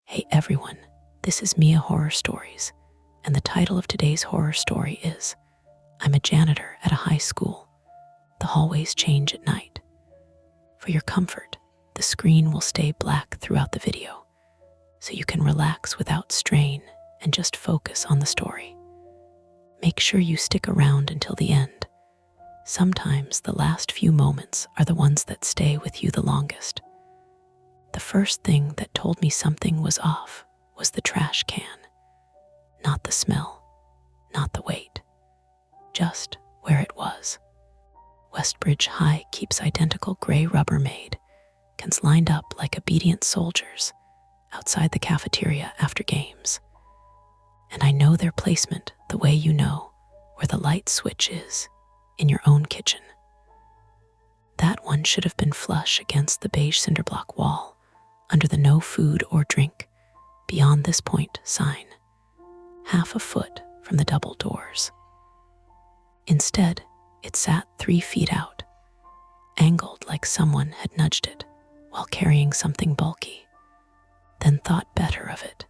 Hey everyone, this is Mia Horror Stories, and the title of today's horror story is I'm a janitor at a high school. The hallways change at night. For your comfort, the screen will stay black throughout the video, so you can relax without strain and just focus on the story. Make sure you stick around until the end. Sometimes the last few moments are the ones that stay with you the longest. The first thing that told me something was off was the trash can. Not the smell, not the weight, just where it was. Westbridge High keeps identical gray Rubbermaid cans lined up like obedient soldiers outside the cafeteria after games. And I know their placement the way you know where the light switch is in your own kitchen. That one should have been flush against the beige cinder block wall under the no food or drink beyond this point sign, half a foot from the double doors. Instead, it sat 3 feet out, angled like someone had nudged it while carrying something bulky, then thought better of it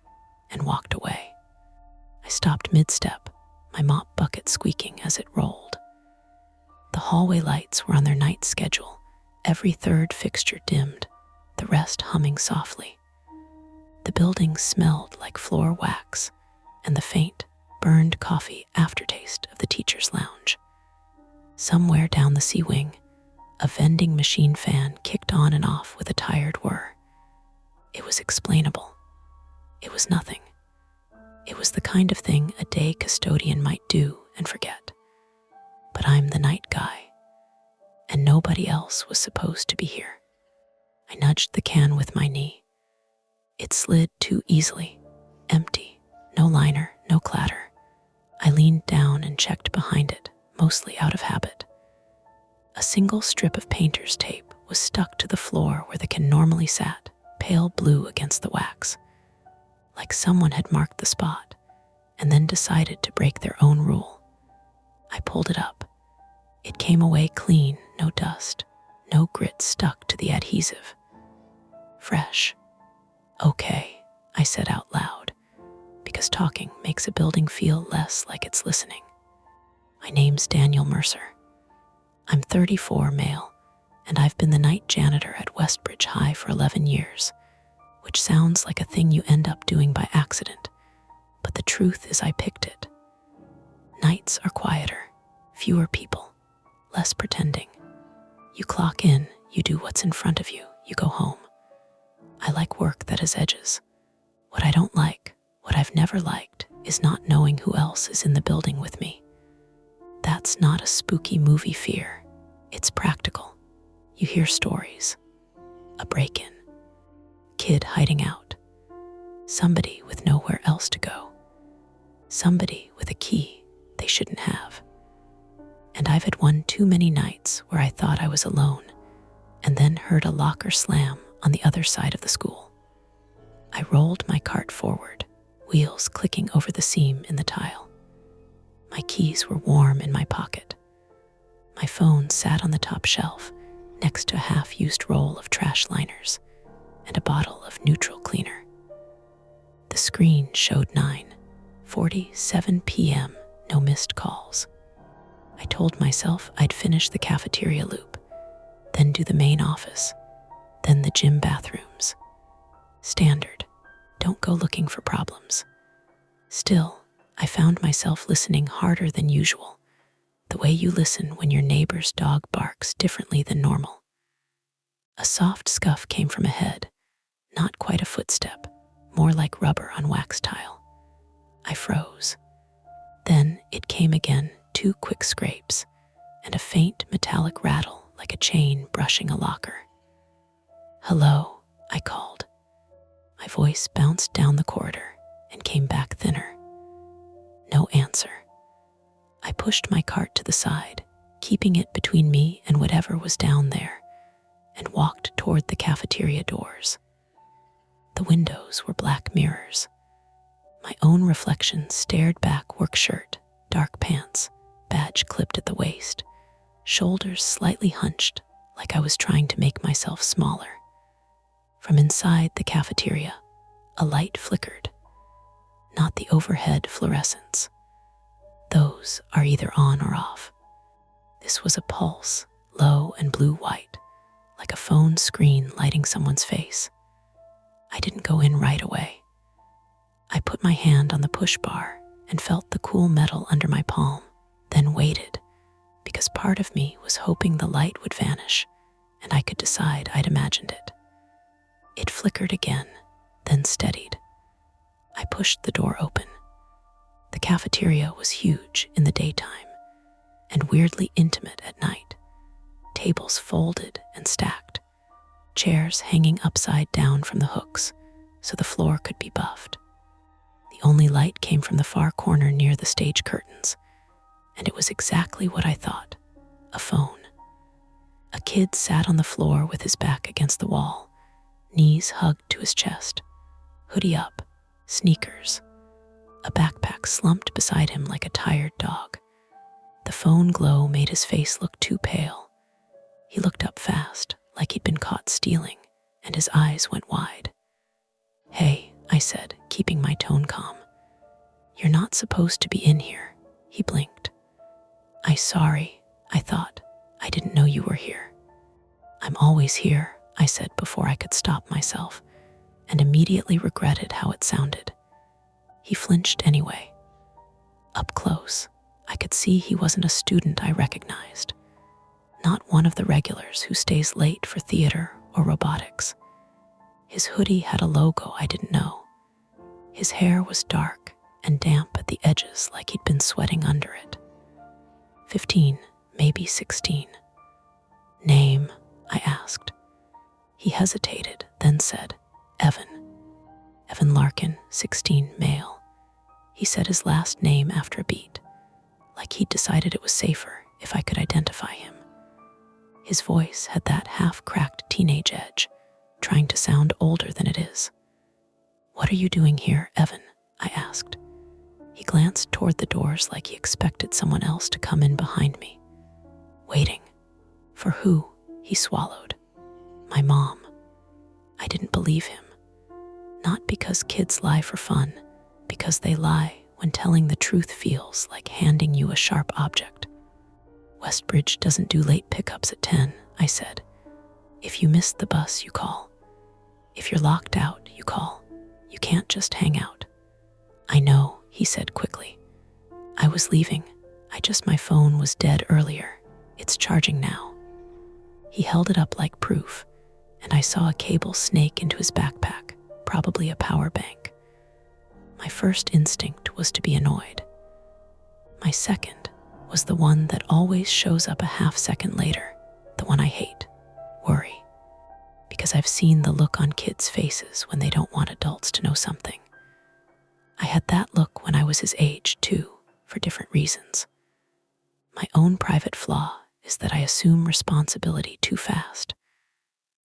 and walked away. I stopped mid-step, my mop bucket squeaking as it rolled. The hallway lights were on their night schedule, every third fixture dimmed, the rest humming softly. The building smelled like floor wax and the faint, burned coffee aftertaste of the teacher's lounge. Somewhere down the C-wing, a vending machine fan kicked on and off with a tired whir. It was explainable. It was nothing. It was the kind of thing a day custodian might do and forget. But I'm the night guy, and nobody else was supposed to be here. I nudged the can with my knee. It slid too easily, empty, no liner, no clatter. I leaned down and checked behind it, mostly out of habit. A single strip of painter's tape was stuck to the floor where the can normally sat, pale blue against the wax, like someone had marked the spot and then decided to break their own rule. I pulled it up. It came away clean, no dust, no grit stuck to the adhesive. Fresh. Okay, I said out loud, because talking makes a building feel less like it's listening. My name's Daniel Mercer. I'm 34, male, and I've been the night janitor at Westbridge High for 11 years, which sounds like a thing you end up doing by accident, but the truth is I picked it. Nights are quieter, fewer people, less pretending. You clock in, you do what's in front of you, you go home. I like work that has edges. What I don't like, what I've never liked, is not knowing who else is in the building with me. That's not a spooky movie fear. It's practical. You hear stories. A break-in. Kid hiding out. Somebody with nowhere else to go. Somebody with a key they shouldn't have. And I've had one too many nights where I thought I was alone and then heard a locker slam on the other side of the school. I rolled my cart forward, wheels clicking over the seam in the tile. My keys were warm in my pocket. My phone sat on the top shelf next to a half-used roll of trash liners and a bottle of neutral cleaner. The screen showed 9:47 p.m., no missed calls. I told myself I'd finish the cafeteria loop, then do the main office, then the gym bathrooms. Standard. Don't go looking for problems. Still, I found myself listening harder than usual, the way you listen when your neighbor's dog barks differently than normal. A soft scuff came from ahead, not quite a footstep, more like rubber on wax tile. I froze. Then it came again, 2 quick scrapes, and a faint metallic rattle like a chain brushing a locker. "Hello," I called. My voice bounced down the corridor and came back thinner. No answer. I pushed my cart to the side, keeping it between me and whatever was down there, and walked toward the cafeteria doors. The windows were black mirrors. My own reflection stared back, work shirt, dark pants, badge clipped at the waist, shoulders slightly hunched like I was trying to make myself smaller. From inside the cafeteria, A light flickered, not the overhead fluorescents. Those are either on or off. This was a pulse, low and blue-white, like a phone screen lighting someone's face. I didn't go in right away. I put my hand on the push bar and felt the cool metal under my palm, then waited, because part of me was hoping the light would vanish and I could decide I'd imagined it. It flickered again, then steadied. I pushed the door open. The cafeteria was huge in the daytime and weirdly intimate at night. Tables folded and stacked, chairs hanging upside down from the hooks so the floor could be buffed. The only light came from the far corner near the stage curtains, and it was exactly what I thought, a phone. A kid sat on the floor with his back against the wall, knees hugged to his chest, hoodie up, sneakers. A backpack slumped beside him like a tired dog. The phone glow made his face look too pale. He looked up fast, like he'd been caught stealing, and his eyes went wide. "Hey," I said, keeping my tone calm. "You're not supposed to be in here." He blinked. Sorry, I thought. I didn't know you were here." "I'm always here," I said before I could stop myself, and immediately regretted how it sounded. He flinched anyway. Up close, I could see he wasn't a student I recognized. Not one of the regulars who stays late for theater or robotics. His hoodie had a logo I didn't know. His hair was dark and damp at the edges like he'd been sweating under it. 15, maybe 16. "Name?" I asked. He hesitated, then said, "Evan." "Evan Larkin, 16, male." He said his last name after a beat, like he'd decided it was safer if I could identify him. His voice had that half-cracked teenage edge, trying to sound older than it is. "What are you doing here, Evan?" I asked. He glanced toward the doors like he expected someone else to come in behind me. "Waiting." "For who?" He swallowed. "My mom." I didn't believe him. Not because kids lie for fun, because they lie when telling the truth feels like handing you a sharp object. "Westbridge doesn't do late pickups at 10, I said. "If you miss the bus, you call. If you're locked out, you call. You can't just hang out." "I know," he said quickly. "I was leaving. My phone was dead earlier. It's charging now." He held it up like proof, and I saw a cable snake into his backpack, probably a power bank. My first instinct was to be annoyed. My second was the one that always shows up a half-second later, the one I hate, worry. Because I've seen the look on kids' faces when they don't want adults to know something. I had that look when I was his age, too, for different reasons. My own private flaw is that I assume responsibility too fast.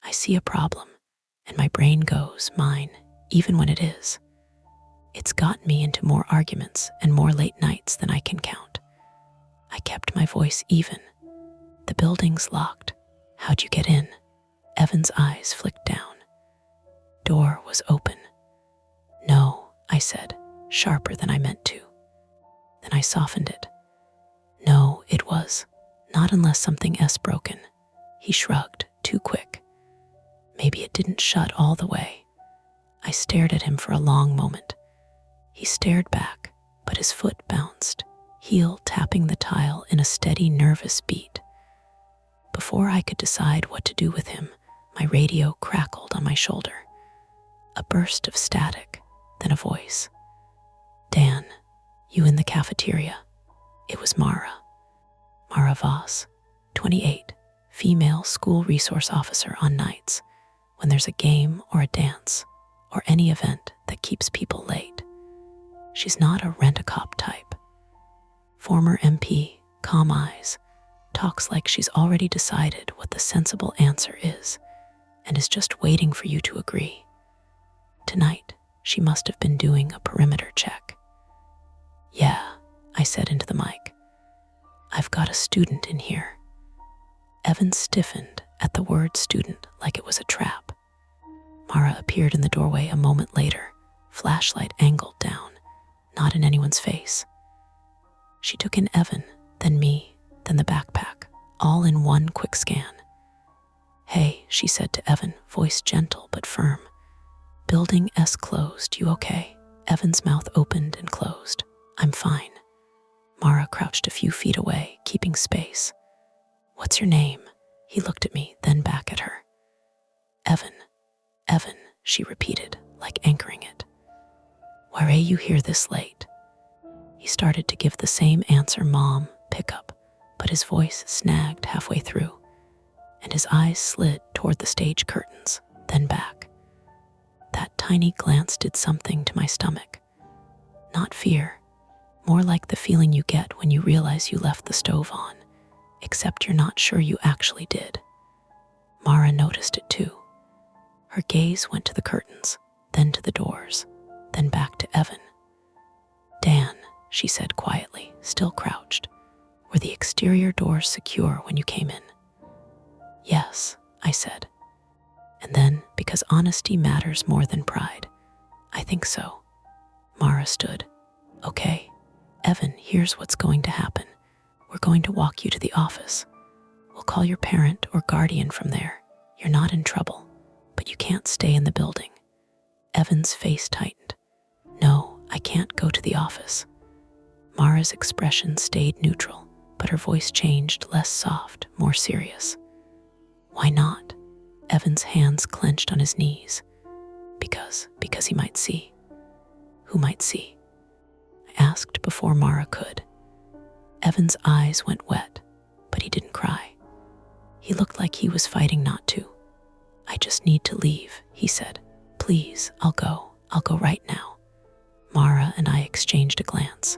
I see a problem, and my brain goes, mine, even when it is. It's gotten me into more arguments and more late nights than I can count. I kept my voice even. "The building's locked. How'd you get in?" Evan's eyes flicked down. "Door was open." "No," I said, sharper than I meant to. Then I softened it. "No, it was. Not unless something else broken." He shrugged, too quick. "Maybe it didn't shut all the way." I stared at him for a long moment. He stared back, but his foot bounced, heel tapping the tile in a steady, nervous beat. Before I could decide what to do with him, my radio crackled on my shoulder. A burst of static, then a voice. "Dan, you in the cafeteria?" It was Mara. Mara Voss, 28, female school resource officer on nights, when there's a game or a dance, or any event that keeps people late. She's not a rent-a-cop type. Former MP, calm eyes, talks like she's already decided what the sensible answer is, and is just waiting for you to agree. Tonight, she must have been doing a perimeter check. "Yeah," I said into the mic. "I've got a student in here." Evan stiffened at the word student like it was a trap. Mara appeared in the doorway a moment later, flashlight angled down, not in anyone's face. She took in Evan, then me, then the backpack, all in one quick scan. "Hey," she said to Evan, voice gentle but firm. "Building S closed, you okay?" Evan's mouth opened and closed. "I'm fine." Mara crouched a few feet away, keeping space. "What's your name?" He looked at me, then back at her. "Evan, Evan," she repeated, like anchoring it. "Why are you here this late?" He started to give the same answer, "Mom, pick up," but his voice snagged halfway through, and his eyes slid toward the stage curtains, then back. That tiny glance did something to my stomach. Not fear, more like the feeling you get when you realize you left the stove on, except you're not sure you actually did. Mara noticed it too. Her gaze went to the curtains, then to the doors, then back to Evan. "Dan," she said quietly, still crouched, "were the exterior doors secure when you came in?" "Yes," I said. And then, because honesty matters more than pride, "I think so." Mara stood. "Okay, Evan, here's what's going to happen. We're going to walk you to the office. We'll call your parent or guardian from there. You're not in trouble, but you can't stay in the building." Evan's face tightened. "No, I can't go to the office." Mara's expression stayed neutral, but her voice changed, less soft, more serious. "Why not?" Evan's hands clenched on his knees. Because he might see." "Who might see?" I asked before Mara could. Evan's eyes went wet, but he didn't cry. He looked like he was fighting not to. "I just need to leave," he said. "Please, I'll go right now." Mara and I exchanged a glance.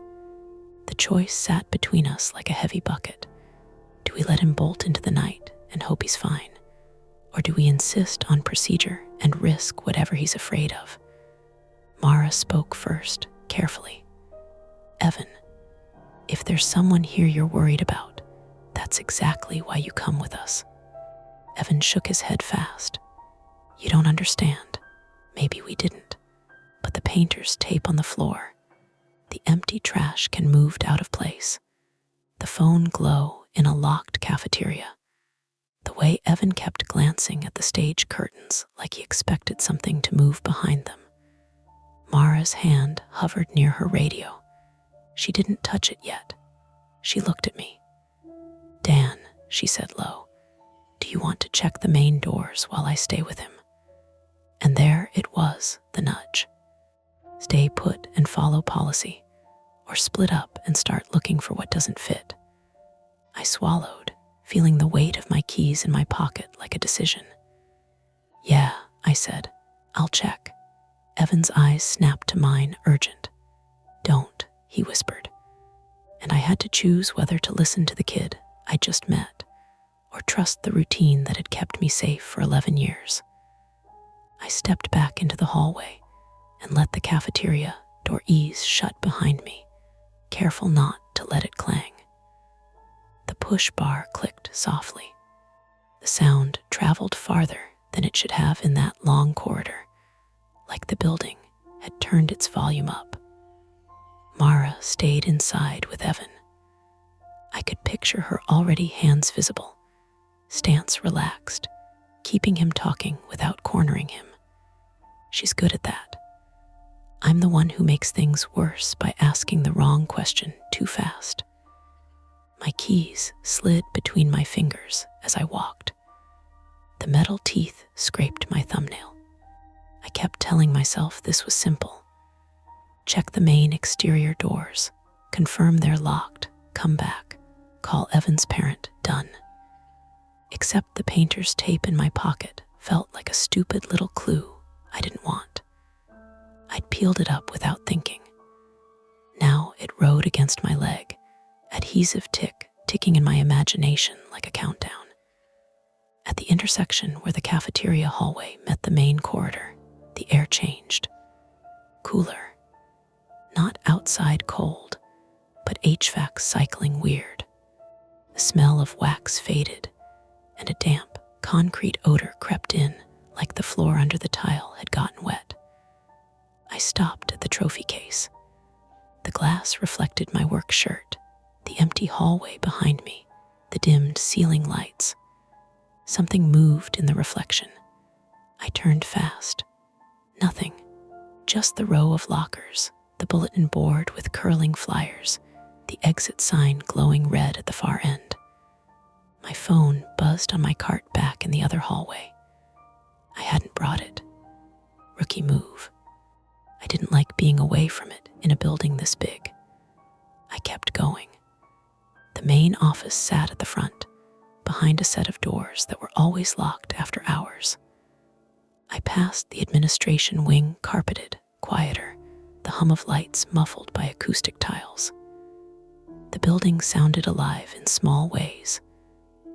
The choice sat between us like a heavy bucket. Do we let him bolt into the night and hope he's fine? Or do we insist on procedure and risk whatever he's afraid of? Mara spoke first, carefully. "Evan, if there's someone here you're worried about, that's exactly why you come with us." Evan shook his head fast. "You don't understand. Maybe we didn't. But the painter's tape on the floor, the empty trash can moved out of place, the phone glow in a locked cafeteria." The way Evan kept glancing at the stage curtains like he expected something to move behind them. Mara's hand hovered near her radio. She didn't touch it yet. She looked at me. "Dan," she said low, "do you want to check the main doors while I stay with him?" And there it was, the nudge. Stay put and follow policy, or split up and start looking for what doesn't fit. I swallowed, feeling the weight of my keys in my pocket like a decision. "Yeah," I said, "I'll check." Evan's eyes snapped to mine, urgent. "Don't," he whispered. And I had to choose whether to listen to the kid I just met or trust the routine that had kept me safe for 11 years. I stepped back into the hallway and let the cafeteria door ease shut behind me, careful not to let it clang. The push bar clicked softly. The sound traveled farther than it should have in that long corridor, like the building had turned its volume up. Mara stayed inside with Evan. I could picture her already, hands visible, stance relaxed, keeping him talking without cornering him. She's good at that. I'm the one who makes things worse by asking the wrong question too fast. My keys slid between my fingers as I walked. The metal teeth scraped my thumbnail. I kept telling myself this was simple. Check the main exterior doors, confirm they're locked, come back, call Evan's parent, done. Except the painter's tape in my pocket felt like a stupid little clue I didn't want. I'd peeled it up without thinking. Now it rode against my leg, adhesive ticking in my imagination like a countdown. At the intersection where the cafeteria hallway met the main corridor, the air changed. Cooler. Not outside cold, but HVAC cycling weird. The smell of wax faded, and a damp, concrete odor crept in like the floor under the tile had gotten wet. I stopped at the trophy case. The glass reflected my work shirt, the empty hallway behind me, the dimmed ceiling lights. Something moved in the reflection. I turned fast. Nothing. Just the row of lockers, the bulletin board with curling flyers, the exit sign glowing red at the far end. My phone buzzed on my cart back in the other hallway. I hadn't brought it. Rookie move. I didn't like being away from it in a building this big. I kept going. The main office sat at the front, behind a set of doors that were always locked after hours. I passed the administration wing, carpeted, quieter, the hum of lights muffled by acoustic tiles. The building sounded alive in small ways.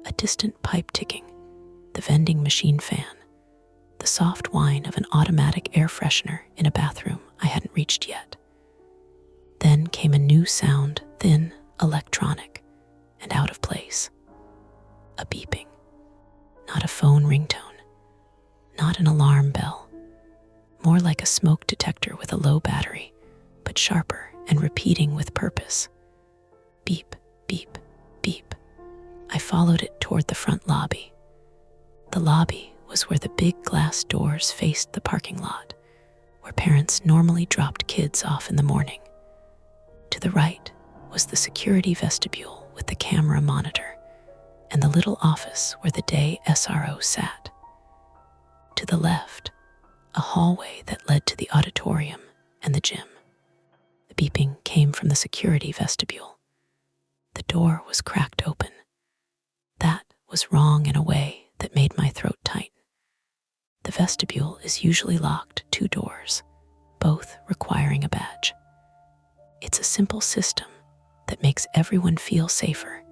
A distant pipe ticking, the vending machine fan, the soft whine of an automatic air freshener in a bathroom I hadn't reached yet. Then came a new sound, thin, electronic, and out of place. A beeping. Not a phone ringtone. Not an alarm bell. More like a smoke detector with a low battery, but sharper and repeating with purpose. Beep, beep, beep. I followed it toward the front lobby. The lobby was where the big glass doors faced the parking lot, where parents normally dropped kids off in the morning. To the right was the security vestibule with the camera monitor and the little office where the day SRO sat. To the left, a hallway that led to the auditorium and the gym. The beeping came from the security vestibule. The door was cracked open. That was wrong in a way that made my throat tighten. The vestibule is usually locked 2 doors, both requiring a badge. It's a simple system that makes everyone feel safer,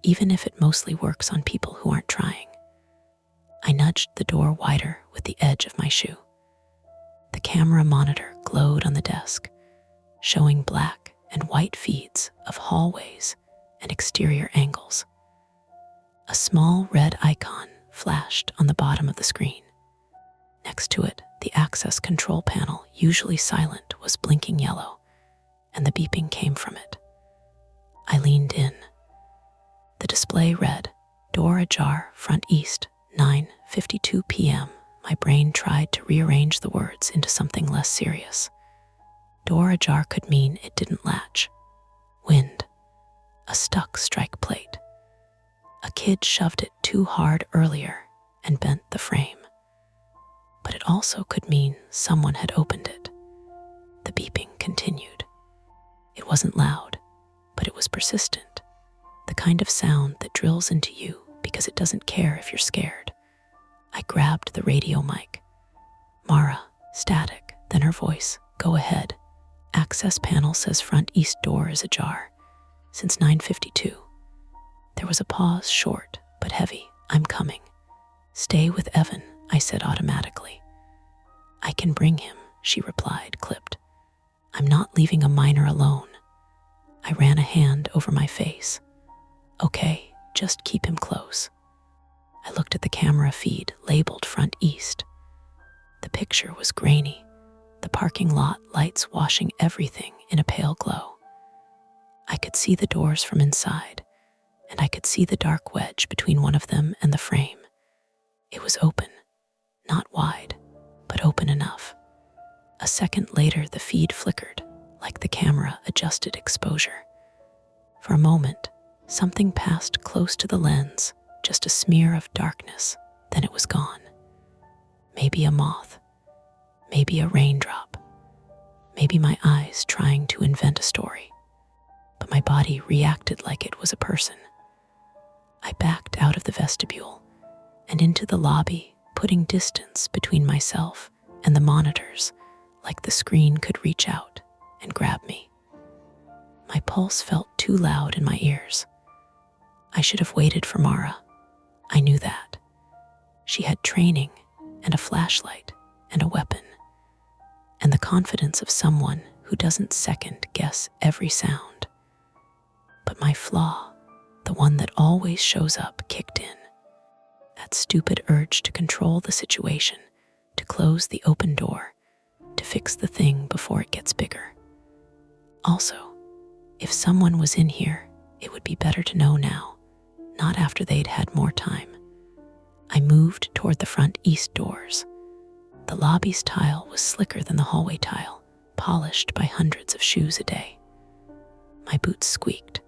even if it mostly works on people who aren't trying. I nudged the door wider with the edge of my shoe. The camera monitor glowed on the desk, showing black and white feeds of hallways and exterior angles. A small red icon flashed on the bottom of the screen. Next to it, the access control panel, usually silent, was blinking yellow, and the beeping came from it. I leaned in. The display read, "Door ajar, front east, 9:52 p.m. My brain tried to rearrange the words into something less serious. Door ajar could mean it didn't latch. Wind. A stuck strike plate. A kid shoved it too hard earlier and bent the frame. But it also could mean someone had opened it. The beeping continued. It wasn't loud, but it was persistent. The kind of sound that drills into you because it doesn't care if you're scared. I grabbed the radio mic. Mara, static, then her voice. Go ahead. Access panel says front east door is ajar. Since 9:52. There was a pause, short but heavy. I'm coming. Stay with Evan, I said automatically. I can bring him, she replied, clipped. I'm not leaving a minor alone. I ran a hand over my face. Okay, just keep him close. I looked at the camera feed labeled front east. The picture was grainy, the parking lot lights washing everything in a pale glow. I could see the doors from inside, and I could see the dark wedge between one of them and the frame. It was open, not wide, but open enough. A second later, the feed flickered, like the camera adjusted exposure. For a moment, something passed close to the lens, just a smear of darkness, then it was gone. Maybe a moth, maybe a raindrop, maybe my eyes trying to invent a story. But my body reacted like it was a person. I backed out of the vestibule and into the lobby, putting distance between myself and the monitors, like the screen could reach out and grab me. My pulse felt too loud in my ears. I should have waited for Mara. I knew that. She had training and a flashlight and a weapon, and the confidence of someone who doesn't second guess every sound. But my flaw, the one that always shows up, kicked in. That stupid urge to control the situation, to close the open door, to fix the thing before it gets bigger. Also, if someone was in here, it would be better to know now, not after they'd had more time. I moved toward the front east doors. The lobby's tile was slicker than the hallway tile, polished by hundreds of shoes a day. My boots squeaked.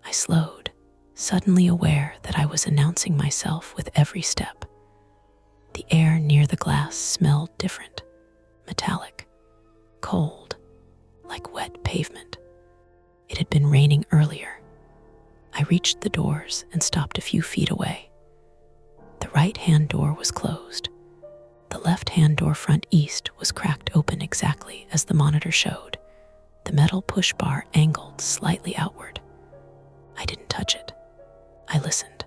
I slowed, suddenly aware that I was announcing myself with every step. The air near the glass smelled different, metallic, cold, like wet pavement. It had been raining earlier. I reached the doors and stopped a few feet away. The right-hand door was closed. The left-hand door front east was cracked open exactly as the monitor showed, the metal push bar angled slightly outward. I didn't touch it. I listened.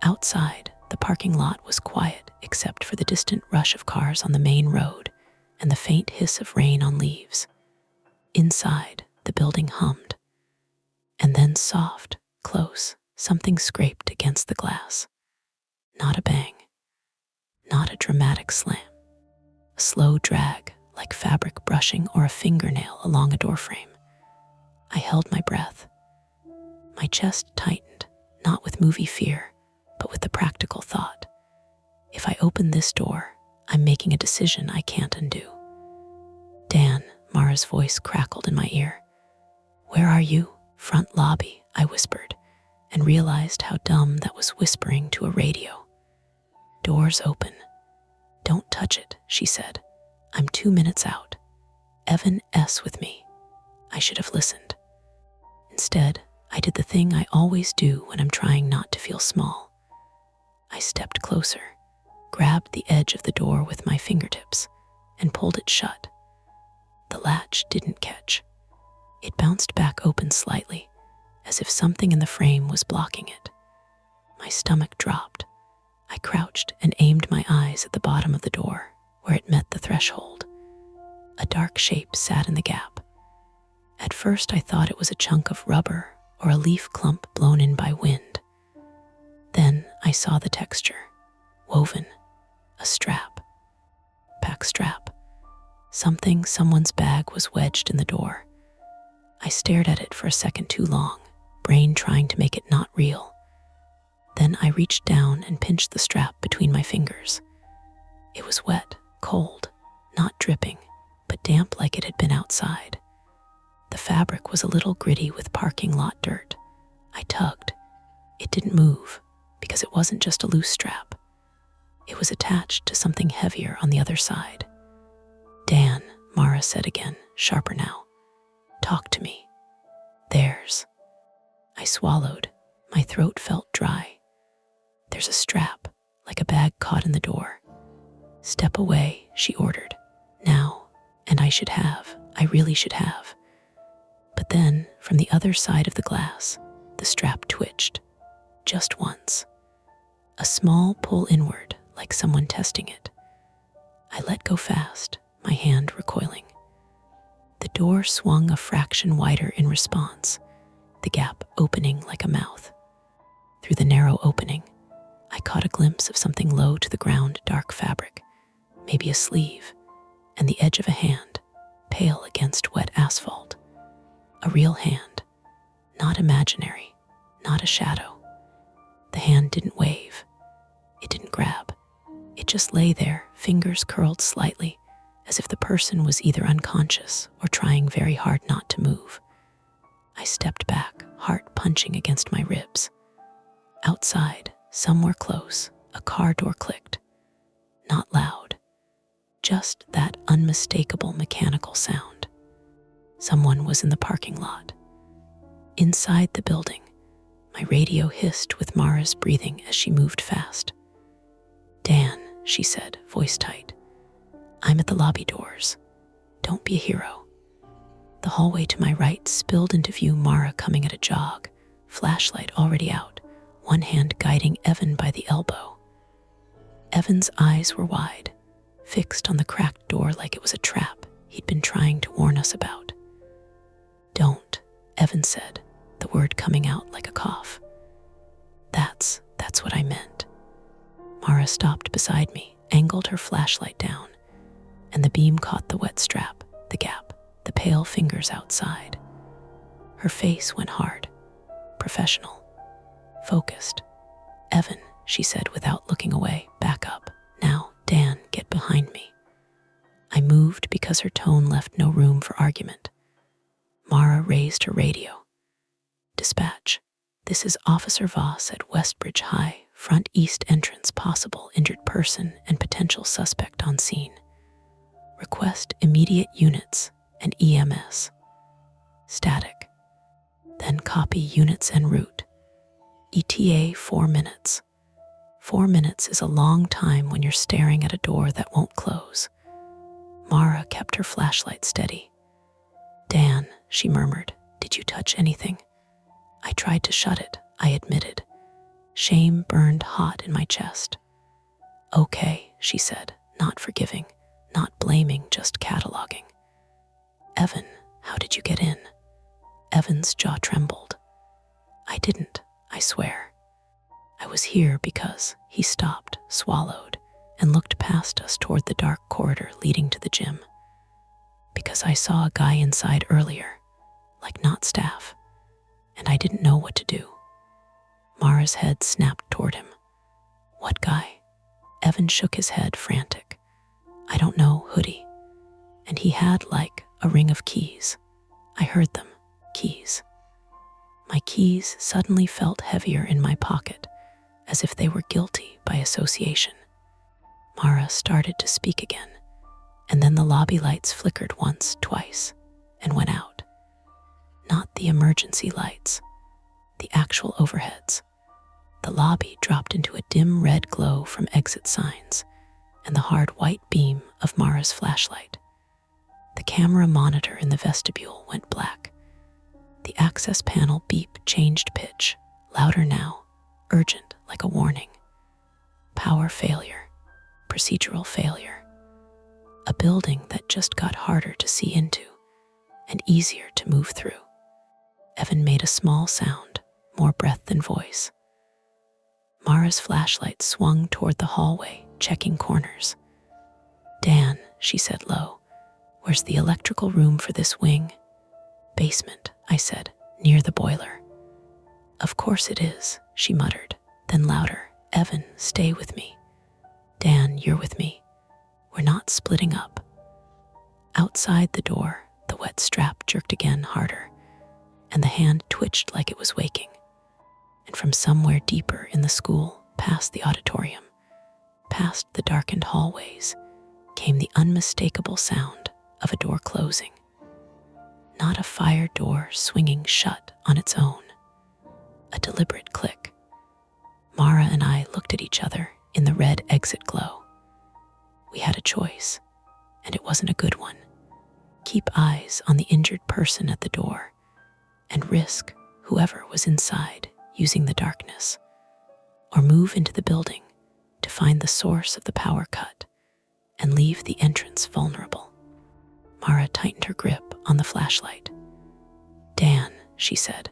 Outside, the parking lot was quiet except for the distant rush of cars on the main road and the faint hiss of rain on leaves. Inside, the building hummed. And then soft, close, something scraped against the glass. Not a bang. Not a dramatic slam. A slow drag, like fabric brushing or a fingernail along a doorframe. I held my breath. My chest tightened, not with movie fear, but with the practical thought. If I open this door, I'm making a decision I can't undo. Dan, Mara's voice crackled in my ear. Where are you? Front lobby, I whispered, and realized how dumb that was whispering to a radio. Doors open. Don't touch it, she said. I'm 2 minutes out. Evan S. with me. I should have listened. Instead, I did the thing I always do when I'm trying not to feel small. I stepped closer, grabbed the edge of the door with my fingertips, and pulled it shut. The latch didn't catch. It bounced back open slightly, as if something in the frame was blocking it. My stomach dropped. I crouched and aimed my eyes at the bottom of the door, where it met the threshold. A dark shape sat in the gap. At first I thought it was a chunk of rubber or a leaf clump blown in by wind. Then I saw the texture. Woven. A strap. Pack strap. Someone's bag was wedged in the door. I stared at it for a second too long, brain trying to make it not real. Then I reached down and pinched the strap between my fingers. It was wet, cold, not dripping, but damp like it had been outside. The fabric was a little gritty with parking lot dirt. I tugged. It didn't move, because it wasn't just a loose strap. It was attached to something heavier on the other side. Dan, Mara said again, sharper now. Talk to me. Theirs. I swallowed. My throat felt dry. There's a strap, like a bag caught in the door. Step away, she ordered. Now, and I really should have. But then, from the other side of the glass, the strap twitched. Just once. A small pull inward, like someone testing it. I let go fast, my hand recoiling. The door swung a fraction wider in response, the gap opening like a mouth. Through the narrow opening, I caught a glimpse of something low to the ground, dark fabric, maybe a sleeve, and the edge of a hand, pale against wet asphalt. A real hand, not imaginary, not a shadow. The hand didn't wave. It didn't grab. It just lay there, fingers curled slightly, as if the person was either unconscious or trying very hard not to move. I stepped back, heart punching against my ribs. Outside, somewhere close, a car door clicked. Not loud, just that unmistakable mechanical sound. Someone was in the parking lot. Inside the building, my radio hissed with Mara's breathing as she moved fast. Dan, she said, voice tight. I'm at the lobby doors. Don't be a hero. The hallway to my right spilled into view Mara coming at a jog, flashlight already out, one hand guiding Evan by the elbow. Evan's eyes were wide, fixed on the cracked door like it was a trap he'd been trying to warn us about. Don't, Evan said, the word coming out like a cough. That's what I meant. Mara stopped beside me, angled her flashlight down, and the beam caught the wet strap, the gap, the pale fingers outside. Her face went hard, professional, focused. "Evan," she said without looking away, "back up. Now, Dan, get behind me." I moved because her tone left no room for argument. Mara raised her radio. "Dispatch, this is Officer Voss at Westbridge High, front east entrance, possible injured person and potential suspect on scene. Request immediate units and EMS. Static. Then copy units en route. ETA 4 minutes. 4 minutes is a long time when you're staring at a door that won't close." Mara kept her flashlight steady. "Dan," she murmured, "did you touch anything?" "I tried to shut it," I admitted. Shame burned hot in my chest. "Okay," she said, not forgiving, not blaming, just cataloging. "Evan, how did you get in?" Evan's jaw trembled. "I didn't, I swear. I was here because..." He stopped, swallowed, and looked past us toward the dark corridor leading to the gym. "Because I saw a guy inside earlier, like not staff, and I didn't know what to do." Mara's head snapped toward him. "What guy?" Evan shook his head, frantic. "I don't know, hoodie." And he had like a ring of keys. I heard them, keys. My keys suddenly felt heavier in my pocket, as if they were guilty by association. Mara started to speak again, and then the lobby lights flickered once, twice, and went out. Not the emergency lights, the actual overheads. The lobby dropped into a dim red glow from exit signs and the hard white beam of Mara's flashlight. The camera monitor in the vestibule went black. The access panel beep changed pitch, louder now, urgent like a warning. Power failure, procedural failure. A building that just got harder to see into and easier to move through. Evan made a small sound, more breath than voice. Mara's flashlight swung toward the hallway, checking corners. "Dan," she said low, "where's the electrical room for this wing?" "Basement," I said, "near the boiler." "Of course it is," she muttered, then louder, "Evan, stay with me. Dan, you're with me. We're not splitting up." Outside the door, the wet strap jerked again harder, and the hand twitched like it was waking. And from somewhere deeper in the school, past the auditorium, past the darkened hallways, came the unmistakable sound of a door closing. Not a fire door swinging shut on its own. A deliberate click. Mara and I looked at each other in the red exit glow. We had a choice, and it wasn't a good one. Keep eyes on the injured person at the door, and risk whoever was inside using the darkness, or move into the building to find the source of the power cut and leave the entrance vulnerable. Mara tightened her grip on the flashlight. "Dan," she said,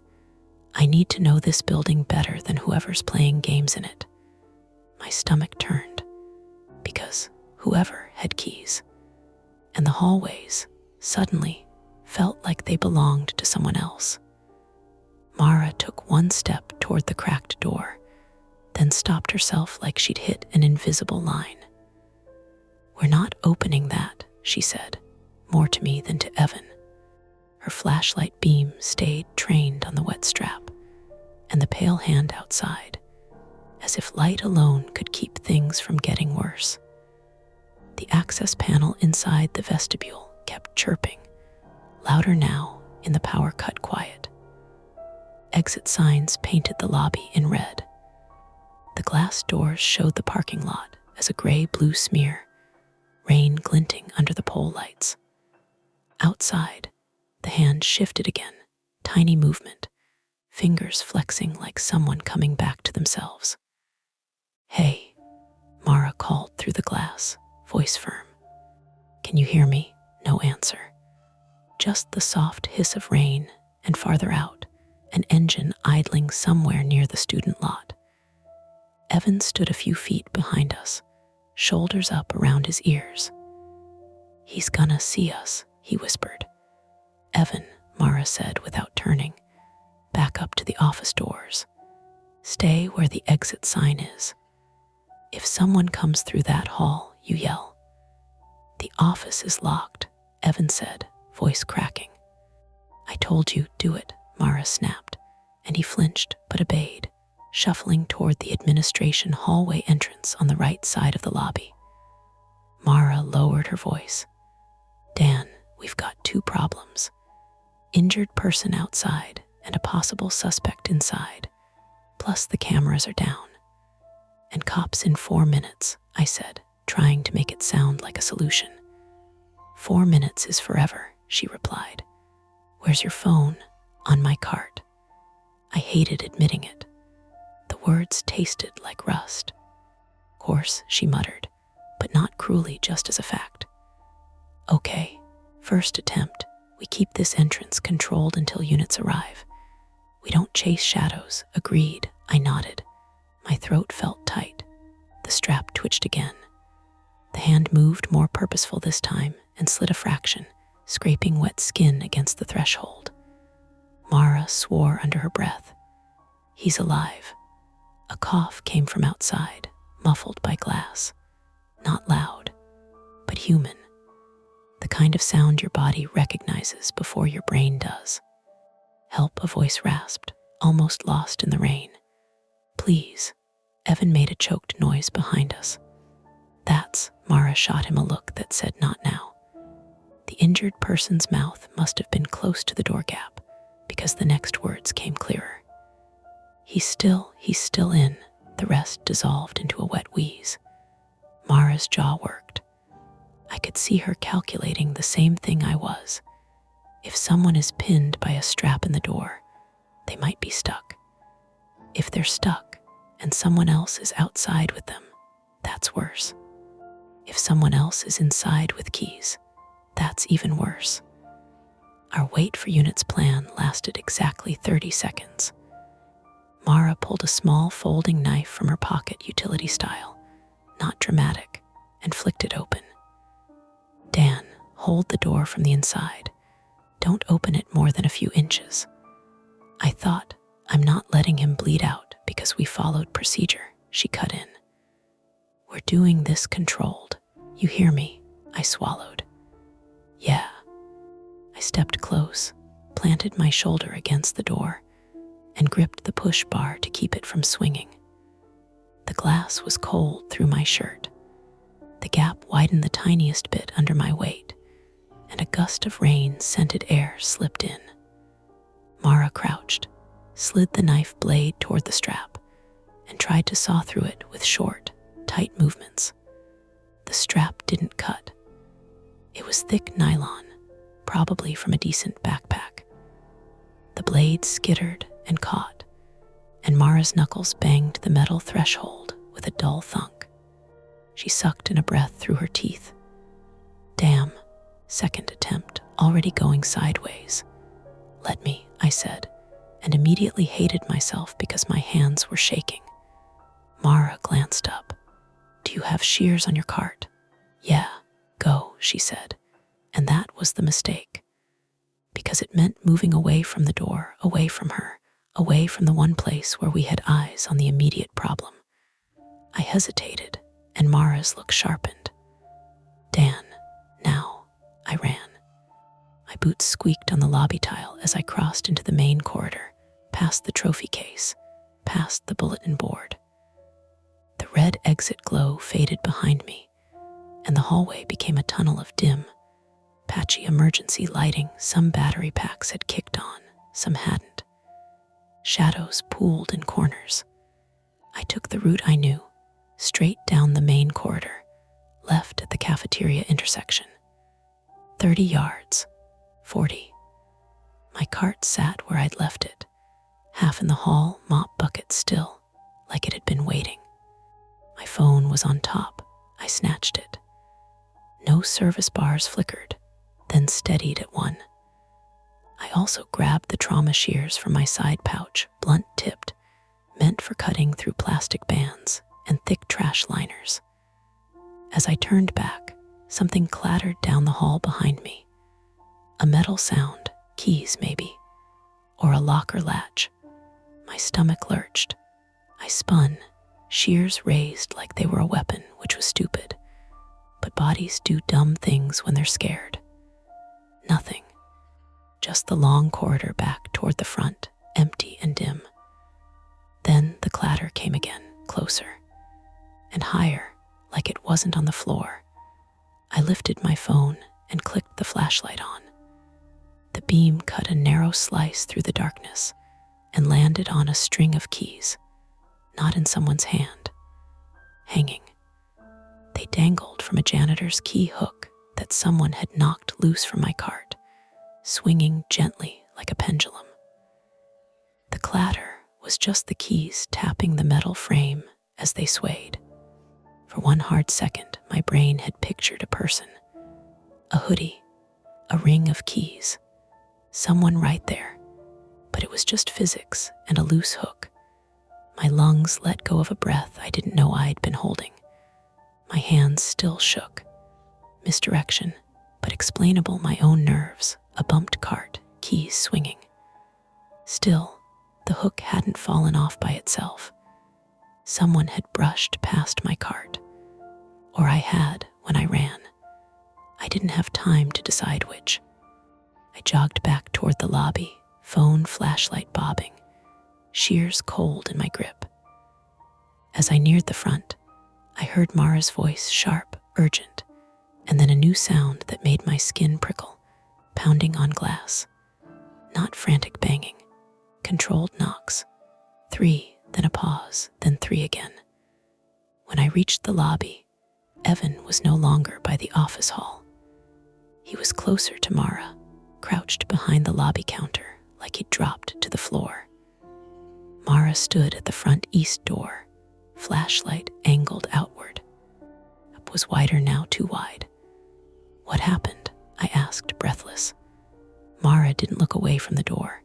"I need to know this building better than whoever's playing games in it." My stomach turned, because whoever had keys, and the hallways suddenly felt like they belonged to someone else. Mara took one step toward the cracked door, then stopped herself like she'd hit an invisible line. "We're not opening that," she said, more to me than to Evan. Her flashlight beam stayed trained on the wet strap and the pale hand outside, as if light alone could keep things from getting worse. The access panel inside the vestibule kept chirping, louder now in the power cut quiet. Exit signs painted the lobby in red. The glass doors showed the parking lot as a gray-blue smear, rain glinting under the pole lights. Outside, the hand shifted again, tiny movement, fingers flexing like someone coming back to themselves. "Hey," Mara called through the glass, voice firm. "Can you hear me?" No answer. Just the soft hiss of rain, and farther out, an engine idling somewhere near the student lot. Evan stood a few feet behind us, shoulders up around his ears. "He's gonna see us," he whispered. "Evan," Mara said without turning, "back up to the office doors. Stay where the exit sign is. If someone comes through that hall, you yell." "The office is locked," Evan said, voice cracking. "I told you, do it," Mara snapped, and he flinched but obeyed, shuffling toward the administration hallway entrance on the right side of the lobby. Mara lowered her voice. "Dan, we've got two problems. Injured person outside and a possible suspect inside. Plus the cameras are down. And cops in 4 minutes," I said, trying to make it sound like a solution. "4 minutes is forever," she replied. "Where's your phone?" "On my cart." I hated admitting it. The words tasted like rust. "Course," she muttered, but not cruelly, just as a fact. "Okay, first attempt. We keep this entrance controlled until units arrive. We don't chase shadows." "Agreed," I nodded. My throat felt tight. The strap twitched again. The hand moved more purposeful this time and slid a fraction, scraping wet skin against the threshold. Mara swore under her breath. "He's alive." A cough came from outside, muffled by glass. Not loud, but human. The kind of sound your body recognizes before your brain does. "Help," a voice rasped, almost lost in the rain. "Please." Evan made a choked noise behind us. "That's," Mara shot him a look that said not now. The injured person's mouth must have been close to the door gap, because the next words came clearer. He's still in." The rest dissolved into a wet wheeze. Mara's jaw worked. I could see her calculating the same thing I was. If someone is pinned by a strap in the door, they might be stuck. If they're stuck and someone else is outside with them, that's worse. If someone else is inside with keys, that's even worse. Our wait for units plan lasted exactly 30 seconds. Mara pulled a small folding knife from her pocket, utility style, not dramatic, and flicked it open. "Dan, hold the door from the inside. Don't open it more than a few inches." I thought, "I'm not letting him bleed out because we followed procedure," she cut in. "We're doing this controlled. You hear me?" I swallowed. "Yeah." I stepped close, planted my shoulder against the door, and gripped the push bar to keep it from swinging. The glass was cold through my shirt. The gap widened the tiniest bit under my weight, and a gust of rain-scented air slipped in. Mara crouched, slid the knife blade toward the strap, and tried to saw through it with short, tight movements. The strap didn't cut. It was thick nylon, probably from a decent backpack. The blade skittered and caught, and Mara's knuckles banged the metal threshold with a dull thunk. She sucked in a breath through her teeth. "Damn," second attempt, already going sideways. "Let me," I said, and immediately hated myself because my hands were shaking. Mara glanced up. "Do you have shears on your cart?" "Yeah, go," she said, and that was the mistake. Because it meant moving away from the door, away from her, away from the one place where we had eyes on the immediate problem. I hesitated, and Mara's look sharpened. "Dan, now," I ran. My boots squeaked on the lobby tile as I crossed into the main corridor, past the trophy case, past the bulletin board. The red exit glow faded behind me, and the hallway became a tunnel of dim, patchy emergency lighting. Some battery packs had kicked on, some hadn't. Shadows pooled in corners. I took the route I knew, straight down the main corridor, left at the cafeteria intersection. 30 yards, 40. My cart sat where I'd left it, half in the hall, mop bucket still, like it had been waiting. My phone was on top. I snatched it. No service bars flickered, then steadied at 1. I also grabbed the trauma shears from my side pouch, blunt-tipped, meant for cutting through plastic bands and thick trash liners. As I turned back, Something clattered down the hall behind me. A metal sound, keys maybe, or a locker latch. My stomach lurched. I spun, shears raised like they were a weapon, which was stupid. But bodies do dumb things when they're scared. Nothing. Just the long corridor back toward the front, empty and dim. Then the clatter came again, closer and higher, like it wasn't on the floor. I lifted my phone and clicked the flashlight on. The beam cut a narrow slice through the darkness and landed on a string of keys, not in someone's hand, hanging. They dangled from a janitor's key hook that someone had knocked loose from my cart, swinging gently like a pendulum. The clatter was just the keys tapping the metal frame as they swayed. For one hard second, my brain had pictured a person, a hoodie, a ring of keys, someone right there. But it was just physics and a loose hook. My lungs let go of a breath I didn't know I'd been holding. My hands still shook. Misdirection, but explainable my own nerves, a bumped cart, keys swinging. Still, the hook hadn't fallen off by itself. Someone had brushed past my cart. Or I had when I ran. I didn't have time to decide which. I jogged back toward the lobby, phone flashlight bobbing, shears cold in my grip. As I neared the front, I heard Mara's voice, sharp, urgent, and then a new sound that made my skin prickle, pounding on glass. Not frantic banging, controlled knocks. 3, then a pause, then 3 again. When I reached the lobby, Evan was no longer by the office hall. He was closer to Mara, crouched behind the lobby counter like he'd dropped to the floor. Mara stood at the front east door, flashlight angled outward. It was wider now, too wide. What happened? I asked, breathless. Mara didn't look away from the door.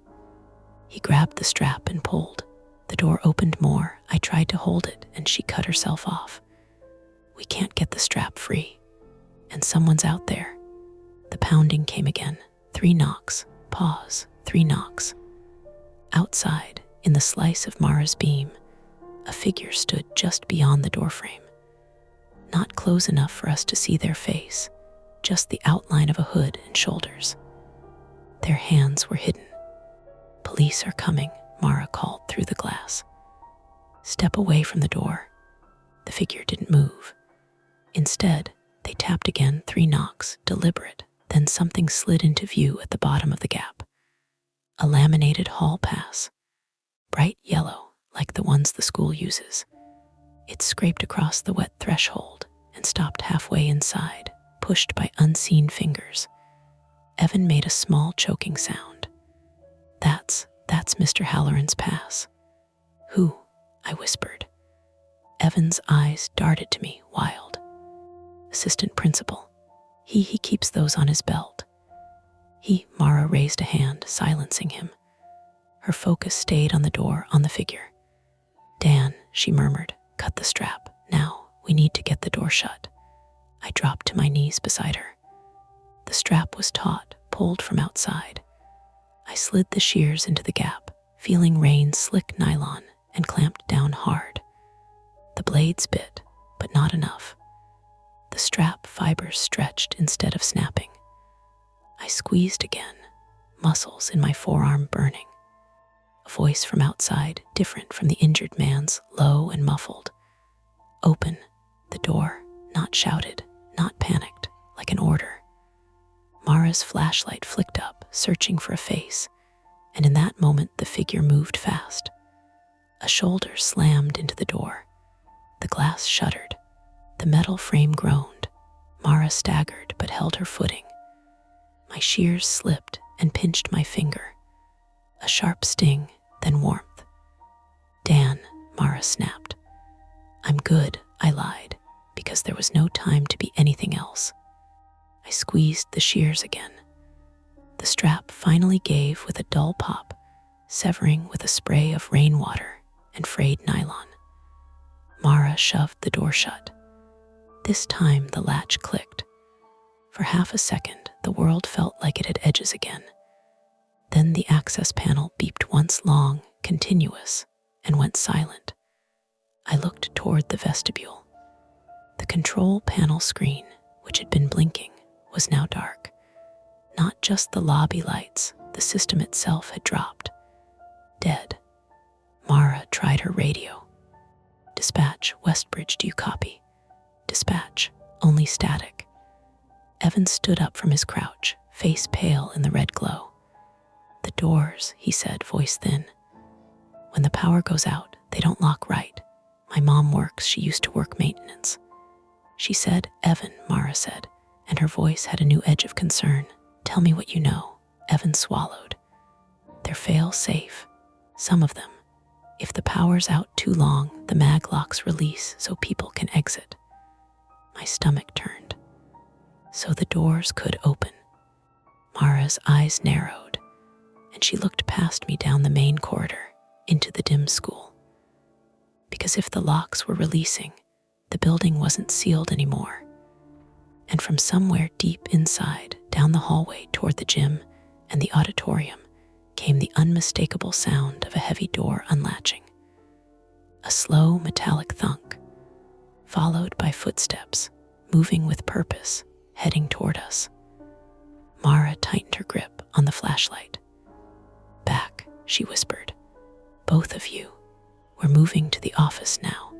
He grabbed the strap and pulled. The door opened more. I tried to hold it, and she cut herself off. We can't get the strap free. And someone's out there. The pounding came again. 3 knocks. Pause. 3 knocks. Outside, in the slice of Mara's beam, a figure stood just beyond the doorframe. Not close enough for us to see their face, just the outline of a hood and shoulders. Their hands were hidden. Police are coming, Mara called through the glass. Step away from the door. The figure didn't move. Instead, they tapped again, 3 knocks, deliberate. Then something slid into view at the bottom of the gap. A laminated hall pass, bright yellow like the ones the school uses. It scraped across the wet threshold and stopped halfway inside, pushed by unseen fingers. Evan made a small choking sound. That's Mr. Halloran's pass. Who? I whispered. Evan's eyes darted to me, wild. Assistant principal. He keeps those on his belt. Mara raised a hand, silencing him. Her focus stayed on the door, on the figure. Dan, she murmured, cut the strap. Now, we need to get the door shut. I dropped to my knees beside her. The strap was taut, pulled from outside. I slid the shears into the gap, feeling Rain's slick nylon, and clamped down hard. The blades bit, but not enough. The strap fibers stretched instead of snapping. I squeezed again, muscles in my forearm burning. A voice from outside, different from the injured man's, low and muffled. Open the door, not shouted, not panicked, like an order. Mara's flashlight flicked up, searching for a face, and in that moment the figure moved fast. A shoulder slammed into the door. The glass shuddered. The metal frame groaned. Mara staggered but held her footing. My shears slipped and pinched my finger. A sharp sting, then warmth. Dan, Mara snapped. I'm good, I lied, because there was no time to be anything else. I squeezed the shears again. The strap finally gave with a dull pop, severing with a spray of rainwater and frayed nylon. Mara shoved the door shut. This time the latch clicked. For half a second, the world felt like it had edges again. Then the access panel beeped once long, continuous, and went silent. I looked toward the vestibule. The control panel screen, which had been blinking, was now dark. Not just the lobby lights, the system itself had dropped. Dead. Mara tried her radio. "Dispatch, Westbridge, do you copy?" "Dispatch, only static." Evan stood up from his crouch, face pale in the red glow. "The doors," he said, voice thin. "When the power goes out, they don't lock right. My mom works, she used to work maintenance." "She said, Evan," Mara said, and her voice had a new edge of concern. "Tell me what you know." Evan swallowed. "They're fail-safe. Some of them. If the power's out too long, the mag locks release so people can exit." My stomach turned. So the doors could open. Mara's eyes narrowed, and she looked past me down the main corridor into the dim school. Because if the locks were releasing, the building wasn't sealed anymore. And from somewhere deep inside, down the hallway toward the gym and the auditorium, came the unmistakable sound of a heavy door unlatching. A slow metallic thunk, followed by footsteps, moving with purpose, heading toward us. Mara tightened her grip on the flashlight. "Back," she whispered. "Both of you. We're moving to the office now."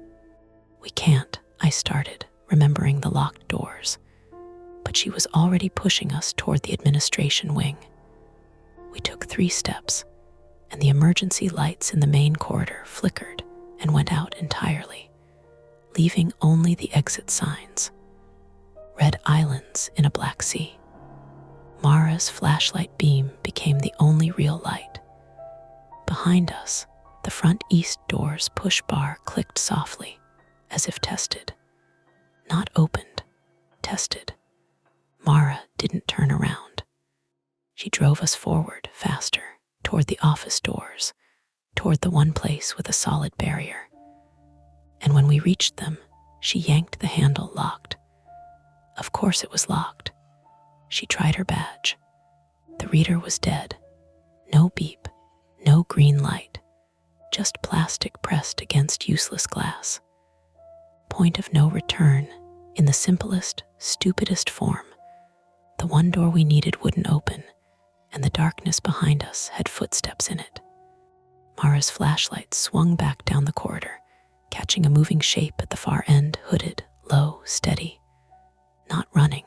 "We can't," I started, remembering the locked doors. But she was already pushing us toward the administration wing. We took 3 steps, and the emergency lights in the main corridor flickered and went out entirely, leaving only the exit signs. Red islands in a black sea. Mara's flashlight beam became the only real light. Behind us, the front east door's push bar clicked softly, as if tested. Not opened, tested. Mara didn't turn around. She drove us forward, faster, toward the office doors, toward the one place with a solid barrier. And when we reached them, she yanked the handle locked. Of course it was locked. She tried her badge. The reader was dead. No beep, no green light, just plastic pressed against useless glass. Point of no return, in the simplest, stupidest form. The one door we needed wouldn't open, and the darkness behind us had footsteps in it. Mara's flashlight swung back down the corridor, catching a moving shape at the far end, hooded, low, steady. Not running,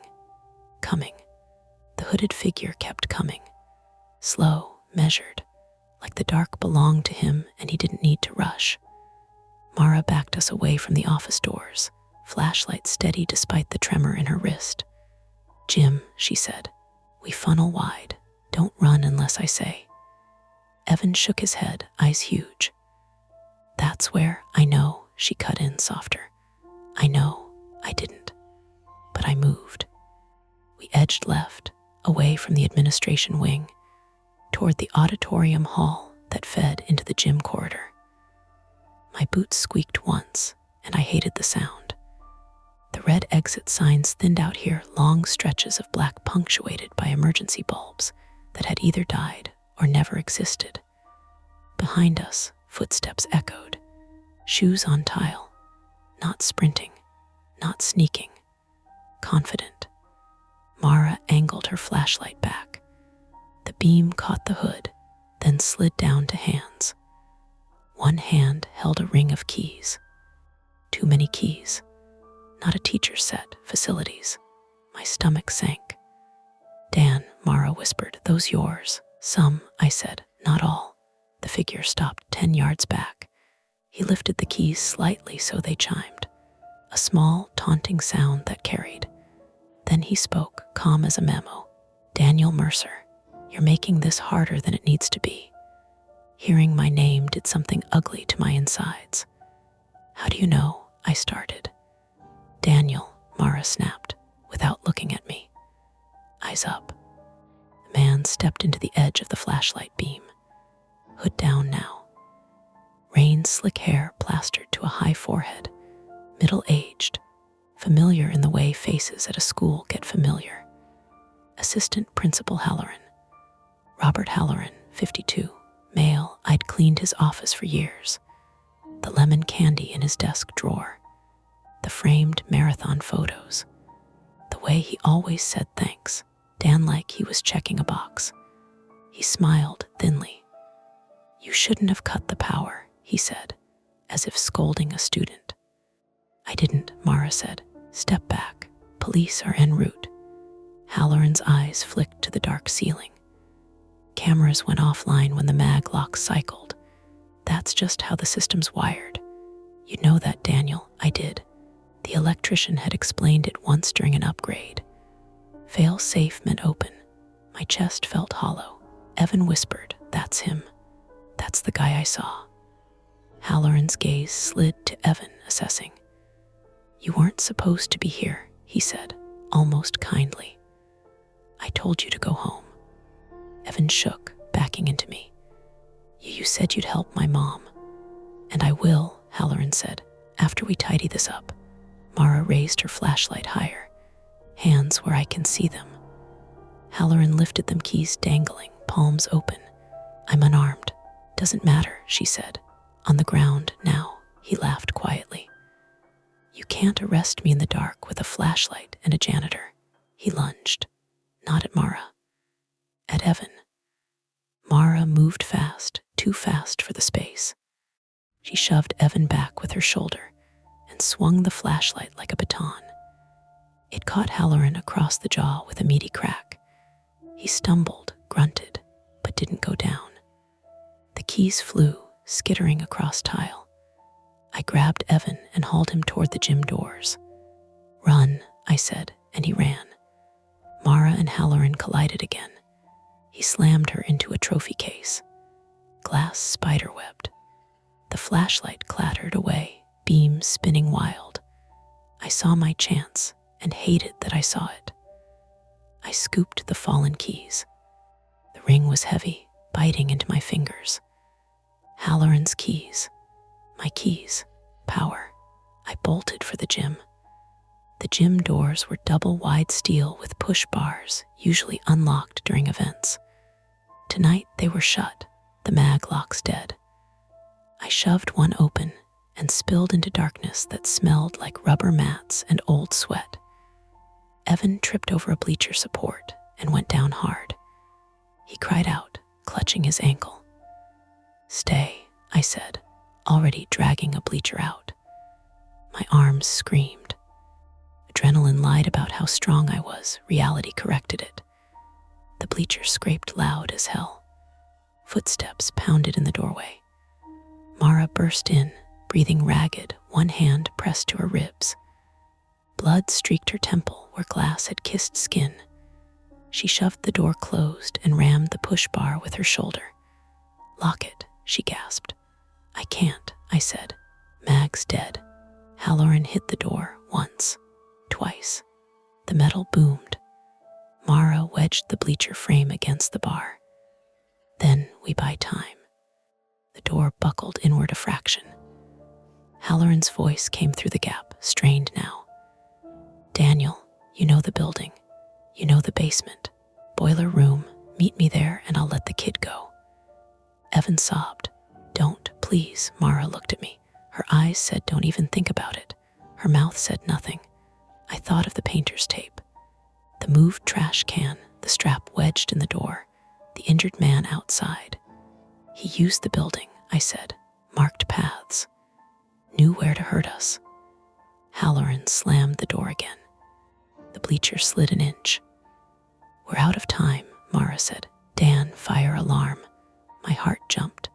coming. The hooded figure kept coming. Slow, measured, like the dark belonged to him and he didn't need to rush. Mara backed us away from the office doors, flashlight steady despite the tremor in her wrist. "Jim," she said, "we funnel wide. Don't run unless I say." Evan shook his head, eyes huge. "That's where I know," she cut in softer. "I know I didn't, but I moved." We edged left, away from the administration wing, toward the auditorium hall that fed into the gym corridor. My boots squeaked once, and I hated the sound. The red exit signs thinned out here, long stretches of black punctuated by emergency bulbs that had either died or never existed. Behind us, footsteps echoed, shoes on tile, not sprinting, not sneaking, confident. Mara angled her flashlight back. The beam caught the hood, then slid down to hands. One hand held a ring of keys. Too many keys. Not a teacher's set, facilities. My stomach sank. "Dan," Mara whispered, "those yours?" "Some," I said, "not all." The figure stopped 10 yards back. He lifted the keys slightly so they chimed. A small, taunting sound that carried. Then he spoke, calm as a memo. "Daniel Mercer, you're making this harder than it needs to be." Hearing my name did something ugly to my insides. "How do you know?" I started. "Daniel," Mara snapped, without looking at me. Eyes up. The man stepped into the edge of the flashlight beam. Hood down now. Rain's slick hair plastered to a high forehead, middle-aged, familiar in the way faces at a school get familiar. Assistant Principal Halloran. Robert Halloran, 52, male. I'd cleaned his office for years. The lemon candy in his desk drawer. The framed marathon photos. The way he always said thanks, Dan, like he was checking a box. He smiled thinly. "You shouldn't have cut the power," he said, as if scolding a student. "I didn't," Mara said. "Step back. Police are en route." Halloran's eyes flicked to the dark ceiling. Cameras went offline when the mag lock cycled. "That's just how the system's wired." "You know that, Daniel." I did. The electrician had explained it once during an upgrade. Fail safe meant open. My chest felt hollow. Evan whispered, "That's him. That's the guy I saw." Halloran's gaze slid to Evan, assessing. "You weren't supposed to be here," he said, almost kindly. "I told you to go home." Evan shook, backing into me. You said you'd help my mom." "And I will," Halloran said, "after we tidy this up." Mara raised her flashlight higher, hands where I can see them. Halloran lifted them, keys dangling, palms open. "I'm unarmed." "Doesn't matter," she said. "On the ground now," he laughed quietly. "You can't arrest me in the dark with a flashlight and a janitor." He lunged, not at Mara, at Evan. Mara moved fast, too fast for the space. She shoved Evan back with her shoulder and swung the flashlight like a baton. It caught Halloran across the jaw with a meaty crack. He stumbled, grunted, but didn't go down. The keys flew, skittering across tile. I grabbed Evan and hauled him toward the gym doors. "Run," I said, and he ran. Mara and Halloran collided again. He slammed her into a trophy case. Glass spiderwebbed. The flashlight clattered away, beams spinning wild. I saw my chance and hated that I saw it. I scooped the fallen keys. The ring was heavy, biting into my fingers. Halloran's keys. My keys. Power. I bolted for the gym. The gym doors were double-wide steel with push bars, usually unlocked during events. Tonight they were shut, the mag locks dead. I shoved one open and spilled into darkness that smelled like rubber mats and old sweat. Evan tripped over a bleacher support and went down hard. He cried out, clutching his ankle. "Stay," I said, already dragging a bleacher out. My arms screamed. Adrenaline lied about how strong I was. Reality corrected it. The bleacher scraped loud as hell. Footsteps pounded in the doorway. Mara burst in, breathing ragged, one hand pressed to her ribs. Blood streaked her temple where glass had kissed skin. She shoved the door closed and rammed the push bar with her shoulder. "Lock it," she gasped. "I can't," I said. "Mag's dead." Halloran hit the door once, twice. The metal boomed. Mara wedged the bleacher frame against the bar. Then we buy time. The door buckled inward a fraction. Halloran's voice came through the gap, strained now. "Daniel, you know the building. You know the basement. Boiler room. Meet me there and I'll let the kid go." Evan sobbed. "Don't, please." Mara looked at me. Her eyes said, "Don't even think about it." Her mouth said nothing. I thought of the painter's tape. The moved trash can, the strap wedged in the door, the injured man outside. "He used the building," I said, "marked paths, knew where to hurt us." Halloran slammed the door again. The bleacher slid an inch. "We're out of time," Mara said. "Dan, fire alarm." My heart jumped.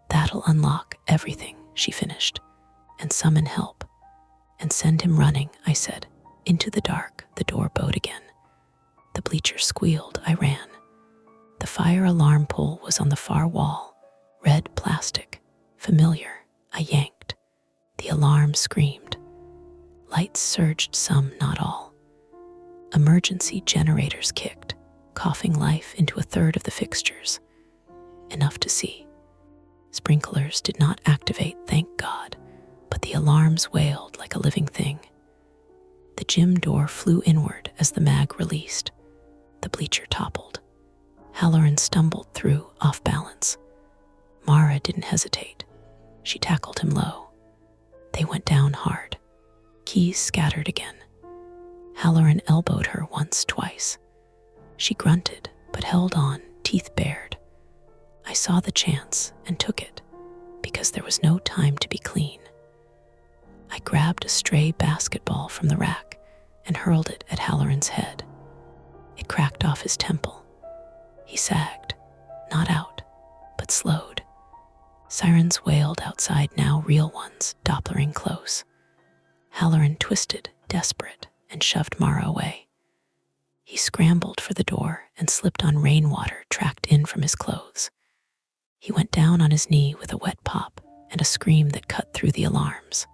"That'll unlock everything," she finished. "And summon help." "And send him running," I said. Into the dark, the door bowed again. The bleacher squealed. I ran. The fire alarm pole was on the far wall, red plastic, familiar. I yanked. The alarm screamed. Lights surged, some, not all. Emergency generators kicked, coughing life into a third of the fixtures. Enough to see. Sprinklers did not activate, thank God, but the alarms wailed like a living thing. The gym door flew inward as the mag released. The bleacher toppled. Halloran stumbled through, off balance. Mara didn't hesitate. She tackled him low. They went down hard. Keys scattered again. Halloran elbowed her once, twice. She grunted, but held on, teeth bared. I saw the chance and took it, because there was no time to be clean. I grabbed a stray basketball from the rack and hurled it at Halloran's head. It cracked off his temple. He sagged, not out, but slowed. Sirens wailed outside, now real ones, Dopplering close. Halloran twisted, desperate, and shoved Mara away. He scrambled for the door and slipped on rainwater tracked in from his clothes. He went down on his knee with a wet pop and a scream that cut through the alarms.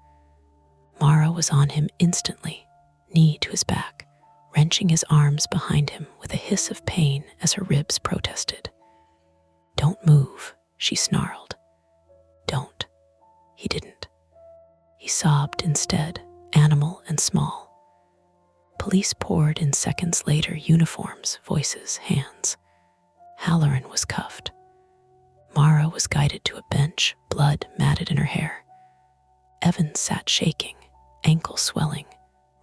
Mara was on him instantly, knee to his back, wrenching his arms behind him with a hiss of pain as her ribs protested. "Don't move," she snarled. "Don't." He didn't. He sobbed instead, animal and small. Police poured in seconds later, uniforms, voices, hands. Halloran was cuffed. Mara was guided to a bench, blood matted in her hair. Evan sat shaking, ankle swelling,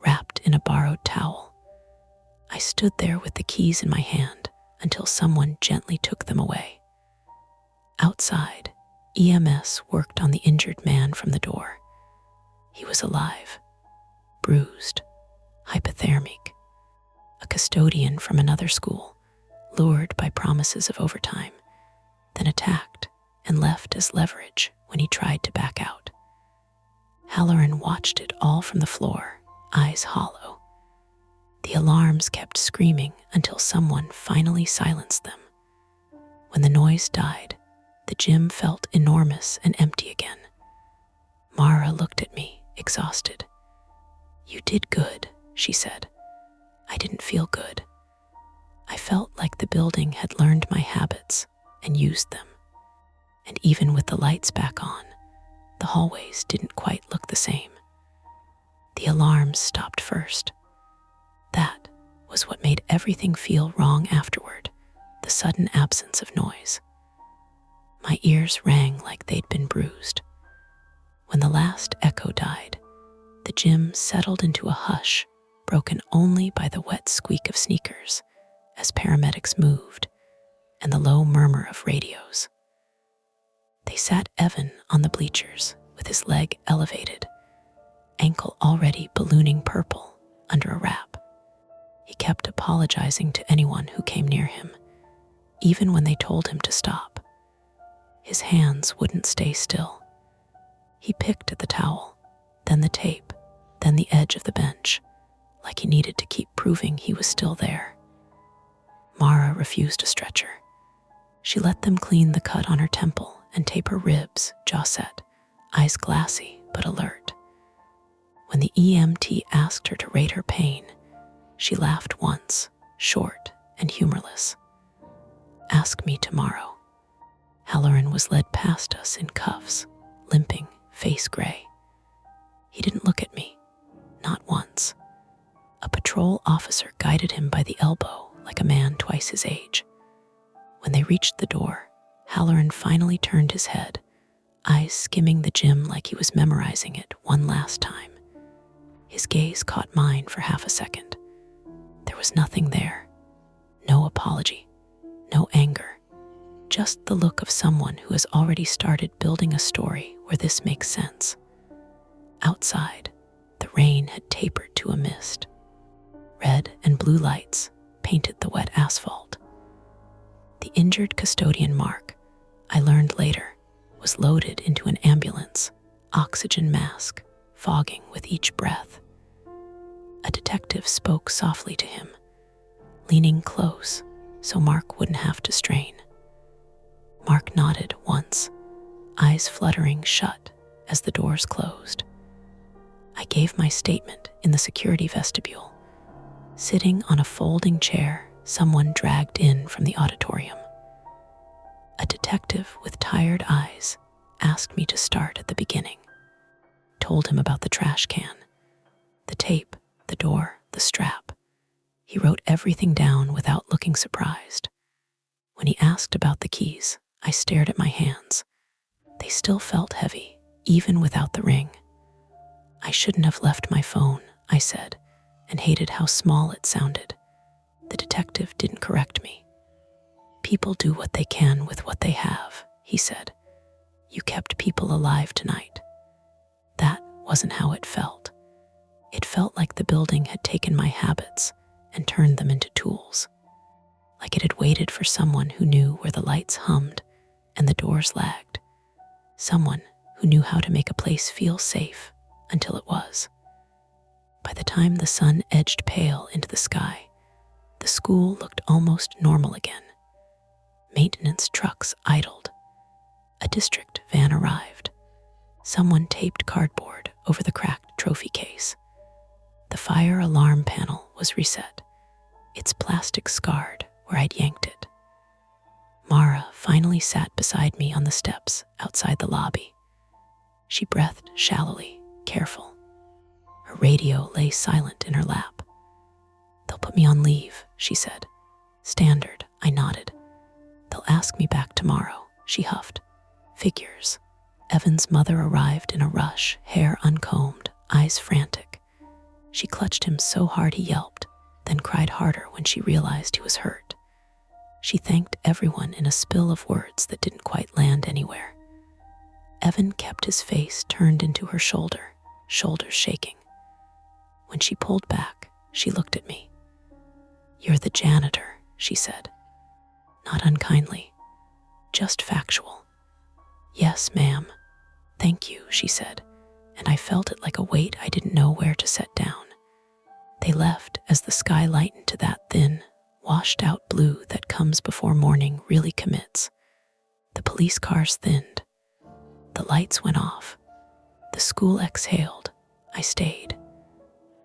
wrapped in a borrowed towel. I stood there with the keys in my hand until someone gently took them away. Outside, EMS worked on the injured man from the door. He was alive, bruised, hypothermic. A custodian from another school, lured by promises of overtime, then attacked and left as leverage when he tried to back out. Halloran watched it all from the floor, eyes hollow. The alarms kept screaming until someone finally silenced them. When the noise died, the gym felt enormous and empty again. Mara looked at me, exhausted. "You did good," she said. I didn't feel good. I felt like the building had learned my habits and used them. And even with the lights back on, the hallways didn't quite look the same. The alarms stopped first. That was what made everything feel wrong afterward, the sudden absence of noise. My ears rang like they'd been bruised. When the last echo died, the gym settled into a hush, broken only by the wet squeak of sneakers as paramedics moved and the low murmur of radios. They sat Evan on the bleachers with his leg elevated, ankle already ballooning purple under a wrap. He kept apologizing to anyone who came near him, even when they told him to stop. His hands wouldn't stay still. He picked at the towel, then the tape, then the edge of the bench, like he needed to keep proving he was still there. Mara refused a stretcher. She let them clean the cut on her temple and tape her ribs, jaw set, eyes glassy but alert. When the EMT asked her to rate her pain, she laughed once, short and humorless. "Ask me tomorrow." Halloran was led past us in cuffs, limping, face gray. He didn't look at me, not once. A patrol officer guided him by the elbow like a man twice his age. When they reached the door, Halloran finally turned his head, eyes skimming the gym like he was memorizing it one last time. His gaze caught mine for half a second. There was nothing there. No apology, no anger, just the look of someone who has already started building a story where this makes sense. Outside, the rain had tapered to a mist. Red and blue lights painted the wet asphalt. The injured custodian Mark, I learned later, was loaded into an ambulance, oxygen mask fogging with each breath. A detective spoke softly to him, leaning close so Mark wouldn't have to strain. Mark nodded once, eyes fluttering shut as the doors closed. I gave my statement in the security vestibule, sitting on a folding chair someone dragged in from the auditorium. A detective with tired eyes asked me to start at the beginning. Told him about the trash can, the tape, the door, the strap. He wrote everything down without looking surprised. When he asked about the keys, I stared at my hands. They still felt heavy, even without the ring. I shouldn't have left my phone, I said, and hated how small it sounded. The detective didn't correct me. People do what they can with what they have, he said. You kept people alive tonight. That wasn't how it felt. It felt like the building had taken my habits and turned them into tools. Like it had waited for someone who knew where the lights hummed and the doors lagged. Someone who knew how to make a place feel safe until it was. By the time the sun edged pale into the sky, the school looked almost normal again. Maintenance trucks idled. A district van arrived. Someone taped cardboard over the cracked trophy case. The fire alarm panel was reset, its plastic scarred where I'd yanked it. Mara finally sat beside me on the steps outside the lobby. She breathed shallowly, careful. Her radio lay silent in her lap. They'll put me on leave, she said. Standard, I nodded. They'll ask me back tomorrow, she huffed. Figures. Evan's mother arrived in a rush, hair uncombed, eyes frantic. She clutched him so hard he yelped, then cried harder when she realized he was hurt. She thanked everyone in a spill of words that didn't quite land anywhere. Evan kept his face turned into her shoulder, shoulders shaking. When she pulled back, she looked at me. You're the janitor, she said. Not unkindly, just factual. Yes, ma'am. Thank you, she said, and I felt it like a weight I didn't know where to set down. They left as the sky lightened to that thin, washed-out blue that comes before morning really commits. The police cars thinned. The lights went off. The school exhaled. I stayed.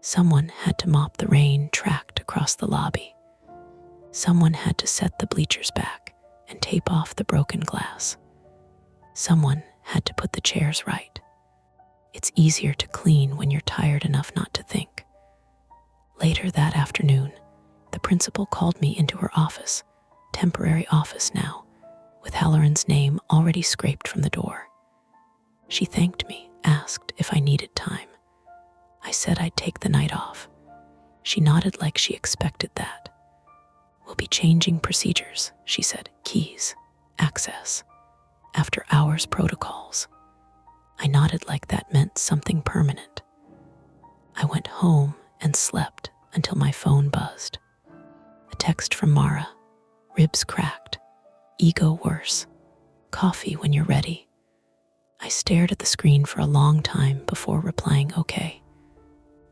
Someone had to mop the rain tracked across the lobby. Someone had to set the bleachers back and tape off the broken glass. Someone had to put the chairs right. It's easier to clean when you're tired enough not to think. Later that afternoon, the principal called me into her office, temporary office now, with Halloran's name already scraped from the door. She thanked me, asked if I needed time. I said I'd take the night off. She nodded like she expected that. We'll be changing procedures, she said. Keys, access, after hours protocols. I nodded like that meant something permanent. I went home and slept until my phone buzzed. A text from Mara. Ribs cracked. Ego worse. Coffee when you're ready. I stared at the screen for a long time before replying okay.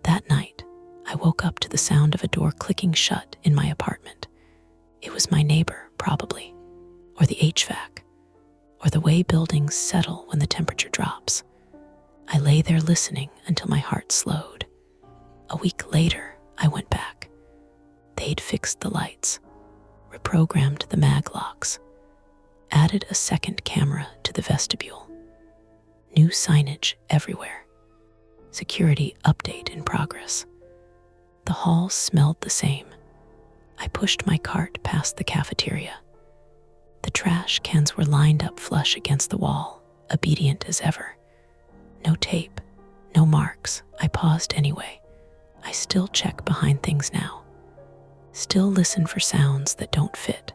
That night, I woke up to the sound of a door clicking shut in my apartment. It was my neighbor, probably, or the HVAC, or the way buildings settle when the temperature drops. I lay there listening until my heart slowed. A week later, I went back. They'd fixed the lights, reprogrammed the mag locks, added a second camera to the vestibule. New signage everywhere. Security update in progress. The halls smelled the same. I pushed my cart past the cafeteria. The trash cans were lined up flush against the wall, obedient as ever. No tape, no marks. I paused anyway. I still check behind things now. Still listen for sounds that don't fit.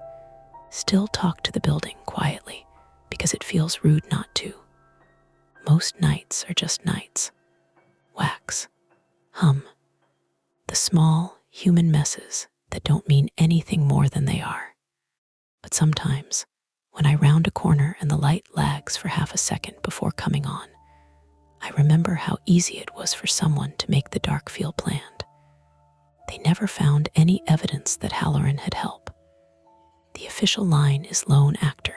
Still talk to the building quietly because it feels rude not to. Most nights are just nights. Wax. Hum. The small, human messes that don't mean anything more than they are. But sometimes, when I round a corner and the light lags for half a second before coming on, I remember how easy it was for someone to make the dark feel planned. They never found any evidence that Halloran had help. The official line is lone actor,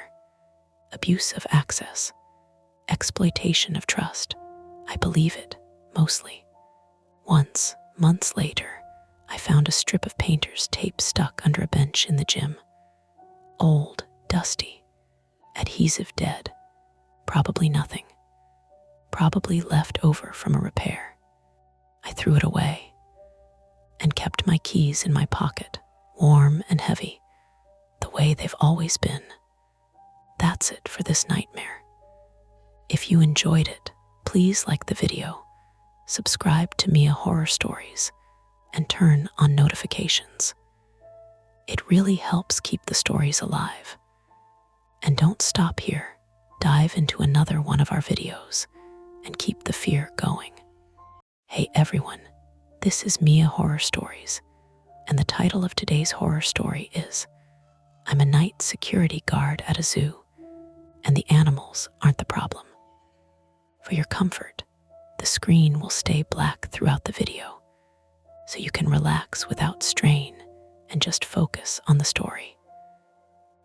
abuse of access, exploitation of trust. I believe it, mostly. Once, months later, I found a strip of painter's tape stuck under a bench in the gym. Old, dusty, adhesive dead, probably nothing. Probably left over from a repair. I threw it away. and kept my keys in my pocket, warm and heavy, the way they've always been. That's it for this nightmare. If you enjoyed it, please like the video, subscribe to Mia Horror Stories, and turn on notifications. It really helps keep the stories alive. And don't stop here. Dive into another one of our videos and keep the fear going. Hey everyone, this is Mia Horror Stories, and the title of today's horror story is I'm a night security guard at a zoo, and the animals aren't the problem. For your comfort, the screen will stay black throughout the video, so you can relax without strain and just focus on the story.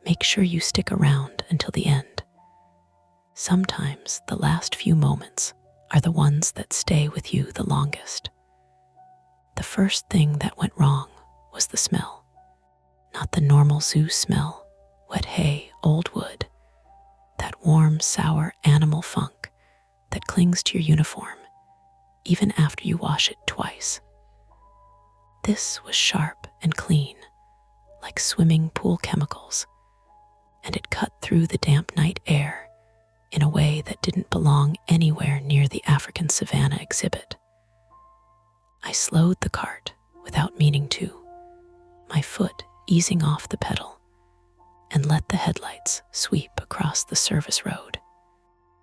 Make sure you stick around until the end. Sometimes the last few moments are the ones that stay with you the longest. The first thing that went wrong was the smell. Not the normal zoo smell, wet hay, old wood, that warm, sour animal funk that clings to your uniform even after you wash it twice. This was sharp and clean, like swimming pool chemicals, and it cut through the damp night air in a way that didn't belong anywhere near the African savanna exhibit. I slowed the cart without meaning to, my foot easing off the pedal, and let the headlights sweep across the service road.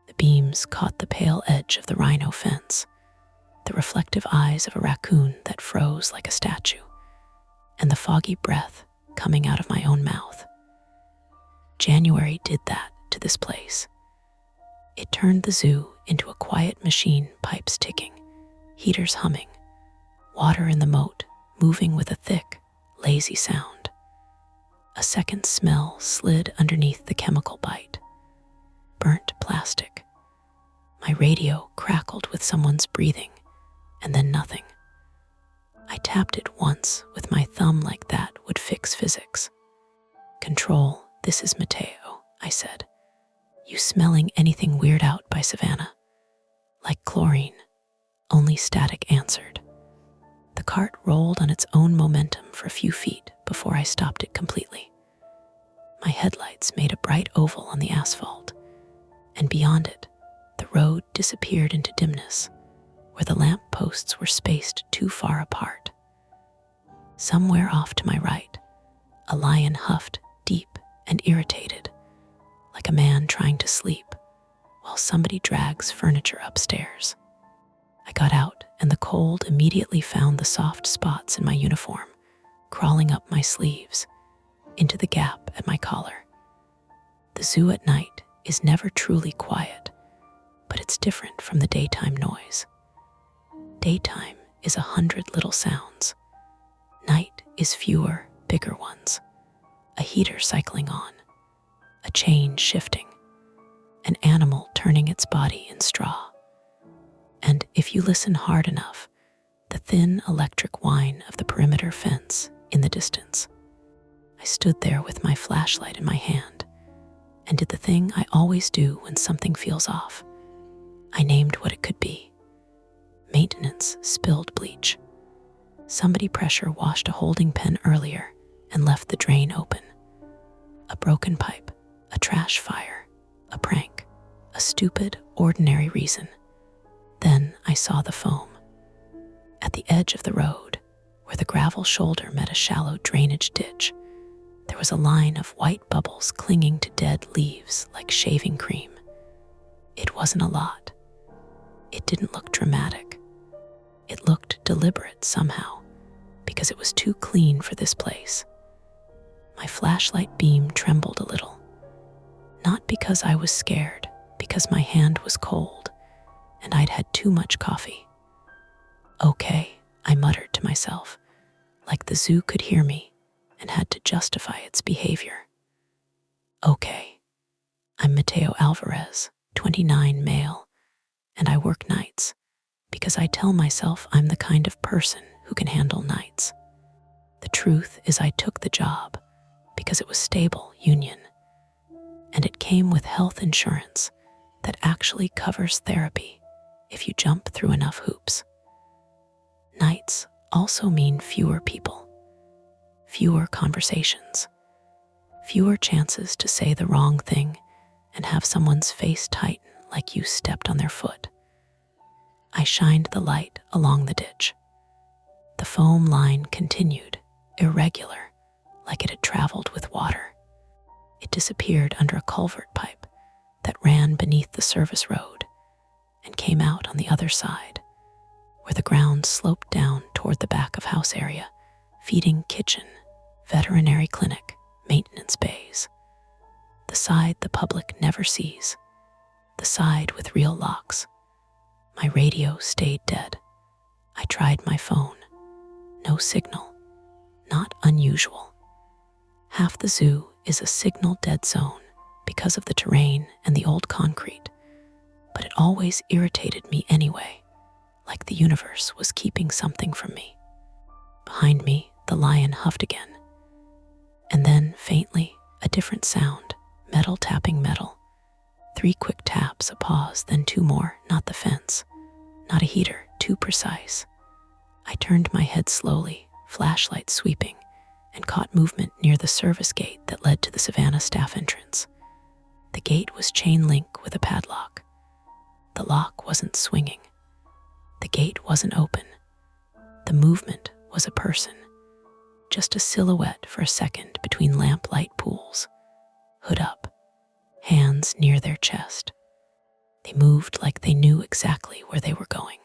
The beams caught the pale edge of the rhino fence, the reflective eyes of a raccoon that froze like a statue, and the foggy breath coming out of my own mouth. January did that to this place. It turned the zoo into a quiet machine, pipes ticking, heaters humming, water in the moat moving with a thick, lazy sound. A second smell slid underneath the chemical bite. Burnt plastic. My radio crackled with someone's breathing, and then nothing. I tapped it once with my thumb like that would fix physics. Control, this is Mateo, I said. You smelling anything weird out by Savannah? Like chlorine, only static answered. The cart rolled on its own momentum for a few feet before I stopped it completely. My headlights made a bright oval on the asphalt, and beyond it, the road disappeared into dimness, where the lamp posts were spaced too far apart. Somewhere off to my right, a lion huffed, deep and irritated, like a man trying to sleep, while somebody drags furniture upstairs. I got out, and the cold immediately found the soft spots in my uniform, crawling up my sleeves, into the gap at my collar. The zoo at night is never truly quiet, but it's different from the daytime noise. Daytime is 100 little sounds. Night is fewer, bigger ones. A heater cycling on, a chain shifting, an animal turning its body in straw. And if you listen hard enough, the thin electric whine of the perimeter fence in the distance. I stood there with my flashlight in my hand and did the thing I always do when something feels off. I named what it could be. Maintenance spilled bleach. Somebody pressure washed a holding pen earlier and left the drain open. A broken pipe, a trash fire, a prank, a stupid, ordinary reason. Then I saw the foam. At the edge of the road, where the gravel shoulder met a shallow drainage ditch, there was a line of white bubbles clinging to dead leaves like shaving cream. It wasn't a lot. It didn't look dramatic. It looked deliberate somehow, because it was too clean for this place. My flashlight beam trembled a little. Not because I was scared, because my hand was cold, and I'd had too much coffee. Okay, I muttered to myself, like the zoo could hear me and had to justify its behavior. Okay, I'm Mateo Alvarez, 29, male, and I work nights because I tell myself I'm the kind of person who can handle nights. The truth is I took the job because it was stable, union, and it came with health insurance that actually covers therapy if you jump through enough hoops. Nights also mean fewer people, fewer conversations, fewer chances to say the wrong thing and have someone's face tighten like you stepped on their foot. I shined the light along the ditch. The foam line continued, irregular, like it had traveled with water. It disappeared under a culvert pipe that ran beneath the service road and came out on the other side, where the ground sloped down toward the back of house area, feeding kitchen, veterinary clinic, maintenance bays. The side the public never sees, the side with real locks. My radio stayed dead. I tried my phone. No signal. Not unusual. Half the zoo is a signal dead zone because of the terrain and the old concrete, but it always irritated me anyway, like the universe was keeping something from me. Behind me, the lion huffed again. And then, faintly, a different sound, metal tapping metal. 3 quick taps, a pause, then 2 more, not the fence. Not a heater, too precise. I turned my head slowly, flashlight sweeping, and caught movement near the service gate that led to the Savannah staff entrance. The gate was chain link with a padlock. The lock wasn't swinging. The gate wasn't open. The movement was a person, just a silhouette for a second between lamplight pools. Hood up, hands near their chest. They moved like they knew exactly where they were going.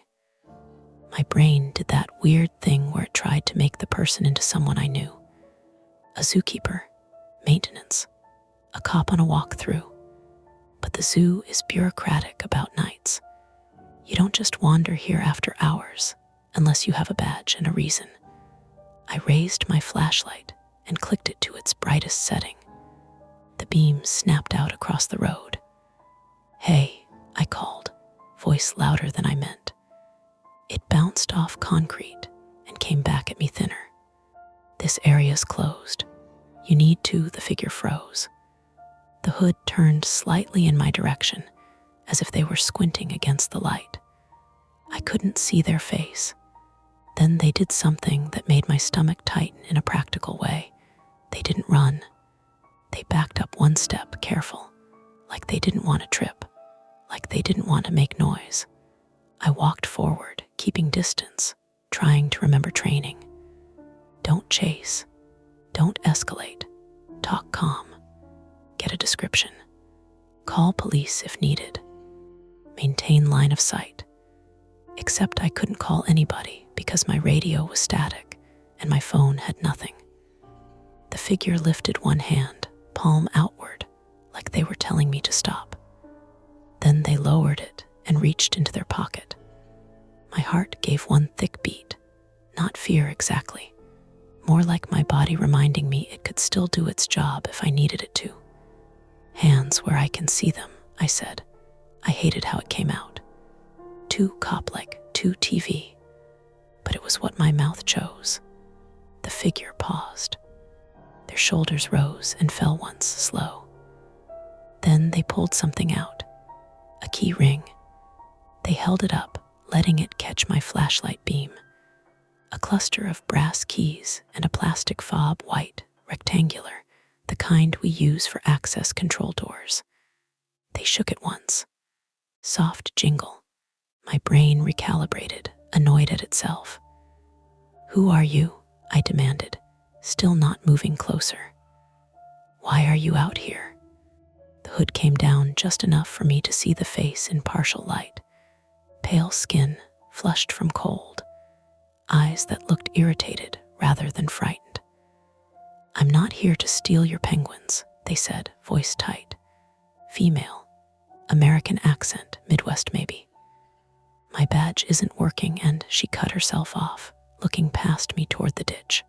My brain did that weird thing where it tried to make the person into someone I knew. A zookeeper, maintenance, a cop on a walk through. But the zoo is bureaucratic about nights. You don't just wander here after hours unless you have a badge and a reason. I raised my flashlight and clicked it to its brightest setting. The beam snapped out across the road. "Hey," I called, voice louder than I meant. It bounced off concrete and came back at me thinner. "This area's closed. You need to," the figure froze. The hood turned slightly in my direction, as if they were squinting against the light. I couldn't see their face. Then they did something that made my stomach tighten in a practical way. They didn't run. They backed up 1 step, careful, like they didn't want to trip, like they didn't want to make noise. I walked forward, keeping distance, trying to remember training. Don't chase. Don't escalate. Talk calm. Get a description. Call police if needed. Maintain line of sight. Except I couldn't call anybody because my radio was static and my phone had nothing. The figure lifted 1 hand, palm outward, like they were telling me to stop. Then they lowered it and reached into their pocket. My heart gave 1 thick beat, not fear exactly, more like my body reminding me it could still do its job if I needed it to. "Hands where I can see them," I said. I hated how it came out. Too cop-like, too TV. But it was what my mouth chose. The figure paused. Their shoulders rose and fell once, slow. Then they pulled something out. A key ring. They held it up, letting it catch my flashlight beam. A cluster of brass keys and a plastic fob, white, rectangular, the kind we use for access control doors. They shook it once. Soft jingle. My brain recalibrated, annoyed at itself. "Who are you?" I demanded, still not moving closer. "Why are you out here?" The hood came down just enough for me to see the face in partial light. Pale skin, flushed from cold. Eyes that looked irritated rather than frightened. "I'm not here to steal your penguins," they said, voice tight. Female. American accent, Midwest maybe. My badge isn't working, and she cut herself off, looking past me toward the ditch.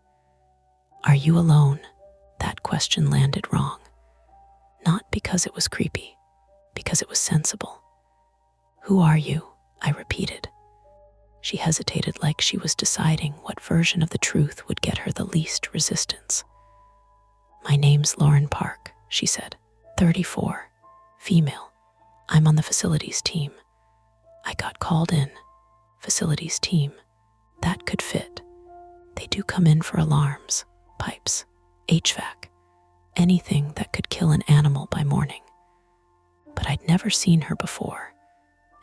"Are you alone?" That question landed wrong. Not because it was creepy, because it was sensible. "Who are you?" I repeated. She hesitated like she was deciding what version of the truth would get her the least resistance. "My name's Lauren Park," she said, 34, female. "I'm on the facilities team." I got called in. Facilities team. That could fit. They do come in for alarms, pipes, HVAC, anything that could kill an animal by morning. But I'd never seen her before,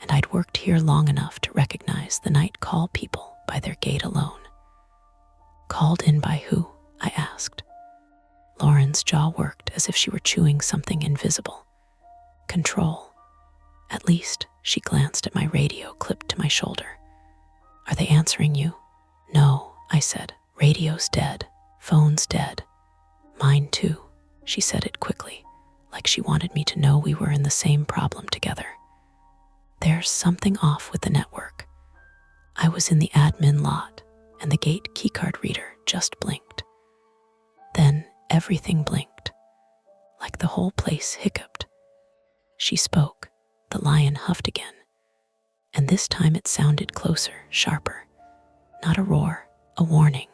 and I'd worked here long enough to recognize the night call people by their gait alone. Called in by who? I asked. Lauren's jaw worked as if she were chewing something invisible. Control. At least, she glanced at my radio clipped to my shoulder. Are they answering you? No, I said. Radio's dead. Phone's dead. Mine too. She said it quickly, like she wanted me to know we were in the same problem together. There's something off with the network. I was in the admin lot, and the gate keycard reader just blinked. Then everything blinked, like the whole place hiccuped. She spoke. The lion huffed again, and this time it sounded closer, sharper. Not a roar, a warning.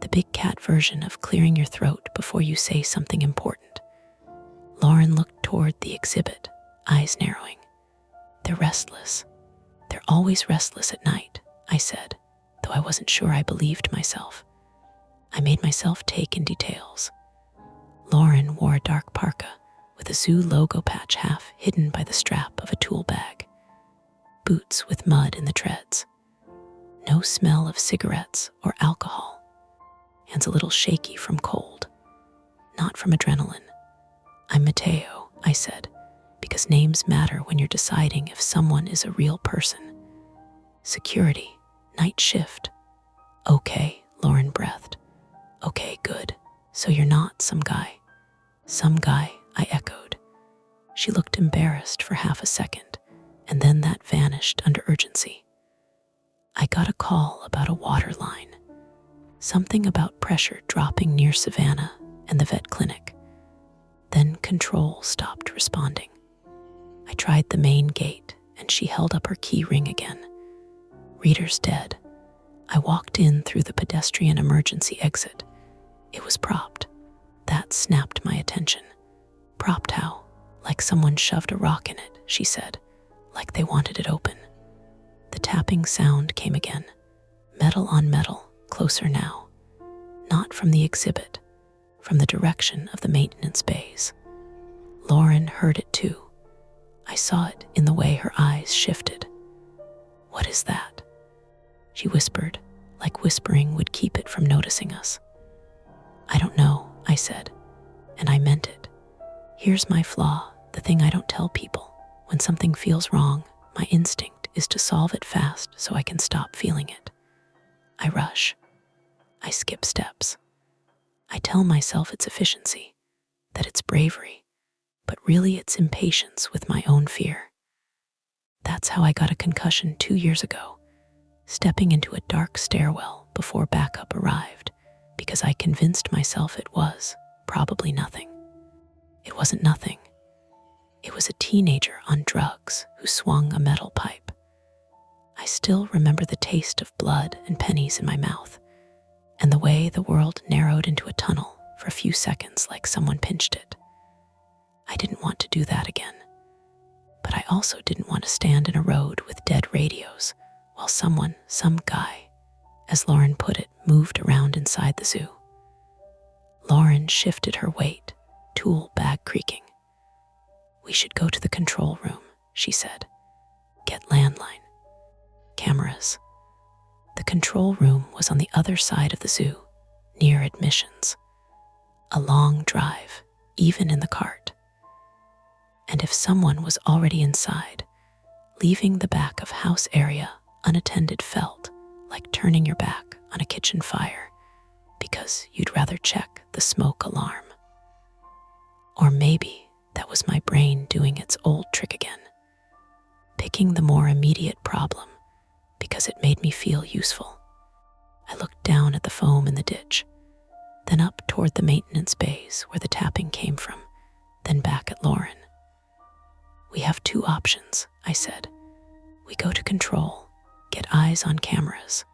The big cat version of clearing your throat before you say something important. Lauren looked toward the exhibit, eyes narrowing. They're restless. They're always restless at night, I said, though I wasn't sure I believed myself. I made myself take in details. Lauren wore a dark parka with a zoo logo patch half hidden by the strap of a tool bag. Boots with mud in the treads. No smell of cigarettes or alcohol. Hands a little shaky from cold. Not from adrenaline. I'm Mateo, I said, because names matter when you're deciding if someone is a real person. Security, night shift. Okay, Lauren breathed. Okay, good. So you're not some guy. Some guy, I echoed. She looked embarrassed for half a second, and then that vanished under urgency. I got a call about a water line. Something about pressure dropping near Savannah and the vet clinic. Then control stopped responding. I tried the main gate, and she held up her key ring again. Reader's dead. I walked in through the pedestrian emergency exit. It was propped. That snapped my attention. Propped how? Like someone shoved a rock in it, she said, like they wanted it open. The tapping sound came again. Metal on metal, closer now. Not from the exhibit, from the direction of the maintenance bays. Lauren heard it too. I saw it in the way her eyes shifted. What is that? She whispered, like whispering would keep it from noticing us. I don't know, I said, and I meant it. Here's my flaw, the thing I don't tell people. When something feels wrong, my instinct is to solve it fast so I can stop feeling it. I rush. I skip steps. I tell myself it's efficiency, that it's bravery, but really it's impatience with my own fear. That's how I got a concussion 2 years ago, stepping into a dark stairwell before backup arrived, because I convinced myself it was probably nothing. It wasn't nothing. It was a teenager on drugs who swung a metal pipe. I still remember the taste of blood and pennies in my mouth, and the way the world narrowed into a tunnel for a few seconds like someone pinched it. I didn't want to do that again, but I also didn't want to stand in a road with dead radios while someone, some guy, as Lauren put it, moved around inside the zoo. Lauren shifted her weight, tool bag creaking. We should go to the control room, she said. Get landline. Cameras. The control room was on the other side of the zoo, near admissions. A long drive, even in the cart. And if someone was already inside, leaving the back of house area unattended felt like turning your back on a kitchen fire because you'd rather check the smoke alarm. Or maybe that was my brain doing its old trick again, picking the more immediate problem because it made me feel useful. I looked down at the foam in the ditch, then up toward the maintenance bays where the tapping came from, then back at Lauren. We have 2 options, I said. We go to control, get eyes on cameras,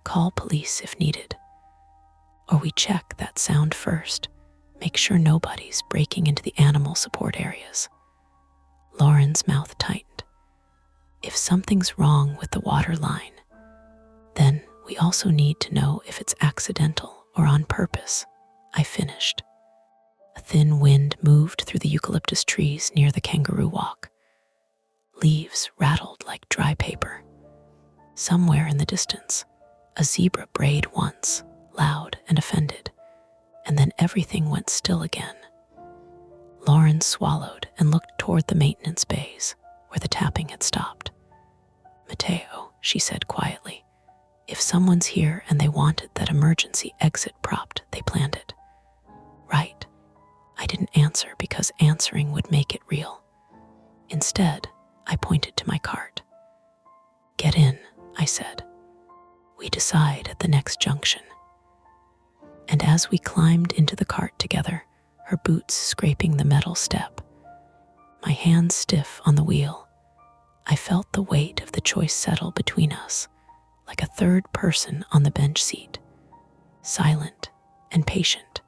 call police if needed. Or we check that sound first, make sure nobody's breaking into the animal support areas. Lauren's mouth tightened. If something's wrong with the water line, then We also need to know if it's accidental or on purpose, I finished. A thin wind moved through the eucalyptus trees near the kangaroo walk. Leaves rattled like dry paper. Somewhere in the distance, a zebra brayed once, loud and offended, and then everything went still again. Lauren swallowed and looked toward the maintenance bays, where the tapping had stopped. Mateo, she said quietly, if someone's here and they wanted that emergency exit propped, they planned it. Right. I didn't answer because answering would make it real. Instead, I pointed to my cart. Get in, I said. We decide at the next junction. And as we climbed into the cart together, her boots scraping the metal step, my hands stiff on the wheel, I felt the weight of the choice settle between us, like a third person on the bench seat, silent and patient,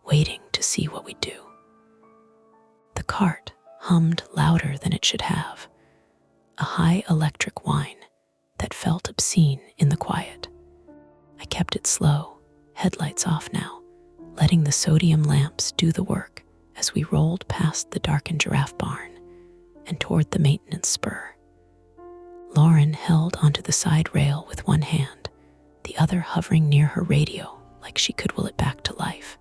waiting to see what we'd do. The cart hummed louder than it should have, a high electric whine that felt obscene in the quiet. I kept it slow, headlights off now, letting the sodium lamps do the work as we rolled past the darkened giraffe barn and toward the maintenance spur. Lauren held onto the side rail with one hand, the other hovering near her radio like she could will it back to life.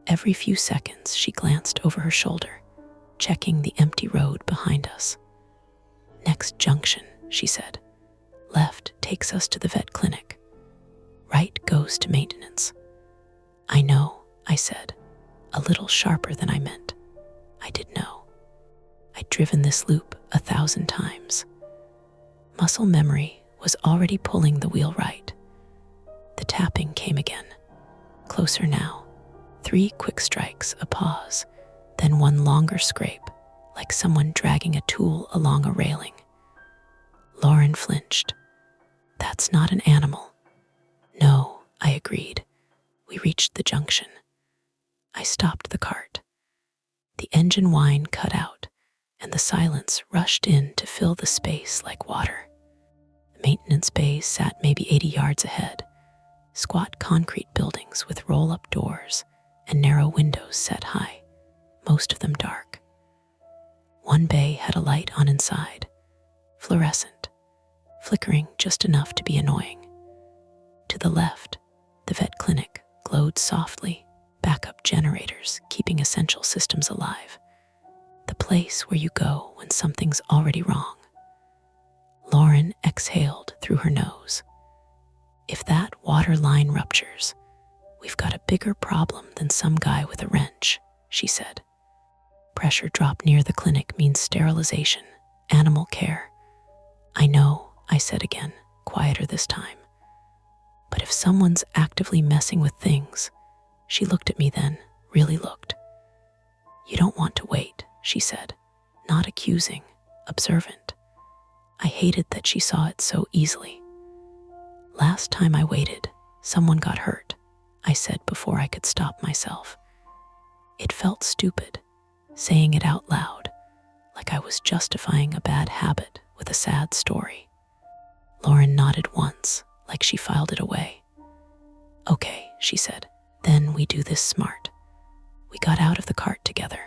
Every few seconds, she glanced over her shoulder, checking the empty road behind us. Next junction, she said. Left takes us to the vet clinic. Right goes to maintenance. I know, I said, a little sharper than I meant. I did know. I'd driven this loop 1,000 times. Muscle memory was already pulling the wheel right. The tapping came again. Closer now. 3 quick strikes, a pause, then one longer scrape, like someone dragging a tool along a railing. Lauren flinched. That's not an animal. No, I agreed. We reached the junction. I stopped the cart. The engine whine cut out, and the silence rushed in to fill the space like water. The maintenance bays sat maybe 80 yards ahead, squat concrete buildings with roll-up doors and narrow windows set high, most of them dark. One bay had a light on inside, fluorescent, flickering just enough to be annoying. To the left, the vet clinic glowed softly, backup generators keeping essential systems alive. The place where you go when something's already wrong. Lauren exhaled through her nose. If that water line ruptures, we've got a bigger problem than some guy with a wrench, she said. Pressure drop near the clinic means sterilization, animal care. I know, I said again, quieter this time. But if someone's actively messing with things, she looked at me then, really looked. You don't want to wait, she said, not accusing, observant. I hated that she saw it so easily. Last time I waited, someone got hurt, I said before I could stop myself. It felt stupid, saying it out loud, like I was justifying a bad habit with a sad story. Lauren nodded once, like she filed it away. Okay, she said, then we do this smart. We got out of the cart together.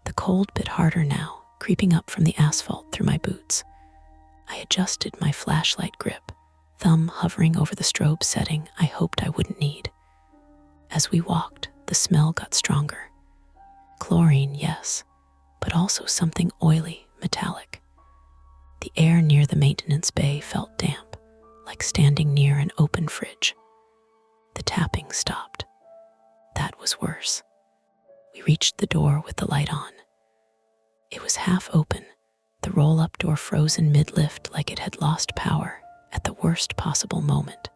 The cold bit harder now, creeping up from the asphalt through my boots. I adjusted my flashlight grip, thumb hovering over the strobe setting I hoped I wouldn't need. As we walked, the smell got stronger. Chlorine, yes, but also something oily, metallic. The air near the maintenance bay felt damp, like standing near an open fridge. The tapping stopped. That was worse. We reached the door with the light on. It was half open, the roll-up door frozen mid-lift like it had lost power at the worst possible moment.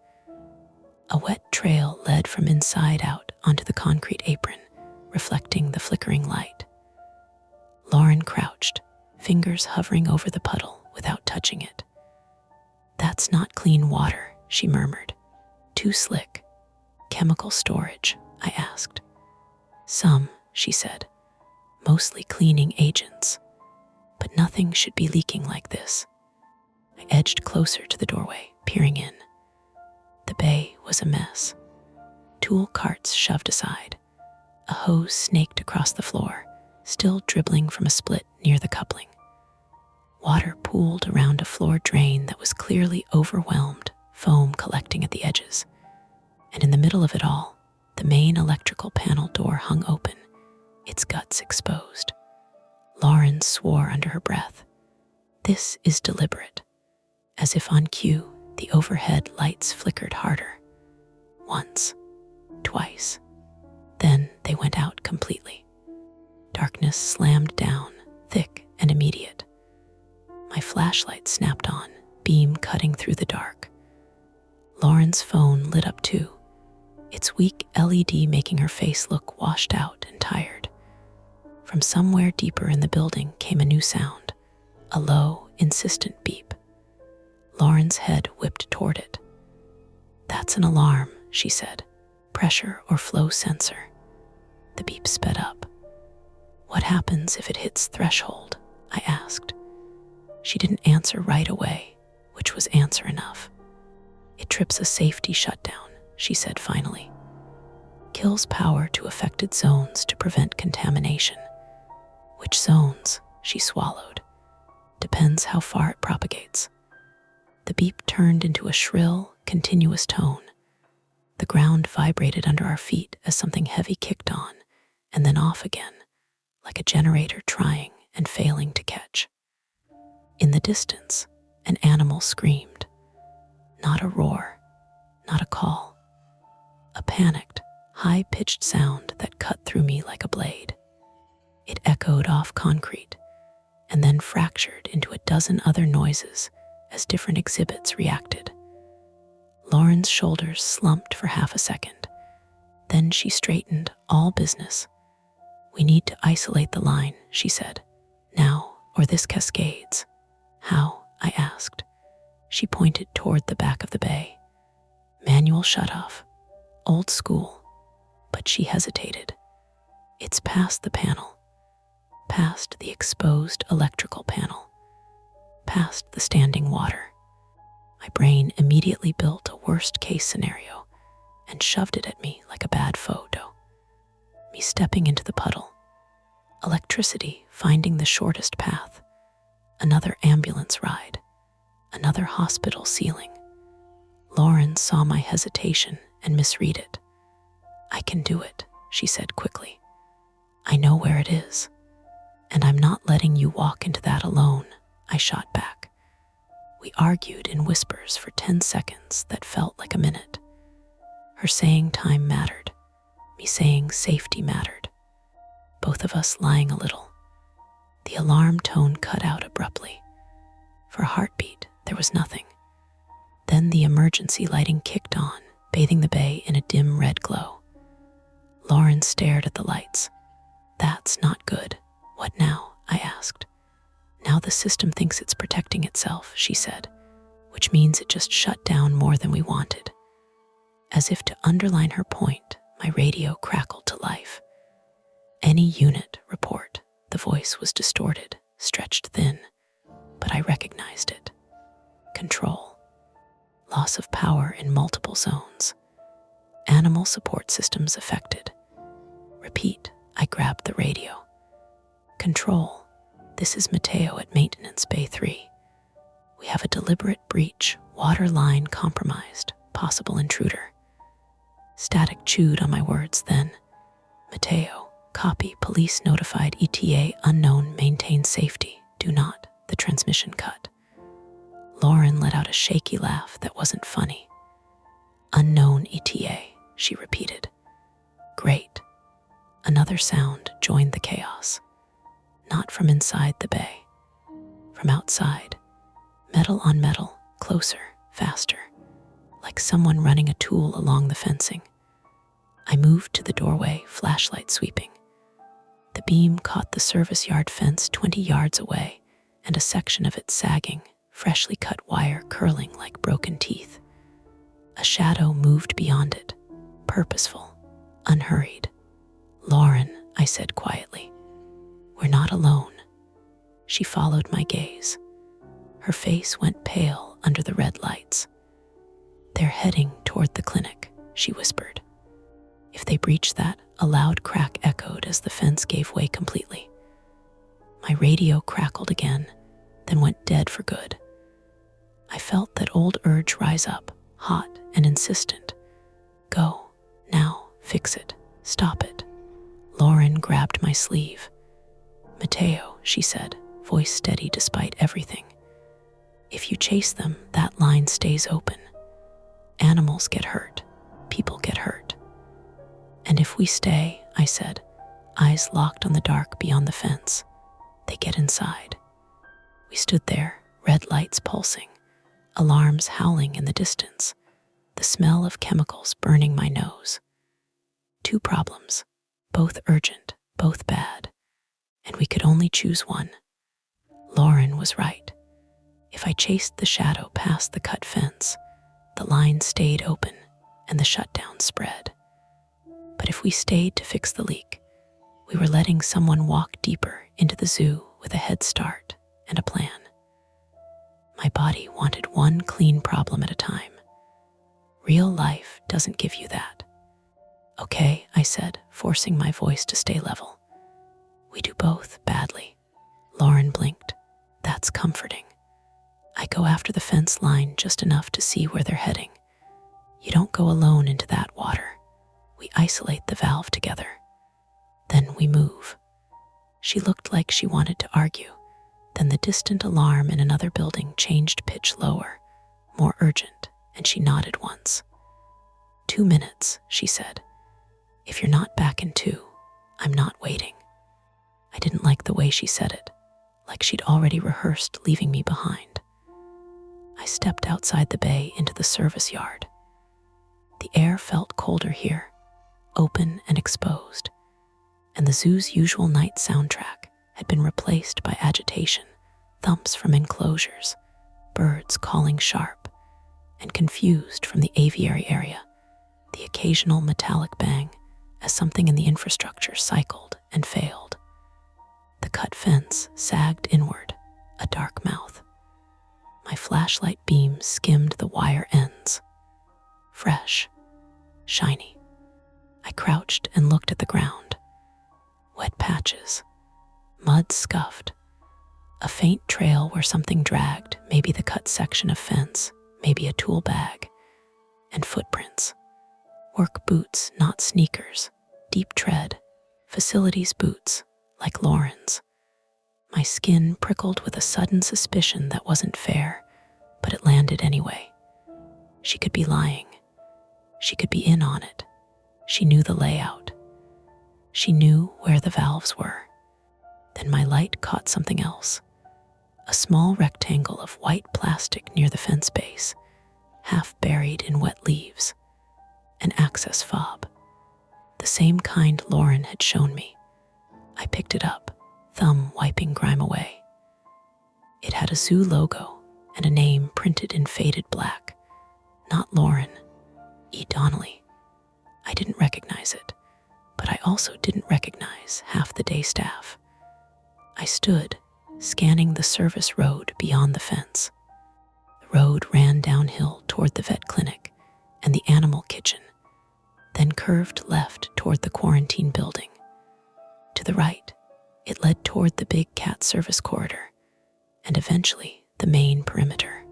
A wet trail led from inside out onto the concrete apron, reflecting the flickering light. Lauren crouched, fingers hovering over the puddle without touching it. That's not clean water, she murmured. Too slick. Chemical storage, I asked. Some, she said. Mostly cleaning agents. But nothing should be leaking like this. I edged closer to the doorway, peering in. The bay was a mess. Tool carts shoved aside. A hose snaked across the floor, still dribbling from a split near the coupling. Water pooled around a floor drain that was clearly overwhelmed, foam collecting at the edges. And in the middle of it all, the main electrical panel door hung open, its guts exposed. Lauren swore under her breath. This is deliberate. As if on cue, the overhead lights flickered harder. Once, twice. Then they went out completely. Darkness slammed down, thick and immediate. My flashlight snapped on, beam cutting through the dark. Lauren's phone lit up too, its weak LED making her face look washed out and tired. From somewhere deeper in the building came a new sound, a low, insistent beep. Lauren's head whipped toward it. "That's an alarm," she said. "Pressure or flow sensor." The beep sped up. "What happens if it hits threshold?" I asked. She didn't answer right away, which was answer enough. "It trips a safety shutdown," she said finally. "Kills power to affected zones to prevent contamination." "Which zones?" she swallowed. "Depends how far it propagates." The beep turned into a shrill, continuous tone. The ground vibrated under our feet as something heavy kicked on, and then off again, like a generator trying and failing to catch. In the distance, an animal screamed. Not a roar, not a call. A panicked, high-pitched sound that cut through me like a blade. It echoed off concrete, and then fractured into a dozen other noises as different exhibits reacted. Lauren's shoulders slumped for half a second. Then she straightened, all business. "We need to isolate the line," she said. "Now, or this cascades." "How?" I asked. She pointed toward the back of the bay. "Manual shutoff. Old school." But she hesitated. "It's past the panel. Past the exposed electrical panel. Past the standing water." My brain immediately built a worst-case scenario and shoved it at me like a bad photo. Me stepping into the puddle. Electricity finding the shortest path. Another ambulance ride. Another hospital ceiling. Lauren saw my hesitation and misread it. "I can do it," she said quickly. "I know where it is. And I'm not letting you walk into that alone," I shot back. We argued in whispers for 10 seconds that felt like a minute. Her saying time mattered. Me saying safety mattered. Both of us lying a little. The alarm tone cut out abruptly. For a heartbeat, there was nothing. Then the emergency lighting kicked on, bathing the bay in a dim red glow. Lauren stared at the lights. "That's not good. What now?" I asked. "Now the system thinks it's protecting itself," she said, "which means it just shut down more than we wanted." As if to underline her point, my radio crackled to life. "Any unit, report." The voice was distorted, stretched thin, but I recognized it. Control. Loss of power in multiple zones. Animal support systems affected. Repeat. I grabbed the radio. "Control. This is Mateo at Maintenance Bay 3. We have a deliberate breach, water line compromised, possible intruder." Static chewed on my words then. "Mateo, copy, police notified, ETA unknown, maintain safety, do not." The transmission cut. Lauren let out a shaky laugh that wasn't funny. "Unknown ETA," she repeated. "Great." Another sound joined the chaos. Not from inside the bay. From outside. Metal on metal, closer, faster. Like someone running a tool along the fencing. I moved to the doorway, flashlight sweeping. The beam caught the service yard fence 20 yards away, and a section of it sagging, freshly cut wire curling like broken teeth. A shadow moved beyond it, purposeful, unhurried. "Lauren," I said quietly, "we're not alone." She followed my gaze. Her face went pale under the red lights. "They're heading toward the clinic," she whispered. "If they breach that," a loud crack echoed as the fence gave way completely. My radio crackled again, then went dead for good. I felt that old urge rise up, hot and insistent. "Go, now, fix it, stop it." Lauren grabbed my sleeve. "Mateo," she said, voice steady despite everything. "If you chase them, that line stays open. Animals get hurt, people get hurt. And if we stay," I said, eyes locked on the dark beyond the fence, "they get inside." We stood there, red lights pulsing, alarms howling in the distance, the smell of chemicals burning my nose. Two problems, both urgent, both bad, and we could only choose one. Lauren was right. If I chased the shadow past the cut fence, the line stayed open and the shutdown spread. But if we stayed to fix the leak, we were letting someone walk deeper into the zoo with a head start and a plan. My body wanted one clean problem at a time. Real life doesn't give you that. "Okay," I said, forcing my voice to stay level. "We do both badly." Lauren blinked. "That's comforting. I go after the fence line just enough to see where they're heading. You don't go alone into that water. We isolate the valve together. Then we move." She looked like she wanted to argue. Then the distant alarm in another building changed pitch lower, more urgent, and she nodded once. 2 minutes, she said. "If you're not back in 2, I'm not waiting." I didn't like the way she said it, like she'd already rehearsed leaving me behind. I stepped outside the bay into the service yard. The air felt colder here, open and exposed, and the zoo's usual night soundtrack had been replaced by agitation, thumps from enclosures, birds calling sharp, and confused from the aviary area, the occasional metallic bang as something in the infrastructure cycled and failed. The cut fence sagged inward, a dark mouth. My flashlight beam skimmed the wire ends. Fresh, shiny. I crouched and looked at the ground. Wet patches, mud scuffed, a faint trail where something dragged, maybe the cut section of fence, maybe a tool bag, and footprints. Work boots, not sneakers, deep tread, facilities boots, like Lauren's. My skin prickled with a sudden suspicion that wasn't fair, but it landed anyway. She could be lying. She could be in on it. She knew the layout. She knew where the valves were. Then my light caught something else. A small rectangle of white plastic near the fence base, half buried in wet leaves. An access fob. The same kind Lauren had shown me. I picked it up, thumb wiping grime away. It had a zoo logo and a name printed in faded black. Not Lauren, E. Donnelly. I didn't recognize it, but I also didn't recognize half the day staff. I stood, scanning the service road beyond the fence. The road ran downhill toward the vet clinic and the animal kitchen, then curved left toward the quarantine building. To the right, it led toward the big cat service corridor, and eventually the main perimeter.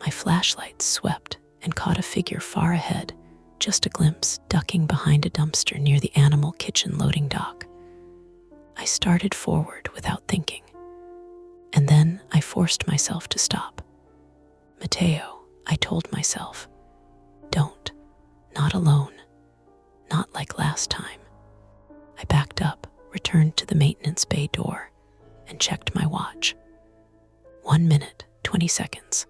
My flashlight swept and caught a figure far ahead, just a glimpse ducking behind a dumpster near the animal kitchen loading dock. I started forward without thinking, and then I forced myself to stop. "Mateo," I told myself, "don't. Not alone. Not like last time." I backed up, returned to the maintenance bay door, and checked my watch. 1 minute, 20 seconds.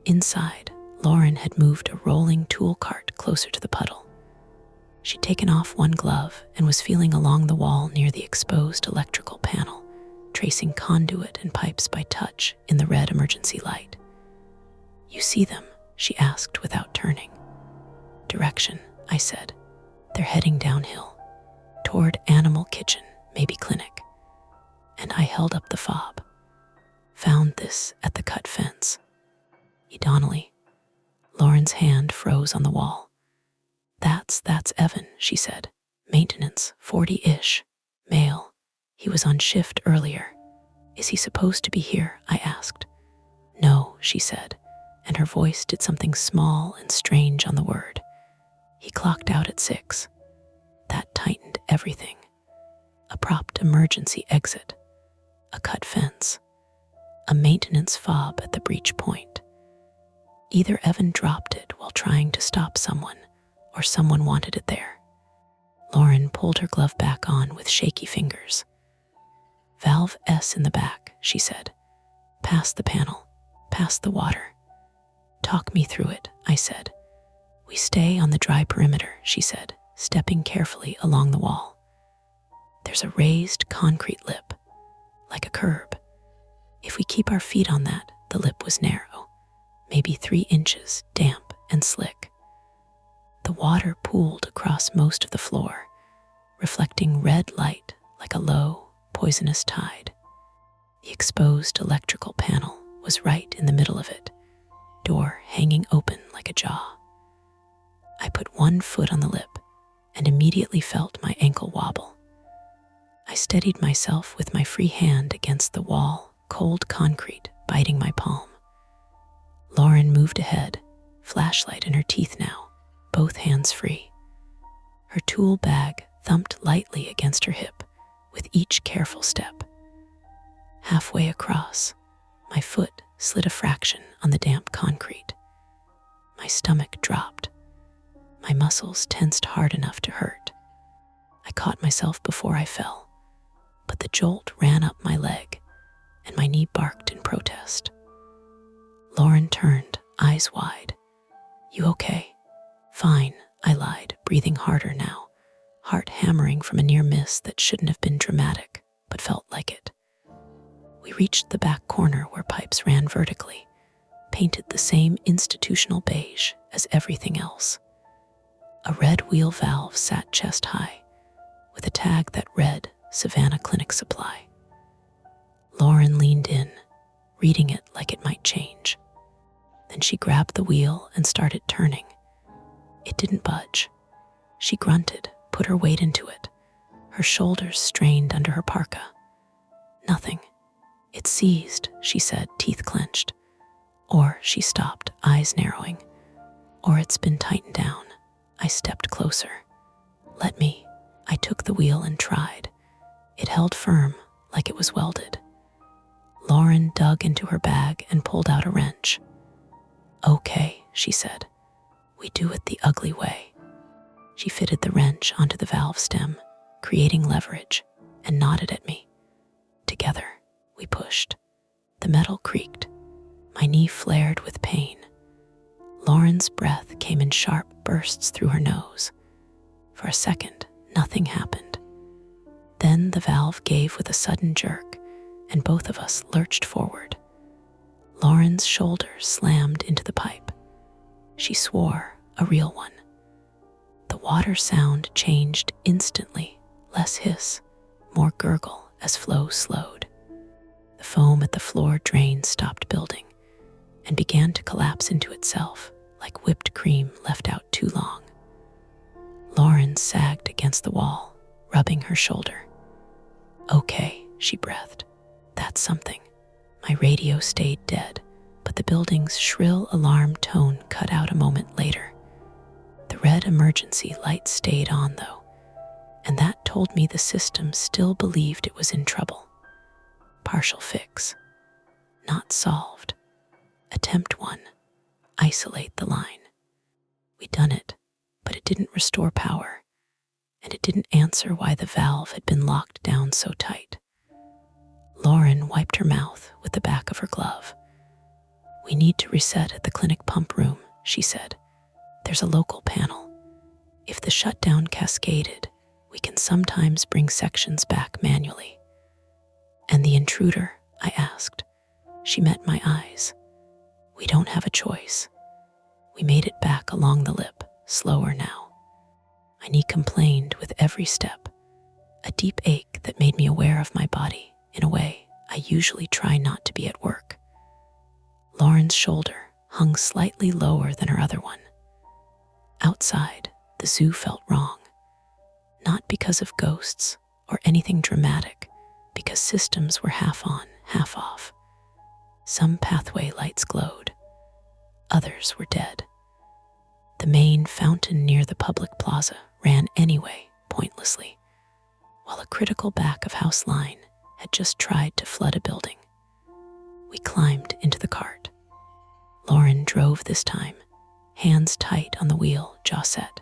Inside, Lauren had moved a rolling tool cart closer to the puddle. She'd taken off one glove and was feeling along the wall near the exposed electrical panel, tracing conduit and pipes by touch in the red emergency light. "You see them?" she asked without turning. "Direction," I said. "They're heading downhill, toward animal kitchen, maybe clinic." And I held up the fob. "Found this at the cut fence. E. Donnelly." Lauren's hand froze on the wall. That's Evan, she said. Maintenance, 40-ish. Male. He was on shift earlier. Is he supposed to be here? I asked. No, she said, and her voice did something small and strange on the word. He clocked out at 6. That tightened everything. A propped emergency exit. A cut fence. A maintenance fob at the breach point. Either Evan dropped it while trying to stop someone, or someone wanted it there. Lauren pulled her glove back on with shaky fingers. Valve S in the back, she said. Past the panel, past the water. Talk me through it, I said. We stay on the dry perimeter, she said, stepping carefully along the wall. There's a raised concrete lip, like a curb. If we keep our feet on that, the lip was narrow, maybe 3 inches, damp and slick. The water pooled across most of the floor, reflecting red light like a low, poisonous tide. The exposed electrical panel was right in the middle of it, door hanging open like a jaw. I put one foot on the lip and immediately felt my ankle wobble. I steadied myself with my free hand against the wall, cold concrete biting my palm. Lauren moved ahead, flashlight in her teeth now, both hands free. Her tool bag thumped lightly against her hip with each careful step. Halfway across, my foot slid a fraction on the damp concrete. My stomach dropped. My muscles tensed hard enough to hurt. I caught myself before I fell, but the jolt ran up my leg, and my knee barked in protest. Lauren turned, eyes wide. You okay? Fine, I lied, breathing harder now, heart hammering from a near miss that shouldn't have been dramatic, but felt like it. We reached the back corner where pipes ran vertically, painted the same institutional beige as everything else. A red wheel valve sat chest high, with a tag that read Savannah Clinic Supply. Lauren leaned in, reading it like it might change. Then she grabbed the wheel and started turning. It didn't budge. She grunted, put her weight into it. Her shoulders strained under her parka. Nothing. It seized, she said, teeth clenched. Or she stopped, eyes narrowing. Or it's been tightened down. I stepped closer. Let me. I took the wheel and tried. It held firm, like it was welded. Lauren dug into her bag and pulled out a wrench. Okay, she said. We do it the ugly way. She fitted the wrench onto the valve stem, creating leverage, and nodded at me. Together, we pushed. The metal creaked. My knee flared with pain. Lauren's breath came in sharp bursts through her nose. For a second, nothing happened. Then the valve gave with a sudden jerk, and both of us lurched forward. Lauren's shoulder slammed into the pipe. She swore, a real one. The water sound changed instantly, less hiss, more gurgle as flow slowed. The foam at the floor drain stopped building and began to collapse into itself like whipped cream left out too long. Lauren sagged against the wall, rubbing her shoulder. Okay, she breathed. That's something. My radio stayed dead, but the building's shrill alarm tone cut out a moment later. The red emergency light stayed on, though, and that told me the system still believed it was in trouble. Partial fix. Not solved. Attempt 1. Isolate the line. We'd done it, but it didn't restore power, and it didn't answer why the valve had been locked down so tight. Lauren wiped her mouth with the back of her glove. We need to reset at the clinic pump room, she said. There's a local panel. If the shutdown cascaded, we can sometimes bring sections back manually. And the intruder? I asked. She met my eyes. We don't have a choice. We made it back along the lip, slower now. My knee complained with every step, a deep ache that made me aware of my body in a way I usually try not to be at work. Lauren's shoulder hung slightly lower than her other one. Outside, the zoo felt wrong, not because of ghosts or anything dramatic, because systems were half on, half off. Some pathway lights glowed, others were dead. The main fountain near the public plaza ran anyway, pointlessly, while a critical back of house line had just tried to flood a building. We climbed into the cart. Lauren drove this time, hands tight on the wheel, jaw set.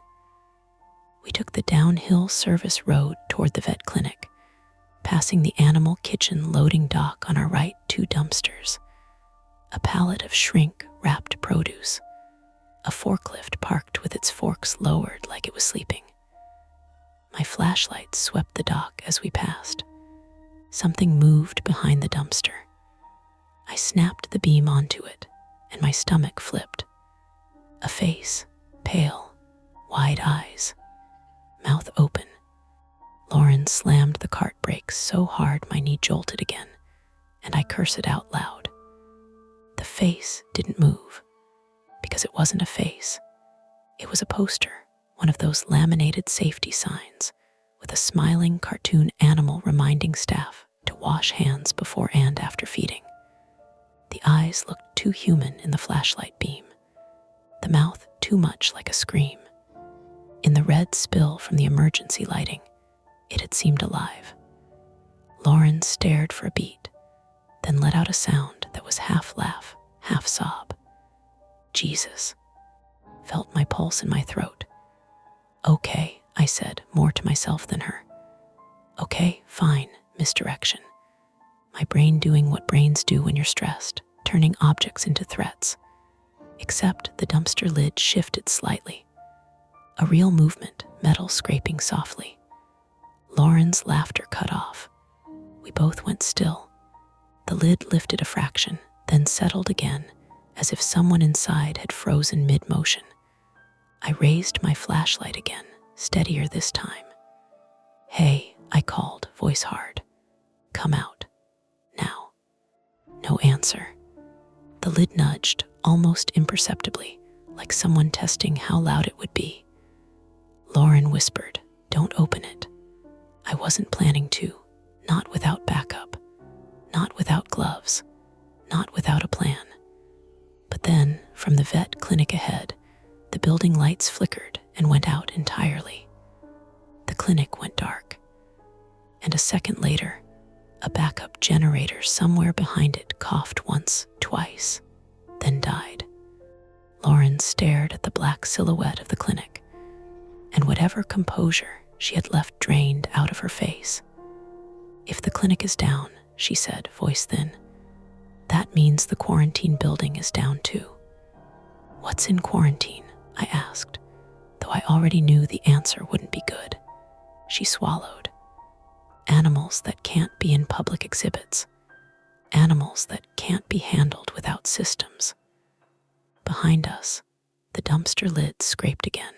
We took the downhill service road toward the vet clinic, passing the animal kitchen loading dock on our right, 2 dumpsters, a pallet of shrink-wrapped produce, a forklift parked with its forks lowered like it was sleeping. My flashlight swept the dock as we passed. Something moved behind the dumpster. I snapped the beam onto it, and my stomach flipped. A face, pale, wide eyes, mouth open. Lauren slammed the cart brakes so hard my knee jolted again, and I cursed out loud. The face didn't move, because it wasn't a face. It was a poster, one of those laminated safety signs, with a smiling cartoon animal reminding staff to wash hands before and after feeding. The eyes looked too human in the flashlight beam, the mouth too much like a scream. In the red spill from the emergency lighting, it had seemed alive. Lauren stared for a beat, then let out a sound that was half laugh, half sob. Jesus. Felt my pulse in my throat. Okay, I said, more to myself than her. Okay, fine, misdirection. My brain doing what brains do when you're stressed, turning objects into threats. Except the dumpster lid shifted slightly. A real movement, metal scraping softly. Lauren's laughter cut off. We both went still. The lid lifted a fraction, then settled again, as if someone inside had frozen mid-motion. I raised my flashlight again, steadier this time. Hey, I called, voice hard. Come out. Now. No answer. The lid nudged, almost imperceptibly, like someone testing how loud it would be. Lauren whispered, "Don't open it." I wasn't planning to, not without backup, not without gloves, not without a plan. But then, from the vet clinic ahead, the building lights flickered and went out entirely. The clinic went dark. And a second later, a backup generator somewhere behind it coughed once, twice, then died. Lauren stared at the black silhouette of the clinic, and whatever composure she had left drained out of her face. If the clinic is down, she said, voice thin, that means the quarantine building is down too. What's in quarantine? I asked, though I already knew the answer wouldn't be good. She swallowed. Animals that can't be in public exhibits. Animals that can't be handled without systems. Behind us, the dumpster lid scraped again,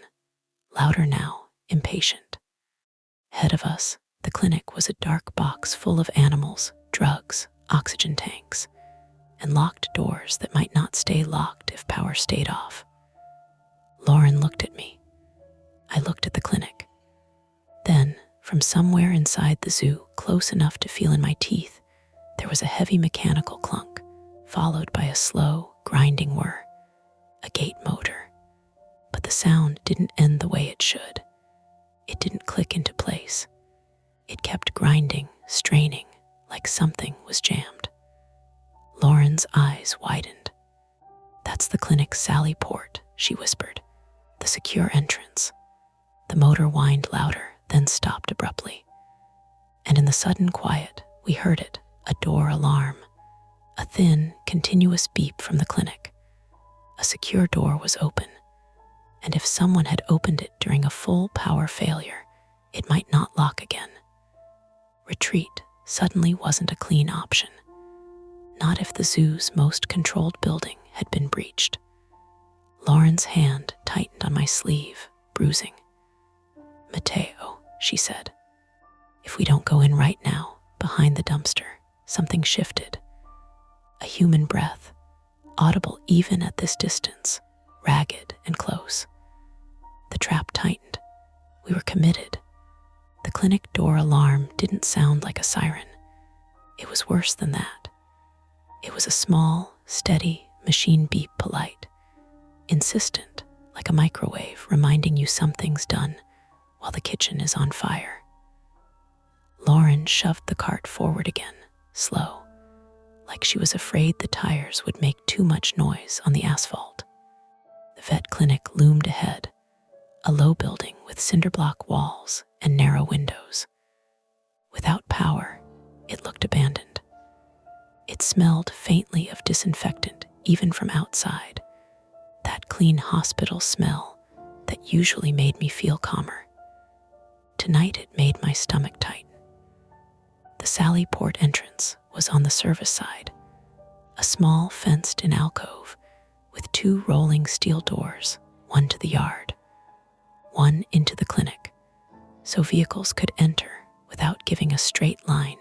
louder now, impatient. Ahead of us, the clinic was a dark box full of animals, drugs, oxygen tanks, and locked doors that might not stay locked if power stayed off. Lauren looked at me. I looked at the clinic. Then, from somewhere inside the zoo, close enough to feel in my teeth, there was a heavy mechanical clunk, followed by a slow, grinding whir, a gate motor. But the sound didn't end the way it should. It didn't click into place. It kept grinding, straining, like something was jammed. Lauren's eyes widened. That's the clinic's Sally port, she whispered. The secure entrance. The motor whined louder, then stopped abruptly. And in the sudden quiet, we heard it, a door alarm, a thin, continuous beep from the clinic. A secure door was open, and if someone had opened it during a full power failure, it might not lock again. Retreat suddenly wasn't a clean option. Not if the zoo's most controlled building had been breached. Lauren's hand tightened on my sleeve, bruising. Mateo, she said. If we don't go in right now, behind the dumpster, something shifted. A human breath, audible even at this distance, ragged and close. The trap tightened. We were committed. The clinic door alarm didn't sound like a siren. It was worse than that. It was a small, steady machine beep, polite, insistent, like a microwave reminding you something's done while the kitchen is on fire. Lauren shoved the cart forward again, slow, like she was afraid the tires would make too much noise on the asphalt. The vet clinic loomed ahead, a low building with cinder block walls and narrow windows. Without power, it looked abandoned. It smelled faintly of disinfectant, even from outside, that clean hospital smell that usually made me feel calmer. Tonight it made my stomach tighten. The Sally Port entrance was on the service side, a small fenced-in alcove with 2 rolling steel doors, one to the yard, one into the clinic, so vehicles could enter without giving a straight line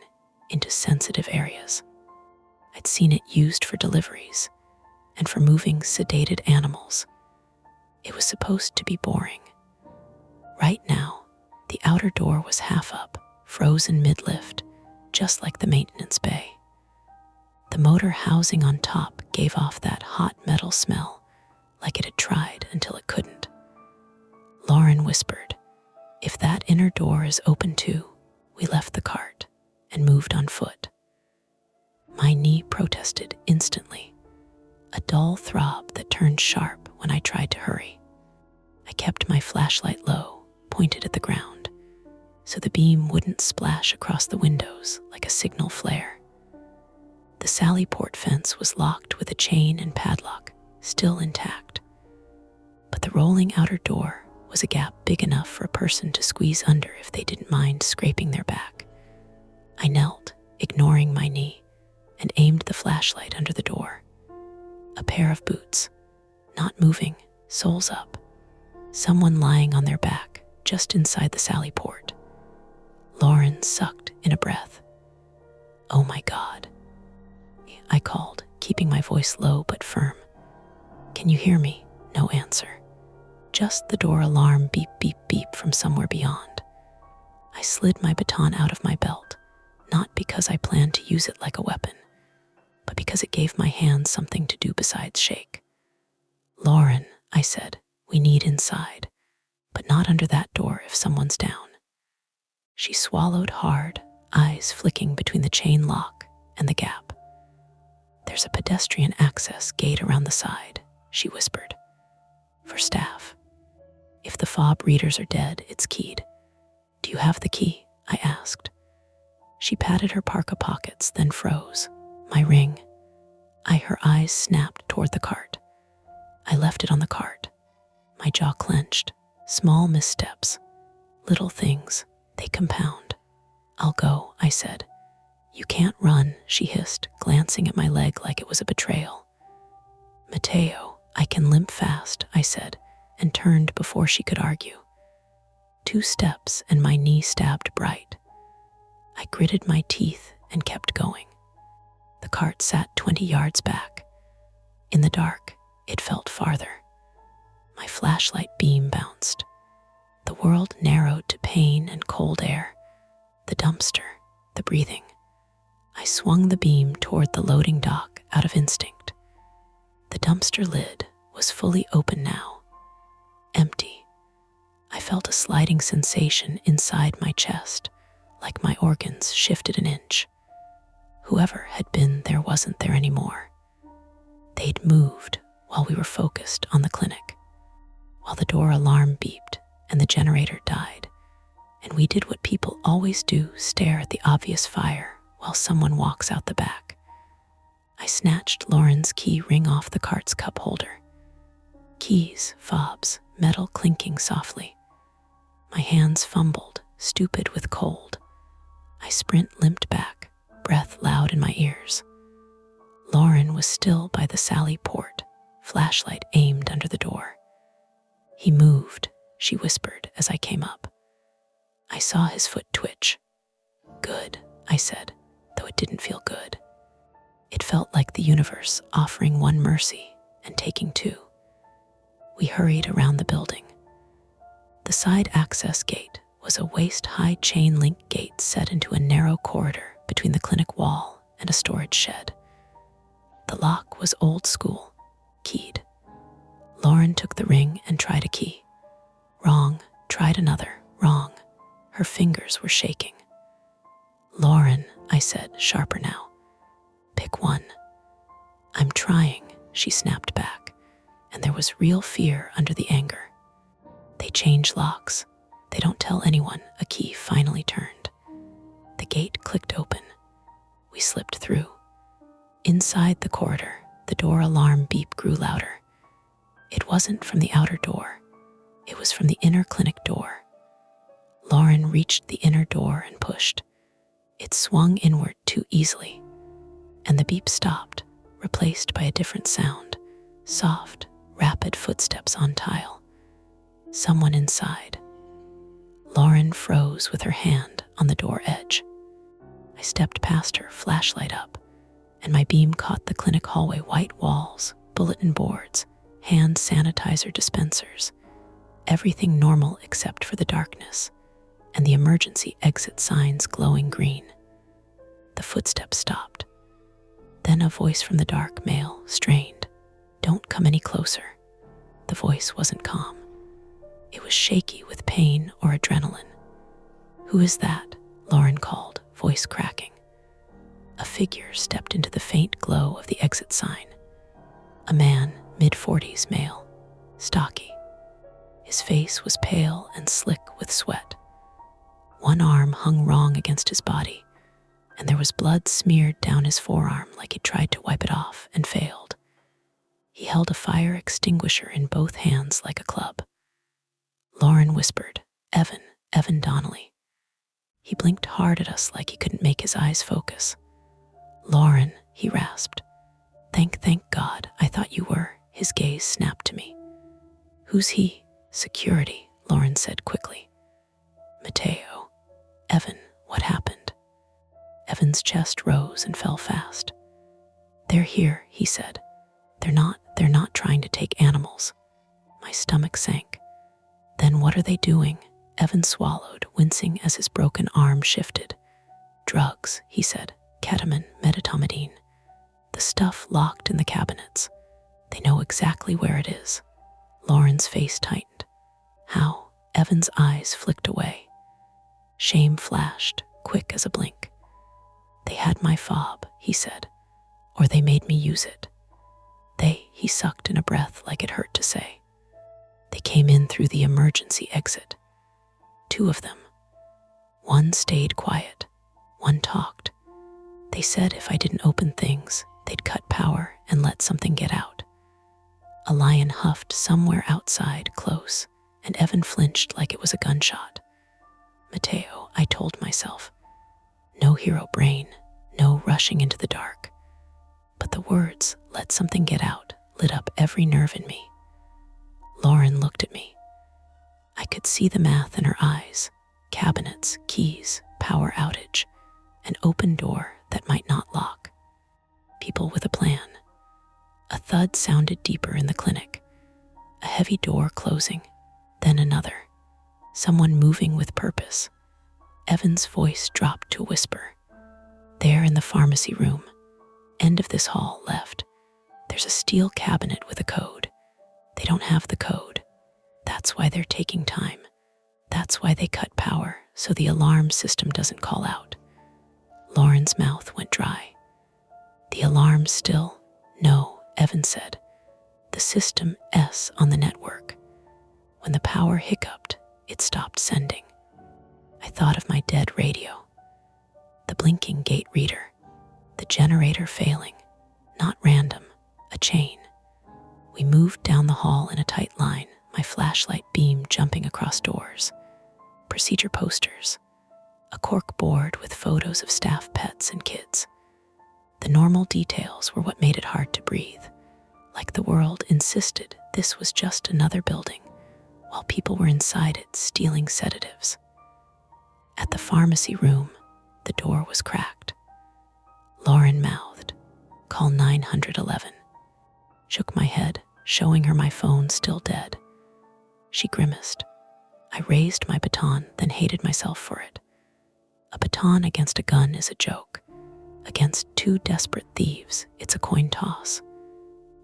into sensitive areas. I'd seen it used for deliveries and for moving sedated animals. It was supposed to be boring. Right now, the outer door was half up, frozen mid-lift, just like the maintenance bay. The motor housing on top gave off that hot metal smell, like it had tried until it couldn't. Lauren whispered, "If that inner door is open too." We left the cart and moved on foot. My knee protested instantly, a dull throb that turned sharp when I tried to hurry. I kept my flashlight low, pointed at the ground, so the beam wouldn't splash across the windows like a signal flare. The Sally Port fence was locked with a chain and padlock, still intact. But the rolling outer door was a gap big enough for a person to squeeze under if they didn't mind scraping their back. I knelt, ignoring my knee, and aimed the flashlight under the door. A pair of boots, not moving, soles up. Someone lying on their back, just inside the Sally Port. Lauren sucked in a breath. "Oh my God," I called, keeping my voice low but firm. "Can you hear me?" No answer. Just the door alarm beep, beep, beep from somewhere beyond. I slid my baton out of my belt, not because I planned to use it like a weapon, but because it gave my hands something to do besides shake. "Lauren," I said, "we need inside, but not under that door if someone's down." She swallowed hard, eyes flicking between the chain lock and the gap. "There's a pedestrian access gate around the side," she whispered. "For staff. If the fob readers are dead, it's keyed." "Do you have the key?" I asked. She patted her parka pockets, then froze. "My ring." Her eyes snapped toward the cart. I left it on the cart. My jaw clenched. Small missteps. Little things. They compound. "I'll go," I said. "You can't run," she hissed, glancing at my leg like it was a betrayal. "Mateo, I can limp fast," I said, and turned before she could argue. 2 steps and my knee stabbed bright. I gritted my teeth and kept going. The cart sat 20 yards back. In the dark, it felt farther. My flashlight beam bounced. The world narrowed to pain and cold air, the dumpster, the breathing. I swung the beam toward the loading dock out of instinct. The dumpster lid was fully open now, empty. I felt a sliding sensation inside my chest, like my organs shifted an inch. Whoever had been there wasn't there anymore. They'd moved while we were focused on the clinic, while the door alarm beeped and the generator died, and we did what people always do, stare at the obvious fire while someone walks out the back. I snatched Lauren's key ring off the cart's cup holder. Keys, fobs, metal clinking softly. My hands fumbled, stupid with cold. I limped back, breath loud in my ears. Lauren was still by the Sally Port, flashlight aimed under the door. "He moved," she whispered as I came up. I saw his foot twitch. "Good," I said, though it didn't feel good. It felt like the universe offering one mercy and taking two. We hurried around the building. The side access gate was a waist-high chain-link gate set into a narrow corridor between the clinic wall and a storage shed. The lock was old school, keyed. Lauren took the ring and tried a key. Wrong, tried another, wrong. Her fingers were shaking. "Lauren," I said, sharper now. "Pick one." "I'm trying," she snapped back, and there was real fear under the anger. "They change locks. They don't tell anyone." A key finally turned. The gate clicked open. We slipped through. Inside the corridor, the door alarm beep grew louder. It wasn't from the outer door. It was from the inner clinic door. Lauren reached the inner door and pushed. It swung inward too easily, and the beep stopped, replaced by a different sound, soft, rapid footsteps on tile. Someone inside. Lauren froze with her hand on the door edge. I stepped past her, flashlight up, and my beam caught the clinic hallway: white walls, bulletin boards, hand sanitizer dispensers, everything normal except for the darkness, and the emergency exit signs glowing green. The footsteps stopped. Then a voice from the dark, male, strained. "Don't come any closer." The voice wasn't calm. It was shaky with pain or adrenaline. "Who is that?" Lauren called, voice cracking. A figure stepped into the faint glow of the exit sign. A man, mid-40s, male, stocky. His face was pale and slick with sweat. One arm hung wrong against his body, and there was blood smeared down his forearm like he tried to wipe it off and failed. He held a fire extinguisher in both hands like a club. Lauren whispered, Evan Donnelly." He blinked hard at us like he couldn't make his eyes focus. "Lauren," he rasped. Thank God, I thought you were." His gaze snapped to me. "Who's he?" "Security," Lauren said quickly. "Mateo." "Evan, what happened?" Evan's chest rose and fell fast. "They're here," he said. They're not trying to take animals." My stomach sank. "Then what are they doing?" Evan swallowed, wincing as his broken arm shifted. "Drugs," he said. "Ketamine, medetomidine. The stuff locked in the cabinets. They know exactly where it is." Lauren's face tightened. "How?" Evan's eyes flicked away. Shame flashed, quick as a blink. "They had my fob," he said, "or they made me use it. He sucked in a breath like it hurt to say. "They came in through the emergency exit. 2 of them. One stayed quiet, one talked. They said if I didn't open things, they'd cut power and let something get out." A lion huffed somewhere outside, close, and Evan flinched like it was a gunshot. "Mateo," I told myself. No hero brain, no rushing into the dark. But the words, "let something get out," lit up every nerve in me. Lauren looked at me. I could see the math in her eyes. Cabinets, keys, power outage, an open door that might not lock. People with a plan. A thud sounded deeper in the clinic. A heavy door closing, then another. Someone moving with purpose. Evan's voice dropped to a whisper. "There in the pharmacy room, end of this hall, left. There's a steel cabinet with a code. They don't have the code. That's why they're taking time. That's why they cut power, so the alarm system doesn't call out." Lauren's mouth went dry. "The alarm's still?" "No," Evan said. "The system S on the network. When the power hiccuped, it stopped sending." I thought of my dead radio. The blinking gate reader. The generator failing. Not random, a chain. We moved down the hall in a tight line, my flashlight beam jumping across doors. Procedure posters. A cork board with photos of staff pets and kids. The normal details were what made it hard to breathe. Like the world insisted this was just another building, while people were inside it stealing sedatives. At the pharmacy room, the door was cracked. Lauren mouthed, Call 911. Shook my head, showing her my phone still dead. She grimaced. I raised my baton, then hated myself for it. A baton against a gun is a joke. Against two desperate thieves, it's a coin toss.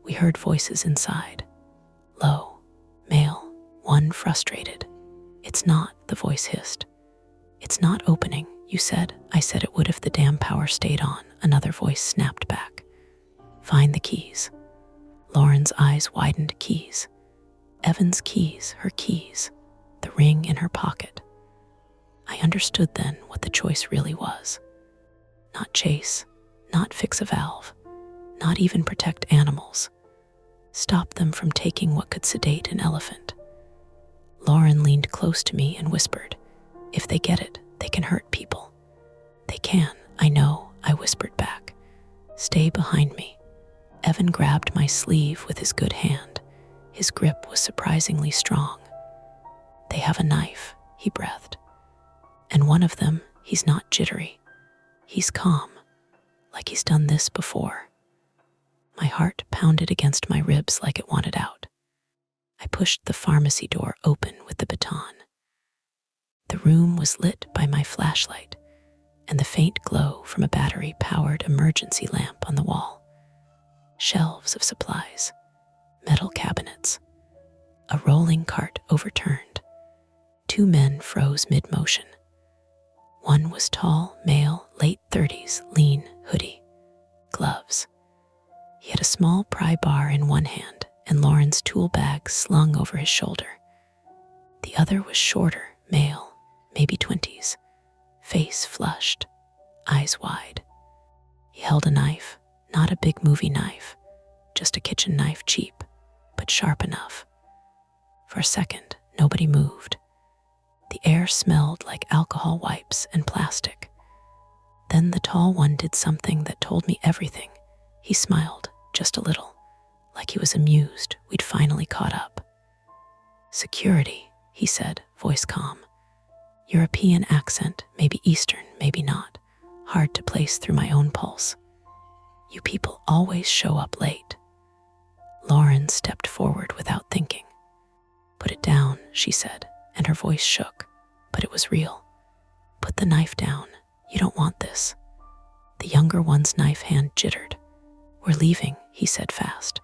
We heard voices inside. Low, male, one frustrated. It's not, the voice hissed. It's not opening, you said. I said it would if the damn power stayed on, another voice snapped back. Find the keys. Lauren's eyes widened. Keys. Evan's keys, her keys. The ring in her pocket. I understood then what the choice really was. Not chase, not fix a valve, not even protect animals. Stop them from taking what could sedate an elephant. Lauren leaned close to me and whispered, if they get it, they can hurt people. They can, I know, I whispered back. Stay behind me. Evan grabbed my sleeve with his good hand. His grip was surprisingly strong. They have a knife, he breathed. And one of them, he's not jittery. He's calm, like he's done this before. My heart pounded against my ribs like it wanted out. I pushed the pharmacy door open with the baton. The room was lit by my flashlight and the faint glow from a battery-powered emergency lamp on the wall. Shelves of supplies, metal cabinets, a rolling cart overturned. Two men froze mid-motion. One was tall, male, late 30s, lean, hoodie, gloves. He had a small pry bar in one hand and Lauren's tool bag slung over his shoulder. The other was shorter, male, maybe 20s, face flushed, eyes wide. He held a knife, not a big movie knife, just a kitchen knife, cheap, but sharp enough. For a second, nobody moved. The air smelled like alcohol wipes and plastic. Then the tall one did something that told me everything. He smiled, just a little, like he was amused we'd finally caught up. Security, he said, voice calm. European accent, maybe Eastern, maybe not. Hard to place through my own pulse. You people always show up late. Lauren stepped forward without thinking. Put it down, she said, and her voice shook, but it was real. Put the knife down. You don't want this. The younger one's knife hand jittered. We're leaving, he said fast.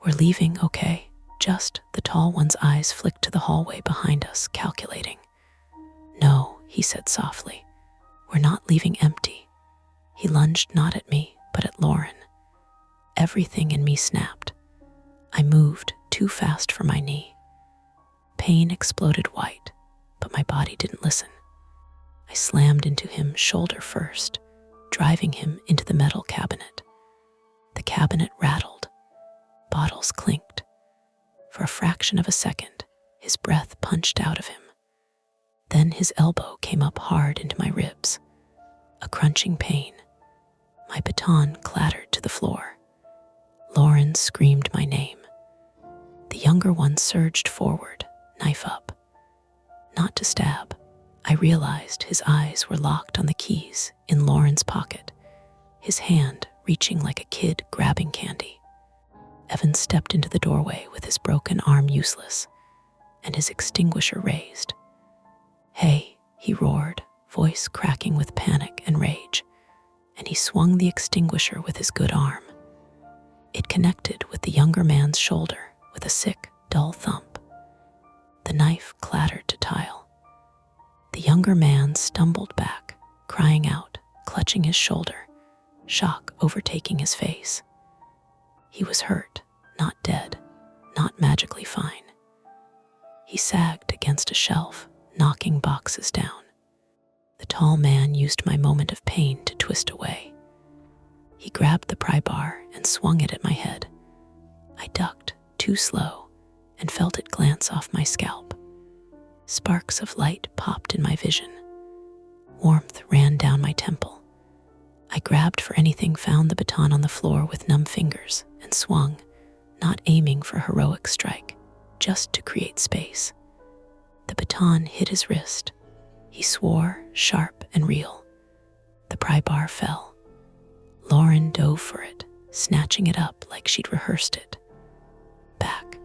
We're leaving, okay? Just, the tall one's eyes flicked to the hallway behind us, calculating. No, he said softly. We're not leaving empty. He lunged not at me, but at Lauren. Everything in me snapped. I moved too fast for my knee. Pain exploded white, but my body didn't listen. I slammed into him shoulder first, driving him into the metal cabinet. The cabinet rattled. Bottles clinked. For a fraction of a second, his breath punched out of him. Then his elbow came up hard into my ribs. A crunching pain. My baton clattered to the floor. Lauren screamed my name. The younger one surged forward, knife up. Not to stab. I realized his eyes were locked on the keys in Lauren's pocket, his hand reaching like a kid grabbing candy. Evan stepped into the doorway with his broken arm useless and his extinguisher raised. Hey, he roared, voice cracking with panic and rage, and he swung the extinguisher with his good arm. It connected with the younger man's shoulder with a sick, dull thump. The knife clattered to tile. The younger man stumbled back, crying out, clutching his shoulder, shock overtaking his face. He was hurt, not dead, not magically fine. He sagged against a shelf, knocking boxes down. The tall man used my moment of pain to twist away. He grabbed the pry bar and swung it at my head. I ducked, too slow, and felt it glance off my scalp. Sparks of light popped in my vision. Warmth ran down my temple. I grabbed for anything, found the baton on the floor with numb fingers, and swung, not aiming for a heroic strike, just to create space. The baton hit his wrist. He swore, sharp and real. The pry bar fell. Lauren dove for it, snatching it up like she'd rehearsed it. "Back,"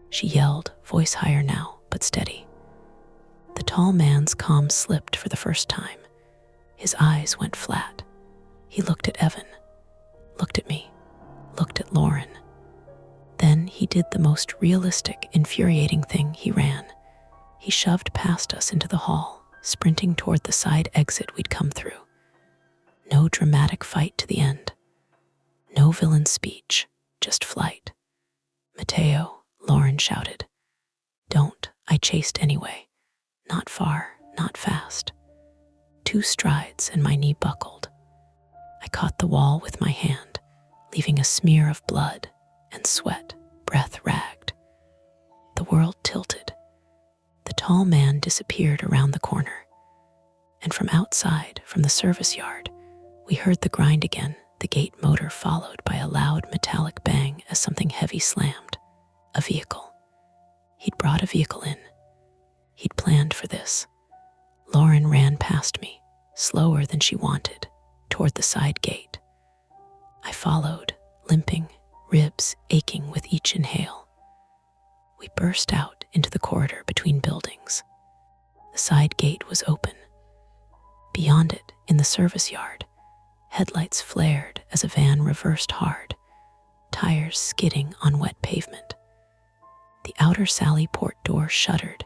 she yelled, voice higher now, but steady. The tall man's calm slipped for the first time. His eyes went flat. He looked at Evan, looked at me, looked at Lauren. Then he did the most realistic, infuriating thing. He ran. He shoved past us into the hall, sprinting toward the side exit we'd come through. No dramatic fight to the end. No villain speech, just flight. "Mateo," Lauren shouted. "Don't," I chased anyway. Not far, not fast. 2 strides and my knee buckled. I caught the wall with my hand, leaving a smear of blood and sweat, breath ragged. The world tilted. The tall man disappeared around the corner. And from outside, from the service yard, we heard the grind again, the gate motor followed by a loud metallic bang as something heavy slammed. A vehicle. He'd brought a vehicle in. He'd planned for this. Lauren ran past me, slower than she wanted, toward the side gate. I followed, limping, ribs aching with each inhale. We burst out into the corridor between buildings. The side gate was open. Beyond it, in the service yard, headlights flared as a van reversed hard, tires skidding on wet pavement. The outer Sally Port door shuddered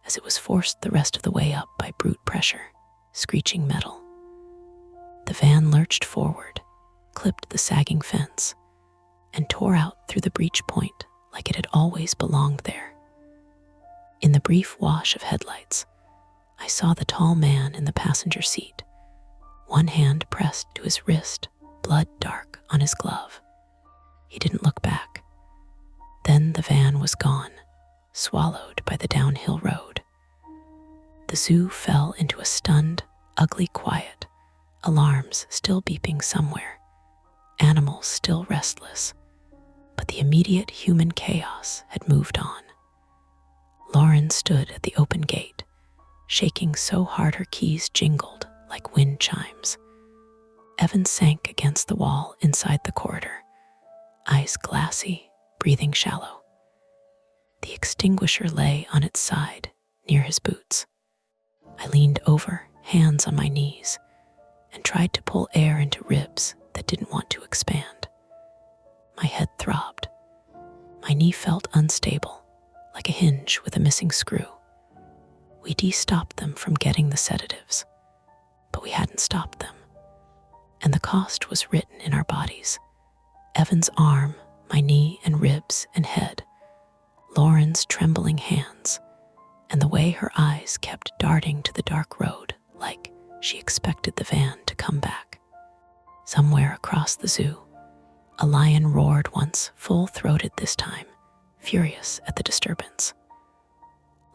as it was forced the rest of the way up by brute pressure, screeching metal. The van lurched forward, clipped the sagging fence, and tore out through the breach point like it had always belonged there. In the brief wash of headlights, I saw the tall man in the passenger seat, one hand pressed to his wrist, blood dark on his glove. He didn't look back. Then the van was gone, swallowed by the downhill road. The zoo fell into a stunned, ugly quiet, alarms still beeping somewhere, animals still restless, but the immediate human chaos had moved on. Lauren stood at the open gate, shaking so hard her keys jingled like wind chimes. Evan sank against the wall inside the corridor, eyes glassy, breathing shallow. The extinguisher lay on its side, near his boots. I leaned over, hands on my knees, and tried to pull air into ribs that didn't want to expand. My head throbbed. My knee felt unstable, like a hinge with a missing screw. We de-stopped them from getting the sedatives, but we hadn't stopped them. And the cost was written in our bodies. Evan's arm, my knee and ribs and head, Lauren's trembling hands, and the way her eyes kept darting to the dark road like she expected the van to come back. Somewhere across the zoo, a lion roared once, full-throated this time, furious at the disturbance.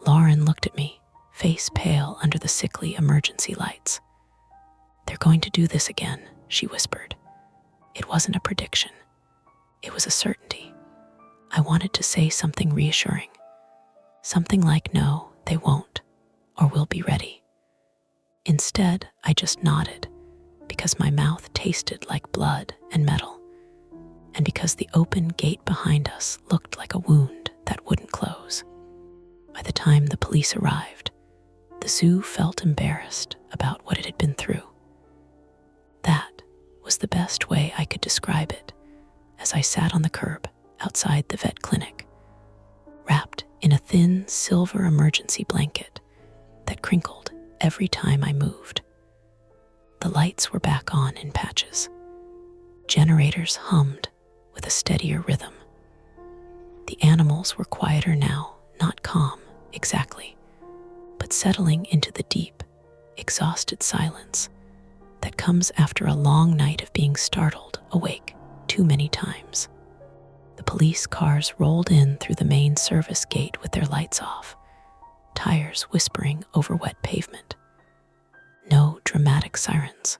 Lauren looked at me, face pale under the sickly emergency lights. "They're going to do this again," she whispered. It wasn't a prediction. It was a certainty. I wanted to say something reassuring. Something like, "No, they won't, or we'll be ready." Instead, I just nodded, because my mouth tasted like blood and metal, and because the open gate behind us looked like a wound that wouldn't close. By the time the police arrived, the zoo felt embarrassed about what it had been through. That was the best way I could describe it as I sat on the curb outside the vet clinic, wrapped in a thin silver emergency blanket that crinkled every time I moved. The lights were back on in patches. Generators hummed with a steadier rhythm. The animals were quieter now, not calm, exactly, but settling into the deep, exhausted silence that comes after a long night of being startled awake too many times. The police cars rolled in through the main service gate with their lights off, tires whispering over wet pavement. No dramatic sirens,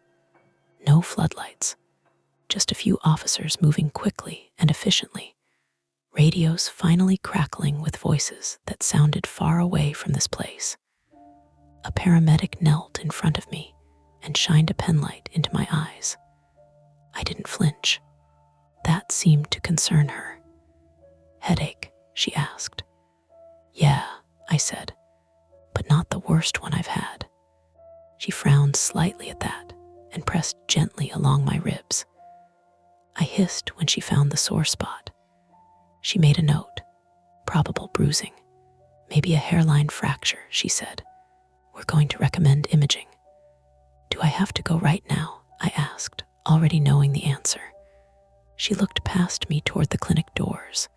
no floodlights, just a few officers moving quickly and efficiently, radios finally crackling with voices that sounded far away from this place. A paramedic knelt in front of me and shined a penlight into my eyes. I didn't flinch. That seemed to concern her. "Headache?" she asked. "Yeah," I said, "but not the worst one I've had." She frowned slightly at that and pressed gently along my ribs. I hissed when she found the sore spot. She made a note. "Probable bruising. Maybe a hairline fracture," she said. "We're going to recommend imaging." "Do I have to go right now?" I asked, already knowing the answer. She looked past me toward the clinic doors,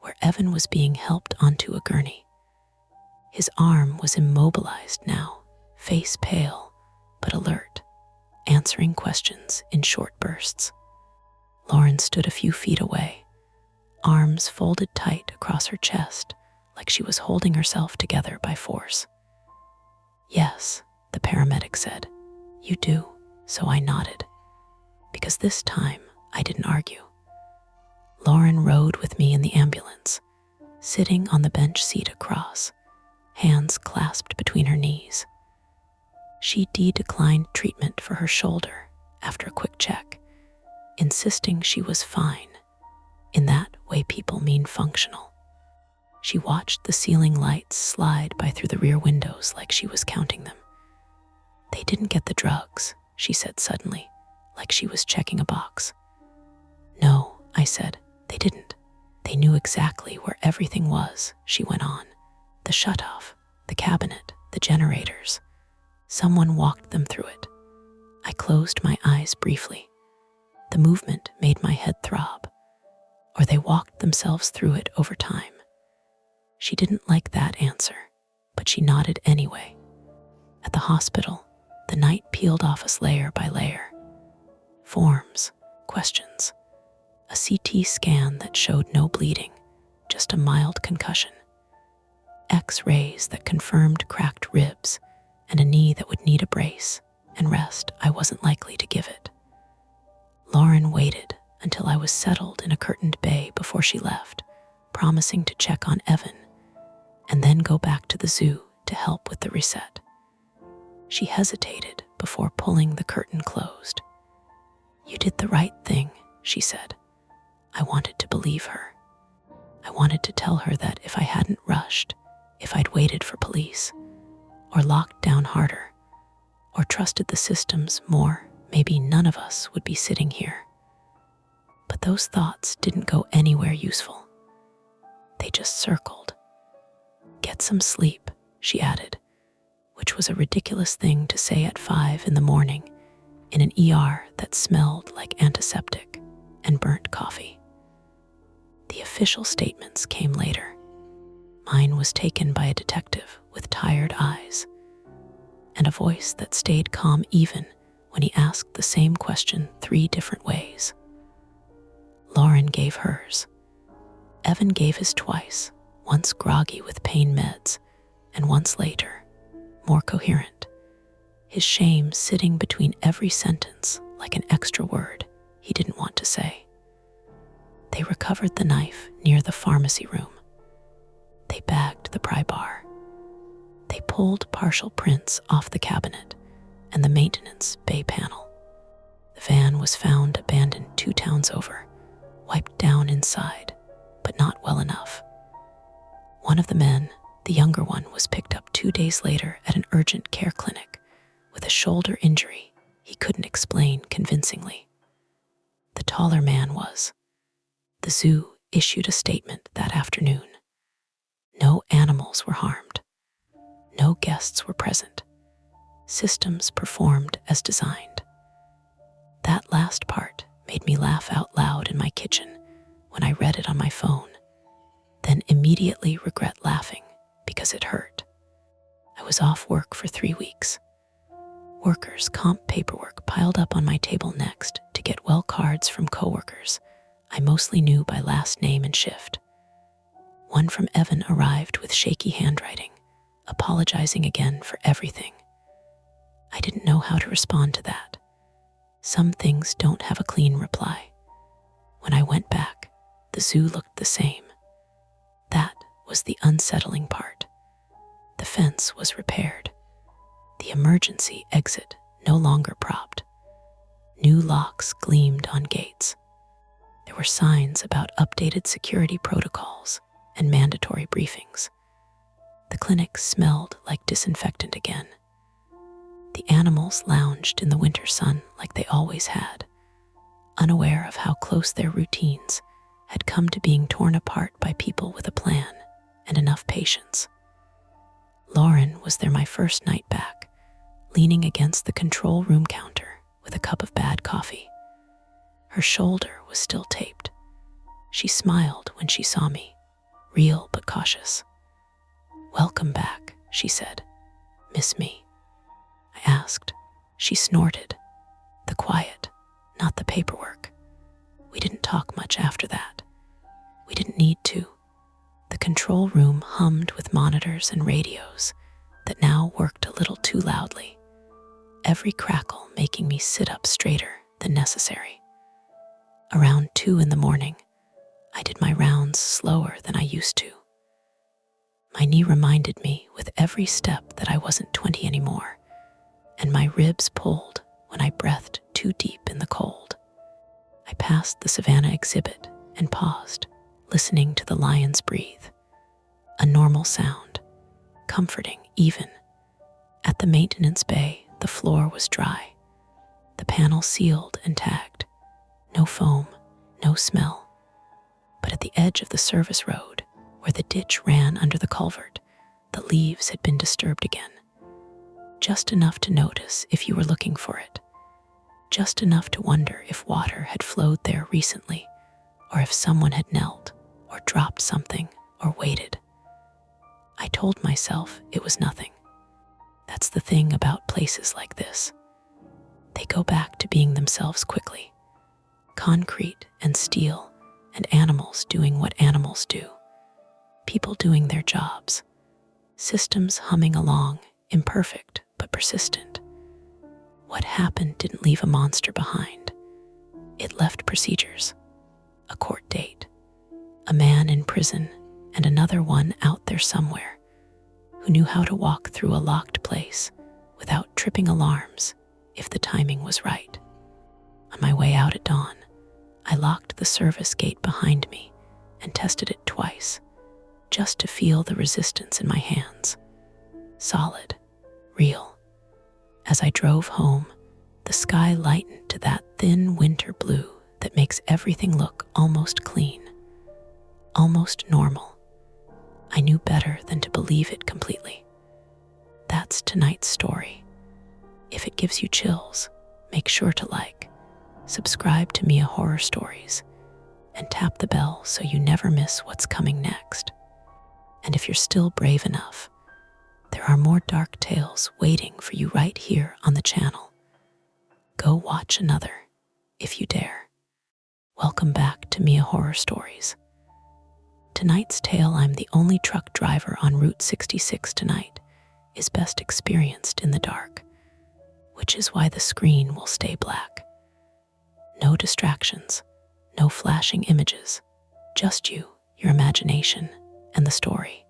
where Evan was being helped onto a gurney. His arm was immobilized now, face pale, but alert, answering questions in short bursts. Lauren stood a few feet away, arms folded tight across her chest, like she was holding herself together by force. "Yes," the paramedic said. "You do." So I nodded, because this time I didn't argue. Lauren rode with me in the ambulance, sitting on the bench seat across, hands clasped between her knees. She declined treatment for her shoulder after a quick check, insisting she was fine. In that way people mean functional. She watched the ceiling lights slide by through the rear windows like she was counting them. "They didn't get the drugs," she said suddenly, like she was checking a box. "No," I said, "they didn't. They knew exactly where everything was," she went on. "The shutoff, the cabinet, the generators. Someone walked them through it." I closed my eyes briefly. The movement made my head throb. Or they walked themselves through it over time. She didn't like that answer, but she nodded anyway. At the hospital, the night peeled off us layer by layer. Forms, questions, a CT scan that showed no bleeding, just a mild concussion. X-rays that confirmed cracked ribs and a knee that would need a brace, and rest I wasn't likely to give it. Lauren waited until I was settled in a curtained bay before she left, promising to check on Evan and then go back to the zoo to help with the reset. She hesitated before pulling the curtain closed. "You did the right thing," she said. I wanted to believe her. I wanted to tell her that if I hadn't rushed, if I'd waited for police, or locked down harder, or trusted the systems more, maybe none of us would be sitting here. But those thoughts didn't go anywhere useful. They just circled. "Get some sleep," she added, which was a ridiculous thing to say at 5 in the morning in an ER that smelled like antiseptic and burnt coffee. The official statements came later. Mine was taken by a detective with tired eyes, and a voice that stayed calm even when he asked the same question 3 different ways. Lauren gave hers. Evan gave his twice, once groggy with pain meds, and once later, more coherent, his shame sitting between every sentence like an extra word he didn't want to say. They recovered the knife near the pharmacy room. They bagged the pry bar. They pulled partial prints off the cabinet and the maintenance bay panel. The van was found abandoned 2 towns over, wiped down inside, but not well enough. One of the men, the younger one, was picked up 2 days later at an urgent care clinic with a shoulder injury he couldn't explain convincingly. The taller man was. The zoo issued a statement that afternoon. No animals were harmed. No guests were present. Systems performed as designed. That last part made me laugh out loud in my kitchen when I read it on my phone, then immediately regret laughing because it hurt. I was off work for 3 weeks. Workers' comp paperwork piled up on my table next to get well cards from coworkers I mostly knew by last name and shift. One from Evan arrived with shaky handwriting, apologizing again for everything. I didn't know how to respond to that. Some things don't have a clean reply. When I went back, the zoo looked the same. That was the unsettling part. The fence was repaired. The emergency exit no longer propped. New locks gleamed on gates. There were signs about updated security protocols and mandatory briefings. The clinic smelled like disinfectant again. The animals lounged in the winter sun like they always had, unaware of how close their routines had come to being torn apart by people with a plan and enough patience. Lauren was there my first night back, leaning against the control room counter with a cup of bad coffee. Her shoulder was still taped. She smiled when she saw me, real but cautious. "Welcome back," she said. "Miss me?" I asked. She snorted. The quiet, not the paperwork. We didn't talk much after that. We didn't need to. The control room hummed with monitors and radios that now worked a little too loudly, every crackle making me sit up straighter than necessary. Around 2 a.m, I did my rounds slower than I used to. My knee reminded me with every step that I wasn't 20 anymore, and my ribs pulled when I breathed too deep in the cold. I passed the Savannah exhibit and paused, listening to the lions breathe. A normal sound, comforting even. At the maintenance bay, the floor was dry, the panel sealed and tagged. No foam, no smell. But at the edge of the service road, where the ditch ran under the culvert, the leaves had been disturbed again. Just enough to notice if you were looking for it. Just enough to wonder if water had flowed there recently, or if someone had knelt, or dropped something, or waited. I told myself it was nothing. That's the thing about places like this. They go back to being themselves quickly. Concrete and steel and animals doing what animals do. People doing their jobs. Systems humming along, imperfect but persistent. What happened didn't leave a monster behind. It left procedures, a court date, a man in prison, and another one out there somewhere who knew how to walk through a locked place without tripping alarms if the timing was right. On my way out at dawn, I locked the service gate behind me and tested it twice, just to feel the resistance in my hands. Solid, real. As I drove home, the sky lightened to that thin winter blue that makes everything look almost clean, almost normal. I knew better than to believe it completely. That's tonight's story. If it gives you chills, make sure to subscribe to Mia Horror Stories, and tap the bell so you never miss what's coming next. And if you're still brave enough, there are more dark tales waiting for you right here on the channel. Go watch another, if you dare. Welcome back to Mia Horror Stories. Tonight's tale, I'm the only truck driver on Route 66 tonight, is best experienced in the dark, which is why the screen will stay black. No distractions, no flashing images, just you, your imagination, and the story.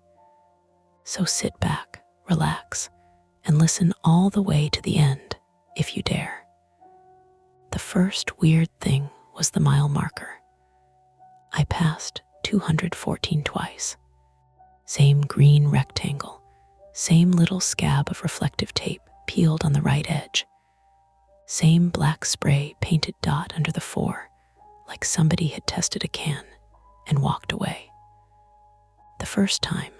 So sit back, relax, and listen all the way to the end, if you dare. The first weird thing was the mile marker. I passed 214 twice. Same green rectangle, same little scab of reflective tape peeled on the right edge. Same black spray painted dot under the 4, like somebody had tested a can and walked away. The first time,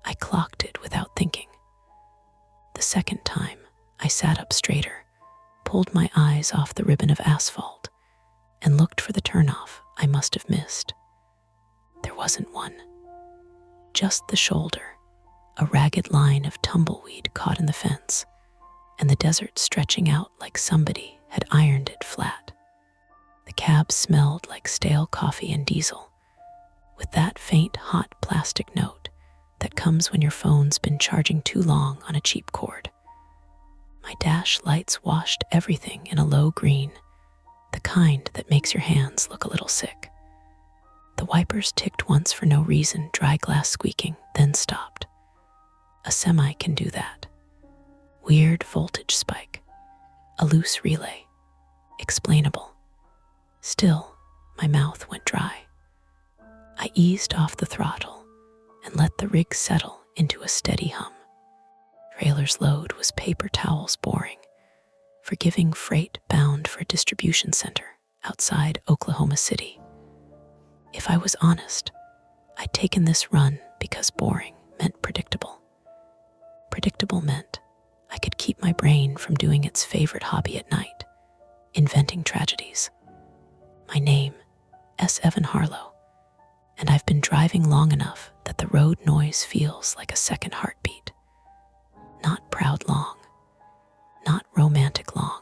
I clocked it without thinking. The second time, I sat up straighter, pulled my eyes off the ribbon of asphalt, and looked for the turnoff I must have missed. There wasn't one. Just the shoulder, a ragged line of tumbleweed caught in the fence, and the desert stretching out like somebody had ironed it flat. The cab smelled like stale coffee and diesel, with that faint hot plastic note that comes when your phone's been charging too long on a cheap cord. My dash lights washed everything in a low green, the kind that makes your hands look a little sick. The wipers ticked once for no reason, dry glass squeaking, then stopped. A semi can do that. Weird voltage spike. A loose relay. Explainable. Still, my mouth went dry. eased off the throttle and let the rig settle into a steady hum. Trailer's load was paper towels boring, forgiving freight bound for a distribution center outside Oklahoma City. If I was honest, I'd taken this run because boring meant predictable. Predictable meant I could keep my brain from doing its favorite hobby at night, inventing tragedies. My name, S. Evan Harlow, and I've been driving long enough that the road noise feels like a second heartbeat. Not proud long, not romantic long,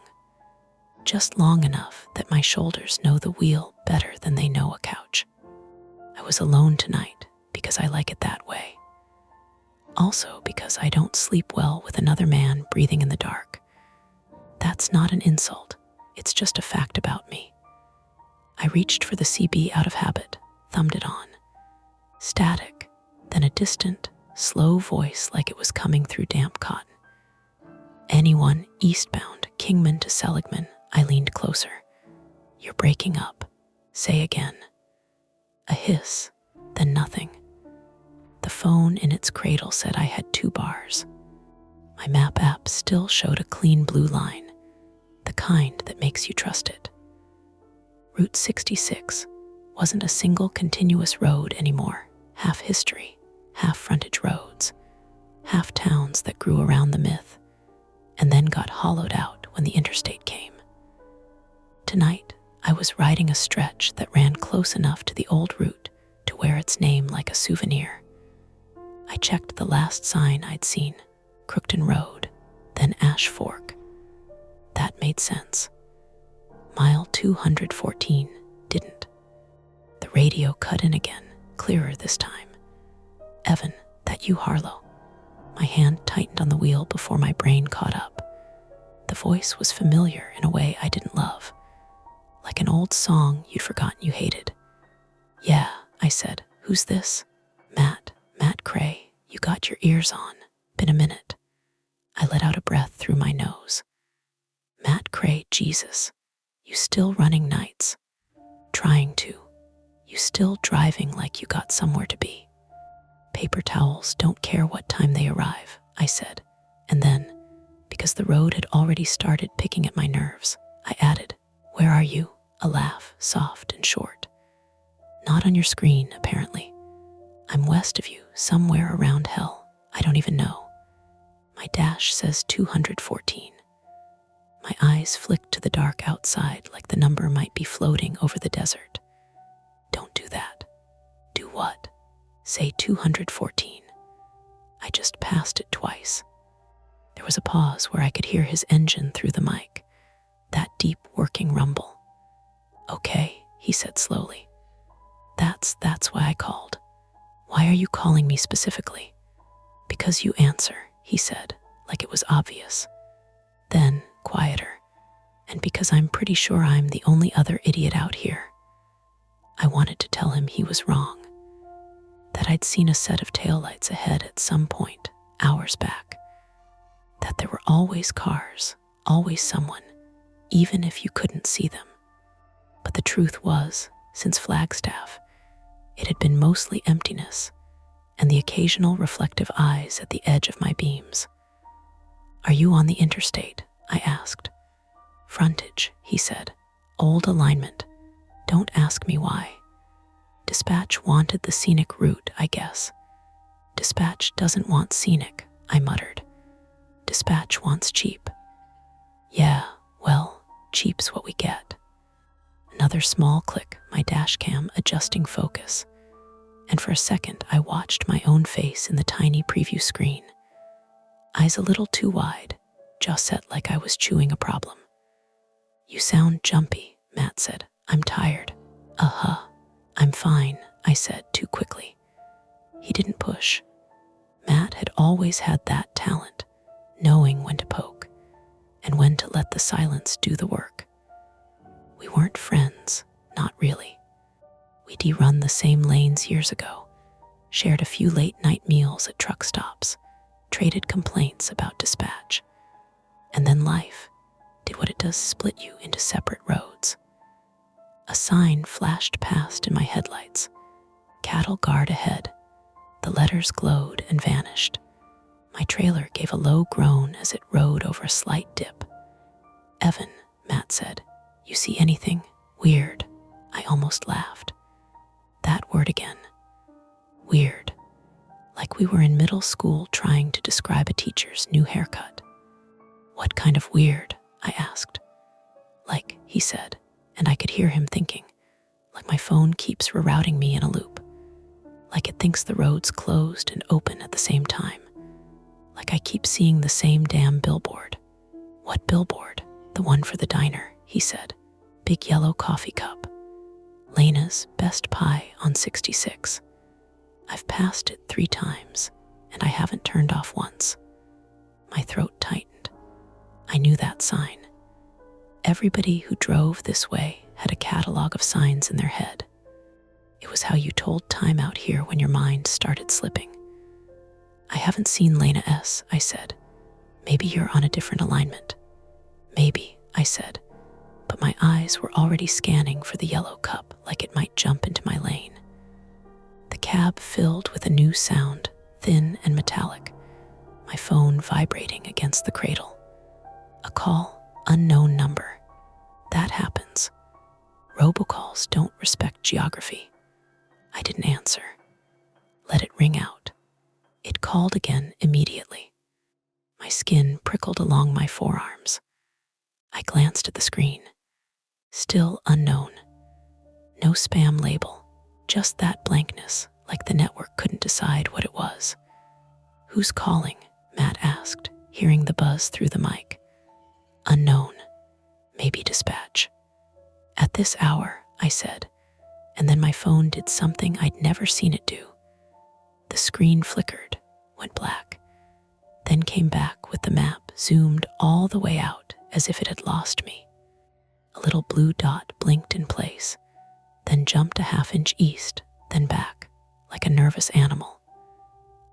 just long enough that my shoulders know the wheel better than they know a couch. I was alone tonight because I like it that way. Also because I don't sleep well with another man breathing in the dark. That's not an insult, it's just a fact about me. I reached for the CB out of habit, thumbed it on. Static, then a distant, slow voice like it was coming through damp cotton. Anyone eastbound, Kingman to Seligman. I leaned closer. You're breaking up. Say again. A hiss, then nothing. The phone in its cradle said I had 2 bars. My map app still showed a clean blue line, the kind that makes you trust it. Route 66 wasn't a single continuous road anymore, half history, half frontage roads, half towns that grew around the myth, and then got hollowed out when the interstate came. Tonight, I was riding a stretch that ran close enough to the old route to wear its name like a souvenir. I checked the last sign I'd seen, Crookton Road, then Ash Fork. That made sense. Mile 214 didn't. The radio cut in again, clearer this time. Evan, that you, Harlow? My hand tightened on the wheel before my brain caught up. The voice was familiar in a way I didn't love, like an old song you'd forgotten you hated. Yeah, I said. Who's this? Matt Cray. You got your ears on. Been a minute. I let out a breath through my nose. Matt Cray, Jesus. You still running nights? Trying to. You still driving like you got somewhere to be. Paper towels don't care what time they arrive, I said. And then, because the road had already started picking at my nerves, I added, where are you? A laugh, soft and short. Not on your screen, apparently. I'm west of you, somewhere around hell. I don't even know. My dash says 214. My eyes flicked to the dark outside like the number might be floating over the desert. Don't do that. Do what? Say 214. I just passed it twice. There was a pause where I could hear his engine through the mic, that deep working rumble. Okay, he said slowly. That's why I called. Why are you calling me specifically? Because you answer, he said, like it was obvious. Then, quieter, and because I'm pretty sure I'm the only other idiot out here. I wanted to tell him he was wrong, that I'd seen a set of taillights ahead at some point, hours back, that there were always cars, always someone, even if you couldn't see them. But the truth was, since Flagstaff, it had been mostly emptiness and the occasional reflective eyes at the edge of my beams. Are you on the interstate? I asked. Frontage, he said. Old alignment. Don't ask me why. Dispatch wanted the scenic route, I guess. Dispatch doesn't want scenic, I muttered. Dispatch wants cheap. Yeah, well, cheap's what we get. Another small click, my dash cam adjusting focus. And for a second, I watched my own face in the tiny preview screen. Eyes a little too wide, jaw set like I was chewing a problem. You sound jumpy, Matt said. I'm tired. I'm fine, I said too quickly. He didn't push. Matt had always had that talent, knowing when to poke and when to let the silence do the work. We weren't friends, not really. We'd run the same lanes years ago, shared a few late-night meals at truck stops, traded complaints about dispatch. And then life did what it does, split you into separate roads. A sign flashed past in my headlights, cattle guard ahead. The letters glowed and vanished. My trailer gave a low groan as it rode over a slight dip. "Evan," Matt said, "you see anything weird?" I almost laughed. That word again. Weird. Like we were in middle school trying to describe a teacher's new haircut. "What kind of weird?" I asked. "Like," he said, and I could hear him thinking, like my phone keeps rerouting me in a loop. Like it thinks the road's closed and open at the same time. Like I keep seeing the same damn billboard. "What billboard?" "The one for the diner," he said. "Big yellow coffee cup. Lena's Best Pie on 66. I've passed it 3 times, and I haven't turned off once." My throat tightened. I knew that sign. Everybody who drove this way had a catalog of signs in their head. It was how you told time out here when your mind started slipping. "I haven't seen Lena S.," I said. "Maybe you're on a different alignment." "Maybe," I said, but my eyes were already scanning for the yellow cup like it might jump into my lane. The cab filled with a new sound, thin and metallic, my phone vibrating against the cradle. A call, unknown number. That happens. Robocalls don't respect geography. I didn't answer. Let it ring out. It called again immediately. My skin prickled along my forearms. I glanced at the screen. Still unknown. No spam label, just that blankness, like the network couldn't decide what it was. "Who's calling?" Matt asked, hearing the buzz through the mic. "Unknown. Maybe dispatch." "At this hour," I said, and then my phone did something I'd never seen it do. The screen flickered, went black, then came back with the map zoomed all the way out as if it had lost me. A little blue dot blinked in place, then jumped a half-inch east, then back, like a nervous animal.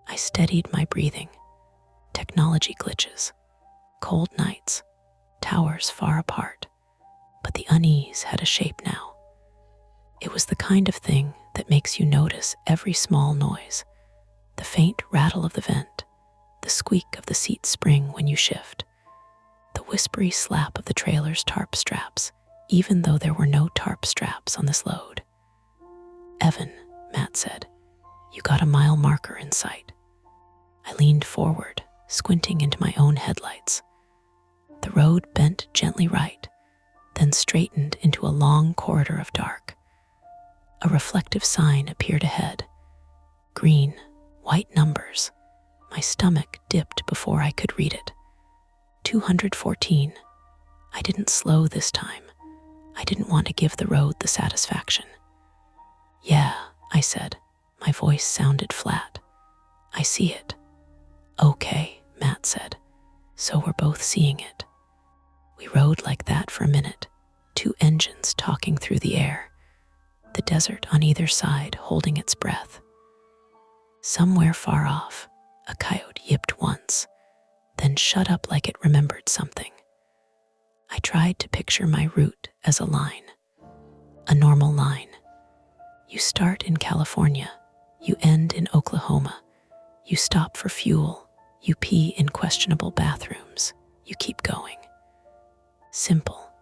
I steadied my breathing. Technology glitches, cold nights, towers far apart, but the unease had a shape now. It was the kind of thing that makes you notice every small noise, the faint rattle of the vent, the squeak of the seat spring when you shift, the whispery slap of the trailer's tarp straps, even though there were no tarp straps on this load. "Evan," Matt said, "you got a mile marker in sight." I leaned forward, squinting into my own headlights. The road bent gently right, then straightened into a long corridor of dark. A reflective sign appeared ahead. Green, white numbers. My stomach dipped before I could read it. 214. I didn't slow this time. I didn't want to give the road the satisfaction. "Yeah," I said. My voice sounded flat. "I see it." "Okay," Matt said. "So we're both seeing it." We rode like that for a minute, 2 engines talking through the air, the desert on either side holding its breath. Somewhere far off, a coyote yipped once, then shut up like it remembered something. I tried to picture my route as a line, a normal line. You start in California, you end in Oklahoma, you stop for fuel, you pee in questionable bathrooms, you keep going. Simple.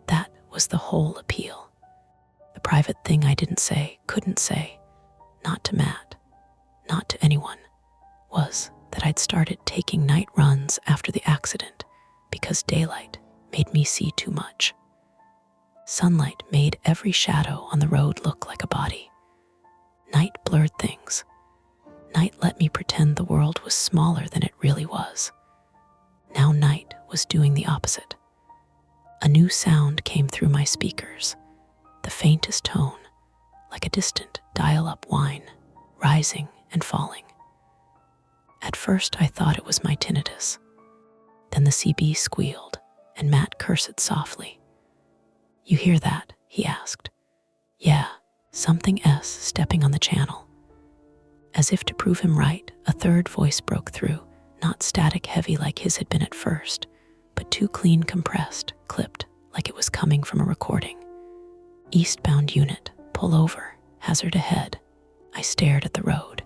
That was the whole appeal. The private thing I didn't say, couldn't say, not to Matt, not to anyone, was that I'd started taking night runs after the accident because daylight made me see too much. Sunlight made every shadow on the road look like a body. Night blurred things. Night let me pretend the world was smaller than it really was. Now night was doing the opposite. A new sound came through my speakers, the faintest tone, like a distant dial-up whine, rising and falling. At first I thought it was my tinnitus. Then the CB squealed, and Matt cursed softly. "You hear that?" he asked. "Yeah, something S stepping on the channel." As if to prove him right, a third voice broke through, not static heavy like his had been at first, but too clean compressed, clipped, like it was coming from a recording. "Eastbound unit, pull over, hazard ahead." I stared at the road.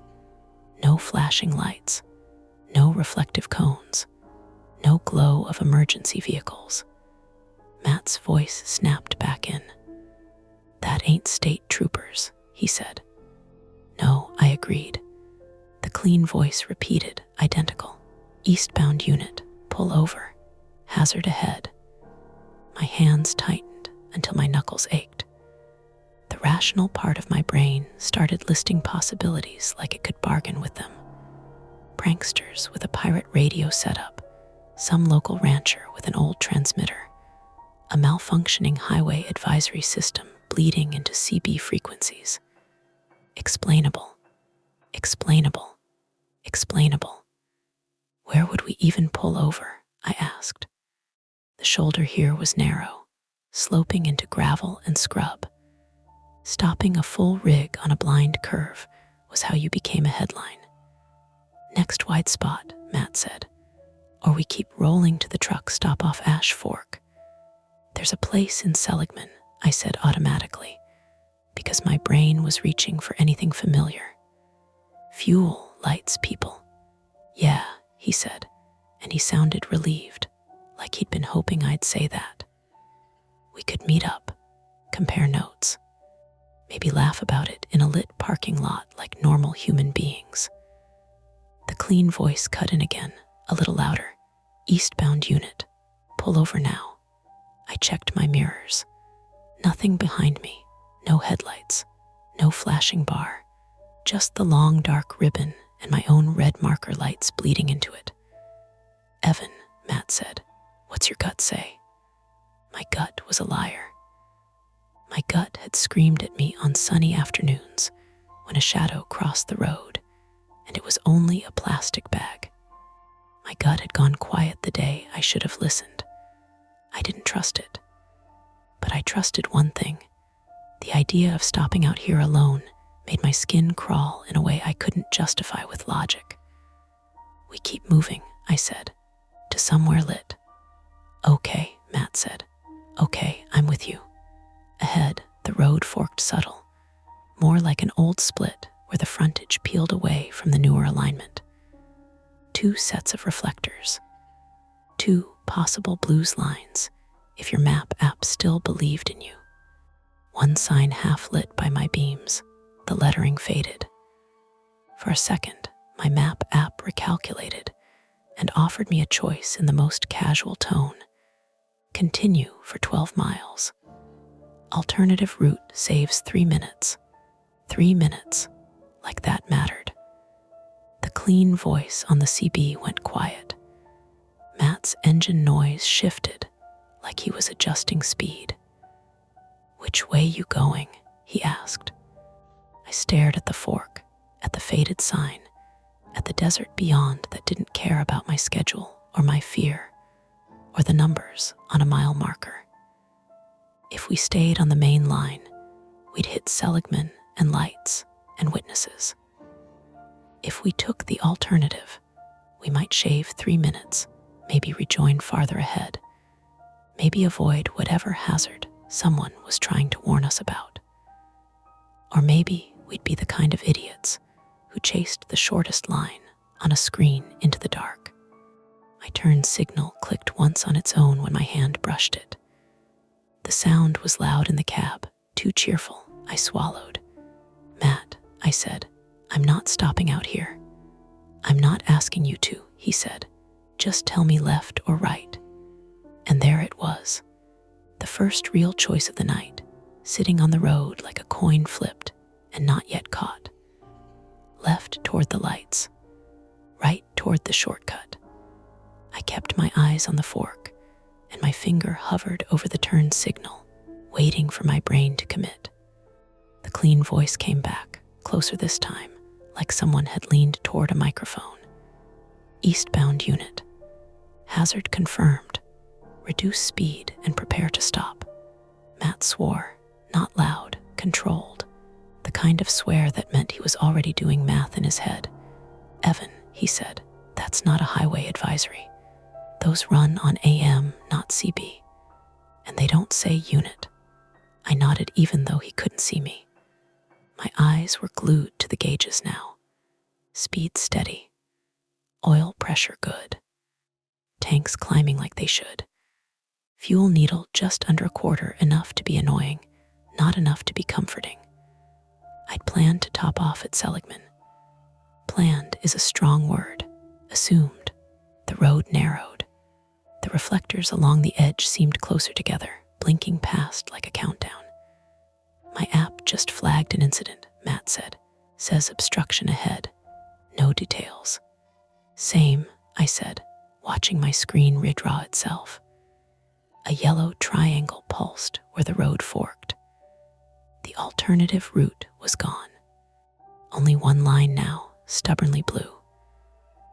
No flashing lights, no reflective cones, no glow of emergency vehicles. Matt's voice snapped back in. "That ain't state troopers," he said. "No," I agreed. The clean voice repeated, identical. "Eastbound unit, pull over. Hazard ahead." My hands tightened until my knuckles ached. The rational part of my brain started listing possibilities like it could bargain with them. Pranksters with a pirate radio setup, some local rancher with an old transmitter, a malfunctioning highway advisory system bleeding into CB frequencies. Explainable, explainable, explainable. Where would we even pull over? I asked. The shoulder here was narrow, sloping into gravel and scrub. Stopping a full rig on a blind curve was how you became a headline. "Next wide spot," Matt said, "or we keep rolling to the truck stop off Ash Fork." "There's a place in Seligman," I said automatically, because my brain was reaching for anything familiar. "Fuel, lights, people." "Yeah," he said, and he sounded relieved, like he'd been hoping I'd say that. We could meet up, compare notes, maybe laugh about it in a lit parking lot like normal human beings. The clean voice cut in again, a little louder. "Eastbound unit, pull over now." I checked my mirrors. Nothing behind me, no headlights, no flashing bar, just the long dark ribbon and my own red marker lights bleeding into it. "Evan," Matt said, "what's your gut say?" My gut was a liar. My gut had screamed at me on sunny afternoons when a shadow crossed the road, and it was only a plastic bag. My gut had gone quiet the day I should have listened. I didn't trust it. But I trusted one thing. The idea of stopping out here alone made my skin crawl in a way I couldn't justify with logic. "We keep moving," I said, "to somewhere lit." "Okay," Matt said. "Okay, I'm with you." Ahead, the road forked subtle, more like an old split where the frontage peeled away from the newer alignment. Two sets of reflectors. Two possible blues lines, if your map app still believed in you. One sign half lit by my beams, the lettering faded. For a second, my map app recalculated and offered me a choice in the most casual tone. Continue for 12 miles. Alternative route saves 3 minutes. 3 minutes, like that mattered. The clean voice on the CB went quiet. Matt's engine noise shifted, like he was adjusting speed. "Which way you going?" he asked. I stared at the fork, at the faded sign, at the desert beyond that didn't care about my schedule or my fear, or the numbers on a mile marker. If we stayed on the main line, we'd hit Seligman and lights and witnesses. If we took the alternative, we might shave 3 minutes, maybe rejoin farther ahead, maybe avoid whatever hazard someone was trying to warn us about. Or maybe we'd be the kind of idiots who chased the shortest line on a screen into the dark. My turn signal clicked once on its own when my hand brushed it. The sound was loud in the cab, too cheerful. I swallowed. "Matt," I said, "I'm not stopping out here." "I'm not asking you to," he said. "Just tell me left or right." And there it was, the first real choice of the night, sitting on the road like a coin flipped and not yet caught. Left toward the lights, right toward the shortcut. I kept my eyes on the fork, and my finger hovered over the turn signal, waiting for my brain to commit. The clean voice came back, closer this time, like someone had leaned toward a microphone. "Eastbound unit. Hazard confirmed. Reduce speed and prepare to stop." Matt swore, not loud, controlled, the kind of swear that meant he was already doing math in his head. "Evan," he said, "that's not a highway advisory. Those run on AM, not CB. And they don't say unit." I nodded even though he couldn't see me. My eyes were glued to the gauges now. Speed steady. Oil pressure good. Tanks climbing like they should. Fuel needle just under a quarter, enough to be annoying, not enough to be comforting. I'd planned to top off at Seligman. Planned is a strong word. Assumed. The road narrowed. The reflectors along the edge seemed closer together, blinking past like a countdown. My app just flagged an incident, Matt said. Says obstruction ahead. No details. Same, I said, watching my screen redraw itself. A yellow triangle pulsed where the road forked. The alternative route was gone. Only one line now, stubbornly blue.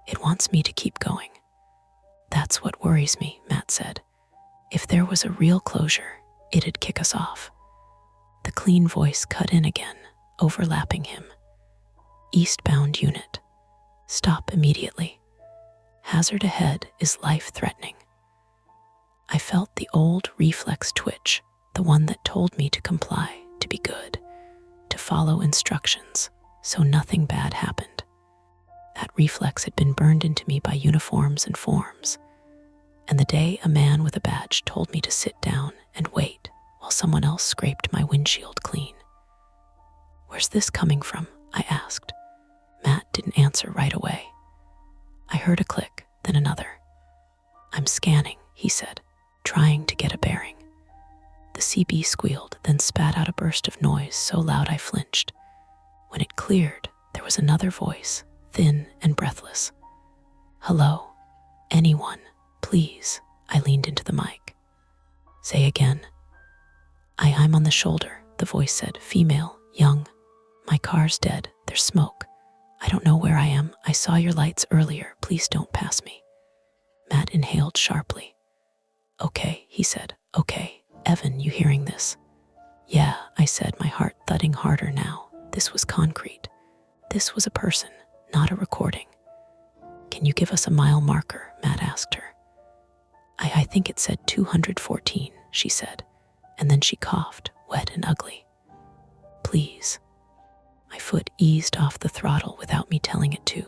It wants me to keep going. That's what worries me, Matt said. If there was a real closure, it'd kick us off. The clean voice cut in again, overlapping him. Eastbound unit. Stop immediately. Hazard ahead is life-threatening. I felt the old reflex twitch, the one that told me to comply, to be good, to follow instructions, so nothing bad happened. That reflex had been burned into me by uniforms and forms, and the day a man with a badge told me to sit down and wait while someone else scraped my windshield clean. Where's this coming from? I asked. Matt didn't answer right away. I heard a click, then another. I'm scanning, he said, trying to get a bearing. The CB squealed, then spat out a burst of noise so loud I flinched. When it cleared, there was another voice, thin and breathless. Hello? Anyone, please. I leaned into the mic. Say again. I'm on the shoulder, the voice said, female, young. My car's dead, there's smoke. I don't know where I am. I saw your lights earlier. Please don't pass me. Matt inhaled sharply. Okay, he said. Okay, Evan, you hearing this? Yeah, I said, my heart thudding harder now. This was concrete. This was a person, not a recording. Can you give us a mile marker? Matt asked her. I think it said 214, she said, and then she coughed, wet and ugly. Please. My foot eased off the throttle without me telling it to.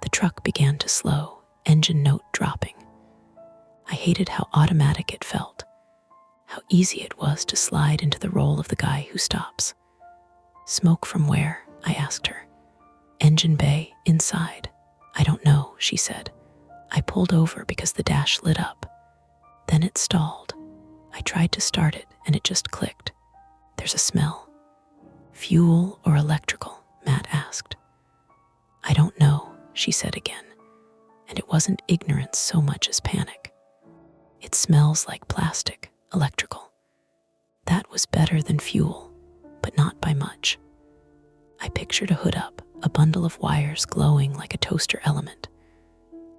The truck began to slow, engine note dropping. I hated how automatic it felt, how easy it was to slide into the role of the guy who stops. Smoke from where? I asked her. Engine bay, inside. I don't know, she said. I pulled over because the dash lit up. Then it stalled. I tried to start it and it just clicked. There's a smell. Fuel or electrical? Matt asked. I don't know, she said again, and it wasn't ignorance so much as panic. It smells like plastic, electrical. That was better than fuel, but not by much. I pictured a hood up, a bundle of wires glowing like a toaster element.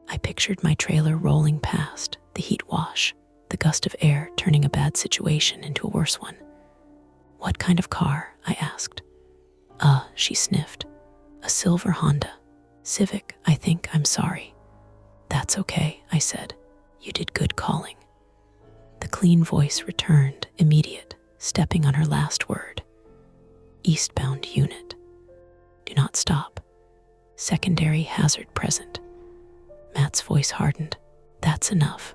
I pictured my trailer rolling past, the heat wash, the gust of air turning a bad situation into a worse one. What kind of car? I asked. She sniffed. A silver Honda. Civic, I think. I'm sorry. That's okay, I said. You did good calling. The clean voice returned, immediate, stepping on her last word. Eastbound unit. Do not stop. Secondary hazard present. Matt's voice hardened. That's enough.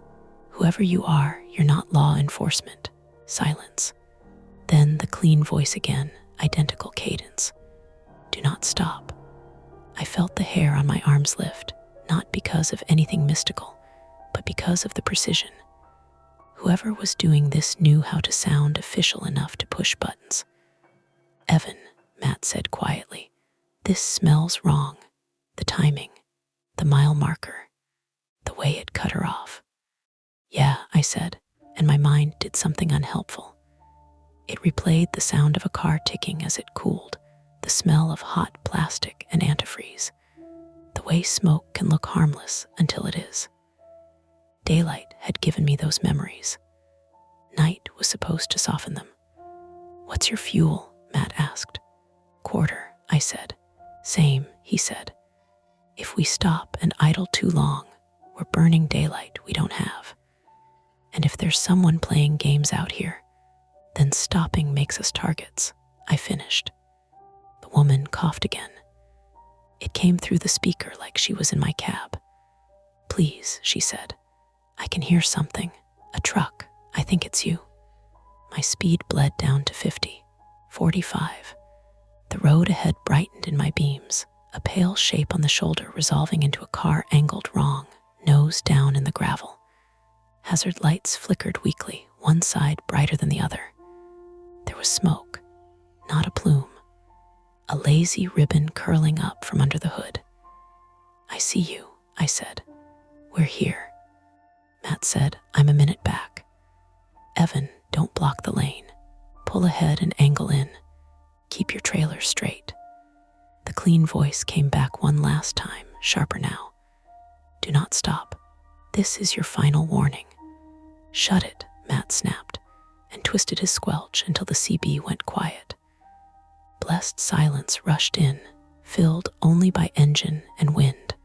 Whoever you are, you're not law enforcement. Silence. Then the clean voice again, identical cadence. Do not stop. I felt the hair on my arms lift, not because of anything mystical, but because of the precision. Whoever was doing this knew how to sound official enough to push buttons. Evan, Matt said quietly, this smells wrong. The timing, the mile marker, the way it cut her off. Yeah, I said, and my mind did something unhelpful. It replayed the sound of a car ticking as it cooled, the smell of hot plastic and antifreeze, the way smoke can look harmless until it is. Daylight had given me those memories. Night was supposed to soften them. What's your fuel? Matt asked. Quarter, I said. Same, he said. If we stop and idle too long, we're burning daylight we don't have. And if there's someone playing games out here, then stopping makes us targets, I finished. The woman coughed again. It came through the speaker like she was in my cab. "Please," she said. "I can hear something. A truck. I think it's you." My speed bled down to 50, 45. The road ahead brightened in my beams, a pale shape on the shoulder resolving into a car angled wrong, nose down in the gravel. Hazard lights flickered weakly, one side brighter than the other. There was smoke, not a plume, a lazy ribbon curling up from under the hood. "I see you," I said. "We're here." Matt said, "I'm a minute back." "Evan, don't block the lane. Pull ahead and angle in. Keep your trailer straight." The clean voice came back one last time, sharper now. "Do not stop. This is your final warning." "Shut it," Matt snapped, and twisted his squelch until the CB went quiet. Blessed silence rushed in, filled only by engine and wind.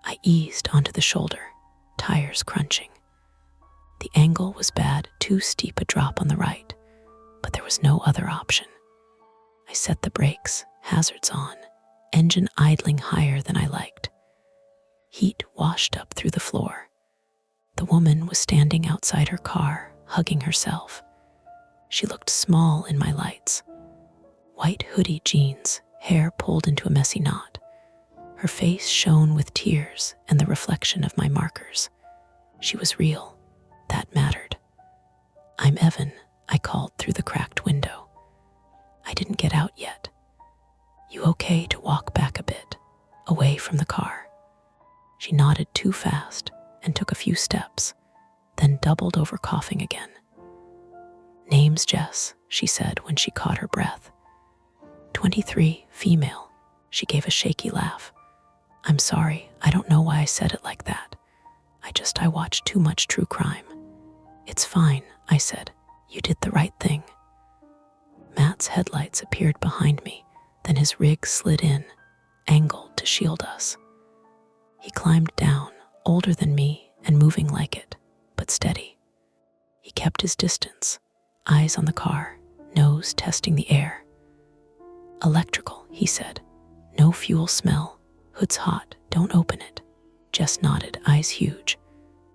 I eased onto the shoulder, tires crunching. The angle was bad, too steep a drop on the right, but there was no other option. I set the brakes, hazards on, engine idling higher than I liked. Heat washed up through the floor. The woman was standing outside her car, hugging herself. She looked small in my lights. White hoodie jeans, hair pulled into a messy knot. Her face shone with tears and the reflection of my markers. She was real. That mattered. "I'm Evan," I called through the cracked window. I didn't get out yet. "You okay to walk back a bit, away from the car?" She nodded too fast and took a few steps, then doubled over coughing again. "Name's Jess," she said when she caught her breath. 23, female. She gave a shaky laugh. "I'm sorry, I don't know why I said it like that. I watched too much true crime." "It's fine," I said. "You did the right thing." Matt's headlights appeared behind me, then his rig slid in, angled to shield us. He climbed down, older than me and moving like it, but steady. He kept his distance, eyes on the car, nose testing the air. "Electrical," he said. "No fuel smell. Hood's hot. Don't open it." Jess nodded, eyes huge.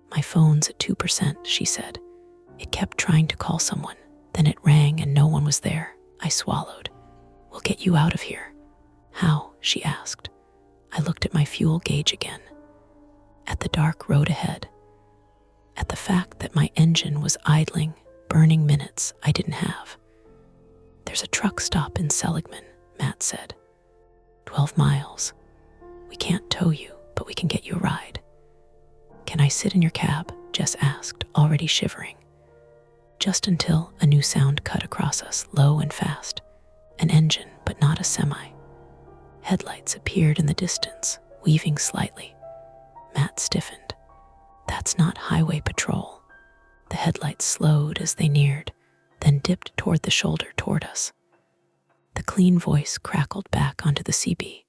"My phone's at 2%, she said. It kept trying to call someone. Then it rang and no one was there." I swallowed. "We'll get you out of here." "How?" she asked. I looked at my fuel gauge again. At the dark road ahead. At the fact that my engine was idling, burning minutes I didn't have. "There's a truck stop in Seligman," Matt said. 12 miles. "We can't tow you, but we can get you a ride." "Can I sit in your cab?" Jess asked, already shivering. Just until a new sound cut across us, low and fast. An engine, but not a semi. Headlights appeared in the distance, weaving slightly. Matt stiffened. "That's not highway patrol." The headlights slowed as they neared, then dipped toward the shoulder toward us. The clean voice crackled back onto the CB,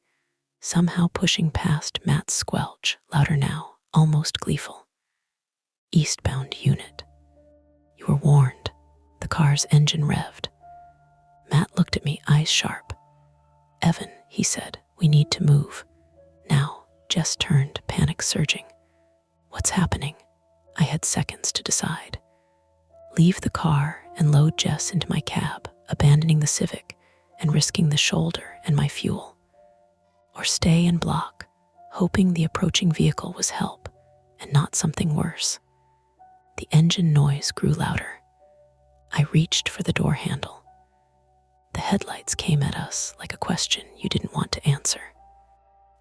somehow pushing past Matt's squelch, louder now, almost gleeful. "Eastbound unit. You were warned." The car's engine revved. Matt looked at me, eyes sharp. "Evan," he said, "we need to move. Now." Jess turned, panic surging. "What's happening?" I had seconds to decide. Leave the car and load Jess into my cab, abandoning the Civic and risking the shoulder and my fuel. Or stay and block, hoping the approaching vehicle was help and not something worse. The engine noise grew louder. I reached for the door handle. The headlights came at us like a question you didn't want to answer.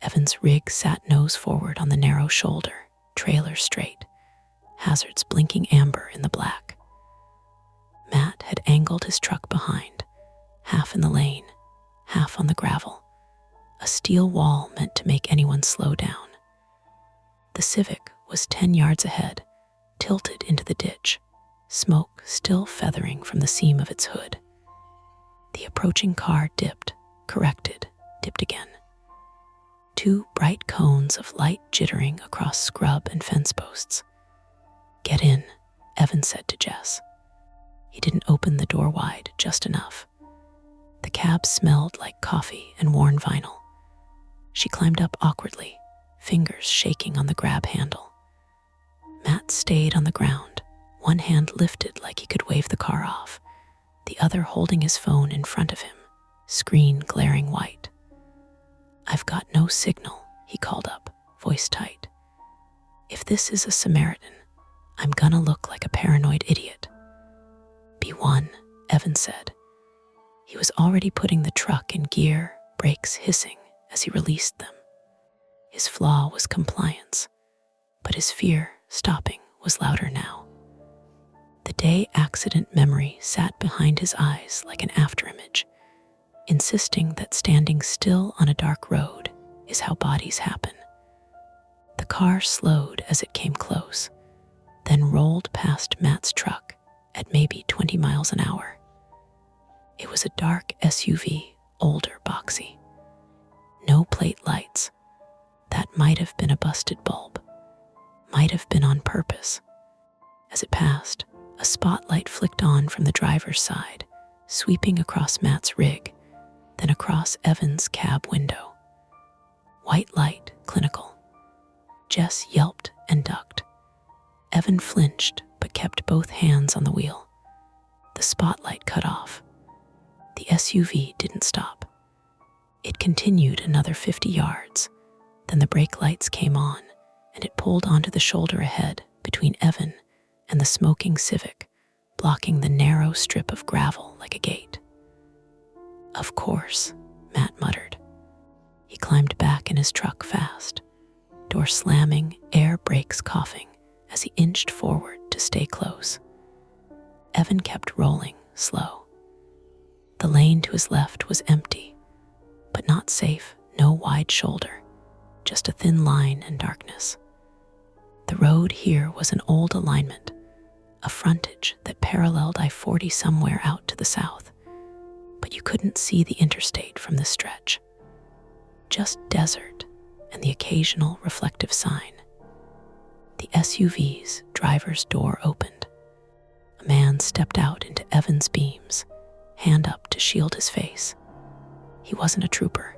Evan's rig sat nose forward on the narrow shoulder, trailer straight, hazards blinking amber in the black. Matt had angled his truck behind, half in the lane, half on the gravel, a steel wall meant to make anyone slow down. The Civic was 10 yards ahead, tilted into the ditch, smoke still feathering from the seam of its hood. The approaching car dipped, corrected, dipped again. 2 bright cones of light jittering across scrub and fence posts. "Get in," Evan said to Jess. He didn't open the door wide, just enough. The cab smelled like coffee and worn vinyl. She climbed up awkwardly, fingers shaking on the grab handle. Matt stayed on the ground, one hand lifted like he could wave the car off, the other holding his phone in front of him, screen glaring white. "I've got no signal," he called up, voice tight. "If this is a Samaritan, I'm gonna look like a paranoid idiot." "Be one," Evan said. He was already putting the truck in gear, brakes hissing as he released them. His flaw was compliance, but his fear, stopping, was louder now. The day accident memory sat behind his eyes like an afterimage, insisting that standing still on a dark road is how bodies happen. The car slowed as it came close, then rolled past Matt's truck at maybe 20 miles an hour. It was a dark SUV, older, boxy. No plate lights. That might have been a busted bulb. Might have been on purpose. As it passed, a spotlight flicked on from the driver's side, sweeping across Matt's rig, then across Evan's cab window. White light, clinical. Jess yelped and ducked. Evan flinched but kept both hands on the wheel. The spotlight cut off. The SUV didn't stop. It continued another 50 yards. Then the brake lights came on, and it pulled onto the shoulder ahead between Evan and the smoking Civic, blocking the narrow strip of gravel like a gate. "Of course," Matt muttered. He climbed back in his truck fast, door slamming, air brakes coughing as he inched forward to stay close. Evan kept rolling, slow. The lane to his left was empty, but not safe, no wide shoulder, just a thin line and darkness. The road here was an old alignment, a frontage that paralleled I-40 somewhere out to the south, but you couldn't see the interstate from this stretch. Just desert and the occasional reflective sign. The SUV's driver's door opened. A man stepped out into Evan's beams, hand up to shield his face. He wasn't a trooper.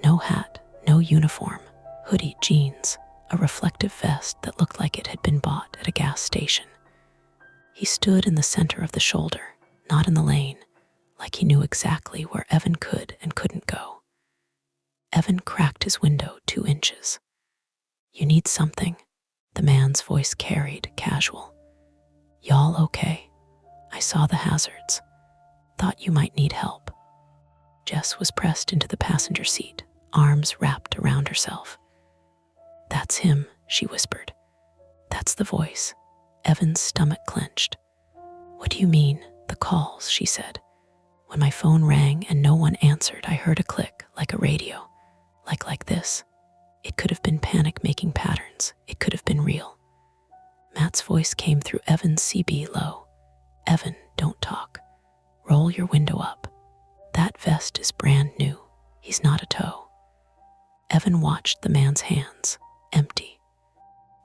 No hat, no uniform, hoodie, jeans, a reflective vest that looked like it had been bought at a gas station. He stood in the center of the shoulder, not in the lane, like he knew exactly where Evan could and couldn't go. Evan cracked his window 2 inches. "You need something?" The man's voice carried, casual. "Y'all okay? I saw the hazards. Thought you might need help." Jess was pressed into the passenger seat, arms wrapped around herself. "That's him," she whispered. "That's the voice." Evan's stomach clenched. "What do you mean, the calls?" she said. "When my phone rang and no one answered, I heard a click, like a radio. Like this. It could have been panic making patterns. It could have been real." Matt's voice came through Evan's CB low. "Evan, don't talk. Roll your window up. That vest is brand new. He's not a tow." Evan watched the man's hands, empty.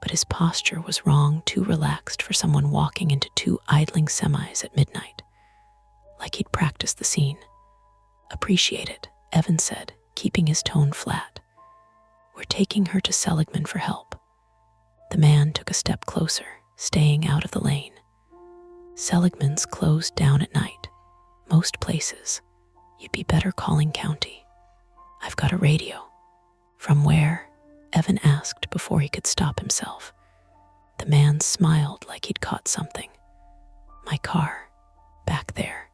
But his posture was wrong, too relaxed for someone walking into 2 idling semis at midnight. Like he'd practiced the scene. "Appreciate it," Evan said, keeping his tone flat. "We're taking her to Seligman for help." The man took a step closer, staying out of the lane. "Seligman's closed down at night. Most places. You'd be better calling county. I've got a radio." "From where?" Evan asked before he could stop himself. The man smiled like he'd caught something. "My car. Back there."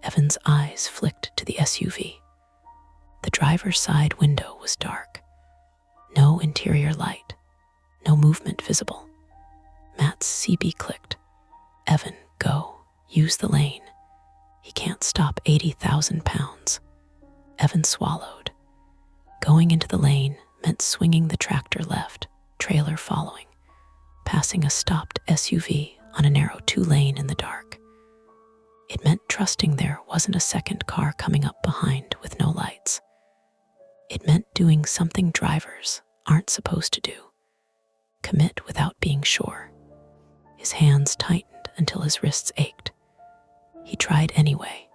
Evan's eyes flicked to the SUV. The driver's side window was dark. No interior light. No movement visible. Matt's CB clicked. "Evan, go. Use the lane. He can't stop 80,000 pounds." Evan swallowed. Going into the lane meant swinging the tractor left, trailer following, passing a stopped SUV on a narrow 2-lane in the dark. It meant trusting there wasn't a second car coming up behind with no lights. It meant doing something drivers aren't supposed to do. Commit without being sure. His hands tightened until his wrists ached. He tried anyway.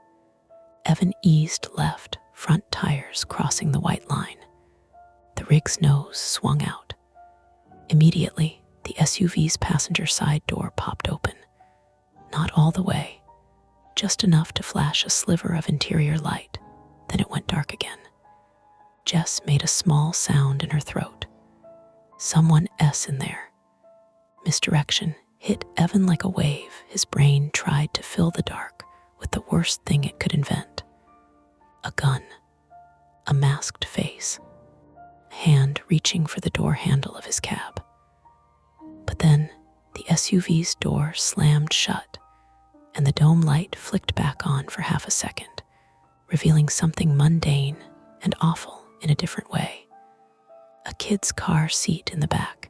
Evan eased left, front tires crossing the white line. The rig's nose swung out. Immediately, the SUV's passenger side door popped open. Not all the way, just enough to flash a sliver of interior light. Then it went dark again. Jess made a small sound in her throat. Someone S in there. Misdirection hit Evan like a wave. His brain tried to fill the dark with the worst thing it could invent. A gun. A masked face. A hand reaching for the door handle of his cab. But then the SUV's door slammed shut, and the dome light flicked back on for half a second, revealing something mundane and awful in a different way. A kid's car seat in the back,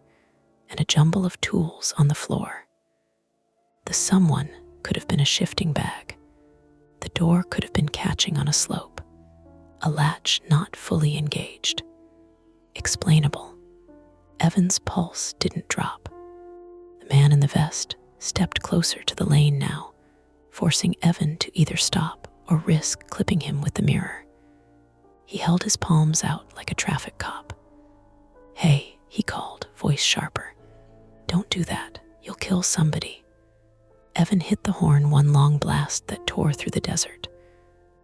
and a jumble of tools on the floor. The someone could have been a shifting bag. The door could have been catching on a slope, a latch not fully engaged. Explainable. Evan's pulse didn't drop. The man in the vest stepped closer to the lane now, forcing Evan to either stop or risk clipping him with the mirror. He held his palms out like a traffic cop. "Hey," he called, voice sharper. "Don't do that. You'll kill somebody." Evan hit the horn one long blast that tore through the desert.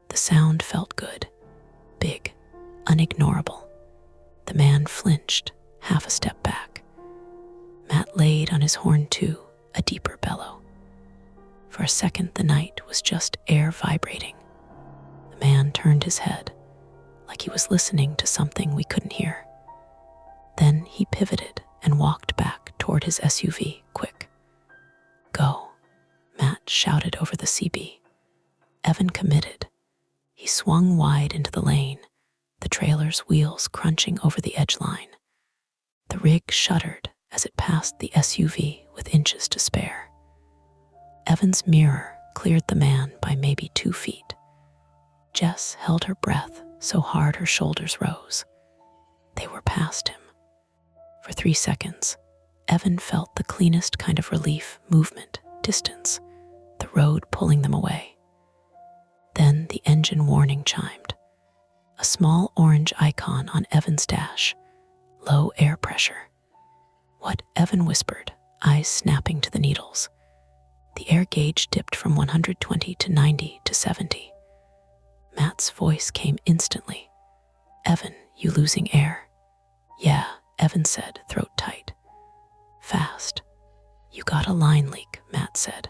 The sound felt good, big, unignorable. The man flinched, half a step back. Matt laid on his horn too, a deeper bellow. For a second, the night was just air vibrating. The man turned his head, like he was listening to something we couldn't hear. Then he pivoted and walked back toward his SUV, quick. "Go," Matt shouted over the CB. Evan committed. He swung wide into the lane, the trailer's wheels crunching over the edge line. The rig shuddered as it passed the SUV with inches to spare. Evan's mirror cleared the man by maybe 2 feet. Jess held her breath so hard her shoulders rose. They were past him. For 3 seconds, Evan felt the cleanest kind of relief, movement, distance, the road pulling them away. Then the engine warning chimed. A small orange icon on Evan's dash. Low air pressure. "What?" Evan whispered, eyes snapping to the needles. The air gauge dipped from 120 to 90 to 70. Matt's voice came instantly. "Evan, you losing air?" "Yeah," Evan said, throat tight. "Fast." "You got a line leak," Matt said.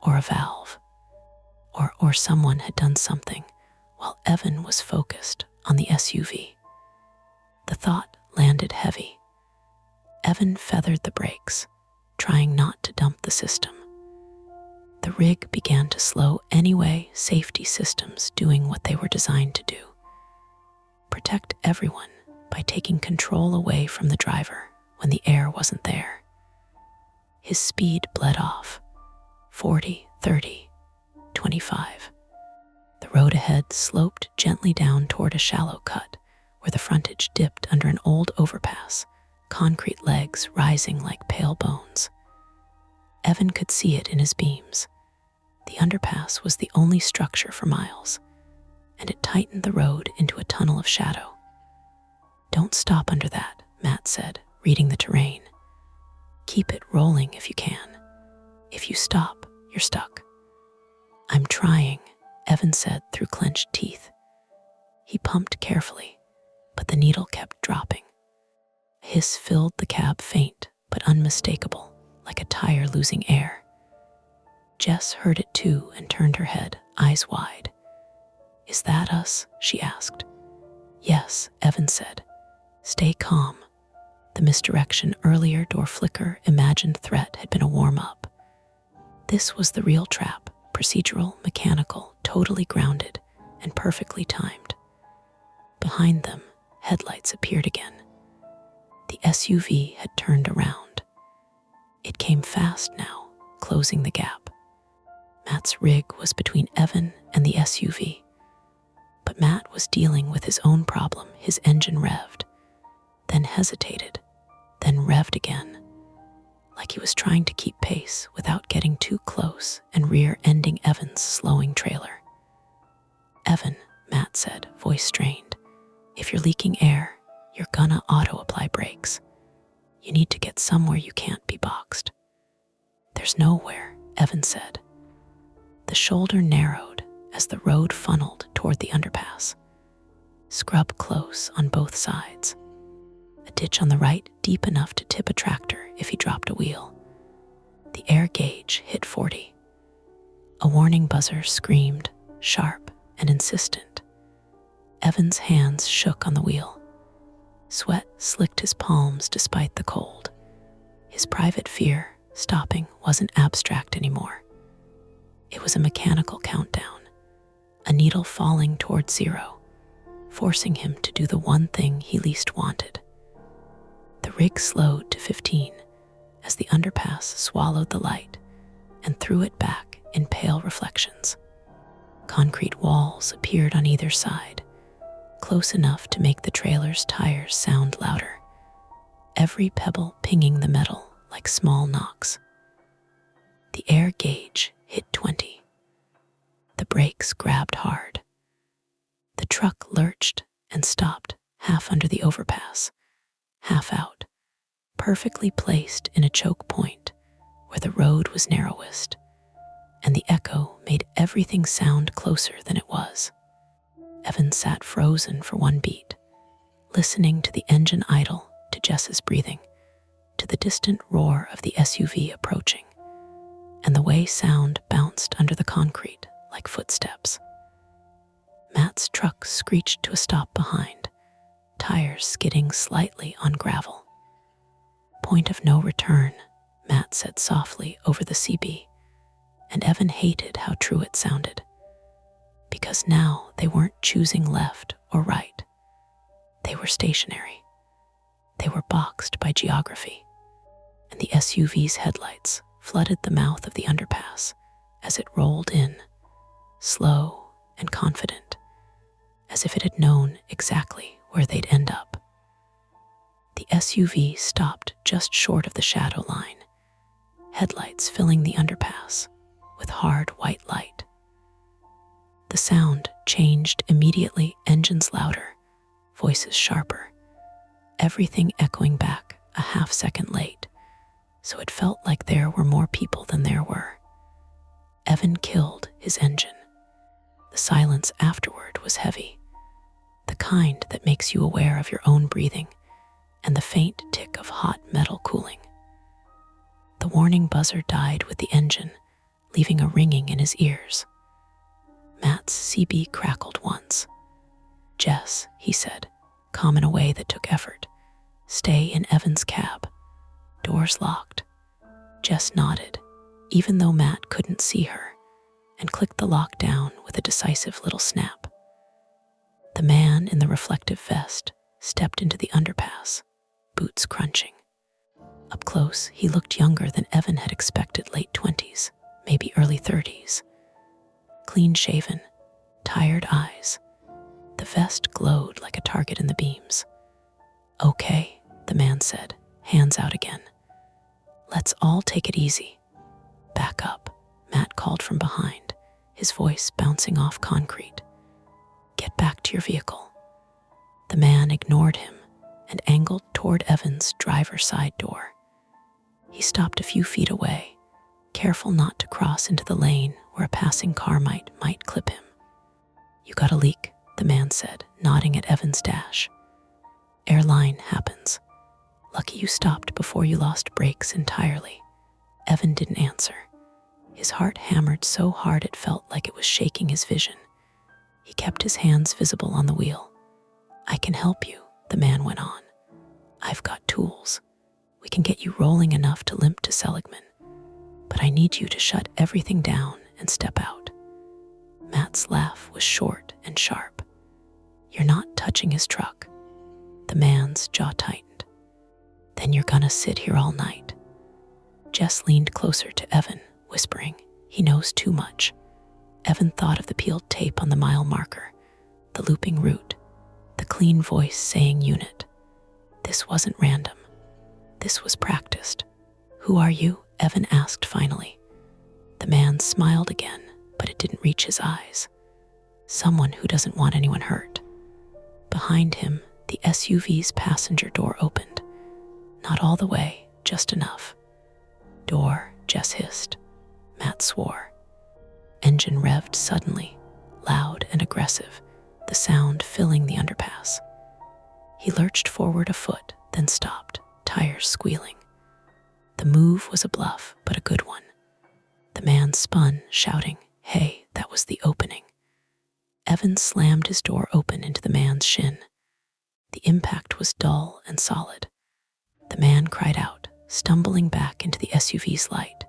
"Or a valve." Or someone had done something while Evan was focused on the SUV. The thought landed heavy. Evan feathered the brakes, trying not to dump the system. The rig began to slow anyway, safety systems doing what they were designed to do. Protect everyone by taking control away from the driver when the air wasn't there. His speed bled off. 40, 30, 25. The road ahead sloped gently down toward a shallow cut where the frontage dipped under an old overpass, concrete legs rising like pale bones. Evan could see it in his beams. The underpass was the only structure for miles, and it tightened the road into a tunnel of shadow. "Don't stop under that," Matt said, reading the terrain. "Keep it rolling if you can. If you stop, you're stuck." "I'm trying," Evan said through clenched teeth. He pumped carefully, but the needle kept dropping. A hiss filled the cab, faint but unmistakable, like a tire losing air. Jess heard it too and turned her head, eyes wide. "Is that us?" she asked. "Yes," Evan said. "Stay calm." The misdirection earlier, door flicker, imagined threat had been a warm-up. This was the real trap, procedural, mechanical, totally grounded, and perfectly timed. Behind them, headlights appeared again. The SUV had turned around. It came fast now, closing the gap. Matt's rig was between Evan and the SUV. But Matt was dealing with his own problem. His engine revved, then hesitated, then revved again, like he was trying to keep pace without getting too close and rear-ending Evan's slowing trailer. Evan, Matt said, voice strained. If you're leaking air, you're gonna auto-apply brakes. You need to get somewhere you can't be boxed. There's nowhere, Evan said. The shoulder narrowed as the road funneled toward the underpass. Scrub close on both sides. A ditch on the right deep enough to tip a tractor if he dropped a wheel. The air gauge hit 40. A warning buzzer screamed, sharp and insistent. Evan's hands shook on the wheel. Sweat slicked his palms despite the cold. His private fear, stopping, wasn't abstract anymore. It was a mechanical countdown, a needle falling toward zero, forcing him to do the one thing he least wanted. The rig slowed to 15 as the underpass swallowed the light and threw it back in pale reflections. Concrete walls appeared on either side, close enough to make the trailer's tires sound louder, every pebble pinging the metal like small knocks. The air gauge hit 20. The brakes grabbed hard. The truck lurched and stopped, half under the overpass, half out, perfectly placed in a choke point where the road was narrowest, and the echo made everything sound closer than it was. Evan sat frozen for one beat, listening to the engine idle, to Jess's breathing, to the distant roar of the SUV approaching, and the way sound bounced under the concrete like footsteps. Matt's truck screeched to a stop behind, tires skidding slightly on gravel. Point of no return, Matt said softly over the CB, and Evan hated how true it sounded. Because now they weren't choosing left or right. They were stationary. They were boxed by geography, and the SUV's headlights flooded the mouth of the underpass as it rolled in, slow and confident, as if it had known exactly where they'd end up. The SUV stopped just short of the shadow line, headlights filling the underpass with hard white light. The sound changed immediately, engines louder, voices sharper, everything echoing back a half second late, so it felt like there were more people than there were. Evan killed his engine. The silence afterward was heavy, the kind that makes you aware of your own breathing and the faint tick of hot metal cooling. The warning buzzer died with the engine, leaving a ringing in his ears. Matt's CB crackled once. "Jess," he said, calm in a way that took effort. "Stay in Evan's cab. Doors locked." Jess nodded, even though Matt couldn't see her, and clicked the lock down with a decisive little snap. The man in the reflective vest stepped into the underpass, boots crunching. Up close, he looked younger than Evan had expected, late 20s, maybe early 30s. Clean-shaven, tired eyes. The vest glowed like a target in the beams. "Okay," the man said, hands out again. "Let's all take it easy." "Back up," Matt called from behind, his voice bouncing off concrete. "Get back to your vehicle." The man ignored him and angled toward Evan's driver's side door. He stopped a few feet away, careful not to cross into the lane where a passing car might clip him. "You got a leak," the man said, nodding at Evan's dash. "Airline happens. Lucky you stopped before you lost brakes entirely." Evan didn't answer. His heart hammered so hard it felt like it was shaking his vision. He kept his hands visible on the wheel. "I can help you," the man went on. "I've got tools. We can get you rolling enough to limp to Seligman. But I need you to shut everything down and step out." Matt's laugh was short and sharp. "You're not touching his truck." The man's jaw tightened. "Then you're gonna sit here all night." Jess leaned closer to Evan, whispering, "He knows too much." Evan thought of the peeled tape on the mile marker, the looping route, the clean voice saying unit. This wasn't random. This was practiced. "Who are you?" Evan asked finally. The man smiled again, but it didn't reach his eyes. someone who doesn't want anyone hurt. Behind him, the SUV's passenger door opened. Not all the way, just enough. Door, Jess hissed. Matt swore. Engine revved suddenly, loud and aggressive, the sound filling the underpass. He lurched forward a foot, then stopped, tires squealing. The move was a bluff, but a good one. The man spun, shouting, "Hey, that was the opening." Evan slammed his door open into the man's shin. The impact was dull and solid. The man cried out, stumbling back into the SUV's light.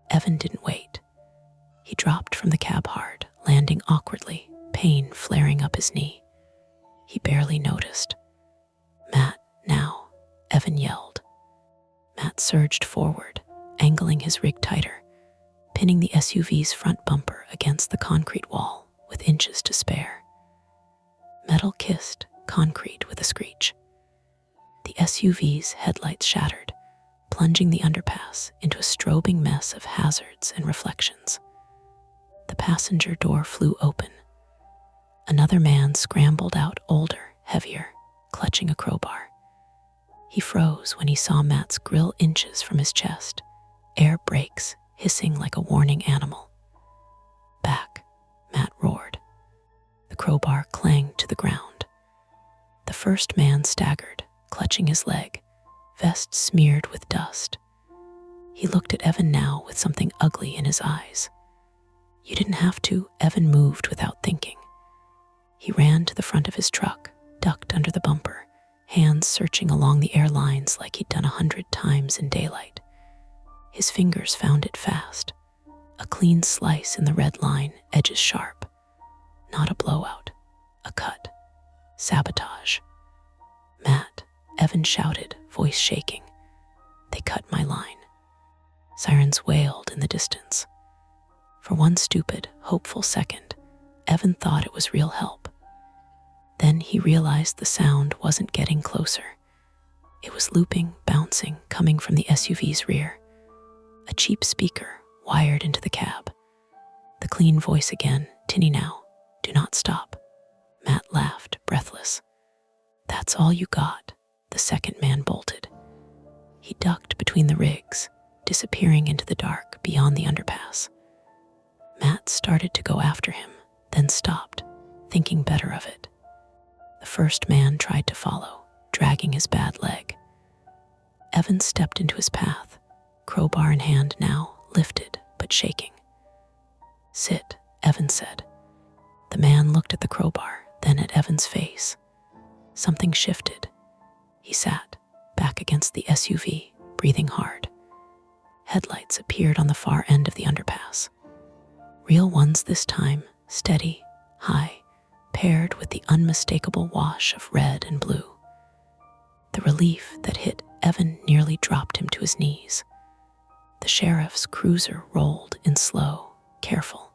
Evan didn't wait. He dropped from the cab hard, landing awkwardly, pain flaring up his knee. He barely noticed. "Matt, now," Evan yelled. Matt surged forward, angling his rig tighter, pinning the SUV's front bumper against the concrete wall with inches to spare. Metal kissed concrete with a screech. The SUV's headlights shattered, plunging the underpass into a strobing mess of hazards and reflections. The passenger door flew open. Another man scrambled out, older, heavier, clutching a crowbar. He froze when he saw Matt's grill inches from his chest, air brakes hissing like a warning animal. "Back," Matt roared. The crowbar clanged to the ground. The first man staggered, clutching his leg, vest smeared with dust. He looked at Evan now with something ugly in his eyes. "You didn't have to," Evan moved without thinking. He ran to the front of his truck, ducked under the bumper, hands searching along the air lines like he'd done 100 times in daylight. His fingers found it fast. A clean slice in the red line, edges sharp. Not a blowout, a cut. Sabotage. "Matt," Evan shouted, voice shaking. "They cut my line." Sirens wailed in the distance. For one stupid, hopeful second, Evan thought it was real help. Then he realized the sound wasn't getting closer. It was looping, bouncing, coming from the SUV's rear. A cheap speaker wired into the cab. The clean voice again, tinny now. "Do not stop." Matt laughed, breathless. "That's all you got," the second man bolted. He ducked between the rigs, disappearing into the dark beyond the underpass. Matt started to go after him, then stopped, thinking better of it. The first man tried to follow, dragging his bad leg. Evan stepped into his path, crowbar in hand now, lifted but shaking. "Sit," Evan said. The man looked at the crowbar, then at Evan's face. Something shifted. He sat, back against the SUV, breathing hard. Headlights appeared on the far end of the underpass. Real ones this time, steady, high, paired with the unmistakable wash of red and blue. The relief that hit Evan nearly dropped him to his knees. The sheriff's cruiser rolled in slow, careful.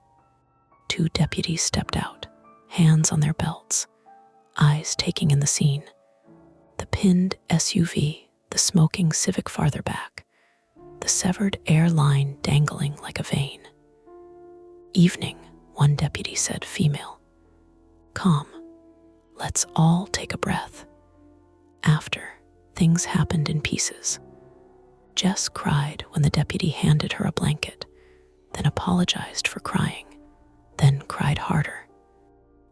2 deputies stepped out, hands on their belts, eyes taking in the scene. The pinned SUV, the smoking Civic farther back, the severed air line dangling like a vein. "Evening," one deputy said, female. "Calm. Let's all take a breath." After, things happened in pieces. Jess cried when the deputy handed her a blanket, then apologized for crying, then cried harder.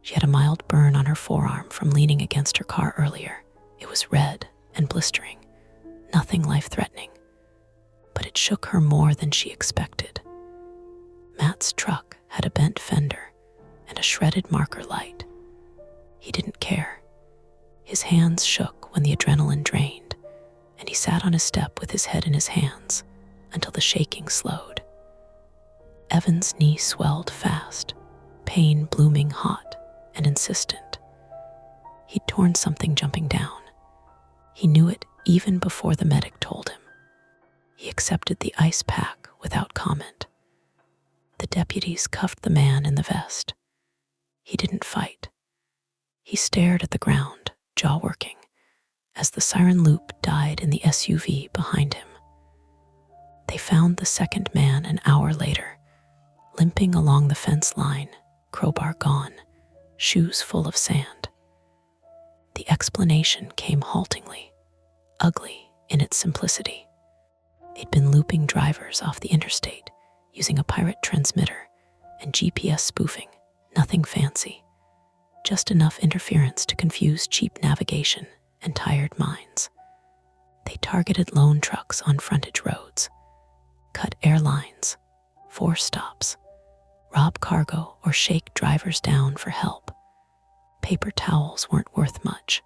She had a mild burn on her forearm from leaning against her car earlier. It was red and blistering, nothing life-threatening, but it shook her more than she expected. Matt's truck had a bent fender and a shredded marker light. He didn't care. His hands shook when the adrenaline drained, and he sat on his step with his head in his hands until the shaking slowed. Evan's knee swelled fast, pain blooming hot and insistent. He'd torn something jumping down. He knew it even before the medic told him. He accepted the ice pack without comment. The deputies cuffed the man in the vest. He didn't fight. He stared at the ground, jaw working, as the siren loop died in the SUV behind him. They found the second man an hour later, limping along the fence line, crowbar gone, shoes full of sand. The explanation came haltingly, ugly in its simplicity. They'd been looping drivers off the interstate, using a pirate transmitter and GPS spoofing, nothing fancy, just enough interference to confuse cheap navigation and tired minds. They targeted lone trucks on frontage roads, cut airlines, force stops, rob cargo or shake drivers down for help. Paper towels weren't worth much.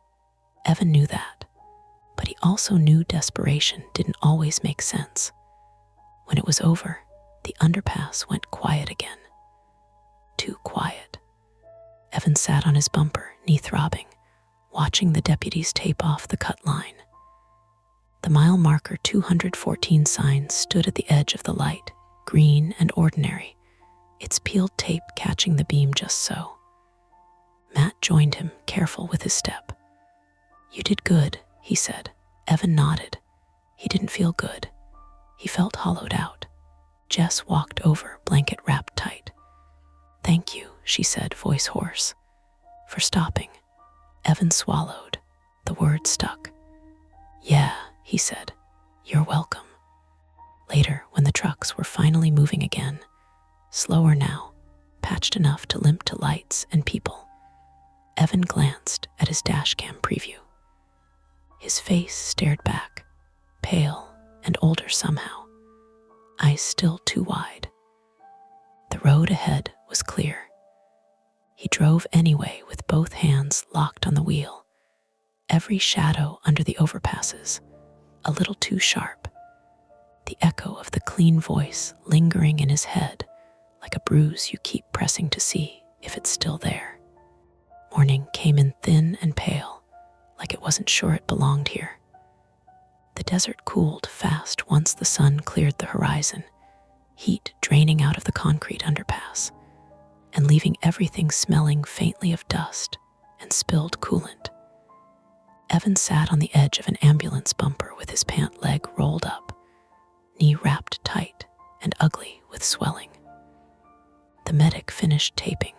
Evan knew that, but he also knew desperation didn't always make sense. When it was over, the underpass went quiet again. Too quiet. Evan sat on his bumper, knee throbbing, watching the deputies tape off the cut line. The mile marker 214 sign stood at the edge of the light, green and ordinary, its peeled tape catching the beam just so. Matt joined him, careful with his step. "You did good," he said. Evan nodded. He didn't feel good. He felt hollowed out. Jess walked over, blanket wrapped tight. "Thank you," she said, voice hoarse. "For stopping." Evan swallowed. The word stuck. "Yeah," he said. "You're welcome." Later, when the trucks were finally moving again, slower now, patched enough to limp to lights and people, Evan glanced at his dashcam preview. His face stared back, pale and older somehow, eyes still too wide. The road ahead was clear. He drove anyway with both hands locked on the wheel, every shadow under the overpasses a little too sharp, the echo of the clean voice lingering in his head like a bruise you keep pressing to see if it's still there. Morning came in thin and pale, like it wasn't sure it belonged here. The desert cooled fast once the sun cleared the horizon, heat draining out of the concrete underpass and leaving everything smelling faintly of dust and spilled coolant. Evan sat on the edge of an ambulance bumper with his pant leg rolled up, knee wrapped tight and ugly with swelling. The medic finished taping,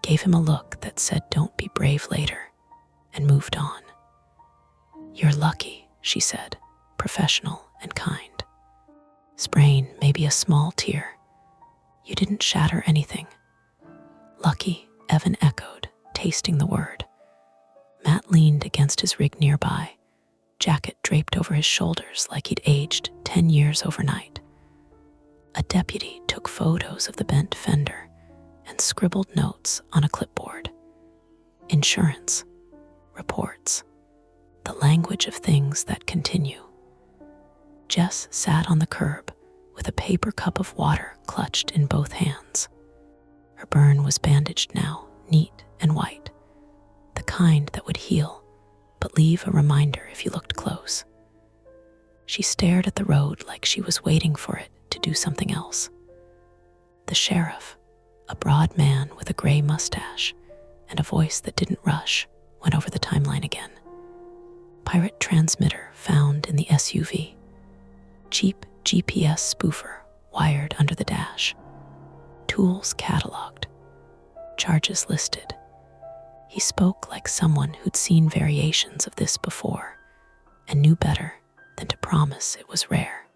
gave him a look that said, "Don't be brave later," and moved on. "You're lucky," she said, professional and kind. "Sprain, maybe a small tear. You didn't shatter anything." "Lucky," Evan echoed, tasting the word. Matt leaned against his rig nearby, jacket draped over his shoulders like he'd aged 10 years overnight. A deputy took photos of the bent fender and scribbled notes on a clipboard. Insurance, reports, the language of things that continue. Jess sat on the curb with a paper cup of water clutched in both hands. Her burn was bandaged now, neat and white, the kind that would heal, but leave a reminder if you looked close. She stared at the road like she was waiting for it to do something else. The sheriff, a broad man with a gray mustache and a voice that didn't rush, went over the timeline again. Pirate transmitter found in the SUV. Cheap GPS spoofer wired under the dash. Tools cataloged. Charges listed. He spoke like someone who'd seen variations of this before and knew better than to promise it was rare.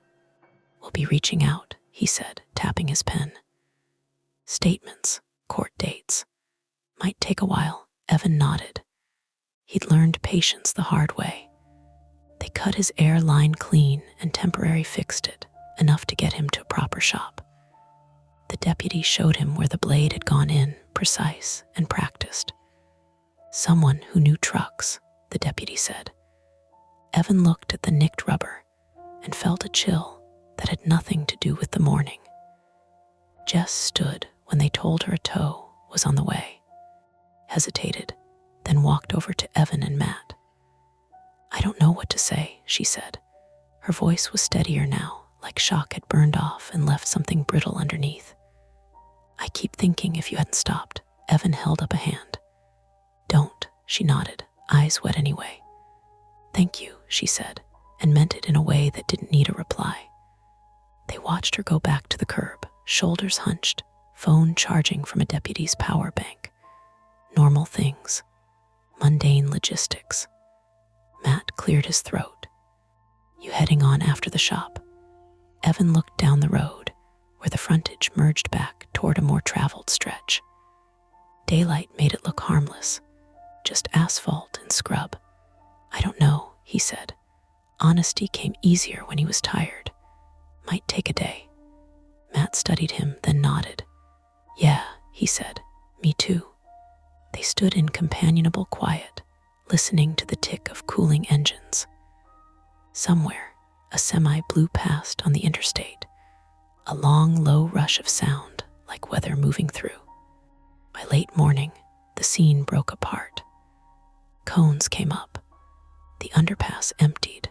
"We'll be reaching out," he said, tapping his pen. "Statements, court dates. Might take a while," Evan nodded. He'd learned patience the hard way. They cut his air line clean and temporarily fixed it, enough to get him to a proper shop. The deputy showed him where the blade had gone in, precise and practiced. "Someone who knew trucks," the deputy said. Evan looked at the nicked rubber and felt a chill that had nothing to do with the morning. Jess stood when they told her a tow was on the way, hesitated, then walked over to Evan and Matt. "I don't know what to say," she said. Her voice was steadier now, like shock had burned off and left something brittle underneath. "I keep thinking if you hadn't stopped." Evan held up a hand. "Don't," she nodded, eyes wet anyway. "Thank you," she said, and meant it in a way that didn't need a reply. They watched her go back to the curb, shoulders hunched, phone charging from a deputy's power bank. Normal things, mundane logistics. Matt cleared his throat. You heading on after the shop? Evan looked down the road, where the frontage merged back toward a more traveled stretch. Daylight made it look harmless, just asphalt and scrub. I don't know, he said. Honesty came easier when he was tired. Might take a day. Matt studied him, then nodded. Yeah, he said. Me too. They stood in companionable quiet, listening to the tick of cooling engines. Somewhere, a semi blew past on the interstate, a long, low rush of sound like weather moving through. By late morning, the scene broke apart. Cones came up. The underpass emptied.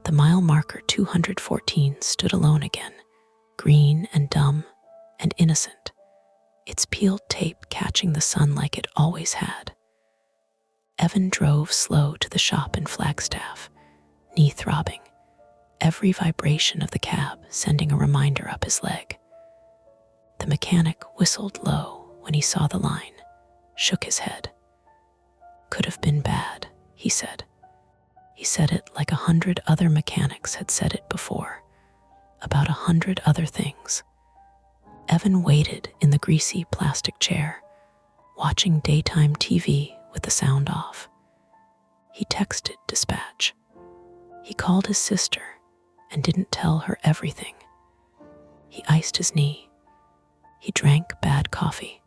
The mile marker 214 stood alone again, green and dumb and innocent, its peeled tape catching the sun like it always had. Evan drove slow to the shop in Flagstaff, knee throbbing, every vibration of the cab sending a reminder up his leg. The mechanic whistled low when he saw the line, shook his head. Could have been bad, he said. He said it like 100 other mechanics had said it before, about 100 other things. Evan waited in the greasy plastic chair, watching daytime TV with the sound off. He texted dispatch. He called his sister and didn't tell her everything. He iced his knee. He drank bad coffee.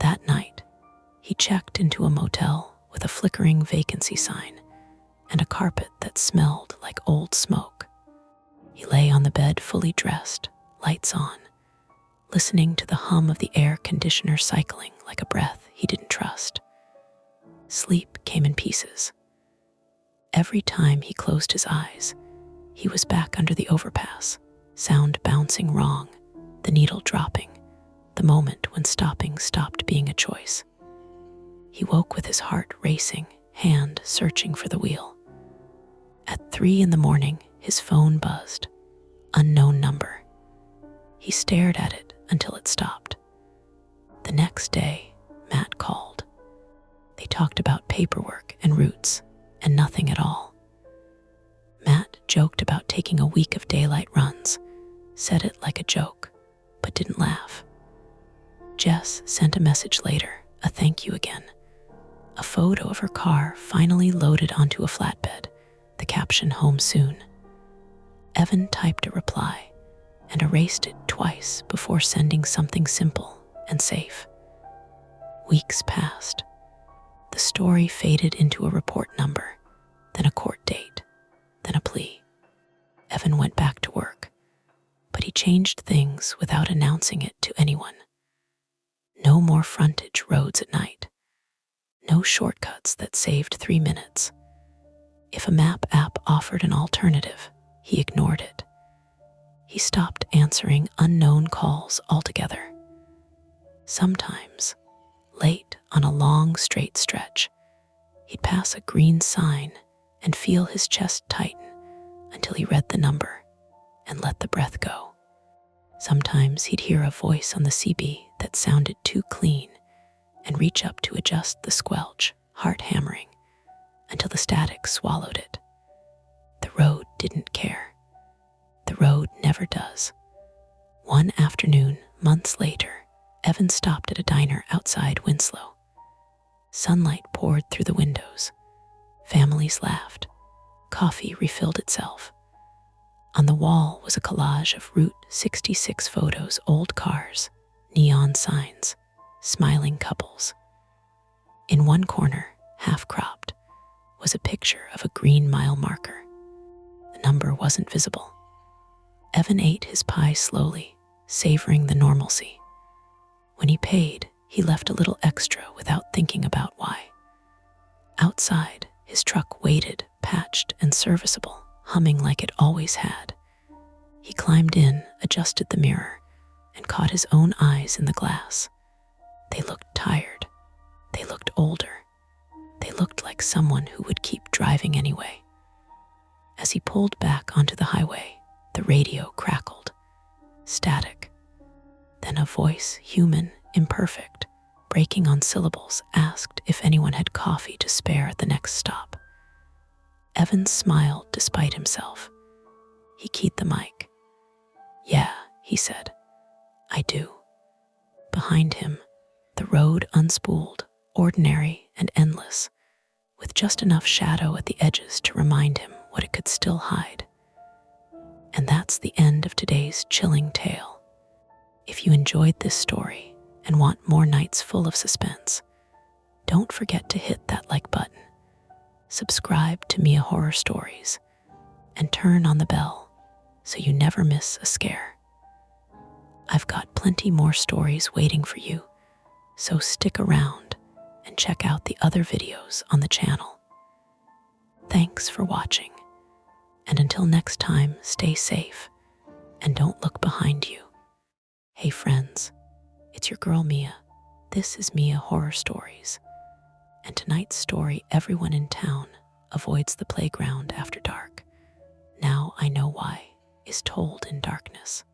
That night, he checked into a motel with a flickering vacancy sign and a carpet that smelled like old smoke. He lay on the bed fully dressed, lights on, listening to the hum of the air conditioner cycling like a breath he didn't trust. Sleep came in pieces. Every time he closed his eyes, he was back under the overpass, sound bouncing wrong, the needle dropping, the moment when stopping stopped being a choice. He woke with his heart racing, hand searching for the wheel. At 3 a.m, his phone buzzed. Unknown number. He stared at it until it stopped. The next day, Matt called. They talked about paperwork and routes and nothing at all. Matt joked about taking a week of daylight runs, said it like a joke, but didn't laugh. Jess sent a message later, a thank you again. A photo of her car finally loaded onto a flatbed, the caption home soon. Evan typed a reply and erased it twice before sending something simple and safe. Weeks passed. The story faded into a report number, then a court date, then a plea. Evan went back to work, but he changed things without announcing it to anyone. No more frontage roads at night. No shortcuts that saved 3 minutes. If a map app offered an alternative, he ignored it. He stopped answering unknown calls altogether. Sometimes, late on a long straight stretch, he'd pass a green sign and feel his chest tighten until he read the number and let the breath go. Sometimes he'd hear a voice on the CB that sounded too clean and reach up to adjust the squelch, heart hammering, until the static swallowed it. The road didn't care. The road never does. One afternoon, months later, Evan stopped at a diner outside Winslow. Sunlight poured through the windows. Families laughed. Coffee refilled itself. On the wall was a collage of Route 66 photos, old cars, neon signs, smiling couples. In one corner, half-cropped, was a picture of a green mile marker. The number wasn't visible. Evan ate his pie slowly, savoring the normalcy. When he paid, he left a little extra without thinking about why. Outside, his truck waited, patched and serviceable, humming like it always had. He climbed in, adjusted the mirror, and caught his own eyes in the glass. They looked tired. They looked older. They looked like someone who would keep driving anyway. As he pulled back onto the highway, the radio crackled. Static. Then a voice, human, imperfect, breaking on syllables, asked if anyone had coffee to spare at the next stop. Evan smiled despite himself. He keyed the mic. "Yeah," he said, "I do." Behind him, the road unspooled, ordinary and endless, with just enough shadow at the edges to remind him what it could still hide. And that's the end of today's chilling tale. If you enjoyed this story and want more nights full of suspense, don't forget to hit that like button, subscribe to Mia Horror Stories, and turn on the bell so you never miss a scare. I've got plenty more stories waiting for you, so stick around and check out the other videos on the channel. Thanks for watching, and until next time, stay safe and don't look behind you. Hey friends, it's your girl Mia. This is Mia Horror Stories, and tonight's story, everyone in town avoids the playground after dark. Now I Know Why is told in darkness.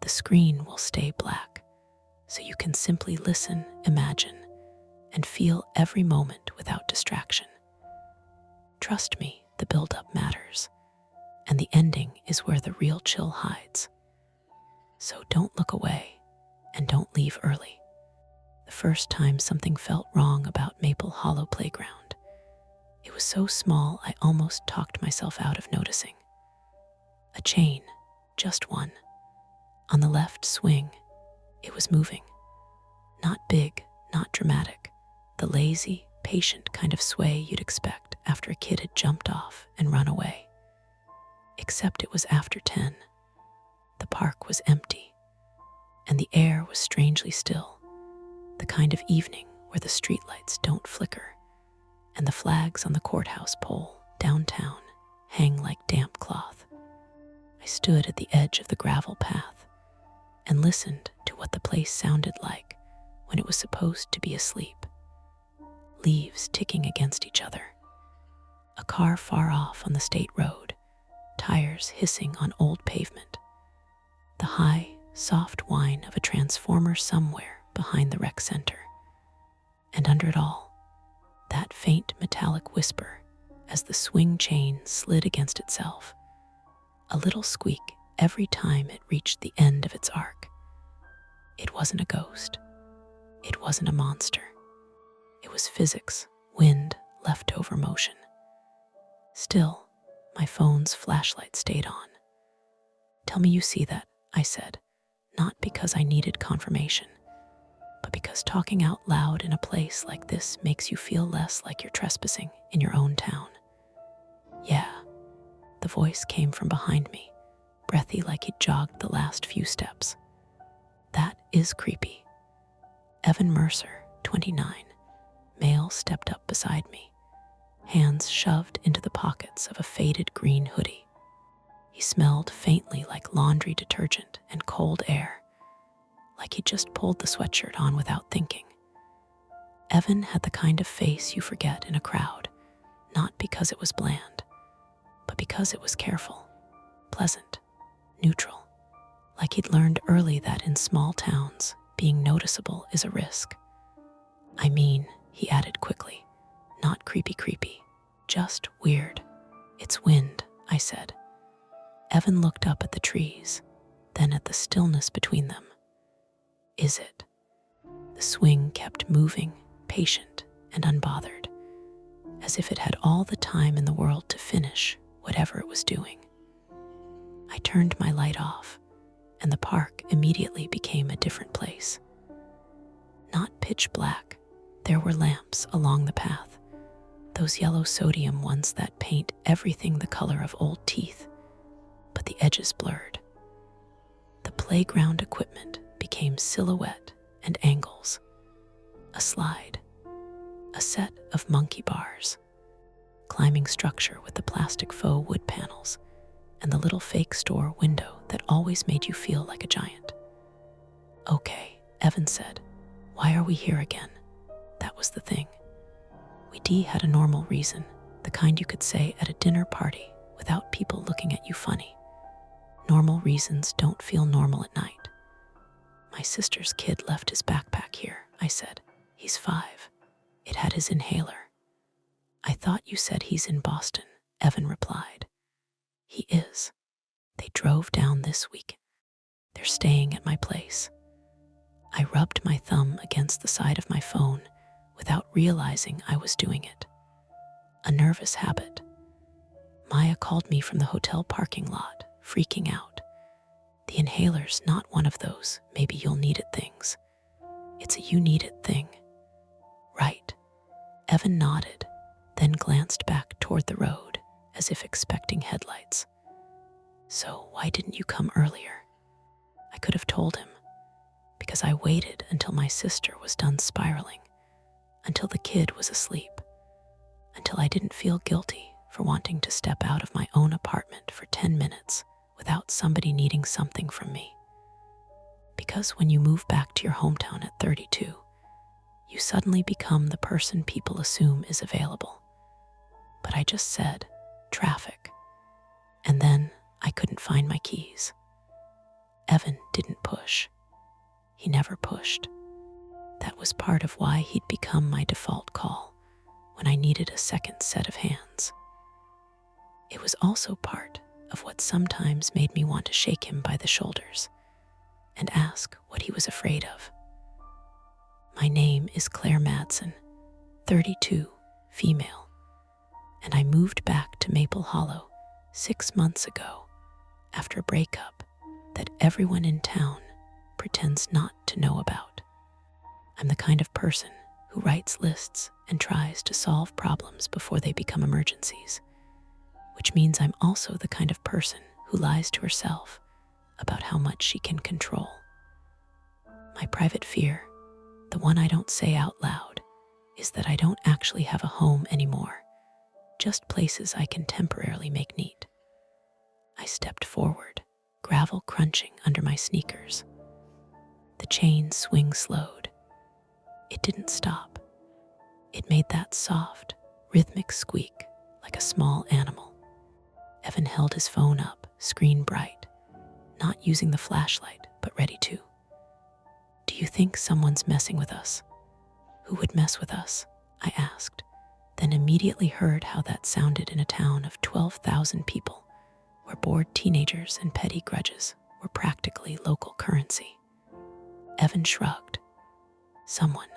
The screen will stay black, so you can simply listen, imagine, and feel every moment without distraction. Trust me, the build-up matters, and the ending is where the real chill hides. So don't look away, and don't leave early. The first time something felt wrong about Maple Hollow Playground, it was so small I almost talked myself out of noticing. A chain, just one. On the left swing, it was moving. Not big, not dramatic, the lazy, patient kind of sway you'd expect after a kid had jumped off and run away. Except it was after 10. The park was empty, and the air was strangely still, the kind of evening where the streetlights don't flicker, and the flags on the courthouse pole downtown hang like damp cloth. I stood at the edge of the gravel path and listened to what the place sounded like when it was supposed to be asleep. Leaves ticking against each other. A car far off on the state road, tires hissing on old pavement. The high, soft whine of a transformer somewhere behind the rec center. And under it all, that faint metallic whisper as the swing chain slid against itself. A little squeak every time it reached the end of its arc. It wasn't a ghost. It wasn't a monster. It was physics, wind, leftover motion. Still, my phone's flashlight stayed on. "Tell me you see that," I said, not because I needed confirmation, but because talking out loud in a place like this makes you feel less like you're trespassing in your own town. "Yeah." The voice came from behind me, breathy like he'd jogged the last few steps. "That is creepy." Evan Mercer, 29, male, stepped up beside me, hands shoved into the pockets of a faded green hoodie. He smelled faintly like laundry detergent and cold air, like he'd just pulled the sweatshirt on without thinking. Evan had the kind of face you forget in a crowd, not because it was bland, but because it was careful, pleasant, neutral, like he'd learned early that in small towns, being noticeable is a risk. "I mean," he added quickly, "not creepy, just weird." "It's wind," I said. Evan looked up at the trees, then at the stillness between them. "Is it?" The swing kept moving, patient and unbothered, as if it had all the time in the world to finish whatever it was doing. I turned my light off, and the park immediately became a different place. Not pitch black, there were lamps along the path, those yellow sodium ones that paint everything the color of old teeth, but the edges blurred. The playground equipment became silhouette and angles. A slide, a set of monkey bars, climbing structure with the plastic faux wood panels, and the little fake store window that always made you feel like a giant. "Okay," Evan said, "why are we here again?" That was the thing. We had a normal reason, the kind you could say at a dinner party without people looking at you funny. Normal reasons don't feel normal at night. My sister's kid left his backpack here, I said. He's 5. It had his inhaler. I thought you said he's in Boston, Evan replied. He is. They drove down this week. They're staying at my place. I rubbed my thumb against the side of my phone without realizing I was doing it. A nervous habit. Maya called me from the hotel parking lot, freaking out. The inhaler's not one of those maybe you'll need it things. It's a you need it thing. Right. Evan nodded, then glanced back toward the road as if expecting headlights. So why didn't you come earlier? I could have told him, because I waited until my sister was done spiraling, until the kid was asleep, until I didn't feel guilty for wanting to step out of my own apartment for 10 minutes without somebody needing something from me. Because when you move back to your hometown at 32, you suddenly become the person people assume is available. But I just said, traffic. And then I couldn't find my keys. Evan didn't push. He never pushed. That was part of why he'd become my default call when I needed a second set of hands. It was also part of what sometimes made me want to shake him by the shoulders and ask what he was afraid of. My name is Claire Madsen, 32, female, and I moved back to Maple Hollow 6 months ago after a breakup that everyone in town pretends not to know about. I'm the kind of person who writes lists and tries to solve problems before they become emergencies, which means I'm also the kind of person who lies to herself about how much she can control. My private fear, the one I don't say out loud, is that I don't actually have a home anymore, just places I can temporarily make neat. I stepped forward, gravel crunching under my sneakers. The chain swing slowed. It didn't stop. It made that soft, rhythmic squeak like a small animal. Evan held his phone up, screen bright, not using the flashlight, but ready to. Do you think someone's messing with us? Who would mess with us? I asked, then immediately heard how that sounded in a town of 12,000 people, where bored teenagers and petty grudges were practically local currency. Evan shrugged. Someone.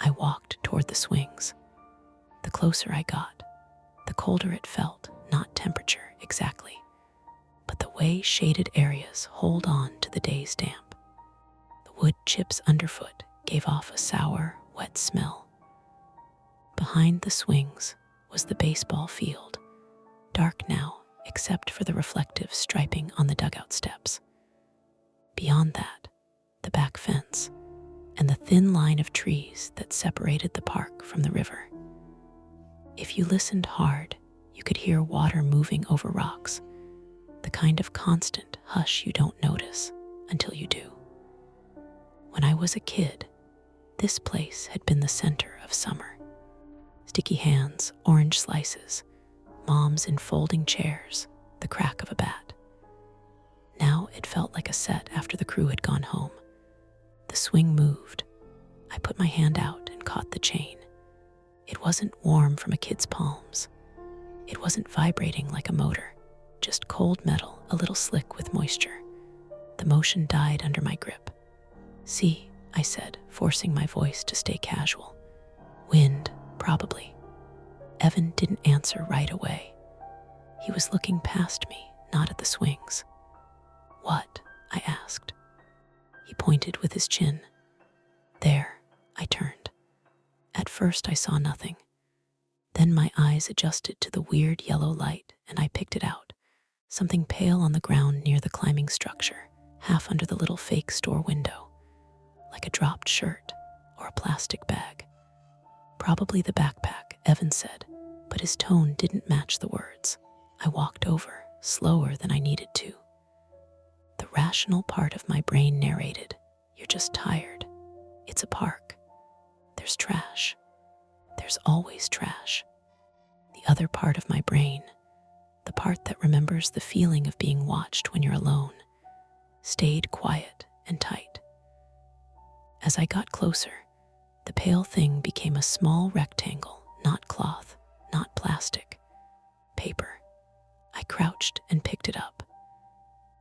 I walked toward the swings. The closer I got, the colder it felt, not temperature exactly, but the way shaded areas hold on to the day's damp. The wood chips underfoot gave off a sour, wet smell. Behind the swings was the baseball field, dark now except for the reflective striping on the dugout steps. Beyond that, the back fence, and the thin line of trees that separated the park from the river. If you listened hard, you could hear water moving over rocks, the kind of constant hush you don't notice until you do. When I was a kid, this place had been the center of summer. Sticky hands, orange slices, moms in folding chairs, the crack of a bat. Now it felt like a set after the crew had gone home. The swing moved. I put my hand out and caught the chain. It wasn't warm from a kid's palms. It wasn't vibrating like a motor, just cold metal, a little slick with moisture. The motion died under my grip. See, I said, forcing my voice to stay casual. Wind, probably. Evan didn't answer right away. He was looking past me, not at the swings. What? I asked. He pointed with his chin. There, I turned. At first I saw nothing. Then my eyes adjusted to the weird yellow light and I picked it out. Something pale on the ground near the climbing structure, half under the little fake store window. Like a dropped shirt or a plastic bag. Probably the backpack, Evan said, but his tone didn't match the words. I walked over, slower than I needed to. The rational part of my brain narrated, "You're just tired. It's a park. There's trash. There's always trash." The other part of my brain, the part that remembers the feeling of being watched when you're alone, stayed quiet and tight. As I got closer, the pale thing became a small rectangle, not cloth, not plastic, paper. I crouched and picked it up.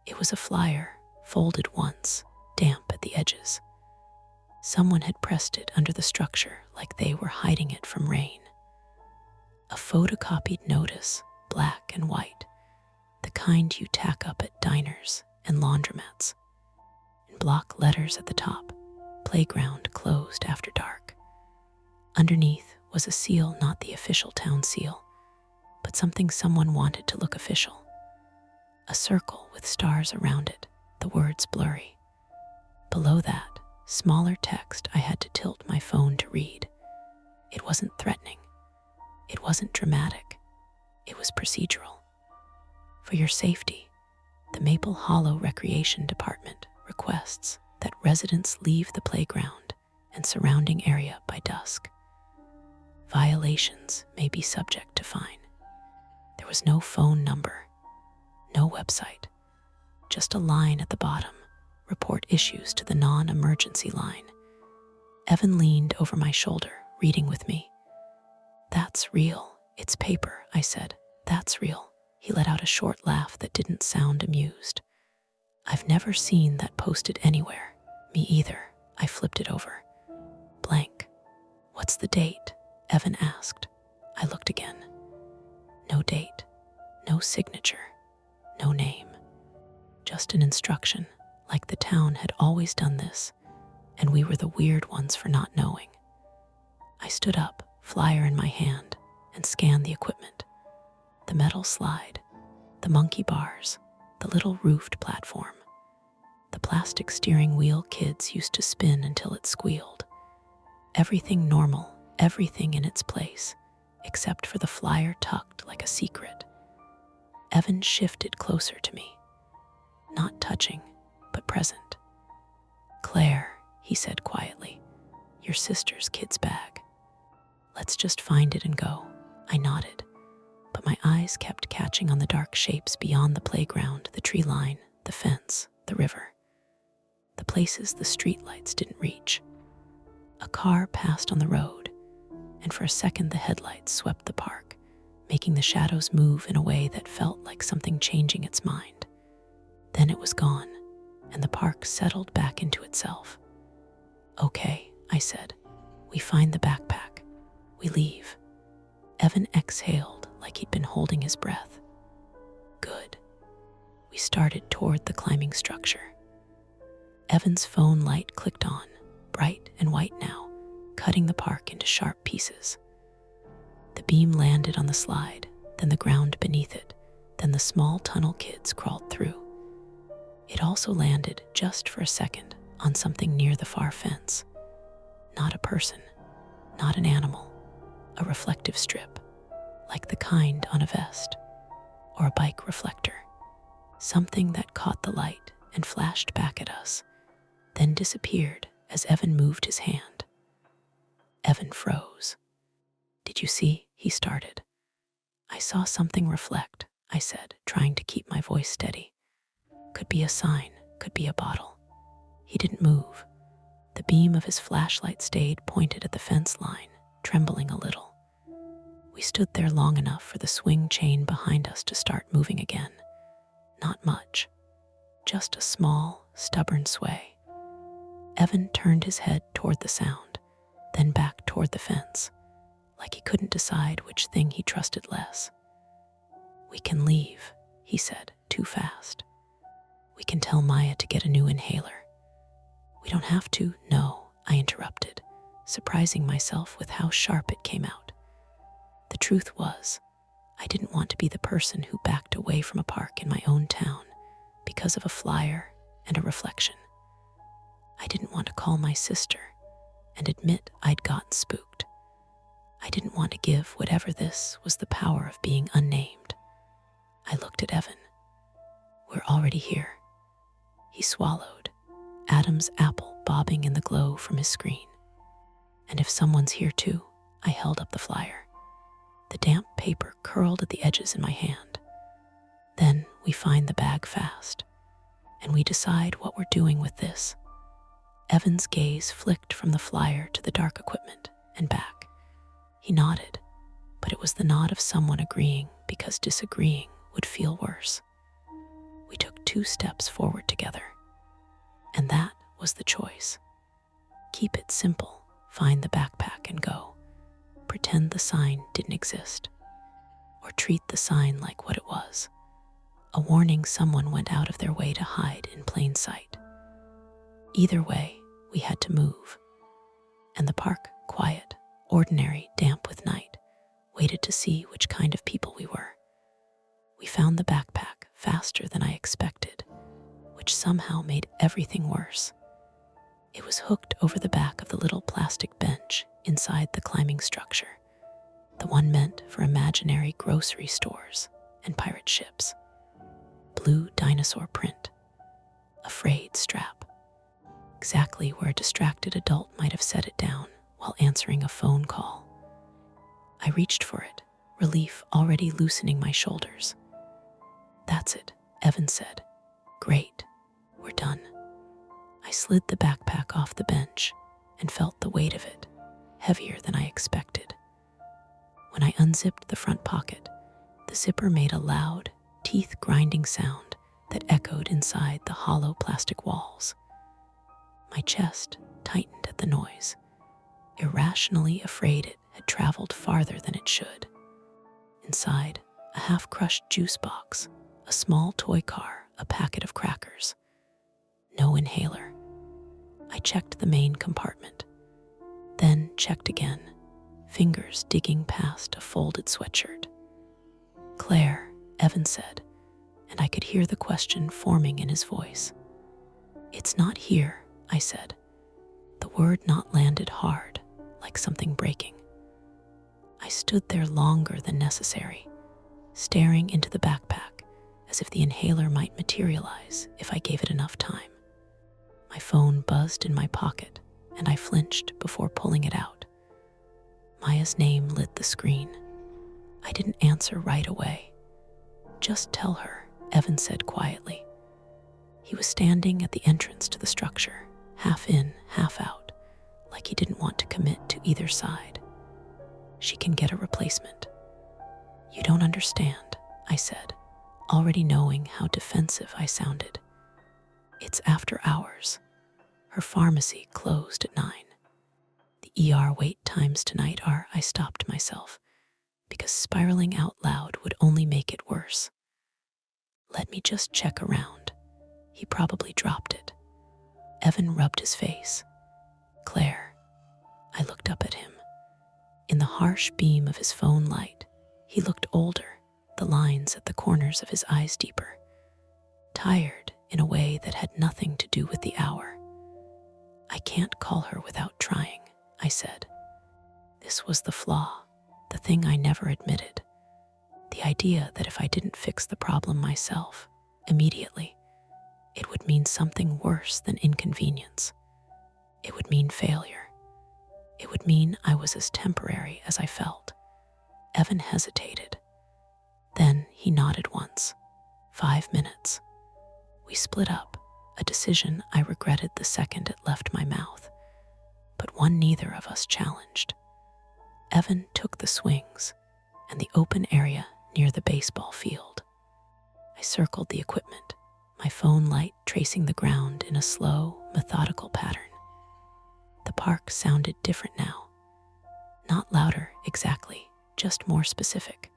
It was a flyer, folded once, damp at the edges. Someone had pressed it under the structure like they were hiding it from rain. A photocopied notice, black and white, the kind you tack up at diners and laundromats. In block letters at the top, playground closed after dark. Underneath was a seal, not the official town seal, but something someone wanted to look official. A circle with stars around it, the words blurry. Below that, smaller text I had to tilt my phone to read. It wasn't threatening. It wasn't dramatic. It was procedural. For your safety, the Maple Hollow Recreation Department requests that residents leave the playground and surrounding area by dusk. Violations may be subject to fine. There was no phone number, no website, just a line at the bottom, report issues to the non-emergency line. Evan leaned over my shoulder, reading with me. "That's real. It's paper," I said. "That's real." He let out a short laugh that didn't sound amused. "I've never seen that posted anywhere." "Me either." I flipped it over. Blank. "What's the date?" Evan asked. I looked again. No date, no signature, no name. Just an instruction, like the town had always done this, and we were the weird ones for not knowing. I stood up, flyer in my hand, and scanned the equipment. The metal slide, the monkey bars, the little roofed platform, the plastic steering wheel kids used to spin until it squealed. Everything normal, everything in its place, except for the flyer tucked like a secret. Evan shifted closer to me, not touching, but present. "Claire," he said quietly, "your sister's kid's bag. Let's just find it and go." I nodded, but my eyes kept catching on the dark shapes beyond the playground, the tree line, the fence, the river. The places the streetlights didn't reach. A car passed on the road, and for a second the headlights swept the park, making the shadows move in a way that felt like something changing its mind. Then it was gone, and the park settled back into itself. "Okay," I said. "We find the backpack. We leave." Evan exhaled like he'd been holding his breath. "Good." We started toward the climbing structure. Evan's phone light clicked on, bright and white now, cutting the park into sharp pieces. The beam landed on the slide, then the ground beneath it, then the small tunnel kids crawled through. It also landed, just for a second, on something near the far fence. Not a person, not an animal, a reflective strip, like the kind on a vest, or a bike reflector. Something that caught the light and flashed back at us, then disappeared as Evan moved his hand. Evan froze. "Did you see?" he started. "I saw something reflect," I said, trying to keep my voice steady. "Could be a sign, could be a bottle." He didn't move. The beam of his flashlight stayed pointed at the fence line, trembling a little. We stood there long enough for the swing chain behind us to start moving again. Not much, just a small, stubborn sway. Evan turned his head toward the sound, then back toward the fence, like he couldn't decide which thing he trusted less. "We can leave," he said, too fast. "We can tell Maya to get a new inhaler." "We don't have to." "No," I interrupted, surprising myself with how sharp it came out. The truth was, I didn't want to be the person who backed away from a park in my own town because of a flyer and a reflection. I didn't want to call my sister and admit I'd gotten spooked. I didn't want to give whatever this was the power of being unnamed. I looked at Evan. "We're already here." He swallowed, Adam's apple bobbing in the glow from his screen. "And if someone's here too," I held up the flyer. The damp paper curled at the edges in my hand. "Then we find the bag fast, and we decide what we're doing with this." Evan's gaze flicked from the flyer to the dark equipment and back. He nodded, but it was the nod of someone agreeing because disagreeing would feel worse. We took 2 steps forward together, and that was the choice. Keep it simple, find the backpack and go. Pretend the sign didn't exist, or treat the sign like what it was, a warning someone went out of their way to hide in plain sight. Either way, we had to move, and the park, quiet, ordinary, damp with night, waited to see which kind of people we were. We found the backpack faster than I expected, which somehow made everything worse. It was hooked over the back of the little plastic bench inside the climbing structure, the one meant for imaginary grocery stores and pirate ships. Blue dinosaur print, a frayed strap, exactly where a distracted adult might have set it down while answering a phone call. I reached for it, relief already loosening my shoulders. "That's it," Evan said. "Great, we're done." I slid the backpack off the bench and felt the weight of it, heavier than I expected. When I unzipped the front pocket, the zipper made a loud, teeth-grinding sound that echoed inside the hollow plastic walls. My chest tightened at the noise, irrationally afraid it had traveled farther than it should. Inside, a half-crushed juice box, a small toy car, a packet of crackers. No inhaler. I checked the main compartment, then checked again, fingers digging past a folded sweatshirt. "Claire," Evan said, and I could hear the question forming in his voice. "It's not here," I said, the word not landed hard, like something breaking. I stood there longer than necessary, staring into the backpack as if the inhaler might materialize if I gave it enough time. My phone buzzed in my pocket, and I flinched before pulling it out. Maya's name lit the screen. I didn't answer right away. "Just tell her," Evan said quietly. He was standing at the entrance to the structure, half in, half out, like he didn't want to commit to either side. "She can get a replacement." "You don't understand," I said, already knowing how defensive I sounded. "It's after hours. Her pharmacy closed at 9. The ER wait times tonight are—" I stopped myself, because spiraling out loud would only make it worse. "Let me just check around. He probably dropped it." Evan rubbed his face. "Claire." I looked up at him. In the harsh beam of his phone light, he looked older, the lines at the corners of his eyes deeper. Tired in a way that had nothing to do with the hour. "I can't call her without trying," I said. This was the flaw, the thing I never admitted. The idea that if I didn't fix the problem myself, immediately, it would mean something worse than inconvenience. It would mean failure. It would mean I was as temporary as I felt. Evan hesitated. Then he nodded once. 5 minutes. We split up, a decision I regretted the second it left my mouth, but one neither of us challenged. Evan took the swings and the open area near the baseball field. I circled the equipment, my phone light tracing the ground in a slow, methodical pattern. The park sounded different now. Not louder, exactly, just more specific.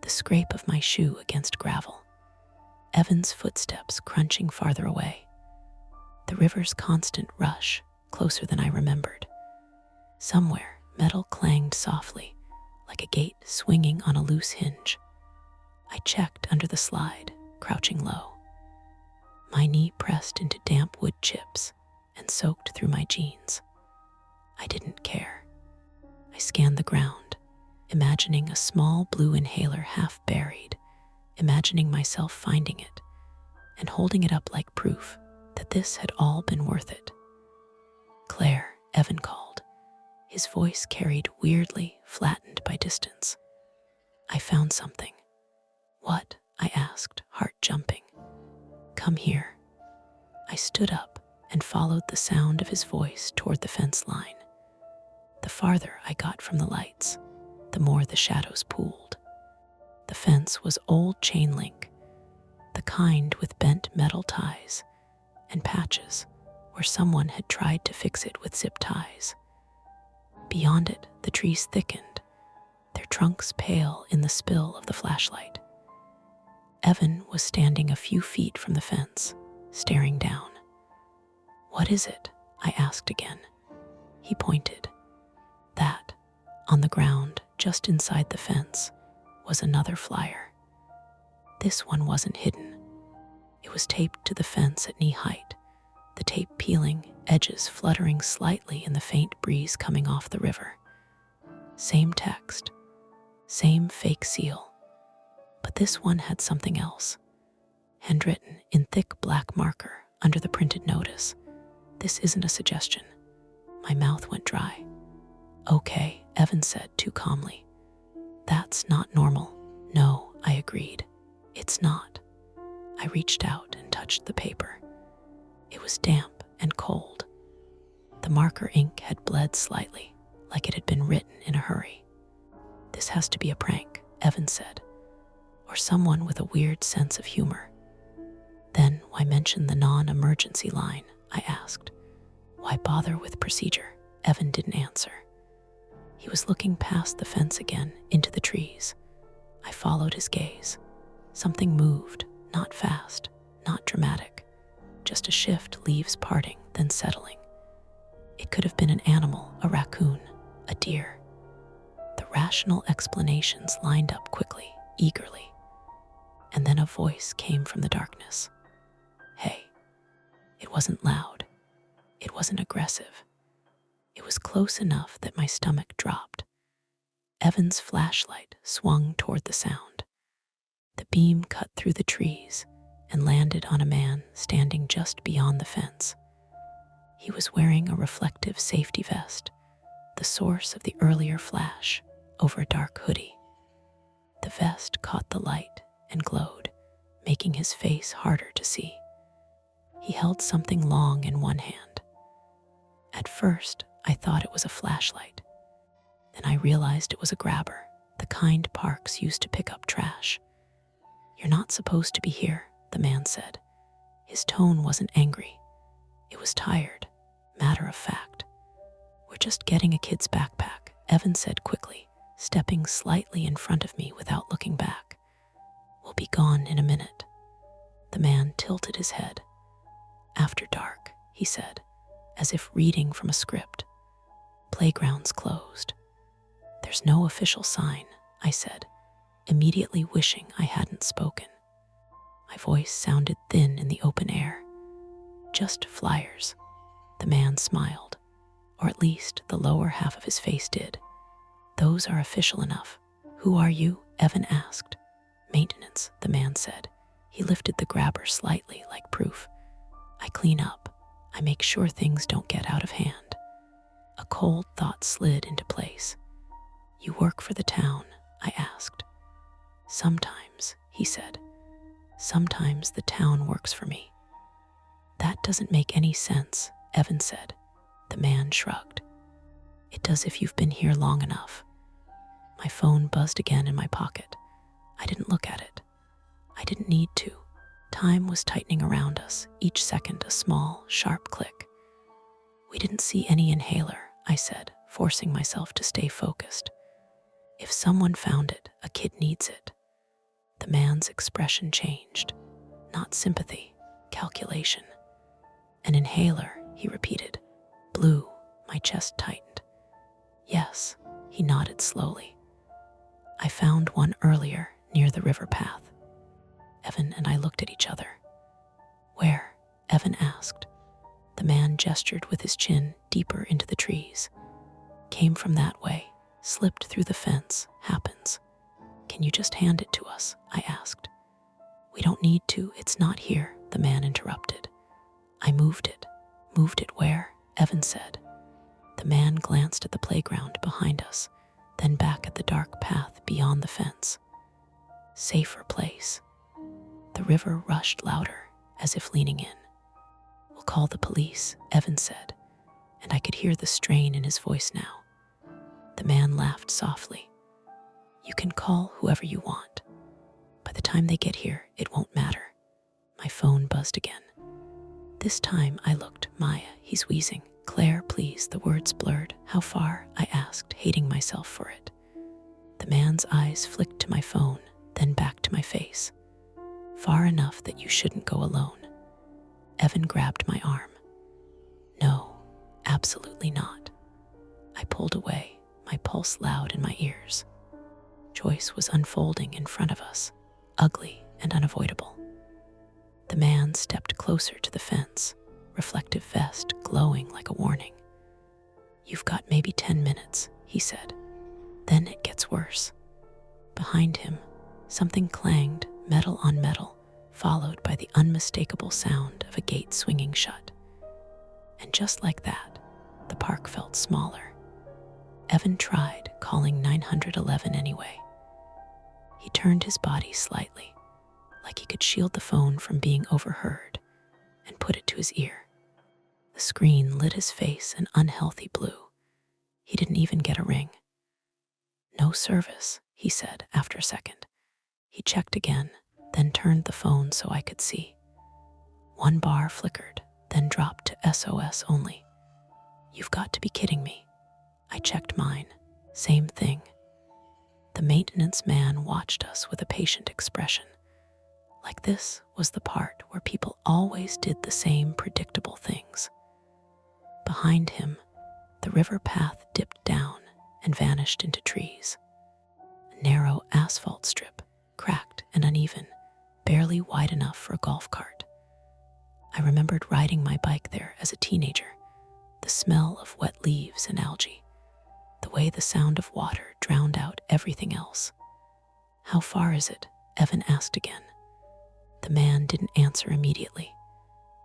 The scrape of my shoe against gravel. Evan's footsteps crunching farther away. The river's constant rush, closer than I remembered. Somewhere, metal clanged softly, like a gate swinging on a loose hinge. I checked under the slide, crouching low. My knee pressed into damp wood chips and soaked through my jeans. I didn't care. I scanned the ground, imagining a small blue inhaler half buried, imagining myself finding it and holding it up like proof that this had all been worth it. "Claire," Evan called. His voice carried weirdly, flattened by distance. "I found something." "What?" I asked, heart jumping. "Come here." I stood up, and followed the sound of his voice toward the fence line. The farther I got from the lights, the more the shadows pooled. The fence was old chain link, the kind with bent metal ties and patches where someone had tried to fix it with zip ties. Beyond it, the trees thickened, their trunks pale in the spill of the flashlight. Evan was standing a few feet from the fence, staring down. "What is it?" I asked again. He pointed. That, on the ground just inside the fence, was another flyer. This one wasn't hidden. It was taped to the fence at knee height, the tape peeling, edges fluttering slightly in the faint breeze coming off the river. Same text, same fake seal, but this one had something else. Handwritten in thick black marker under the printed notice. "This isn't a suggestion." My mouth went dry. "Okay," Evan said too calmly. "That's not normal." "No," I agreed. "It's not." I reached out and touched the paper. It was damp and cold. The marker ink had bled slightly, like it had been written in a hurry. "This has to be a prank," Evan said, "or someone with a weird sense of humor." "Then why mention the non-emergency line?" I asked. "Why bother with procedure?" Evan didn't answer. He was looking past the fence again into the trees. I followed his gaze. Something moved, not fast, not dramatic, just a shift, leaves parting, then settling. It could have been an animal, a raccoon, a deer. The rational explanations lined up quickly, eagerly. And then a voice came from the darkness. "Hey." It wasn't loud. It wasn't aggressive. It was close enough that my stomach dropped. Evan's flashlight swung toward the sound. The beam cut through the trees and landed on a man standing just beyond the fence. He was wearing a reflective safety vest, the source of the earlier flash, over a dark hoodie. The vest caught the light and glowed, making his face harder to see. He held something long in one hand. At first, I thought it was a flashlight. Then I realized it was a grabber, the kind parks used to pick up trash. "You're not supposed to be here," the man said. His tone wasn't angry. It was tired, matter of fact. "We're just getting a kid's backpack," Evan said quickly, stepping slightly in front of me without looking back. "We'll be gone in a minute." The man tilted his head. "After dark," he said, as if reading from a script. "Playground's closed." "There's no official sign," I said, immediately wishing I hadn't spoken. My voice sounded thin in the open air. "Just flyers." The man smiled, or at least the lower half of his face did. "Those are official enough." "Who are you?" Evan asked. "Maintenance," the man said. He lifted the grabber slightly, like proof. "I clean up. I make sure things don't get out of hand." A cold thought slid into place. "You work for the town?" I asked. "Sometimes," he said. "Sometimes the town works for me." "That doesn't make any sense," Evan said. The man shrugged. "It does if you've been here long enough." My phone buzzed again in my pocket. I didn't look at it. I didn't need to. Time was tightening around us, each second a small, sharp click. "We didn't see any inhaler," I said, forcing myself to stay focused. "If someone found it, a kid needs it." The man's expression changed. Not sympathy, calculation. "An inhaler," he repeated. "Blue." My chest tightened. "Yes," he nodded slowly. "I found one earlier near the river path." Evan and I looked at each other. "Where?" Evan asked. The man gestured with his chin deeper into the trees. "Came from that way, slipped through the fence, happens." "Can you just hand it to us?" I asked. "We don't need to, it's not here," the man interrupted. "I moved it." "Moved it where?" Evan said. The man glanced at the playground behind us, then back at the dark path beyond the fence. "Safer place." The river rushed louder, as if leaning in. "We'll call the police," Evan said, and I could hear the strain in his voice now. The man laughed softly. "You can call whoever you want. By the time they get here, it won't matter." My phone buzzed again. This time I looked. "Maya, he's wheezing." "Claire, please." The words blurred. "How far?" I asked, hating myself for it. The man's eyes flicked to my phone, then back to my face. "Far enough that you shouldn't go alone." Evan grabbed my arm. "No, absolutely not." I pulled away, my pulse loud in my ears. Choice was unfolding in front of us, ugly and unavoidable. The man stepped closer to the fence, reflective vest glowing like a warning. "You've got maybe 10 minutes, he said. Then it gets worse. Behind him, something clanged, metal on metal, followed by the unmistakable sound of a gate swinging shut. And just like that, the park felt smaller. Evan tried calling 911 anyway. He turned his body slightly, like he could shield the phone from being overheard, and put it to his ear. The screen lit his face an unhealthy blue. He didn't even get a ring. "No service," he said after a second. He checked again, then turned the phone so I could see. One bar flickered, then dropped to SOS only. "You've got to be kidding me." I checked mine. Same thing. The maintenance man watched us with a patient expression. Like this was the part where people always did the same predictable things. Behind him, the river path dipped down and vanished into trees. A narrow asphalt strip, cracked and uneven, barely wide enough for a golf cart. I remembered riding my bike there as a teenager, the smell of wet leaves and algae, the way the sound of water drowned out everything else. "How far is it?" Evan asked again. The man didn't answer immediately.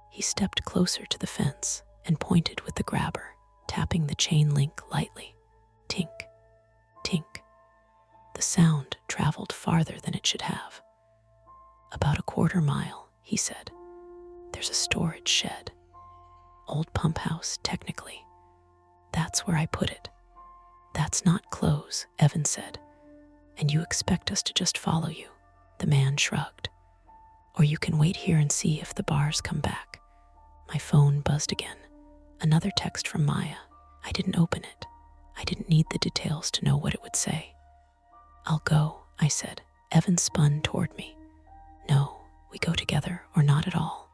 He stepped closer to the fence and pointed with the grabber, tapping the chain link lightly. Tink, tink. The sound traveled farther than it should have. "About a quarter mile," he said. "There's a storage shed. Old pump house, technically. That's where I put it." "That's not close," Evan said. "And you expect us to just follow you?" The man shrugged. "Or you can wait here and see if the bars come back." My phone buzzed again. Another text from Maya. I didn't open it. I didn't need the details to know what it would say. "I'll go," I said. Evan spun toward me. "No, we go together or not at all."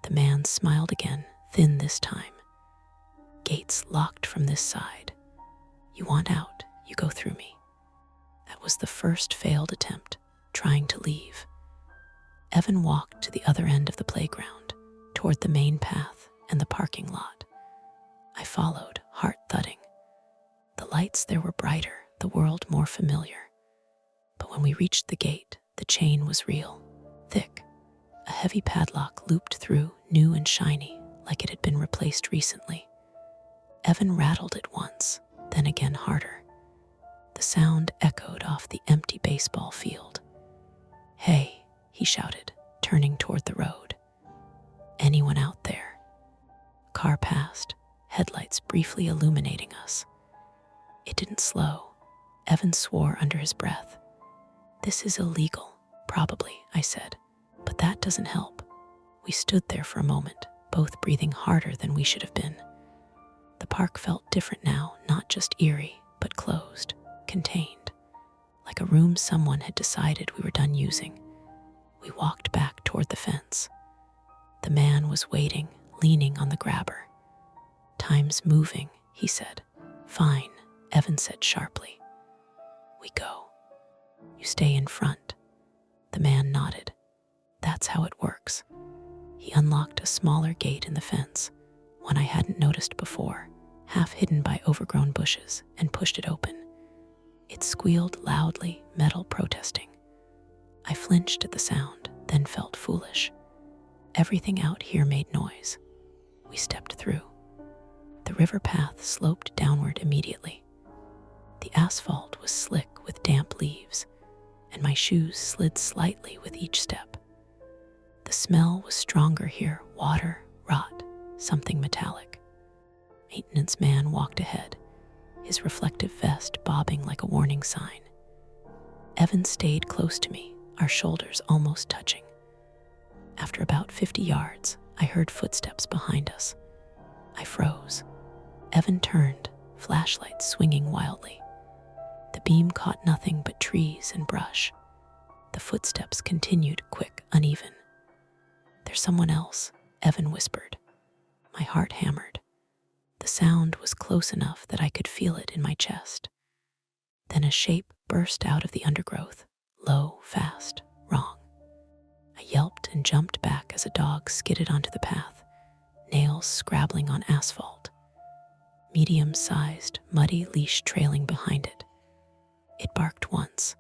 The man smiled again, thin this time. "Gates locked from this side. You want out, you go through me." That was the first failed attempt, trying to leave. Evan walked to the other end of the playground, toward the main path and the parking lot. I followed, heart thudding. The lights there were brighter, the world more familiar. But when we reached the gate, the chain was real, thick. A heavy padlock looped through, new and shiny, like it had been replaced recently. Evan rattled it once, then again harder. The sound echoed off the empty baseball field. "Hey," he shouted, turning toward the road. "Anyone out there?" A car passed, headlights briefly illuminating us. It didn't slow. Evan swore under his breath. "This is illegal, probably," I said, "but that doesn't help." We stood there for a moment, both breathing harder than we should have been. The park felt different now, not just eerie, but closed, contained, like a room someone had decided we were done using. We walked back toward the fence. The man was waiting, leaning on the grabber. "Time's moving," he said. "Fine," Evan said sharply. "We go. You stay in front." The man nodded. "That's how it works." He unlocked a smaller gate in the fence, one I hadn't noticed before, half hidden by overgrown bushes, and pushed it open. It squealed loudly, metal protesting. I flinched at the sound, then felt foolish. Everything out here made noise. We stepped through. The river path sloped downward immediately. The asphalt was slick with damp leaves, and my shoes slid slightly with each step. The smell was stronger here, water, Rot, something metallic. Maintenance man walked ahead, his reflective vest bobbing like a warning sign. Evan stayed close to me, our shoulders almost touching. After about 50 yards, I heard footsteps behind us. I froze. Evan turned, flashlight swinging wildly. The beam caught nothing but trees and brush. The footsteps continued, quick, uneven. "There's someone else," Evan whispered. My heart hammered. The sound was close enough that I could feel it in my chest. Then a shape burst out of the undergrowth, low, fast, wrong. I yelped and jumped back as a dog skidded onto the path, nails scrabbling on asphalt. Medium-sized, muddy leash trailing behind it. It barked once,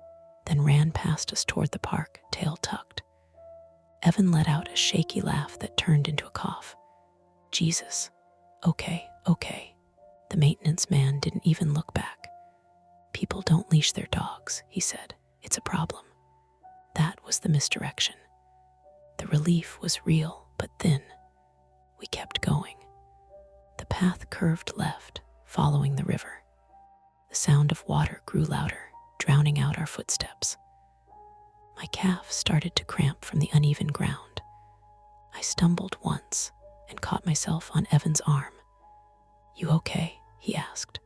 then ran past us toward the park, tail tucked. Evan let out a shaky laugh that turned into a cough. "Jesus. Okay. The maintenance man didn't even look back. "People don't leash their dogs," he said. "It's a problem." That was the misdirection. The relief was real, but thin. We kept going. The path curved left, following the river. The sound of water grew louder, drowning out our footsteps. My calf started to cramp from the uneven ground. I stumbled once and caught myself on Evan's arm. "You okay?" he asked.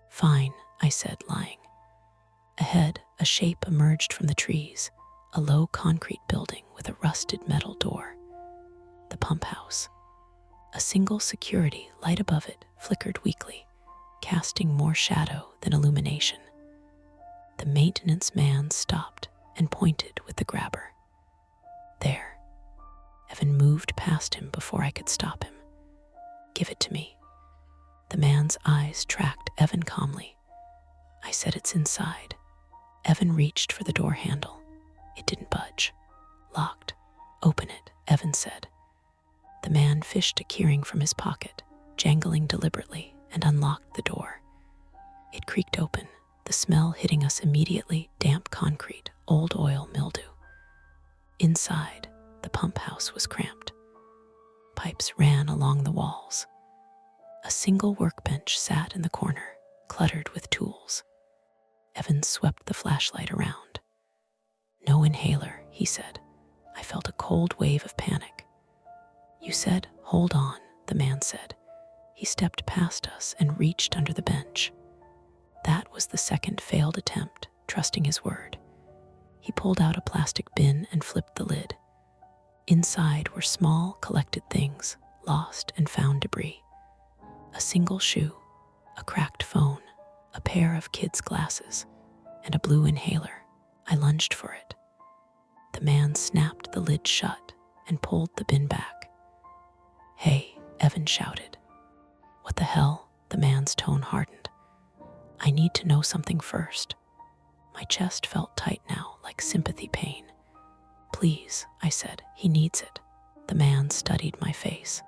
"Fine," I said, lying. Ahead, a shape emerged from the trees, a low concrete building with a rusted metal door. The pump house. A single security light above it flickered weakly, casting more shadow than illumination. The maintenance man stopped and pointed with the grabber. "There." Evan moved past him before I could stop him. "Give it to me." The man's eyes tracked Evan calmly. I said, "It's inside." Evan reached for the door handle. It didn't budge. "Locked." "Open it," Evan said. The man fished a keyring from his pocket, jangling deliberately, and unlocked the door. It creaked open, the smell hitting us immediately, damp concrete, old oil mildew. Inside, the pump house was cramped. Pipes ran along the walls. A single workbench sat in the corner, cluttered with tools. Evan swept the flashlight around. "No inhaler," he said. I felt a cold wave of panic. "You said, hold on," the man said. He stepped past us and reached under the bench. That was the second failed attempt, trusting his word. He pulled out a plastic bin and flipped the lid. Inside were small, collected things, lost and found debris. A single shoe, a cracked phone, a pair of kids' glasses, and a blue inhaler. I lunged for it. The man snapped the lid shut and pulled the bin back. "Hey," Evan shouted. "What the hell?" The man's tone hardened. "I need to know something first." My chest felt tight now, like sympathy pain. "Please," I said, "he needs it." The man studied my face.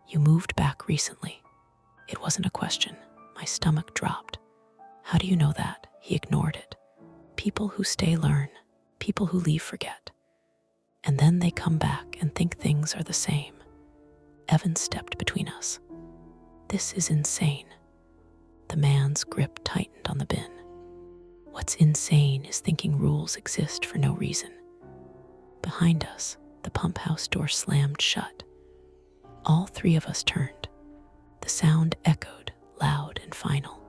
"You moved back recently." It wasn't a question. My stomach dropped. "How do you know that?" He ignored it. "People who stay learn. People who leave forget. And then they come back and think things are the same." Evan stepped between us. "This is insane." The man's grip tightened on the bin. "What's insane is thinking rules exist for no reason." Behind us, the pump house door slammed shut. All three of us turned. The sound echoed, loud and final.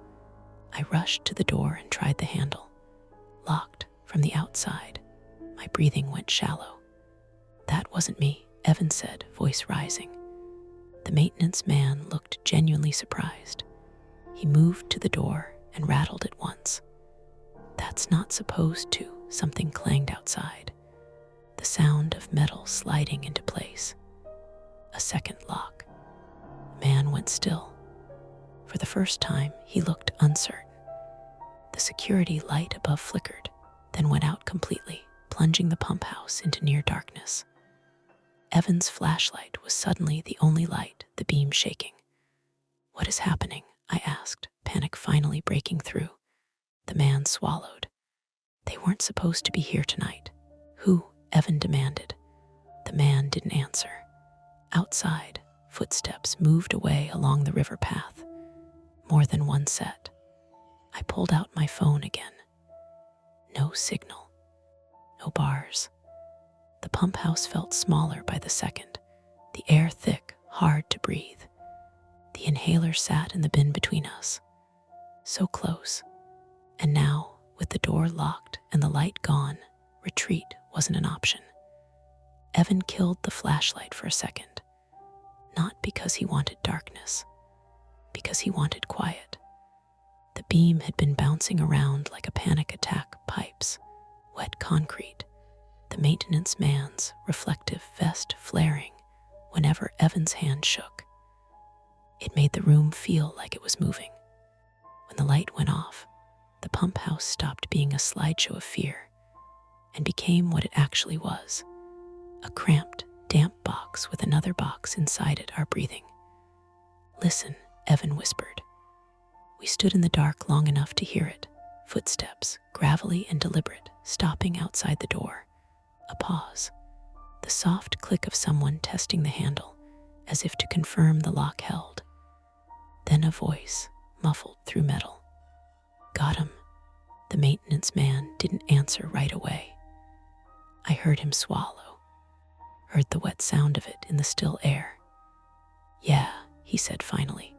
I rushed to the door and tried the handle. Locked from the outside. My breathing went shallow. "That wasn't me," Evan said, voice rising. The maintenance man looked genuinely surprised. He moved to the door and rattled it once. "That's not supposed to," something clanged outside. The sound of metal sliding into place. A second lock. The man went still. For the first time, he looked uncertain. The security light above flickered, then went out completely, plunging the pump house into near darkness. Evan's flashlight was suddenly the only light, the beam shaking. "What is happening?" I asked, panic finally breaking through. The man swallowed. "They weren't supposed to be here tonight." "Who?" Evan demanded. The man didn't answer. Outside, Footsteps moved away along the river path. More than one set. I pulled out my phone again. No signal. No bars. The pump house felt smaller by the second, the air thick, hard to breathe. The inhaler sat in the bin between us. So close. And now, with the door locked and the light gone, retreat wasn't an option. Evan killed the flashlight for a second. Not because he wanted darkness, because he wanted quiet. The beam had been bouncing around like a panic attack pipes, wet concrete, the maintenance man's reflective vest flaring whenever Evan's hand shook. It made the room feel like it was moving. When the light went off, the pump house stopped being a slideshow of fear and became what it actually was, a cramped, damp box with another box inside it, our breathing. "Listen," Evan whispered. We stood in the dark long enough to hear it, footsteps, gravelly and deliberate, stopping outside the door. A pause, the soft click of someone testing the handle, as if to confirm the lock held. Then a voice, muffled through metal. "Got him." The maintenance man didn't answer right away. I heard him swallow, heard the wet sound of it in the still air. "Yeah," he said finally.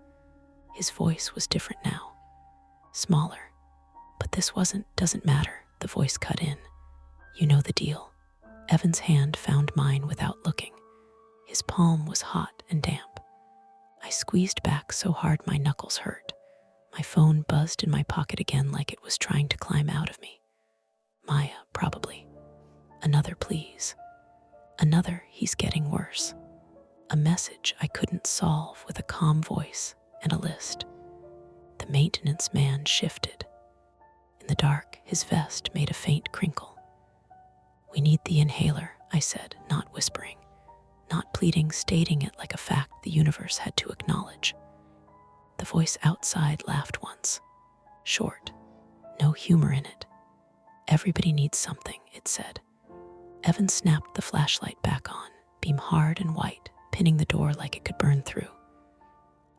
His voice was different now, smaller. "But this doesn't matter," the voice cut in. "You know the deal." Evan's hand found mine without looking. His palm was hot and damp. I squeezed back so hard my knuckles hurt. My phone buzzed in my pocket again like it was trying to climb out of me. Maya, probably. Another please. Another "he's getting worse." A message I couldn't solve with a calm voice and a list. The maintenance man shifted. In the dark, his vest made a faint crinkle. "We need the inhaler," I said, not whispering, not pleading, stating it like a fact the universe had to acknowledge. The voice outside laughed once, short, no humor in it. "Everybody needs something," it said. Evan snapped the flashlight back on, beam hard and white, pinning the door like it could burn through.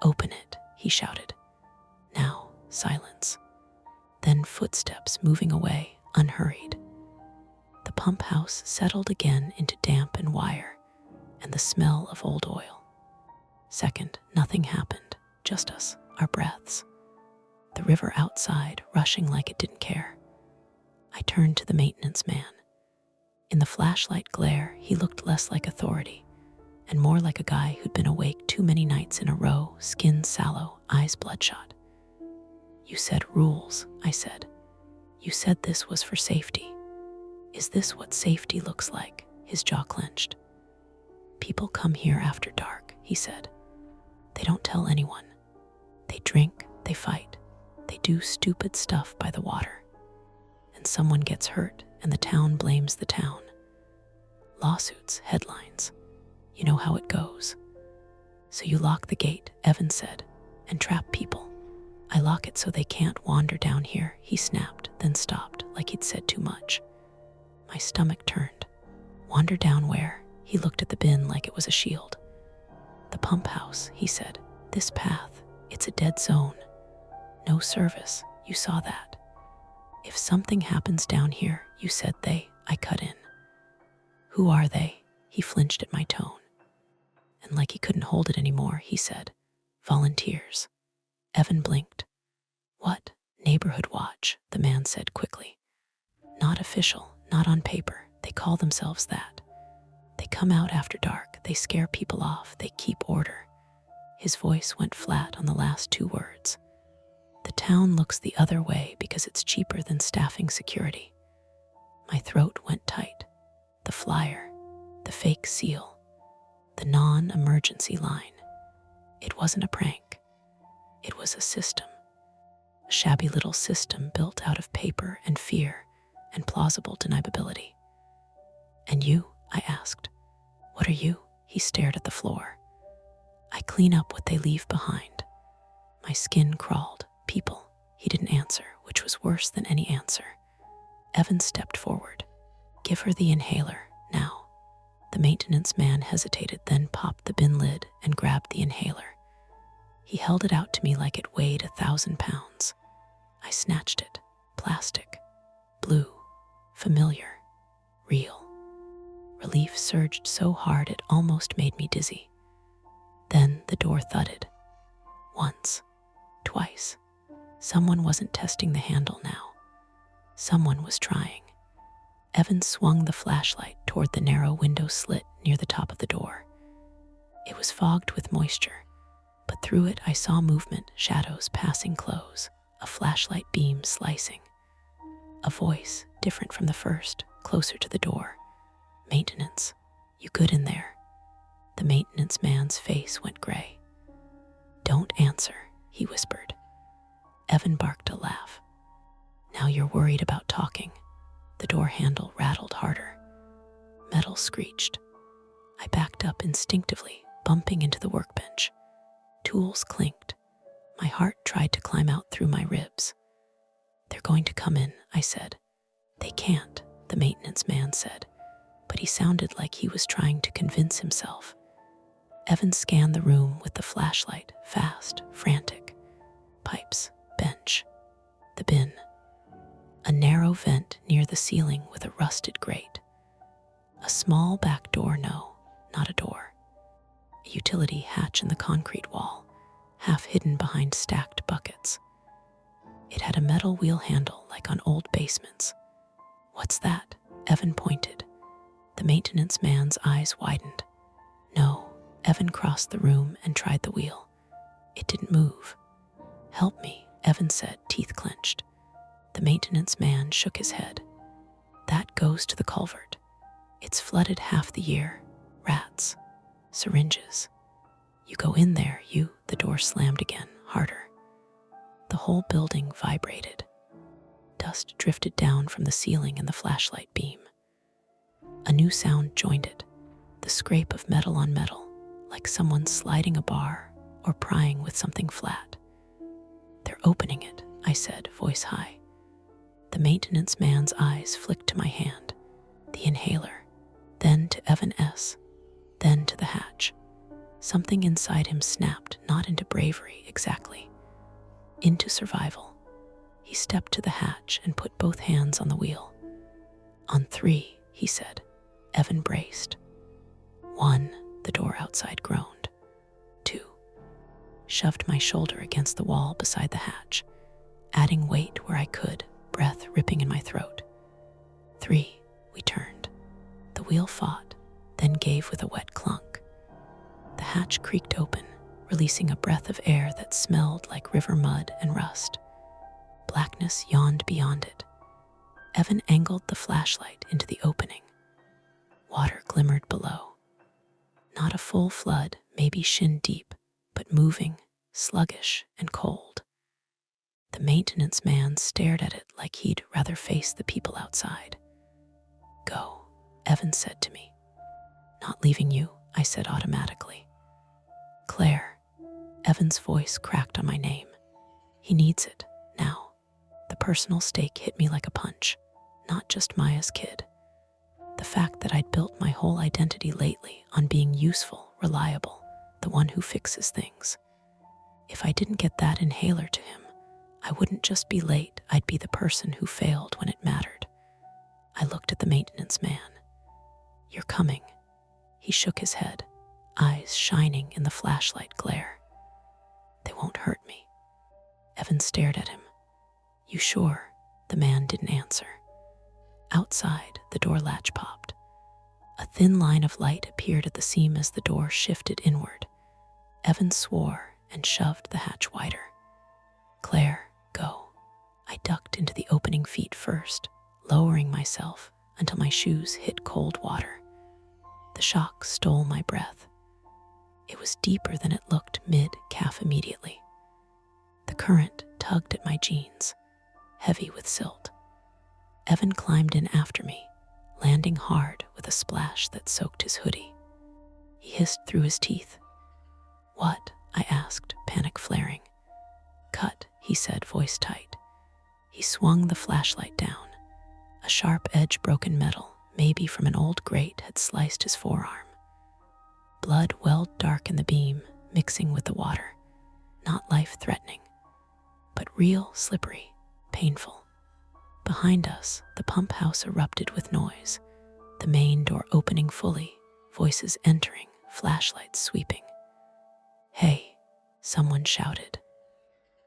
"Open it," he shouted. Now, silence. Then footsteps moving away, unhurried. The pump house settled again into damp and wire, and the smell of old oil. Second, nothing happened, just us, our breaths. The river outside, rushing like it didn't care. I turned to the maintenance man. In the flashlight glare, he looked less like authority, and more like a guy who'd been awake too many nights in a row, skin sallow, eyes bloodshot. "You said rules," I said. "You said this was for safety. Is this what safety looks like?" His jaw clenched. "People come here after dark," he said. "They don't tell anyone. They drink, they fight, they do stupid stuff by the water. And someone gets hurt, and the town blames the town. Lawsuits, headlines. You know how it goes. So you lock the gate," Evan said, "and trap people." "I lock it so they can't wander down here," he snapped, then stopped, like he'd said too much. My stomach turned. "Wander down where?" He looked at the bin like it was a shield. "The pump house," he said. "This path, it's a dead zone. No service, you saw that. If something happens down here, you said I cut in." "Who are they?" He flinched at my tone. And like he couldn't hold it anymore, he said, "Volunteers." Evan blinked. "What?" "Neighborhood watch," the man said quickly. "Not official, not on paper. They call themselves that. They come out after dark, they scare people off, they keep order." His voice went flat on the last two words. "The town looks the other way because it's cheaper than staffing security." My throat went tight. The flyer, the fake seal, the non-emergency line. It wasn't a prank. It was a system. A shabby little system built out of paper and fear and plausible deniability. "And you?" I asked. "What are you?" He stared at the floor. "I clean up what they leave behind." My skin crawled. "People." He didn't answer, which was worse than any answer. Evan stepped forward. "Give her the inhaler, now." The maintenance man hesitated, then popped the bin lid and grabbed the inhaler. He held it out to me like it weighed 1,000 pounds. I snatched it. Plastic. Blue. Familiar. Real. Relief surged so hard it almost made me dizzy. Then the door thudded. Once. Twice. Someone wasn't testing the handle now. Someone was trying. Evan swung the flashlight toward the narrow window slit near the top of the door. It was fogged with moisture, but through it I saw movement, shadows passing close, a flashlight beam slicing. A voice, different from the first, closer to the door. "Maintenance, you good in there?" The maintenance man's face went gray. "Don't answer," he whispered. Evan barked a laugh. "Now you're worried about talking." The door handle rattled harder. Metal screeched. I backed up instinctively, bumping into the workbench. Tools clinked. My heart tried to climb out through my ribs. "They're going to come in," I said. "They can't," the maintenance man said, but he sounded like he was trying to convince himself. Evan scanned the room with the flashlight, fast, frantic. Pipes, bench, the bin. A narrow vent near the ceiling with a rusted grate. A small back door, no, not a door. A utility hatch in the concrete wall, half hidden behind stacked buckets. It had a metal wheel handle like on old basements. "What's that?" Evan pointed. The maintenance man's eyes widened. "No." Evan crossed the room and tried the wheel. It didn't move. "Help me," Evan said, teeth clenched. The maintenance man shook his head. "That goes to the culvert. It's flooded half the year. Rats. Syringes. You go in there, you..." The door slammed again, harder. The whole building vibrated. Dust drifted down from the ceiling and the flashlight beam. A new sound joined it, the scrape of metal on metal, like someone sliding a bar or prying with something flat. "They're opening it," I said, voice high. The maintenance man's eyes flicked to my hand, the inhaler, then to Evan S., then to the hatch. Something inside him snapped, not into bravery exactly, into survival. He stepped to the hatch and put both hands on the wheel. "On 3, he said. Evan braced. 1, the door outside groaned. 2, shoved my shoulder against the wall beside the hatch, adding weight where I could, breath ripping in my throat. 3, we turned. The wheel fought, then gave with a wet clunk. The hatch creaked open, releasing a breath of air that smelled like river mud and rust. Blackness yawned beyond it. Evan angled the flashlight into the opening. Water glimmered below. Not a full flood, maybe shin deep, but moving, sluggish, and cold. The maintenance man stared at it like he'd rather face the people outside. "Go," Evan said to me. "Not leaving you," I said automatically. "Claire." Evan's voice cracked on my name. "He needs it, now." The personal stake hit me like a punch, not just Maya's kid. The fact that I'd built my whole identity lately on being useful, reliable, the one who fixes things. If I didn't get that inhaler to him, I wouldn't just be late, I'd be the person who failed when it mattered. I looked at the maintenance man. "You're coming." He shook his head, eyes shining in the flashlight glare. "They won't hurt me." Evan stared at him. "You sure?" The man didn't answer. Outside, the door latch popped. A thin line of light appeared at the seam as the door shifted inward. Evan swore and shoved the hatch wider. "Claire, go." I ducked into the opening feet first, lowering myself until my shoes hit cold water. The shock stole my breath. It was deeper than it looked mid-calf immediately. The current tugged at my jeans, heavy with silt. Evan climbed in after me, landing hard with a splash that soaked his hoodie. He hissed through his teeth. "What?" I asked, panic flaring. "Cut," he said, voice tight. He swung the flashlight down. A sharp edge broken metal, maybe from an old grate, had sliced his forearm. Blood welled dark in the beam, mixing with the water, not life-threatening, but real, slippery, painful. Behind us, the pump house erupted with noise, the main door opening fully, voices entering, flashlights sweeping. "Hey," someone shouted.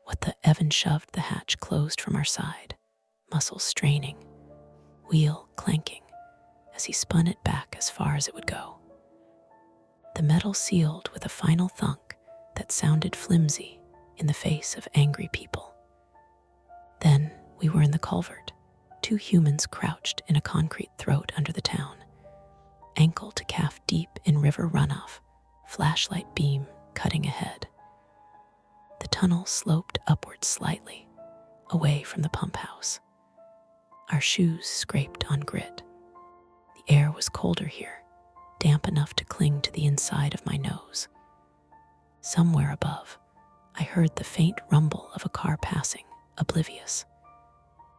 "What the?" Evan shoved the hatch closed from our side, muscles straining, wheel clanking as he spun it back as far as it would go. The metal sealed with a final thunk that sounded flimsy in the face of angry people. Then we were in the culvert, two humans crouched in a concrete throat under the town, ankle to calf deep in river runoff, flashlight beam cutting ahead. The tunnel sloped upward slightly, away from the pump house. Our shoes scraped on grit. The air was colder here, damp enough to cling to the inside of my nose. Somewhere above, I heard the faint rumble of a car passing, oblivious.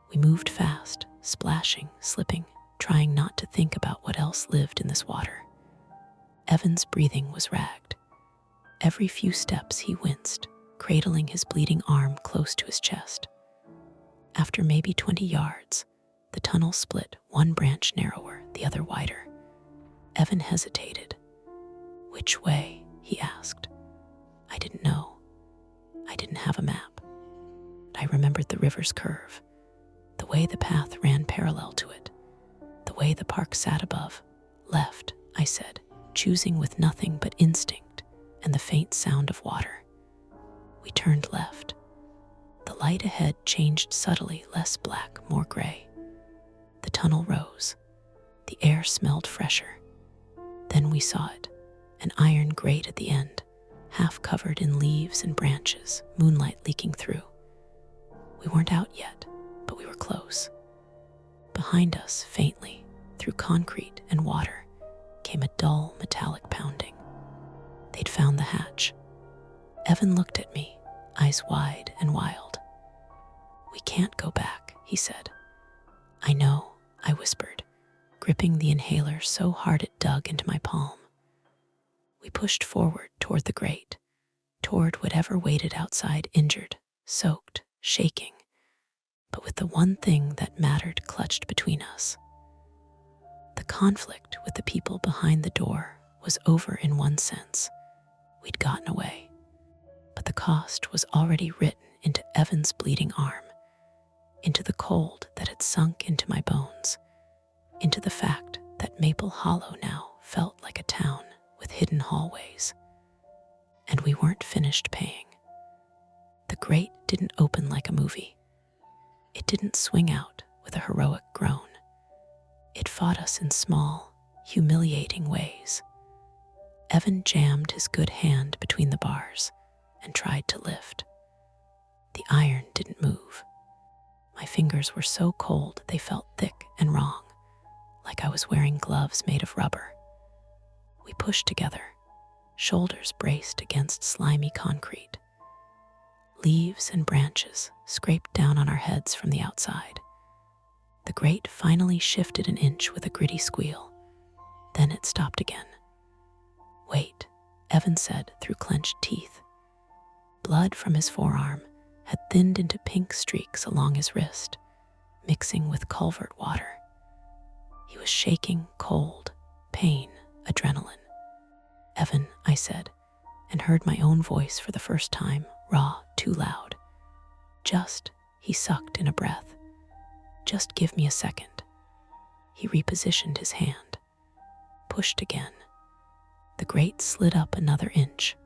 We moved fast, splashing, slipping, trying not to think about what else lived in this water. Evan's breathing was ragged. Every few steps he winced, cradling his bleeding arm close to his chest. After maybe 20 yards, the tunnel split, one branch narrower, the other wider. Evan hesitated. "Which way?" he asked. I didn't know. I didn't have a map. I remembered the river's curve, the way the path ran parallel to it, the way the park sat above. "Left," I said, choosing with nothing but instinct and the faint sound of water. We turned left. The light ahead changed subtly, less black, more gray. The tunnel rose. The air smelled fresher. Then we saw it, an iron grate at the end, half covered in leaves and branches, moonlight leaking through. We weren't out yet, but we were close. Behind us, faintly, through concrete and water, came a dull, metallic pounding. They'd found the hatch. Evan looked at me, eyes wide and wild. "We can't go back," he said. "I know," I whispered, gripping the inhaler so hard it dug into my palm. We pushed forward toward the grate, toward whatever waited outside, injured, soaked, shaking, but with the one thing that mattered clutched between us. The conflict with the people behind the door was over in one sense. We'd gotten away, but the cost was already written into Evan's bleeding arm, into the cold that had sunk into my bones, into the fact that Maple Hollow now felt like a town with hidden hallways. And we weren't finished paying. The grate didn't open like a movie. It didn't swing out with a heroic groan. It fought us in small, humiliating ways. Evan jammed his good hand between the bars and tried to lift. The iron didn't move. My fingers were so cold they felt thick and wrong, like I was wearing gloves made of rubber. We pushed together, shoulders braced against slimy concrete. Leaves and branches scraped down on our heads from the outside. The grate finally shifted an inch with a gritty squeal. Then it stopped again. "Wait," Evan said through clenched teeth. Blood from his forearm had thinned into pink streaks along his wrist, mixing with culvert water. He was shaking, cold, pain, adrenaline. "Evan," I said, and heard my own voice for the first time, raw, too loud. He sucked in a breath. "Just give me a second." He repositioned his hand, pushed again. The grate slid up another inch,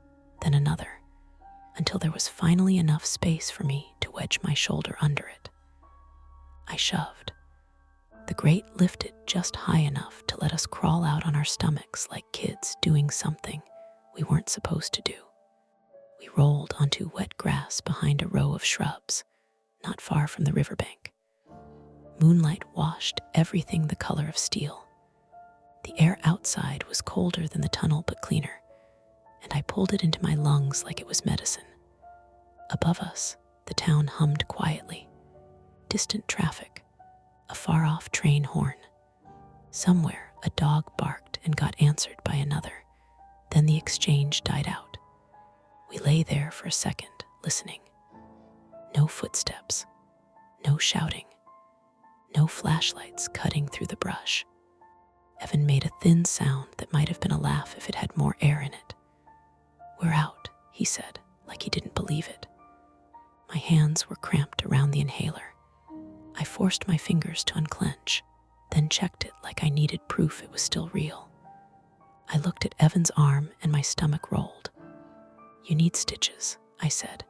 then another, until there was finally enough space for me to wedge my shoulder under it. I shoved. The grate lifted just high enough to let us crawl out on our stomachs like kids doing something we weren't supposed to do. We rolled onto wet grass behind a row of shrubs, not far from the riverbank. Moonlight washed everything the color of steel. The air outside was colder than the tunnel but cleaner, and I pulled it into my lungs like it was medicine. Above us, the town hummed quietly. Distant traffic, a far-off train horn. Somewhere, a dog barked and got answered by another. Then the exchange died out. We lay there for a second, listening. No footsteps, no shouting, no flashlights cutting through the brush. Evan made a thin sound that might have been a laugh if it had more air in it. "We're out," he said, like he didn't believe it. My hands were cramped around the inhaler. I forced my fingers to unclench, then checked it like I needed proof it was still real. I looked at Evan's arm and my stomach rolled. "You need stitches," I said.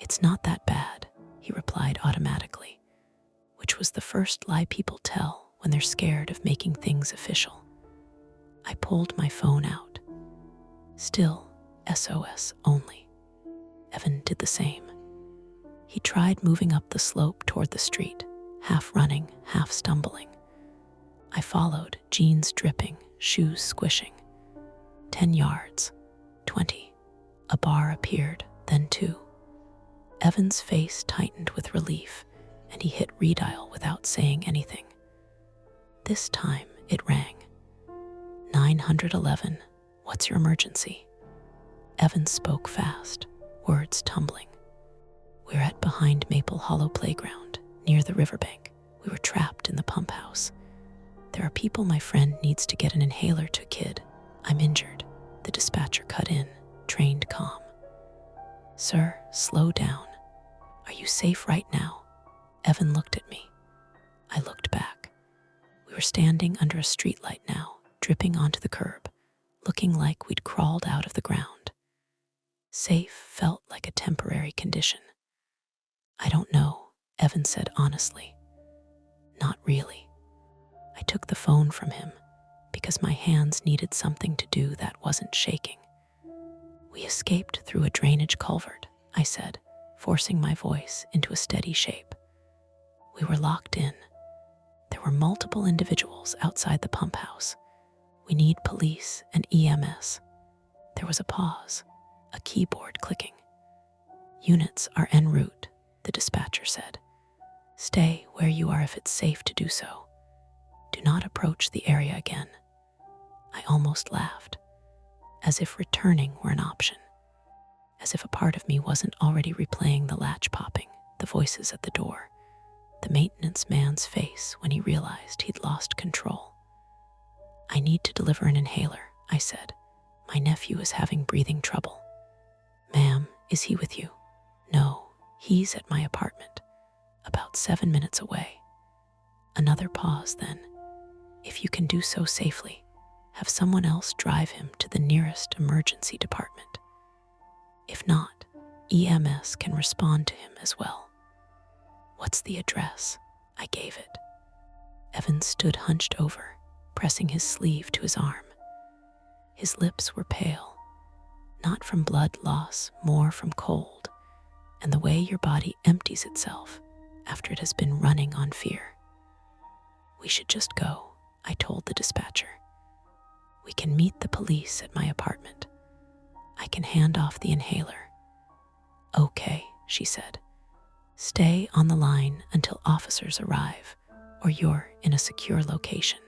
"It's not that bad," he replied automatically, which was the first lie people tell when they're scared of making things official. I pulled my phone out. Still, SOS only. Evan did the same. He tried moving up the slope toward the street, half running, half stumbling. I followed, jeans dripping, shoes squishing. 10 yards, 20. A bar appeared, then 2. Evan's face tightened with relief, and he hit redial without saying anything. This time, it rang. 911, what's your emergency? Evan spoke fast, words tumbling. We're at behind Maple Hollow Playground, near the riverbank. We were trapped in the pump house. There are people my friend needs to get an inhaler to a kid. I'm injured. The dispatcher cut in, trained calm. Sir, slow down. Are you safe right now? Evan looked at me. I looked back. We were standing under a streetlight now, dripping onto the curb, looking like we'd crawled out of the ground. Safe felt like a temporary condition. I don't know, Evan said honestly. Not really. I took the phone from him because my hands needed something to do that wasn't shaking. We escaped through a drainage culvert, I said, forcing my voice into a steady shape. We were locked in. There were multiple individuals outside the pump house. We need police and EMS. There was a pause, a keyboard clicking. Units are en route, the dispatcher said. Stay where you are if it's safe to do so. Do not approach the area again. I almost laughed, as if returning were an option, as if a part of me wasn't already replaying the latch popping, the voices at the door, the maintenance man's face when he realized he'd lost control. I need to deliver an inhaler, I said. My nephew is having breathing trouble. Ma'am, is he with you? No, he's at my apartment, about 7 minutes away. Another pause then. If you can do so safely, have someone else drive him to the nearest emergency department. If not, EMS can respond to him as well. What's the address? I gave it. Evan stood hunched over, pressing his sleeve to his arm. His lips were pale, not from blood loss, more from cold, and the way your body empties itself after it has been running on fear. We should just go, I told the dispatcher. We can meet the police at my apartment. I can hand off the inhaler. Okay, she said. Stay on the line until officers arrive, or you're in a secure location.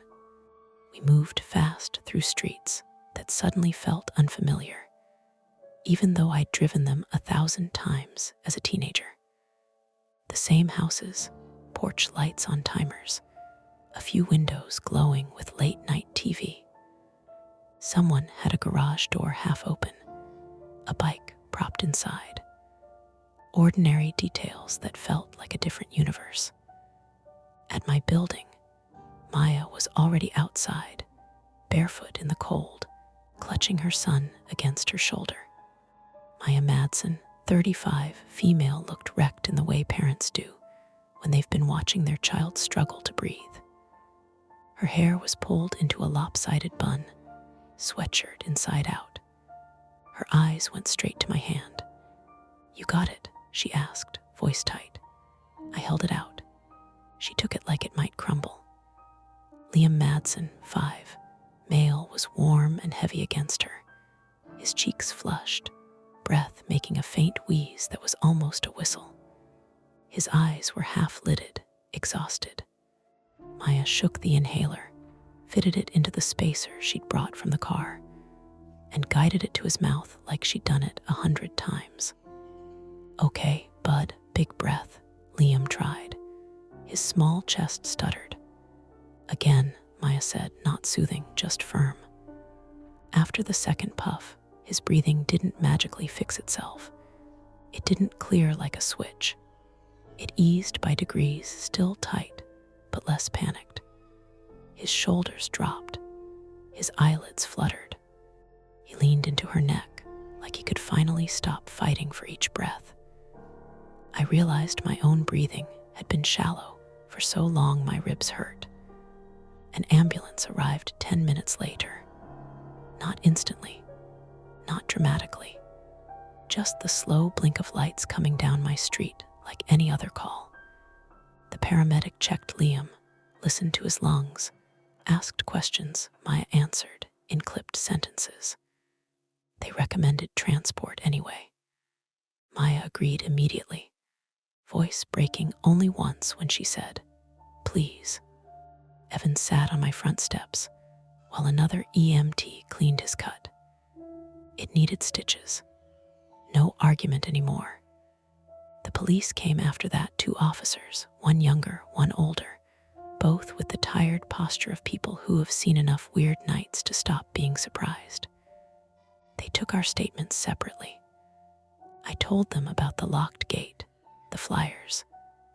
We moved fast through streets that suddenly felt unfamiliar, even though I'd driven them 1,000 times as a teenager. The same houses, porch lights on timers, a few windows glowing with late-night TV. Someone had a garage door half open, a bike propped inside. Ordinary details that felt like a different universe. At my building, Maya was already outside, barefoot in the cold, clutching her son against her shoulder. Maya Madsen, 35, female, looked wrecked in the way parents do when they've been watching their child struggle to breathe. Her hair was pulled into a lopsided bun, sweatshirted inside out. Her eyes went straight to my hand. You got it, she asked, voice tight. I held it out. She took it like it might crumble. Liam Madsen, 5, male, was warm and heavy against her, his cheeks flushed, breath making a faint wheeze that was almost a whistle. His eyes were half-lidded, exhausted. Maya shook the inhaler, fitted it into the spacer she'd brought from the car, and guided it to his mouth like she'd done it 100 times. "Okay, bud," big breath, Liam tried. His small chest stuttered. "Again," Maya said, not soothing, just firm. After the second puff, his breathing didn't magically fix itself. It didn't clear like a switch. It eased by degrees, still tight, but less panicked. His shoulders dropped. His eyelids fluttered. He leaned into her neck like he could finally stop fighting for each breath. I realized my own breathing had been shallow for so long my ribs hurt. An ambulance arrived 10 minutes later. Not instantly, not dramatically, just the slow blink of lights coming down my street like any other call. The paramedic checked Liam, listened to his lungs, asked questions Maya answered in clipped sentences. They recommended transport anyway. Maya agreed immediately, voice breaking only once when she said, "Please." Evan sat on my front steps while another EMT cleaned his cut. It needed stitches. No argument anymore. The police came after that, 2 officers, one younger, one older, both with the tired posture of people who have seen enough weird nights to stop being surprised. They took our statements separately. I told them about the locked gate, the flyers,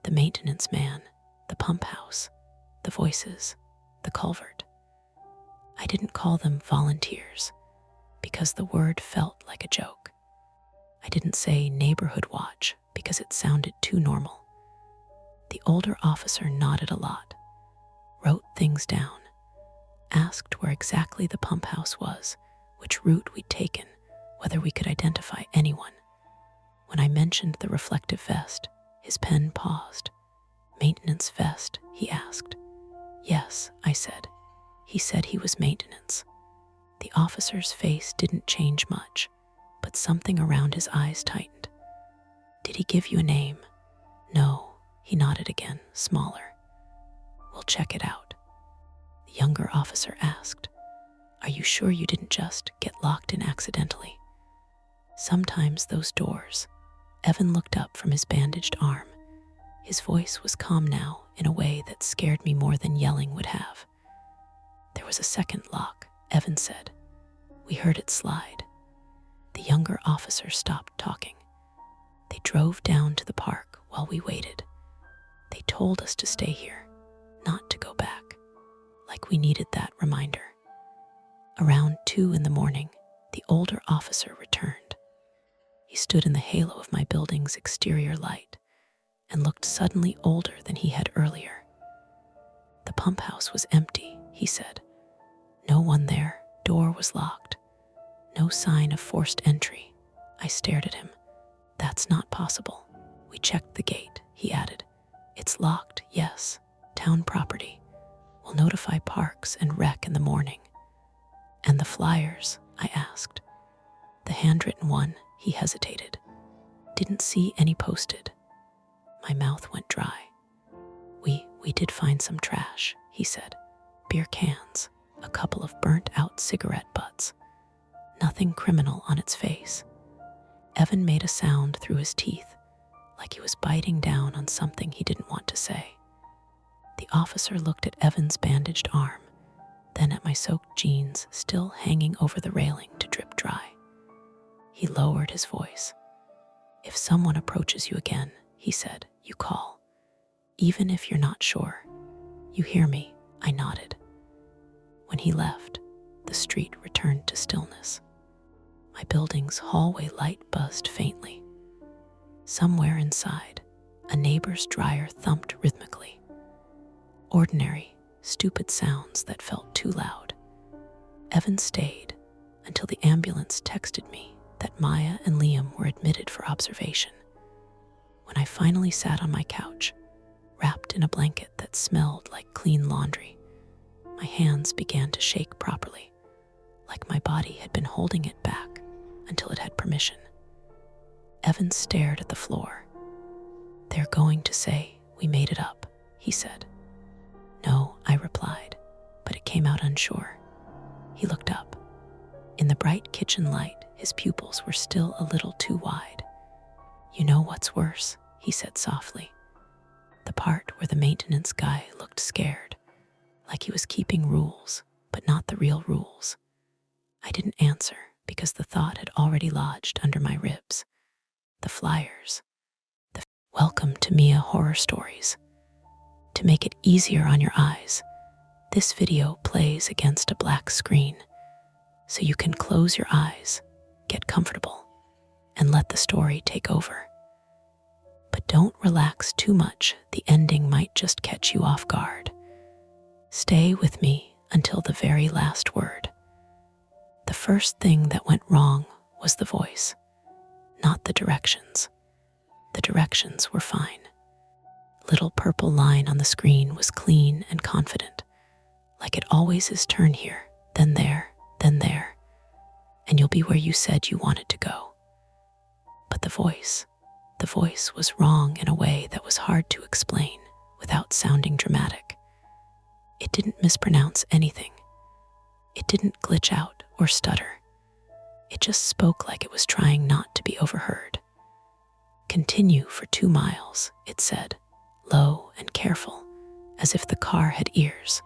the maintenance man, the pump house, the voices, the culvert. I didn't call them volunteers because the word felt like a joke. I didn't say neighborhood watch because it sounded too normal. The older officer nodded a lot, wrote things down, asked where exactly the pump house was, which route we'd taken, whether we could identify anyone. When I mentioned the reflective vest, his pen paused. "Maintenance vest?" he asked. "Yes," I said. He said he was maintenance. The officer's face didn't change much, but something around his eyes tightened. "Did he give you a name?" "No," he nodded again, smaller. "We'll check it out." The younger officer asked, "Are you sure you didn't just get locked in accidentally?" "Sometimes those doors." Evan looked up from his bandaged arm. His voice was calm now in a way that scared me more than yelling would have. "There was a second lock," Evan said. "We heard it slide." The younger officer stopped talking. They drove down to the park while we waited. They told us to stay here, not to go back, like we needed that reminder. Around 2 in the morning, the older officer returned. He stood in the halo of my building's exterior light and looked suddenly older than he had earlier. "The pump house was empty," he said. "No one there, door was locked. No sign of forced entry." I stared at him. "That's not possible." "We checked the gate," he added. "It's locked, yes. Town property. We'll notify Parks and Rec in the morning." "And the flyers?" I asked. "The handwritten one," he hesitated. "Didn't see any posted." My mouth went dry. We did find some trash," he said. "Beer cans, a couple of burnt-out cigarette butts. Nothing criminal on its face." Evan made a sound through his teeth, like he was biting down on something he didn't want to say. The officer looked at Evan's bandaged arm, then at my soaked jeans still hanging over the railing to drip dry. He lowered his voice. "If someone approaches you again," he said, "you call. Even if you're not sure. You hear me?" I nodded. When he left, the street returned to stillness. My building's hallway light buzzed faintly. Somewhere inside, a neighbor's dryer thumped rhythmically. Ordinary, stupid sounds that felt too loud. Evan stayed until the ambulance texted me that Maya and Liam were admitted for observation. When I finally sat on my couch, wrapped in a blanket that smelled like clean laundry, my hands began to shake properly, like my body had been holding it back until it had permission. Evan stared at the floor. "They're going to say we made it up," he said. "No," I replied, "but it can't came out unsure. He looked up. In the bright kitchen light, his pupils were still a little too wide. "You know what's worse?" he said softly. The part where the maintenance guy looked scared, like he was keeping rules, but not the real rules. I didn't answer because the thought had already lodged under my ribs. The flyers. Welcome to Mia Horror Stories. To make it easier on your eyes, this video plays against a black screen, so you can close your eyes, get comfortable, and let the story take over. But don't relax too much, the ending might just catch you off guard. Stay with me until the very last word. The first thing that went wrong was the voice, not the directions. The directions were fine. Little purple line on the screen was clean and confident, like it always is. Turn here, then there, and you'll be where you said you wanted to go. But the voice was wrong in a way that was hard to explain without sounding dramatic. It didn't mispronounce anything. It didn't glitch out or stutter. It just spoke like it was trying not to be overheard. "Continue for 2 miles, it said, low and careful, as if the car had ears.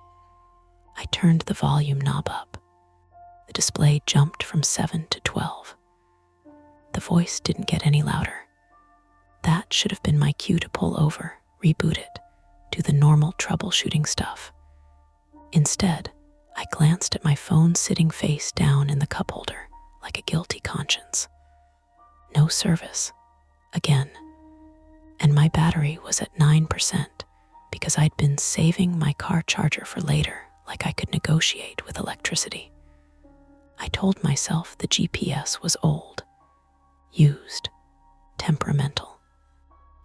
I turned the volume knob up. The display jumped from 7 to 12. The voice didn't get any louder. That should have been my cue to pull over, reboot it, do the normal troubleshooting stuff. Instead, I glanced at my phone sitting face down in the cup holder, like a guilty conscience. No service. Again. And my battery was at 9% because I'd been saving my car charger for later, like I could negotiate with electricity. I told myself the GPS was old, used, temperamental.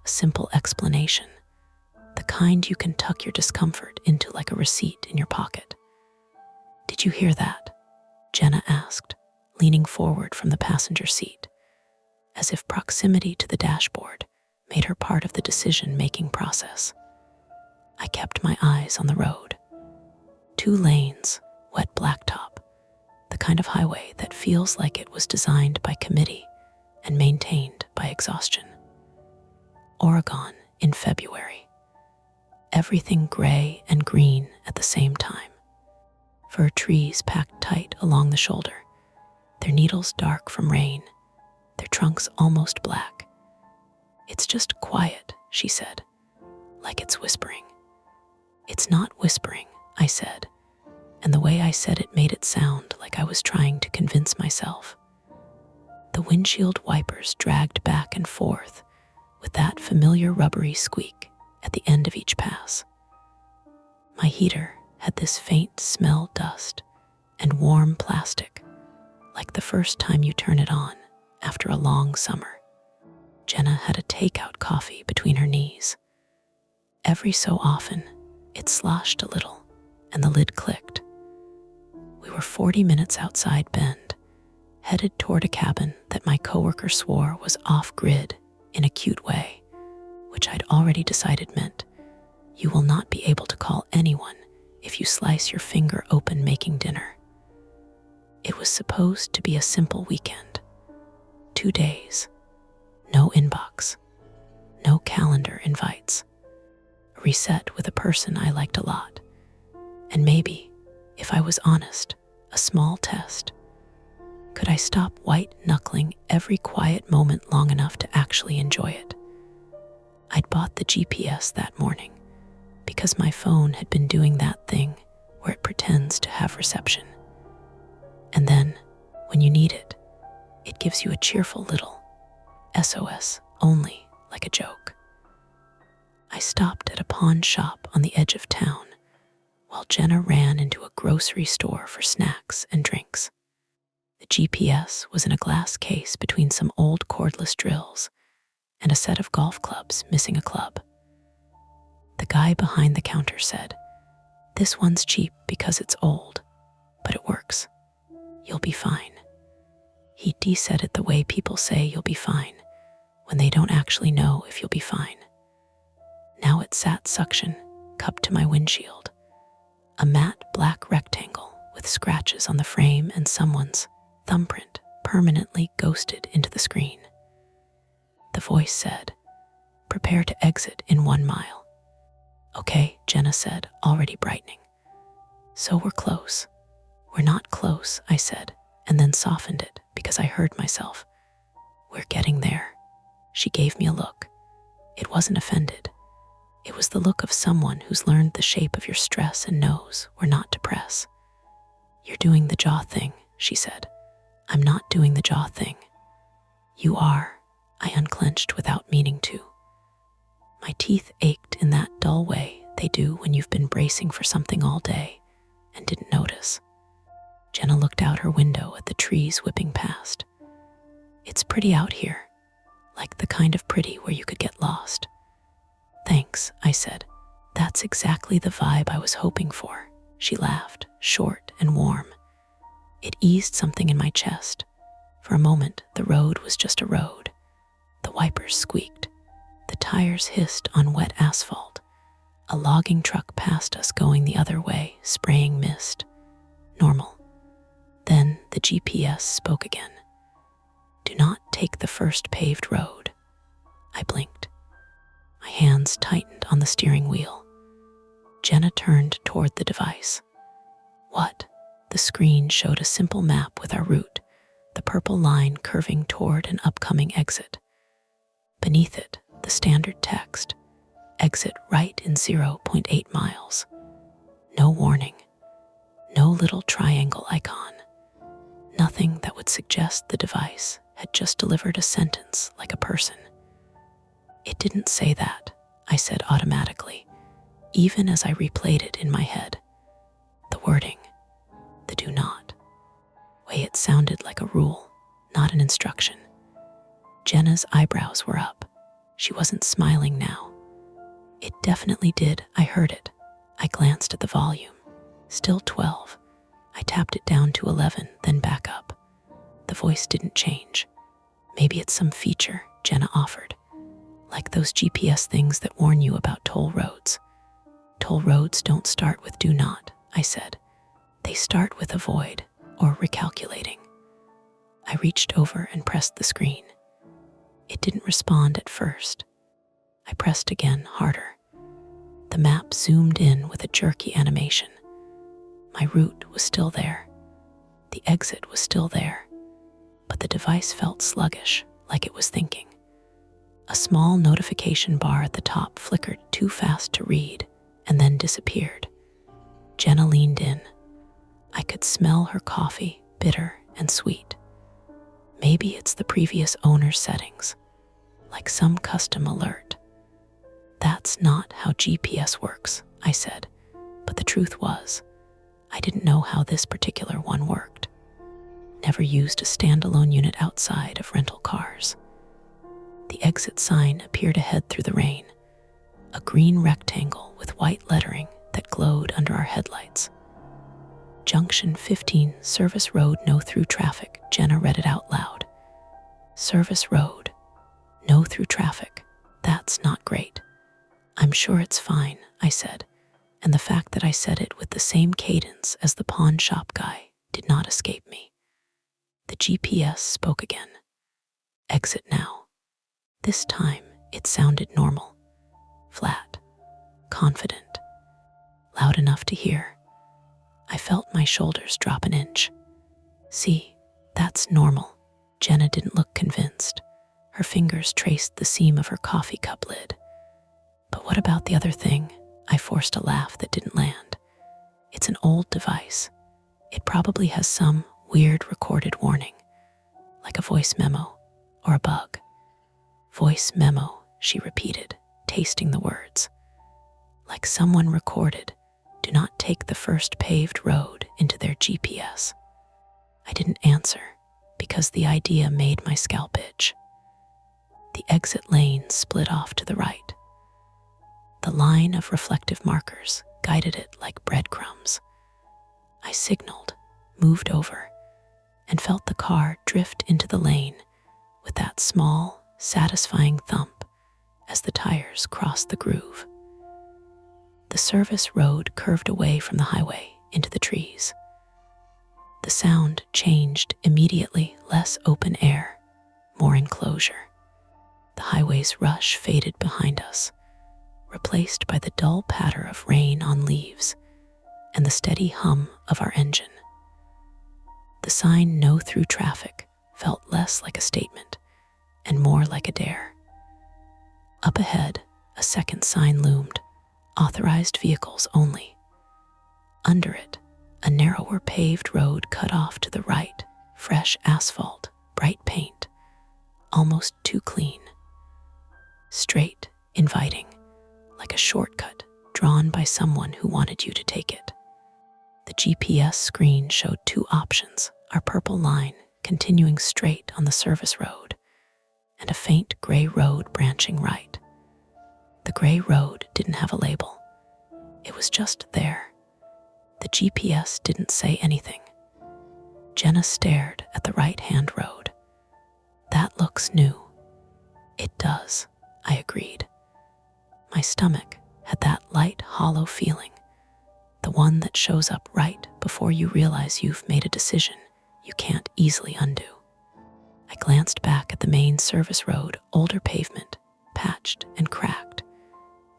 A simple explanation, the kind you can tuck your discomfort into like a receipt in your pocket. "Did you hear that?" Jenna asked, leaning forward from the passenger seat, as if proximity to the dashboard made her part of the decision-making process. I kept my eyes on the road. 2 lanes, wet blacktop, the kind of highway that feels like it was designed by committee and maintained by exhaustion. Oregon in February. Everything gray and green at the same time. Fir trees packed tight along the shoulder, their needles dark from rain, their trunks almost black. "It's just quiet," she said, like it's whispering. "It's not whispering," I said, and the way I said it made it sound like I was trying to convince myself. The windshield wipers dragged back and forth with that familiar rubbery squeak at the end of each pass. My heater had this faint smell dust and warm plastic, like the first time you turn it on after a long summer. Jenna had a takeout coffee between her knees. Every so often, it sloshed a little, and the lid clicked. We were 40 minutes outside Bend, headed toward a cabin that my coworker swore was off-grid in a cute way, which I'd already decided meant you will not be able to call anyone if you slice your finger open making dinner. It was supposed to be a simple weekend. 2 days. No inbox. No calendar invites. A reset with a person I liked a lot. And maybe, if I was honest, a small test. Could I stop white-knuckling every quiet moment long enough to actually enjoy it? I'd bought the GPS that morning because my phone had been doing that thing where it pretends to have reception. And then, when you need it, it gives you a cheerful little SOS only, like a joke. I stopped at a pawn shop on the edge of town while Jenna ran into a grocery store for snacks and drinks. The GPS was in a glass case between some old cordless drills and a set of golf clubs missing a club. The guy behind the counter said, "This one's cheap because it's old, but it works. You'll be fine." He said it the way people say you'll be fine when they don't actually know if you'll be fine. Now it sat suction, cupped to my windshield. a matte black rectangle with scratches on the frame and someone's thumbprint permanently ghosted into the screen. The voice said, "Prepare to exit in 1 mile." "Okay," Jenna said, already brightening. "So we're close." "We're not close," I said, and then softened it because I heard myself. "We're getting there." She gave me a look. It wasn't offended. It was the look of someone who's learned the shape of your stress and knows where not to press. "You're doing the jaw thing," she said. "I'm not doing the jaw thing." "You are," I unclenched without meaning to. My teeth ached in that dull way they do when you've been bracing for something all day and didn't notice. Jenna looked out her window at the trees whipping past. "It's pretty out here, like the kind of pretty where you could get lost." "Thanks," I said. "That's exactly the vibe I was hoping for." She laughed, short and warm. It eased something in my chest. For a moment, the road was just a road. The wipers squeaked. The tires hissed on wet asphalt. A logging truck passed us going the other way, spraying mist. Normal. Then the GPS spoke again. "Do not take the first paved road." I blinked. My hands tightened on the steering wheel. Jenna turned toward the device. "What?" The screen showed a simple map with our route, the purple line curving toward an upcoming exit. Beneath it, the standard text, "Exit right in 0.8 miles. No warning. No little triangle icon. Nothing that would suggest the device had just delivered a sentence like a person. "It didn't say that," I said automatically, even as I replayed it in my head. The wording, the "do not." Way it sounded like a rule, not an instruction. Jenna's eyebrows were up. She wasn't smiling now. "It definitely did," I heard it. I glanced at the volume. Still 12. I tapped it down to 11, then back up. The voice didn't change. "Maybe it's some feature," Jenna offered. "Like those GPS things that warn you about toll roads." "Toll roads don't start with 'do not,'" I said. "They start with 'avoid' or 'recalculating.'" I reached over and pressed the screen. It didn't respond at first. I pressed again, harder. The map zoomed in with a jerky animation. My route was still there. The exit was still there. But the device felt sluggish, like it was thinking. A small notification bar at the top flickered too fast to read and then disappeared. Jenna leaned in. I could smell her coffee, bitter and sweet. Maybe it's the previous owner's settings, like some custom alert. "That's not how GPS works," I said, but the truth was, I didn't know how this particular one worked. Never used a standalone unit outside of rental cars. The exit sign appeared ahead through the rain, a green rectangle with white lettering that glowed under our headlights. "Junction 15, Service Road, no through traffic," Jenna read it out loud. "Service Road, no through traffic. That's not great." "I'm sure it's fine," I said, and the fact that I said it with the same cadence as the pawn shop guy did not escape me. The GPS spoke again. "Exit now." This time, it sounded normal, flat, confident, loud enough to hear. I felt my shoulders drop an inch. "See, that's normal." Jenna didn't look convinced. Her fingers traced the seam of her coffee cup lid. "But what about the other thing?" I forced a laugh that didn't land. "It's an old device. It probably has some weird recorded warning, like a voice memo or a bug." "Voice memo," she repeated, tasting the words. Like someone recorded, "Do not take the first paved road," into their GPS. I didn't answer because the idea made my scalp itch. The exit lane split off to the right. The line of reflective markers guided it like breadcrumbs. I signaled, moved over, and felt the car drift into the lane with that small, satisfying thump as the tires crossed the groove. The service road curved away from the highway into the trees. The sound changed immediately, less open air, more enclosure. The highway's rush faded behind us, replaced by the dull patter of rain on leaves and the steady hum of our engine. The sign "No Through Traffic" felt less like a statement and more like a dare. Up ahead, a second sign loomed, "Authorized vehicles only." Under it, a narrower paved road cut off to the right, fresh asphalt, bright paint, almost too clean. Straight, inviting, like a shortcut drawn by someone who wanted you to take it. The GPS screen showed two options: our purple line continuing straight on the service road, and a faint gray road branching right. The gray road didn't have a label. It was just there. The GPS didn't say anything. Jenna stared at the right-hand road. "That looks new." "It does," I agreed. My stomach had that light, hollow feeling, the one that shows up right before you realize you've made a decision you can't easily undo. I glanced back at the main service road, older pavement, patched and cracked,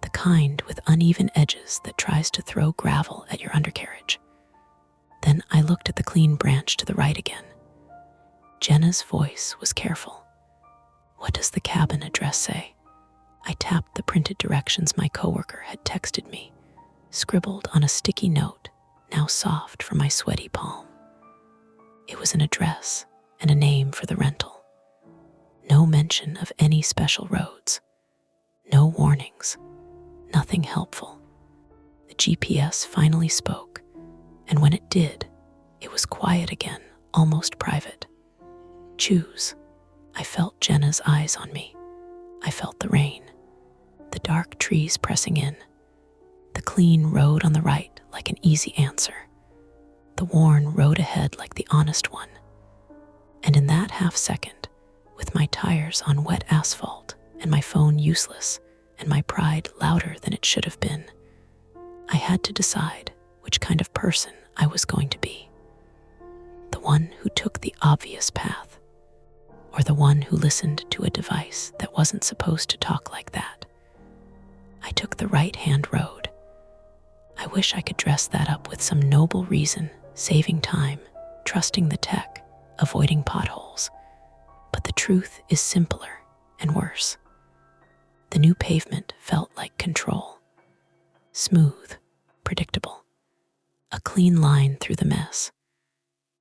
the kind with uneven edges that tries to throw gravel at your undercarriage. Then I looked at the clean branch to the right again. Jenna's voice was careful. "What does the cabin address say?" I tapped the printed directions my coworker had texted me, scribbled on a sticky note, now soft from my sweaty palm. It was an address and a name for the rental. No mention of any special roads. No warnings. Nothing helpful. The GPS finally spoke, and when it did, it was quiet again, almost private. "Choose." I felt Jenna's eyes on me. I felt the rain, the dark trees pressing in, the clean road on the right like an easy answer, the worn road ahead like the honest one. And in that half second, with my tires on wet asphalt and my phone useless and my pride louder than it should have been, I had to decide which kind of person I was going to be. The one who took the obvious path, or the one who listened to a device that wasn't supposed to talk like that. I took the right-hand road. I wish I could dress that up with some noble reason, saving time, trusting the tech, avoiding potholes. But the truth is simpler and worse. The new pavement felt like control. Smooth, predictable. A clean line through the mess.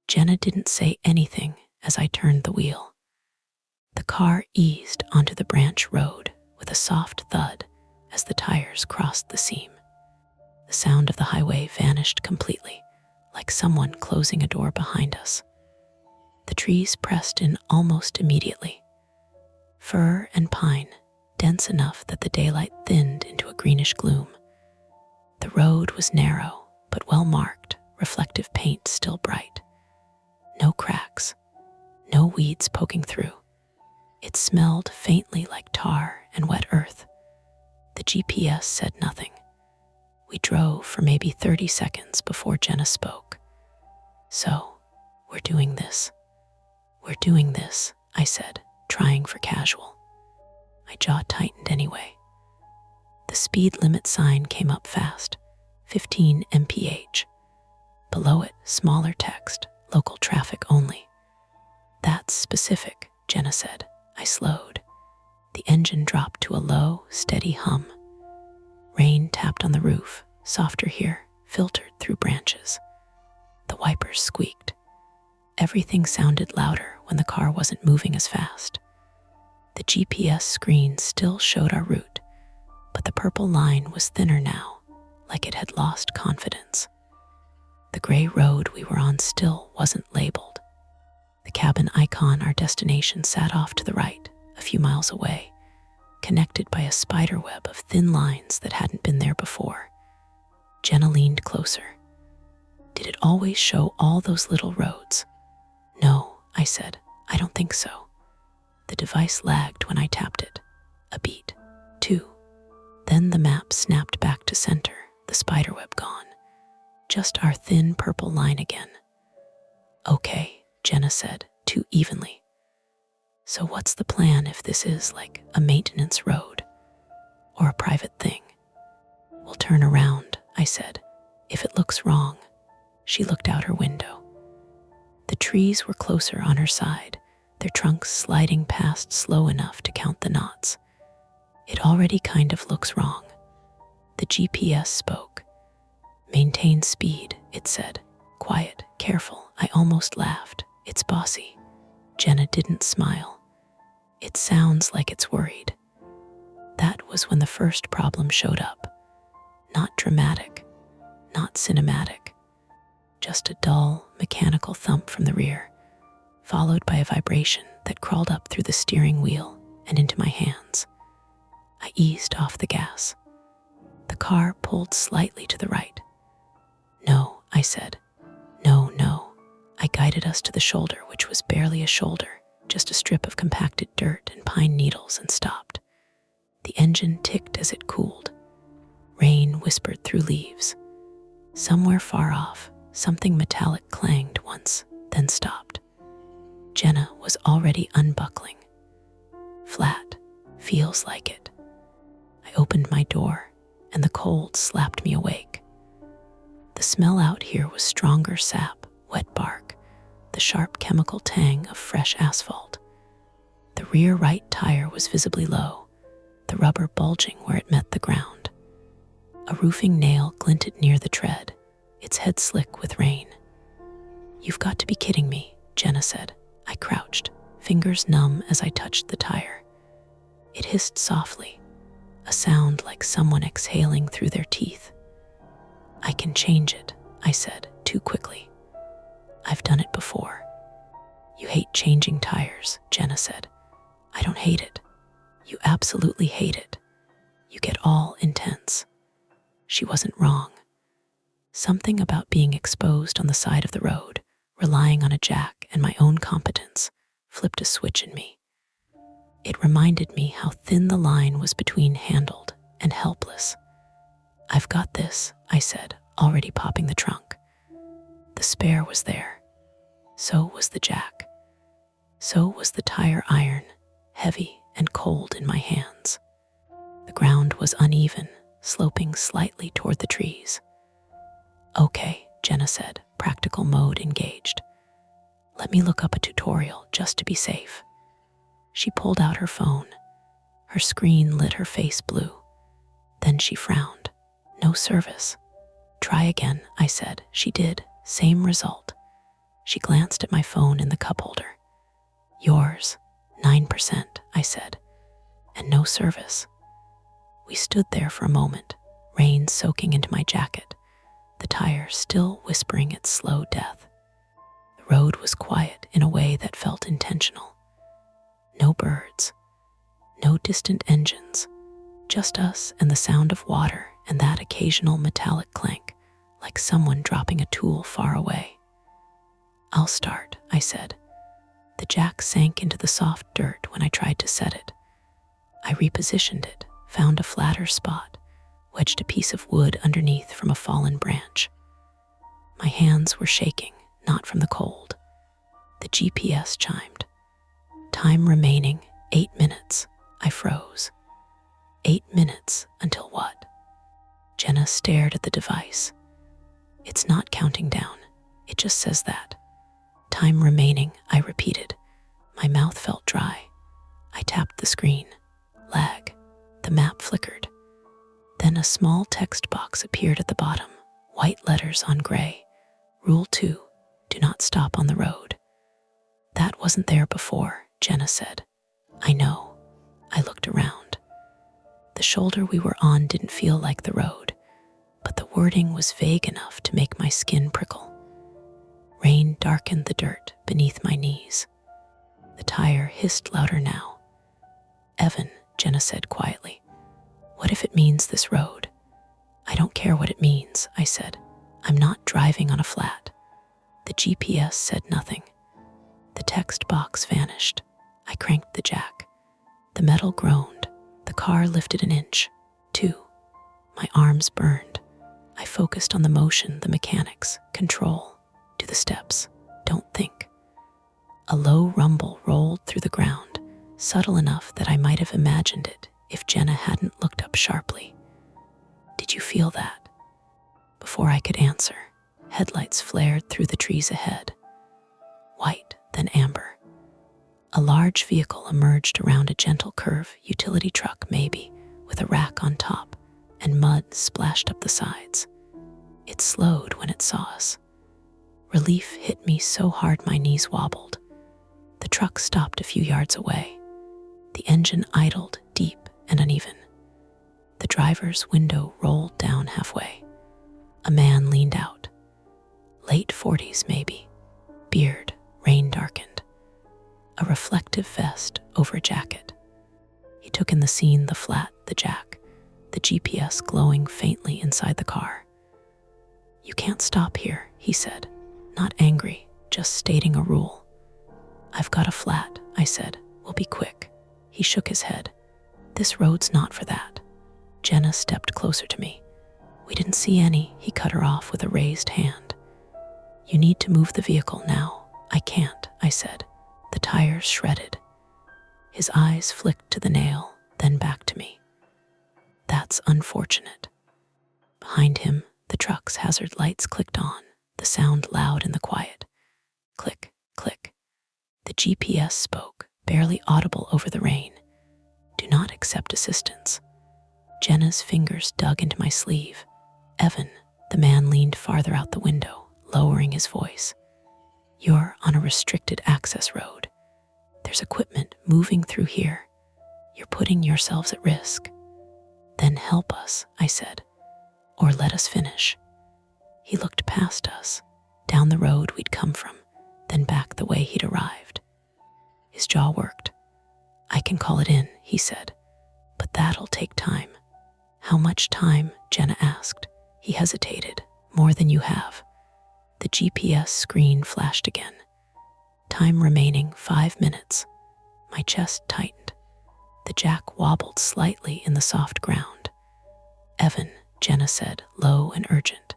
Jenna didn't say anything as I turned the wheel. The car eased onto the branch road with a soft thud as the tires crossed the seam. The sound of the highway vanished completely, like someone closing a door behind us. The trees pressed in almost immediately. Fir and pine, dense enough that the daylight thinned into a greenish gloom. The road was narrow, but well marked, reflective paint still bright. No cracks, no weeds poking through. It smelled faintly like tar and wet earth. The GPS said nothing. We drove for maybe 30 seconds before Jenna spoke. "So, we're doing this." "We're doing this," I said, trying for casual. My jaw tightened anyway. The speed limit sign came up fast, 15 mph. Below it, smaller text, "Local traffic only." "That's specific," Jenna said. I slowed. The engine dropped to a low, steady hum. Rain tapped on the roof, softer here, filtered through branches. The wipers squeaked. Everything sounded louder when the car wasn't moving as fast. The GPS screen still showed our route, but the purple line was thinner now, like it had lost confidence. The gray road we were on still wasn't labeled. The cabin icon, our destination, sat off to the right, a few miles away, connected by a spider web of thin lines that hadn't been there before. Jenna leaned closer. "Did it always show all those little roads?" "No," I said. "I don't think so." The device lagged when I tapped it. A beat, two. Then the map snapped back to center, the spiderweb gone. Just our thin purple line again. Okay, Jenna said, too evenly. So what's the plan if this is like a maintenance road or a private thing? We'll turn around, I said. If it looks wrong. She looked out her window. The trees were closer on her side, their trunks sliding past slow enough to count the knots. It already kind of looks wrong. The GPS spoke. Maintain speed, it said. Quiet, careful. I almost laughed. It's bossy. Jenna didn't smile. It sounds like it's worried. That was when the first problem showed up. Not dramatic, not cinematic. Just a dull, mechanical thump from the rear, followed by a vibration that crawled up through the steering wheel and into my hands. I eased off the gas. The car pulled slightly to the right. No, I said. No. I guided us to the shoulder, which was barely a shoulder, just a strip of compacted dirt and pine needles, and stopped. The engine ticked as it cooled. Rain whispered through leaves. Somewhere far off, something metallic clanged once, then stopped. Jenna was already unbuckling. Flat, feels like it. I opened my door, and the cold slapped me awake. The smell out here was stronger sap, wet bark, the sharp chemical tang of fresh asphalt. The rear right tire was visibly low, the rubber bulging where it met the ground. A roofing nail glinted near the tread, its head slick with rain. You've got to be kidding me, Jenna said. I crouched, fingers numb as I touched the tire. It hissed softly, a sound like someone exhaling through their teeth. I can change it, I said, too quickly. I've done it before. You hate changing tires, Jenna said. I don't hate it. You absolutely hate it. You get all intense. She wasn't wrong. Something about being exposed on the side of the road, relying on a jack and my own competence, flipped a switch in me. It reminded me how thin the line was between handled and helpless. I've got this, I said, already popping the trunk. The spare was there. So was the jack. So was the tire iron, heavy and cold in my hands. The ground was uneven, sloping slightly toward the trees. Okay, Jenna said, practical mode engaged. Let me look up a tutorial just to be safe. She pulled out her phone. Her screen lit her face blue. Then she frowned. No service. Try again, I said. She did. Same result. She glanced at my phone in the cup holder. Yours, 9%, I said. And no service. We stood there for a moment, rain soaking into my jacket, the tire still whispering its slow death. The road was quiet in a way that felt intentional. No birds, no distant engines, just us and the sound of water and that occasional metallic clank, like someone dropping a tool far away. I'll start, I said. The jack sank into the soft dirt when I tried to set it. I repositioned it, found a flatter spot, wedged a piece of wood underneath from a fallen branch. My hands were shaking, not from the cold. The GPS chimed. Time remaining, 8 minutes. I froze. 8 minutes until what? Jenna stared at the device. It's not counting down. It just says that. Time remaining, I repeated. My mouth felt dry. I tapped the screen. Lag. The map flickered. Then a small text box appeared at the bottom, white letters on gray. Rule 2, do not stop on the road. That wasn't there before, Jenna said. I know. I looked around. The shoulder we were on didn't feel like the road, but the wording was vague enough to make my skin prickle. Rain darkened the dirt beneath my knees. The tire hissed louder now. Evan, Jenna said quietly, what if it means this road? I don't care what it means, I said. I'm not driving on a flat. The GPS said nothing. The text box vanished. I cranked the jack. The metal groaned. The car lifted an inch, 2. My arms burned. I focused on the motion, the mechanics, control. Do the steps. Don't think. A low rumble rolled through the ground, subtle enough that I might have imagined it if Jenna hadn't looked up sharply. Did you feel that? Before I could answer, headlights flared through the trees ahead. White, then amber. A large vehicle emerged around a gentle curve, utility truck maybe, with a rack on top, and mud splashed up the sides. It slowed when it saw us. Relief hit me so hard my knees wobbled. The truck stopped a few yards away. The engine idled, deep and uneven. The driver's window rolled down halfway. A man leaned out. Late 40s maybe, beard rain-darkened. A reflective vest over a jacket. He took in the scene, the flat, the jack, the GPS glowing faintly inside the car. "You can't stop here," he said, not angry, just stating a rule. "I've got a flat," I said. "We'll be quick." He shook his head. "This road's not for that." Jenna stepped closer to me. "We didn't see any," he cut her off with a raised hand. "You need to move the vehicle now." "I can't," I said. The tires shredded. His eyes flicked to the nail, then back to me. "That's unfortunate." Behind him, the truck's hazard lights clicked on, the sound loud in the quiet. Click, click. The GPS spoke, barely audible over the rain. "Do not accept assistance." Jenna's fingers dug into my sleeve. "Evan," the man leaned farther out the window, lowering his voice. "You're on a restricted access road. There's equipment moving through here. You're putting yourselves at risk." "Then help us," I said, "or let us finish." He looked past us, down the road we'd come from, then back the way he'd arrived. His jaw worked. "I can call it in," he said, "but that'll take time." "How much time?" Jenna asked. He hesitated. "More than you have." The GPS screen flashed again. "Time remaining 5 minutes." My chest tightened. The jack wobbled slightly in the soft ground. "Evan," Jenna said, low and urgent.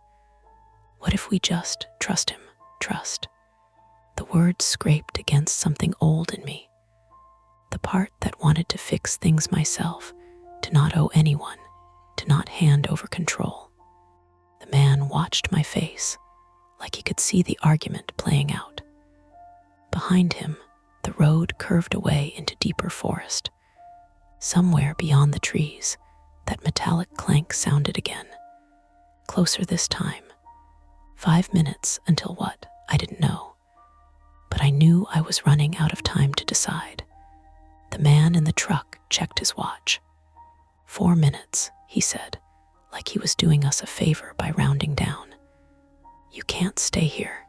"What if we just trust him? Trust." The words scraped against something old in me. The part that wanted to fix things myself, to not owe anyone, to not hand over control. The man watched my face, like he could see the argument playing out. Behind him, the road curved away into deeper forest. Somewhere beyond the trees, that metallic clank sounded again. Closer this time. 5 minutes until what? I didn't know. But I knew I was running out of time to decide. The man in the truck checked his watch. 4 minutes, he said, like he was doing us a favor by rounding down. "You can't stay here."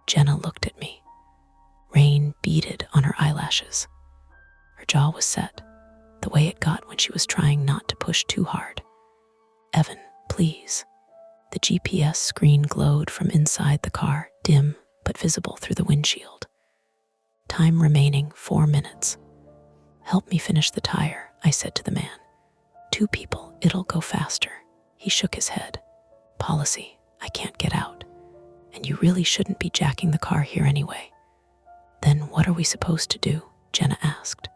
Jenna looked at me. Rain beaded on her eyelashes. Her jaw was set, the way it got when she was trying not to push too hard. "Evan, please." The GPS screen glowed from inside the car, dim but visible through the windshield. "Time remaining 4 minutes." "Help me finish the tire," I said to the man. "2 people, it'll go faster." He shook his head. "Policy, I can't get out. And you really shouldn't be jacking the car here anyway." "Then what are we supposed to do?" Jenna asked.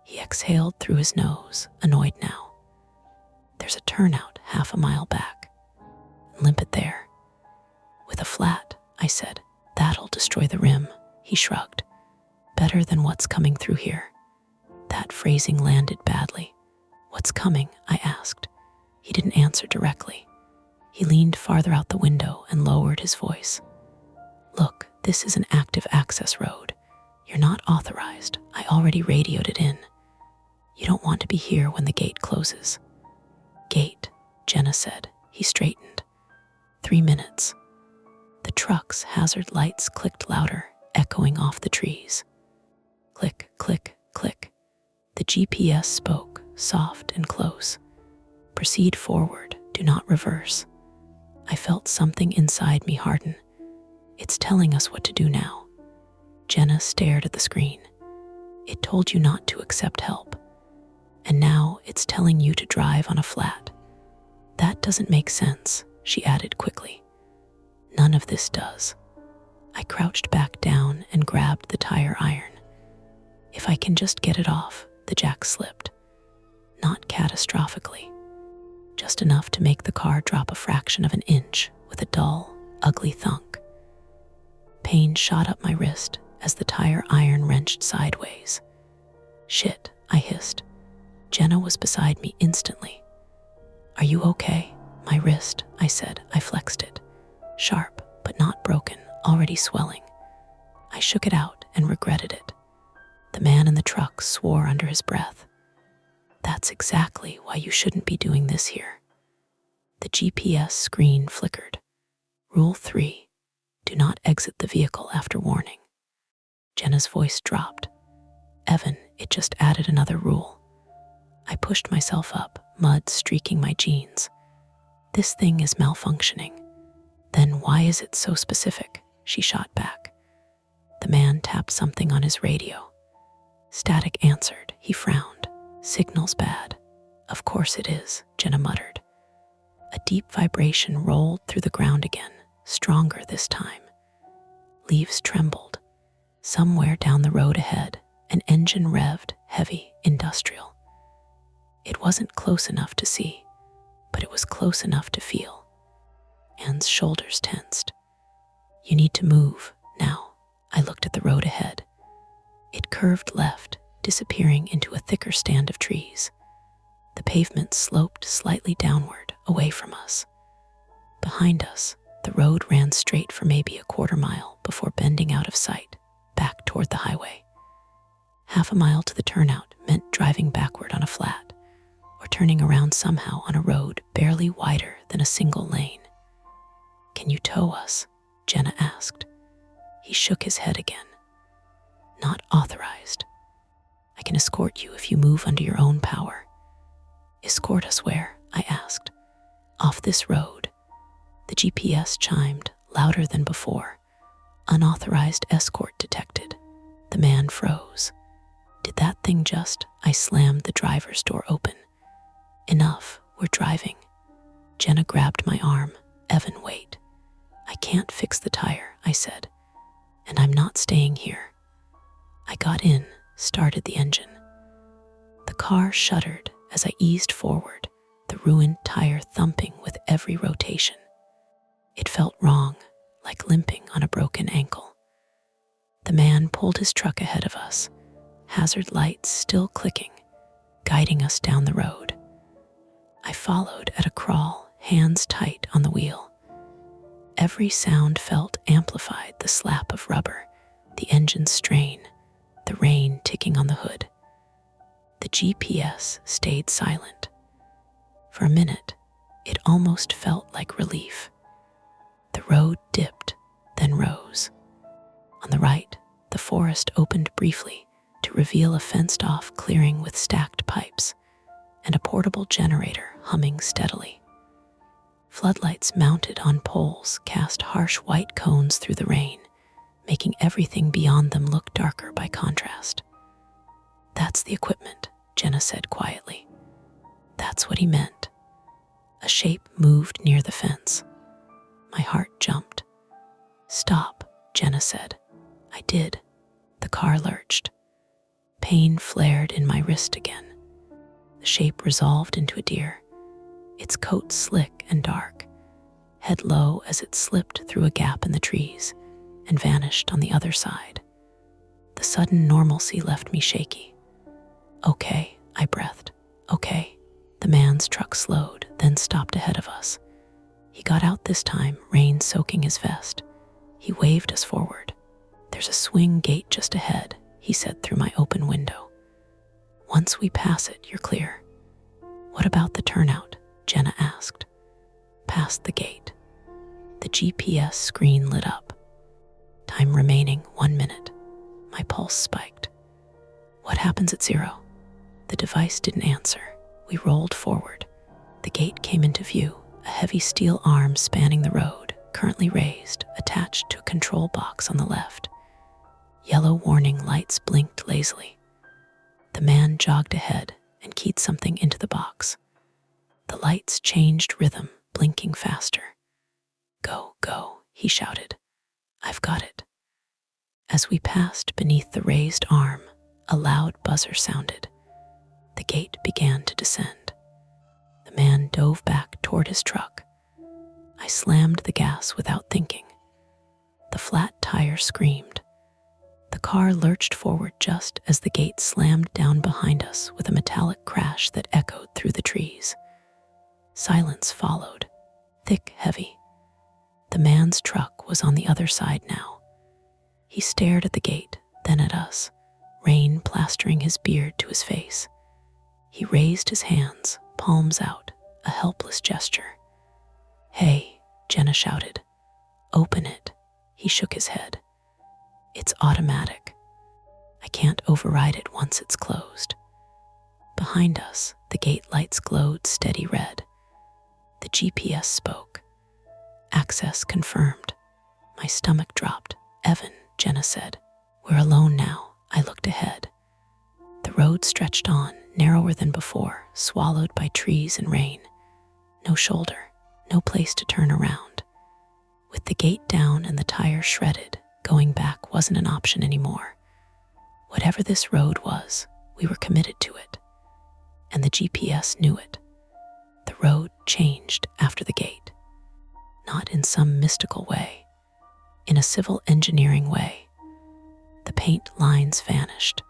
He exhaled through his nose, annoyed now. "There's a turnout half a mile back. Limp it there." "With a flat," I said. "That'll destroy the rim." He shrugged. "Better than what's coming through here." That phrasing landed badly. "What's coming?" I asked. He didn't answer directly. He leaned farther out the window and lowered his voice. "Look, this is an active access road. You're not authorized. I already radioed it in. You don't want to be here when the gate closes." "Gate," Jenna said. He straightened. 3 minutes. The truck's hazard lights clicked louder, echoing off the trees. Click, click, click. The GPS spoke, soft and close. "Proceed forward, do not reverse." I felt something inside me harden. "It's telling us what to do now." Jenna stared at the screen. "It told you not to accept help. And now it's telling you to drive on a flat. That doesn't make sense." she added quickly. None of this does. I crouched back down and grabbed the tire iron. If I can just get it off, the jack slipped. Not catastrophically, just enough to make the car drop a fraction of an inch with a dull, ugly thunk. Pain shot up my wrist as the tire iron wrenched sideways. Shit, I hissed. Jenna was beside me instantly. Are you okay? My wrist, I said. I flexed it. Sharp, but not broken, already swelling. I shook it out and regretted it. The man in the truck swore under his breath. That's exactly why you shouldn't be doing this here. The GPS screen flickered. Rule 3. Do not exit the vehicle after warning. Jenna's voice dropped. Evan, it just added another rule. I pushed myself up, mud streaking my jeans. This thing is malfunctioning. Then why is it so specific? She shot back. The man tapped something on his radio. Static answered. He frowned. Signal's bad. Of course it is, Jenna muttered. A deep vibration rolled through the ground again, stronger this time. Leaves trembled. Somewhere down the road ahead, an engine revved, heavy, industrial. It wasn't close enough to see, but it was close enough to feel. Anne's shoulders tensed. You need to move, now. I looked at the road ahead. It curved left, disappearing into a thicker stand of trees. The pavement sloped slightly downward, away from us. Behind us, the road ran straight for maybe a quarter mile before bending out of sight, back toward the highway. Half a mile to the turnout meant driving backward on a flat, or turning around somehow on a road barely wider than a single lane. Can you tow us? Jenna asked. He shook his head again. Not authorized. I can escort you if you move under your own power. Escort us where? I asked. Off this road. The GPS chimed, louder than before. Unauthorized escort detected. The man froze. Did that thing just? I slammed the driver's door open. Enough, we're driving. Jenna grabbed my arm. Evan, wait. I can't fix the tire, I said. And I'm not staying here. I got in, started the engine. The car shuddered as I eased forward, the ruined tire thumping with every rotation. It felt wrong, like limping on a broken ankle. The man pulled his truck ahead of us, hazard lights still clicking, guiding us down the road. I followed at a crawl, hands tight on the wheel. Every sound felt amplified, the slap of rubber, the engine's strain, the rain ticking on the hood. The GPS stayed silent. For a minute, it almost felt like relief. The road dipped, then rose. On the right, the forest opened briefly to reveal a fenced-off clearing with stacked pipes and a portable generator humming steadily. Floodlights mounted on poles cast harsh white cones through the rain, making everything beyond them look darker by contrast. That's the equipment, Jenna said quietly. That's what he meant. A shape moved near the fence. My heart jumped. Stop, Jenna said. I did. The car lurched. Pain flared in my wrist again. The shape resolved into a deer, its coat slick and dark, head low as it slipped through a gap in the trees and vanished on the other side. The sudden normalcy left me shaky. Okay, I breathed. Okay. The man's truck slowed, then stopped ahead of us. He got out this time, rain soaking his vest. He waved us forward. There's a swing gate just ahead, he said through my open window. Once we pass it, you're clear. What about the turnout? Jenna asked. Past the gate. The GPS screen lit up. Time remaining 1 minute. My pulse spiked. What happens at 0? The device didn't answer. We rolled forward. The gate came into view, a heavy steel arm spanning the road, currently raised, attached to a control box on the left. Yellow warning lights blinked lazily. The man jogged ahead and keyed something into the box. The lights changed rhythm, blinking faster. Go, go, he shouted. I've got it. As we passed beneath the raised arm, a loud buzzer sounded. The gate began to descend. The man dove back toward his truck. I slammed the gas without thinking. The flat tire screamed. The car lurched forward just as the gate slammed down behind us with a metallic crash that echoed through the trees. Silence followed, thick, heavy. The man's truck was on the other side now. He stared at the gate, then at us, rain plastering his beard to his face. He raised his hands, palms out, a helpless gesture. Hey, Jenna shouted. Open it. He shook his head. It's automatic. I can't override it once it's closed. Behind us, the gate lights glowed steady red. The GPS spoke. Access confirmed. My stomach dropped. Evan, Jenna said. We're alone now. I looked ahead. The road stretched on, narrower than before, swallowed by trees and rain. No shoulder, no place to turn around. With the gate down and the tire shredded, going back wasn't an option anymore. Whatever this road was, we were committed to it. And the GPS knew it. The road changed after the gate. Not in some mystical way. In a civil engineering way. The paint lines vanished.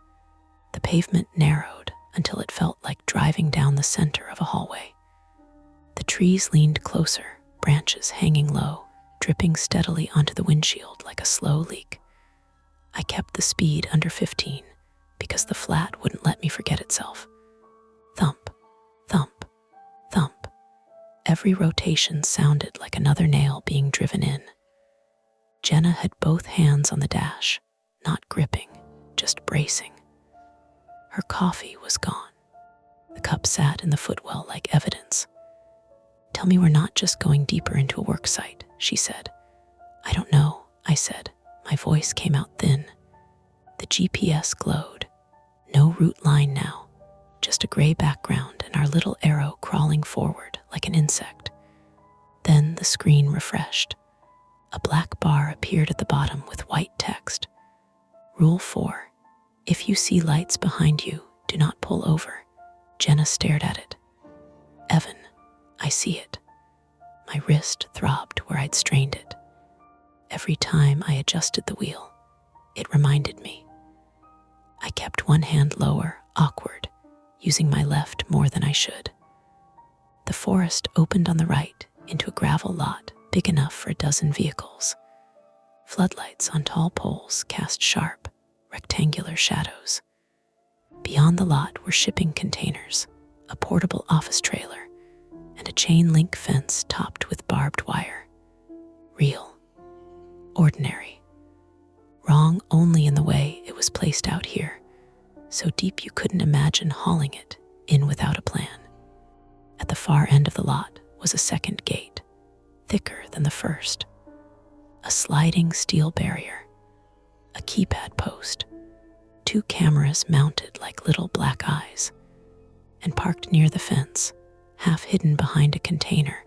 The pavement narrowed until it felt like driving down the center of a hallway. The trees leaned closer, branches hanging low, dripping steadily onto the windshield like a slow leak. I kept the speed under 15 because the flat wouldn't let me forget itself. Thump, thump, thump. Every rotation sounded like another nail being driven in. Jenna had both hands on the dash, not gripping, just bracing. Her coffee was gone. The cup sat in the footwell like evidence. Tell me we're not just going deeper into a work site, she said. I don't know, I said. My voice came out thin. The GPS glowed. No route line now, just a gray background and our little arrow crawling forward like an insect. Then the screen refreshed. A black bar appeared at the bottom with white text. Rule 4. If you see lights behind you, do not pull over. Jenna stared at it. Evan, I see it. My wrist throbbed where I'd strained it. Every time I adjusted the wheel, it reminded me. I kept one hand lower, awkward, using my left more than I should. The forest opened on the right into a gravel lot big enough for a dozen vehicles. Floodlights on tall poles cast sharp, rectangular shadows. Beyond the lot were shipping containers, a portable office trailer, and a chain-link fence topped with barbed wire. Real. Ordinary. Wrong only in the way it was placed out here, so deep you couldn't imagine hauling it in without a plan. At the far end of the lot was a second gate, thicker than the first. A sliding steel barrier, a keypad post, 2 cameras mounted like little black eyes, and parked near the fence, half hidden behind a container,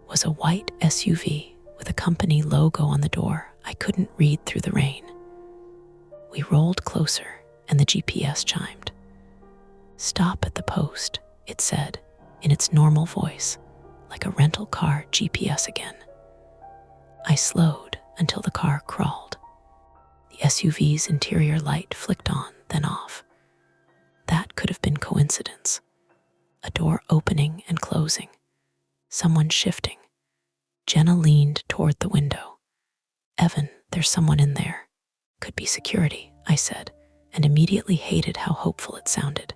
was a white SUV with a company logo on the door I couldn't read through the rain. We rolled closer and the GPS chimed. Stop at the post, it said, in its normal voice, like a rental car GPS again. I slowed until the car crawled. The SUV's interior light flicked on, then off. That could have been coincidence. A door opening and closing. Someone shifting. Jenna leaned toward the window. Evan, there's someone in there. Could be security, I said, and immediately hated how hopeful it sounded.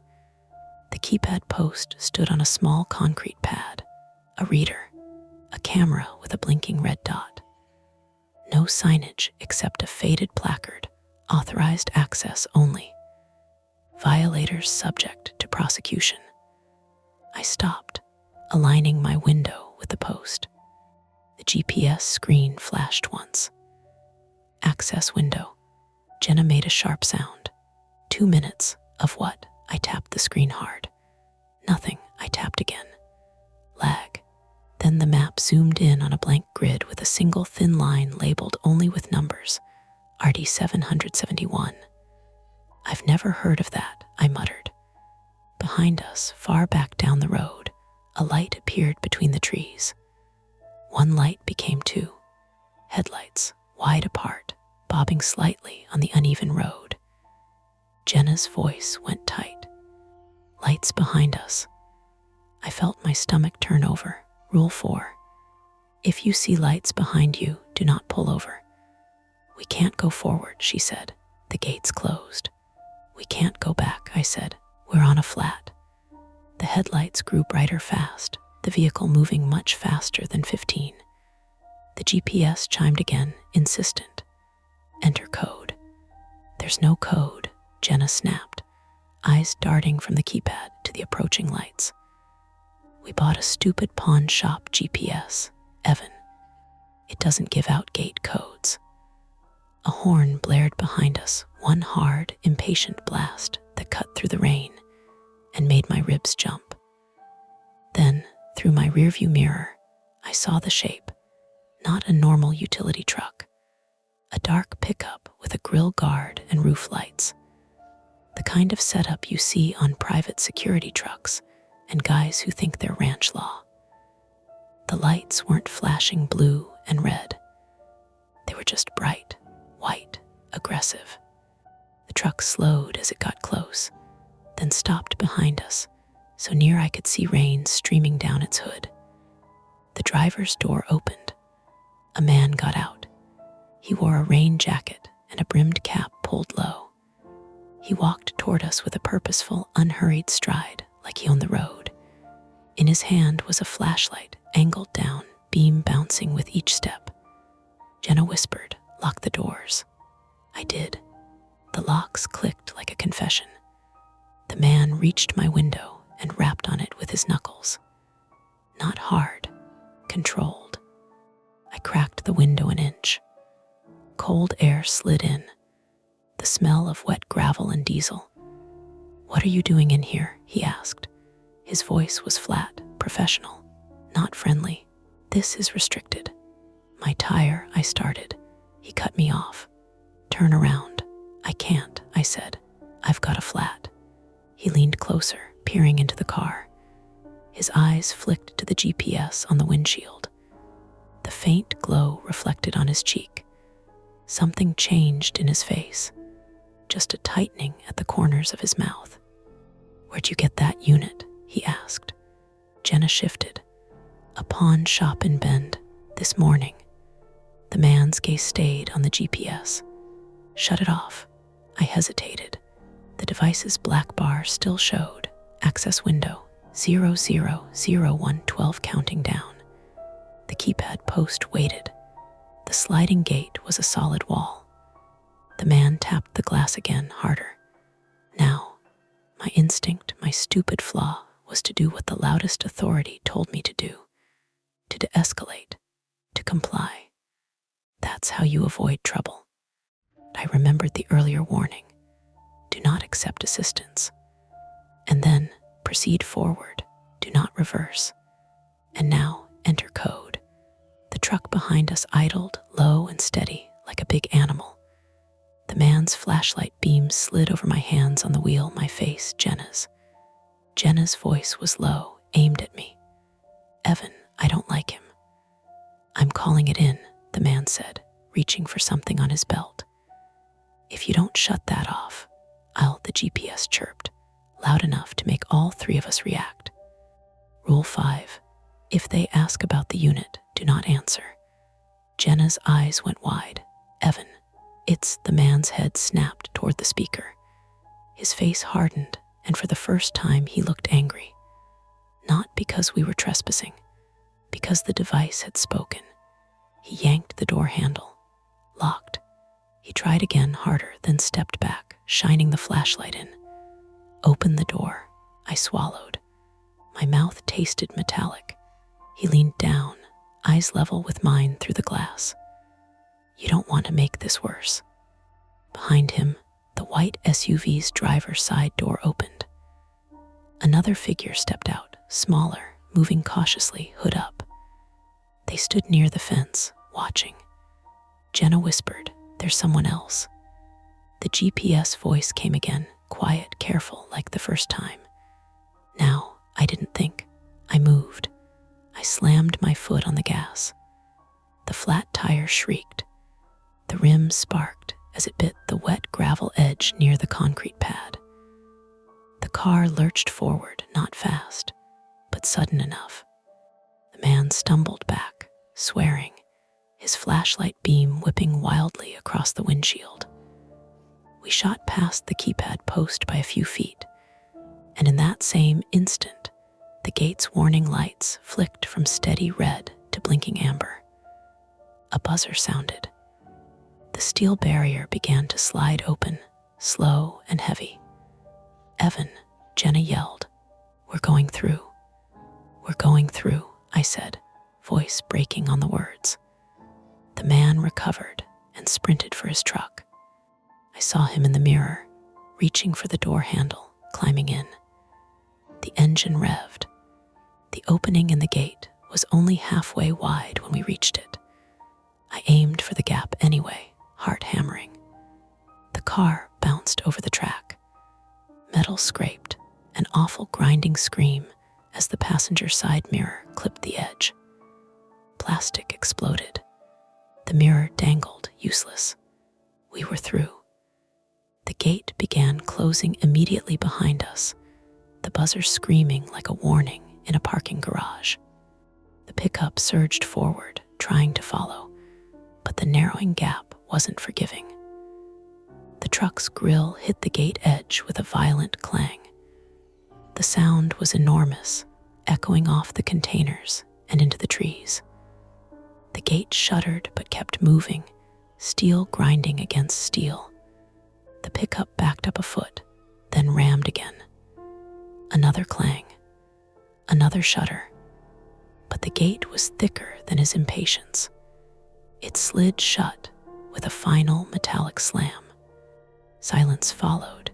The keypad post stood on a small concrete pad, a reader, a camera with a blinking red dot. No signage except a faded placard, authorized access only. Violators subject to prosecution. I stopped, aligning my window with the post. The GPS screen flashed once. Access window. Jenna made a sharp sound. 2 minutes of what? I tapped the screen hard. Nothing. I tapped again. Lag. Then the map zoomed in on a blank grid with a single thin line labeled only with numbers, RD 771. "I've never heard of that," I muttered. Behind us, far back down the road, a light appeared between the trees. One light became two, headlights wide apart, bobbing slightly on the uneven road. Jenna's voice went tight. "Lights behind us." I felt my stomach turn over. Rule 4. If you see lights behind you, do not pull over. "We can't go forward," she said. "The gate's closed." "We can't go back," I said. "We're on a flat." The headlights grew brighter fast, the vehicle moving much faster than 15. The GPS chimed again, insistent. "Enter code." "There's no code," Jenna snapped, eyes darting from the keypad to the approaching lights. "We bought a stupid pawn shop GPS, Evan. It doesn't give out gate codes." A horn blared behind us, one hard, impatient blast that cut through the rain and made my ribs jump. Then, through my rearview mirror, I saw the shape, not a normal utility truck, a dark pickup with a grill guard and roof lights. The kind of setup you see on private security trucks and guys who think they're ranch law. The lights weren't flashing blue and red. They were just bright, white, aggressive. The truck slowed as it got close, then stopped behind us, so near I could see rain streaming down its hood. The driver's door opened. A man got out. He wore a rain jacket and a brimmed cap pulled low. He walked toward us with a purposeful, unhurried stride, like he owned the road. In his hand was a flashlight, angled down, beam bouncing with each step. Jenna whispered, "Lock the doors." I did. The locks clicked like a confession. The man reached my window and rapped on it with his knuckles. Not hard, controlled. I cracked the window an inch. Cold air slid in, the smell of wet gravel and diesel. "What are you doing in here?" he asked. His voice was flat, professional, not friendly. "This is restricted." "My tire," I started. He cut me off. "Turn around." "I can't," I said. "I've got a flat." He leaned closer, peering into the car. His eyes flicked to the GPS on the windshield. The faint glow reflected on his cheek. Something changed in his face, just a tightening at the corners of his mouth. "Where'd you get that unit?" he asked. Jenna shifted. "A pawn shop in Bend, this morning." The man's gaze stayed on the GPS. "Shut it off." I hesitated. The device's black bar still showed. Access window, 000112 counting down. The keypad post waited. The sliding gate was a solid wall. The man tapped the glass again, harder. Now, my instinct, my stupid flaw, was to do what the loudest authority told me to do. To de-escalate, to comply. That's how you avoid trouble. I remembered the earlier warning. Do not accept assistance. And then proceed forward. Do not reverse. And now enter code. The truck behind us idled, low and steady, like a big animal. The man's flashlight beam slid over my hands on the wheel, my face, Jenna's. Jenna's voice was low, aimed at me. "Evan, I don't like him." "I'm calling it in," the man said, reaching for something on his belt. "If you don't shut that off, the GPS chirped, loud enough to make all three of us react. Rule 5. If they ask about the unit, do not answer. Jenna's eyes went wide. "Evan." The man's head snapped toward the speaker. His face hardened, and for the first time he looked angry. Not because we were trespassing, because the device had spoken. He yanked the door handle. Locked. He tried again, harder, then stepped back, shining the flashlight in. "Open the door." I swallowed. My mouth tasted metallic. He leaned down, eyes level with mine through the glass. "You don't want to make this worse." Behind him, the white SUV's driver's side door opened. Another figure stepped out, smaller, moving cautiously, hood up. They stood near the fence, watching. Jenna whispered, "There's someone else." The GPS voice came again, quiet, careful, like the first time. Now, I didn't think. I moved. I slammed my foot on the gas. The flat tire shrieked. The rim sparked as it bit the wet gravel edge near the concrete pad. The car lurched forward, not fast, but sudden enough. The man stumbled back, swearing, his flashlight beam whipping wildly across the windshield. We shot past the keypad post by a few feet, and in that same instant, the gate's warning lights flicked from steady red to blinking amber. A buzzer sounded. The steel barrier began to slide open, slow and heavy. "Evan," Jenna yelled. "We're going through." "We're going through," I said, voice breaking on the words. The man recovered and sprinted for his truck. I saw him in the mirror, reaching for the door handle, climbing in. The engine revved. The opening in the gate was only halfway wide when we reached it. I aimed for the gap anyway, heart hammering. The car bounced over the track. Metal scraped, an awful grinding scream as the passenger side mirror clipped the edge. Plastic exploded. The mirror dangled, useless. We were through. The gate began closing immediately behind us, the buzzer screaming like a warning in a parking garage. The pickup surged forward, trying to follow, but the narrowing gap wasn't forgiving. The truck's grille hit the gate edge with a violent clang. The sound was enormous, echoing off the containers and into the trees. The gate shuddered but kept moving, steel grinding against steel. The pickup backed up a foot, then rammed again. Another clang, another shudder. But the gate was thicker than his impatience. It slid shut with a final metallic slam. Silence followed,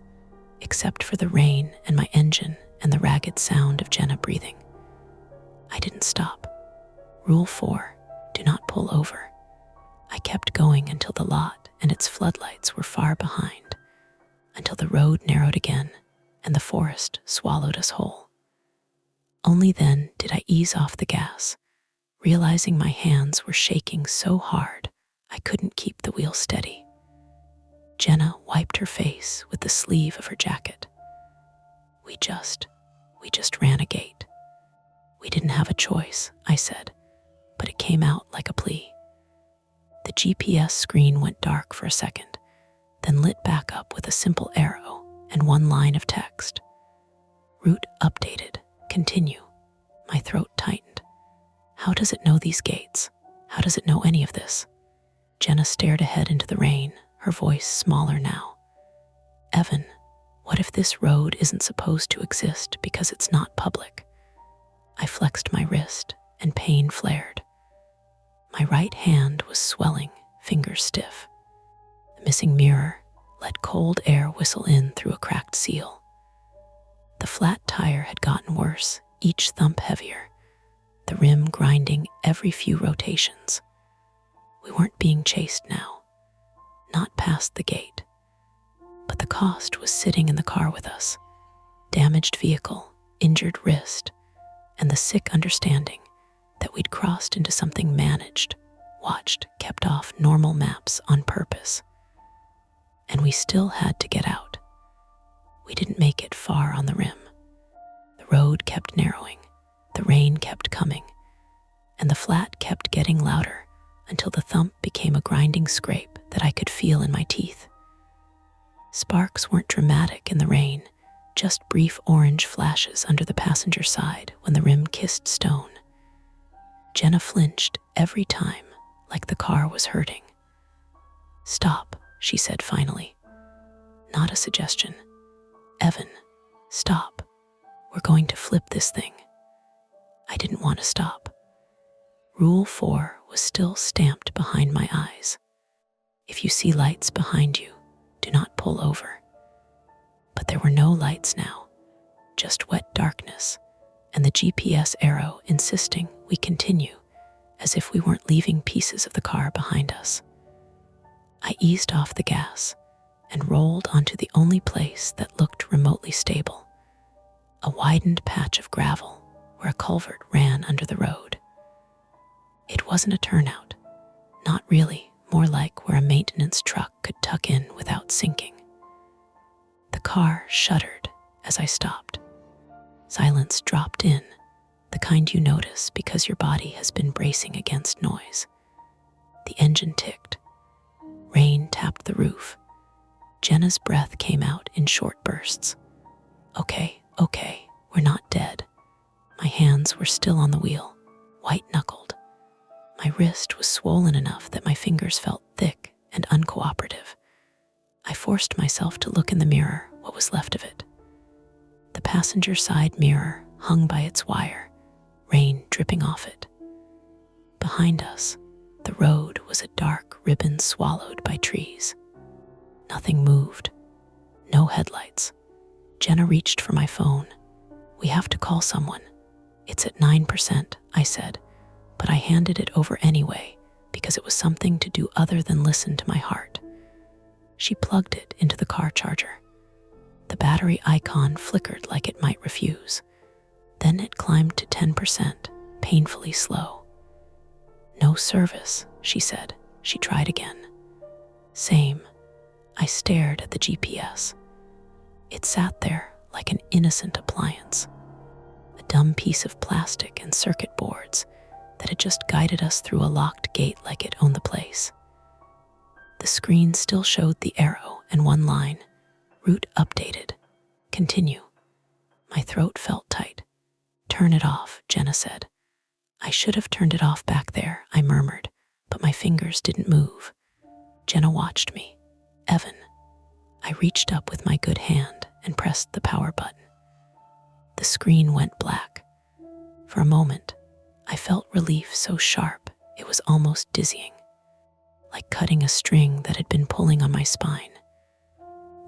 except for the rain and my engine and the ragged sound of Jenna breathing. I didn't stop. Rule 4, do not pull over. I kept going until the lot and its floodlights were far behind, until the road narrowed again and the forest swallowed us whole. Only then did I ease off the gas, realizing my hands were shaking so hard I couldn't keep the wheel steady. Jenna wiped her face with the sleeve of her jacket. We just ran a gate. We didn't have a choice, I said, but it came out like a plea. The GPS screen went dark for a second, then lit back up with a simple arrow and one line of text. Route updated. Continue. My throat tightened. How does it know these gates? How does it know any of this? Jenna stared ahead into the rain, her voice smaller now. Evan, what if this road isn't supposed to exist because it's not public? I flexed my wrist and pain flared. My right hand was swelling, fingers stiff. The missing mirror let cold air whistle in through a cracked seal. The flat tire had gotten worse, each thump heavier, the rim grinding every few rotations. We weren't being chased now, not past the gate, but the cost was sitting in the car with us. Damaged vehicle, injured wrist, and the sick understanding that we'd crossed into something managed, watched, kept off normal maps on purpose. And we still had to get out. We didn't make it far on the rim. The road kept narrowing, the rain kept coming, and the flat kept getting louder until the thump became a grinding scrape that I could feel in my teeth. Sparks weren't dramatic in the rain, just brief orange flashes under the passenger side when the rim kissed stone. Jenna flinched every time, like the car was hurting. Stop, she said finally. Not a suggestion. Evan, stop. We're going to flip this thing. I didn't want to stop. Rule 4 was still stamped behind my eyes. If you see lights behind you, do not pull over. But there were no lights now, just wet darkness, and the GPS arrow insisting we continue as if we weren't leaving pieces of the car behind us. I eased off the gas and rolled onto the only place that looked remotely stable, a widened patch of gravel where a culvert ran under the road. It wasn't a turnout, not really, more like where a maintenance truck could tuck in without sinking. The car shuddered as I stopped. Silence dropped in, the kind you notice because your body has been bracing against noise. The engine ticked. Rain tapped the roof. Jenna's breath came out in short bursts. Okay, we're not dead. My hands were still on the wheel, white-knuckled. My wrist was swollen enough that my fingers felt thick and uncooperative. I forced myself to look in the mirror, what was left of it. The passenger side mirror hung by its wire, rain dripping off it. Behind us, the road was a dark ribbon swallowed by trees. Nothing moved. No headlights. Jenna reached for my phone. We have to call someone. It's at 9%, I said, but I handed it over anyway because it was something to do other than listen to my heart. She plugged it into the car charger. The battery icon flickered like it might refuse. Then it climbed to 10%, painfully slow. No service, she said. She tried again. Same. I stared at the GPS. It sat there like an innocent appliance, a dumb piece of plastic and circuit boards that had just guided us through a locked gate like it owned the place. The screen still showed the arrow and one line, route updated, continue. My throat felt tight. Turn it off, Jenna said. I should have turned it off back there, I murmured, but my fingers didn't move. Jenna watched me. Evan. I reached up with my good hand and pressed the power button. The screen went black. For a moment, I felt relief so sharp it was almost dizzying, like cutting a string that had been pulling on my spine.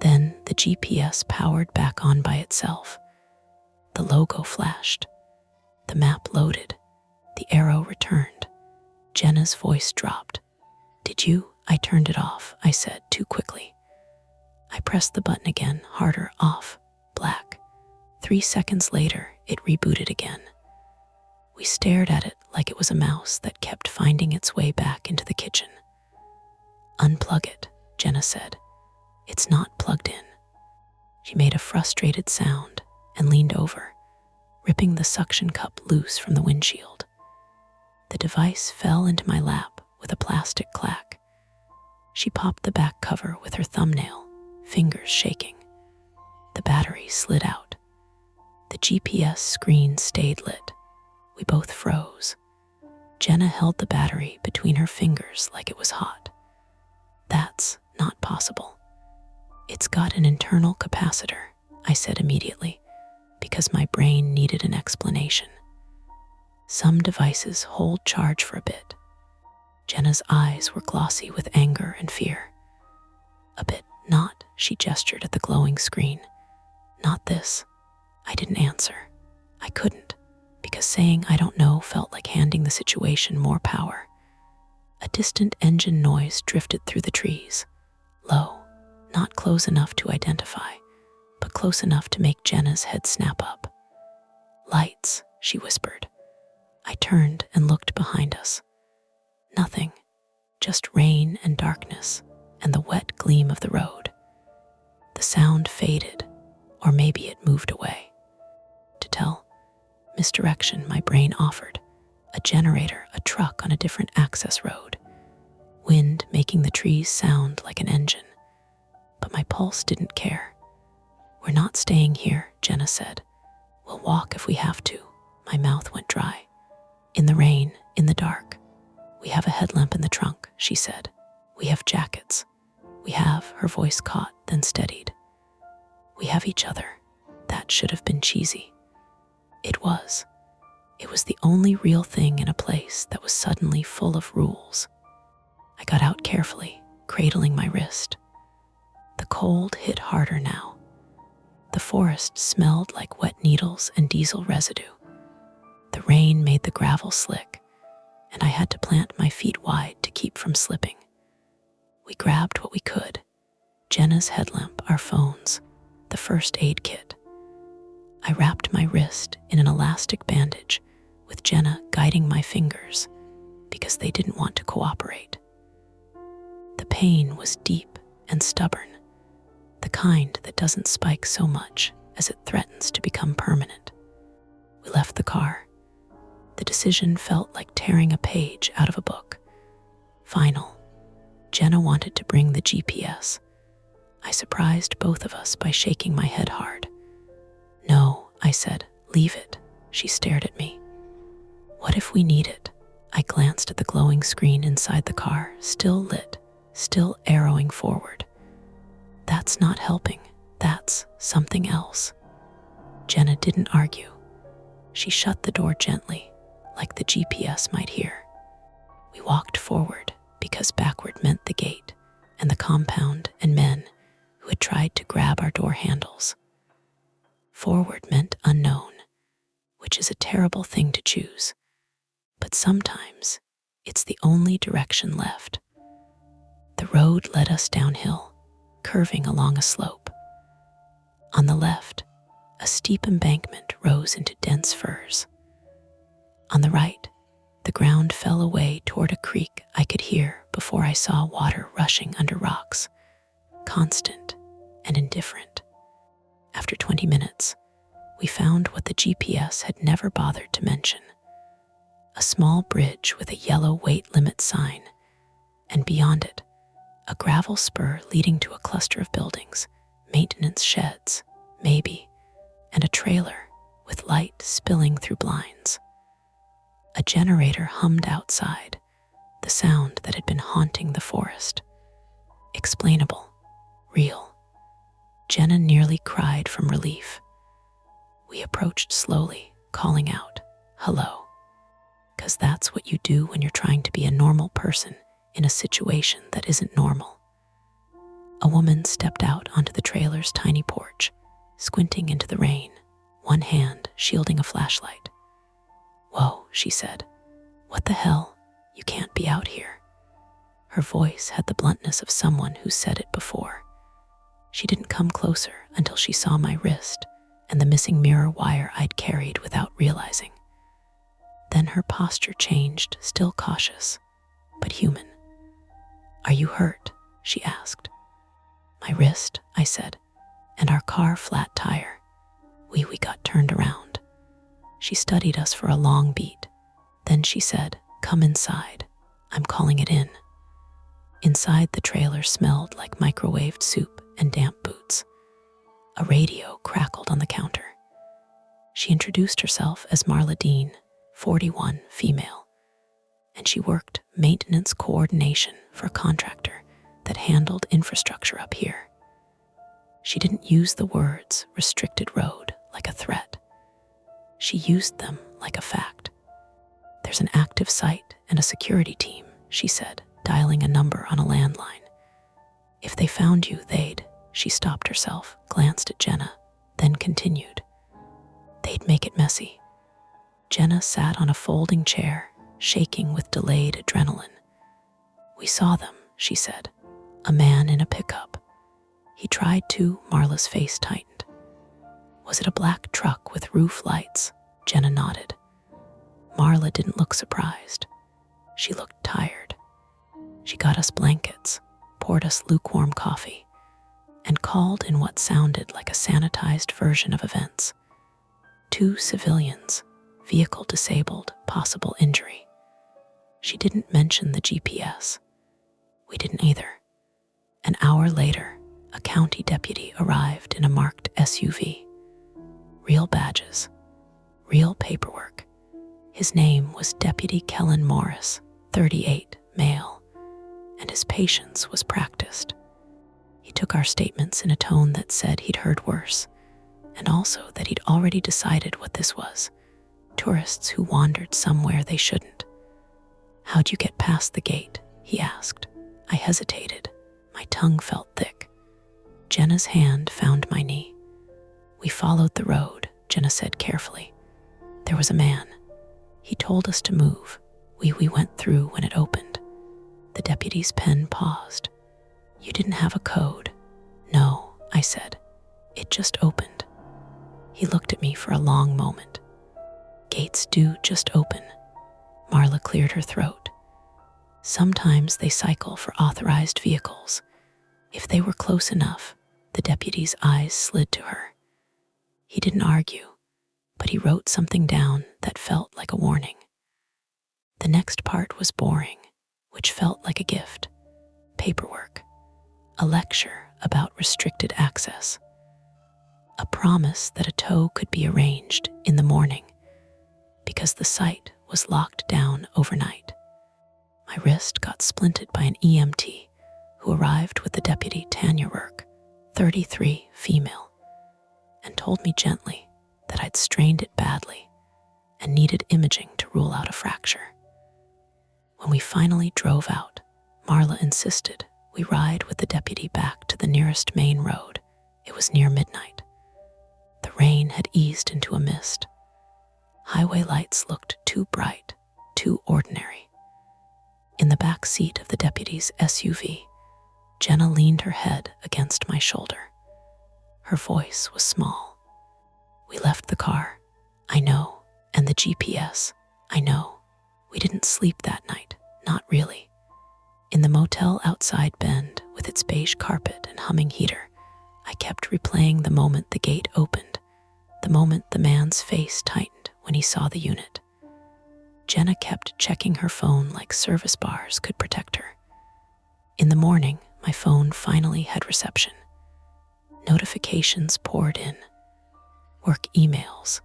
Then the GPS powered back on by itself. The logo flashed. The map loaded. The arrow returned. Jenna's voice dropped. Did you? I turned it off, I said too quickly. I pressed the button again, harder, off, black. 3 seconds later, it rebooted again. We stared at it like it was a mouse that kept finding its way back into the kitchen. Unplug it, Jenna said. It's not plugged in. She made a frustrated sound and leaned over, ripping the suction cup loose from the windshield. The device fell into my lap with a plastic clack. She popped the back cover with her thumbnail, fingers shaking. The battery slid out. The GPS screen stayed lit. We both froze. Jenna held the battery between her fingers like it was hot. That's not possible. It's got an internal capacitor, I said immediately, because my brain needed an explanation. Some devices hold charge for a bit. Jenna's eyes were glossy with anger and fear. A bit, not, she gestured at the glowing screen. Not this. I didn't answer. I couldn't, because saying I don't know felt like handing the situation more power. A distant engine noise drifted through the trees, low, not close enough to identify, but close enough to make Jenna's head snap up. Lights, she whispered. I turned and looked behind us. Nothing, just rain and darkness and the wet gleam of the road. The sound faded, or maybe it moved away. To tell, misdirection my brain offered, a generator, a truck on a different access road, wind making the trees sound like an engine. But my pulse didn't care. We're not staying here, Jenna said. We'll walk if we have to. My mouth went dry. In the rain, in the dark. We have a headlamp in the trunk, she said. We have jackets. We have, her voice caught, then steadied. We have each other. That should have been cheesy. It was. It was the only real thing in a place that was suddenly full of rules. I got out carefully, cradling my wrist. The cold hit harder now. The forest smelled like wet needles and diesel residue. The rain made the gravel slick, and I had to plant my feet wide to keep from slipping. We grabbed what we could: Jenna's headlamp, our phones, the first aid kit. I wrapped my wrist in an elastic bandage, with Jenna guiding my fingers because they didn't want to cooperate. The pain was deep and stubborn, the kind that doesn't spike so much as it threatens to become permanent. We left the car. The decision felt like tearing a page out of a book. Final. Jenna wanted to bring the GPS. I surprised both of us by shaking my head hard. "No," I said, "leave it." She stared at me. "What if we need it?" I glanced at the glowing screen inside the car, still lit, still arrowing forward. "That's not helping. That's something else." Jenna didn't argue. She shut the door gently, like the GPS might hear. We walked forward because backward meant the gate and the compound and men who had tried to grab our door handles. Forward meant unknown, which is a terrible thing to choose, but sometimes it's the only direction left. The road led us downhill, curving along a slope. On the left, a steep embankment rose into dense firs. On the right, the ground fell away toward a creek I could hear before I saw water rushing under rocks, constant and indifferent. After 20 minutes, we found what the GPS had never bothered to mention: a small bridge with a yellow weight limit sign, and beyond it, a gravel spur leading to a cluster of buildings, maintenance sheds, maybe, and a trailer with light spilling through blinds. A generator hummed outside, the sound that had been haunting the forest. Explainable, real. Jenna nearly cried from relief. We approached slowly, calling out, "Hello," 'cause that's what you do when you're trying to be a normal person in a situation that isn't normal. A woman stepped out onto the trailer's tiny porch, squinting into the rain, one hand shielding a flashlight. "Whoa," she said. "What the hell? You can't be out here." Her voice had the bluntness of someone who said it before. She didn't come closer until she saw my wrist and the missing mirror wire I'd carried without realizing. Then her posture changed, still cautious, but human. "Are you hurt?" she asked. "My wrist," I said, "and our car flat tire. We got turned around." She studied us for a long beat. Then she said, "Come inside. I'm calling it in." Inside, the trailer smelled like microwaved soup and damp boots. A radio crackled on the counter. She introduced herself as Marla Dean, 41, female, and she worked maintenance coordination for a contractor that handled infrastructure up here. She didn't use the words "restricted road" like a threat. She used them like a fact. "There's an active site and a security team," she said, dialing a number on a landline. "If they found you, they'd..." She stopped herself, glanced at Jenna, then continued. "They'd make it messy." Jenna sat on a folding chair, shaking with delayed adrenaline. "We saw them," she said. "A man in a pickup. He tried to..." Marla's face tightened. "Was it a black truck with roof lights?" Jenna nodded. Marla didn't look surprised. She looked tired. She got us blankets, poured us lukewarm coffee, and called in what sounded like a sanitized version of events. 2 civilians, vehicle disabled, possible injury. She didn't mention the GPS. We didn't either. An hour later, a county deputy arrived in a marked SUV. Real badges, real paperwork. His name was Deputy Kellen Morris, 38, male, and his patience was practiced. He took our statements in a tone that said he'd heard worse, and also that he'd already decided what this was: tourists who wandered somewhere they shouldn't. "How'd you get past the gate?" he asked. I hesitated. My tongue felt thick. Jenna's hand found my knee. "We followed the road," Jenna said carefully. "There was a man. He told us to move, We went through when it opened. The deputy's pen paused. You didn't have a code. No, I said. It just opened. He looked at me for a long moment. Gates do just open. Marla cleared her throat. Sometimes they cycle for authorized vehicles. If they were close enough, the deputy's eyes slid to her. He didn't argue, but he wrote something down that felt like a warning. The next part was boring, which felt like a gift. Paperwork. A lecture about restricted access. A promise that a tow could be arranged in the morning because the site was locked down overnight. My wrist got splinted by an EMT who arrived with the deputy Tanya Rourke, 33, female, and told me gently that I'd strained it badly and needed imaging to rule out a fracture. When we finally drove out, Marla insisted we ride with the deputy back to the nearest main road. It was near midnight. The rain had eased into a mist. Highway lights looked too bright, too ordinary. In the back seat of the deputy's SUV, Jenna leaned her head against my shoulder. Her voice was small. We left the car, I know, and the GPS, I know. We didn't sleep that night, not really. In the motel outside Bend, with its beige carpet and humming heater, I kept replaying the moment the gate opened, the moment the man's face tightened when he saw the unit. Jenna kept checking her phone like service bars could protect her. In the morning, my phone finally had reception. Notifications poured in. Work emails,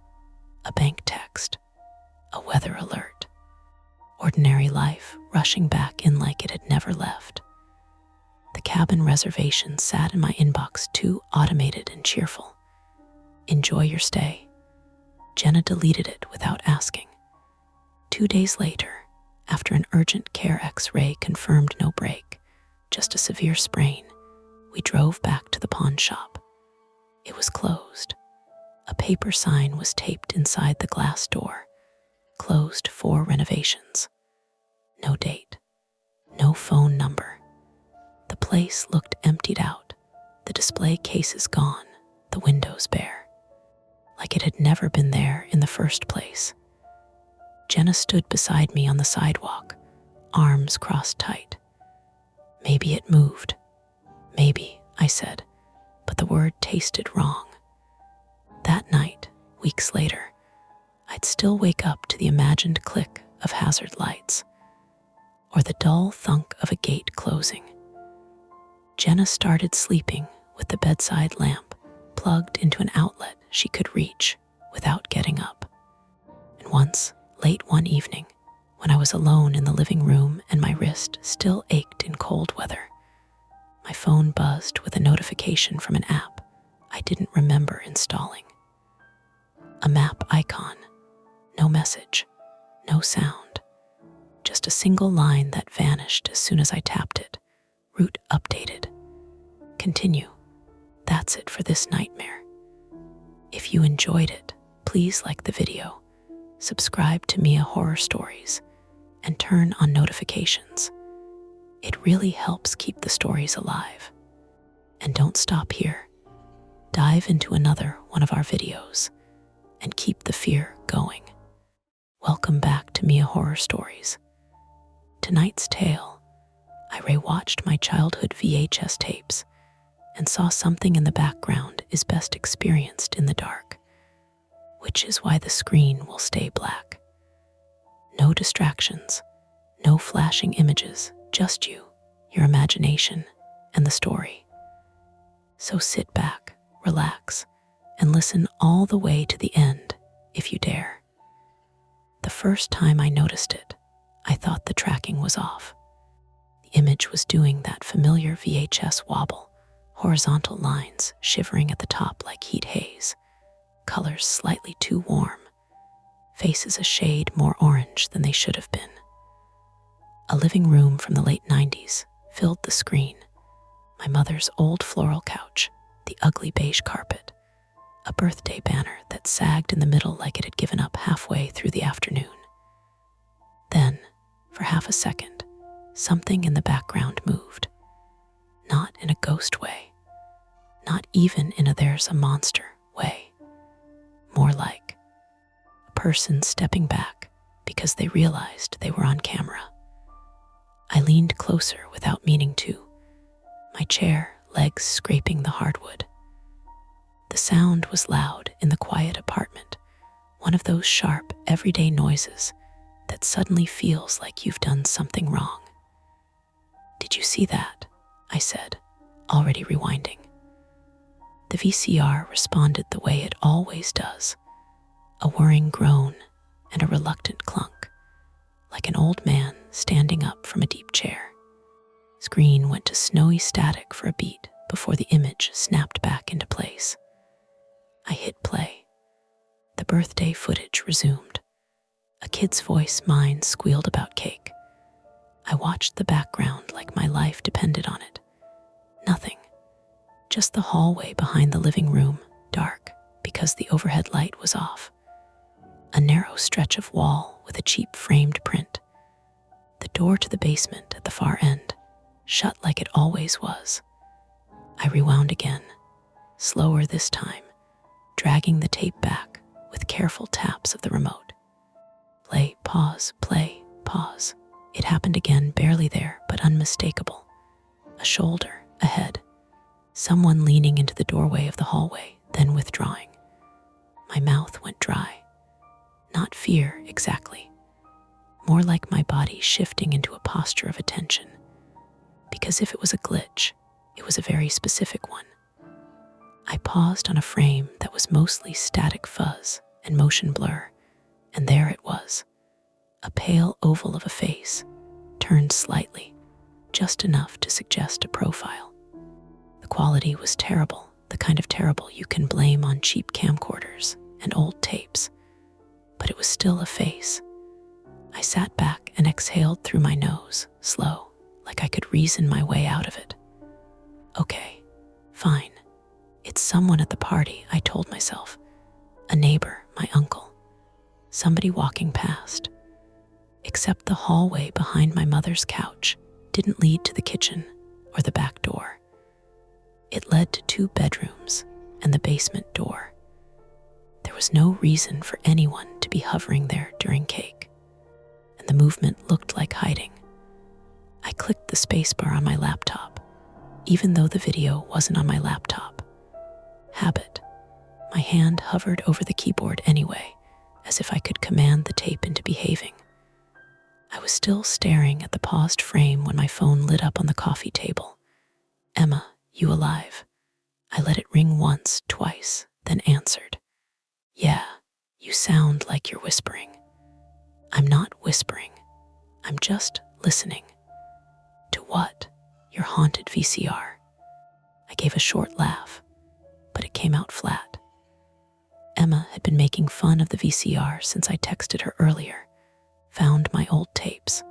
a bank text, a weather alert. Ordinary life rushing back in like it had never left. The cabin reservation sat in my inbox, too automated and cheerful. Enjoy your stay. Jenna deleted it without asking. 2 days later, after an urgent care X-ray confirmed no break, just a severe sprain, we drove back to the pawn shop. It was closed. A paper sign was taped inside the glass door. Closed for renovations. No date. No phone number. The place looked emptied out. The display cases gone. The windows bare. Like it had never been there in the first place. Jenna stood beside me on the sidewalk, arms crossed tight. Maybe it moved. Maybe, I said, but the word tasted wrong. That night, weeks later, I'd still wake up to the imagined click of hazard lights, or the dull thunk of a gate closing. Jenna started sleeping with the bedside lamp plugged into an outlet she could reach without getting up. And once, late one evening, when I was alone in the living room and my wrist still ached in cold weather, my phone buzzed with a notification from an app I didn't remember installing. A map icon. No message, no sound, just a single line that vanished as soon as I tapped it. Route updated. Continue. That's it for this nightmare. If you enjoyed it, please like the video, subscribe to Mia Horror Stories, and turn on notifications. It really helps keep the stories alive. And don't stop here. Dive into another one of our videos and keep the fear going. Welcome back to Mia Horror Stories. Tonight's tale, I rewatched my childhood VHS tapes and saw something in the background is best experienced in the dark, which is why the screen will stay black. No distractions, no flashing images, just you, your imagination, and the story. So sit back, relax, and listen all the way to the end if you dare. The first time I noticed it, I thought the tracking was off. The image was doing that familiar VHS wobble, horizontal lines shivering at the top like heat haze, colors slightly too warm, faces a shade more orange than they should have been. A living room from the late 90s filled the screen. My mother's old floral couch, the ugly beige carpet, a birthday banner that sagged in the middle like it had given up halfway through the afternoon. Then, For half a second, something in the background moved. Not in a ghost way, not even in a "there's a monster" way. More like a person stepping back because they realized they were on camera. I leaned closer without meaning to, my chair, legs scraping the hardwood. The sound was loud in the quiet apartment, one of those sharp, everyday noises that suddenly feels like you've done something wrong. "Did you see that?" I said, already rewinding. The VCR responded the way it always does, a whirring groan and a reluctant clunk, like an old man standing up from a deep chair. Screen went to snowy static for a beat before the image snapped back into place. I hit play. The birthday footage resumed. A kid's voice, mine, squealed about cake. I watched the background like my life depended on it. Nothing. Just the hallway behind the living room, dark because the overhead light was off. A narrow stretch of wall with a cheap framed print. The door to the basement at the far end, shut like it always was. I rewound again, slower this time, dragging the tape back with careful taps of the remote. Play, pause, play, pause. It happened again, barely there, but unmistakable. A shoulder, a head. Someone leaning into the doorway of the hallway, then withdrawing. My mouth went dry. Not fear, exactly. More like my body shifting into a posture of attention. Because if it was a glitch, it was a very specific one. I paused on a frame that was mostly static fuzz and motion blur, and there it was. A pale oval of a face, turned slightly, just enough to suggest a profile. The quality was terrible, the kind of terrible you can blame on cheap camcorders and old tapes, but it was still a face. I sat back and exhaled through my nose, slow, like I could reason my way out of it. Okay, fine. It's someone at the party, I told myself. A neighbor, my uncle. Somebody walking past. Except the hallway behind my mother's couch didn't lead to the kitchen or the back door. It led to 2 bedrooms and the basement door. There was no reason for anyone to be hovering there during cake, and the movement looked like hiding. I clicked the spacebar on my laptop, even though the video wasn't on my laptop. Habit. My hand hovered over the keyboard anyway, as if I could command the tape into behaving. I was still staring at the paused frame when my phone lit up on the coffee table. "Emma, you alive?" I let it ring once, twice, then answered. "Yeah, you sound like you're whispering." "I'm not whispering. I'm just listening." "To what?" "Your haunted VCR." I gave a short laugh, but it came out flat. Emma had been making fun of the VCR since I texted her earlier. Found my old tapes,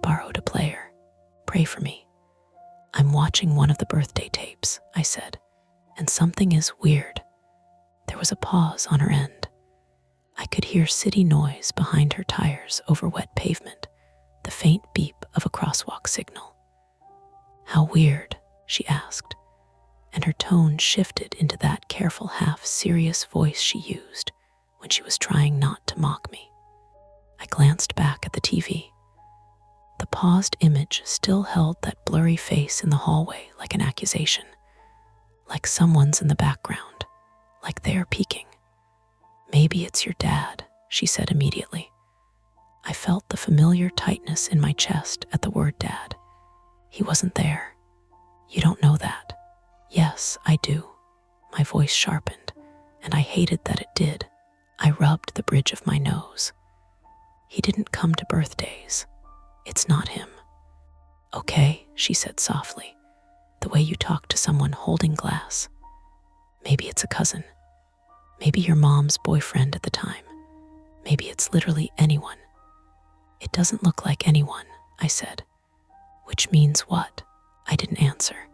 borrowed a player. "Pray for me." "I'm watching one of the birthday tapes," I said, "and something is weird." There was a pause on her end. I could hear city noise behind her tires over wet pavement, the faint beep of a crosswalk signal. "How weird?" she asked, and her tone shifted into that careful half-serious voice she used when she was trying not to mock me. I glanced back at the TV. The paused image still held that blurry face in the hallway like an accusation, like someone's in the background, like they're peeking. "Maybe it's your dad," she said immediately. I felt the familiar tightness in my chest at the word dad. "He wasn't there." "You don't know that." "Yes, I do." My voice sharpened, and I hated that it did. I rubbed the bridge of my nose. "He didn't come to birthdays. It's not him." "Okay," she said softly, the way you talk to someone holding glass. "Maybe it's a cousin. Maybe your mom's boyfriend at the time. Maybe it's literally anyone." "It doesn't look like anyone," I said. "Which means what?" I didn't answer,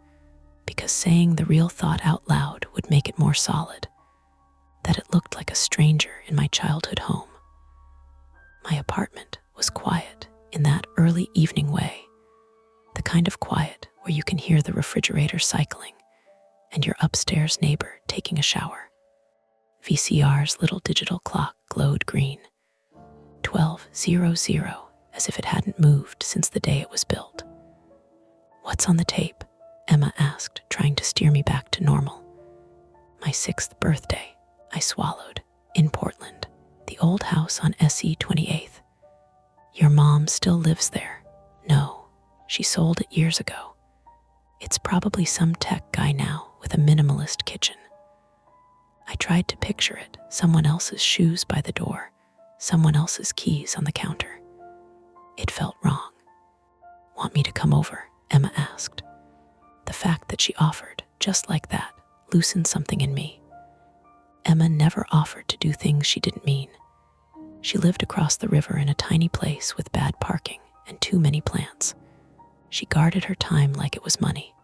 because saying the real thought out loud would make it more solid. That it looked like a stranger in my childhood home. My apartment was quiet in that early evening way, the kind of quiet where you can hear the refrigerator cycling and your upstairs neighbor taking a shower. VCR's little digital clock glowed green, 12:00, as if it hadn't moved since the day it was built. "What's on the tape?" Emma asked, trying to steer me back to normal. "My 6th birthday," I swallowed, "in Portland, the old house on SE 28th. Your mom still lives there." "No, she sold it years ago. It's probably some tech guy now with a minimalist kitchen." I tried to picture it, someone else's shoes by the door, someone else's keys on the counter. It felt wrong. "Want me to come over?" Emma asked. The fact that she offered, just like that, loosened something in me. Emma never offered to do things she didn't mean. She lived across the river in a tiny place with bad parking and too many plants. She guarded her time like it was money.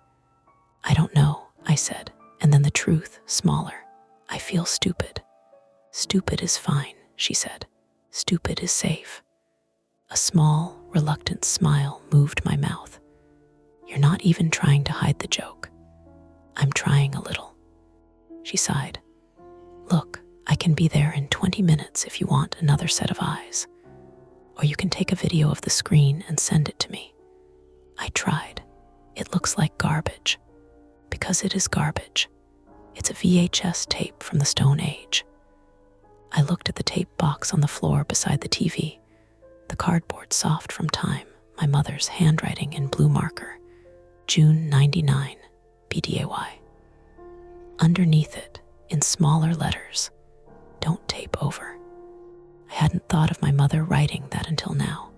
"I don't know," I said, and then the truth, smaller. "I feel stupid." "Stupid is fine," she said. "Stupid is safe." A small, reluctant smile moved my mouth. "You're not even trying to hide the joke." "I'm trying a little." She sighed. "Look, I can be there in 20 minutes if you want another set of eyes. Or you can take a video of the screen and send it to me." I tried. "It looks like garbage." Because it is garbage. It's a VHS tape from the Stone Age. I looked at the tape box on the floor beside the TV, the cardboard soft from time, my mother's handwriting in blue marker, June 99, BDAY. Underneath it, in smaller letters, "Don't tape over." I hadn't thought of my mother writing that until now.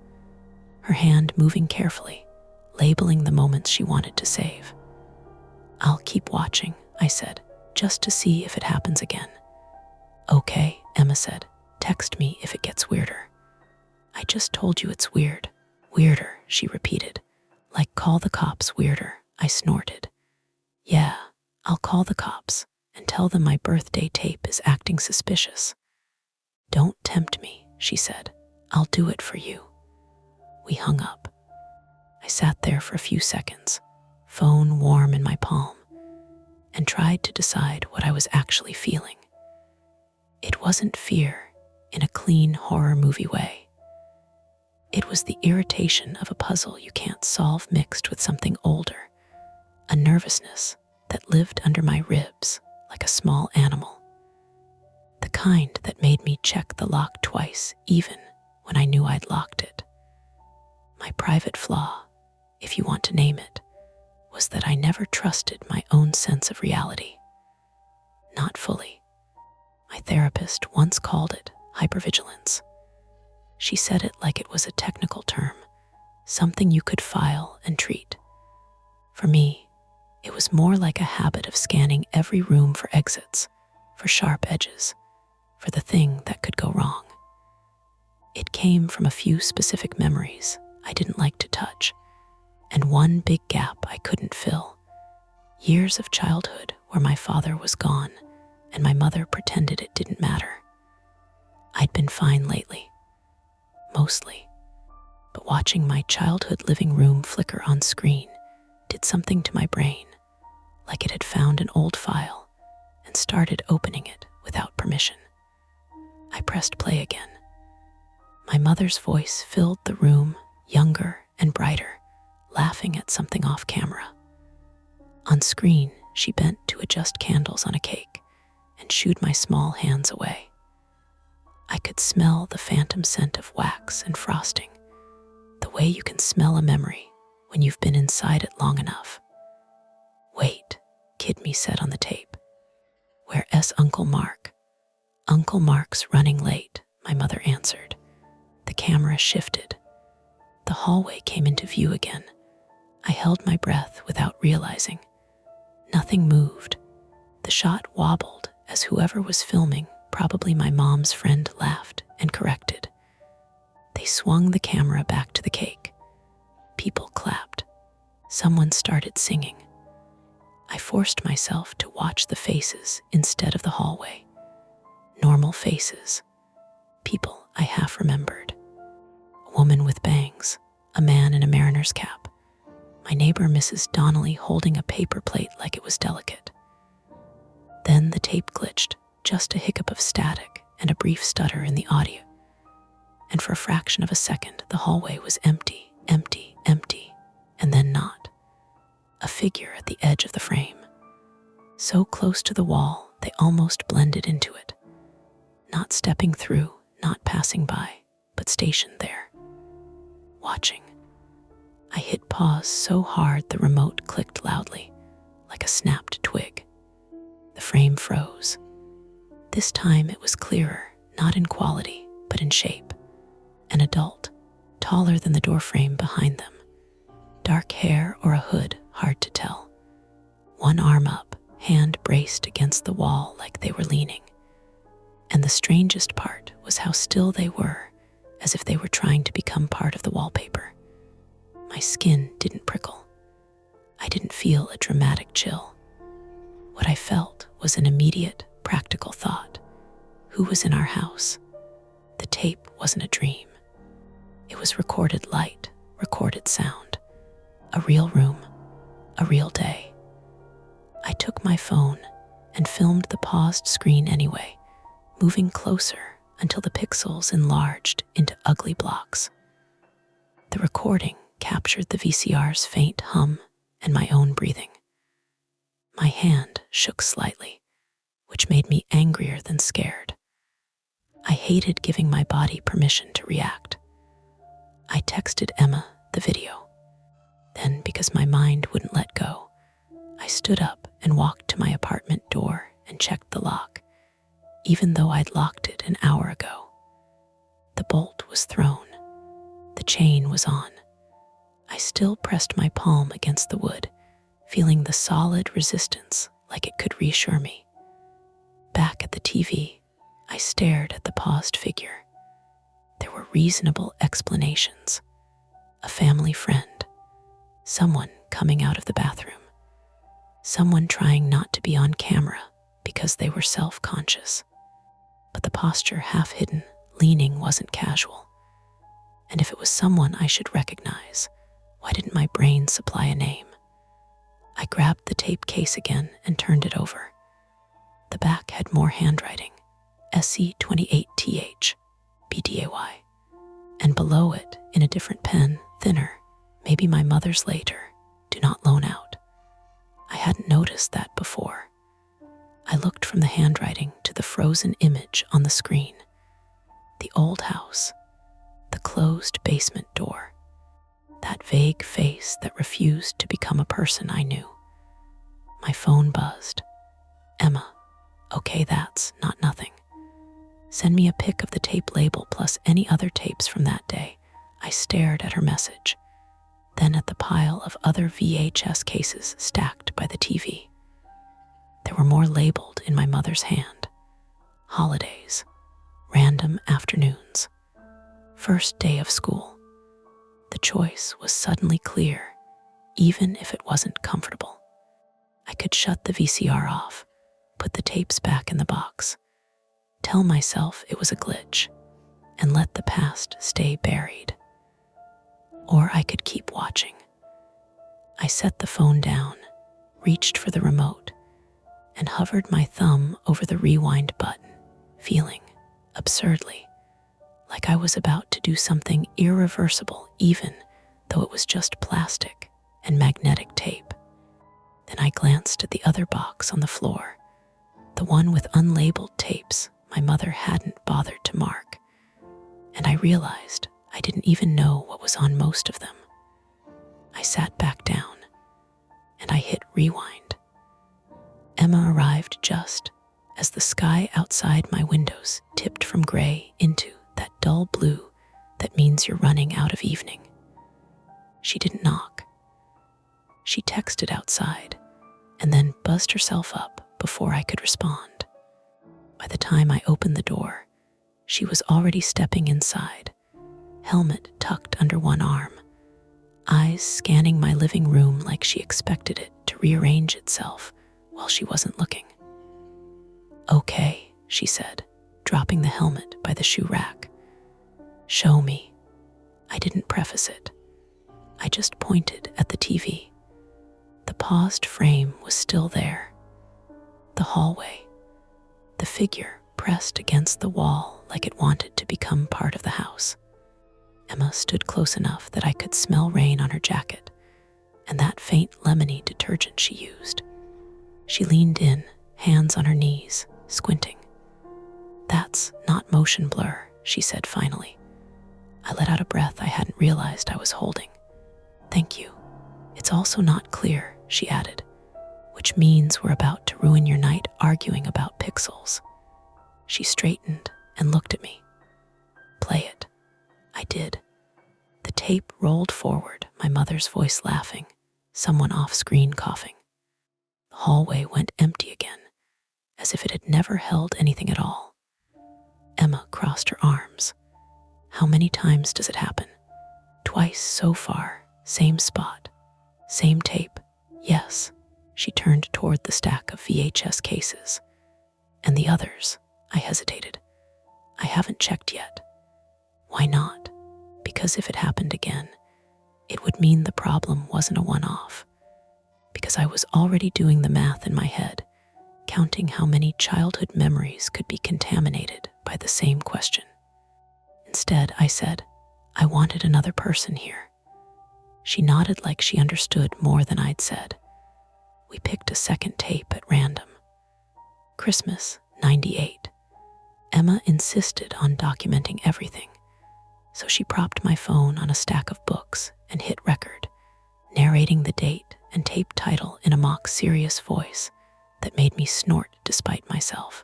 Her hand moving carefully, labeling the moments she wanted to save. "I'll keep watching," I said, "just to see if it happens again." "Okay," Emma said. "Text me if it gets weirder." "I just told you it's weird." "Weirder," she repeated. "Like call the cops weirder," I snorted. "Yeah, I'll call the cops and tell them my birthday tape is acting suspicious." "Don't tempt me," she said. "I'll do it for you." We hung up. I sat there for a few seconds, phone warm in my palm, and tried to decide what I was actually feeling. It wasn't fear in a clean horror movie way. It was the irritation of a puzzle you can't solve mixed with something older, a nervousness that lived under my ribs like a small animal. The kind that made me check the lock twice even when I knew I'd locked it. My private flaw, if you want to name it, was that I never trusted my own sense of reality. Not fully. My therapist once called it hypervigilance. She said it like it was a technical term, something you could file and treat. For me, it was more like a habit of scanning every room for exits, for sharp edges, for the thing that could go wrong. It came from a few specific memories I didn't like to touch, and one big gap I couldn't fill. Years of childhood where my father was gone and my mother pretended it didn't matter. I'd been fine lately, mostly, but watching my childhood living room flicker on screen did something to my brain, like it had found an old file and started opening it without permission. I pressed play again. My mother's voice filled the room, younger and brighter, laughing at something off camera. On screen, she bent to adjust candles on a cake and shooed my small hands away. I could smell the phantom scent of wax and frosting, the way you can smell a memory when you've been inside it long enough. "Wait," Kid Me said on the tape. "Where's Uncle Mark?" "Uncle Mark's running late," my mother answered. The camera shifted. The hallway came into view again. I held my breath without realizing. Nothing moved. The shot wobbled as whoever was filming, probably my mom's friend, laughed and corrected. They swung the camera back to the cake. People clapped. Someone started singing. I forced myself to watch the faces instead of the hallway. Normal faces. People I half remembered. A woman with bangs, a man in a mariner's cap, my neighbor Mrs. Donnelly holding a paper plate like it was delicate. Then the tape glitched, just a hiccup of static and a brief stutter in the audio. And for a fraction of a second, the hallway was empty, empty, empty, and then not. A figure at the edge of the frame. So close to the wall, they almost blended into it. Not stepping through, not passing by, but stationed there. Watching. I hit pause so hard the remote clicked loudly, like a snapped twig. The frame froze. This time it was clearer, not in quality, but in shape. An adult, taller than the doorframe behind them. Dark hair or a hood, hard to tell. One arm up, hand braced against the wall like they were leaning. And the strangest part was how still they were, as if they were trying to become part of the wallpaper. My skin didn't prickle. I didn't feel a dramatic chill. What I felt was an immediate, practical thought. Who was in our house? The tape wasn't a dream. It was recorded light, recorded sound. A real room, a real day. I took my phone and filmed the paused screen anyway, moving closer until the pixels enlarged into ugly blocks. The recording captured the VCR's faint hum and my own breathing. My hand shook slightly, which made me angrier than scared. I hated giving my body permission to react. I texted Emma the video. Then, because my mind wouldn't let go, I stood up and walked to my apartment door and checked the lock, even though I'd locked it an hour ago. The bolt was thrown. The chain was on. I still pressed my palm against the wood, feeling the solid resistance like it could reassure me. Back at the TV, I stared at the paused figure. There were reasonable explanations. A family friend. Someone coming out of the bathroom. Someone trying not to be on camera because they were self-conscious. But the posture half hidden, leaning wasn't casual. And if it was someone I should recognize, why didn't my brain supply a name? I grabbed the tape case again and turned it over. The back had more handwriting, SC28TH, BDAY. And below it, in a different pen, thinner, maybe my mother's later, do not loan out. I hadn't noticed that before. I looked from the handwriting to the frozen image on the screen. The old house, the closed basement door, that vague face that refused to become a person I knew. My phone buzzed. Emma, okay, that's not nothing. Send me a pic of the tape label plus any other tapes from that day. I stared at her message, then at the pile of other VHS cases stacked by the TV. There were more labeled in my mother's hand. Holidays, random afternoons, first day of school. The choice was suddenly clear, even if it wasn't comfortable. I could shut the VCR off, put the tapes back in the box, tell myself it was a glitch, and let the past stay buried. Or I could keep watching. I set the phone down, reached for the remote, and hovered my thumb over the rewind button, feeling, absurdly, like I was about to do something irreversible even though it was just plastic and magnetic tape. Then I glanced at the other box on the floor, the one with unlabeled tapes my mother hadn't bothered to mark, and I realized I didn't even know what was on most of them. I sat back down, and I hit rewind. Emma arrived just as the sky outside my windows tipped from gray into that dull blue that means you're running out of evening. She didn't knock. She texted outside and then buzzed herself up before I could respond. By the time I opened the door, she was already stepping inside, helmet tucked under one arm, eyes scanning my living room like she expected it to rearrange itself while she wasn't looking. Okay, she said, dropping the helmet by the shoe rack. Show me. I didn't preface it. I just pointed at the TV. The paused frame was still there. The hallway. The figure pressed against the wall like it wanted to become part of the house. Emma stood close enough that I could smell rain on her jacket and that faint lemony detergent she used. She leaned in, hands on her knees, squinting. "That's not motion blur," she said finally. I let out a breath I hadn't realized I was holding. "Thank you. It's also not clear," she added, "which means we're about to ruin your night arguing about pixels." She straightened and looked at me. "Play it." I did. The tape rolled forward, my mother's voice laughing, someone off-screen coughing. The hallway went empty again, as if it had never held anything at all. Emma crossed her arms. "How many times does it happen?" "Twice so far. Same spot. Same tape." "Yes." She turned toward the stack of VHS cases. "And the others?" I hesitated. "I haven't checked yet." "Why not?" "Because if it happened again, it would mean the problem wasn't a one-off." Because I was already doing the math in my head, counting how many childhood memories could be contaminated by the same question. Instead, I said, "I wanted another person here." She nodded like she understood more than I'd said. We picked a second tape at random. Christmas, '98. Emma insisted on documenting everything, so she propped my phone on a stack of books and hit record, narrating the date and tape title in a mock serious voice that made me snort despite myself.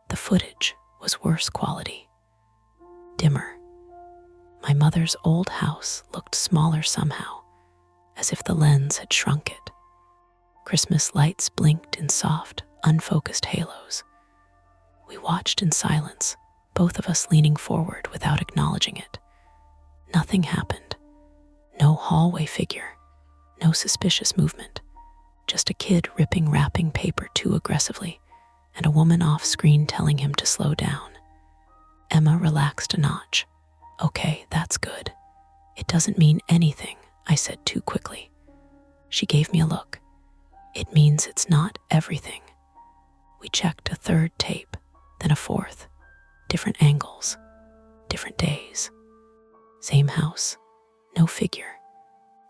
The footage was worse quality, dimmer. My mother's old house looked smaller somehow, as if the lens had shrunk it. Christmas lights blinked in soft, unfocused halos. We watched in silence, both of us leaning forward without acknowledging it. Nothing happened. No hallway figure, no suspicious movement, just a kid ripping wrapping paper too aggressively and a woman off-screen telling him to slow down. Emma relaxed a notch. "Okay, that's good." "It doesn't mean anything," I said too quickly. She gave me a look. "It means it's not everything." We checked a third tape, then a fourth. Different angles, different days. Same house, no figure.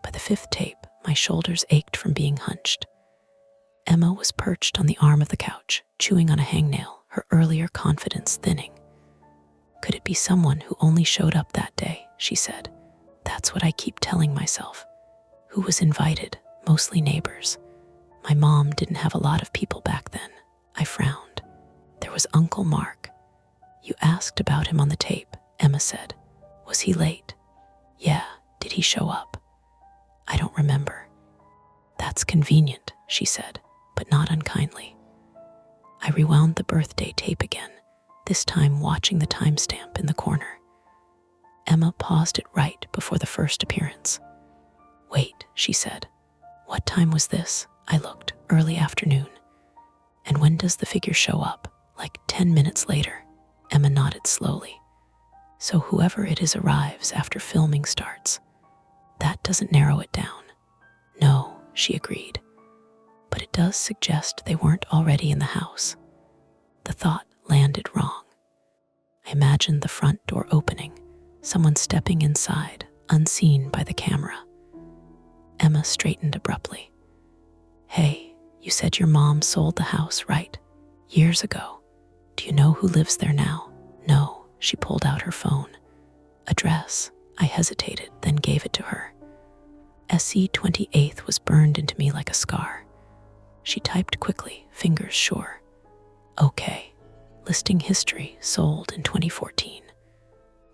By the fifth tape, my shoulders ached from being hunched. Emma was perched on the arm of the couch, chewing on a hangnail, her earlier confidence thinning. "Could it be someone who only showed up that day?" she said. "That's what I keep telling myself." "Who was invited?" "Mostly neighbors. My mom didn't have a lot of people back then." I frowned. "There was Uncle Mark." "You asked about him on the tape," Emma said. "Was he late?" "Yeah." "Did he show up?" "I don't remember." "That's convenient," she said, but not unkindly. I rewound the birthday tape again, this time watching the timestamp in the corner. Emma paused it right before the first appearance. "Wait," she said. "What time was this?" I looked. "Early afternoon." "And when does the figure show up?" "Like 10 minutes later." Emma nodded slowly. "So whoever it is arrives after filming starts. That doesn't narrow it down." "No," she agreed. "But it does suggest they weren't already in the house." The thought landed wrong. I imagined the front door opening, someone stepping inside, unseen by the camera. Emma straightened abruptly. "Hey, you said your mom sold the house, right? Years ago. Do you know who lives there now?" "No." She pulled out her phone. "Address." I hesitated, then gave it to her. SE 28th was burned into me like a scar. She typed quickly, fingers sure. "Okay. Listing history, sold in 2014.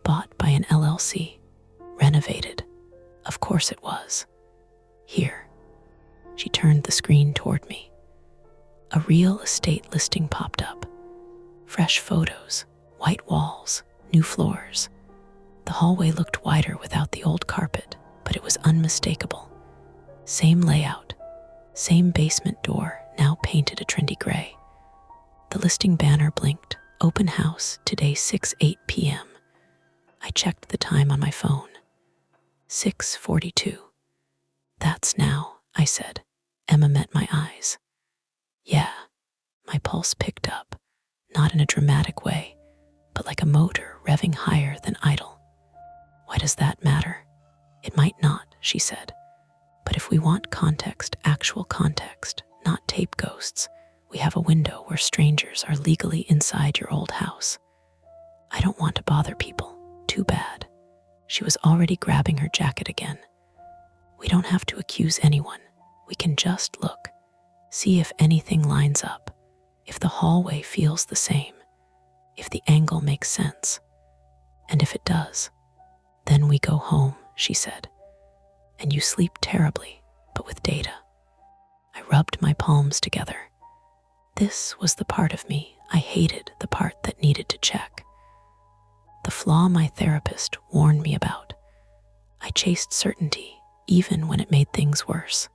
Bought by an LLC. Renovated. Of course it was. Here." She turned the screen toward me. A real estate listing popped up. Fresh photos, white walls, new floors. The hallway looked wider without the old carpet, but it was unmistakable. Same layout, same basement door, now painted a trendy gray. The listing banner blinked, "Open house, today 6-8 p.m. I checked the time on my phone. 6:42. That's now, I said. Emma met my eyes. Yeah, my pulse picked up, not in a dramatic way, but like a motor revving higher than idle. Why does that matter? It might not, she said. But if we want context, actual context, not tape ghosts, we have a window where strangers are legally inside your old house. I don't want to bother people. Too bad. She was already grabbing her jacket again. We don't have to accuse anyone. We can just look. See if anything lines up. If the hallway feels the same. If the angle makes sense. And if it does, then we go home, she said. And you sleep terribly, but with data. I rubbed my palms together. This was the part of me I hated, the part that needed to check. The flaw my therapist warned me about. I chased certainty, even when it made things worse.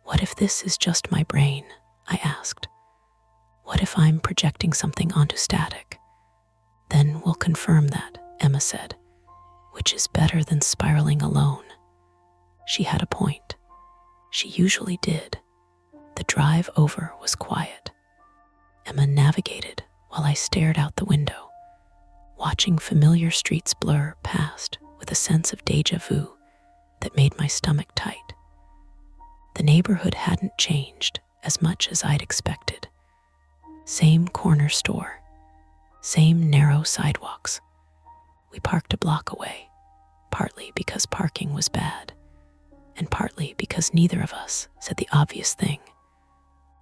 What if this is just my brain? I asked. What if I'm projecting something onto static? Then we'll confirm that, Emma said, which is better than spiraling alone. She had a point. She usually did. The drive over was quiet. Emma navigated while I stared out the window, watching familiar streets blur past with a sense of déjà vu that made my stomach tight. The neighborhood hadn't changed as much as I'd expected. Same corner store, same narrow sidewalks. We parked a block away, partly because parking was bad, and partly because neither of us said the obvious thing,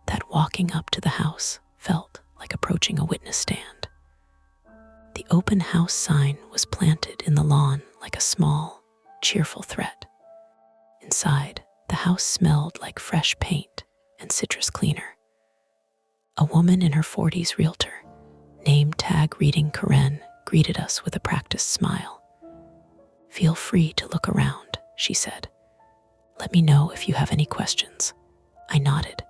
that walking up to the house felt like approaching a witness stand. The open house sign was planted in the lawn like a small, cheerful threat. Inside, the house smelled like fresh paint and citrus cleaner. A woman in her 40s, realtor, name tag reading Karen, greeted us with a practiced smile. Feel free to look around, she said. Let me know if you have any questions. I nodded,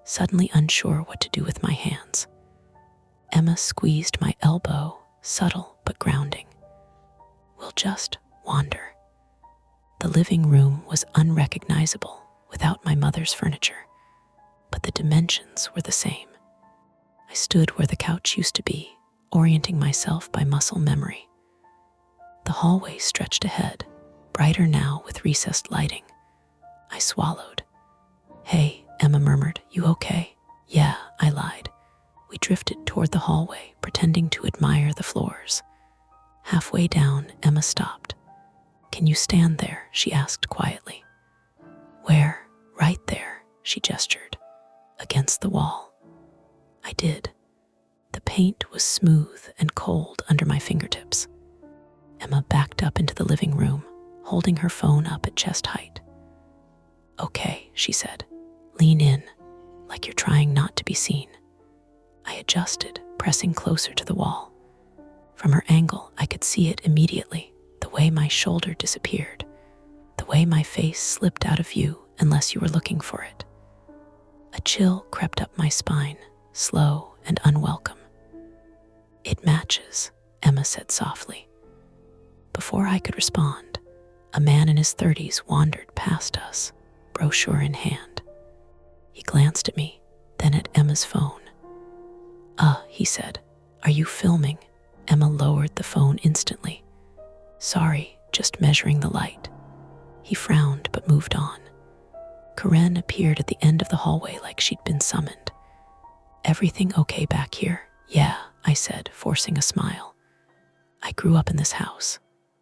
suddenly unsure what to do with my hands. Emma squeezed my elbow, subtle but grounding. We'll just wander. The living room was unrecognizable without my mother's furniture, but the dimensions were the same. I stood where the couch used to be, orienting myself by muscle memory. The hallway stretched ahead, brighter now with recessed lighting. I swallowed. Hey, Emma murmured, you okay? Yeah, I lied. We drifted toward the hallway, pretending to admire the floors. Halfway down, Emma stopped. Can you stand there? She asked quietly. Where? Right there, she gestured. Against the wall. I did. The paint was smooth and cold under my fingertips. Emma backed up into the living room, holding her phone up at chest height. Okay, she said. Lean in, like you're trying not to be seen. I adjusted, pressing closer to the wall. From her angle, I could see it immediately, the way my shoulder disappeared, the way my face slipped out of view unless you were looking for it. A chill crept up my spine, slow and unwelcome. It matches, Emma said softly. Before I could respond, a man in his 30s wandered past us, brochure in hand. He glanced at me, then at Emma's phone. He said, are you filming? Emma lowered the phone instantly. Sorry, just measuring the light. He frowned but moved on. Karen appeared at the end of the hallway like she'd been summoned. Everything okay back here? Yeah, I said, forcing a smile. I grew up in this house.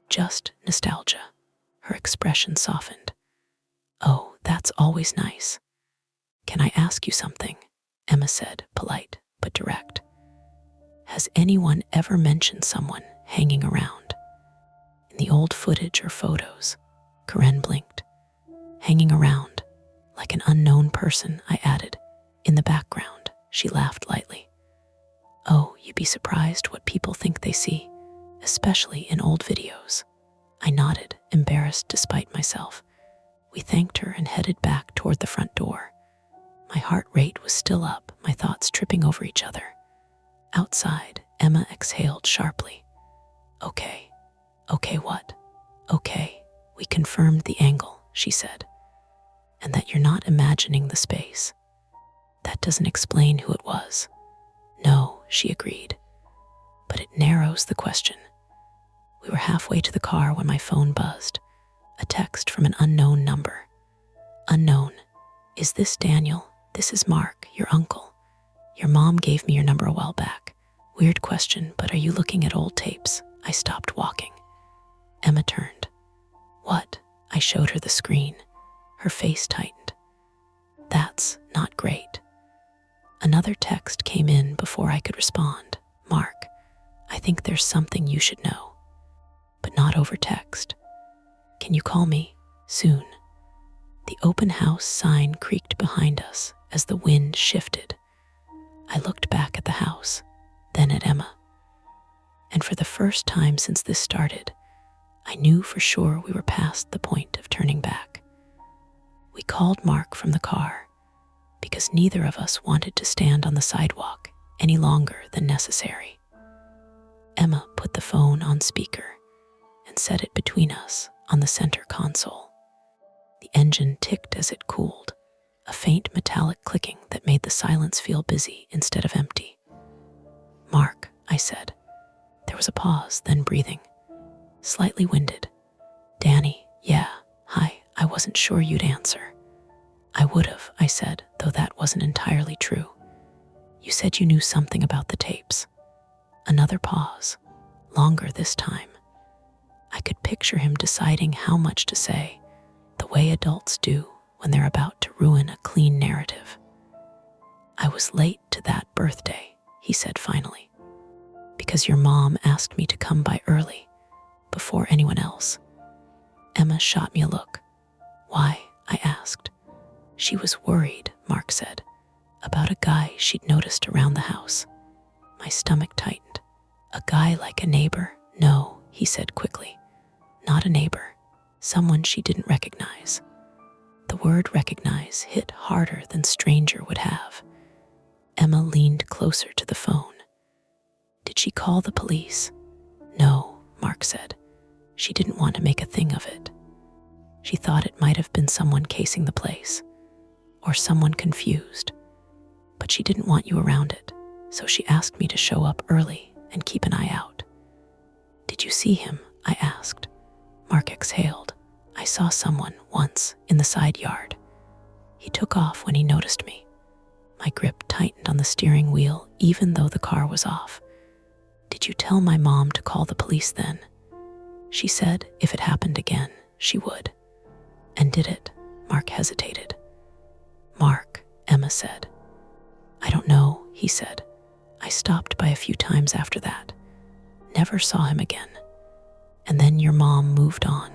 Just nostalgia. Her expression softened. Oh, that's always nice. Can I ask you something? Emma said, polite but direct. Has anyone ever mentioned someone hanging around? In the old footage or photos, Karen blinked. Hanging around, like an unknown person, I added. In the background, she laughed lightly. Oh, you'd be surprised what people think they see, especially in old videos. I nodded, embarrassed despite myself. We thanked her and headed back toward the front door. My heart rate was still up, my thoughts tripping over each other. Outside, Emma exhaled sharply. Okay, Okay, what? Okay, we confirmed the angle, she said, and that you're not imagining the space. That doesn't explain who it was. No, she agreed, but it narrows the question. We were halfway to the car when my phone buzzed. A text from an unknown number. Unknown. Is this Daniel? This is Mark, your uncle. Your mom gave me your number a while back. Weird question, but are you looking at old tapes? I stopped walking. Emma turned. What? I showed her the screen. Her face tightened. That's not great. Another text came in before I could respond. Mark, I think there's something you should know, but not over text. Can you call me soon? The open house sign creaked behind us as the wind shifted. I looked back at the house, then at Emma. And for the first time since this started, I knew for sure we were past the point of turning back. We called Mark from the car because neither of us wanted to stand on the sidewalk any longer than necessary. Emma put the phone on speaker and set it between us on the center console. The engine ticked as it cooled, a faint metallic clicking that made the silence feel busy instead of empty. Mark, I said. There was a pause, then breathing. Slightly winded. Danny, yeah, hi, I wasn't sure you'd answer. I would have, I said, though that wasn't entirely true. You said you knew something about the tapes. Another pause, longer this time. I could picture him deciding how much to say, the way adults do when they're about to ruin a clean narrative. I was late to that birthday, he said finally, because your mom asked me to come by early, before anyone else. Emma shot me a look. Why? I asked. She was worried, Mark said, about a guy she'd noticed around the house. My stomach tightened. A guy like a neighbor? No, he said quickly. Not a neighbor. Someone she didn't recognize. The word recognize hit harder than stranger would have. Emma leaned closer to the phone. Did she call the police? No, Mark said. She didn't want to make a thing of it. She thought it might have been someone casing the place, or someone confused. But she didn't want you around it, so she asked me to show up early and keep an eye out. Did you see him? I asked. Mark exhaled. I saw someone once in the side yard. He took off when he noticed me. My grip tightened on the steering wheel even though the car was off. Did you tell my mom to call the police then? She said if it happened again, she would. And did it? Mark hesitated. Mark, Emma said. I don't know, he said. I stopped by a few times after that. Never saw him again. And then your mom moved on.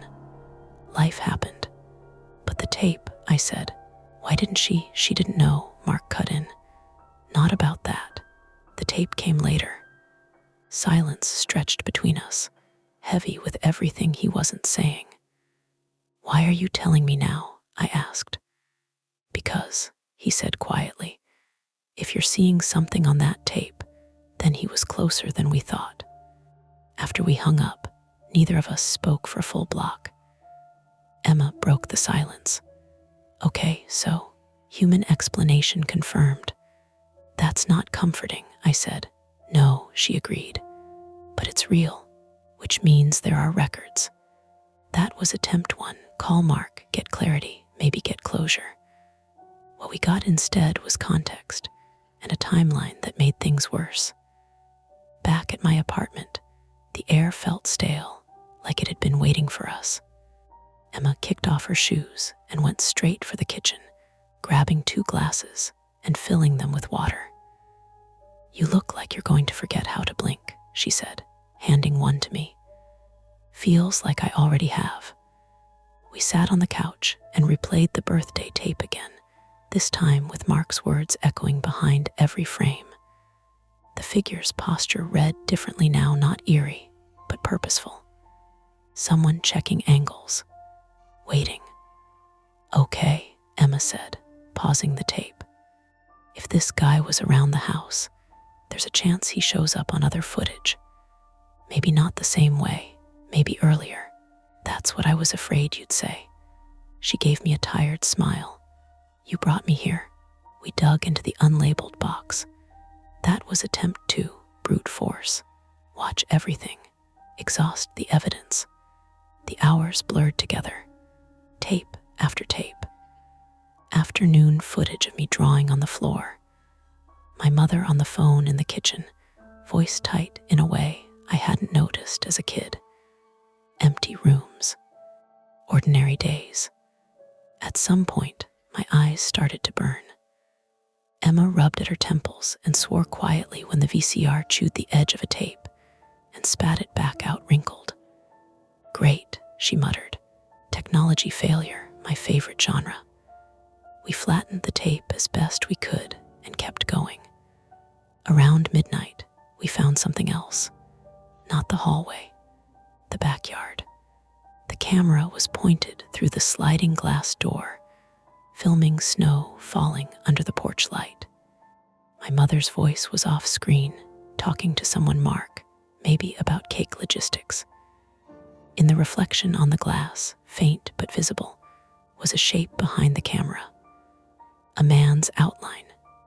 Life happened. But the tape, I said. Why didn't she? She didn't know, Mark cut in. Not about that. The tape came later. Silence stretched between us, heavy with everything he wasn't saying. Why are you telling me now? I asked. Because, he said quietly, if you're seeing something on that tape, then he was closer than we thought. After we hung up, neither of us spoke for a full block. Emma broke the silence. Okay, so, human explanation confirmed. That's not comforting, I said. No, she agreed. But it's real, which means there are records. That was attempt one. Call Mark, get clarity, maybe get closure. What we got instead was context and a timeline that made things worse. Back at my apartment, the air felt stale, like it had been waiting for us. Emma kicked off her shoes and went straight for the kitchen, grabbing 2 glasses and filling them with water. You look like you're going to forget how to blink, she said, handing one to me. Feels like I already have. We sat on the couch and replayed the birthday tape again, this time with Mark's words echoing behind every frame. The figure's posture read differently now, not eerie, but purposeful. Someone checking angles, waiting. Okay, Emma said, pausing the tape. If this guy was around the house, there's a chance he shows up on other footage. Maybe not the same way, Maybe earlier. That's what I was afraid you'd say. She gave me a tired smile. You brought me here. We dug into the unlabeled box. That was attempt 2, brute force. Watch everything. Exhaust the evidence. The hours blurred together. Tape after tape. Afternoon footage of me drawing on the floor. My mother on the phone in the kitchen, voice tight in a way I hadn't noticed as a kid. Empty rooms. Ordinary days. At some point, my eyes started to burn. Emma rubbed at her temples and swore quietly when the VCR chewed the edge of a tape and spat it back out wrinkled. Great, she muttered. Technology failure, my favorite genre. We flattened the tape as best we could and kept going. Around midnight, we found something else. Not the hallway, the backyard. The camera was pointed through the sliding glass door, filming snow falling under the porch light. My mother's voice was off screen, talking to someone, Mark, maybe about cake logistics. In the reflection on the glass, faint but visible, was a shape behind the camera. A man's outline,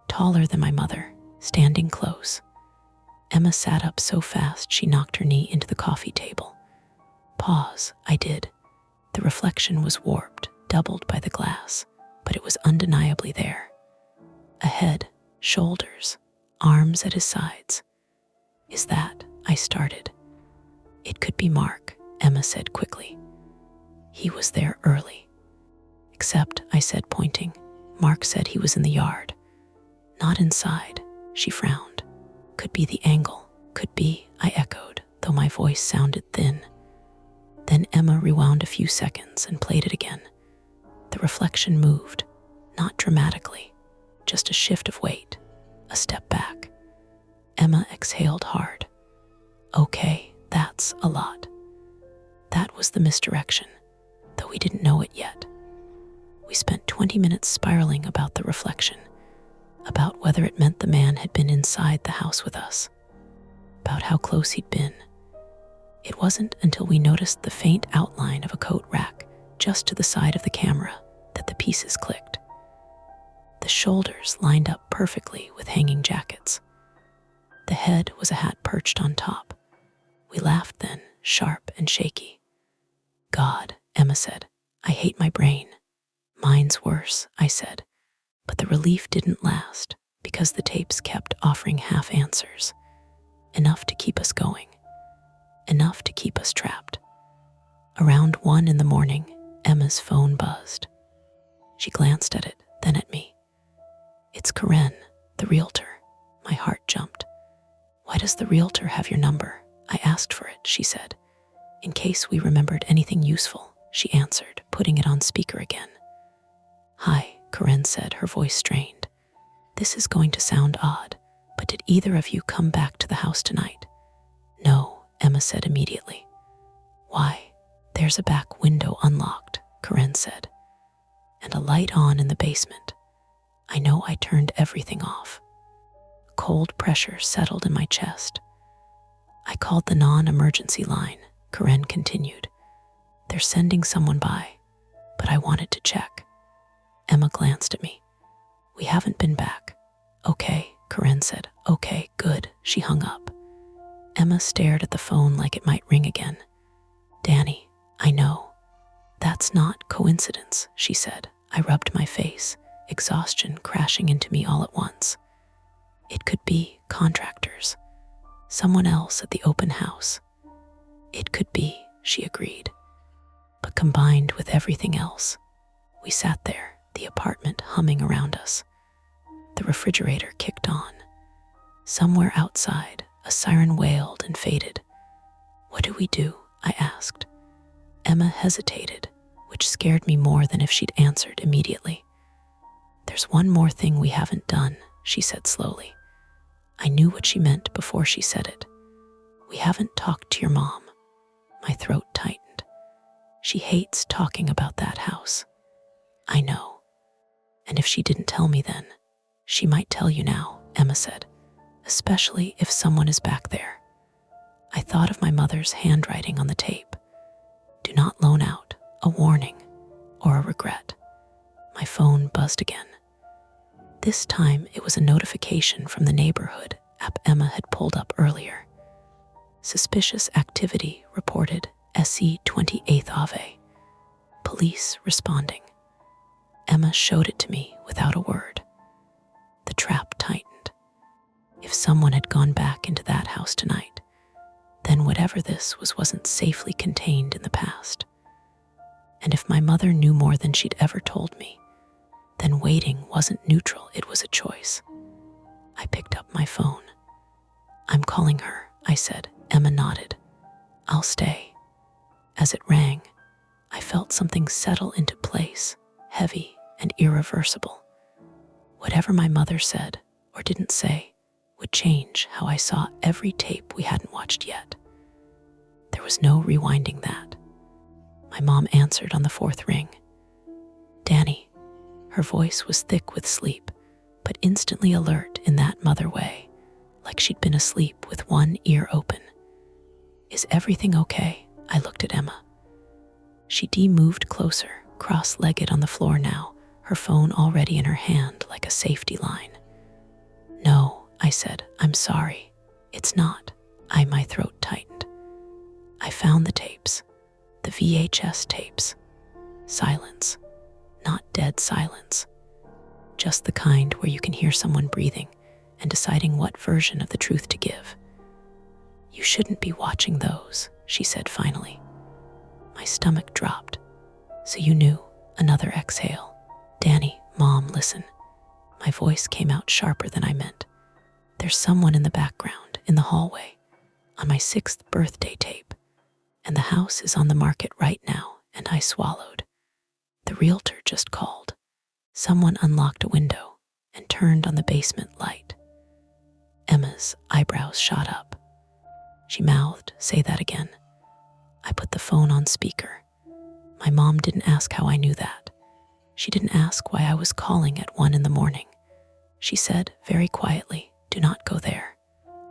taller than my mother, standing close. Emma sat up so fast she knocked her knee into the coffee table. Pause, I did. The reflection was warped, doubled by the glass, but it was undeniably there. A head, shoulders, arms at his sides. Is that? I started. It could be Mark, Emma said quickly. He was there early. Except, I said, pointing. Mark said he was in the yard. Not inside, she frowned. Could be the angle, could be, I echoed, though my voice sounded thin. Then Emma rewound a few seconds and played it again. The reflection moved, not dramatically, just a shift of weight, a step back. Emma exhaled hard. Okay, that's a lot. That was the misdirection, though we didn't know it yet. We spent 20 minutes spiraling about the reflection, about whether it meant the man had been inside the house with us, about how close he'd been. It wasn't until we noticed the faint outline of a coat rack just to the side of the camera that the pieces clicked. The shoulders lined up perfectly with hanging jackets. The head was a hat perched on top. We laughed then, sharp and shaky. God, Emma said, I hate my brain. Mine's worse, I said. But the relief didn't last because the tapes kept offering half answers. Enough to keep us going. Enough to keep us trapped. Around 1 a.m, Emma's phone buzzed. She glanced at it, then at me. It's Karen, the realtor. My heart jumped. Why does the realtor have your number? I asked for it, she said. In case we remembered anything useful, she answered, putting it on speaker again. Hi, Karen said, her voice strained. This is going to sound odd, but did either of you come back to the house tonight? No, Emma said immediately. Why? There's a back window unlocked, Karen said, and a light on in the basement. I know I turned everything off. Cold pressure settled in my chest. I called the non-emergency line, Karen continued. They're sending someone by, but I wanted to check. Emma glanced at me. We haven't been back. Okay, Karen said. Okay, good. She hung up. Emma stared at the phone like it might ring again. Danny, I know. That's not coincidence, she said. I rubbed my face, exhaustion crashing into me all at once. It could be contractors. Someone else at the open house. It could be, she agreed. But combined with everything else, we sat there, the apartment humming around us. The refrigerator kicked on. Somewhere outside, a siren wailed and faded. What do we do? I asked. Emma hesitated, which scared me more than if she'd answered immediately. There's one more thing we haven't done, she said slowly. I knew what she meant before she said it. We haven't talked to your mom. My throat tightened. She hates talking about that house. I know. And if she didn't tell me then, she might tell you now, Emma said, especially if someone is back there. I thought of my mother's handwriting on the tape, Do not loan out, a warning, or a regret. My phone buzzed again. This time it was a notification from the neighborhood app Emma had pulled up earlier. Suspicious activity reported SE 28th Ave. Police responding. Emma showed it to me without a word. The trap tightened. If someone had gone back into that house tonight, then whatever this was wasn't safely contained in the past. And if my mother knew more than she'd ever told me, then waiting wasn't neutral, it was a choice. I picked up my phone. I'm calling her, I said. Emma nodded. I'll stay. As it rang, I felt something settle into place, heavy and irreversible. Whatever my mother said or didn't say would change how I saw every tape we hadn't watched yet. There was no rewinding that. My mom answered on the fourth ring. Danny. Her voice was thick with sleep, but instantly alert in that mother way, like she'd been asleep with one ear open. Is everything okay? I looked at Emma. She moved closer, cross-legged on the floor now, her phone already in her hand like a safety line. No, I said, I'm sorry. It's not. My throat tightened. I found the tapes, the VHS tapes. Silence. Not dead silence. Just the kind where you can hear someone breathing and deciding what version of the truth to give. You shouldn't be watching those, she said finally. My stomach dropped. So you knew. Another exhale. Danny, Mom, listen. My voice came out sharper than I meant. There's someone in the background, in the hallway, on my 6th birthday tape, and the house is on the market right now, and I swallowed. The realtor just called. Someone unlocked a window and turned on the basement light. Emma's eyebrows shot up. She mouthed, say that again. I put the phone on speaker. My mom didn't ask how I knew that. She didn't ask why I was calling at 1 a.m. She said, very quietly, do not go there.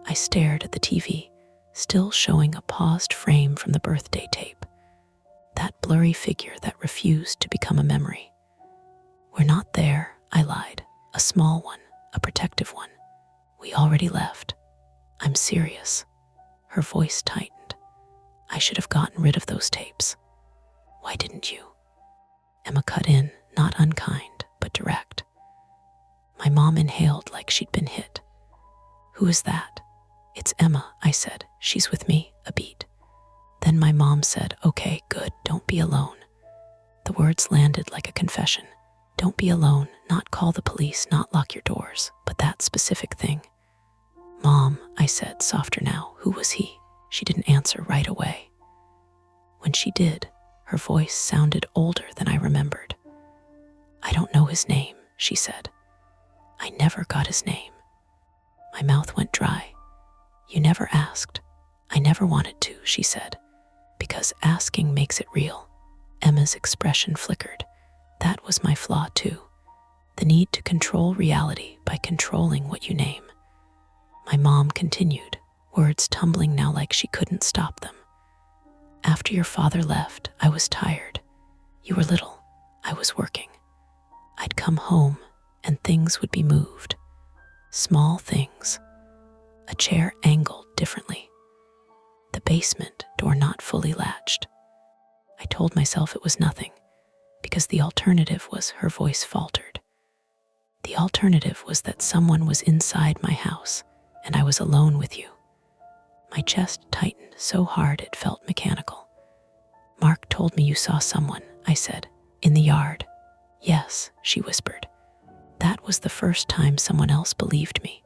I stared at the TV, still showing a paused frame from the birthday tape. That blurry figure that refused to become a memory. We're not there, I lied. A small one, a protective one. We already left. I'm serious. Her voice tightened. I should have gotten rid of those tapes. Why didn't you? Emma cut in, not unkind, but direct. My mom inhaled like she'd been hit. Who is that? It's Emma, I said. She's with me, a beat. Then my mom said, okay, good, don't be alone. The words landed like a confession. Don't be alone, not call the police, not lock your doors, but that specific thing. Mom, I said, softer now, who was he? She didn't answer right away. When she did, her voice sounded older than I remembered. I don't know his name, she said. I never got his name. My mouth went dry. You never asked. I never wanted to, she said. Because asking makes it real. Emma's expression flickered. That was my flaw too. The need to control reality by controlling what you name. My mom continued, words tumbling now like she couldn't stop them. After your father left, I was tired. You were little. I was working. I'd come home and things would be moved. Small things. A chair angled differently. The basement door not fully latched. I told myself it was nothing, because the alternative was, her voice faltered. The alternative was that someone was inside my house and I was alone with you. My chest tightened so hard it felt mechanical. Mark told me you saw someone, I said, in the yard. Yes, she whispered. That was the first time someone else believed me.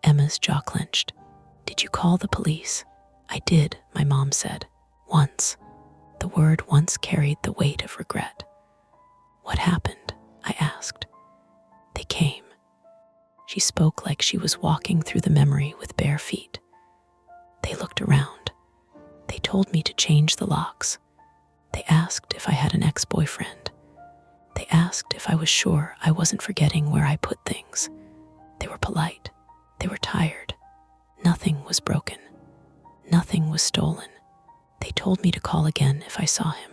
Emma's jaw clenched. Did you call the police? I did, my mom said. Once. The word once carried the weight of regret. What happened? I asked. They came. She spoke like she was walking through the memory with bare feet. They looked around. They told me to change the locks. They asked if I had an ex-boyfriend. They asked if I was sure I wasn't forgetting where I put things. They were polite. They were tired. Nothing was broken. Nothing was stolen. They told me to call again if I saw him.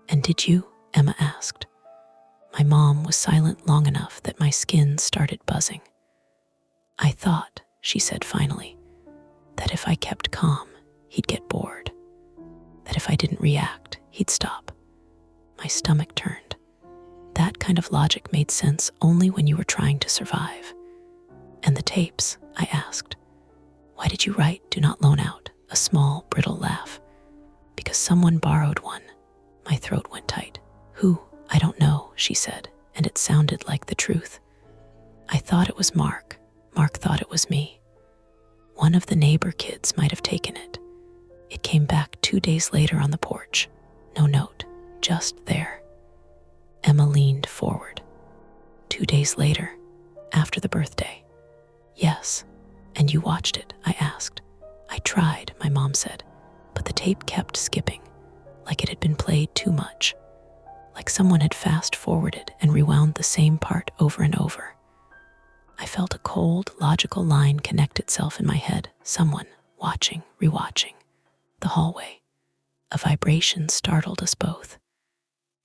"And did you?" Emma asked. My mom was silent long enough that my skin started buzzing. "I thought," she said finally, "that if I kept calm, he'd get bored. That if I didn't react, he'd stop." My stomach turned. That kind of logic made sense only when you were trying to survive. "And the tapes?" I asked. "Why did you write 'Do not loan out'?" A small, brittle laugh. "Because someone borrowed one." My throat went tight. "Who?" "I don't know," she said, and it sounded like the truth. "I thought it was Mark. Mark thought it was me. One of the neighbor kids might have taken it. It came back 2 days later on the porch. No note, just there." Emma leaned forward. 2 days later, after the birthday. "Yes. And you watched it?" I asked. "I tried," my mom said, but the tape kept skipping, like it had been played too much, like someone had fast-forwarded and rewound the same part over and over. I felt a cold, logical line connect itself in my head. Someone watching, rewatching. The hallway. A vibration startled us both.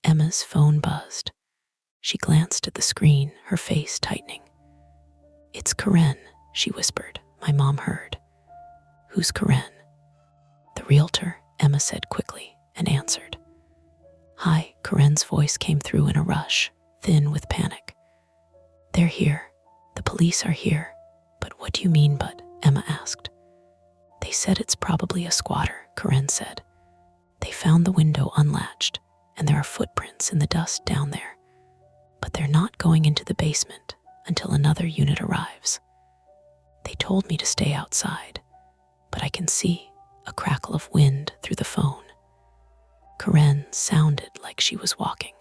Emma's phone buzzed. She glanced at the screen, her face tightening. "It's Karen," she whispered. My mom heard. "Who's Karen?" "The realtor," Emma said quickly, and answered. "Hi," Karen's voice came through in a rush, thin with panic. "They're here. The police are here." "But what do you mean, but?" Emma asked. "They said it's probably a squatter," Karen said. "They found the window unlatched, and there are footprints in the dust down there. But they're not going into the basement until another unit arrives. They told me to stay outside, but I can see a crackle of wind through the phone." Karen sounded like she was walking.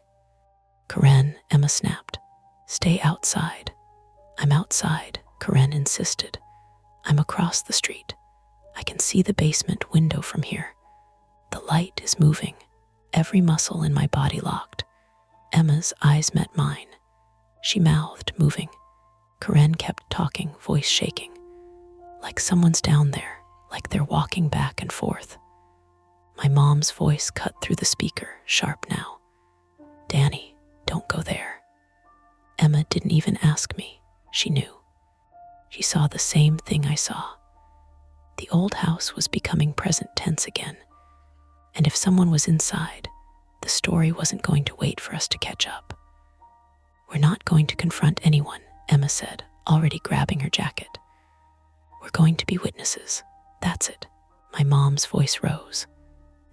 "Karen," Emma snapped. "Stay outside." "I'm outside," Karen insisted. "I'm across the street. I can see the basement window from here. The light is moving, every muscle in my body locked." Emma's eyes met mine. She mouthed, moving. Karen kept talking, voice shaking. "Like someone's down there, like they're walking back and forth." My mom's voice cut through the speaker, sharp now. "Danny, don't go there." Emma didn't even ask me. She knew. She saw the same thing I saw. The old house was becoming present tense again. And if someone was inside, the story wasn't going to wait for us to catch up. "We're not going to confront anyone," Emma said, already grabbing her jacket. "We're going to be witnesses. That's it." My mom's voice rose.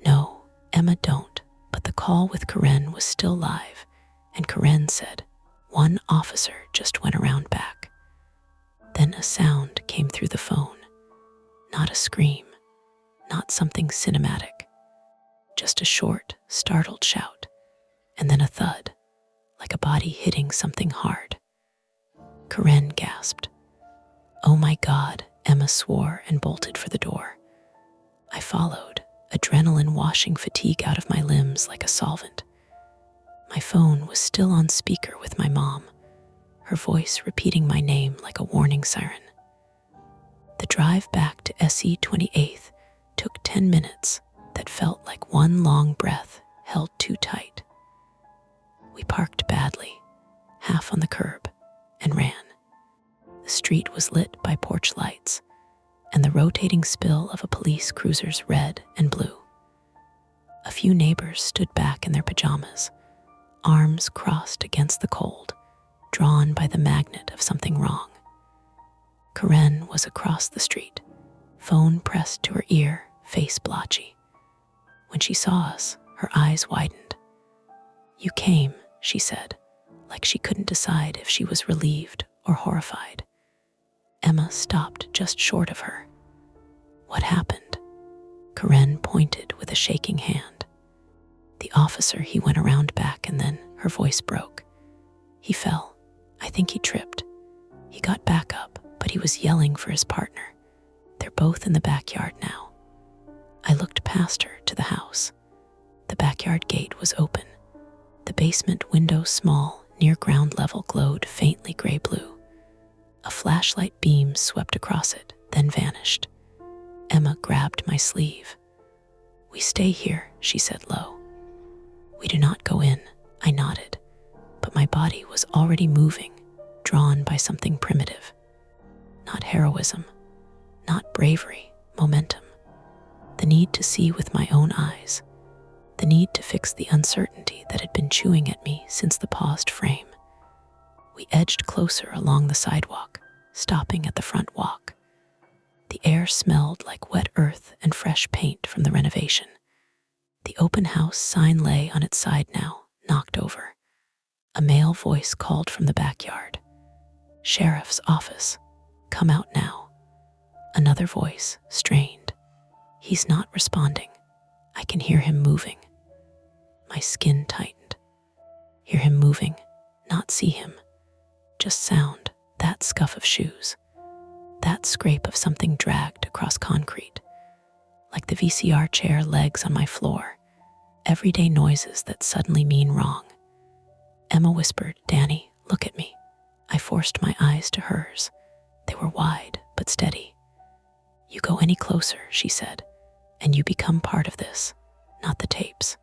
"No, Emma, don't." But the call with Karen was still live, and Karen said, "One officer just went around back." Then a sound came through the phone. Not a scream, not something cinematic. Just a short, startled shout, and then a thud, like a body hitting something hard. Karen gasped. "Oh my God," Emma swore and bolted for the door. I followed, adrenaline washing fatigue out of my limbs like a solvent. My phone was still on speaker with my mom, her voice repeating my name like a warning siren. The drive back to SE 28th took 10 minutes that felt like one long breath held too tight. We parked badly, half on the curb, and ran. The street was lit by porch lights and the rotating spill of a police cruiser's red and blue. A few neighbors stood back in their pajamas, arms crossed against the cold, drawn by the magnet of something wrong. Karen was across the street, phone pressed to her ear, face blotchy. When she saw us, her eyes widened. "You came," she said, like she couldn't decide if she was relieved or horrified. Emma stopped just short of her. "What happened?" Karen pointed with a shaking hand. "The officer, he went around back and then," her voice broke. "He fell. I think he tripped. He got back up, but he was yelling for his partner. They're both in the backyard now." I looked past her to the house. The backyard gate was open. The basement window, small, near ground level, glowed faintly gray-blue. A flashlight beam swept across it, then vanished. Emma grabbed my sleeve. "We stay here," she said low. "We do not go in," I nodded, but my body was already moving, drawn by something primitive. Not heroism, not bravery, momentum. The need to see with my own eyes. The need to fix the uncertainty that had been chewing at me since the paused frame. We edged closer along the sidewalk, stopping at the front walk. The air smelled like wet earth and fresh paint from the renovation. The open house sign lay on its side now, knocked over. A male voice called from the backyard. "Sheriff's office. Come out now." Another voice, strained. "He's not responding. I can hear him moving." My skin tightened. Hear him moving, not see him. Just sound, that scuff of shoes. That scrape of something dragged across concrete. Like the VCR chair legs on my floor. Everyday noises that suddenly mean wrong. Emma whispered, "Danny, look at me." I forced my eyes to hers. They were wide but steady. "You go any closer," she said, "and you become part of this, not the tapes.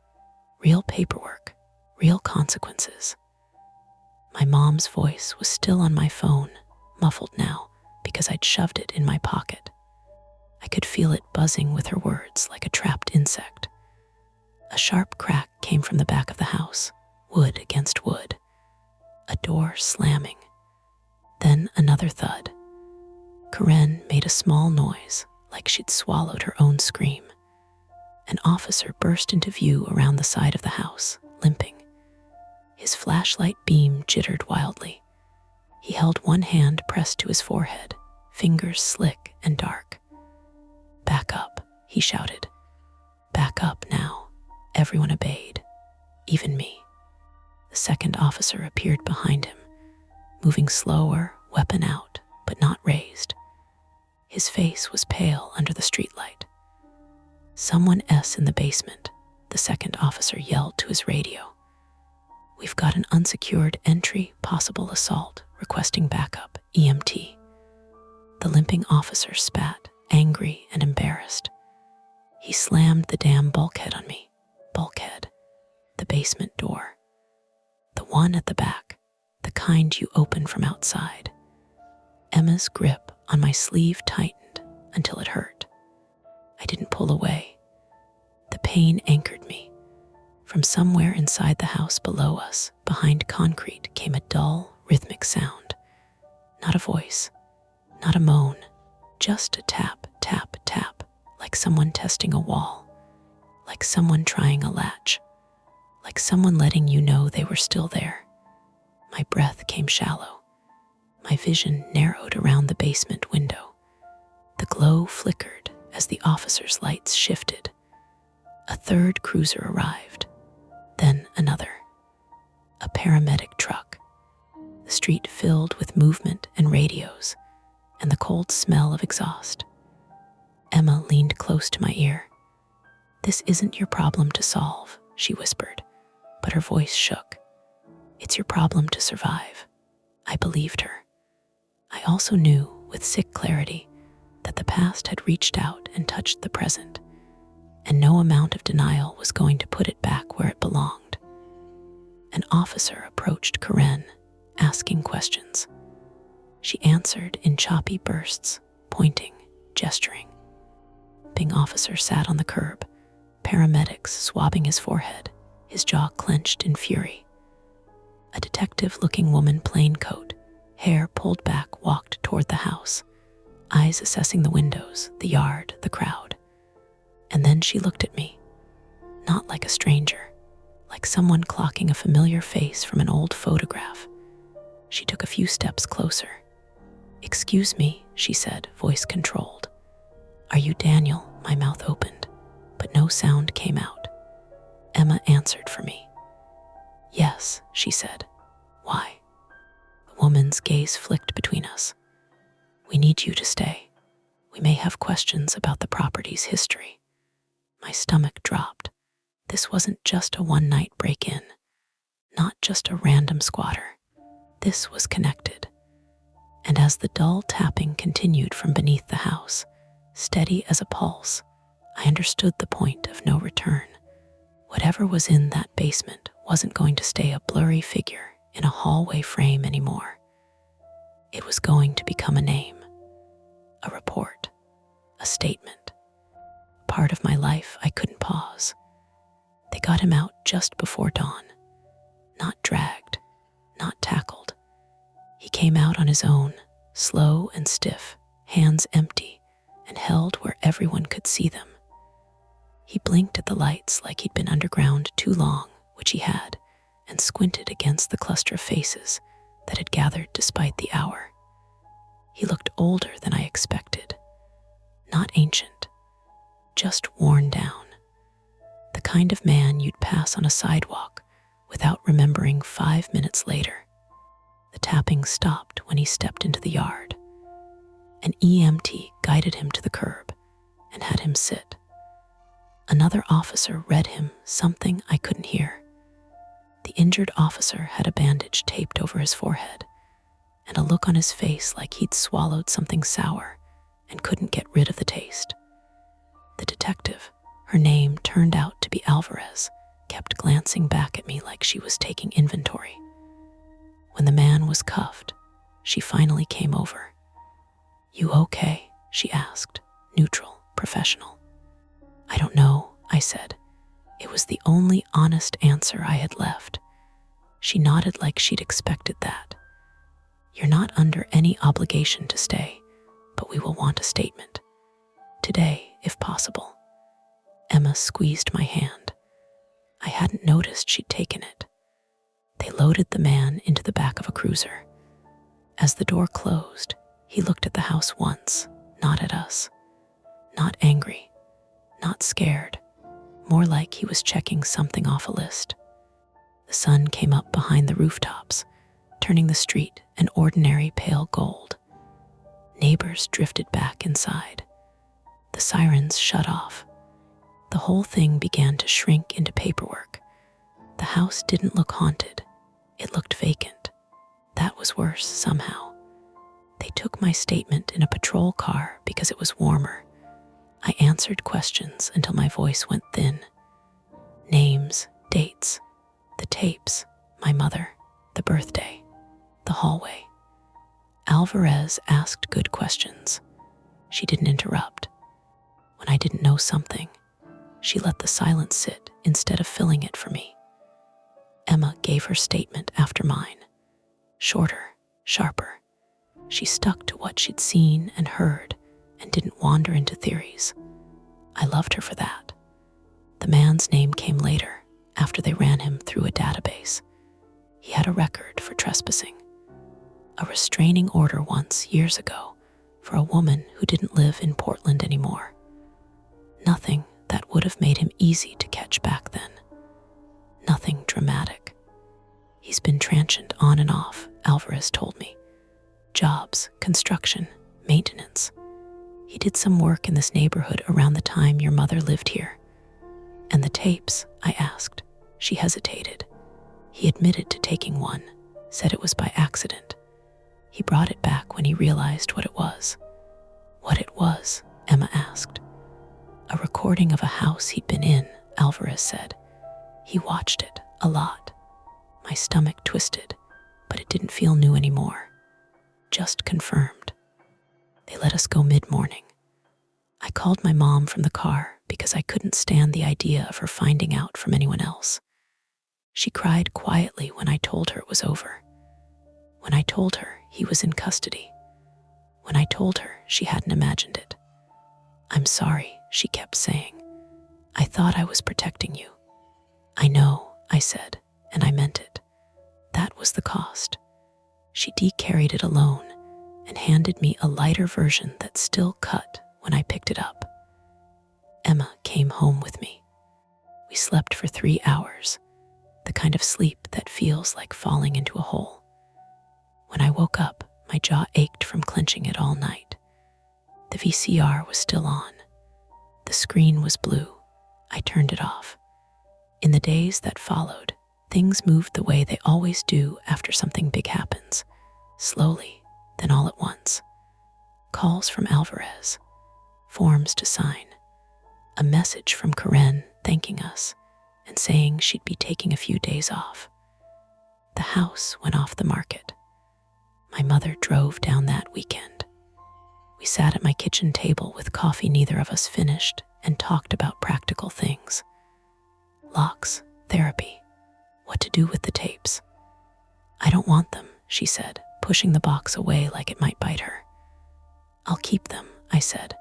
Real paperwork, real consequences." My mom's voice was still on my phone, muffled now because I'd shoved it in my pocket. I could feel it buzzing with her words like a trapped insect. A sharp crack came from the back of the house, wood against wood. A door slamming. Then another thud. Karen made a small noise, like she'd swallowed her own scream. An officer burst into view around the side of the house, limping. His flashlight beam jittered wildly. He held one hand pressed to his forehead, fingers slick and dark. "Back up," he shouted. "Back up now." Everyone obeyed, even me. The second officer appeared behind him, moving slower, weapon out, but not raised. His face was pale under the streetlight. "Someone S in the basement," the second officer yelled to his radio. "We've got an unsecured entry, possible assault, requesting backup, EMT." The limping officer spat, angry and embarrassed. He slammed the damn bulkhead on me. Bulkhead. The basement door. The one at the back, the kind you open from outside. Emma's grip on my sleeve tightened until it hurt. I didn't pull away. The pain anchored me. From somewhere inside the house below us, behind concrete, came a dull, rhythmic sound. Not a voice, not a moan, just a tap, tap, tap, like someone testing a wall, like someone trying a latch, like someone letting you know they were still there. My breath came shallow. My vision narrowed around the basement window. The glow flickered as the officers' lights shifted. A third cruiser arrived, then another. A paramedic truck. The street filled with movement and radios, and the cold smell of exhaust. Emma leaned close to my ear. "This isn't your problem to solve," she whispered, but her voice shook. "It's your problem to survive." I believed her. I also knew, with sick clarity, that the past had reached out and touched the present, and no amount of denial was going to put it back where it belonged. An officer approached Karen, asking questions. She answered in choppy bursts, pointing, gesturing. Big officer sat on the curb, paramedics swabbing his forehead, his jaw clenched in fury. A detective-looking woman, plain coat, hair pulled back, walked toward the house, eyes assessing the windows, the yard, the crowd. And then she looked at me, not like a stranger, like someone clocking a familiar face from an old photograph. She took a few steps closer. "Excuse me," she said, voice controlled. "Are you Daniel?" My mouth opened, but no sound came out. Emma answered for me. "Yes," she said. "Why?" The woman's gaze flicked between us. "We need you to stay. We may have questions about the property's history." My stomach dropped. This wasn't just a one-night break-in, not just a random squatter. This was connected. And as the dull tapping continued from beneath the house, steady as a pulse, I understood the point of no return. Whatever was in that basement wasn't going to stay a blurry figure in a hallway frame anymore. It was going to become a name, a report, a statement, a part of my life I couldn't pause. They got him out just before dawn, not dragged, not tackled. He came out on his own, slow and stiff, hands empty, and held where everyone could see them. He blinked at the lights like he'd been underground too long, which he had, and squinted against the cluster of faces that had gathered despite the hour. He looked older than I expected, not ancient, just worn down. The kind of man you'd pass on a sidewalk without remembering 5 minutes later. The tapping stopped when he stepped into the yard. An EMT guided him to the curb and had him sit. Another officer read him something I couldn't hear. The injured officer had a bandage taped over his forehead and a look on his face like he'd swallowed something sour and couldn't get rid of the taste. The detective, her name turned out to be Alvarez, kept glancing back at me like she was taking inventory. When the man was cuffed, she finally came over. "You okay?" she asked, neutral, professional. "I don't know," I said. It was the only honest answer I had left. She nodded like she'd expected that. "You're not under any obligation to stay, but we will want a statement. Today, if possible." Emma squeezed my hand. I hadn't noticed she'd taken it. They loaded the man into the back of a cruiser. As the door closed, he looked at the house once, not at us. Not angry, not scared, more like he was checking something off a list. The sun came up behind the rooftops, turning the street an ordinary pale gold. Neighbors drifted back inside. The sirens shut off. The whole thing began to shrink into paperwork. The house didn't look haunted. It looked vacant. That was worse somehow. They took my statement in a patrol car because it was warmer. I answered questions until my voice went thin. Names, dates, the tapes, my mother, the birthday, the hallway. Alvarez asked good questions. She didn't interrupt. When I didn't know something, she let the silence sit instead of filling it for me. Emma gave her statement after mine. Shorter, sharper. She stuck to what she'd seen and heard and didn't wander into theories. I loved her for that. The man's name came later, after they ran him through a database. He had a record for trespassing. A restraining order once, years ago, for a woman who didn't live in Portland anymore. Nothing that would have made him easy to catch back then. Nothing dramatic. He's been transient on and off, Alvarez told me. Jobs, construction, maintenance. He did some work in this neighborhood around the time your mother lived here. And the tapes, I asked. She hesitated. He admitted to taking one, said it was by accident. He brought it back when he realized what it was. What it was, Emma asked. A recording of a house he'd been in, Alvarez said. He watched it a lot. My stomach twisted, but it didn't feel new anymore. Just confirmed. They let us go mid-morning. I called my mom from the car because I couldn't stand the idea of her finding out from anyone else. She cried quietly when I told her it was over. When I told her he was in custody. When I told her she hadn't imagined it. "I'm sorry," she kept saying. "I thought I was protecting you." "I know," I said, and I meant it. That was the cost. She decarried it alone and handed me a lighter version that still cut when I picked it up. Emma came home with me. We slept for 3 hours, the kind of sleep that feels like falling into a hole. When I woke up, my jaw ached from clenching it all night. The VCR was still on. The screen was blue. I turned it off. In the days that followed, things moved the way they always do after something big happens. Slowly, then all at once. Calls from Alvarez. Forms to sign. A message from Karen thanking us. and saying she'd be taking a few days off. The house went off the market. My mother drove down that weekend. We sat at my kitchen table with coffee neither of us finished and talked about practical things. Locks, therapy, what to do with the tapes. I don't want them, she said, pushing the box away like it might bite her. I'll keep them, I said.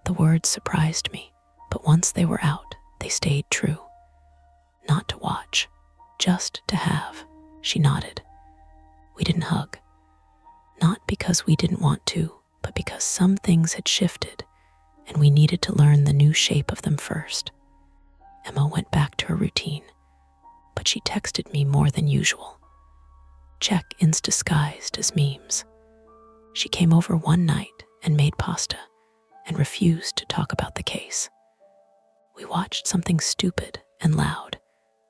The words surprised me, but once they were out, they stayed true. Not to watch, just to have, she nodded. We didn't hug. Not because we didn't want to, but because some things had shifted, and we needed to learn the new shape of them first. Emma went back to her routine, but she texted me more than usual. Check-ins disguised as memes. She came over one night and made pasta and refused to talk about the case. We watched something stupid and loud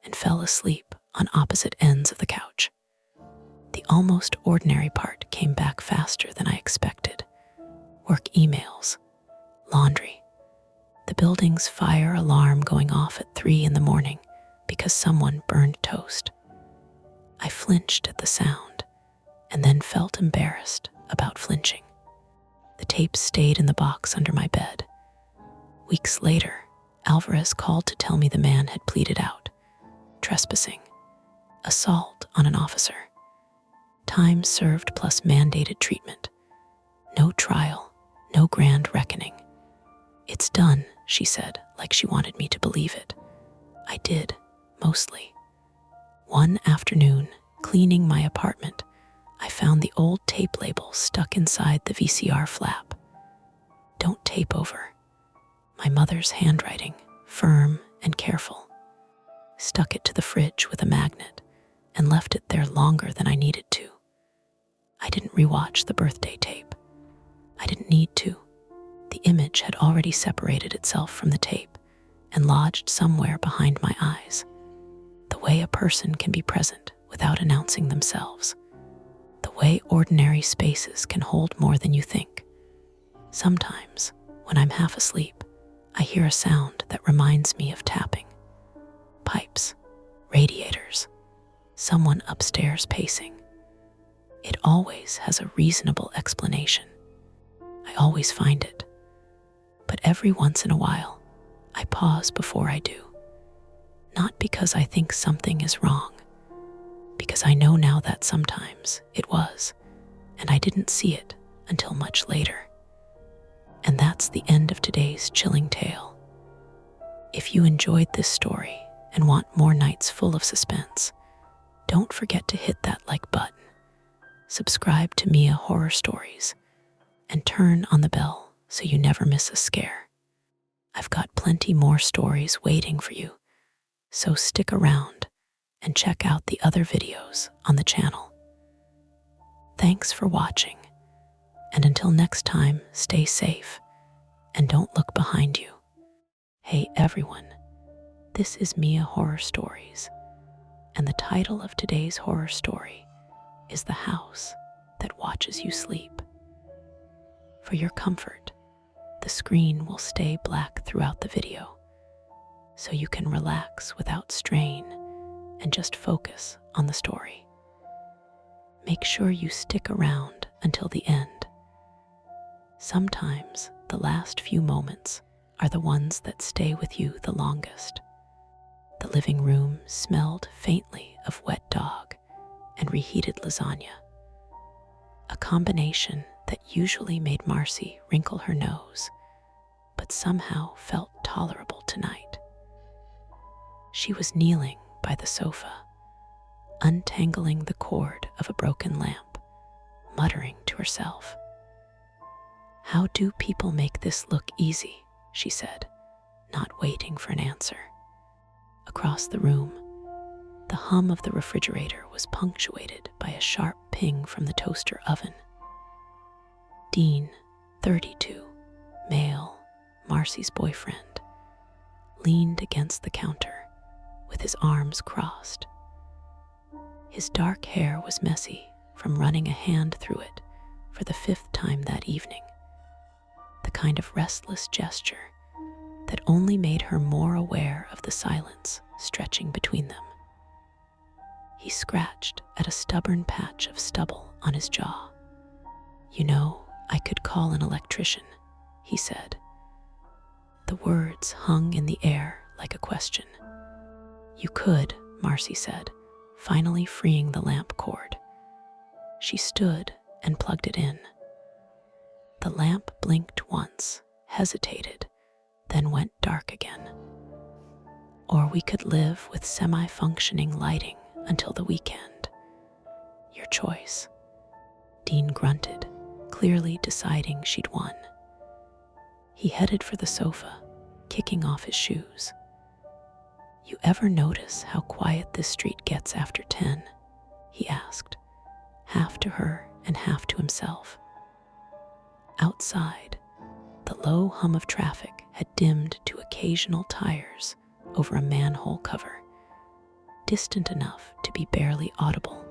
and fell asleep on opposite ends of the couch. The almost ordinary part came back faster than I expected. Work emails, laundry, the building's fire alarm going off at 3 a.m. because someone burned toast. I flinched at the sound and then felt embarrassed about flinching. The tapes stayed in the box under my bed. Weeks later, Alvarez called to tell me the man had pleaded out. Trespassing, assault on an officer, time served plus mandated treatment. No trial, no grand reckoning. It's done, she said, like she wanted me to believe it. I did, mostly. One afternoon, cleaning my apartment, I found the old tape label stuck inside the VCR flap. Don't tape over. My mother's handwriting, firm and careful. Stuck it to the fridge with a magnet and left it there longer than I needed to. I didn't rewatch the birthday tape. I didn't need to. The image had already separated itself from the tape and lodged somewhere behind my eyes. The way a person can be present without announcing themselves. The way ordinary spaces can hold more than you think. Sometimes, when I'm half asleep, I hear a sound that reminds me of tapping. Pipes, radiators, someone upstairs pacing. It always has a reasonable explanation. I always find it. But every once in a while, I pause before I do. Not because I think something is wrong, because I know now that sometimes it was, and I didn't see it until much later. And that's the end of today's chilling tale. If you enjoyed this story and want more nights full of suspense, don't forget to hit that like button, subscribe to Mia Horror Stories, and turn on the bell so you never miss a scare. I've got plenty more stories waiting for you, so stick around and check out the other videos on the channel. Thanks for watching, and until next time, stay safe and don't look behind you. Hey everyone, this is Mia Horror Stories, and the title of today's horror story is The House That Watches You Sleep. For your comfort, the screen will stay black throughout the video, so you can relax without strain and just focus on the story. Make sure you stick around until the end. Sometimes the last few moments are the ones that stay with you the longest. The living room smelled faintly of wet dog and reheated lasagna, a combination that usually made Marcy wrinkle her nose, but somehow felt tolerable tonight. She was kneeling by the sofa, untangling the cord of a broken lamp, muttering to herself. "How do people make this look easy?" she said, not waiting for an answer. Across the room, the hum of the refrigerator was punctuated by a sharp ping from the toaster oven. Dean, 32, male, Marcy's boyfriend, leaned against the counter with his arms crossed. His dark hair was messy from running a hand through it for the 5th time that evening, the kind of restless gesture that only made her more aware of the silence stretching between them. He scratched at a stubborn patch of stubble on his jaw. "You know, I could call an electrician," he said. The words hung in the air like a question. "You could," Marcy said, finally freeing the lamp cord. She stood and plugged it in. The lamp blinked once, hesitated, then went dark again. "Or we could live with semi-functioning lighting until the weekend. Your choice." Dean grunted, clearly deciding she'd won. He headed for the sofa, kicking off his shoes. "You ever notice how quiet this street gets after 10? He asked, half to her and half to himself. Outside, the low hum of traffic had dimmed to occasional tires over a manhole cover, distant enough to be barely audible,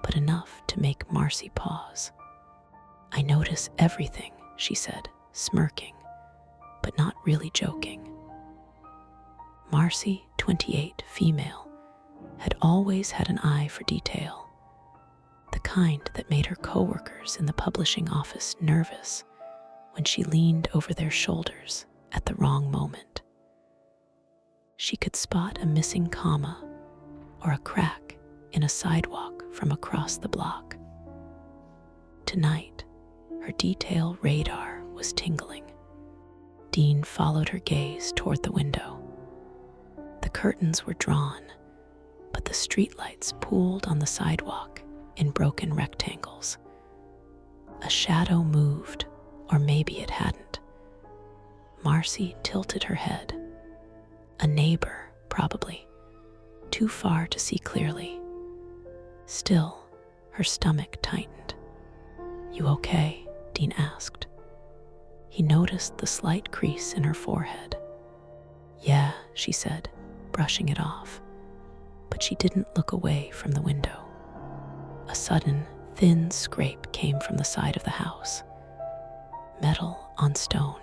but enough to make Marcy pause. "I notice everything," she said, smirking, but not really joking. Marcy, 28, female, had always had an eye for detail, the kind that made her coworkers in the publishing office nervous when she leaned over their shoulders at the wrong moment. She could spot a missing comma or a crack in a sidewalk from across the block. Tonight, her detail radar was tingling. Dean followed her gaze toward the window. The curtains were drawn, but the streetlights pooled on the sidewalk in broken rectangles. A shadow moved, or maybe it hadn't. Marcy tilted her head. A neighbor, probably, too far to see clearly. Still, her stomach tightened. "You okay?" Dean asked. He noticed the slight crease in her forehead. "Yeah," she said, brushing it off, but she didn't look away from the window. A sudden, thin scrape came from the side of the house. Metal on stone.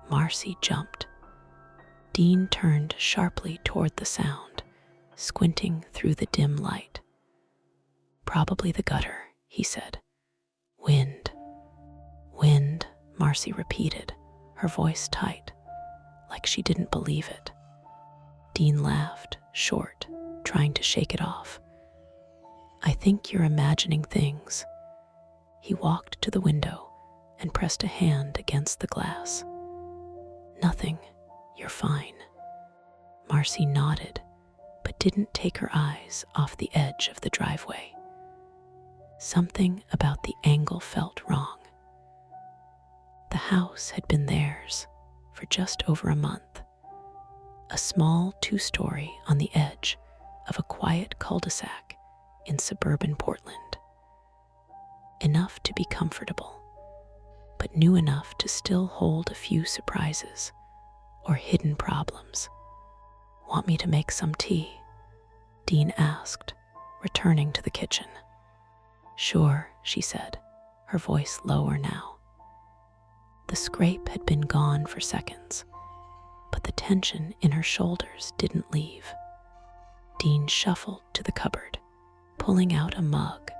Marcy jumped. Dean turned sharply toward the sound, squinting through the dim light. "Probably the gutter," he said. "Wind." "Wind," Marcy repeated, her voice tight, like she didn't believe it. Dean laughed, short, trying to shake it off. "I think you're imagining things." He walked to the window and pressed a hand against the glass. "Nothing, you're fine." Marcy nodded, but didn't take her eyes off the edge of the driveway. Something about the angle felt wrong. The house had been theirs for just over a month. A small two-story on the edge of a quiet cul-de-sac in suburban Portland. Enough to be comfortable, but new enough to still hold a few surprises or hidden problems. "Want me to make some tea?" Dean asked, returning to the kitchen. "Sure," she said, her voice lower now. The scrape had been gone for seconds, but the tension in her shoulders didn't leave. Dean shuffled to the cupboard, pulling out a mug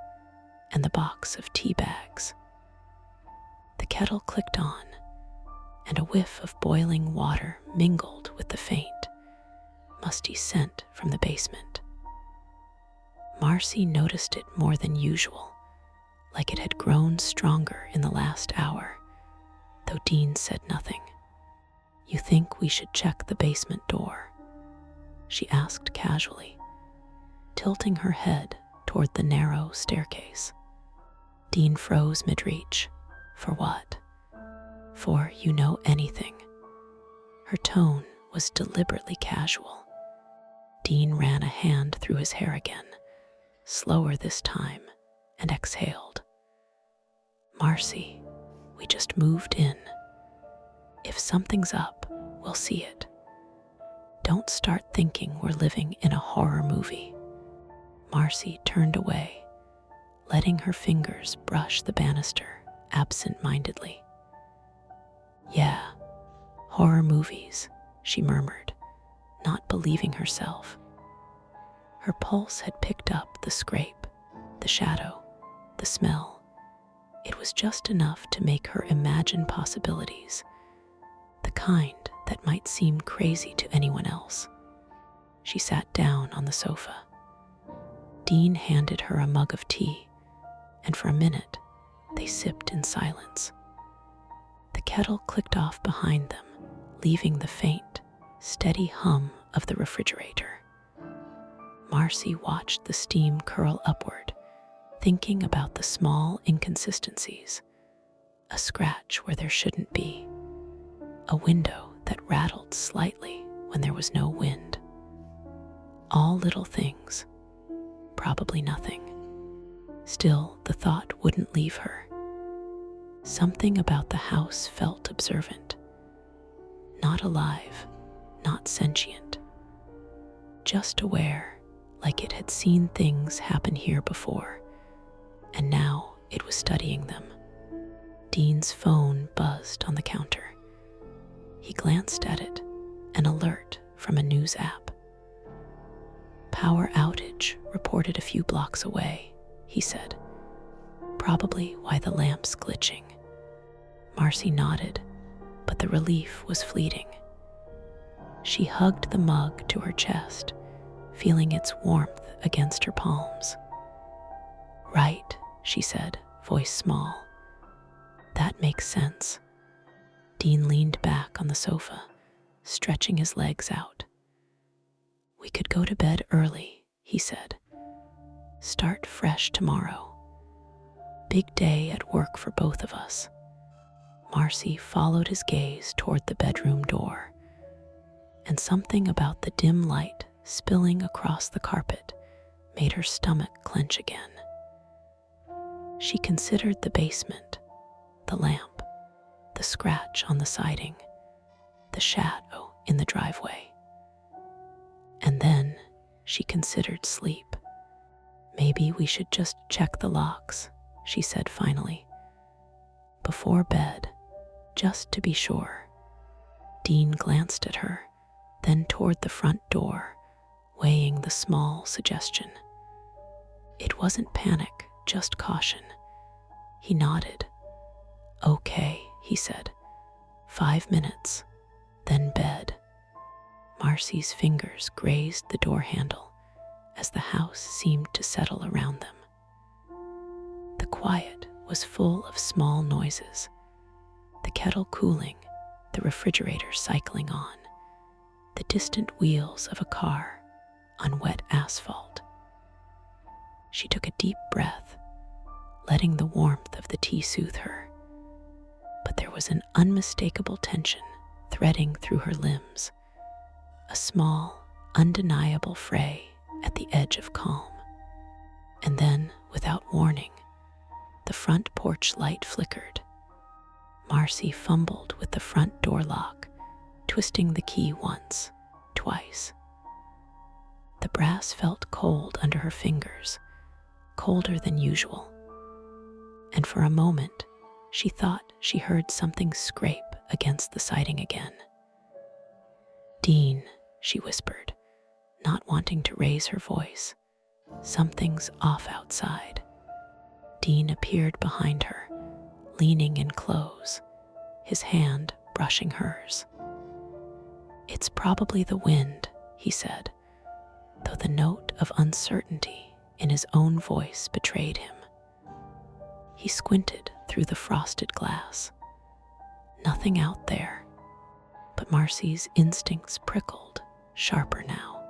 and the box of tea bags. The kettle clicked on, and a whiff of boiling water mingled with the faint, musty scent from the basement. Marcy noticed it more than usual, like it had grown stronger in the last hour, though Dean said nothing. "You think we should check the basement door?" she asked casually, tilting her head toward the narrow staircase. Dean froze mid-reach. "For what?" "For you know anything." Her tone was deliberately casual. Dean ran a hand through his hair again, slower this time, and exhaled. "Marcy, we just moved in. If something's up, we'll see it. Don't start thinking we're living in a horror movie." Marcy turned away, letting her fingers brush the banister absent-mindedly. "Yeah, Horror movies, she murmured, not believing herself. Her pulse had picked up the scrape, the shadow, the smell. It was just enough to make her imagine possibilities, the kind that might seem crazy to anyone else. She sat down on the sofa. Dean handed her a mug of tea, and for a minute, they sipped in silence. The kettle clicked off behind them, leaving the faint, steady hum of the refrigerator. Marcy watched the steam curl upward, thinking about the small inconsistencies. A scratch where there shouldn't be. A window that rattled slightly when there was no wind. All little things. Probably nothing. Still, the thought wouldn't leave her. Something about the house felt observant. Not alive, not sentient. Just aware, like it had seen things happen here before, and now it was studying them. Dean's phone buzzed on the counter. He glanced at it, an alert from a news app. Power outage reported a few blocks away, he said. Probably why the lamp's glitching. Marcy nodded, but the relief was fleeting. She hugged the mug to her chest, feeling its warmth against her palms. Right, she said, voice small. That makes sense. Dean leaned back on the sofa, stretching his legs out. We could go to bed early, he said. Start fresh tomorrow. Big day at work for both of us. Marcy followed his gaze toward the bedroom door, and something about the dim light spilling across the carpet made her stomach clench again. She considered the basement, the lamp, the scratch on the siding, the shadow in the driveway. And then she considered sleep. Maybe we should just check the locks, she said finally. Before bed, just to be sure. Dean glanced at her, then toward the front door, weighing the small suggestion. It wasn't panic, just caution. He nodded. Okay, he said. 5 minutes, then bed. Marcy's fingers grazed the door handle as the house seemed to settle around them. The quiet was full of small noises. The kettle cooling, the refrigerator cycling on, the distant wheels of a car on wet asphalt. She took a deep breath, letting the warmth of the tea soothe her. But there was an unmistakable tension threading through her limbs, a small, undeniable fray at the edge of calm. And then, without warning, the front porch light flickered. Marcy fumbled with the front door lock, twisting the key once, twice. The brass felt cold under her fingers, colder than usual. And for a moment, she thought she heard something scrape against the siding again. Dean, she whispered, not wanting to raise her voice. Something's off outside. Dean appeared behind her, leaning in close, his hand brushing hers. It's probably the wind, he said, though the note of uncertainty in his own voice betrayed him. He squinted through the frosted glass. Nothing out there, but Marcy's instincts prickled, sharper now.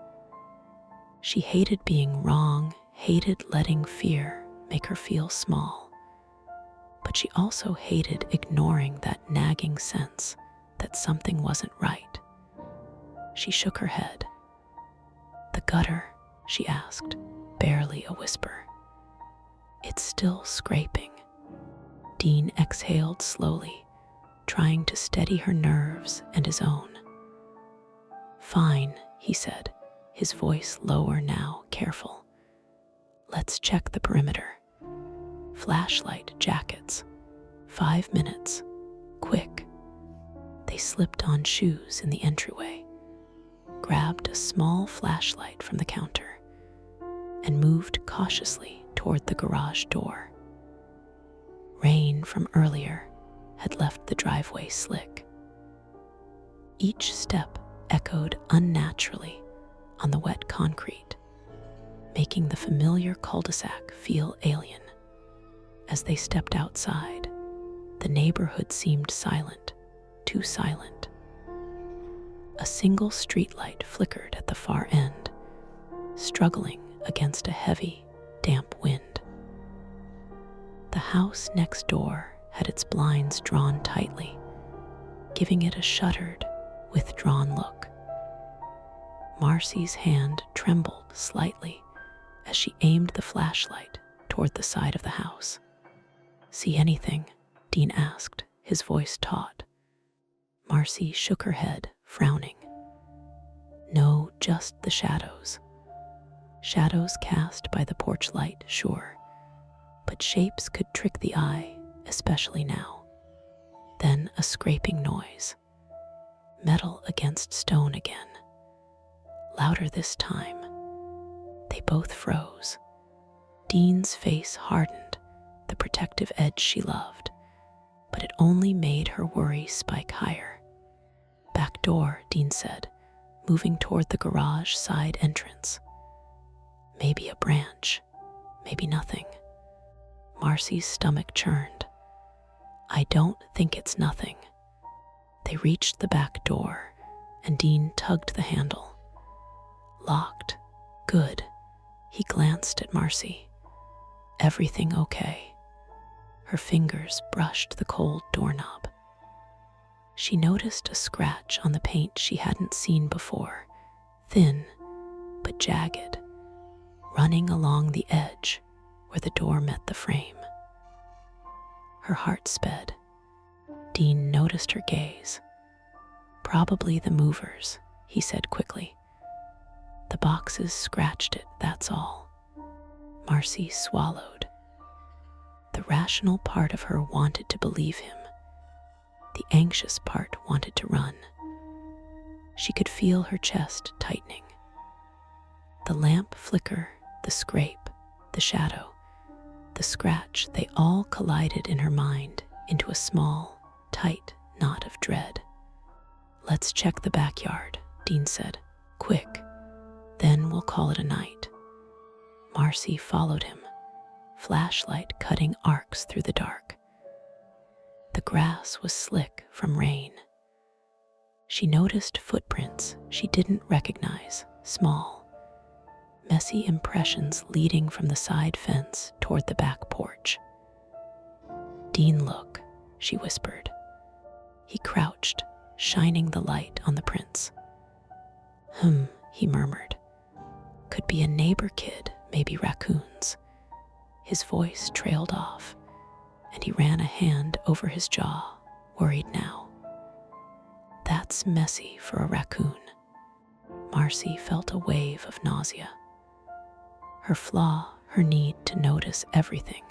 She hated being wrong, hated letting fear make her feel small. But she also hated ignoring that nagging sense that something wasn't right. She shook her head. The gutter, she asked, barely a whisper. It's still scraping. Dean exhaled slowly, trying to steady her nerves and his own. Fine, he said, his voice lower now, careful. Let's check the perimeter. Flashlight jackets. 5 minutes. Quick. They slipped on shoes in the entryway, grabbed a small flashlight from the counter, and moved cautiously toward the garage door. Rain from earlier had left the driveway slick. Each step echoed unnaturally on the wet concrete, making the familiar cul-de-sac feel alien. As they stepped outside, the neighborhood seemed silent, too silent. A single streetlight flickered at the far end, struggling against a heavy, damp wind. The house next door had its blinds drawn tightly, giving it a shuttered, withdrawn look. Marcy's hand trembled slightly as she aimed the flashlight toward the side of the house. "See anything?" Dean asked, his voice taut. Marcy shook her head, frowning. "No, just the shadows. Shadows cast by the porch light, sure, but shapes could trick the eye, especially now." Then a scraping noise. Metal against stone again. Louder this time. They both froze. Dean's face hardened, the protective edge she loved, but it only made her worry spike higher. "Back door," Dean said, moving toward the garage side entrance. Maybe a branch, maybe nothing. Marcy's stomach churned. "I don't think it's nothing." They reached the back door, and Dean tugged the handle. Locked. Good. He glanced at Marcy. "Everything okay?" Her fingers brushed the cold doorknob. She noticed a scratch on the paint she hadn't seen before, thin but jagged, running along the edge where the door met the frame. Her heart sped. Dean noticed her gaze. "Probably the movers," he said quickly. "The boxes scratched it, that's all." Marcy swallowed. The rational part of her wanted to believe him. The anxious part wanted to run. She could feel her chest tightening. The lamp flicker, the scrape, the shadow, the scratch, they all collided in her mind into a small, tight knot of dread. "Let's check the backyard," Dean said. "Quick. Then we'll call it a night." Marcy followed him, flashlight cutting arcs through the dark. The grass was slick from rain. She noticed footprints she didn't recognize, small, messy impressions leading from the side fence toward the back porch. "Dean, look," she whispered. He crouched, shining the light on the prints. He murmured. "Could be a neighbor kid, maybe raccoons." His voice trailed off, and he ran a hand over his jaw, worried now. "That's messy for a raccoon." Marcy felt a wave of nausea. Her flaw, her need to notice everything,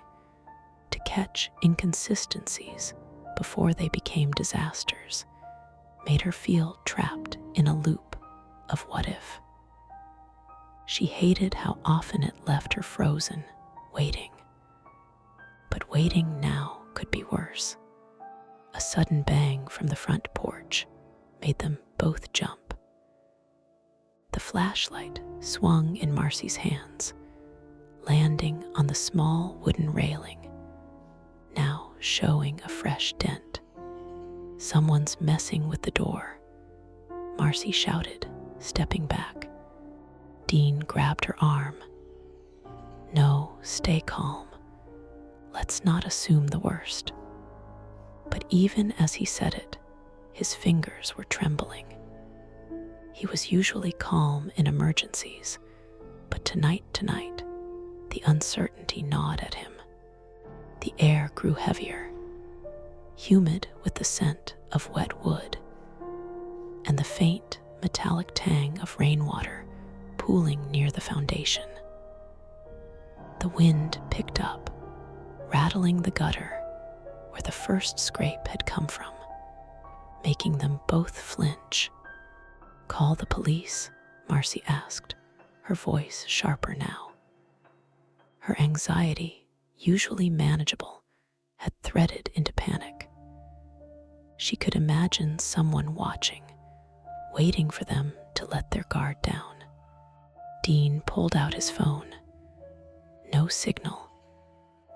to catch inconsistencies before they became disasters, made her feel trapped in a loop of what if. She hated how often it left her frozen, waiting. But waiting now could be worse. A sudden bang from the front porch made them both jump. The flashlight swung in Marcy's hands, landing on the small wooden railing, now showing a fresh dent. "Someone's messing with the door," Marcy shouted, stepping back. Dean grabbed her arm. "No, stay calm. Let's not assume the worst." But even as he said it, his fingers were trembling. He was usually calm in emergencies, but tonight, the uncertainty gnawed at him. The air grew heavier, humid with the scent of wet wood, and the faint, metallic tang of rainwater pooling near the foundation. The wind picked up, rattling the gutter where the first scrape had come from, making them both flinch. "Call the police?" Marcy asked, her voice sharper now. Her anxiety, usually manageable, had threaded into panic. She could imagine someone watching, waiting for them to let their guard down. Dean pulled out his phone. No signal.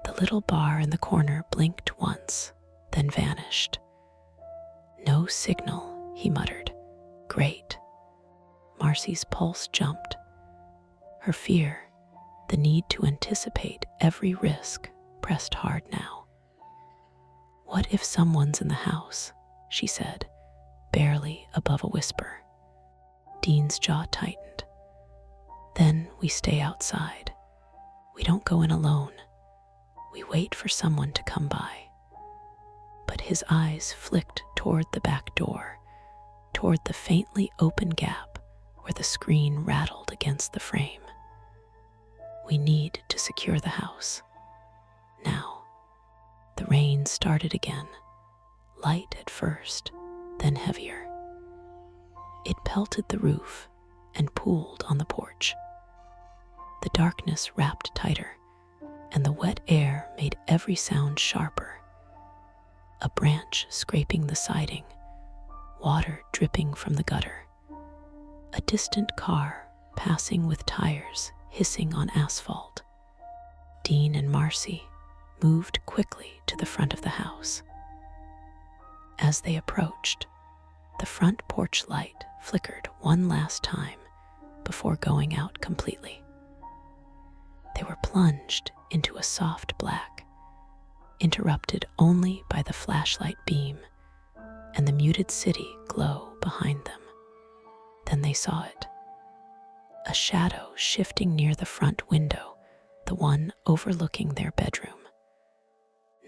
The little bar in the corner blinked once, then vanished. "No signal," he muttered. "Great." Marcy's pulse jumped. Her fear, the need to anticipate every risk, pressed hard now. "What if someone's in the house?" she said, barely above a whisper. Dean's jaw tightened. "Then we stay outside. We don't go in alone. We wait for someone to come by." But his eyes flicked toward the back door, toward the faintly open gap where the screen rattled against the frame. "We need to secure the house. Now." The rain started again, light at first, then heavier. It pelted the roof and pooled on the porch. The darkness wrapped tighter, and the wet air made every sound sharper. A branch scraping the siding, water dripping from the gutter, a distant car passing with tires hissing on asphalt. Dean and Marcy moved quickly to the front of the house. As they approached, the front porch light flickered one last time before going out completely. They were plunged into a soft black, interrupted only by the flashlight beam and the muted city glow behind them. Then they saw it. A shadow shifting near the front window, the one overlooking their bedroom.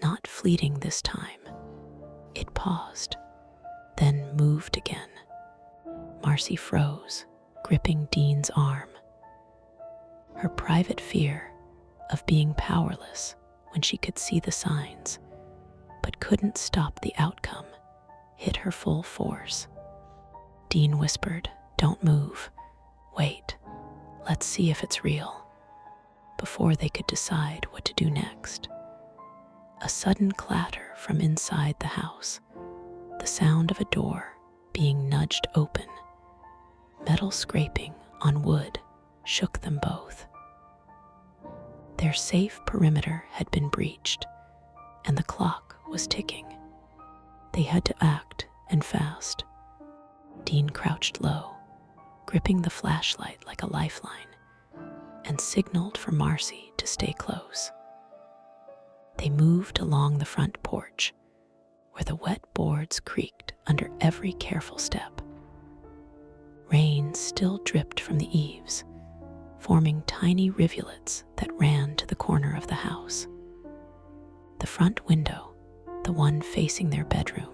Not fleeting this time. It paused, then moved again. Marcy froze, gripping Dean's arm. Her private fear of being powerless when she could see the signs, but couldn't stop the outcome, hit her full force. Dean whispered, "Don't move. Wait. Let's see if it's real." Before they could decide what to do next, a sudden clatter from inside the house, the sound of a door being nudged open, metal scraping on wood, shook them both. Their safe perimeter had been breached, and the clock was ticking. They had to act, and fast. Dean crouched low, gripping the flashlight like a lifeline, and signaled for Marcy to stay close. They moved along the front porch, where the wet boards creaked under every careful step. Rain still dripped from the eaves, forming tiny rivulets that ran to the corner of the house. The front window, the one facing their bedroom,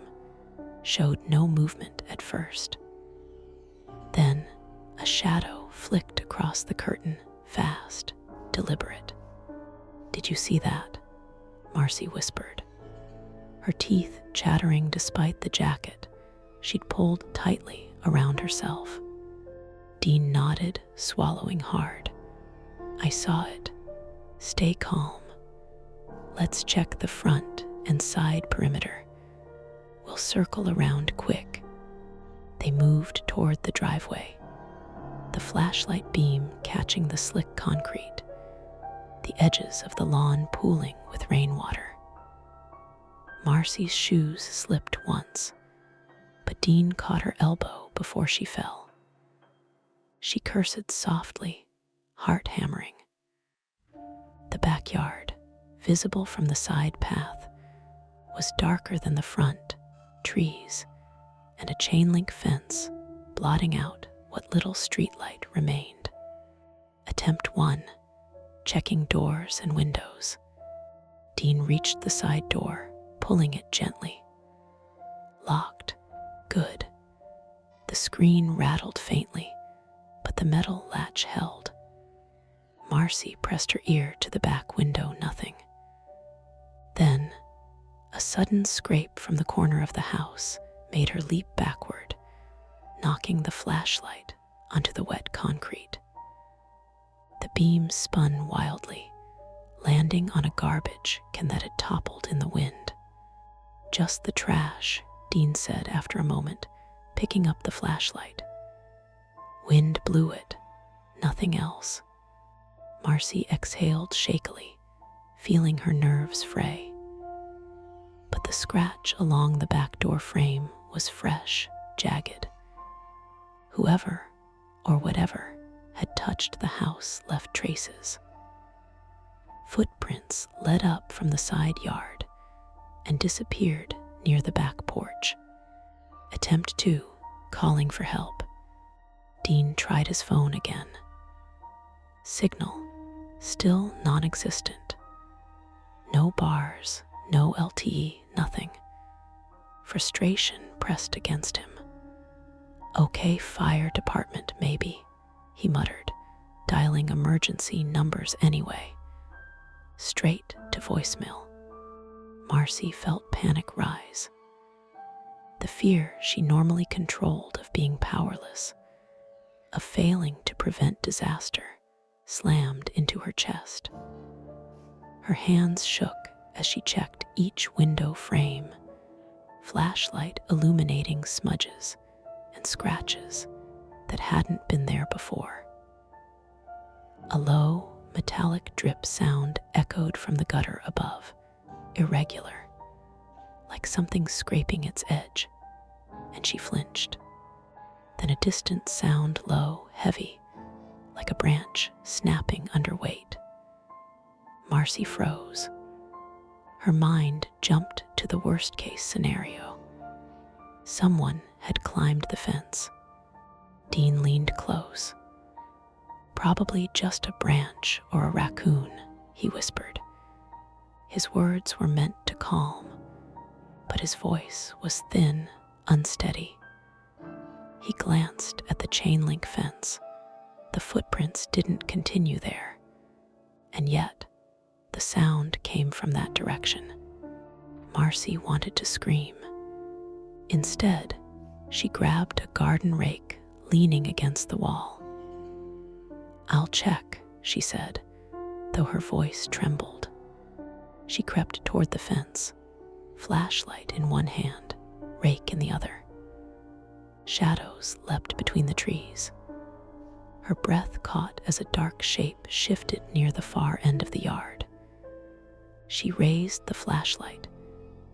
showed no movement at first. Then a shadow flicked across the curtain, fast, deliberate. "Did you see that?" Marcy whispered. Her teeth chattering despite the jacket she'd pulled tightly around herself. Dean nodded, swallowing hard. "I saw it. Stay calm. Let's check the front and side perimeter. We'll circle around quick." They moved toward the driveway, the flashlight beam catching the slick concrete, the edges of the lawn pooling with rainwater. Marcy's shoes slipped once, but Dean caught her elbow before she fell. She cursed softly, heart hammering. The backyard, visible from the side path, was darker than the front, trees, and a chain-link fence blotting out what little streetlight remained. Attempt 1, checking doors and windows. Dean reached the side door, pulling it gently. Locked. Good. The screen rattled faintly, but the metal latch held. Marcy pressed her ear to the back window, nothing. Then, a sudden scrape from the corner of the house made her leap backward, knocking the flashlight onto the wet concrete. The beam spun wildly, landing on a garbage can that had toppled in the wind. "Just the trash," Dean said after a moment, picking up the flashlight. "Wind blew it, nothing else." Marcy exhaled shakily, feeling her nerves fray. But the scratch along the back door frame was fresh, jagged. Whoever or whatever had touched the house left traces. Footprints led up from the side yard and disappeared near the back porch. Attempt 2, calling for help. Dean tried his phone again. Signal, still non-existent. No bars, no LTE, nothing. Frustration pressed against him. "Okay, fire department, maybe," he muttered, dialing emergency numbers anyway. Straight to voicemail. Marcy felt panic rise. The fear she normally controlled of being powerless, of failing to prevent disaster, slammed into her chest. Her hands shook as she checked each window frame, flashlight illuminating smudges and scratches that hadn't been there before. A low, metallic drip sound echoed from the gutter above, irregular, like something scraping its edge, and she flinched. Then a distant sound, low, heavy, like a branch snapping under weight. Marcy froze. Her mind jumped to the worst-case scenario. Someone had climbed the fence. Dean leaned close. "Probably just a branch or a raccoon," he whispered. His words were meant to calm, but his voice was thin, unsteady. He glanced at the chain-link fence. The footprints didn't continue there, and yet the sound came from that direction. Marcy wanted to scream. Instead, she grabbed a garden rake leaning against the wall. "I'll check," she said, though her voice trembled. She crept toward the fence, flashlight in one hand, rake in the other. Shadows leapt between the trees. Her breath caught as a dark shape shifted near the far end of the yard. She raised the flashlight,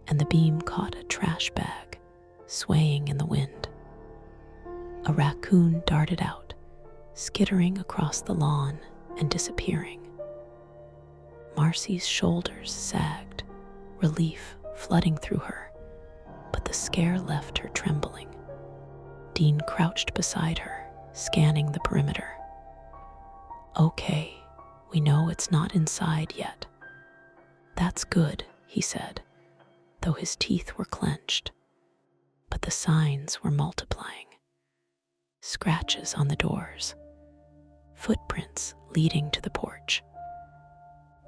and the beam caught a trash bag, swaying in the wind. A raccoon darted out, skittering across the lawn and disappearing. Marcy's shoulders sagged, relief flooding through her, but the scare left her trembling. Dean crouched beside her, scanning the perimeter. "Okay, we know it's not inside yet." "That's good," he said, though his teeth were clenched. But the signs were multiplying. Scratches on the doors, footprints leading to the porch.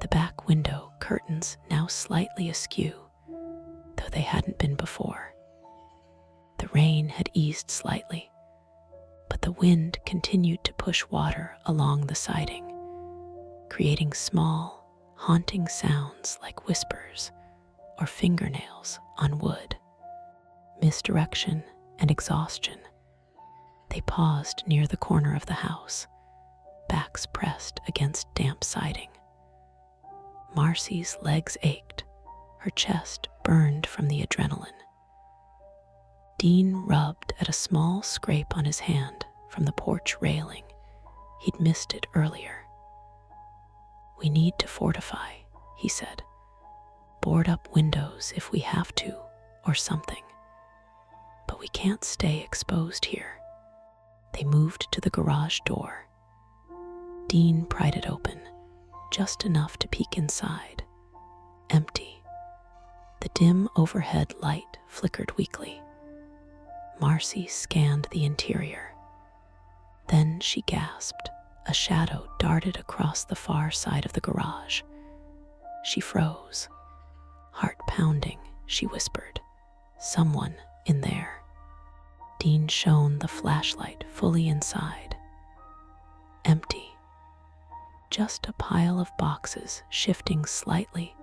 The back window curtains now slightly askew, though they hadn't been before. The rain had eased slightly, but the wind continued to push water along the siding, creating small, haunting sounds like whispers or fingernails on wood. Misdirection and exhaustion. They paused near the corner of the house, backs pressed against damp siding. Marcy's legs ached, her chest burned from the adrenaline. Dean rubbed at a small scrape on his hand from the porch railing. He'd missed it earlier. "We need to fortify," he said. "Board up windows if we have to, or something. But we can't stay exposed here." They moved to the garage door. Dean pried it open, just enough to peek inside. Empty. The dim overhead light flickered weakly. Marcy scanned the interior. Then she gasped. A shadow darted across the far side of the garage. She froze. "Heart pounding," she whispered. "Someone in there." Dean shone the flashlight fully inside. Empty. Just a pile of boxes shifting slightly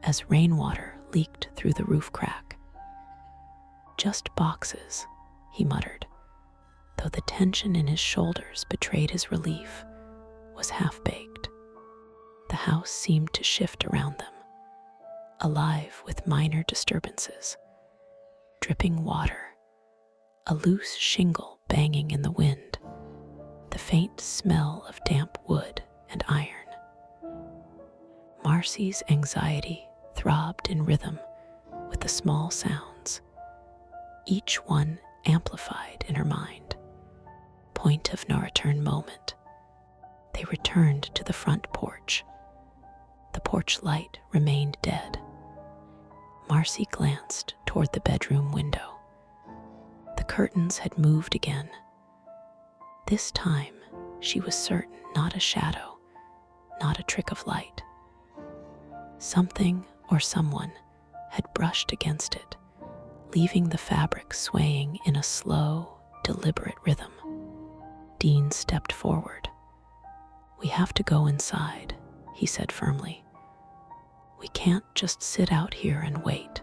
as rainwater leaked through the roof crack. Just boxes, he muttered, though the tension in his shoulders betrayed his relief was half-baked. The house seemed to shift around them, alive with minor disturbances. Dripping water, a loose shingle banging in the wind, the faint smell of damp wood and iron. Marcy's anxiety throbbed in rhythm with the small sounds, each one amplified in her mind. Point of no return moment. They returned to the front porch. The porch light remained dead. Marcy glanced toward the bedroom window. The curtains had moved again. This time, she was certain not a shadow, not a trick of light. Something or someone had brushed against it, leaving the fabric swaying in a slow, deliberate rhythm. Dean stepped forward. "We have to go inside," he said firmly. "We can't just sit out here and wait."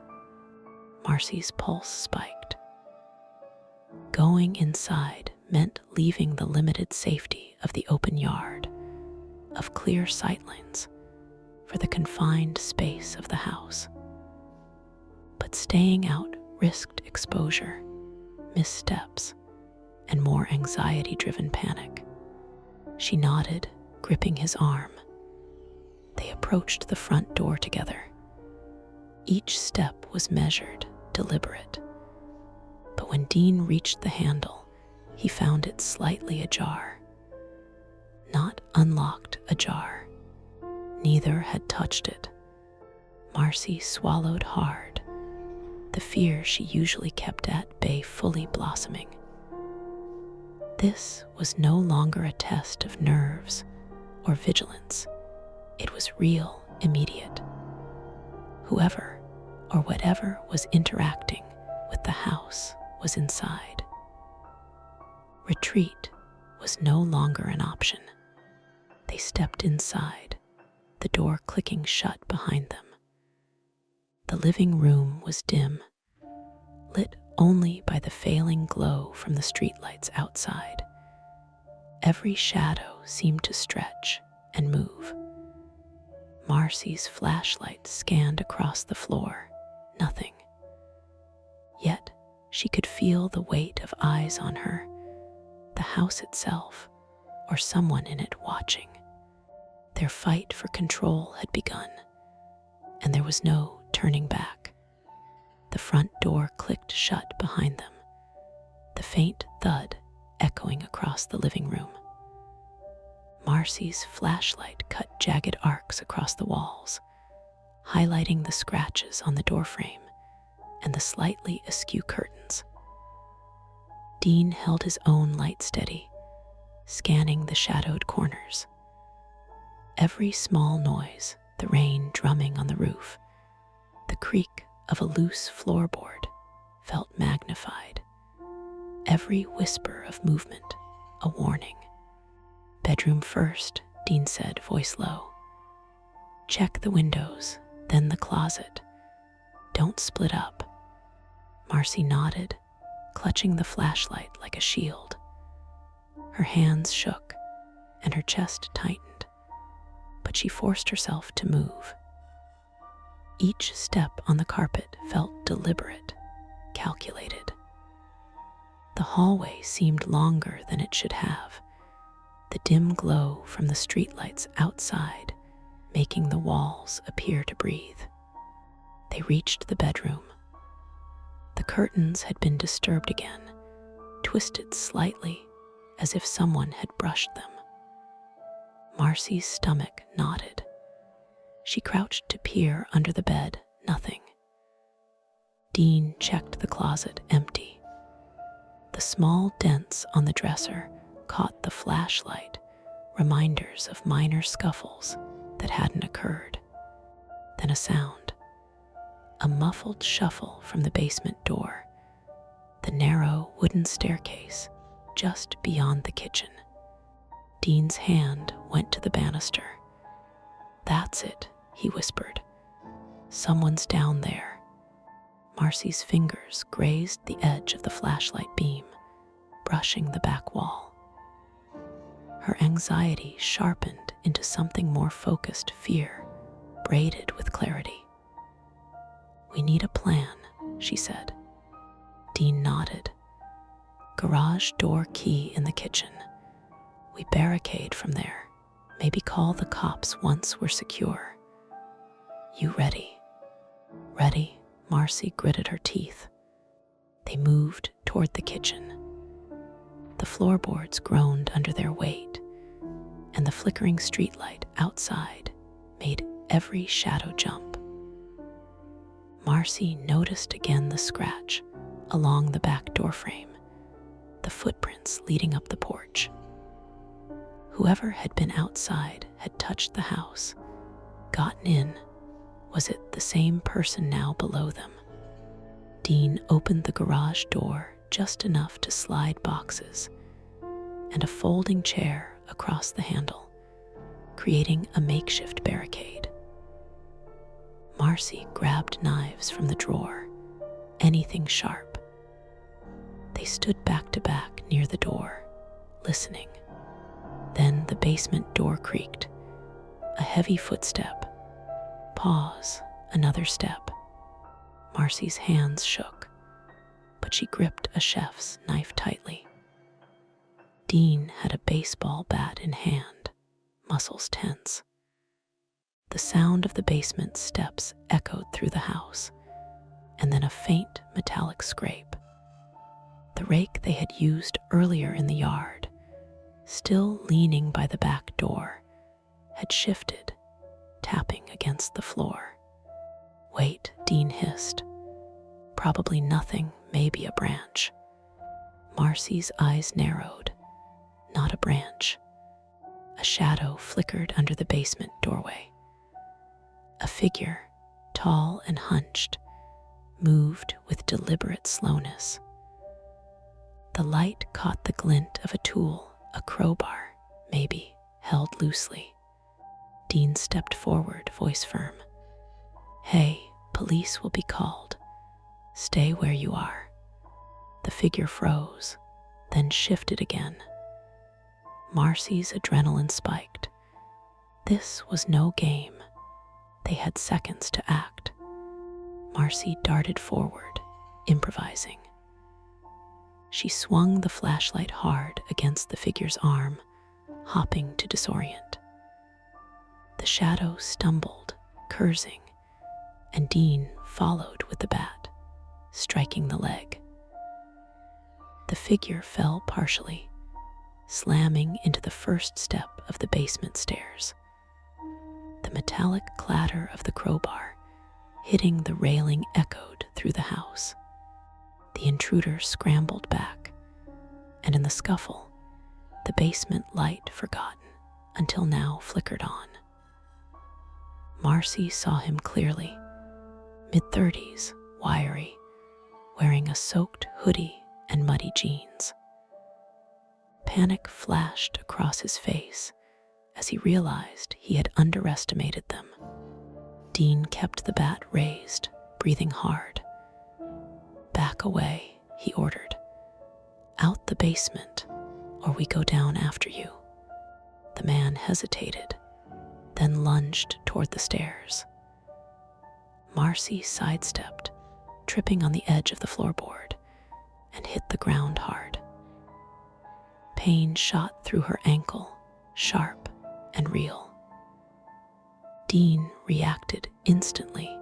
Marcy's pulse spiked. Going inside meant leaving the limited safety of the open yard, of clear sightlines, for the confined space of the house. But staying out risked exposure, missteps, and more anxiety-driven panic. She nodded, gripping his arm. They approached the front door together. Each step was measured, deliberate. But when Dean reached the handle, he found it slightly ajar. Not unlocked ajar. Neither had touched it. Marcy swallowed hard, the fear she usually kept at bay fully blossoming. This was no longer a test of nerves or vigilance. It was real, immediate. Whoever or whatever was interacting with the house was inside. Retreat was no longer an option. They stepped inside, the door clicking shut behind them. The living room was dim, lit only by the failing glow from the streetlights outside. Every shadow seemed to stretch and move. Marcy's flashlight scanned across the floor. Nothing. Yet she could feel the weight of eyes on her, the house itself, or someone in it watching. Their fight for control had begun, and there was no turning back. The front door clicked shut behind them, the faint thud echoing across the living room. Marcy's flashlight cut jagged arcs across the walls, highlighting the scratches on the doorframe and the slightly askew curtains. Dean held his own light steady, scanning the shadowed corners. Every small noise, the rain drumming on the roof, the creak of a loose floorboard, felt magnified. Every whisper of movement, a warning. "Bedroom first," Dean said, voice low. "Check the windows, then the closet. Don't split up." Marcy nodded, clutching the flashlight like a shield. Her hands shook and her chest tightened, but she forced herself to move. Each step on the carpet felt deliberate, calculated. The hallway seemed longer than it should have, the dim glow from the streetlights outside making the walls appear to breathe. They reached the bedroom. The curtains had been disturbed again, twisted slightly as if someone had brushed them. Marcy's stomach knotted. She crouched to peer under the bed, nothing. Dean checked the closet, empty. The small dents on the dresser caught the flashlight, reminders of minor scuffles that hadn't occurred. Then a sound, a muffled shuffle from the basement door. the narrow wooden staircase just beyond the kitchen. Dean's hand went to the banister. "That's it," he whispered. "Someone's down there." Marcy's fingers grazed the edge of the flashlight beam, brushing the back wall. Her anxiety sharpened into something more focused fear, braided with clarity. "We need a plan," she said. Dean nodded. "Garage door key in the kitchen. We barricade from there, maybe call the cops once we're secure." "You ready?" "Ready," Marcy gritted her teeth. They moved toward the kitchen. The floorboards groaned under their weight, and the flickering streetlight outside made every shadow jump. Marcy noticed again the scratch along the back doorframe, the footprints leading up the porch. Whoever had been outside had touched the house, gotten in. Was it the same person now below them? Dean opened the garage door just enough to slide boxes and a folding chair across the handle, creating a makeshift barricade. Marcy grabbed knives from the drawer, anything sharp. They stood back to back near the door, listening. Then the basement door creaked. A heavy footstep. Pause, another step. Marcy's hands shook, but she gripped a chef's knife tightly. Dean had a baseball bat in hand, muscles tense. The sound of the basement steps echoed through the house, and then a faint metallic scrape. The rake they had used earlier in the yard, still leaning by the back door, had shifted, tapping against the floor. "Wait," Dean hissed. "Probably nothing, maybe a branch." Marcy's eyes narrowed. Not a branch. A shadow flickered under the basement doorway. A figure, tall and hunched, moved with deliberate slowness. The light caught the glint of a tool, a crowbar, maybe, held loosely. Dean stepped forward, voice firm. "Hey, police will be called. Stay where you are." The figure froze, then shifted again. Marcy's adrenaline spiked. This was no game. They had seconds to act. Marcy darted forward, improvising. She swung the flashlight hard against the figure's arm, hopping to disorient. The shadow stumbled, cursing, and Dean followed with the bat, striking the leg. The figure fell partially, slamming into the first step of the basement stairs. The metallic clatter of the crowbar hitting the railing echoed through the house. The intruder scrambled back, and in the scuffle, the basement light, forgotten until now, flickered on. Marcy saw him clearly, mid-30s, wiry, wearing a soaked hoodie and muddy jeans. Panic flashed across his face as he realized he had underestimated them. Dean kept the bat raised, breathing hard. "Back away," he ordered. "Out the basement, or we go down after you." The man hesitated, then lunged toward the stairs. Marcy sidestepped, tripping on the edge of the floorboard, and hit the ground hard. Pain shot through her ankle, sharp and real. Dean reacted instantly,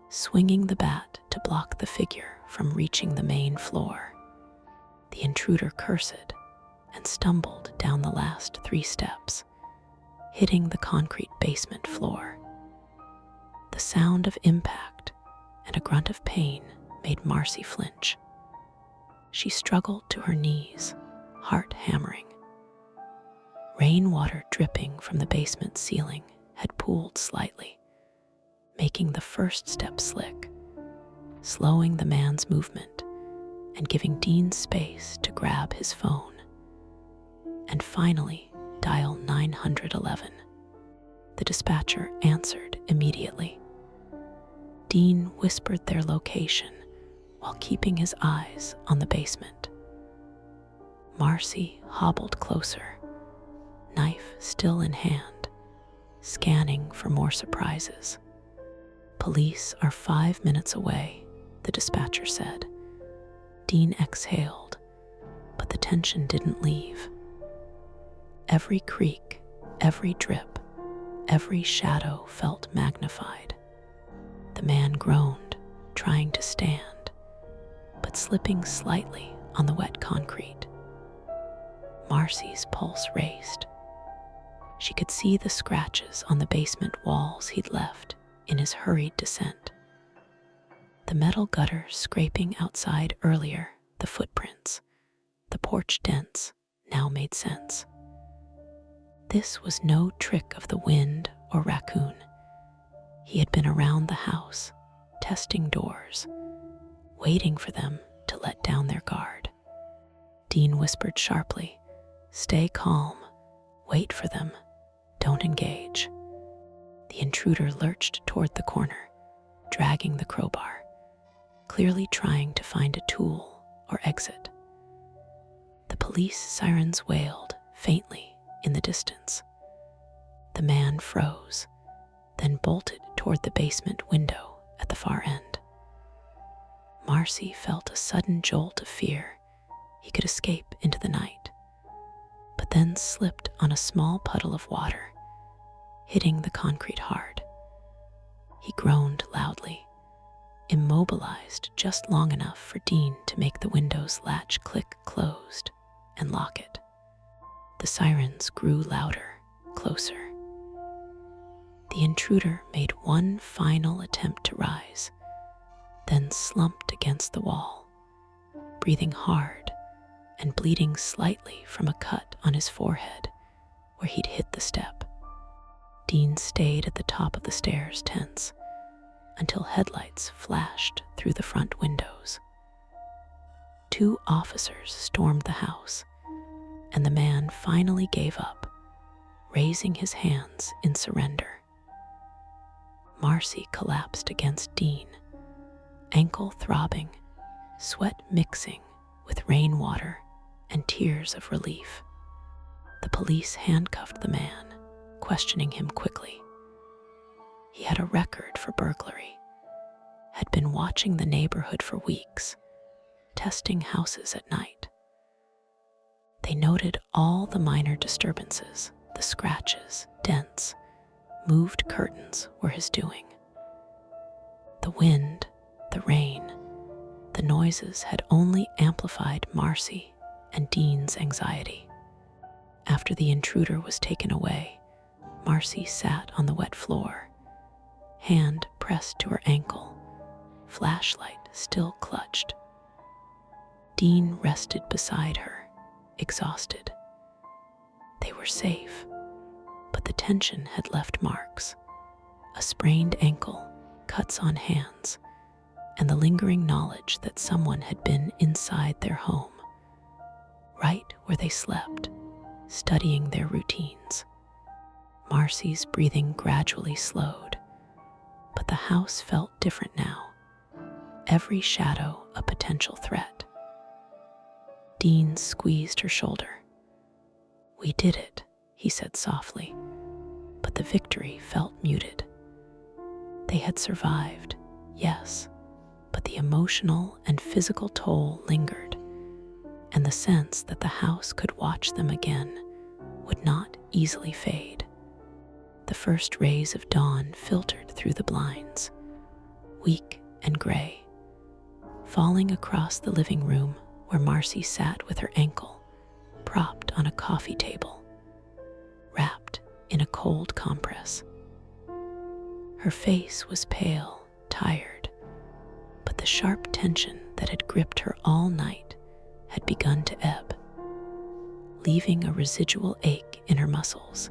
swinging the bat to block the figure from reaching the main floor. The intruder cursed and stumbled down the last 3 steps, hitting the concrete basement floor. The sound of impact and a grunt of pain made Marcy flinch. She struggled to her knees, heart hammering. Rainwater dripping from the basement ceiling had pooled slightly, making the first step slick, slowing the man's movement and giving Dean space to grab his phone and finally dial 911. The dispatcher answered immediately. Dean whispered their location while keeping his eyes on the basement. Marcy hobbled closer, knife still in hand, scanning for more surprises. "Police are 5 minutes away," the dispatcher said. Dean exhaled, but the tension didn't leave. Every creak, every drip, every shadow felt magnified. The man groaned, trying to stand, but slipping slightly on the wet concrete. Marcy's pulse raced. She could see the scratches on the basement walls he'd left in his hurried descent. The metal gutter scraping outside earlier, the footprints, the porch dents now made sense. This was no trick of the wind or raccoon. He had been around the house, testing doors, waiting for them to let down their guard. Dean whispered sharply, "Stay calm, wait for them, don't engage." The intruder lurched toward the corner, dragging the crowbar, clearly trying to find a tool or exit. The police sirens wailed faintly in the distance. The man froze, then bolted toward the basement window at the far end. Marcy felt a sudden jolt of fear. He could escape into the night, but then slipped on a small puddle of water, hitting the concrete hard. He groaned loudly, immobilized just long enough for Dean to make the window's latch click closed and lock it. The sirens grew louder, closer. The intruder made one final attempt to rise, then slumped against the wall, breathing hard and bleeding slightly from a cut on his forehead where he'd hit the step. Dean stayed at the top of the stairs, tense, until headlights flashed through the front windows. 2 officers stormed the house, and the man finally gave up, raising his hands in surrender. Marcy collapsed against Dean, ankle throbbing, sweat mixing with rainwater and tears of relief. The police handcuffed the man, questioning him quickly. He had a record for burglary, had been watching the neighborhood for weeks, testing houses at night. They noted all the minor disturbances, the scratches, dents, moved curtains were his doing. The wind, the rain, the noises had only amplified Marcy and Dean's anxiety. After the intruder was taken away, Marcy sat on the wet floor, hand pressed to her ankle, flashlight still clutched. Dean rested beside her, exhausted. They were safe, but the tension had left marks. A sprained ankle, cuts on hands, and the lingering knowledge that someone had been inside their home, right where they slept, studying their routines. Marcy's breathing gradually slowed, but the house felt different now, every shadow a potential threat. Dean squeezed her shoulder. "We did it," he said softly, but the victory felt muted. They had survived, yes, but the emotional and physical toll lingered, and the sense that the house could watch them again would not easily fade. The first rays of dawn filtered through the blinds, weak and gray, falling across the living room where Marcy sat with her ankle propped on a coffee table, wrapped in a cold compress. Her face was pale, tired, but the sharp tension that had gripped her all night had begun to ebb, leaving a residual ache in her muscles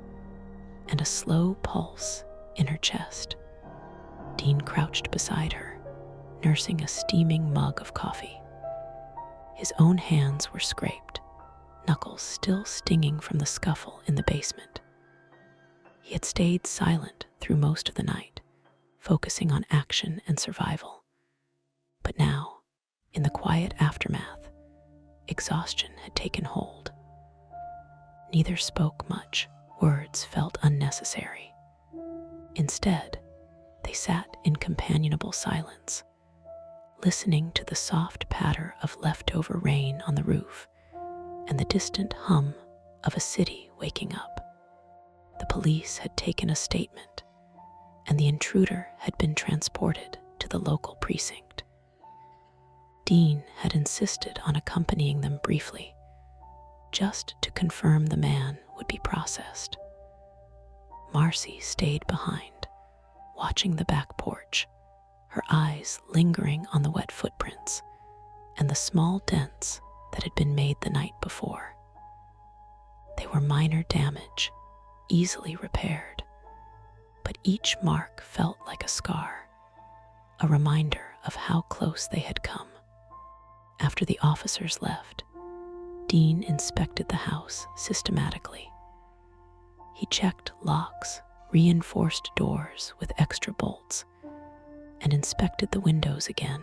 and a slow pulse in her chest. Dean crouched beside her, nursing a steaming mug of coffee. His own hands were scraped, knuckles still stinging from the scuffle in the basement. He had stayed silent through most of the night, focusing on action and survival. But now, in the quiet aftermath, exhaustion had taken hold. Neither spoke much, words felt unnecessary. Instead, they sat in companionable silence, listening to the soft patter of leftover rain on the roof and the distant hum of a city waking up. The police had taken a statement, and the intruder had been transported to the local precinct. Dean had insisted on accompanying them briefly, just to confirm the man would be processed. Marcy stayed behind, watching the back porch, her eyes lingering on the wet footprints and the small dents that had been made the night before. They were minor damage, easily repaired, but each mark felt like a scar, a reminder of how close they had come. After the officers left, Dean inspected the house systematically. He checked locks, reinforced doors with extra bolts, and inspected the windows again,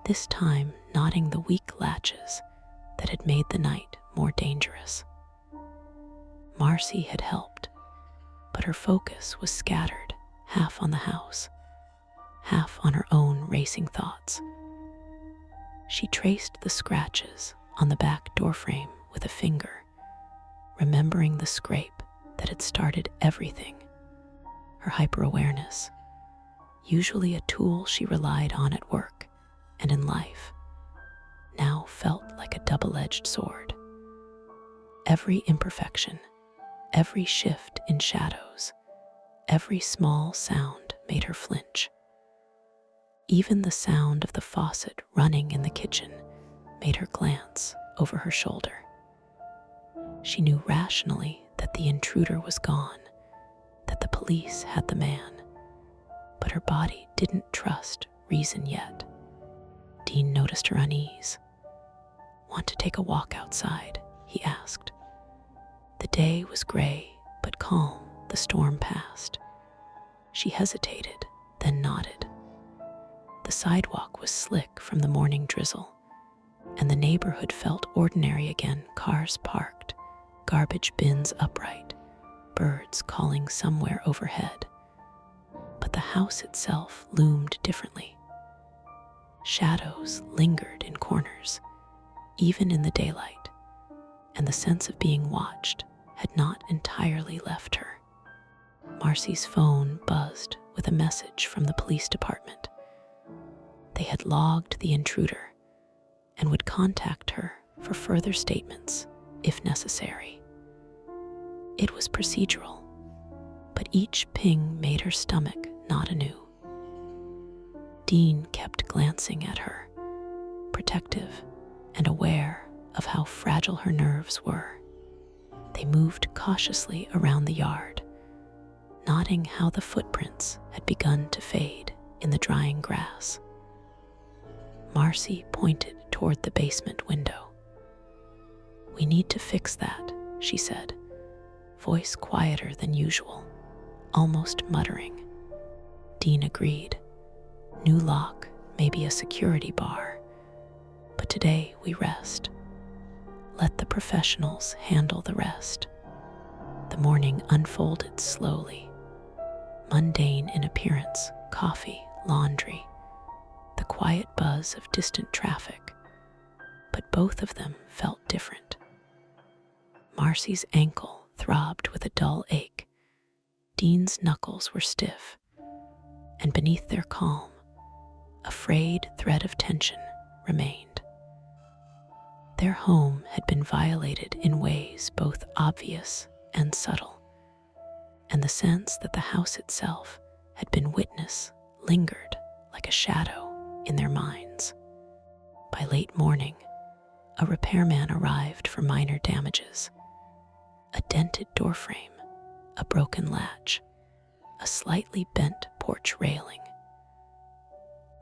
this time knotting the weak latches that had made the night more dangerous. Marcy had helped, but her focus was scattered, half on the house, half on her own racing thoughts. She traced the scratches on the back doorframe with a finger, remembering the scrape that had started everything. Her hyper-awareness, usually a tool she relied on at work and in life, now felt like a double-edged sword. Every imperfection, every shift in shadows, every small sound made her flinch. Even the sound of the faucet running in the kitchen made her glance over her shoulder. She knew rationally that the intruder was gone, that the police had the man, but her body didn't trust reason yet. Dean noticed her unease. "Want to take a walk outside?" he asked. The day was gray but calm. The storm passed. She hesitated, then nodded. The sidewalk was slick from the morning drizzle, and the neighborhood felt ordinary again. Cars parked, garbage bins upright, birds calling somewhere overhead. But the house itself loomed differently. Shadows lingered in corners, even in the daylight, and the sense of being watched had not entirely left her. Marcy's phone buzzed with a message from the police department. They had logged the intruder and would contact her for further statements if necessary. It was procedural, but each ping made her stomach knot anew. Dean kept glancing at her, protective and aware of how fragile her nerves were. They moved cautiously around the yard, noting how the footprints had begun to fade in the drying grass. Marcy pointed toward the basement window. "We need to fix that," she said, voice quieter than usual, almost muttering. Dean agreed. New lock, maybe a security bar, but today we rest. Let the professionals handle the rest. The morning unfolded slowly, mundane in appearance: coffee, laundry, the quiet buzz of distant traffic, but both of them felt different. Marcy's ankle throbbed with a dull ache. Dean's knuckles were stiff, and beneath their calm, a frayed thread of tension remained. Their home had been violated in ways both obvious and subtle, and the sense that the house itself had been witness lingered like a shadow in their minds. By late morning, a repairman arrived for minor damages: a dented doorframe, a broken latch, a slightly bent porch railing.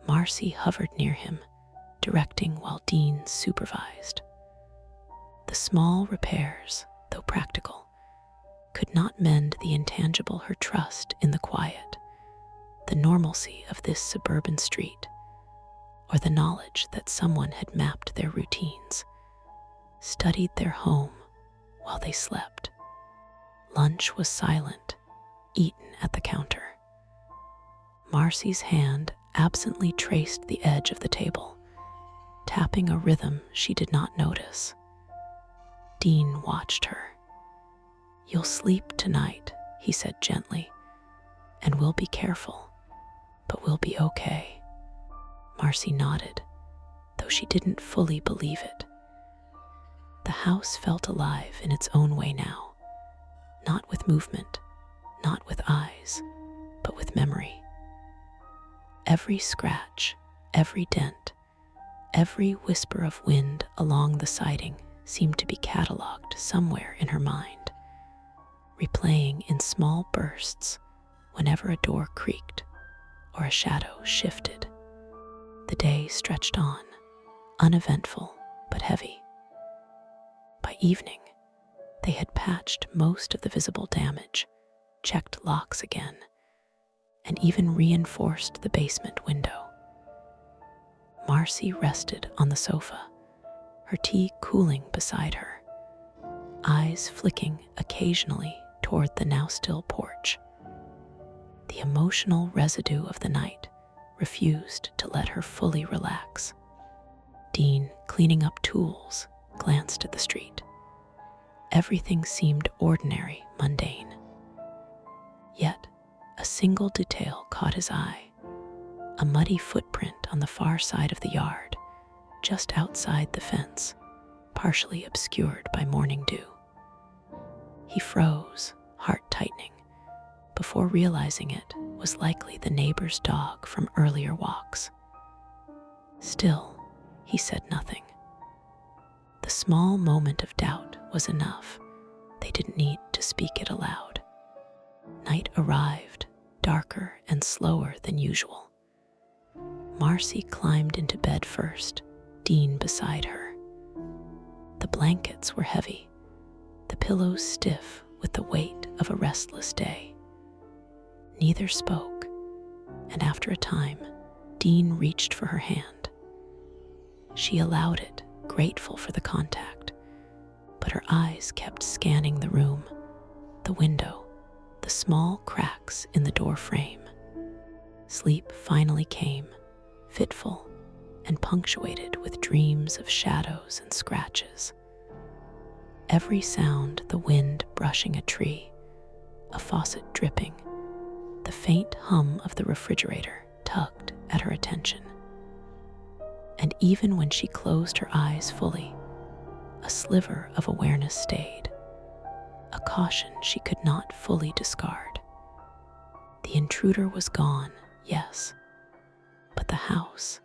Marcy hovered near him, directing while Dean supervised. The small repairs, though practical, could not mend the intangible her trust in the quiet, the normalcy of this suburban street, or the knowledge that someone had mapped their routines, studied their home while they slept. Lunch was silent, eaten at the counter. Marcy's hand absently traced the edge of the table, tapping a rhythm she did not notice. Dean watched her. "You'll sleep tonight," he said gently, "and we'll be careful, but we'll be okay." Marcy nodded, though she didn't fully believe it. The house felt alive in its own way now, not with movement, not with eyes, but with memory. Every scratch, every dent, every whisper of wind along the siding seemed to be catalogued somewhere in her mind, replaying in small bursts whenever a door creaked or a shadow shifted. The day stretched on, uneventful but heavy. By evening, they had patched most of the visible damage, checked locks again, and even reinforced the basement window. Marcy rested on the sofa, her tea cooling beside her, eyes flicking occasionally toward the now still porch. The emotional residue of the night refused to let her fully relax. Dean, cleaning up tools, glanced at the street. Everything seemed ordinary, mundane. Yet, a single detail caught his eye: a muddy footprint on the far side of the yard, just outside the fence, partially obscured by morning dew. He froze, heart tightening, before realizing it was likely the neighbor's dog from earlier walks. Still, he said nothing. The small moment of doubt was enough. They didn't need to speak it aloud. Night arrived, darker and slower than usual. Marcy climbed into bed first, Dean beside her. The blankets were heavy, the pillows stiff with the weight of a restless day. Neither spoke, and after a time, Dean reached for her hand. She allowed it, grateful for the contact, but her eyes kept scanning the room, the window, the small cracks in the door frame. Sleep finally came, fitful and punctuated with dreams of shadows and scratches. Every sound, the wind brushing a tree, a faucet dripping, the faint hum of the refrigerator tugged at her attention. And even when she closed her eyes fully, a sliver of awareness stayed, a caution she could not fully discard. The intruder was gone, yes, but the house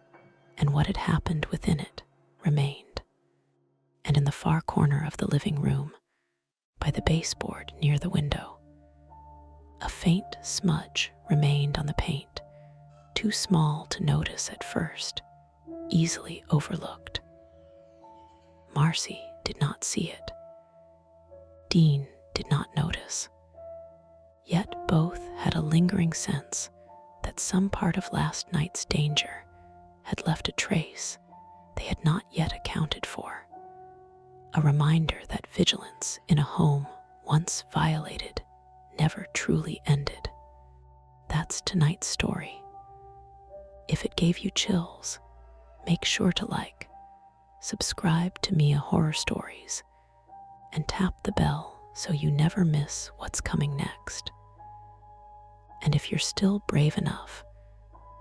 and what had happened within it remained. And in the far corner of the living room, by the baseboard near the window, a faint smudge remained on the paint, too small to notice at first, easily overlooked. Marcy did not see it. Dean did not notice. Yet both had a lingering sense that some part of last night's danger had left a trace they had not yet accounted for. A reminder that vigilance in a home once violated never truly ended. That's tonight's story. If it gave you chills, make sure to like, subscribe to Mia Horror Stories, and tap the bell so you never miss what's coming next. And if you're still brave enough,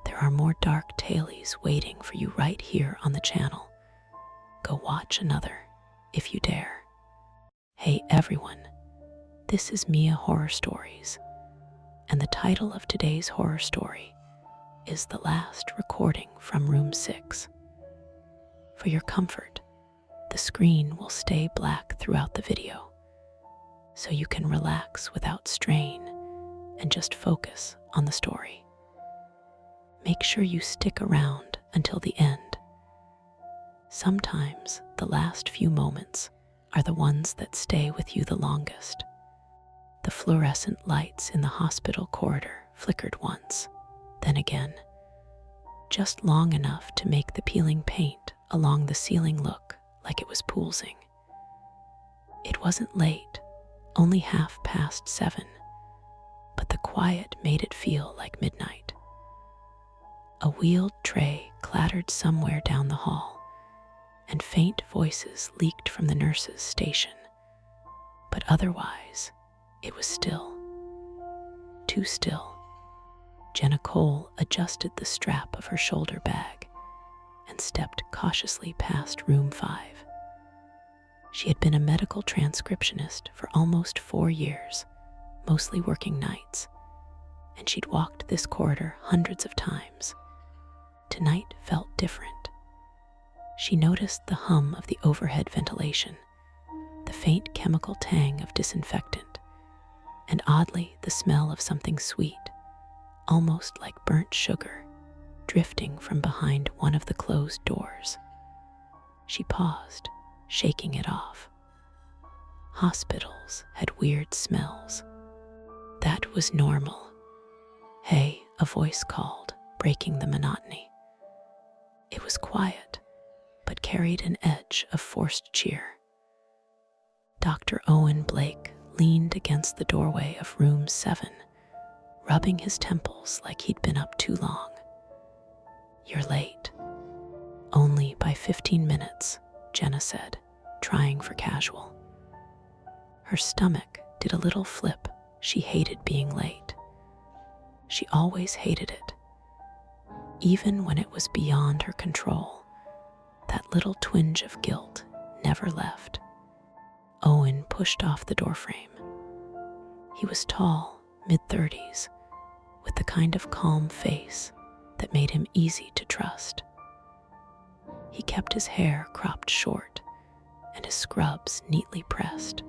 there are more dark tailies waiting for you right here on the channel. Go watch another if you dare. Hey everyone, this is Mia Horror Stories, and the title of today's horror story is The Last Recording from Room 6. For your comfort, the screen will stay black throughout the video, so you can relax without strain and just focus on the story. Make sure you stick around until the end, Sometimes the last few moments are the ones that stay with you the longest. The fluorescent lights in the hospital corridor flickered once, then again, just long enough to make the peeling paint along the ceiling look like it was poolsing. It wasn't late, only 7:30, but the quiet made it feel like midnight. A wheeled tray clattered somewhere down the hall, and faint voices leaked from the nurse's station. But otherwise, it was still. Too still. Jenna Cole adjusted the strap of her shoulder bag and stepped cautiously past room 5. She had been a medical transcriptionist for almost 4 years, mostly working nights, and she'd walked this corridor hundreds of times. Tonight felt different. She noticed the hum of the overhead ventilation, the faint chemical tang of disinfectant, and oddly the smell of something sweet, almost like burnt sugar, drifting from behind one of the closed doors. She paused, shaking it off. Hospitals had weird smells. That was normal. "Hey," a voice called, breaking the monotony. It was quiet, but carried an edge of forced cheer. Dr. Owen Blake leaned against the doorway of room 7, rubbing his temples like he'd been up too long. "You're late." "Only by 15 minutes, Jenna said, trying for casual. Her stomach did a little flip. She hated being late. She always hated it. Even when it was beyond her control, that little twinge of guilt never left. Owen pushed off the doorframe. He was tall, mid-30s, with the kind of calm face that made him easy to trust. He kept his hair cropped short and his scrubs neatly pressed.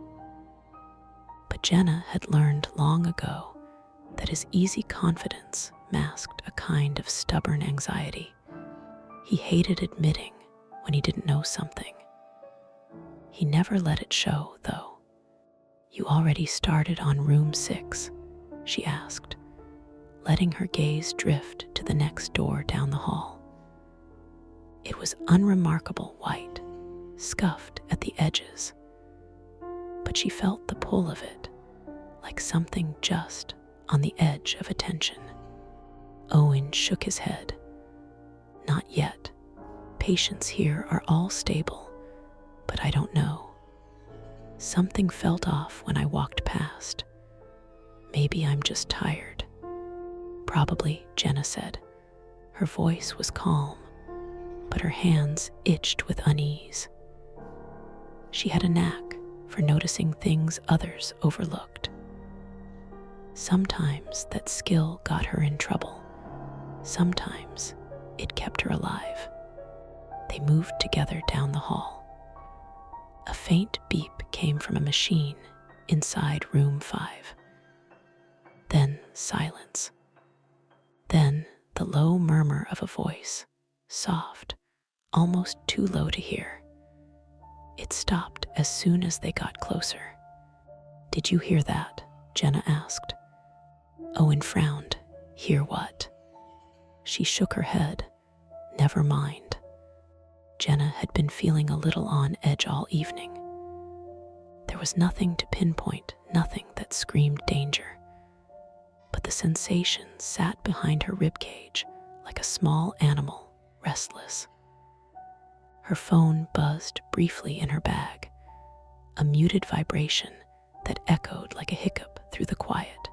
But Jenna had learned long ago that his easy confidence masked a kind of stubborn anxiety. He hated admitting when he didn't know something. He never let it show, though. "You already started on room 6, she asked, letting her gaze drift to the next door down the hall. It was unremarkable white, scuffed at the edges, but she felt the pull of it, like something just on the edge of attention. Owen shook his head. "Not yet. Patients here are all stable, but I don't know. Something felt off when I walked past. Maybe I'm just tired." "Probably," Jenna said. Her voice was calm, but her hands itched with unease. She had a knack for noticing things others overlooked. Sometimes that skill got her in trouble. Sometimes it kept her alive. They moved together down the hall. A faint beep came from a machine inside room 5. Then silence. Then the low murmur of a voice, soft, almost too low to hear. It stopped as soon as they got closer. "Did you hear that?" Jenna asked. Owen frowned. "Hear what?" She shook her head. "Never mind." Jenna had been feeling a little on edge all evening. There was nothing to pinpoint, nothing that screamed danger. But the sensation sat behind her ribcage like a small animal, restless. Her phone buzzed briefly in her bag, a muted vibration that echoed like a hiccup through the quiet.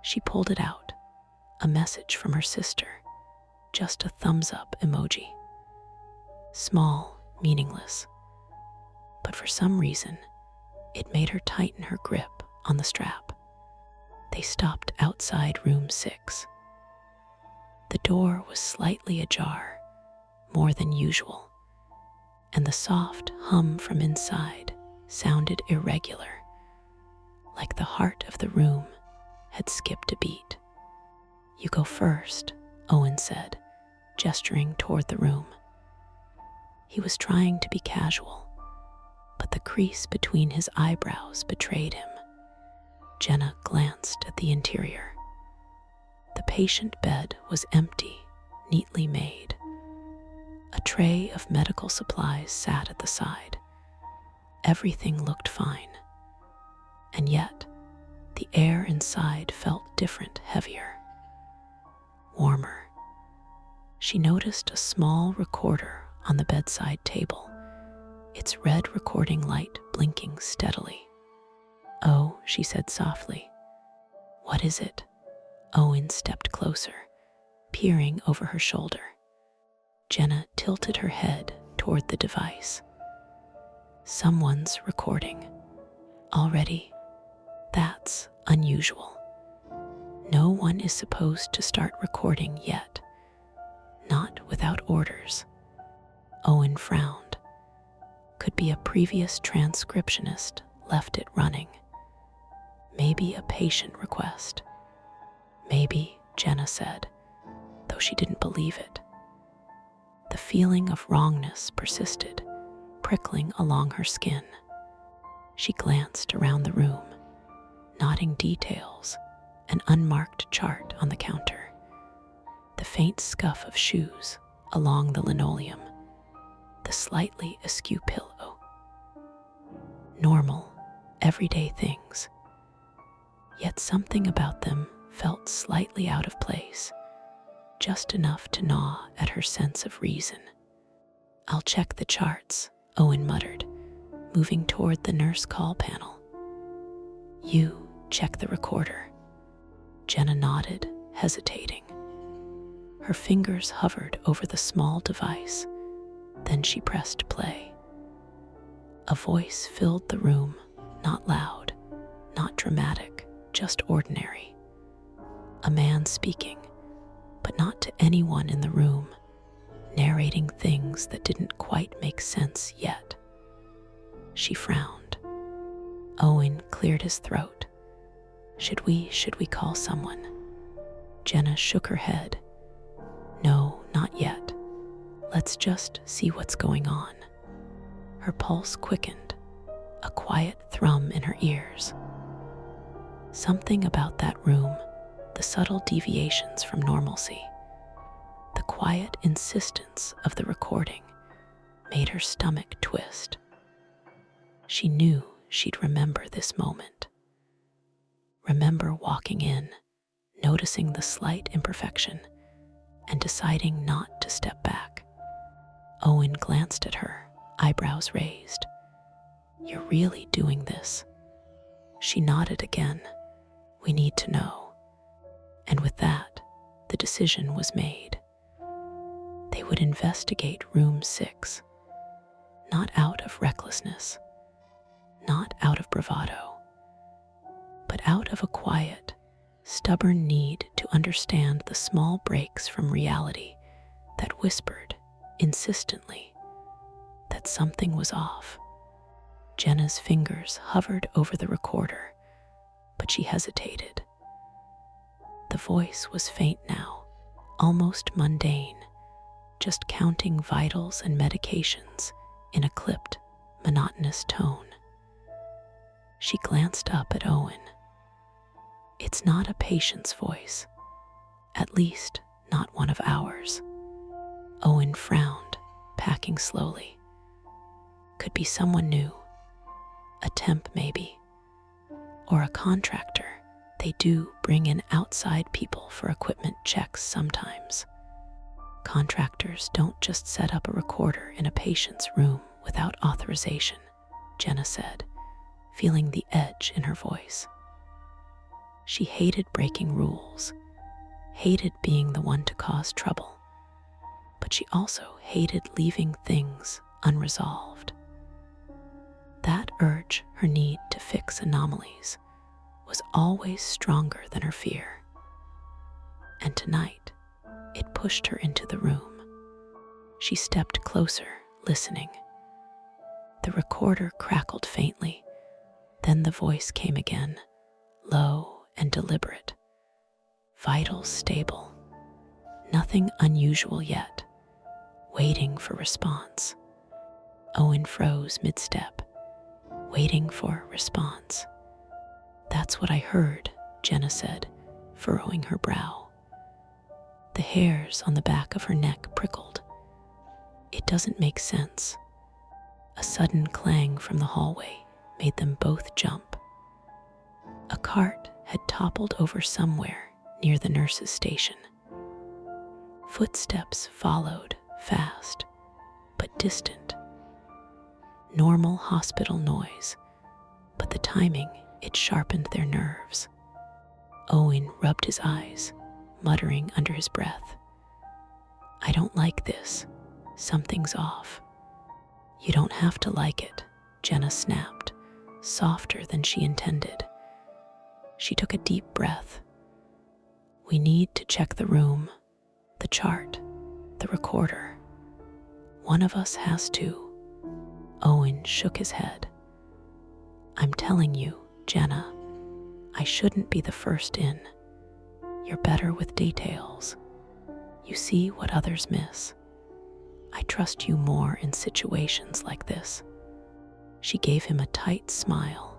She pulled it out, a message from her sister, just a thumbs-up emoji. Small, meaningless, but for some reason, it made her tighten her grip on the strap. They stopped outside room 6. The door was slightly ajar, more than usual, and the soft hum from inside sounded irregular, like the heart of the room had skipped a beat. "You go first," Owen said, gesturing toward the room. He was trying to be casual, but the crease between his eyebrows betrayed him. Jenna glanced at the interior. The patient bed was empty, neatly made. A tray of medical supplies sat at the side. Everything looked fine. And yet, the air inside felt different, heavier, warmer. She noticed a small recorder on the bedside table, its red recording light blinking steadily. "Oh," she said softly. "What is it?" Owen stepped closer, peering over her shoulder. Jenna tilted her head toward the device. "Someone's recording. Already? That's unusual. No one is supposed to start recording yet. Not without orders." Owen frowned. Could be a previous transcriptionist left it running. Maybe a patient request. Maybe, Jenna said, though she didn't believe it. The feeling of wrongness persisted, prickling along her skin. She glanced around the room, noting details, an unmarked chart on the counter, the faint scuff of shoes along the linoleum, the slightly askew pillow. Normal, everyday things. Yet something about them felt slightly out of place, just enough to gnaw at her sense of reason. "I'll check the charts," Owen muttered, moving toward the nurse call panel. "You check the recorder." Jenna nodded, hesitating. Her fingers hovered over the small device, then she pressed play. A voice filled the room, not loud, not dramatic, just ordinary. A man speaking, but not to anyone in the room, narrating things that didn't quite make sense yet. She frowned. Owen cleared his throat. Should we call someone?" Jenna shook her head. "No, not yet. Let's just see what's going on." Her pulse quickened, a quiet thrum in her ears. Something about that room, the subtle deviations from normalcy, the quiet insistence of the recording, made her stomach twist. She knew she'd remember this moment. Remember walking in, noticing the slight imperfection, and deciding not to step back. Owen glanced at her, eyebrows raised. "You're really doing this?" She nodded again. "We need to know." And with that, the decision was made. They would investigate room 6, not out of recklessness, not out of bravado, but out of a quiet, stubborn need to understand the small breaks from reality that whispered insistently that something was off. Jenna's fingers hovered over the recorder, but she hesitated. The voice was faint now, almost mundane, just counting vitals and medications in a clipped, monotonous tone. She glanced up at Owen. It's not a patient's voice, at least not one of ours. Owen frowned, packing slowly. Could be someone new, a temp maybe, or a contractor. They do bring in outside people for equipment checks sometimes. Contractors don't just set up a recorder in a patient's room without authorization, Jenna said, feeling the edge in her voice. She hated breaking rules, hated being the one to cause trouble, but she also hated leaving things unresolved. That urge, her need to fix anomalies, was always stronger than her fear. And tonight, it pushed her into the room. She stepped closer, listening. The recorder crackled faintly, then the voice came again, low and deliberate. Vitals stable. Nothing unusual yet, waiting for response. Owen froze mid-step, waiting for a response. "That's what I heard," Jenna said, furrowing her brow. The hairs on the back of her neck prickled. "It doesn't make sense." A sudden clang from the hallway made them both jump. A cart had toppled over somewhere near the nurse's station. Footsteps followed, fast, but distant. Normal hospital noise, but the timing, it sharpened their nerves. Owen rubbed his eyes, muttering under his breath, "I don't like this. Something's off." "You don't have to like it," Jenna snapped, softer than she intended. She took a deep breath. "We need to check the room, the chart, the recorder. One of us has to." Owen shook his head. "I'm telling you, Jenna, I shouldn't be the first in. You're better with details. You see what others miss. I trust you more in situations like this." She gave him a tight smile,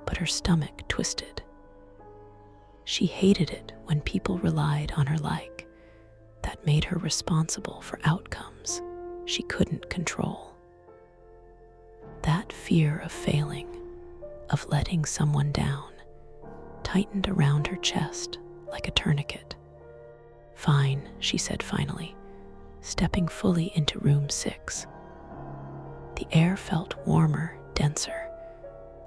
but her stomach twisted. She hated it when people relied on her like. That made her responsible for outcomes she couldn't control. That fear of failing, of letting someone down, tightened around her chest like a tourniquet. "Fine," she said finally, stepping fully into room 6. The air felt warmer, denser,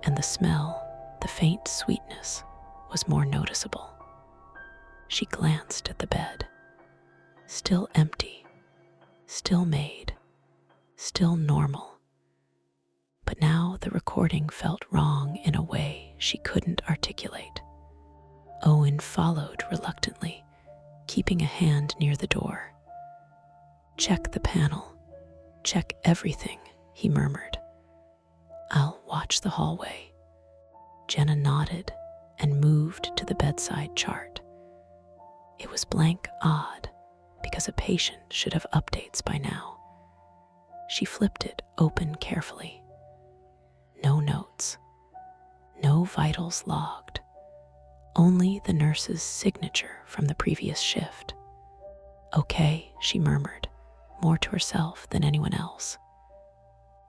and the smell, the faint sweetness, was more noticeable. She glanced at the bed. Still empty, still made, still normal. But now the recording felt wrong in a way she couldn't articulate. Owen followed reluctantly, keeping a hand near the door. "Check the panel. Check everything," he murmured. "I'll watch the hallway." Jenna nodded and moved to the bedside chart. It was blank odd, because a patient should have updates by now. She flipped it open carefully. No notes. No vitals logged. Only the nurse's signature from the previous shift. "Okay," she murmured, more to herself than anyone else.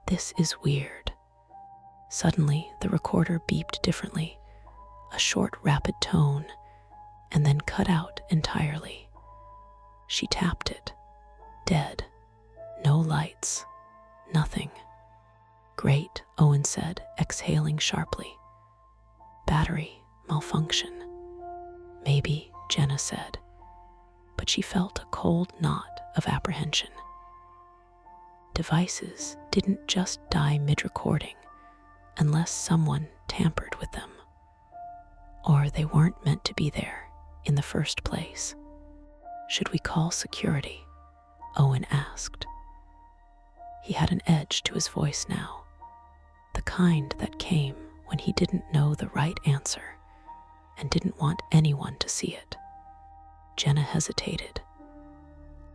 "This is weird." Suddenly, the recorder beeped differently, a short, rapid tone, and then cut out entirely. She tapped it. Dead. No lights. Nothing. "Great," Owen said, exhaling sharply. "Battery malfunction." "Maybe," Jenna said, but she felt a cold knot of apprehension. Devices didn't just die mid-recording unless someone tampered with them. Or they weren't meant to be there in the first place. "Should we call security?" Owen asked. He had an edge to his voice now, the kind that came when he didn't know the right answer and didn't want anyone to see it. Jenna hesitated.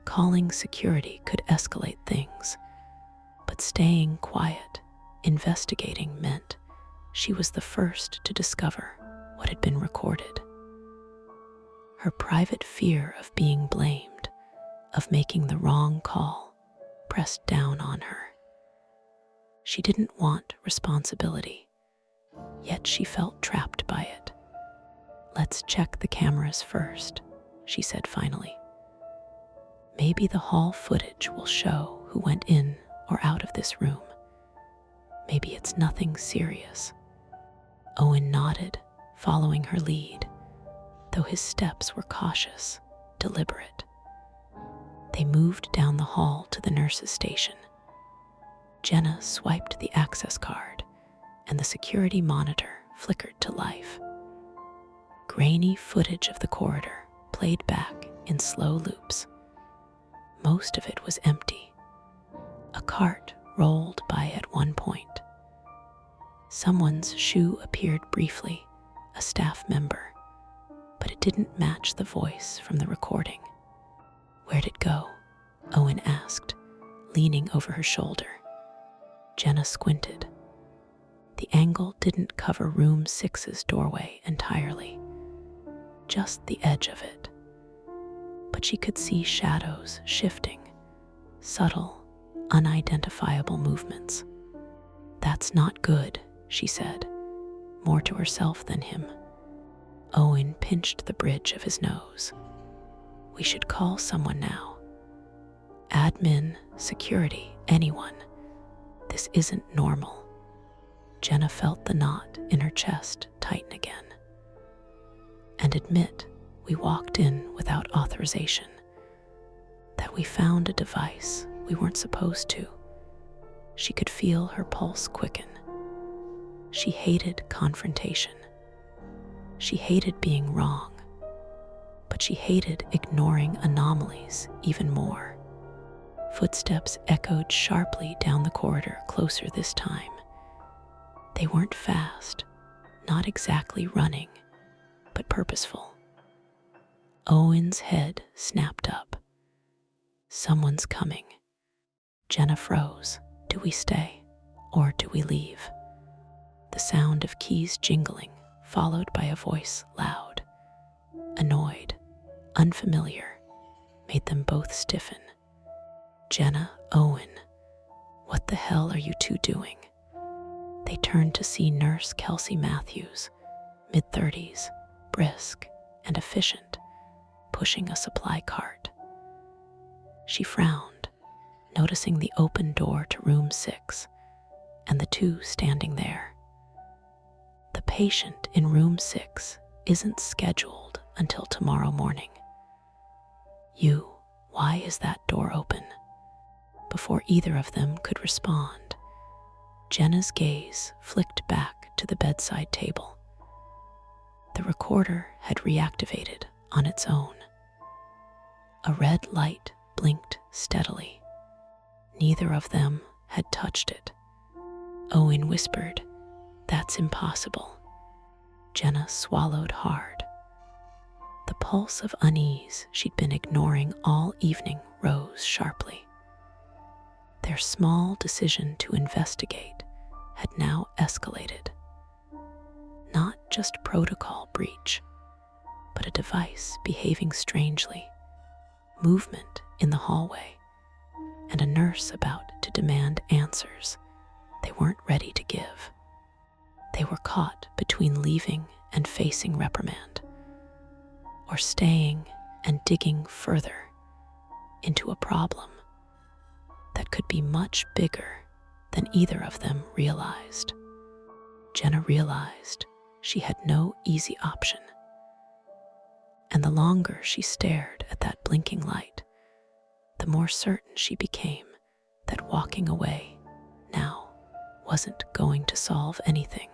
Calling security could escalate things, but staying quiet, investigating meant she was the first to discover what had been recorded. Her private fear of being blamed, of making the wrong call, pressed down on her. She didn't want responsibility, yet she felt trapped by it. "Let's check the cameras first," she said finally. "Maybe the hall footage will show who went in or out of this room. Maybe it's nothing serious." Owen nodded, following her lead, though his steps were cautious, deliberate. They moved down the hall to the nurse's station. Jenna swiped the access card, and the security monitor flickered to life. Grainy footage of the corridor played back in slow loops. Most of it was empty. A cart rolled by at one point. Someone's shoe appeared briefly, a staff member, but it didn't match the voice from the recording. "Where'd it go?" Owen asked, leaning over her shoulder. Jenna squinted. The angle didn't cover room 6's doorway entirely, just the edge of it. But she could see shadows shifting, subtle, unidentifiable movements. "That's not good," she said, more to herself than him. Owen pinched the bridge of his nose. "We should call someone now. Admin, security, anyone. This isn't normal." Jenna felt the knot in her chest tighten again. "And admit we walked in without authorization, that we found a device we weren't supposed to." She could feel her pulse quicken. She hated confrontation. She hated being wrong, but she hated ignoring anomalies even more. Footsteps echoed sharply down the corridor, closer this time. They weren't fast, not exactly running, but purposeful. Owen's head snapped up. "Someone's coming." Jenna froze. Do we stay, or do we leave? The sound of keys jingling, followed by a voice loud, annoyed, unfamiliar, made them both stiffen. "Jenna, Owen, what the hell are you two doing?" They turned to see Nurse Kelsey Matthews, mid-30s, brisk and efficient, pushing a supply cart. She frowned, noticing the open door to room 6 and the two standing there. "The patient in room 6 isn't scheduled until tomorrow morning." Why is that door open?" Before either of them could respond, Jenna's gaze flicked back to the bedside table. The recorder had reactivated on its own. A red light blinked steadily. Neither of them had touched it. Owen whispered, "That's impossible." Jenna swallowed hard. The pulse of unease she'd been ignoring all evening rose sharply. Their small decision to investigate had now escalated. Not just protocol breach, but a device behaving strangely, movement in the hallway, and a nurse about to demand answers they weren't ready to give. They were caught between leaving and facing reprimand, or staying and digging further into a problem that could be much bigger than either of them realized. Jenna realized she had no easy option, and the longer she stared at that blinking light, the more certain she became that walking away now wasn't going to solve anything.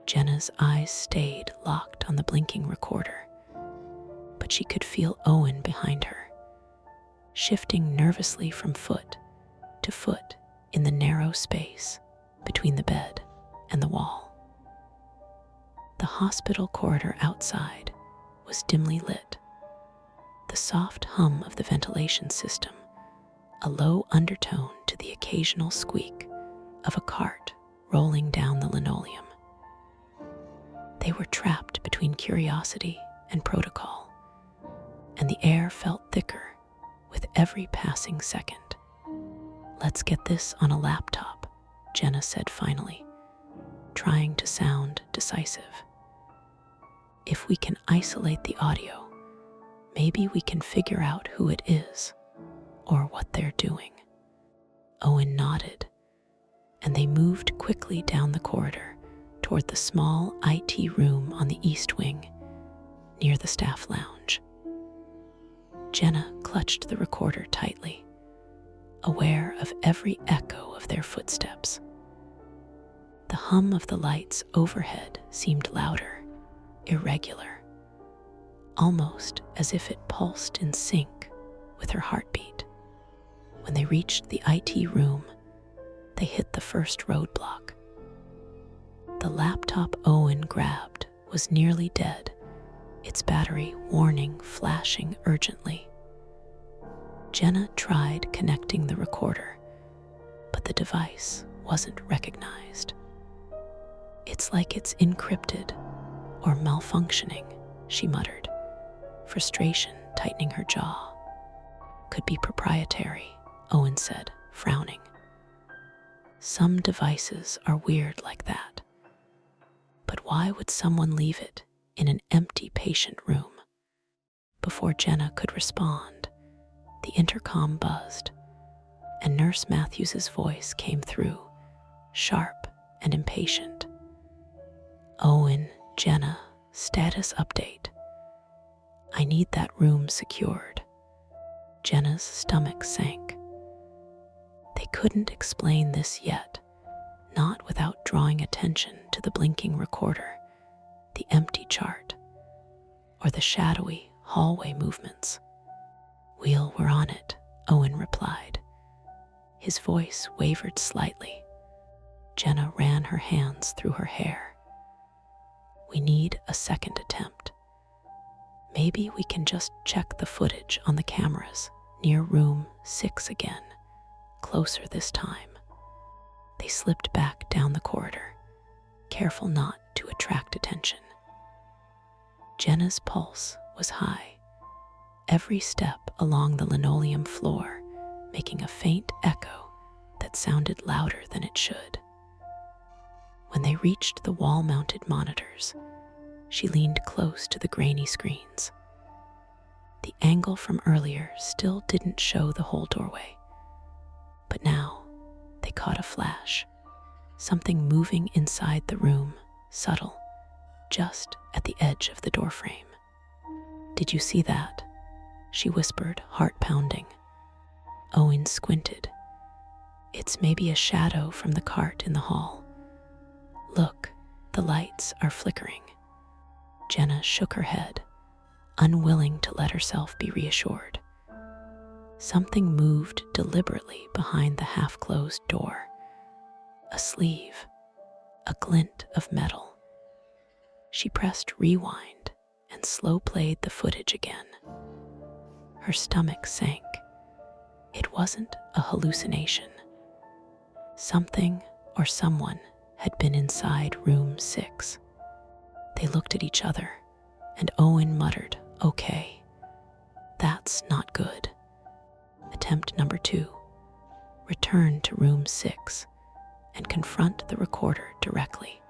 Jenna's eyes stayed locked on the blinking recorder, but she could feel Owen behind her, shifting nervously from foot to foot in the narrow space between the bed and the wall. The hospital corridor outside was dimly lit. The soft hum of the ventilation system, a low undertone to the occasional squeak of a cart rolling down the linoleum. They were trapped between curiosity and protocol, and the air felt thicker with every passing second. "Let's get this on a laptop," Jenna said finally, trying to sound decisive. "If we can isolate the audio, maybe we can figure out who it is or what they're doing." Owen nodded, and they moved quickly down the corridor toward the small IT room on the east wing, near the staff lounge. Jenna clutched the recorder tightly, aware of every echo of their footsteps. The hum of the lights overhead seemed louder, irregular, almost as if it pulsed in sync with her heartbeat. When they reached the IT room, they hit the first roadblock. The laptop Owen grabbed was nearly dead, its battery warning flashing urgently. Jenna tried connecting the recorder, but the device wasn't recognized. "It's like it's encrypted or malfunctioning," she muttered, frustration tightening her jaw. "Could be proprietary," Owen said, frowning. "Some devices are weird like that. But why would someone leave it in an empty patient room?" Before Jenna could respond, the intercom buzzed, and Nurse Matthews's voice came through, sharp and impatient. "Owen, Jenna, status update. I need that room secured." Jenna's stomach sank. They couldn't explain this yet, not without drawing attention to the blinking recorder, the empty chart, or the shadowy hallway movements. "We're on it," Owen replied. His voice wavered slightly. Jenna ran her hands through her hair. "We need a second attempt. Maybe we can just check the footage on the cameras near room 6 again, closer this time." They slipped back down the corridor, careful not to attract attention. Jenna's pulse was high, every step along the linoleum floor making a faint echo that sounded louder than it should. When they reached the wall-mounted monitors, she leaned close to the grainy screens. The angle from earlier still didn't show the whole doorway, but now they caught a flash, something moving inside the room, subtle, just at the edge of the doorframe. "Did you see that?" she whispered, heart pounding. Owen squinted. "It's maybe a shadow from the cart in the hall. Look, the lights are flickering." Jenna shook her head, unwilling to let herself be reassured. Something moved deliberately behind the half-closed door. A sleeve, a glint of metal. She pressed rewind and slow-played the footage again. Her stomach sank. It wasn't a hallucination. Something or someone had been inside room 6. They looked at each other, and Owen muttered, "Okay, that's not good." Attempt number 2. Return to room 6 and confront the recorder directly.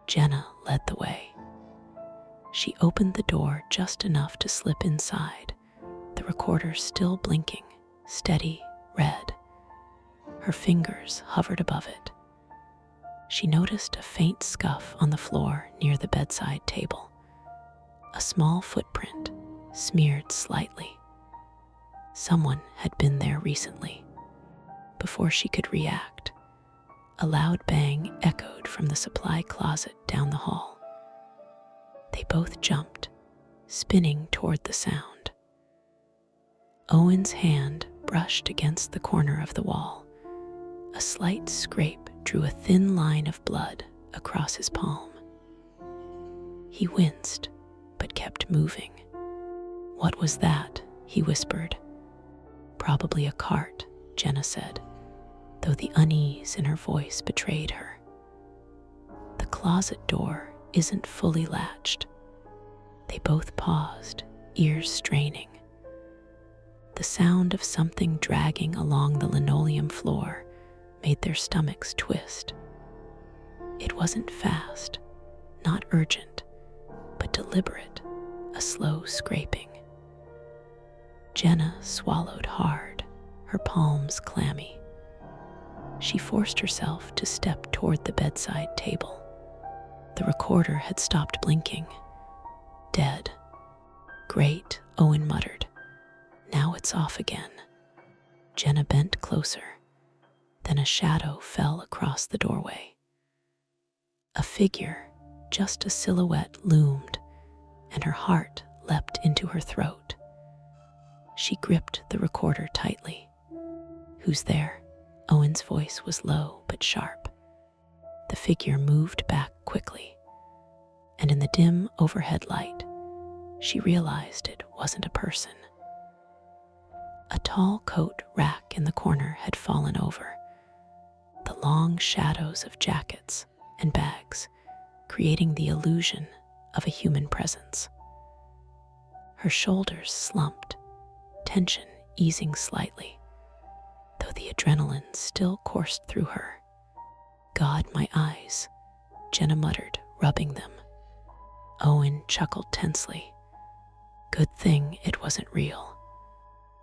Jenna led the way. She opened the door just enough to slip inside, the recorder still blinking, steady red. Her fingers hovered above it. She noticed a faint scuff on the floor near the bedside table, a small footprint smeared slightly. Someone had been there recently. Before she could react, a loud bang echoed from the supply closet down the hall. They both jumped, spinning toward the sound. Owen's hand brushed against the corner of the wall. A slight scrape drew a thin line of blood across his palm. He winced, but kept moving. "What was that?" he whispered. "Probably a cart," Jenna said, though the unease in her voice betrayed her. "The closet door isn't fully latched." They both paused, ears straining. The sound of something dragging along the linoleum floor made their stomachs twist. It wasn't fast, not urgent, but deliberate, a slow scraping. Jenna swallowed hard, her palms clammy. She forced herself to step toward the bedside table. The recorder had stopped blinking. "Dead." "Great," Owen muttered. "Now it's off again." Jenna bent closer. Then a shadow fell across the doorway. A figure, just a silhouette, loomed, and her heart leapt into her throat. She gripped the recorder tightly. "Who's there?" Owen's voice was low but sharp. The figure moved back quickly, and in the dim overhead light, she realized it wasn't a person. A tall coat rack in the corner had fallen over, the long shadows of jackets and bags, creating the illusion of a human presence. Her shoulders slumped, tension easing slightly, though the adrenaline still coursed through her. "God, my eyes," Jenna muttered, rubbing them. Owen chuckled tensely. Good thing it wasn't real.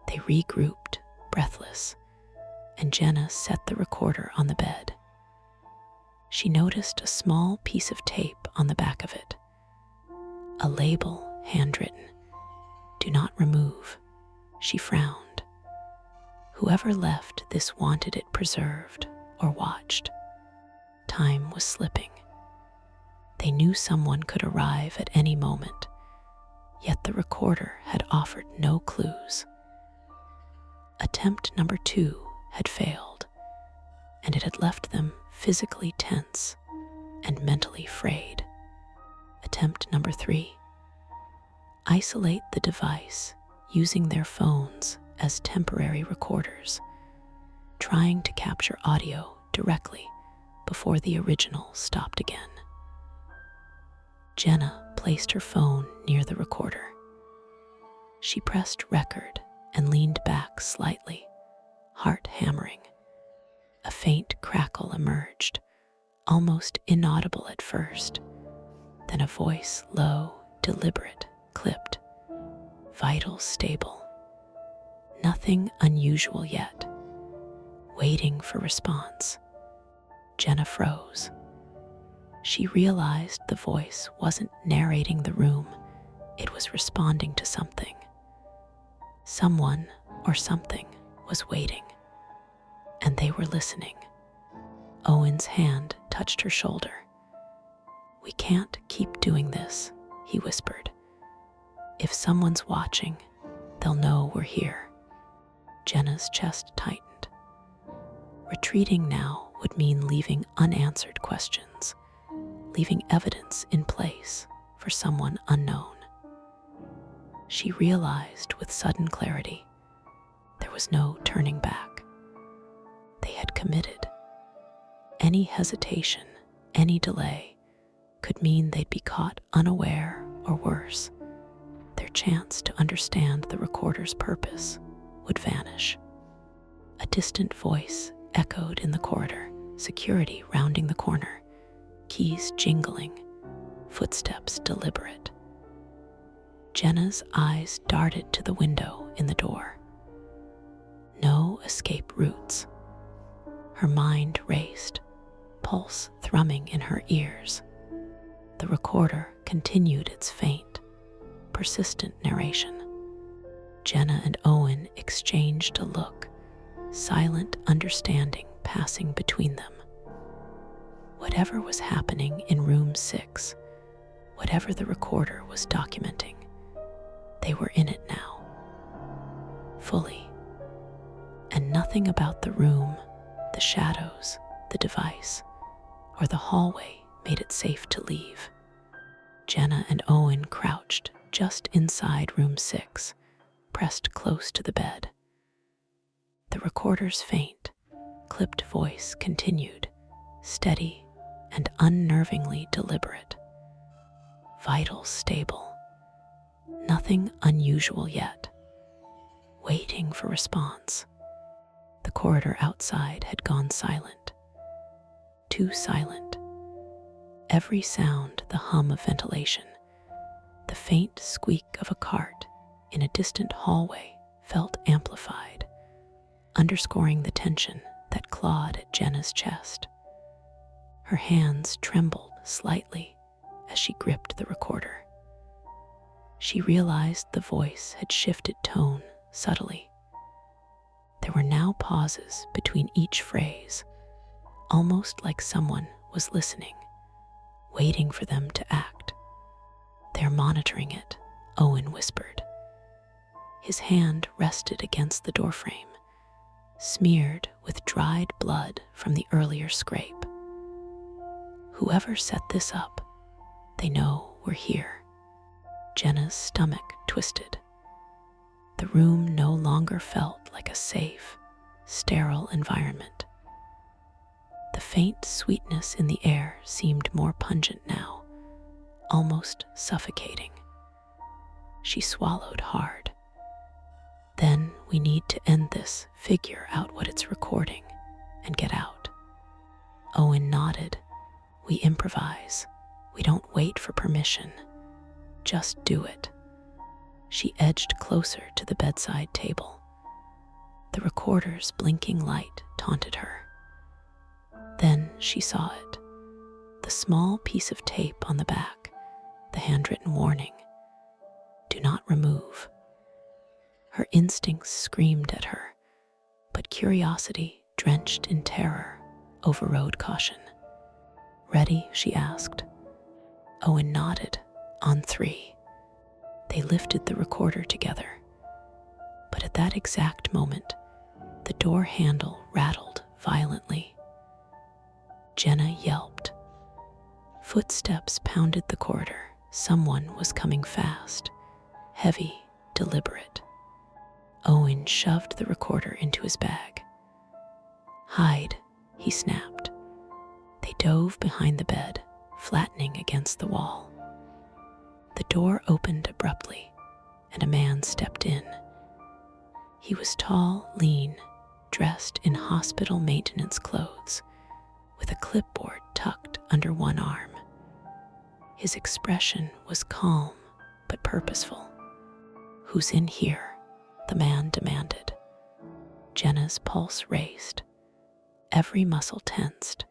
They regrouped, breathless, and Jenna set the recorder on the bed. She noticed a small piece of tape on the back of it. A label, handwritten. "Do not remove." She frowned. Whoever left this wanted it preserved or watched. Time was slipping. They knew someone could arrive at any moment, yet the recorder had offered no clues. Attempt number 2 had failed, and it had left them physically tense and mentally frayed. Attempt number 3. Isolate the device using their phones as temporary recorders, trying to capture audio directly before the original stopped again. Jenna placed her phone near the recorder. She pressed record and leaned back slightly, heart hammering. A faint crackle emerged, almost inaudible at first. Then a voice, low, deliberate, clipped. "Vitals stable. Nothing unusual yet. Waiting for response." Jenna froze. She realized the voice wasn't narrating the room, it was responding to something. Someone or something was waiting, and they were listening. Owen's hand touched her shoulder. "We can't keep doing this," he whispered. "If someone's watching, they'll know we're here." Jenna's chest tightened. Retreating now would mean leaving unanswered questions, leaving evidence in place for someone unknown. She realized with sudden clarity there was no turning back. They had committed. Any hesitation, any delay, could mean they'd be caught unaware or worse. Their chance to understand the recorder's purpose would vanish. A distant voice echoed in the corridor, security rounding the corner, keys jingling, footsteps deliberate. Jenna's eyes darted to the window in the door. No escape routes. Her mind raced, pulse thrumming in her ears. The recorder continued its faint, persistent narration. Jenna and Owen exchanged a look, silent understanding passing between them. Whatever was happening in room 6, whatever the recorder was documenting, they were in it now, fully. And nothing about the room, the shadows, the device, or the hallway made it safe to leave. Jenna and Owen crouched just inside room 6, pressed close to the bed. The recorder's faint, clipped voice continued, steady and unnervingly deliberate. Vitals stable. Nothing unusual yet. Waiting for response. The corridor outside had gone silent. Too silent. Every sound, the hum of ventilation, the faint squeak of a cart in a distant hallway felt amplified, underscoring the tension that clawed at Jenna's chest. Her hands trembled slightly as she gripped the recorder. She realized the voice had shifted tone subtly. There were now pauses between each phrase, almost like someone was listening, waiting for them to act. "They're monitoring it," Owen whispered. His hand rested against the doorframe, smeared with dried blood from the earlier scrape. "Whoever set this up, they know we're here." Jenna's stomach twisted. The room no longer felt like a safe, sterile environment. The faint sweetness in the air seemed more pungent now, almost suffocating. She swallowed hard. Then we need to end this, figure out what it's recording, and get out. Owen nodded. We improvise. We don't wait for permission. Just do it. She edged closer to the bedside table. The recorder's blinking light taunted her. Then she saw it. The small piece of tape on the back, the handwritten warning. Do not remove. Her instincts screamed at her, but curiosity, drenched in terror, overrode caution. Ready? She asked. Owen nodded. On 3. They lifted the recorder together. But at that exact moment, the door handle rattled violently. Jenna yelped. Footsteps pounded the corridor. Someone was coming fast, heavy, deliberate. Owen shoved the recorder into his bag. Hide, he snapped. They dove behind the bed, flattening against the wall. The door opened abruptly, and a man stepped in. He was tall, lean, dressed in hospital maintenance clothes, with a clipboard tucked under one arm. His expression was calm but purposeful. Who's in here? The man demanded. Jenna's pulse raced. Every muscle tensed.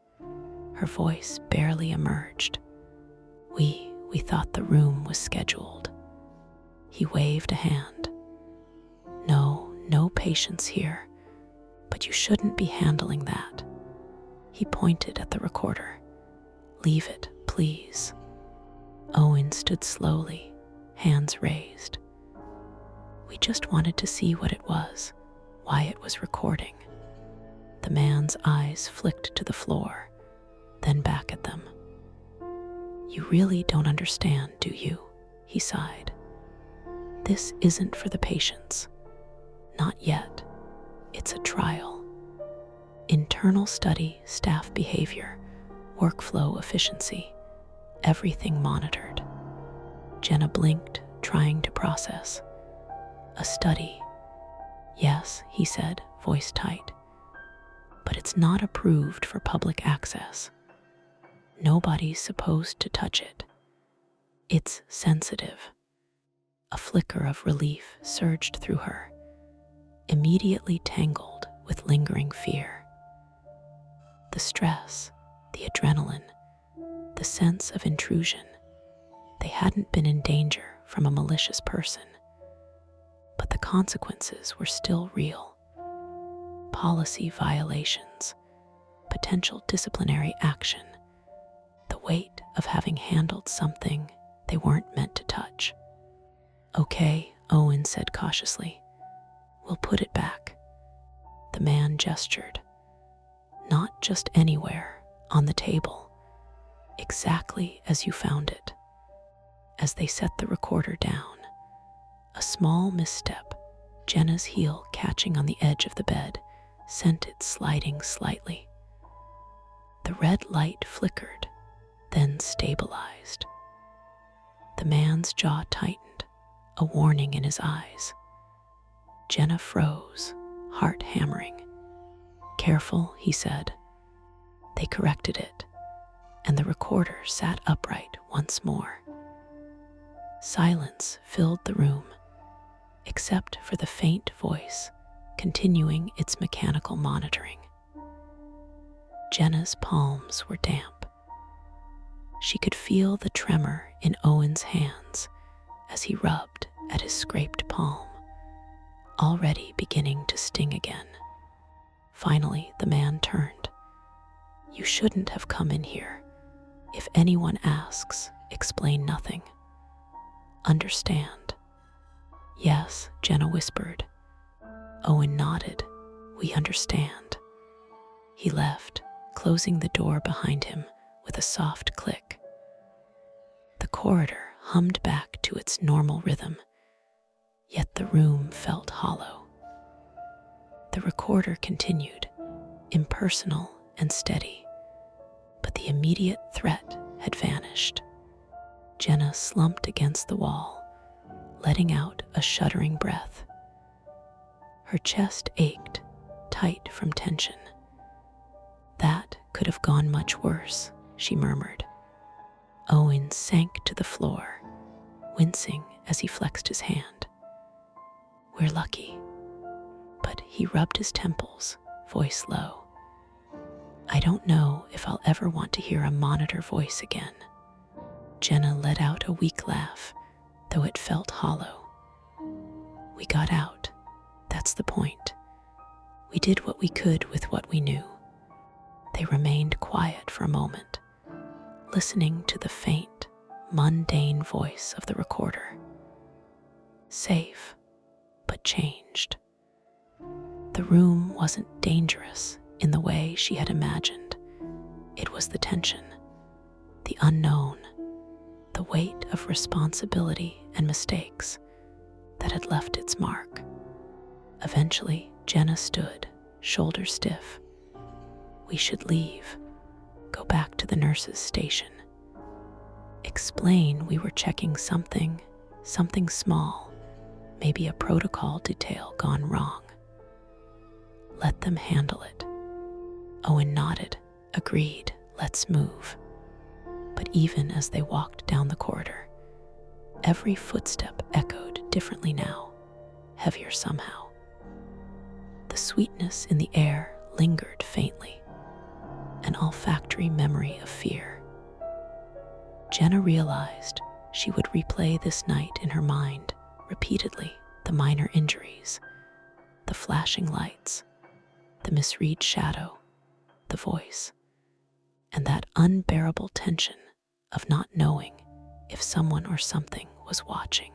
Her voice barely emerged. We thought the room was scheduled. He waved a hand. No patients here, but you shouldn't be handling that. He pointed at the recorder. Leave it, please. Owen stood slowly, hands raised. We just wanted to see what it was, why it was recording. The man's eyes flicked to the floor, then back at them. You really don't understand, do you? He sighed. This isn't for the patients. Not yet. It's a trial. Internal study, staff behavior, workflow efficiency, everything monitored. Jenna blinked, trying to process. A study. Yes, he said, voice tight. But it's not approved for public access. Nobody's supposed to touch it. It's sensitive. A flicker of relief surged through her, immediately tangled with lingering fear. The stress, the adrenaline, the sense of intrusion. They hadn't been in danger from a malicious person, but the consequences were still real. Policy violations, potential disciplinary action, the weight of having handled something they weren't meant to touch. Okay, Owen said cautiously. We'll put it back. The man gestured. Not just anywhere, on the table, exactly as you found it. As they set the recorder down, a small misstep, Jenna's heel catching on the edge of the bed, sent it sliding slightly. The red light flickered, then stabilized. The man's jaw tightened, a warning in his eyes. Jenna froze, heart hammering. Careful, he said. They corrected it, and the recorder sat upright once more. Silence filled the room, except for the faint voice continuing its mechanical monitoring. Jenna's palms were damp. She could feel the tremor in Owen's hands as he rubbed at his scraped palm, already beginning to sting again. Finally, the man turned. You shouldn't have come in here. If anyone asks, explain nothing. Understand? Yes, Jenna whispered. Owen nodded. We understand. He left, closing the door behind him with a soft click. The corridor hummed back to its normal rhythm, yet the room felt hollow. The recorder continued, impersonal and steady, immediate threat had vanished. Jenna slumped against the wall, letting out a shuddering breath. Her chest ached, tight from tension. "That could have gone much worse," she murmured. Owen sank to the floor, wincing as he flexed his hand. "We're lucky." But he rubbed his temples, voice low. "I don't know if I'll ever want to hear a monitor voice again." Jenna let out a weak laugh, though it felt hollow. "We got out. That's the point. We did what we could with what we knew." They remained quiet for a moment, listening to the faint, mundane voice of the recorder. Safe, but changed. The room wasn't dangerous in the way she had imagined. It was the tension, the unknown, the weight of responsibility and mistakes that had left its mark. Eventually, Jenna stood, shoulders stiff. "We should leave, go back to the nurse's station. Explain we were checking something small, maybe a protocol detail gone wrong. Let them handle it." Owen nodded, agreed, "Let's move." But even as they walked down the corridor, every footstep echoed differently now, heavier somehow. The sweetness in the air lingered faintly, an olfactory memory of fear. Jenna realized she would replay this night in her mind repeatedly, the minor injuries, the flashing lights, the misread shadow, the voice, and that unbearable tension of not knowing if someone or something was watching.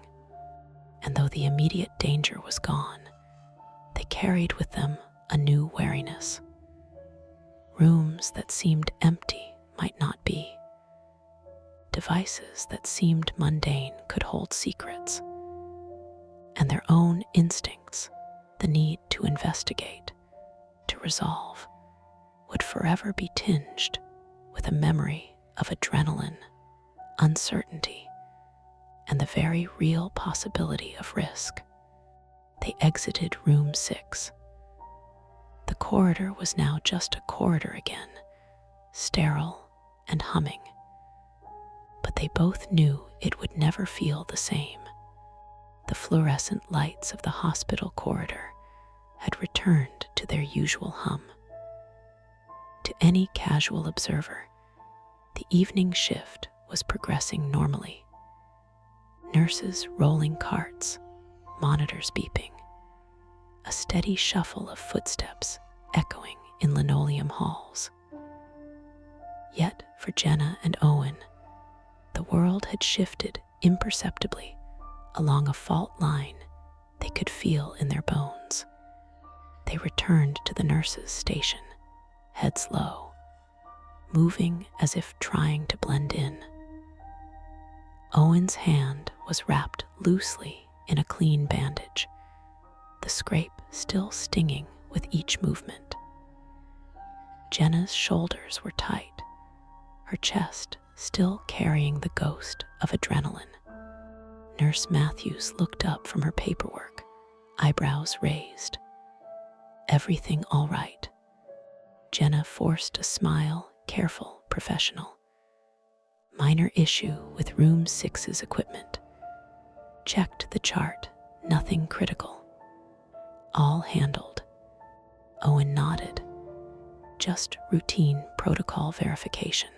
And though the immediate danger was gone, they carried with them a new wariness. Rooms that seemed empty might not be. Devices that seemed mundane could hold secrets. And their own instincts, the need to investigate, to resolve, would forever be tinged with a memory of adrenaline, uncertainty, and the very real possibility of risk. They exited room 6. The corridor was now just a corridor again, sterile and humming. But they both knew it would never feel the same. The fluorescent lights of the hospital corridor had returned to their usual hum. To any casual observer, the evening shift was progressing normally. Nurses rolling carts, monitors beeping, a steady shuffle of footsteps echoing in linoleum halls. Yet for Jenna and Owen, the world had shifted imperceptibly along a fault line they could feel in their bones. They returned to the nurse's station, heads low, moving as if trying to blend in. Owen's hand was wrapped loosely in a clean bandage, the scrape still stinging with each movement. Jenna's shoulders were tight, her chest still carrying the ghost of adrenaline. Nurse Matthews looked up from her paperwork, eyebrows raised. "Everything all right?" Jenna forced a smile, careful, professional. "Minor issue with room 6's equipment. Checked the chart, nothing critical. All handled." Owen nodded. "Just routine protocol verification."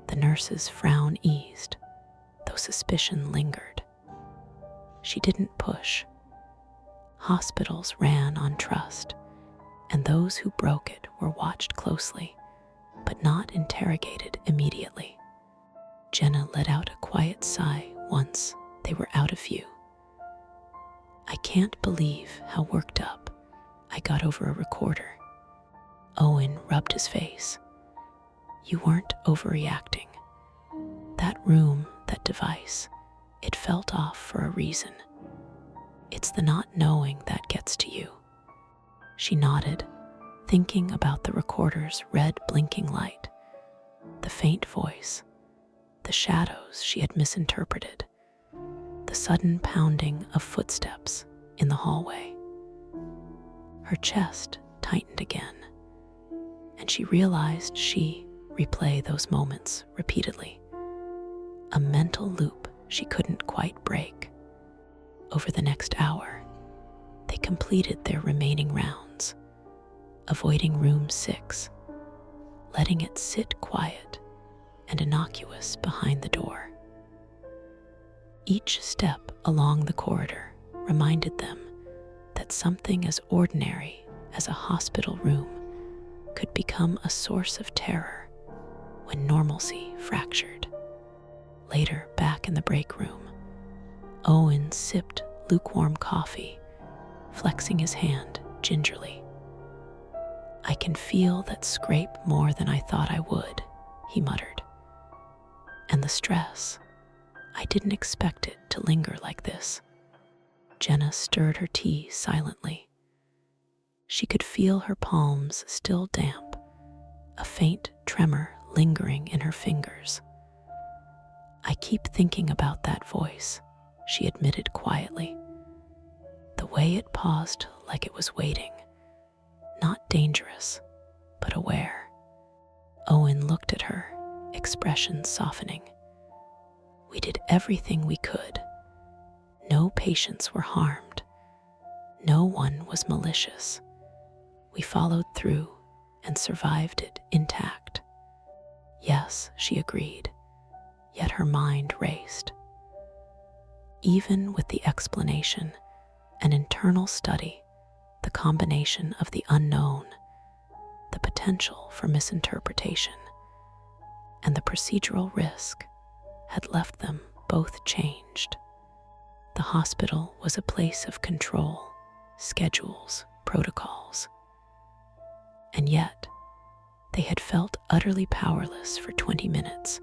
The nurse's frown eased, though suspicion lingered. She didn't push. Hospitals ran on trust, and those who broke it were watched closely, but not interrogated immediately. Jenna let out a quiet sigh once they were out of view. "I can't believe how worked up I got over a recorder." Owen rubbed his face. "You weren't overreacting. That room, that device, it felt off for a reason. It's the not knowing that gets to you." She nodded, thinking about the recorder's red blinking light, The faint voice, the shadows she had misinterpreted, the sudden pounding of footsteps in the hallway. Her chest tightened again, and she realized she replay those moments repeatedly, a mental loop she couldn't quite break. Over the next hour, they completed their remaining rounds, avoiding room 6, letting it sit quiet and innocuous behind the door. Each step along the corridor reminded them that something as ordinary as a hospital room could become a source of terror when normalcy fractured. Later, back in the break room, Owen sipped lukewarm coffee, flexing his hand gingerly. "I can feel that scrape more than I thought I would," he muttered. "And the stress, I didn't expect it to linger like this." Jenna stirred her tea silently. She could feel her palms still damp, a faint tremor lingering in her fingers. "I keep thinking about that voice," she admitted quietly. "The way it paused like it was waiting, not dangerous, but aware." Owen looked at her, expression softening. "We did everything we could. No patients were harmed. No one was malicious. We followed through and survived it intact." "Yes," she agreed, yet her mind raced. Even with the explanation, an internal study, the combination of the unknown, the potential for misinterpretation, and the procedural risk had left them both changed. The hospital was a place of control, schedules, protocols. And yet, they had felt utterly powerless for 20 minutes,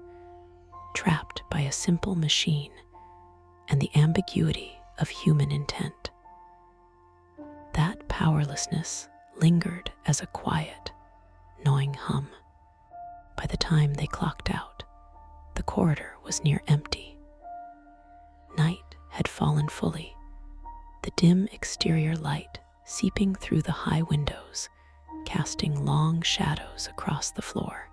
trapped by a simple machine and the ambiguity of human intent. That powerlessness lingered as a quiet, gnawing hum. By the time they clocked out, the corridor was near empty. Night had fallen fully, the dim exterior light seeping through the high windows, casting long shadows across the floor.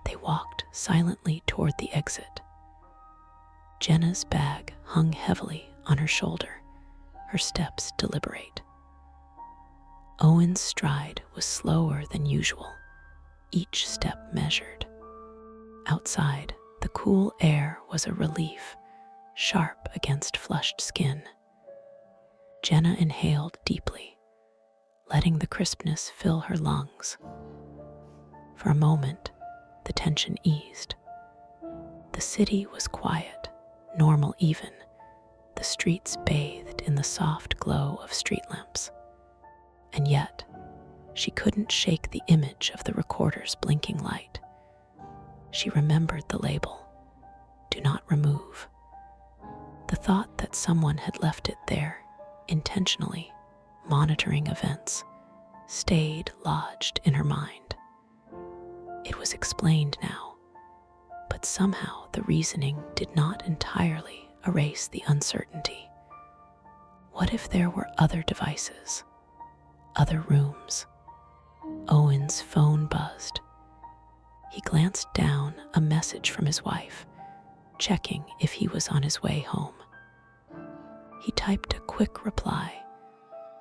They walked silently toward the exit. Jenna's bag hung heavily on her shoulder, her steps deliberate. Owen's stride was slower than usual, each step measured. Outside, the cool air was a relief, sharp against flushed skin. Jenna inhaled deeply, letting the crispness fill her lungs. For a moment, the tension eased. The city was quiet, normal even, the streets bathed in the soft glow of street lamps. And yet, she couldn't shake the image of the recorder's blinking light. She remembered the label, "Do not remove." The thought that someone had left it there, intentionally, monitoring events, stayed lodged in her mind. It was explained now, but somehow the reasoning did not entirely erase the uncertainty. What if there were other devices, other rooms? Owen's phone buzzed. He glanced down a message from his wife, checking if he was on his way home. He typed a quick reply,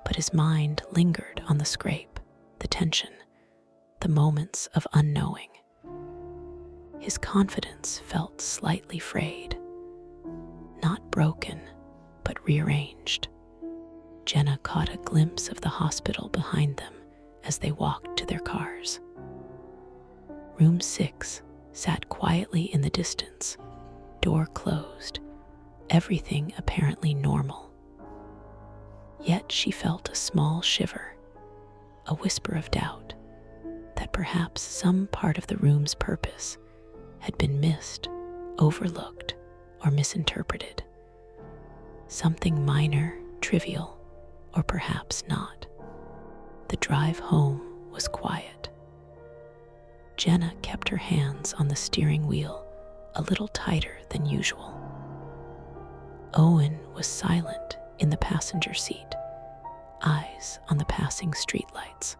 but his mind lingered on the scrape, the tension, the moments of unknowing. His confidence felt slightly frayed, not broken, but rearranged. Jenna caught a glimpse of the hospital behind them as they walked to their cars. Room 6 sat quietly in the distance, door closed, everything apparently normal. Yet she felt a small shiver, a whisper of doubt that perhaps some part of the room's purpose had been missed, overlooked, or misinterpreted. Something minor, trivial, or perhaps not. The drive home was quiet. Jenna kept her hands on the steering wheel a little tighter than usual. Owen was silent in the passenger seat, eyes on the passing streetlights.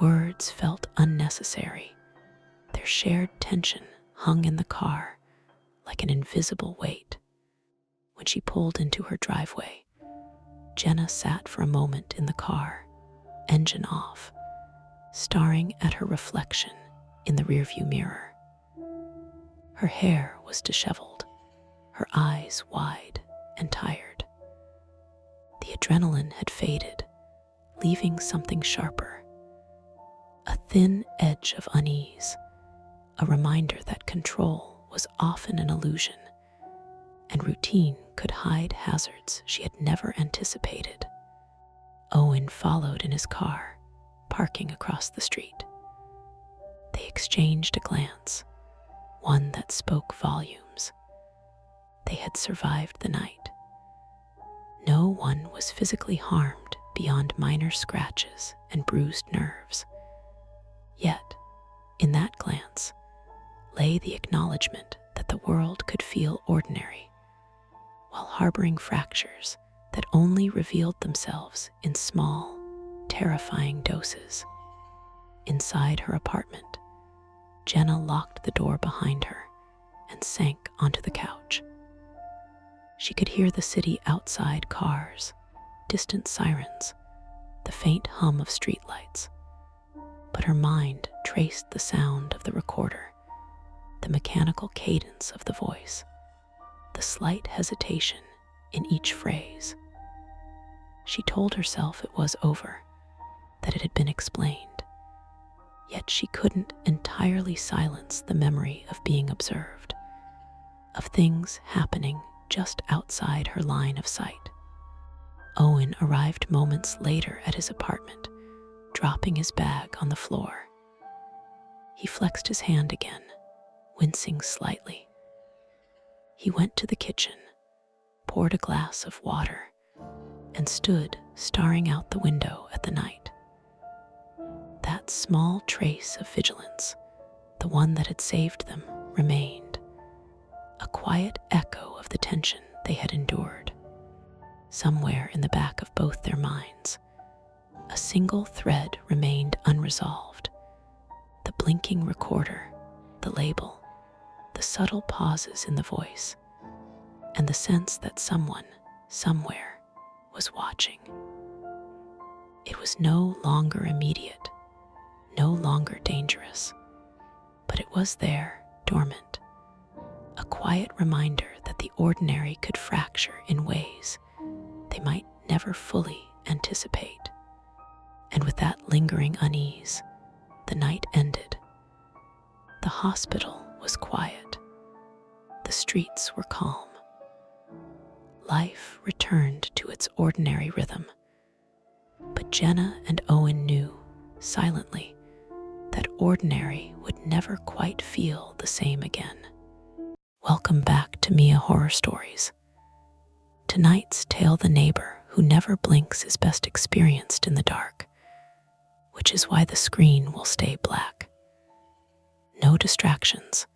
Words felt unnecessary. Their shared tension hung in the car like an invisible weight. When she pulled into her driveway, Jenna sat for a moment in the car, engine off, staring at her reflection in the rearview mirror. Her hair was disheveled, her eyes wide and tired. The adrenaline had faded, leaving something sharper. A thin edge of unease, a reminder that control was often an illusion, and routine could hide hazards she had never anticipated. Owen followed in his car, parking across the street. They exchanged a glance, one that spoke volumes. They had survived the night. No one was physically harmed beyond minor scratches and bruised nerves. Yet, in that glance, lay the acknowledgement that the world could feel ordinary, while harboring fractures that only revealed themselves in small, terrifying doses. Inside her apartment, Jenna locked the door behind her and sank onto the couch. She could hear the city outside cars, distant sirens, the faint hum of streetlights, but her mind traced the sound of the recorder, the mechanical cadence of the voice, the slight hesitation in each phrase. She told herself it was over, that it had been explained, yet she couldn't entirely silence the memory of being observed, of things happening just outside her line of sight. Owen arrived moments later at his apartment, dropping his bag on the floor. He flexed his hand again, wincing slightly. He went to the kitchen, poured a glass of water, and stood staring out the window at the night. That small trace of vigilance, the one that had saved them, remained, a quiet echo of the tension they had endured. Somewhere in the back of both their minds, a single thread remained unresolved. The blinking recorder, the label, the subtle pauses in the voice, and the sense that someone, somewhere, was watching. It was no longer immediate, no longer dangerous, but it was there, dormant, a quiet reminder that the ordinary could fracture in ways they might never fully anticipate. And with that lingering unease, the night ended. The hospital was quiet. The streets were calm. Life returned to its ordinary rhythm. But Jenna and Owen knew, silently, that ordinary would never quite feel the same again. Welcome back to Mia Horror Stories. Tonight's tale, the neighbor who never blinks, is best experienced in the dark, which is why the screen will stay black. No distractions,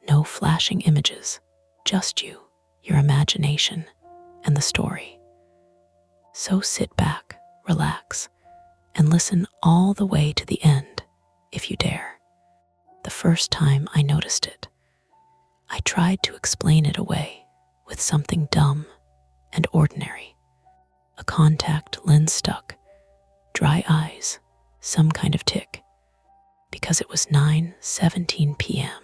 no flashing images, just you, your imagination, and the story. So sit back, relax, and listen all the way to the end, if you dare. The first time I noticed it, I tried to explain it away with something dumb and ordinary. A contact lens stuck, dry eyes, some kind of tic, because it was 9:17 p.m.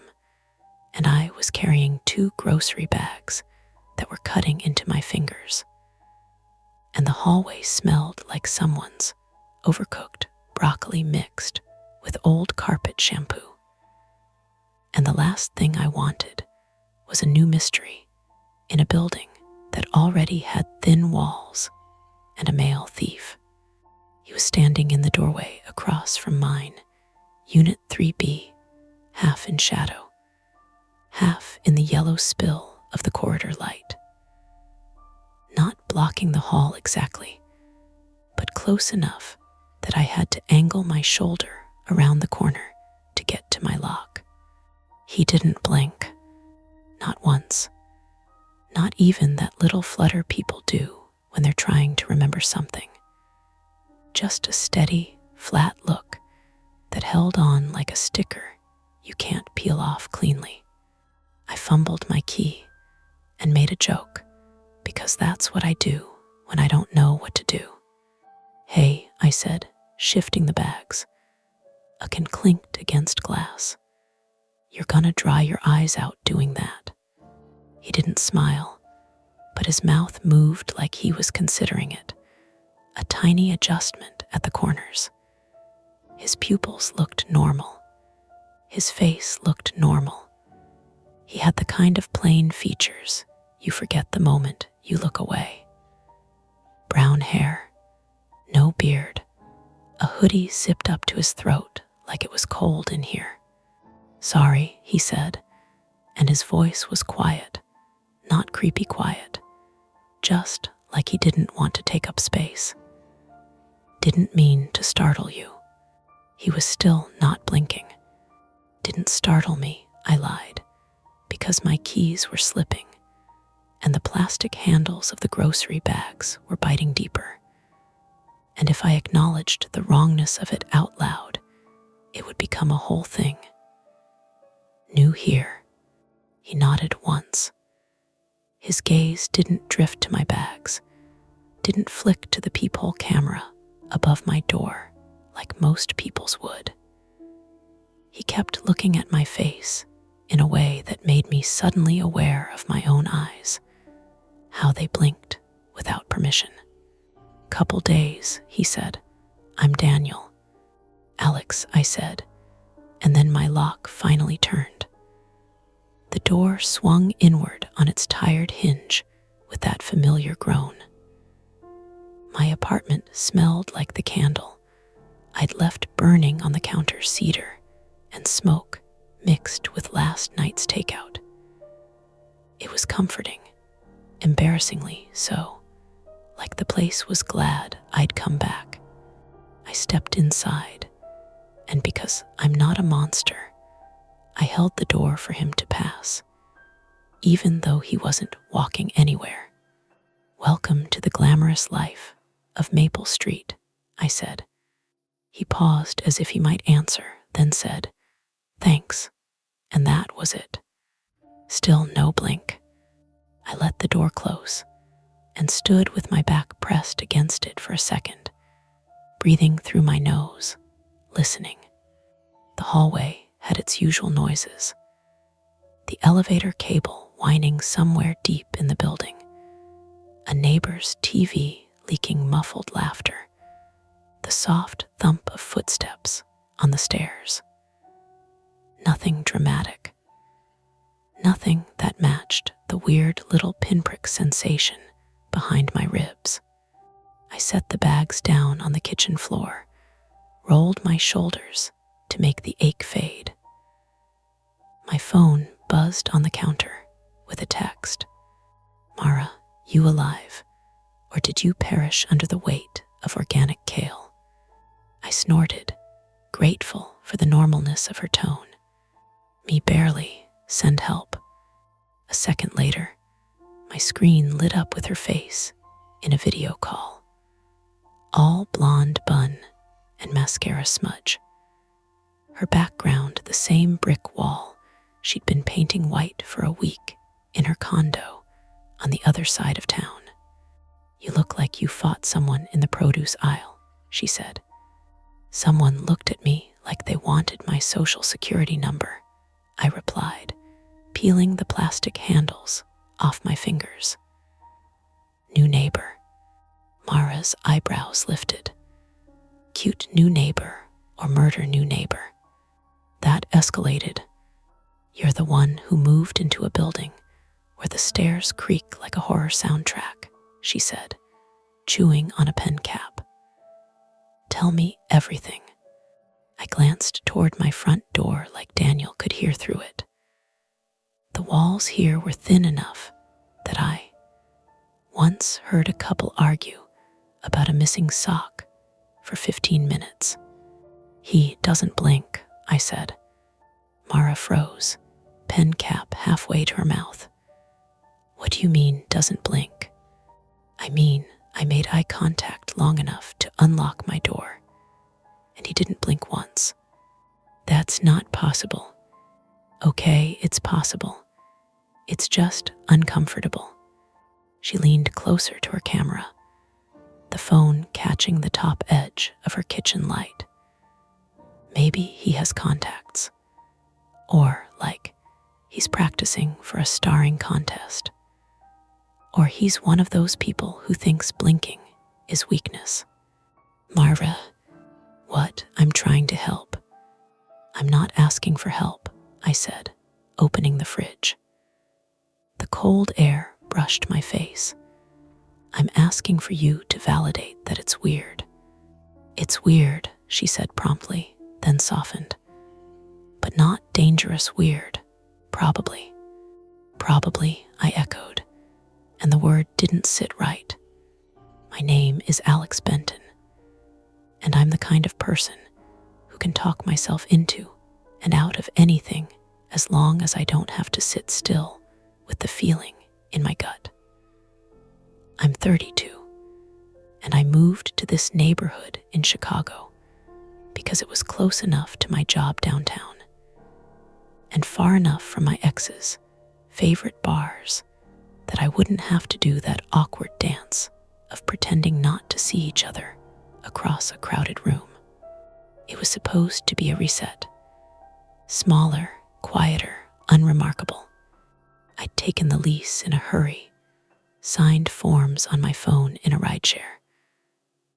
and I was carrying 2 grocery bags that were cutting into my fingers. And the hallway smelled like someone's overcooked broccoli mixed with old carpet shampoo. And the last thing I wanted was a new mystery in a building that already had thin walls and a male thief. He was standing in the doorway across from mine, Unit 3B, half in shadow, half in the yellow spill of the corridor light. Not blocking the hall exactly, but close enough that I had to angle my shoulder around the corner He didn't blink. Not once. Not even that little flutter people do when they're trying to remember something. Just a steady, flat look that held on like a sticker you can't peel off cleanly. I fumbled my key and made a joke, because that's what I do when I don't know what to do. "Hey," I said, shifting the bags. A can clinked against glass. "You're gonna dry your eyes out doing that." He didn't smile, but his mouth moved like he was considering it, a tiny adjustment at the corners. His pupils looked normal. His face looked normal. He had the kind of plain features you forget the moment you look away. Brown hair, no beard, a hoodie zipped up to his throat like it was cold in here. "Sorry," he said, and his voice was quiet, not creepy quiet, just like he didn't want to take up space. "Didn't mean to startle you." He was still not blinking. "Didn't startle me," I lied, because my keys were slipping, and the plastic handles of the grocery bags were biting deeper. And if I acknowledged the wrongness of it out loud, it would become a whole thing. "New here." He nodded once. His gaze didn't drift to my bags, didn't flick to the peephole camera above my door like most people's would. He kept looking at my face in a way that made me suddenly aware of my own eyes, how they blinked without permission. "Couple days," he said. "I'm Daniel." "Alex," I said, and then my lock finally turned. The door swung inward on its tired hinge with that familiar groan. My apartment smelled like the candle I'd left burning on the counter cedar and smoke mixed with last night's takeout. It was comforting, embarrassingly so, like the place was glad I'd come back. I stepped inside, and because I'm not a monster, I held the door for him to pass, even though he wasn't walking anywhere. "Welcome to the glamorous life of Maple Street," I said. He paused as if he might answer, then said, "Thanks," and that was it. Still no blink. I let the door close and stood with my back pressed against it for a second, breathing through my nose, listening. The hallway had its usual noises. The elevator cable whining somewhere deep in the building, a neighbor's TV leaking muffled laughter, the soft thump of footsteps on the stairs. Nothing dramatic. Nothing that matched the weird little pinprick sensation behind my ribs. I set the bags down on the kitchen floor, rolled my shoulders to make the ache fade. My phone buzzed on the counter with a text. "Mara, you alive? Or did you perish under the weight of organic kale?" I snorted, grateful for the normalness of her tone. "Me barely, send help." A second later, my screen lit up with her face in a video call. All blonde bun and mascara smudge. Her background the same brick wall she'd been painting white for a week in her condo on the other side of town. "You look like you fought someone in the produce aisle," she said. "Someone looked at me like they wanted my social security number," I replied, peeling the plastic handles off my fingers. "New neighbor." Mara's eyebrows lifted. "Cute new neighbor or murder new neighbor?" That escalated. "You're the one who moved into a building where the stairs creak like a horror soundtrack," she said, chewing on a pen cap. "Tell me everything." I glanced toward my front door like Daniel could hear through it. The walls here were thin enough that I once heard a couple argue about a missing sock for 15 minutes. "He doesn't blink," I said. Mara froze, pen cap halfway to her mouth. What do you mean, doesn't blink? I mean, I made eye contact long enough to unlock my door, and he didn't blink once. That's not possible. Okay, it's possible. It's just uncomfortable. She leaned closer to her camera, the phone catching the top edge of her kitchen light. Maybe he has contacts. Or, like, he's practicing for a starring contest. Or he's one of those people who thinks blinking is weakness. Marva, what? I'm trying to help. I'm not asking for help, I said, opening the fridge. The cold air brushed my face. I'm asking for you to validate that it's weird. It's weird, she said promptly, then softened. But not dangerous weird, probably. Probably, I echoed, and the word didn't sit right. My name is Alex Benton, and I'm the kind of person who can talk myself into and out of anything as long as I don't have to sit still with the feeling in my gut. I'm 32, and I moved to this neighborhood in Chicago because it was close enough to my job downtown and far enough from my ex's favorite bars that I wouldn't have to do that awkward dance of pretending not to see each other across a crowded room. It was supposed to be a reset. Smaller, quieter, unremarkable. I'd taken the lease in a hurry, signed forms on my phone in a rideshare,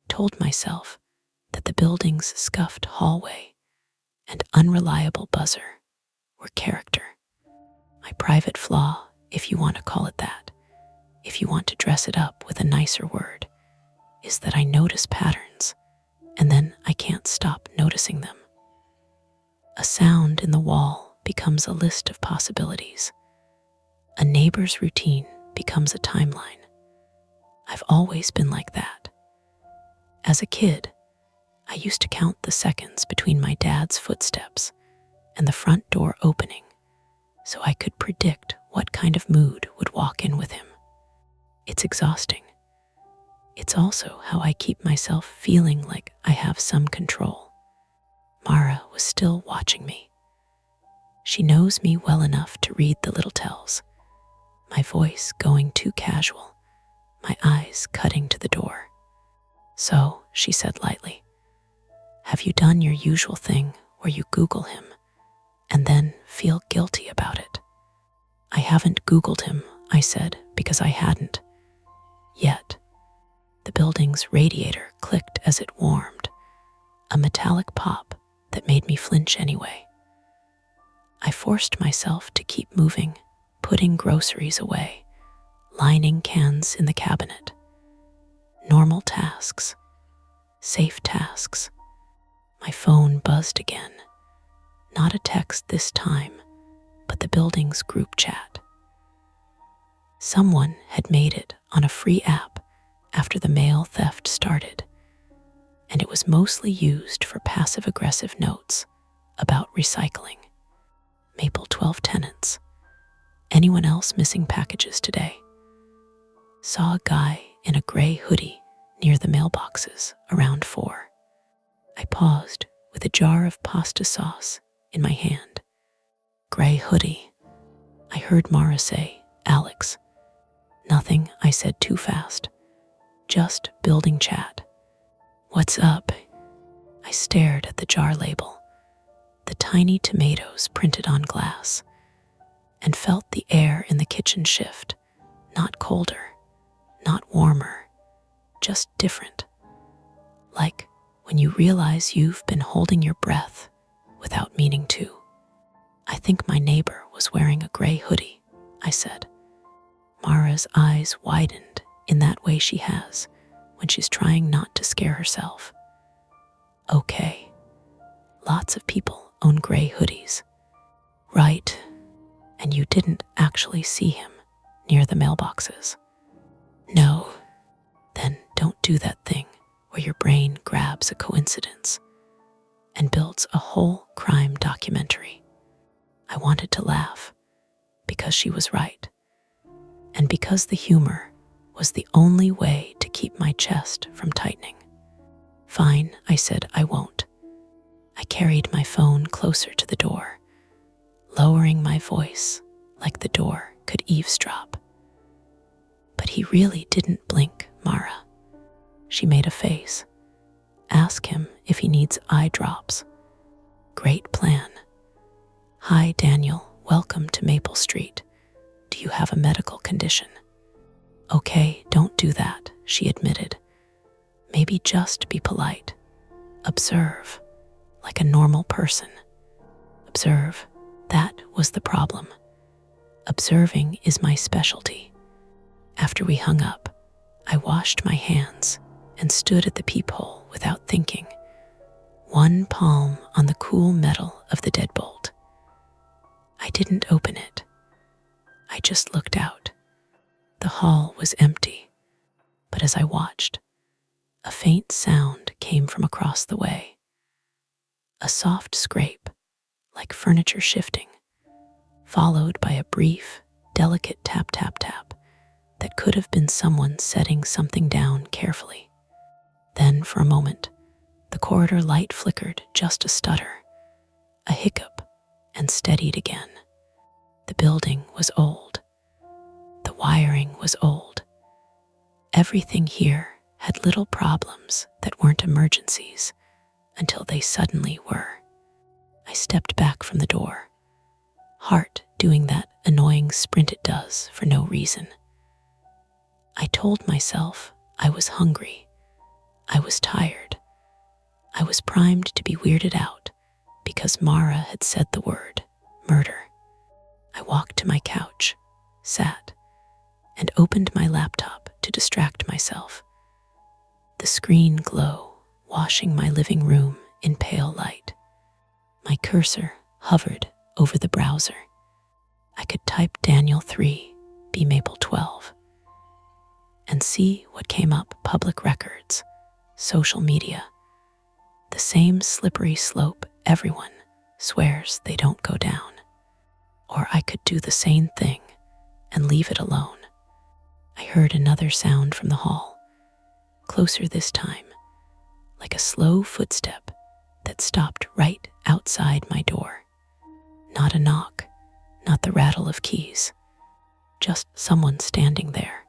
told myself that the building's scuffed hallway and unreliable buzzer were character. My private flaw, if you want to call it that, if you want to dress it up with a nicer word, is that I notice patterns and then I can't stop noticing them. A sound in the wall becomes a list of possibilities. A neighbor's routine becomes a timeline. I've always been like that. As a kid, I used to count the seconds between my dad's footsteps and the front door opening so I could predict what kind of mood would walk in with him. It's exhausting. It's also how I keep myself feeling like I have some control. Mara was still watching me. She knows me well enough to read the little tells. My voice going too casual, my eyes cutting to the door. So, she said lightly, have you done your usual thing where you Google him and then feel guilty about it? I haven't Googled him, I said, because I hadn't. Yet. The building's radiator clicked as it warmed, a metallic pop that made me flinch anyway. I forced myself to keep moving, putting groceries away, lining cans in the cabinet. Normal tasks, safe tasks. My phone buzzed again. Not a text this time, but the building's group chat. Someone had made it on a free app after the mail theft started, and it was mostly used for passive-aggressive notes about recycling. Maple 12 tenants. Anyone else missing packages today? Saw a guy in a gray hoodie near the mailboxes around 4. I paused with a jar of pasta sauce in my hand. Gray hoodie. I heard Mara say, Alex. Nothing, I said too fast. Just building chat. What's up? I stared at the jar label, the tiny tomatoes printed on glass, and felt the air in the kitchen shift, not colder, not warmer, just different. Like when you realize you've been holding your breath without meaning to. I think my neighbor was wearing a gray hoodie, I said. Mara's eyes widened in that way she has when she's trying not to scare herself. Okay, lots of people own gray hoodies. Right, and you didn't actually see him near the mailboxes. No, then don't do that thing where your brain grabs a coincidence and builds a whole crime documentary. I wanted to laugh, because she was right, and because the humor was the only way to keep my chest from tightening. "Fine," I said, "I won't." I carried my phone closer to the door, lowering my voice like the door could eavesdrop. "But he really didn't blink, Mara." She made a face. "Ask him if he needs eye drops." "Great plan." "Hi, Daniel. Welcome to Maple Street. Do you have a medical condition?" "Okay, don't do that," she admitted. "Maybe just be polite. Observe, like a normal person." Observe, that was the problem. Observing is my specialty. After we hung up, I washed my hands and stood at the peephole without thinking, one palm on the cool metal of the deadbolt. I didn't open it. I just looked out. The hall was empty, but as I watched, a faint sound came from across the way. A soft scrape, like furniture shifting, followed by a brief, delicate tap, tap, tap that could have been someone setting something down carefully. Then, for a moment, the corridor light flickered just a stutter, a hiccup, and steadied again. The building was old. The wiring was old. Everything here had little problems that weren't emergencies until they suddenly were. I stepped back from the door, heart doing that annoying sprint it does for no reason. I told myself I was hungry. I was tired. I was primed to be weirded out because Mara had said the word murder. I walked to my couch, sat, and opened my laptop to distract myself. The screen glow washing my living room in pale light. My cursor hovered over the browser. I could type Daniel 3, B Maple 12, and see what came up: public records, social media, the same slippery slope everyone swears they don't go down. Or I could do the same thing and leave it alone. I heard another sound from the hall, closer this time, like a slow footstep that stopped right outside my door. Not a knock, not the rattle of keys, just someone standing there.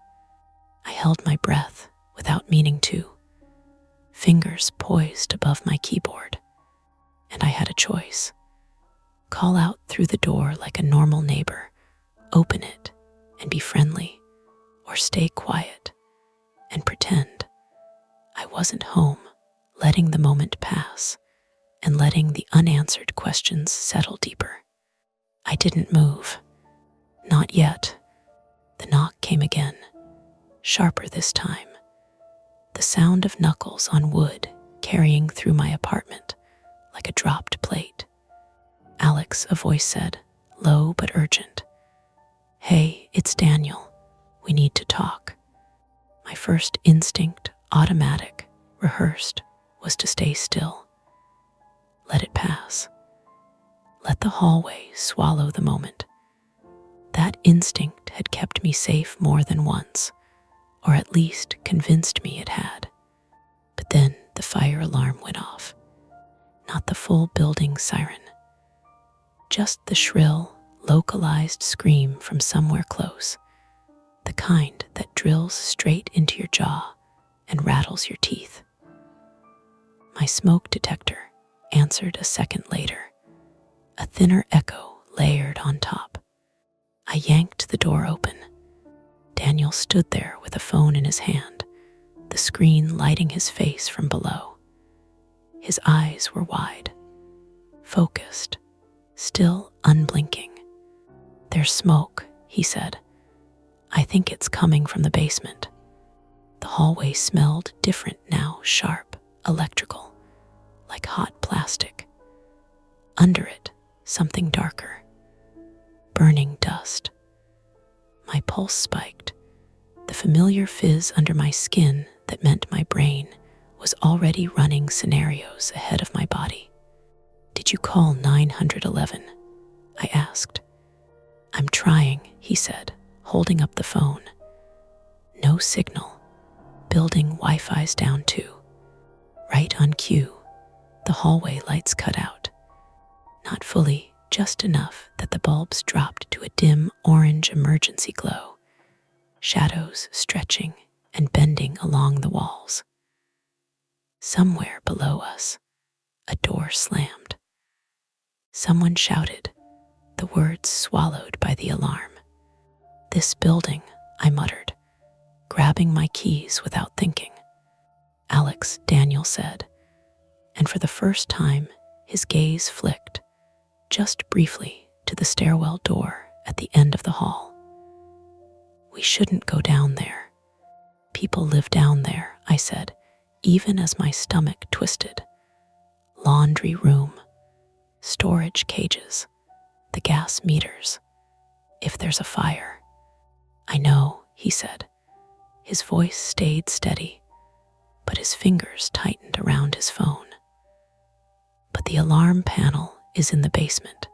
I held my breath without meaning to, fingers poised above my keyboard, and I had a choice. Call out through the door like a normal neighbor, open it and be friendly, or stay quiet and pretend I wasn't home, letting the moment pass and letting the unanswered questions settle deeper. I didn't move. Not yet. The knock came again, sharper this time. The sound of knuckles on wood carrying through my apartment like a dropped plate. "Alex," a voice said, low but urgent. "Hey, it's Daniel. We need to talk." My first instinct, automatic, rehearsed, was to stay still. Let it pass. Let the hallway swallow the moment. That instinct had kept me safe more than once, or at least convinced me it had. But then the fire alarm went off. Not the full building siren. Just the shrill, localized scream from somewhere close, the kind that drills straight into your jaw and rattles your teeth. My smoke detector answered a second later, a thinner echo layered on top. I yanked the door open. Daniel stood there with a phone in his hand, the screen lighting his face from below. His eyes were wide, focused, still unblinking. "There's smoke," he said. "I think it's coming from the basement." The hallway smelled different now, sharp, electrical, like hot plastic. Under it, something darker. Burning dust. My pulse spiked, the familiar fizz under my skin that meant my brain was already running scenarios ahead of my body. "Did you call 911? I asked. I'm trying, he said, holding up the phone. No signal. Building Wi-Fi's down too. Right on cue, the hallway lights cut out. Not fully, just enough that the bulbs dropped to a dim orange emergency glow, shadows stretching and bending along the walls. Somewhere below us, a door slammed. Someone shouted, the words swallowed by the alarm. This building, I muttered, grabbing my keys without thinking. Alex, Daniel said, and for the first time, his gaze flicked, just briefly, to the stairwell door at the end of the hall. We shouldn't go down there. People live down there, I said, even as my stomach twisted. Laundry room, storage cages, the gas meters. If there's a fire. I know, he said. His voice stayed steady, but his fingers tightened around his phone. But the alarm panel is in the basement.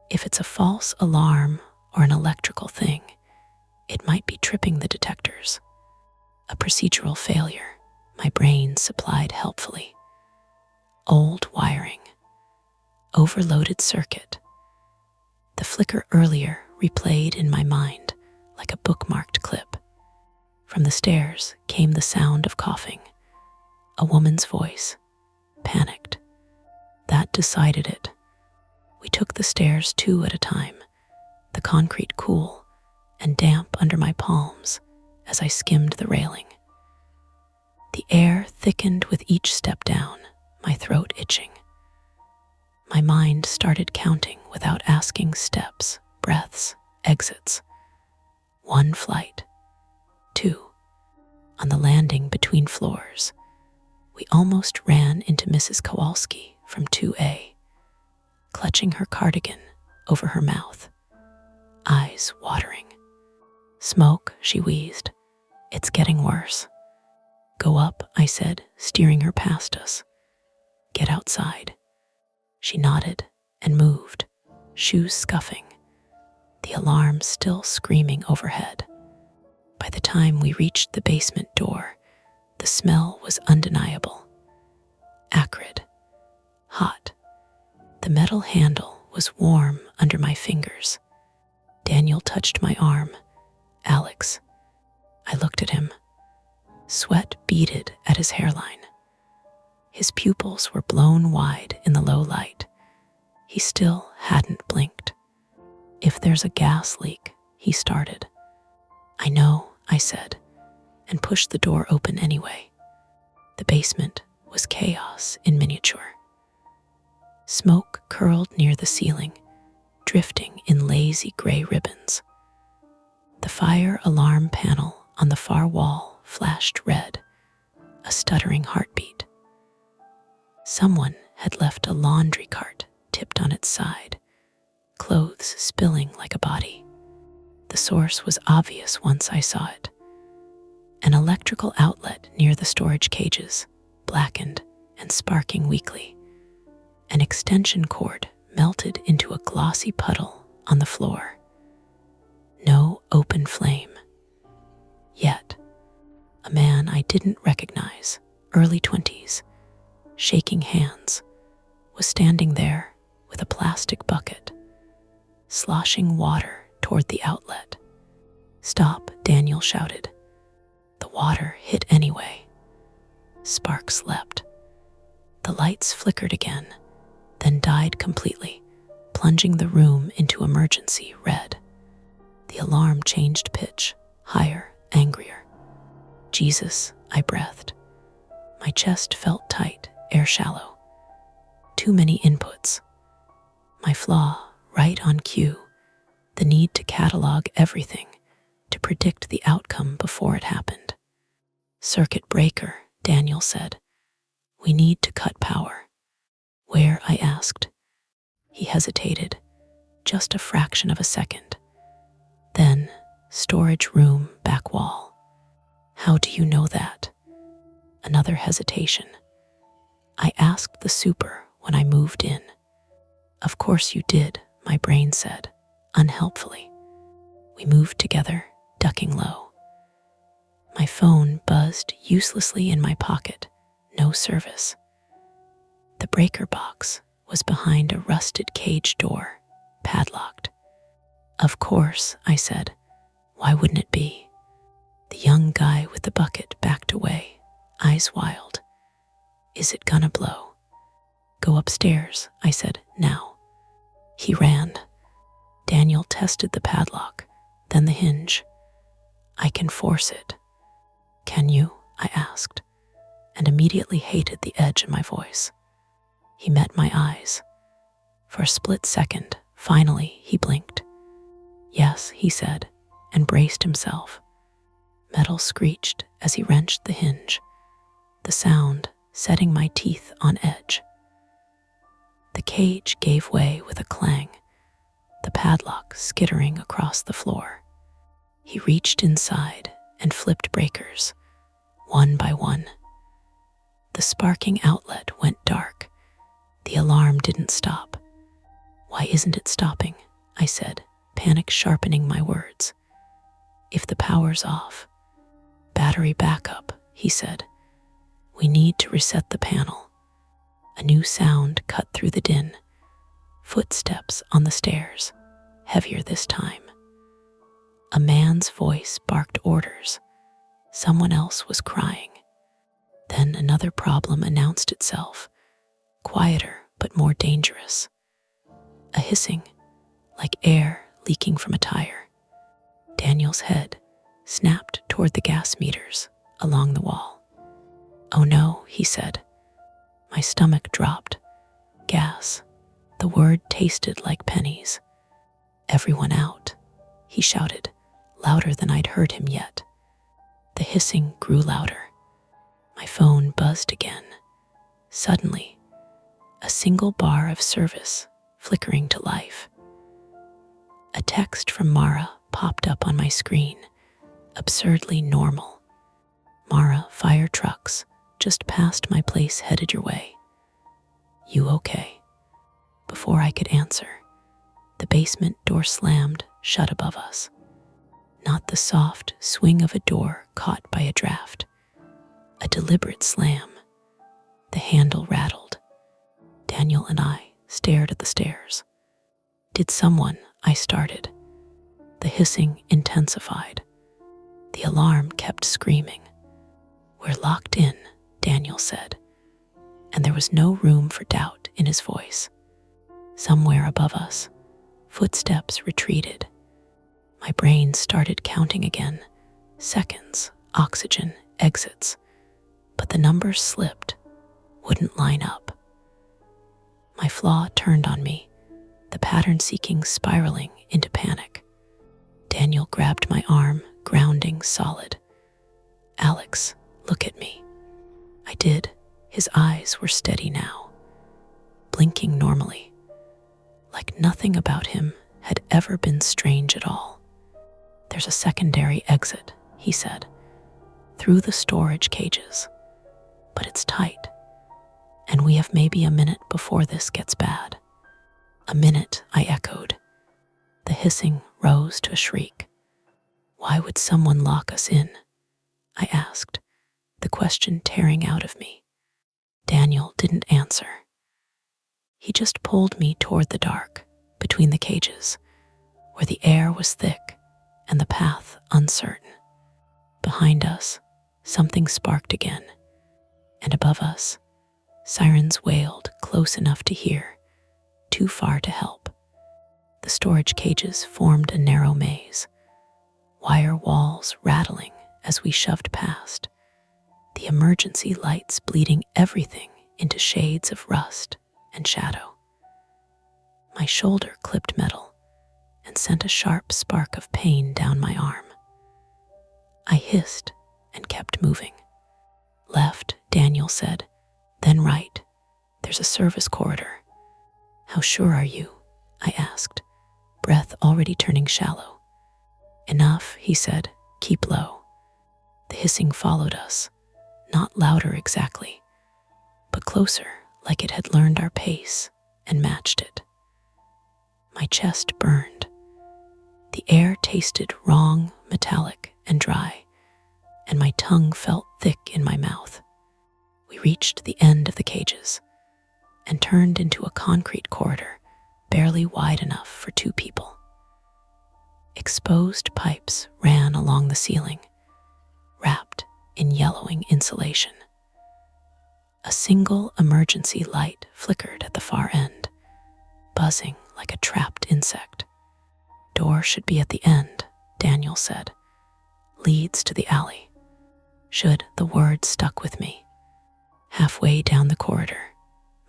If it's a false alarm or an electrical thing, it might be tripping the detectors. A procedural failure, my brain supplied helpfully. Old wiring. Overloaded circuit. The flicker earlier replayed in my mind like a bookmarked clip. From the stairs came the sound of coughing. A woman's voice, panicked. That decided it. We took the stairs 2 at a time, the concrete cool and damp under my palms as I skimmed the railing. The air thickened with each step down, my throat itching. My mind started counting without asking steps, breaths, exits. 1 flight, 2. On the landing between floors, we almost ran into Mrs. Kowalski from 2A, clutching her cardigan over her mouth, eyes watering. Smoke, she wheezed. It's getting worse. Go up, I said, steering her past us. Get outside. She nodded and moved, shoes scuffing, the alarm still screaming overhead. By the time we reached the basement door, the smell was undeniable. Acrid, hot. The metal handle was warm under my fingers. Daniel touched my arm. Alex. I looked at him. Sweat beaded at his hairline. His pupils were blown wide in the low light. He still hadn't blinked. If there's a gas leak, he started. I know, I said, and pushed the door open anyway. The basement was chaos in miniature. Smoke curled near the ceiling, drifting in lazy gray ribbons. The fire alarm panel on the far wall flashed red, a stuttering heartbeat. Someone had left a laundry cart tipped on its side, clothes spilling like a body. The source was obvious once I saw it. An electrical outlet near the storage cages, blackened and sparking weakly. An extension cord melted into a glossy puddle on the floor. No open flame. Yet, a man I didn't recognize, early 20s, shaking hands, was standing there with a plastic bucket, sloshing water toward the outlet. Stop, Daniel shouted. The water hit anyway. Sparks leapt. The lights flickered again, then died completely, plunging the room into emergency red. The alarm changed pitch, higher, angrier. Jesus, I breathed. My chest felt tight, air shallow. Too many inputs. My flaw, right on cue, the need to catalog everything, to predict the outcome before it happened. Circuit breaker, Daniel said. We need to cut power. Where? I asked. He hesitated, just a fraction of a second. Then, storage room, back wall. How do you know that? Another hesitation. I asked the super when I moved in. Of course you did, my brain said. unhelpfully. We moved together, ducking low. My phone buzzed uselessly in my pocket. No service. The breaker box was behind a rusted cage door, padlocked. Of course, I said. Why wouldn't it be? The young guy with the bucket backed away, eyes wild. Is it gonna blow? Go upstairs, I said, now. He ran. Daniel tested the padlock, then the hinge. I can force it. Can you? I asked, and immediately hated the edge in my voice. He met my eyes. For a split second, finally, he blinked. Yes, he said, and braced himself. Metal screeched as he wrenched the hinge, the sound setting my teeth on edge. The cage gave way with a clang, the padlock skittering across the floor. He reached inside and flipped breakers, one by one. The sparking outlet went dark. The alarm didn't stop. Why isn't it stopping? I said, panic sharpening my words. If the power's off. Battery backup, he said. We need to reset the panel. A new sound cut through the din. Footsteps on the stairs, heavier this time. A man's voice barked orders. Someone else was crying. Then another problem announced itself, quieter but more dangerous. A hissing, like air leaking from a tire. Daniel's head snapped toward the gas meters along the wall. Oh no, he said. My stomach dropped. Gas. The word tasted like pennies. Everyone out, he shouted, louder than I'd heard him yet. The hissing grew louder. My phone buzzed again. Suddenly, a single bar of service flickering to life. A text from Mara popped up on my screen, absurdly normal. Mara, fire trucks, just past my place headed your way. You okay? Before I could answer, the basement door slammed shut above us. Not the soft swing of a door caught by a draft. A deliberate slam. The handle rattled. Daniel and I stared at the stairs. Did someone? I started. The hissing intensified. The alarm kept screaming. We're locked in, Daniel said, and there was no room for doubt in his voice. Somewhere above us, footsteps retreated. My brain started counting again. Seconds, oxygen, exits. But the numbers slipped, wouldn't line up. My flaw turned on me, the pattern seeking spiraling into panic. Daniel grabbed my arm, grounding solid. Alex, look at me. I did. His eyes were steady now, blinking normally, like nothing about him had ever been strange at all. There's a secondary exit, he said, through the storage cages. But it's tight, and we have maybe a minute before this gets bad. A minute, I echoed. The hissing rose to a shriek. Why would someone lock us in? I asked, the question tearing out of me. Daniel didn't answer. He just pulled me toward the dark, between the cages, where the air was thick and the path uncertain. Behind us, something sparked again, and above us, sirens wailed close enough to hear, too far to help. The storage cages formed a narrow maze, wire walls rattling as we shoved past, the emergency lights bleeding everything into shades of rust and shadow. My shoulder clipped metal and sent a sharp spark of pain down my arm. I hissed and kept moving. Left, Daniel said, then right. There's a service corridor. How sure are you? I asked, breath already turning shallow. Enough, he said, keep low. The hissing followed us, not louder exactly, but closer, like it had learned our pace and matched it. My chest burned. The air tasted wrong, metallic, and dry, and my tongue felt thick in my mouth. We reached the end of the cages and turned into a concrete corridor barely wide enough for 2 people. Exposed pipes ran along the ceiling, wrapped in yellowing insulation. A single emergency light flickered at the far end, buzzing like a trapped insect. Door should be at the end, Daniel said. Leads to the alley. Should, the word stuck with me. Halfway down the corridor,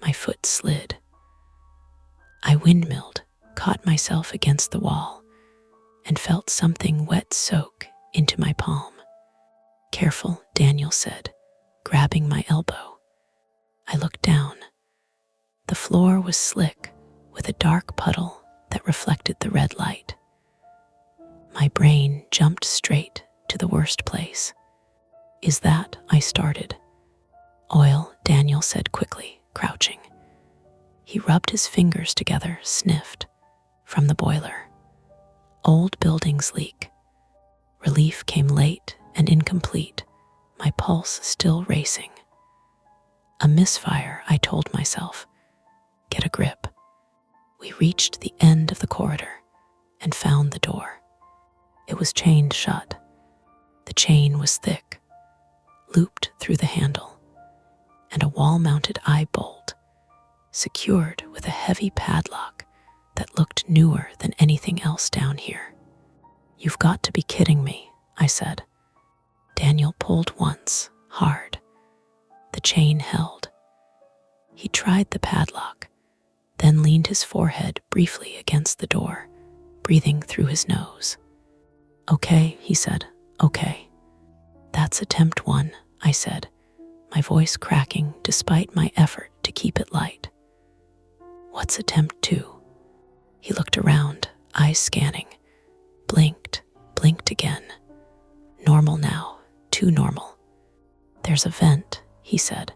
my foot slid. I windmilled, caught myself against the wall, and felt something wet soak into my palm. Careful, Daniel said, grabbing my elbow. I looked down. The floor was slick, with a dark puddle that reflected the red light. My brain jumped straight to the worst place. Is that, I started. Oil, Daniel said quickly, crouching. He rubbed his fingers together, sniffed. From the boiler. Old buildings leak. Relief came late and incomplete, my pulse still racing. A misfire, I told myself. Get a grip. We reached the end of the corridor and found the door. It was chained shut. The chain was thick, looped through the handle, and a wall-mounted eye bolt, secured with a heavy padlock that looked newer than anything else down here. You've got to be kidding me, I said. Daniel pulled once, hard. The chain held. He tried the padlock, then leaned his forehead briefly against the door, breathing through his nose. Okay, he said, okay. That's attempt 1, I said, my voice cracking despite my effort to keep it light. What's attempt 2? He looked around, eyes scanning, blinked again. Normal now, too normal. There's a vent, he said,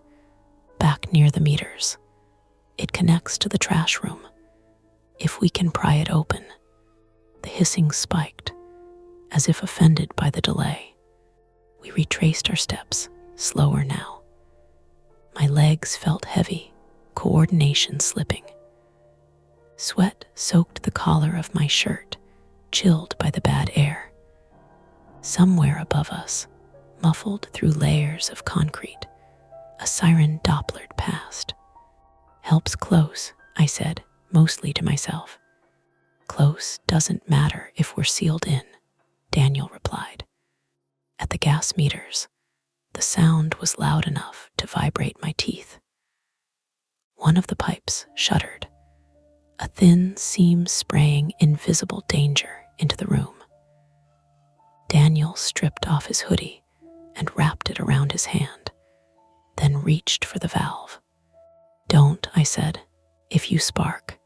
back near the meters. It connects to the trash room. If we can pry it open. The hissing spiked, as if offended by the delay. We retraced our steps, slower now. My legs felt heavy, coordination slipping. Sweat soaked the collar of my shirt, chilled by the bad air. Somewhere above us, muffled through layers of concrete, a siren Dopplered past. Help's close, I said, mostly to myself. Close doesn't matter if we're sealed in, Daniel replied. At the gas meters, the sound was loud enough to vibrate my teeth. One of the pipes shuddered, a thin seam spraying invisible danger into the room. Daniel stripped off his hoodie and wrapped it around his hand, then reached for the valve. Don't, I said, if you spark.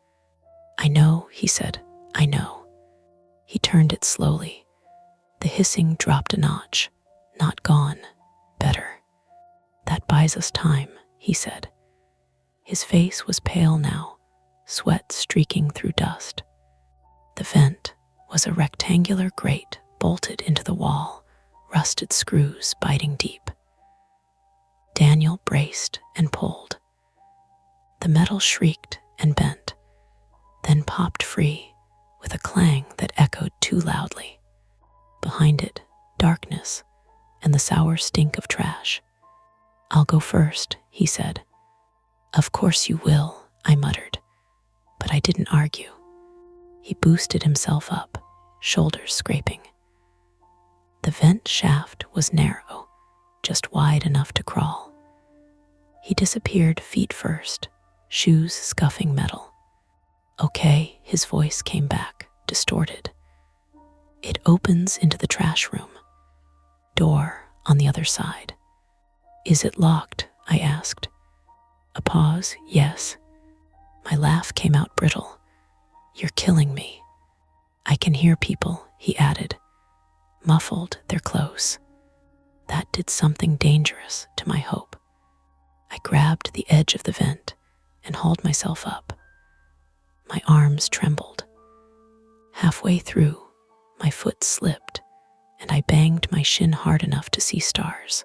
I know, he said, I know. He turned it slowly. The hissing dropped a notch. Not gone. Better. That buys us time, he said. His face was pale now, sweat streaking through dust. The vent was a rectangular grate bolted into the wall, rusted screws biting deep. Daniel braced and pulled. The metal shrieked and bent, then popped free with a clang that echoed too loudly. Behind it, darkness and the sour stink of trash. I'll go first, he said. Of course you will, I muttered, but I didn't argue. He boosted himself up, shoulders scraping. The vent shaft was narrow, just wide enough to crawl. He disappeared feet first, shoes scuffing metal. Okay, his voice came back, distorted. It opens into the trash room. Door on the other side. Is it locked? I asked. A pause, yes. My laugh came out brittle. You're killing me. I can hear people, he added. Muffled, they're close. That did something dangerous to my hope. I grabbed the edge of the vent and hauled myself up. My arms trembled. Halfway through, My foot slipped, and I banged my shin hard enough to see stars.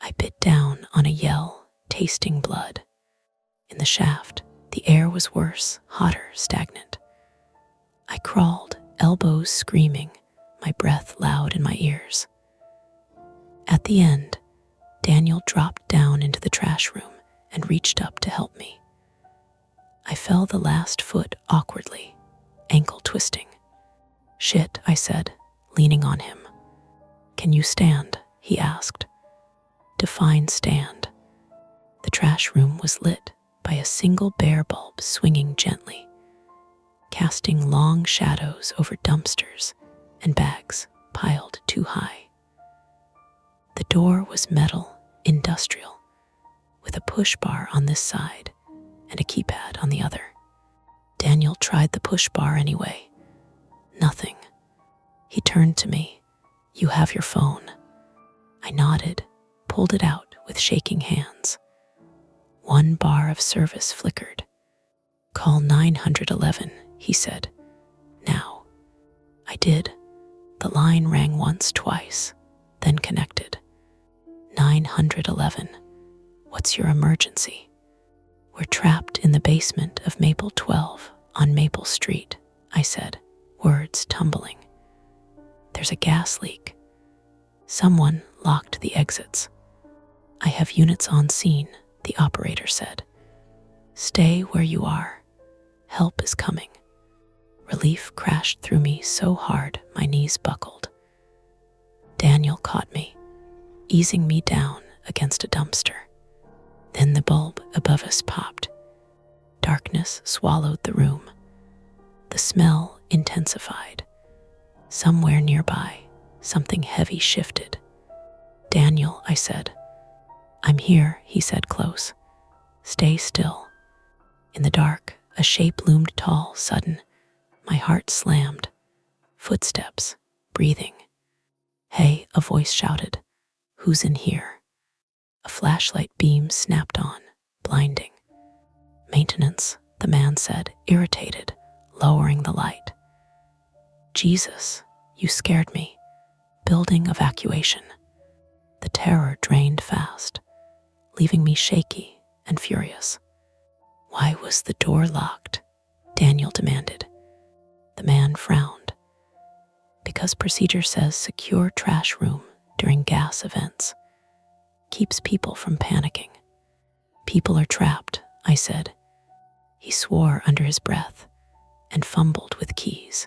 I bit down on a yell, tasting blood. In the shaft, the air was worse, hotter, stagnant. I crawled, elbows screaming, my breath loud in my ears. At the end, Daniel dropped down into the trash room and reached up to help me. I fell the last foot awkwardly, ankle twisting. "Shit," I said, leaning on him. "Can you stand?" he asked. Define stand. The trash room was lit by a single bare bulb swinging gently, casting long shadows over dumpsters and bags piled too high. The door was metal, industrial, with a push bar on this side and a keypad on the other. Daniel tried the push bar anyway. Nothing. He turned to me. "You have your phone." I nodded, pulled it out with shaking hands. One bar of service flickered. "Call 911, he said. "Now." I did. The line rang once, twice, then connected. 911. "What's your emergency?" "We're trapped in the basement of Maple 12 on Maple Street," I said, words tumbling. "There's a gas leak. Someone locked the exits." "I have units on scene," the operator said. "Stay where you are. Help is coming." Relief crashed through me so hard my knees buckled. Daniel caught me, easing me down against a dumpster. Then the bulb above us popped. Darkness swallowed the room. The smell intensified. Somewhere nearby, something heavy shifted. "Daniel," I said. "I'm here," he said close. "Stay still." In the dark, a shape loomed tall, sudden. My heart slammed. Footsteps, breathing. "Hey," a voice shouted. "Who's in here?" A flashlight beam snapped on, blinding. "Maintenance," the man said, irritated, lowering the light. "Jesus, you scared me." "Building evacuation." The terror drained fast, leaving me shaky and furious. "Why was the door locked?" Daniel demanded. The man frowned. "Because procedure says secure trash room during gas events. Keeps people from panicking." "People are trapped," I said. He swore under his breath and fumbled with keys.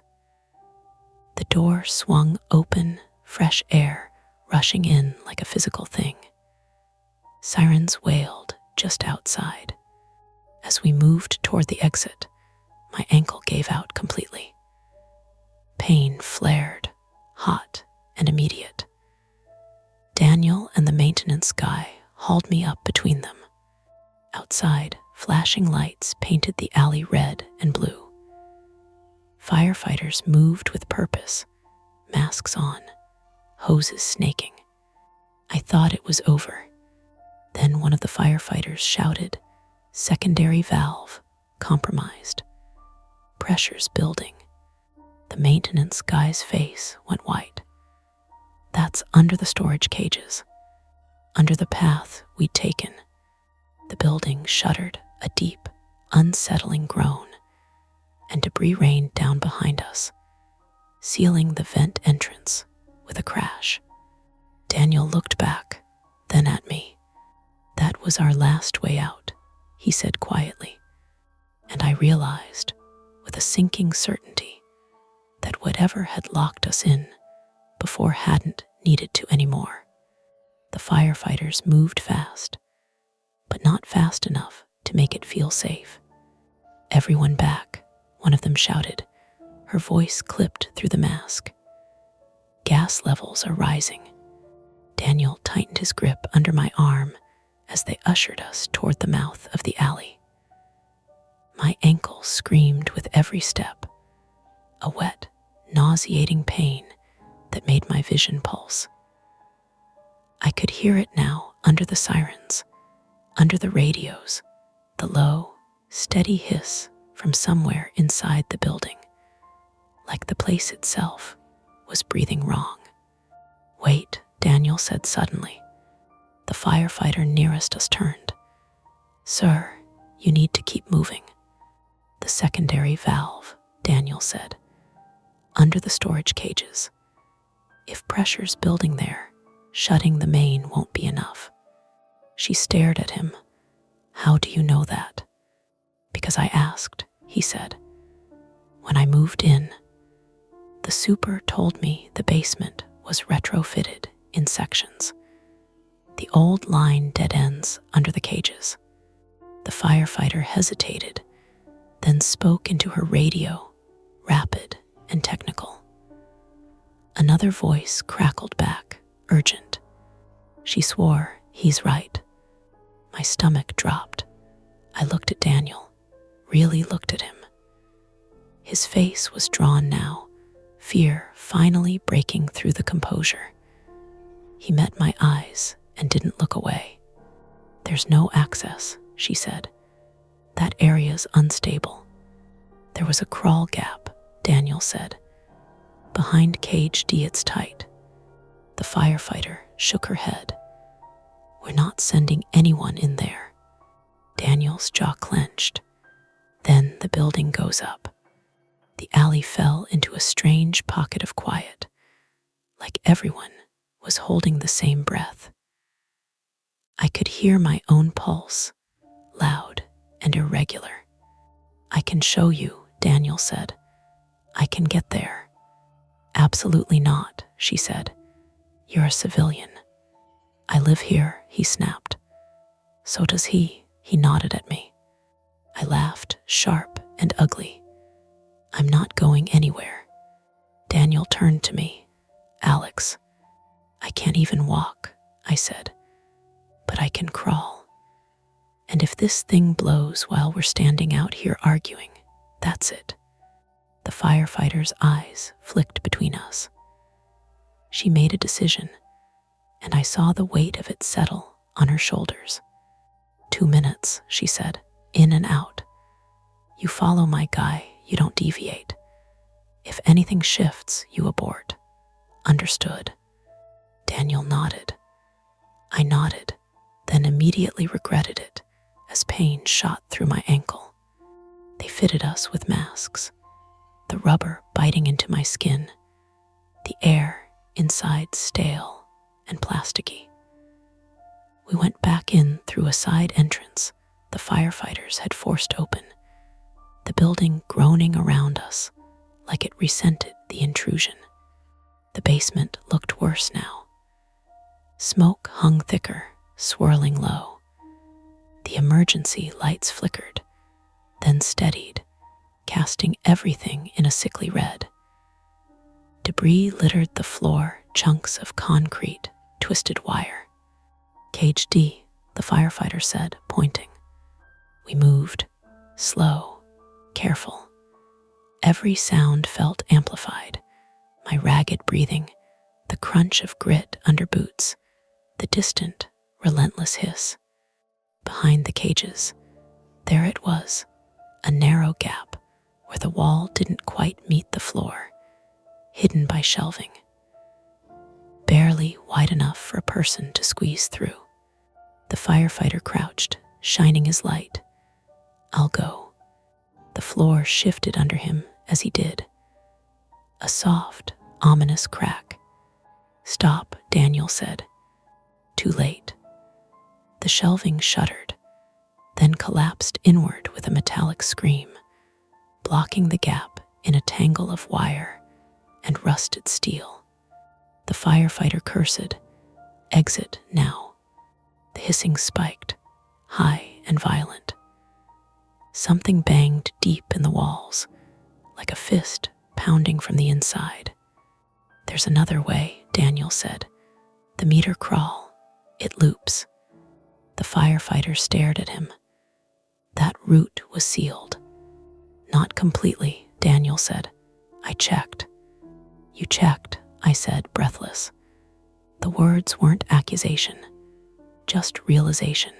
The door swung open, fresh air rushing in like a physical thing. Sirens wailed just outside. As we moved toward the exit, my ankle gave out completely. Pain flared, hot and immediate. Daniel and the maintenance guy hauled me up between them. Outside, flashing lights painted the alley red and blue. Firefighters moved with purpose, masks on, hoses snaking. I thought it was over. Then one of the firefighters shouted, "Secondary valve compromised." Pressure's building. The maintenance guy's face went white. "That's under the storage cages, under the path we'd taken." The building shuddered, a deep, unsettling groan, and debris rained down behind us, sealing the vent entrance with a crash. Daniel looked back, then at me. "That was our last way out," he said quietly, and I realized, with a sinking certainty, that whatever had locked us in before hadn't needed to anymore. The firefighters moved fast, but not fast enough to make it feel safe. "Everyone back," one of them shouted, her voice clipped through the mask. "Gas levels are rising." Daniel tightened his grip under my arm as they ushered us toward the mouth of the alley. My ankle screamed with every step, a wet, nauseating pain that made my vision pulse. I could hear it now under the sirens, under the radios, the low, steady hiss from somewhere inside the building. like the place itself was breathing wrong. "Wait," Daniel said suddenly. The firefighter nearest us turned. "Sir, you need to keep moving." "The secondary valve," Daniel said, "under the storage cages. If pressure's building there, shutting the main won't be enough." She stared at him. "How do you know that?" "Because I asked," he said. "When I moved in, the super told me the basement was retrofitted in sections. The old line dead ends under the cages." The firefighter hesitated, then spoke into her radio, rapid and technical. Another voice crackled back, urgent. She swore, "He's right." My stomach dropped. I looked at Daniel, really looked at him. His face was drawn now, fear finally breaking through the composure. He met my eyes and didn't look away. "There's no access," she said. "That area's unstable." "There was a crawl gap," Daniel said. "Behind cage D it's tight." The firefighter shook her head. "We're not sending anyone in there." Daniel's jaw clenched. Then the building goes up. The alley fell into a strange pocket of quiet, like everyone was holding the same breath. I could hear my own pulse, loud and irregular. "I can show you," Daniel said. "I can get there." "Absolutely not," she said. "You're a civilian." "I live here," he snapped. "So does he." He nodded at me. I laughed, sharp and ugly. "I'm not going anywhere." Daniel turned to me. "Alex, I can't even walk," I said, "but I can crawl. And if this thing blows while we're standing out here arguing, that's it." The firefighter's eyes flicked between us. She made a decision, and I saw the weight of it settle on her shoulders. 2 minutes, she said, "in and out. You follow my guy, you don't deviate. If anything shifts, you abort. Understood?" Daniel nodded. I nodded, then immediately regretted it as pain shot through my ankle. They fitted us with masks, the rubber biting into my skin, the air inside stale and plasticky. We went back in through a side entrance the firefighters had forced open, the building groaning around us like it resented the intrusion. The basement looked worse now. Smoke hung thicker, swirling low. The emergency lights flickered, then steadied, casting everything in a sickly red. Debris littered the floor, chunks of concrete, twisted wire. "Cage D," the firefighter said, pointing. We moved, slow, careful. Every sound felt amplified. My ragged breathing, the crunch of grit under boots, the distant, relentless hiss. Behind the cages, there it was, a narrow gap where the wall didn't quite meet the floor, hidden by shelving. Barely wide enough for a person to squeeze through. The firefighter crouched, shining his light. "I'll go." The floor shifted under him as he did. A soft, ominous crack. "Stop," Daniel said. Too late. The shelving shuddered, then collapsed inward with a metallic scream, blocking the gap in a tangle of wire and rusted steel. The firefighter cursed, "Exit now." The hissing spiked, high and violent. Something banged deep in the walls, like a fist pounding from the inside. "There's another way," Daniel said. "The meter crawl. It loops." The firefighter stared at him. That route was sealed. "Not completely," Daniel said. "I checked." "You checked," I said, breathless. The words weren't accusation, just realization.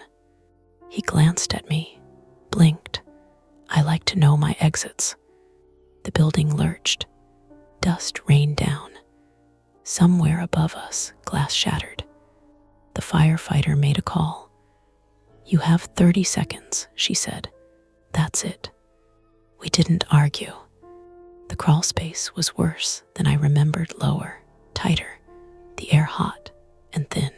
He glanced at me, blinked. "I like to know my exits." The building lurched. Dust rained down. Somewhere above us, glass shattered. The firefighter made a call. "You have 30 seconds," she said. "That's it." We didn't argue. The crawl space was worse than I remembered, lower, tighter, the air hot and thin.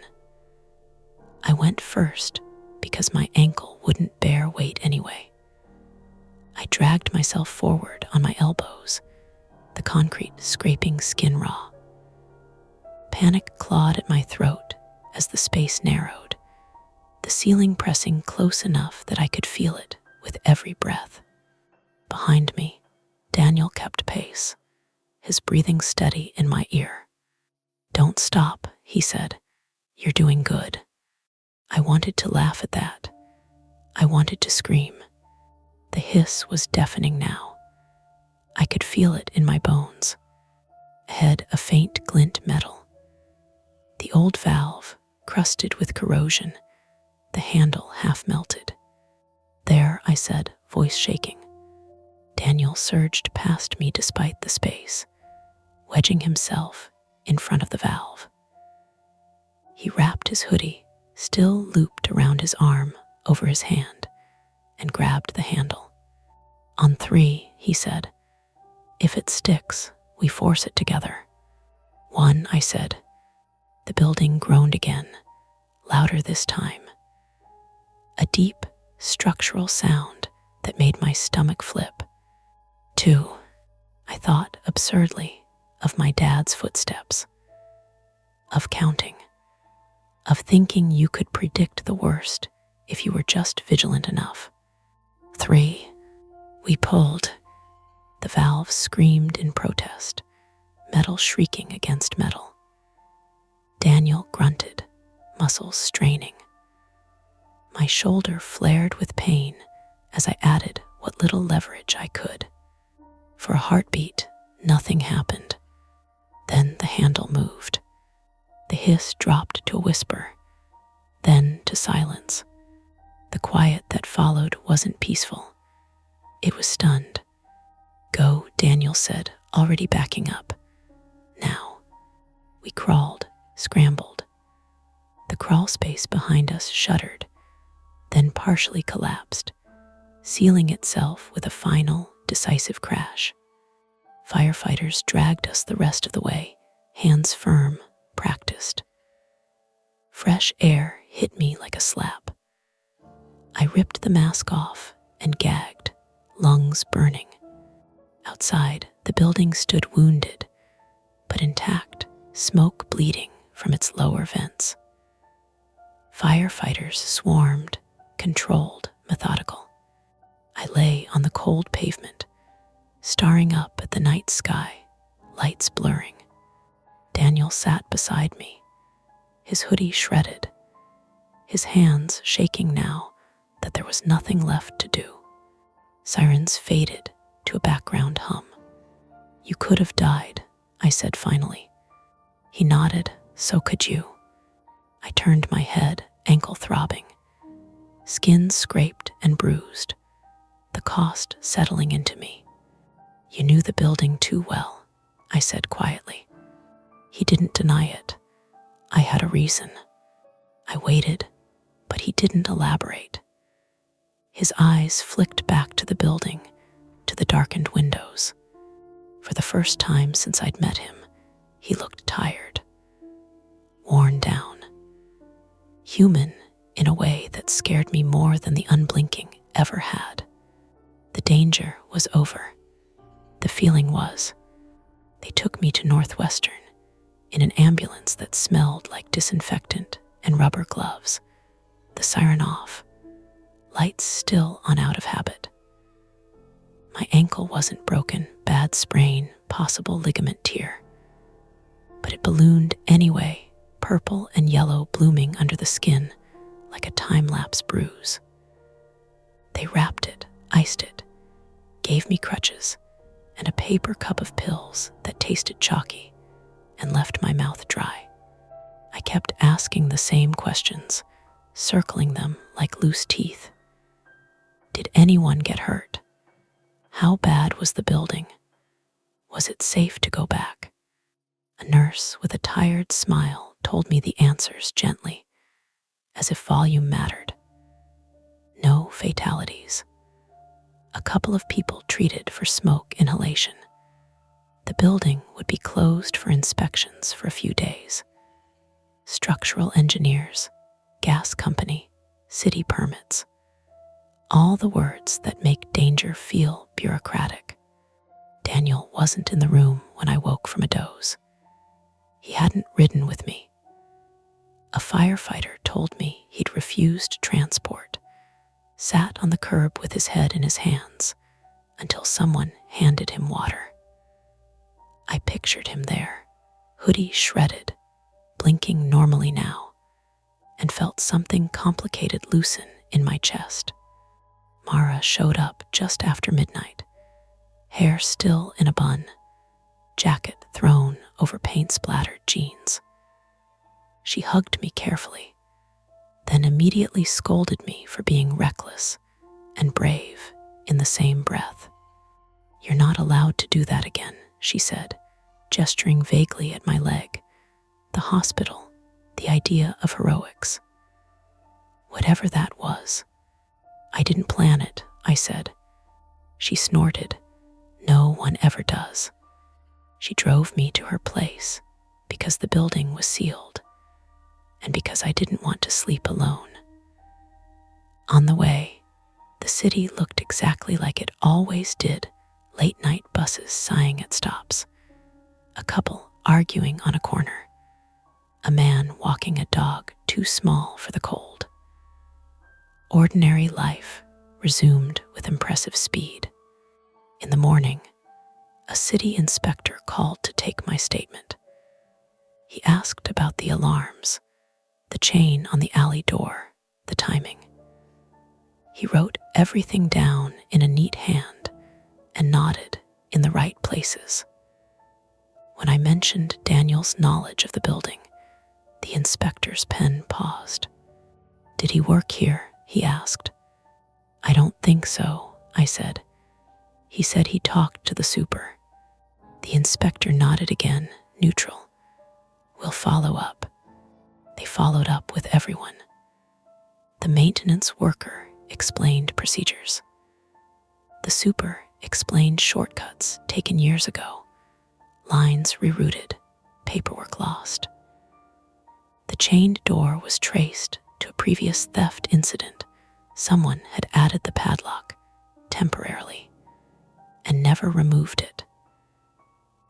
I went first because my ankle wouldn't bear weight anyway. I dragged myself forward on my elbows, the concrete scraping skin raw. Panic clawed at my throat as the space narrowed, the ceiling pressing close enough that I could feel it with every breath. Behind me, Daniel kept pace, his breathing steady in my ear. "Don't stop," he said. "You're doing good." I wanted to laugh at that. I wanted to scream. The hiss was deafening now. I could feel it in my bones. Ahead, a faint glint metal. The old valve, crusted with corrosion, the handle half melted. "There," I said, voice shaking. Daniel surged past me despite the space, wedging himself in front of the valve. He wrapped his hoodie, still looped around his arm, over his hand, and grabbed the handle. "On 3, he said. "If it sticks, we force it together." "1, I said. The building groaned again, louder this time. A deep, structural sound that made my stomach flip. 2, I thought absurdly of my dad's footsteps, of counting, of thinking you could predict the worst if you were just vigilant enough. 3, we pulled. The valve screamed in protest, metal shrieking against metal. Daniel grunted, muscles straining. My shoulder flared with pain as I added what little leverage I could. For a heartbeat, nothing happened. Then the handle moved. The hiss dropped to a whisper, then to silence. The quiet that followed wasn't peaceful. It was stunned. "Go," Daniel said, already backing up. "Now." We crawled, scrambled. The crawl space behind us shuddered, then partially collapsed, sealing itself with a final, decisive crash. Firefighters dragged us the rest of the way, hands firm, practiced. Fresh air hit me like a slap. I ripped the mask off and gagged, lungs burning. Outside, the building stood wounded, but intact, smoke bleeding from its lower vents. Firefighters swarmed, controlled, methodical. I lay on the cold pavement, staring up at the night sky, lights blurring. Daniel sat beside me, his hoodie shredded, his hands shaking now that there was nothing left to do. Sirens faded to a background hum. "You could have died," I said finally. He nodded, "So could you." I turned my head, ankle throbbing, skin scraped and bruised, the cost settling into me. "You knew the building too well," I said quietly. He didn't deny it. I had a reason. I waited, but he didn't elaborate. His eyes flicked back to the building, to the darkened windows. For the first time since I'd met him, he looked tired, worn down, human in a way that scared me more than the unblinking ever had. The danger was over. The feeling was, they took me to Northwestern in an ambulance that smelled like disinfectant and rubber gloves, the siren off, lights still on out of habit. My ankle wasn't broken, bad sprain, possible ligament tear. But it ballooned anyway, purple and yellow blooming under the skin like a time-lapse bruise. They wrapped it, iced it, gave me crutches and a paper cup of pills that tasted chalky and left my mouth dry. I kept asking the same questions, circling them like loose teeth. Did anyone get hurt? How bad was the building? Was it safe to go back? A nurse with a tired smile told me the answers gently, as if volume mattered. No fatalities. A couple of people treated for smoke inhalation. The building would be closed for inspections for a few days. Structural engineers, gas company, city permits. All the words that make danger feel bureaucratic. Daniel wasn't in the room when I woke from a doze. He hadn't ridden with me. A firefighter told me he'd refused transport, sat on the curb with his head in his hands until someone handed him water. I pictured him there, hoodie shredded, blinking normally now, and felt something complicated loosen in my chest. Mara showed up just after midnight, hair still in a bun, jacket thrown over paint-splattered jeans. She hugged me carefully, then immediately scolded me for being reckless and brave in the same breath. "You're not allowed to do that again," she said, gesturing vaguely at my leg. The hospital, the idea of heroics. Whatever that was. "I didn't plan it," I said. She snorted. "No one ever does." She drove me to her place because the building was sealed and because I didn't want to sleep alone. On the way, the city looked exactly like it always did, late-night buses sighing at stops, a couple arguing on a corner, a man walking a dog too small for the cold. Ordinary life resumed with impressive speed. In the morning, a city inspector called to take my statement. He asked about the alarms, the chain on the alley door, the timing. He wrote everything down in a neat hand and nodded in the right places. When I mentioned Daniel's knowledge of the building, the inspector's pen paused. "Did he work here?" he asked. "I don't think so," I said. "He said he talked to the super." The inspector nodded again, neutral. "We'll follow up." They followed up with everyone. The maintenance worker explained procedures. The super explained shortcuts taken years ago, lines rerouted, paperwork lost. The chained door was traced to a previous theft incident. Someone had added the padlock, temporarily, and never removed it.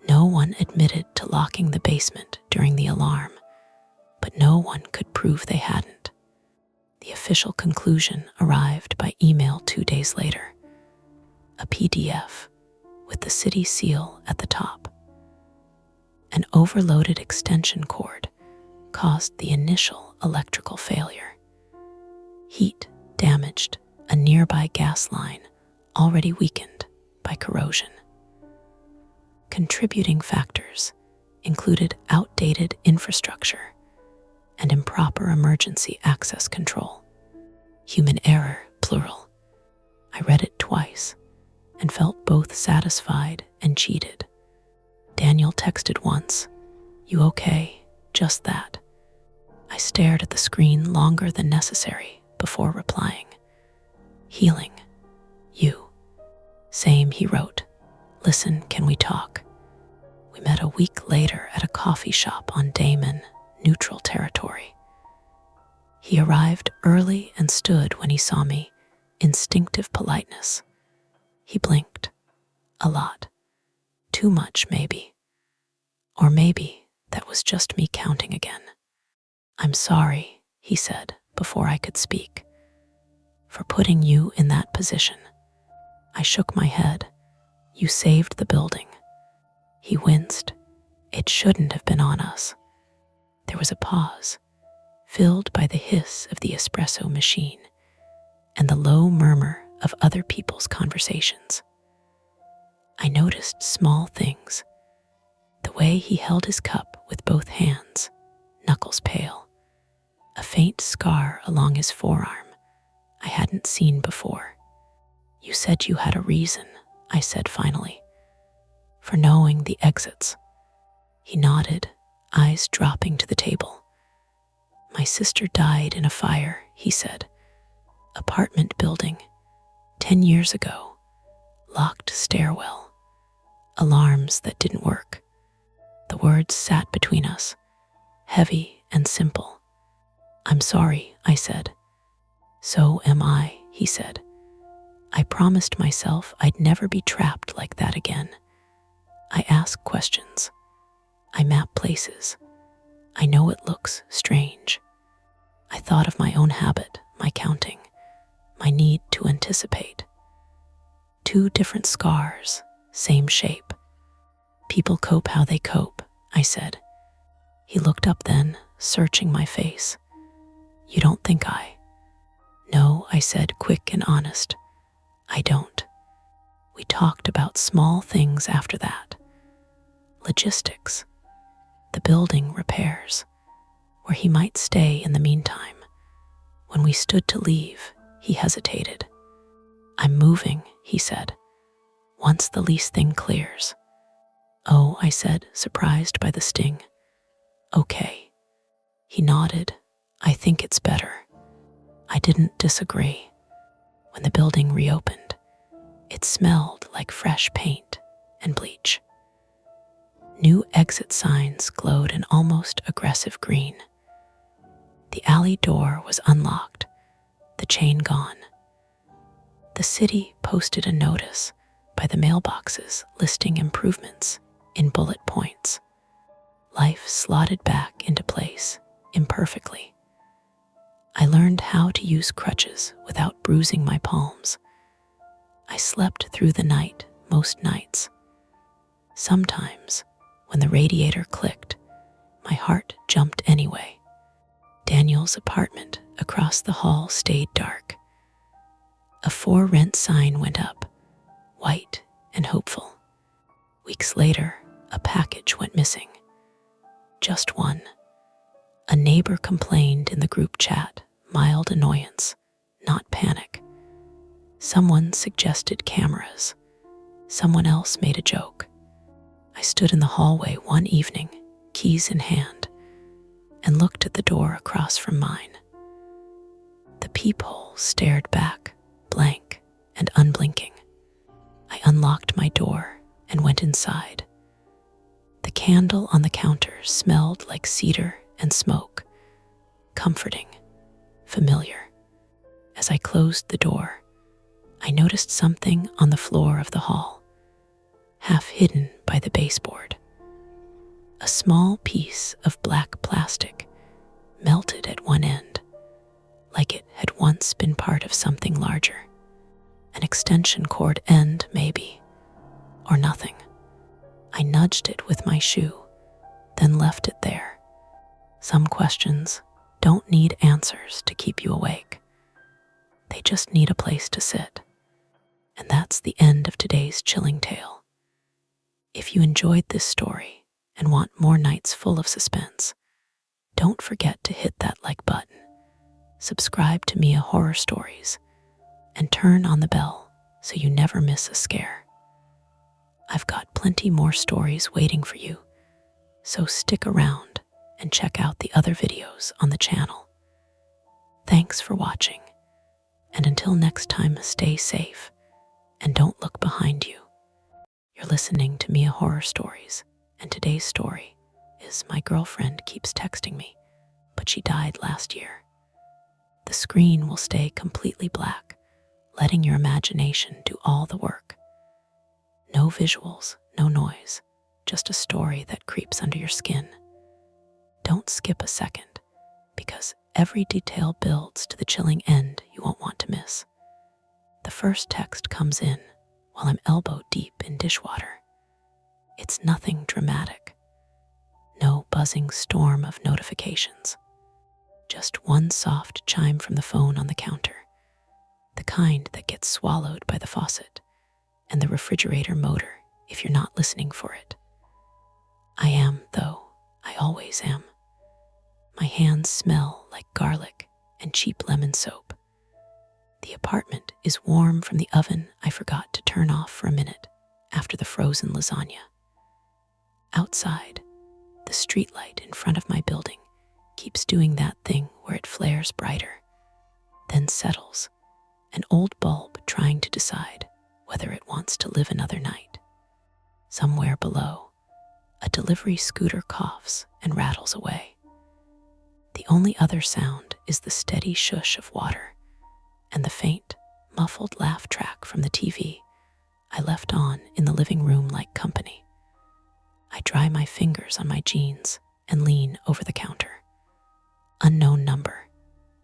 No one admitted to locking the basement during the alarm, but no one could prove they hadn't. The official conclusion arrived by email 2 days later, a PDF with the city seal at the top. An overloaded extension cord caused the initial electrical failure. Heat damaged a nearby gas line already weakened by corrosion. Contributing factors included outdated infrastructure and improper emergency access control. Human error, plural. I read it twice and felt both satisfied and cheated. Daniel texted once, "You okay?" Just that. I stared at the screen longer than necessary before replying. "Healing. You." "Same," he wrote. "Listen, can we talk?" We met a week later at a coffee shop on Damon, neutral territory. He arrived early and stood when he saw me, instinctive politeness. He blinked. A lot. Too much, maybe. Or maybe that was just me counting again. "I'm sorry," he said before I could speak, "for putting you in that position." I shook my head. "You saved the building." He winced. "It shouldn't have been on us." There was a pause, filled by the hiss of the espresso machine and the low murmur of other people's conversations. I noticed small things. The way he held his cup with both hands, knuckles pale. A faint scar along his forearm I hadn't seen before. "You said you had a reason," I said finally. for knowing the exits. He nodded, eyes dropping to the table. My sister died in a fire, he said. Apartment building, 10 years ago. Locked stairwell. Alarms that didn't work. The words sat between us, heavy and simple. I'm sorry, I said. So am I, he said. I promised myself I'd never be trapped like that again. I ask questions. I map places. I know it looks strange. I thought of my own habit, my counting, my need to anticipate. 2 different scars, same shape. People cope how they cope, I said. He looked up then, searching my face. You don't think I? No, I said, quick and honest. I don't. We talked about small things after that. Logistics. The building repairs. Where he might stay in the meantime. When we stood to leave, he hesitated. I'm moving, he said. Once the lease thing clears. Oh, I said, surprised by the sting. Okay. He nodded. I think it's better. I didn't disagree. When the building reopened, it smelled like fresh paint and bleach. New exit signs glowed an almost aggressive green. The alley door was unlocked, the chain gone. The city posted a notice by the mailboxes listing improvements in bullet points. Life slotted back into place imperfectly. I learned how to use crutches without bruising my palms. I slept through the night most nights. Sometimes, when the radiator clicked, my heart jumped anyway. Daniel's apartment across the hall stayed dark. A for rent sign went up, white and hopeful. Weeks later, a package went missing. Just one. A neighbor complained in the group chat, mild annoyance, not panic. Someone suggested cameras. Someone else made a joke. I stood in the hallway one evening, keys in hand, and looked at the door across from mine. The peephole stared back, blank and unblinking. I unlocked my door and went inside. The candle on the counter smelled like cedar and smoke, comforting, familiar. As I closed the door, I noticed something on the floor of the hall, half hidden by the baseboard. A small piece of black plastic melted at one end, like it had once been part of something larger. An extension cord end, maybe, or nothing. I nudged it with my shoe, then left it there. Some questions don't need answers to keep you awake. They just need a place to sit. And that's the end of today's chilling tale. If you enjoyed this story and want more nights full of suspense, don't forget to hit that like button, subscribe to Mia Horror Stories, and turn on the bell so you never miss a scare. I've got plenty more stories waiting for you, so stick around and check out the other videos on the channel. Thanks for watching, and until next time, stay safe and don't look behind you. You're listening to Mia Horror Stories, and today's story is My Girlfriend Keeps Texting Me, but She Died Last Year. The screen will stay completely black, letting your imagination do all the work. No visuals, no noise, just a story that creeps under your skin. Don't skip a second, because every detail builds to the chilling end you won't want to miss. The first text comes in while I'm elbow deep in dishwater. It's nothing dramatic. No buzzing storm of notifications. Just one soft chime from the phone on the counter, the kind that gets swallowed by the faucet, and the refrigerator motor if you're not listening for it. I am, though, I always am. My hands smell like garlic and cheap lemon soap. The apartment is warm from the oven I forgot to turn off for a minute after the frozen lasagna. Outside, the streetlight in front of my building keeps doing that thing where it flares brighter, then settles, an old bulb trying to decide whether it wants to live another night. Somewhere below, a delivery scooter coughs and rattles away. The only other sound is the steady shush of water and the faint, muffled laugh track from the TV I left on in the living room like company. I dry my fingers on my jeans and lean over the counter. Unknown number.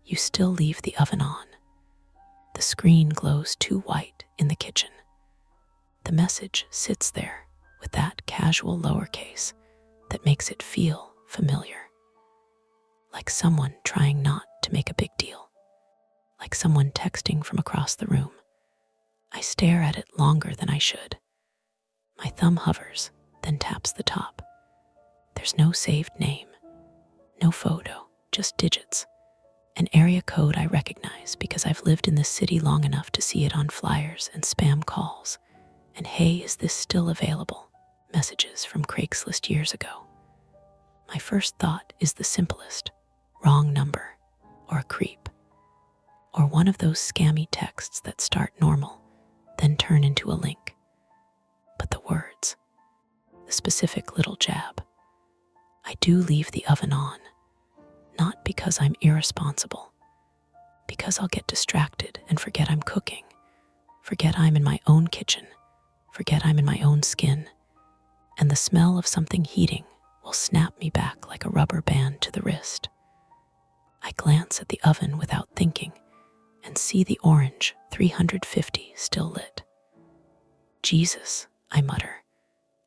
You still leave the oven on. The screen glows too white in the kitchen. The message sits there with that casual lowercase that makes it feel familiar. Like someone trying not to make a big deal. Like someone texting from across the room. I stare at it longer than I should. My thumb hovers, then taps the top. There's no saved name, no photo, just digits. An area code I recognize because I've lived in this city long enough to see it on flyers and spam calls. And hey, is this still available? Messages from Craigslist years ago. My first thought is the simplest. Wrong number, or a creep, or one of those scammy texts that start normal, then turn into a link. But the words, the specific little jab. I do leave the oven on, not because I'm irresponsible, because I'll get distracted and forget I'm cooking, forget I'm in my own kitchen, forget I'm in my own skin, and the smell of something heating will snap me back like a rubber band to the wrist. I glance at the oven without thinking and see the orange 350 still lit. Jesus, I mutter,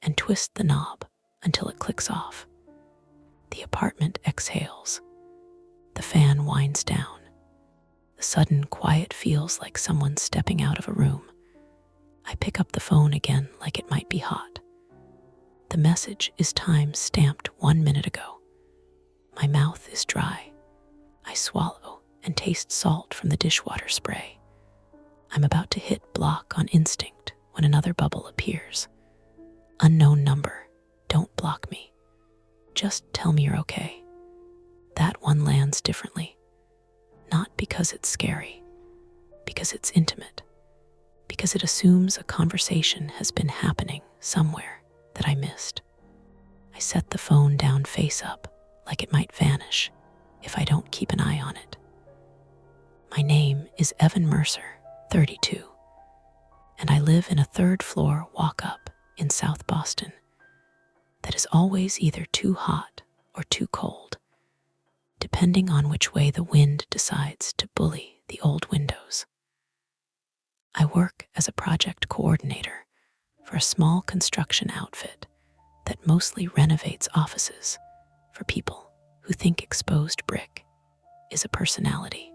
and twist the knob until it clicks off. The apartment exhales. The fan winds down. The sudden quiet feels like someone stepping out of a room. I pick up the phone again like it might be hot. The message is time stamped 1 minute ago. My mouth is dry. I swallow and taste salt from the dishwater spray. I'm about to hit block on instinct when another bubble appears. Unknown number, don't block me. Just tell me you're okay. That one lands differently. Not because it's scary, because it's intimate, because it assumes a conversation has been happening somewhere that I missed. I set the phone down face up like it might vanish if I don't keep an eye on it. My name is Evan Mercer, 32, and I live in a third-floor walk-up in South Boston that is always either too hot or too cold, depending on which way the wind decides to bully the old windows. I work as a project coordinator for a small construction outfit that mostly renovates offices for people who think exposed brick is a personality.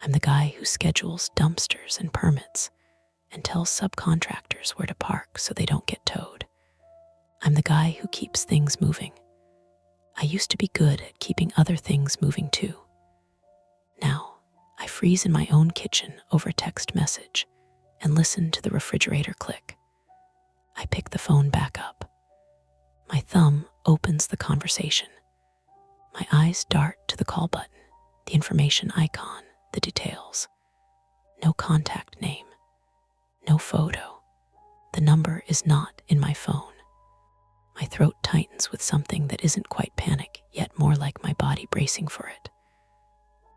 I'm the guy who schedules dumpsters and permits and tells subcontractors where to park so they don't get towed. I'm the guy who keeps things moving. I used to be good at keeping other things moving too. Now, I freeze in my own kitchen over a text message and listen to the refrigerator click. I pick the phone back up. My thumb opens the conversation. My eyes dart to the call button, the information icon, the details. No contact name, no photo. The number is not in my phone. My throat tightens with something that isn't quite panic, yet more like my body bracing for it.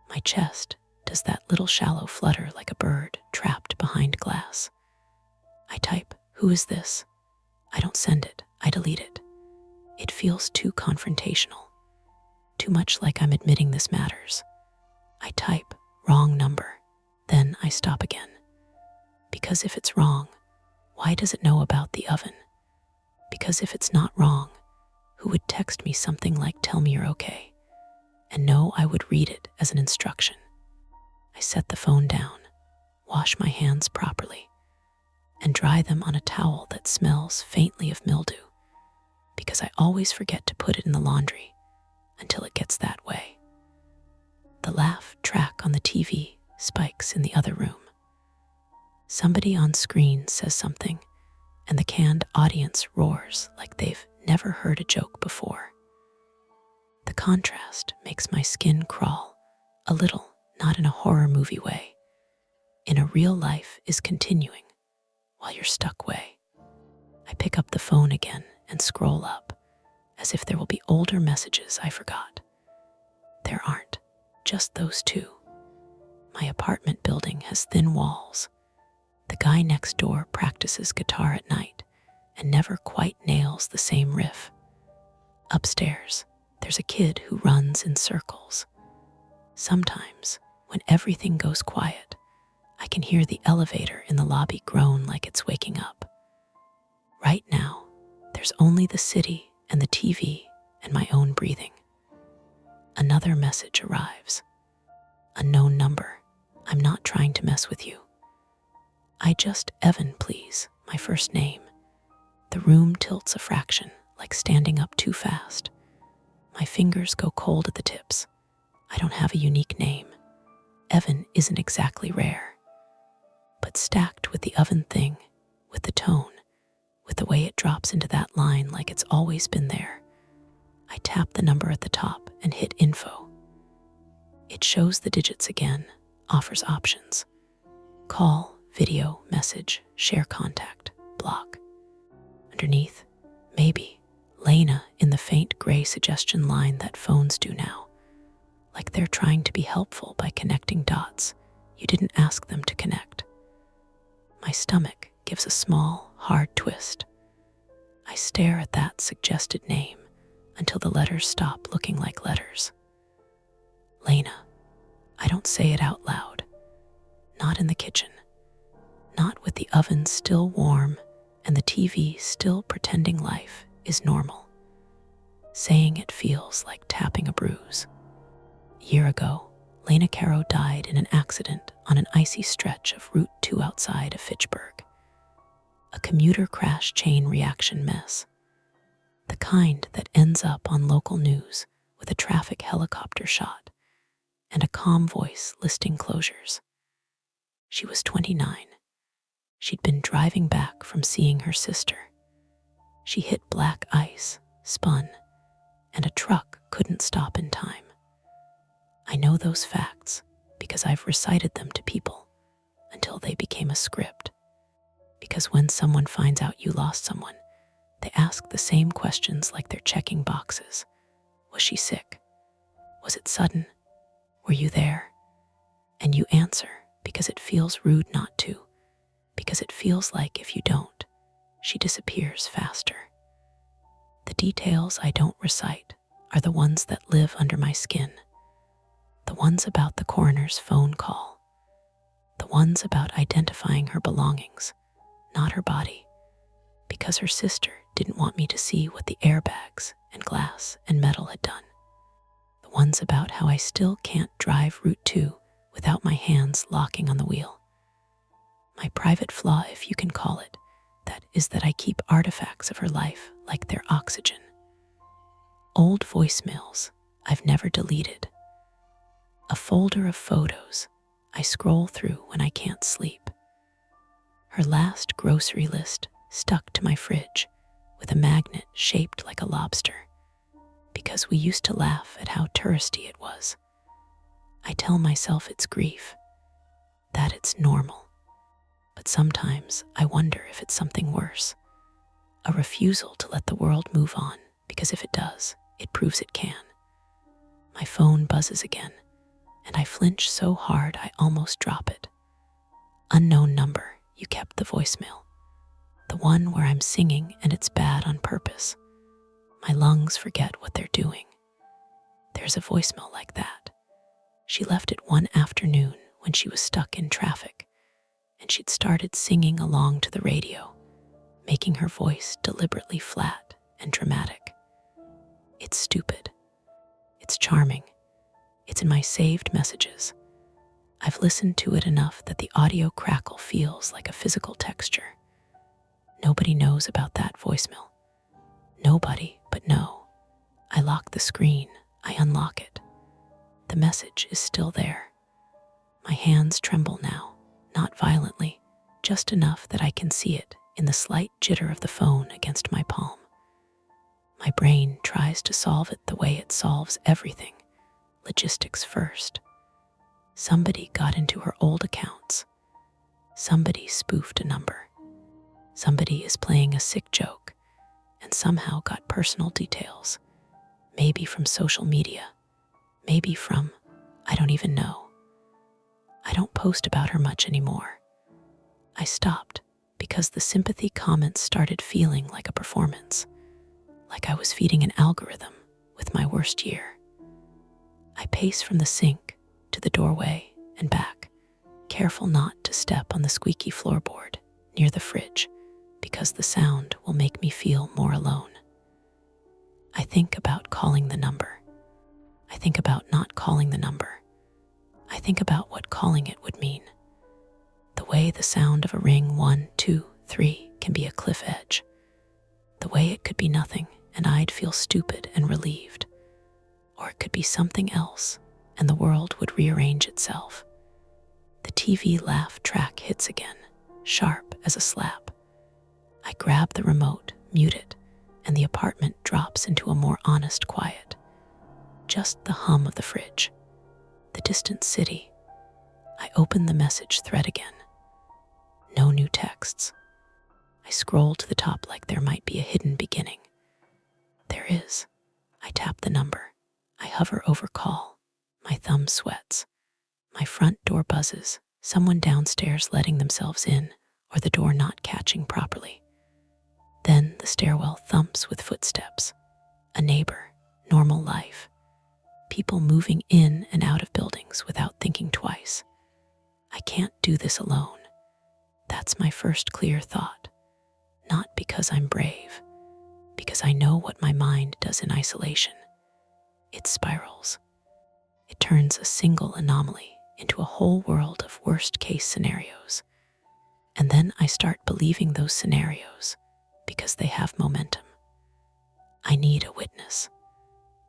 My chest does that little shallow flutter like a bird trapped behind glass. I type, "Who is this?" I don't send it, I delete it. It feels too confrontational. Too much like I'm admitting this matters. I type, "Wrong number." Then I stop again. Because if it's wrong, why does it know about the oven? Because if it's not wrong, who would text me something like, "Tell me you're okay," and know I would read it as an instruction? I set the phone down, wash my hands properly, and dry them on a towel that smells faintly of mildew, because I always forget to put it in the laundry until it gets that way. The laugh track on the TV spikes in the other room. Somebody on screen says something, and the canned audience roars like they've never heard a joke before. The contrast makes my skin crawl a little, not in a horror movie way. In a real life is continuing while you're stuck way. I pick up the phone again and scroll up, as if there will be older messages I forgot. There aren't, just those two. My apartment building has thin walls. The guy next door practices guitar at night and never quite nails the same riff. Upstairs, there's a kid who runs in circles. Sometimes, when everything goes quiet, I can hear the elevator in the lobby groan like it's waking up. Right now, there's only the city and the TV and my own breathing. Another message arrives. Unknown number. I'm not trying to mess with you. Evan, please, my first name. The room tilts a fraction, like standing up too fast. My fingers go cold at the tips. I don't have a unique name. Evan isn't exactly rare. But stacked with the oven thing, with the tone, with the way it drops into that line like it's always been there, I tap the number at the top and hit info. It shows the digits again, offers options. Call, video, message, share contact, block. Underneath, maybe, Lena in the faint gray suggestion line that phones do now. Like they're trying to be helpful by connecting dots you didn't ask them to connect. My stomach gives a small, hard twist. I stare at that suggested name until the letters stop looking like letters. Lena. I don't say it out loud. Not in the kitchen. Not with the oven still warm and the TV still pretending life is normal. Saying it feels like tapping a bruise. A year ago, Lena Caro died in an accident on an icy stretch of Route 2 outside of Fitchburg. A commuter crash chain reaction mess. The kind that ends up on local news with a traffic helicopter shot and a calm voice listing closures. She was 29. She'd been driving back from seeing her sister. She hit black ice, spun, and a truck couldn't stop in time. I know those facts because I've recited them to people until they became a script. Because when someone finds out you lost someone, they ask the same questions like they're checking boxes. Was she sick? Was it sudden? Were you there? And you answer because it feels rude not to, because it feels like if you don't, she disappears faster. The details I don't recite are the ones that live under my skin. The ones about the coroner's phone call. The ones about identifying her belongings, not her body, because her sister didn't want me to see what the airbags and glass and metal had done. The ones about how I still can't drive Route 2 without my hands locking on the wheel. My private flaw, if you can call it, that is that I keep artifacts of her life like they're oxygen. Old voicemails I've never deleted. A folder of photos I scroll through when I can't sleep. Her last grocery list stuck to my fridge with a magnet shaped like a lobster, because we used to laugh at how touristy it was. I tell myself it's grief, that it's normal, but sometimes I wonder if it's something worse, a refusal to let the world move on, because if it does, it proves it can. My phone buzzes again, and I flinch so hard I almost drop it. Unknown number, you kept the voicemail. The one where I'm singing and it's bad on purpose. My lungs forget what they're doing. There's a voicemail like that. She left it one afternoon when she was stuck in traffic, and she'd started singing along to the radio, making her voice deliberately flat and dramatic. It's stupid. It's charming. It's in my saved messages. I've listened to it enough that the audio crackle feels like a physical texture. Nobody knows about that voicemail. Nobody but no. I lock the screen. I unlock it. The message is still there. My hands tremble now, not violently, just enough that I can see it in the slight jitter of the phone against my palm. My brain tries to solve it the way it solves everything, logistics first. Somebody got into her old accounts. Somebody spoofed a number. Somebody is playing a sick joke and somehow got personal details, maybe from social media, maybe from, I don't even know. I don't post about her much anymore. I stopped because the sympathy comments started feeling like a performance, like I was feeding an algorithm with my worst year. I pace from the sink to the doorway and back, careful not to step on the squeaky floorboard near the fridge because the sound will make me feel more alone. I think about calling the number. I think about not calling the number. I think about what calling it would mean. The way the sound of a ring 1, 2, 3 can be a cliff edge. The way it could be nothing and I'd feel stupid and relieved. Or it could be something else and the world would rearrange itself. The TV laugh track hits again, sharp as a slap. I grab the remote, mute it, and the apartment drops into a more honest quiet. Just the hum of the fridge, the distant city. I open the message thread again. No new texts. I scroll to the top like there might be a hidden beginning. There is. I tap the number. I hover over call. My thumb sweats. My front door buzzes, someone downstairs letting themselves in, or the door not catching properly. Then the stairwell thumps with footsteps. A neighbor, normal life. People moving in and out of buildings without thinking twice. I can't do this alone. That's my first clear thought. Not because I'm brave, because I know what my mind does in isolation. It spirals. It turns a single anomaly into a whole world of worst-case scenarios. And then I start believing those scenarios because they have momentum. I need a witness.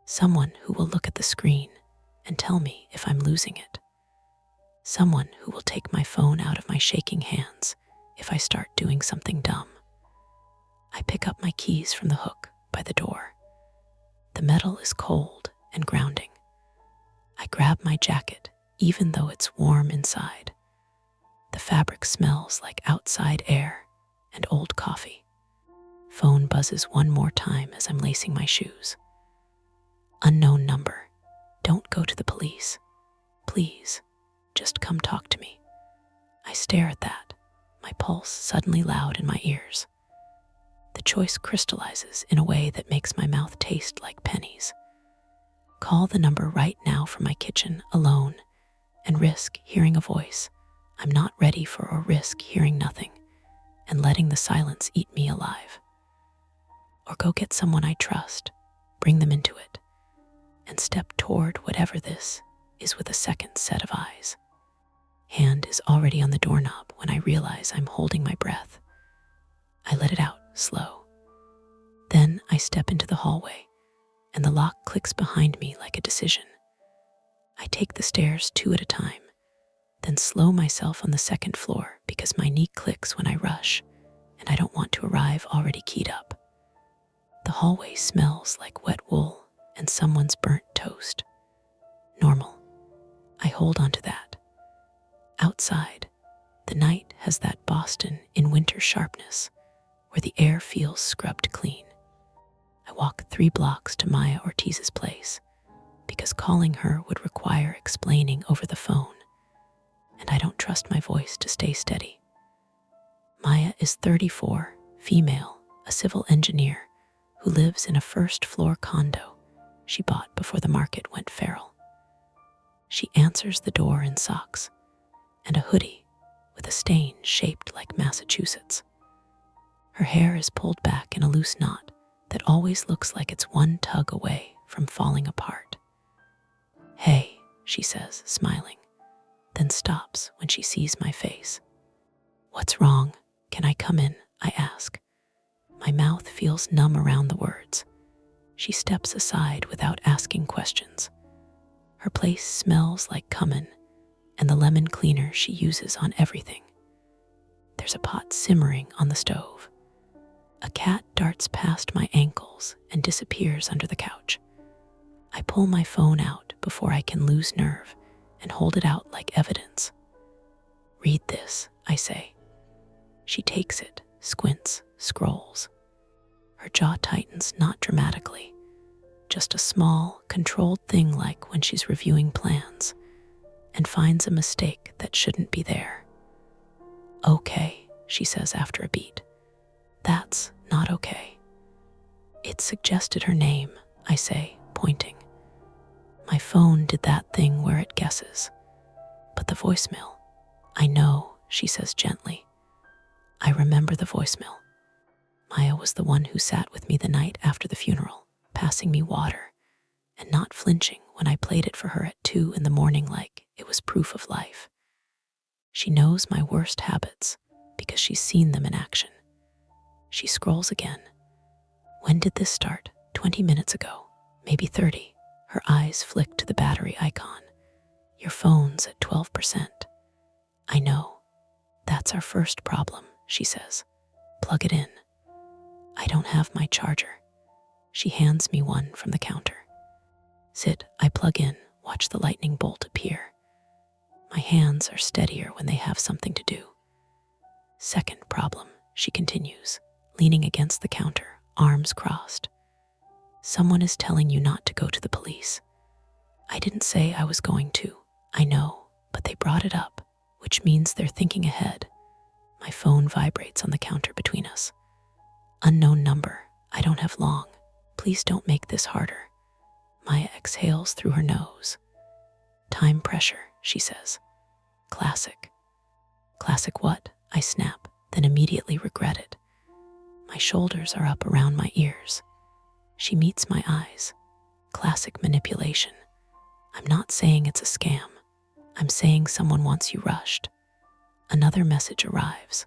Someone who will look at the screen and tell me if I'm losing it. Someone who will take my phone out of my shaking hands if I start doing something dumb. I pick up my keys from the hook by the door. The metal is cold and grounding. I grab my jacket, even though it's warm inside. The fabric smells like outside air and old coffee. Phone buzzes one more time as I'm lacing my shoes. Unknown number. Don't go to the police. Please, just come talk to me. I stare at that, my pulse suddenly loud in my ears. The choice crystallizes in a way that makes my mouth taste like pennies. Call the number right now from my kitchen alone and risk hearing a voice I'm not ready for, or risk hearing nothing and letting the silence eat me alive. Or go get someone I trust, bring them into it, and step toward whatever this is with a second set of eyes. Hand is already on the doorknob when I realize I'm holding my breath. I let it out, slow. Then I step into the hallway, and the lock clicks behind me like a decision. I take the stairs 2 at a time, then slow myself on the second floor because my knee clicks when I rush, and I don't want to arrive already keyed up. The hallway smells like wet wool and someone's burnt toast. Normal. I hold on to that. Outside, the night has that Boston in winter sharpness, where the air feels scrubbed clean. I walk 3 blocks to Maya Ortiz's place, because calling her would require explaining over the phone, and I don't trust my voice to stay steady. Maya is 34, female, a civil engineer, who lives in a first-floor condo she bought before the market went feral. She answers the door in socks and a hoodie with a stain shaped like Massachusetts. Her hair is pulled back in a loose knot that always looks like it's one tug away from falling apart. "Hey," she says, smiling, then stops when she sees my face. "What's wrong? Can I come in?" I ask. My mouth feels numb around the words. She steps aside without asking questions. Her place smells like cumin and the lemon cleaner she uses on everything. There's a pot simmering on the stove. A cat darts past my ankle giggles and disappears under the couch. I pull my phone out before I can lose nerve and hold it out like evidence. "Read this," I say. She takes it, squints, scrolls. Her jaw tightens, not dramatically, just a small, controlled thing like when she's reviewing plans, and finds a mistake that shouldn't be there. "Okay," she says after a beat. "That's not okay." "It suggested her name," I say, pointing. "My phone did that thing where it guesses. But the voicemail." "I know," she says gently. "I remember the voicemail. Maya was the one who sat with me the night after the funeral, passing me water and not flinching when I played it for her at 2 a.m. like it was proof of life. She knows my worst habits because she's seen them in action." She scrolls again. "When did this start?" 20 minutes ago, maybe 30. Her eyes flick to the battery icon. "Your phone's at 12%. "I know. That's our first problem," she says. "Plug it in." I don't have my charger. She hands me one from the counter. "Sit," I plug in, watch the lightning bolt appear. My hands are steadier when they have something to do. "Second problem," she continues, leaning against the counter, arms crossed. "Someone is telling you not to go to the police." I didn't say I was going to. I know, but they brought it up, which means they're thinking ahead. My phone vibrates on the counter between us. "Unknown number. I don't have long. Please don't make this harder." Maya exhales through her nose. "Time pressure," she says. "Classic." "Classic what?" I snap, then immediately regret it. My shoulders are up around my ears. She meets my eyes. "Classic manipulation. I'm not saying it's a scam. I'm saying someone wants you rushed." Another message arrives.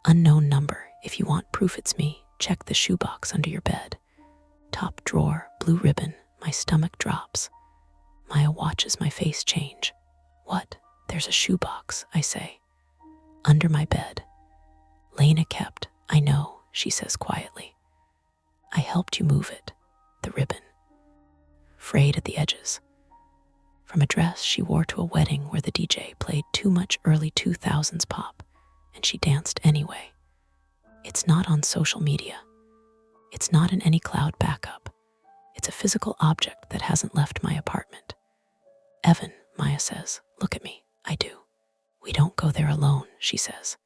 "Unknown number. If you want proof it's me, check the shoebox under your bed." Top drawer, blue ribbon. My stomach drops. Maya watches my face change. "What? There's a shoebox," I say. "Under my bed." "Lena kept." "I know," she says quietly. "I helped you move it." The ribbon. Frayed at the edges. From a dress she wore to a wedding where the DJ played too much early 2000s pop, and she danced anyway. It's not on social media. It's not in any cloud backup. It's a physical object that hasn't left my apartment. "Evan," Maya says, "look at me." I do. "We don't go there alone," she says.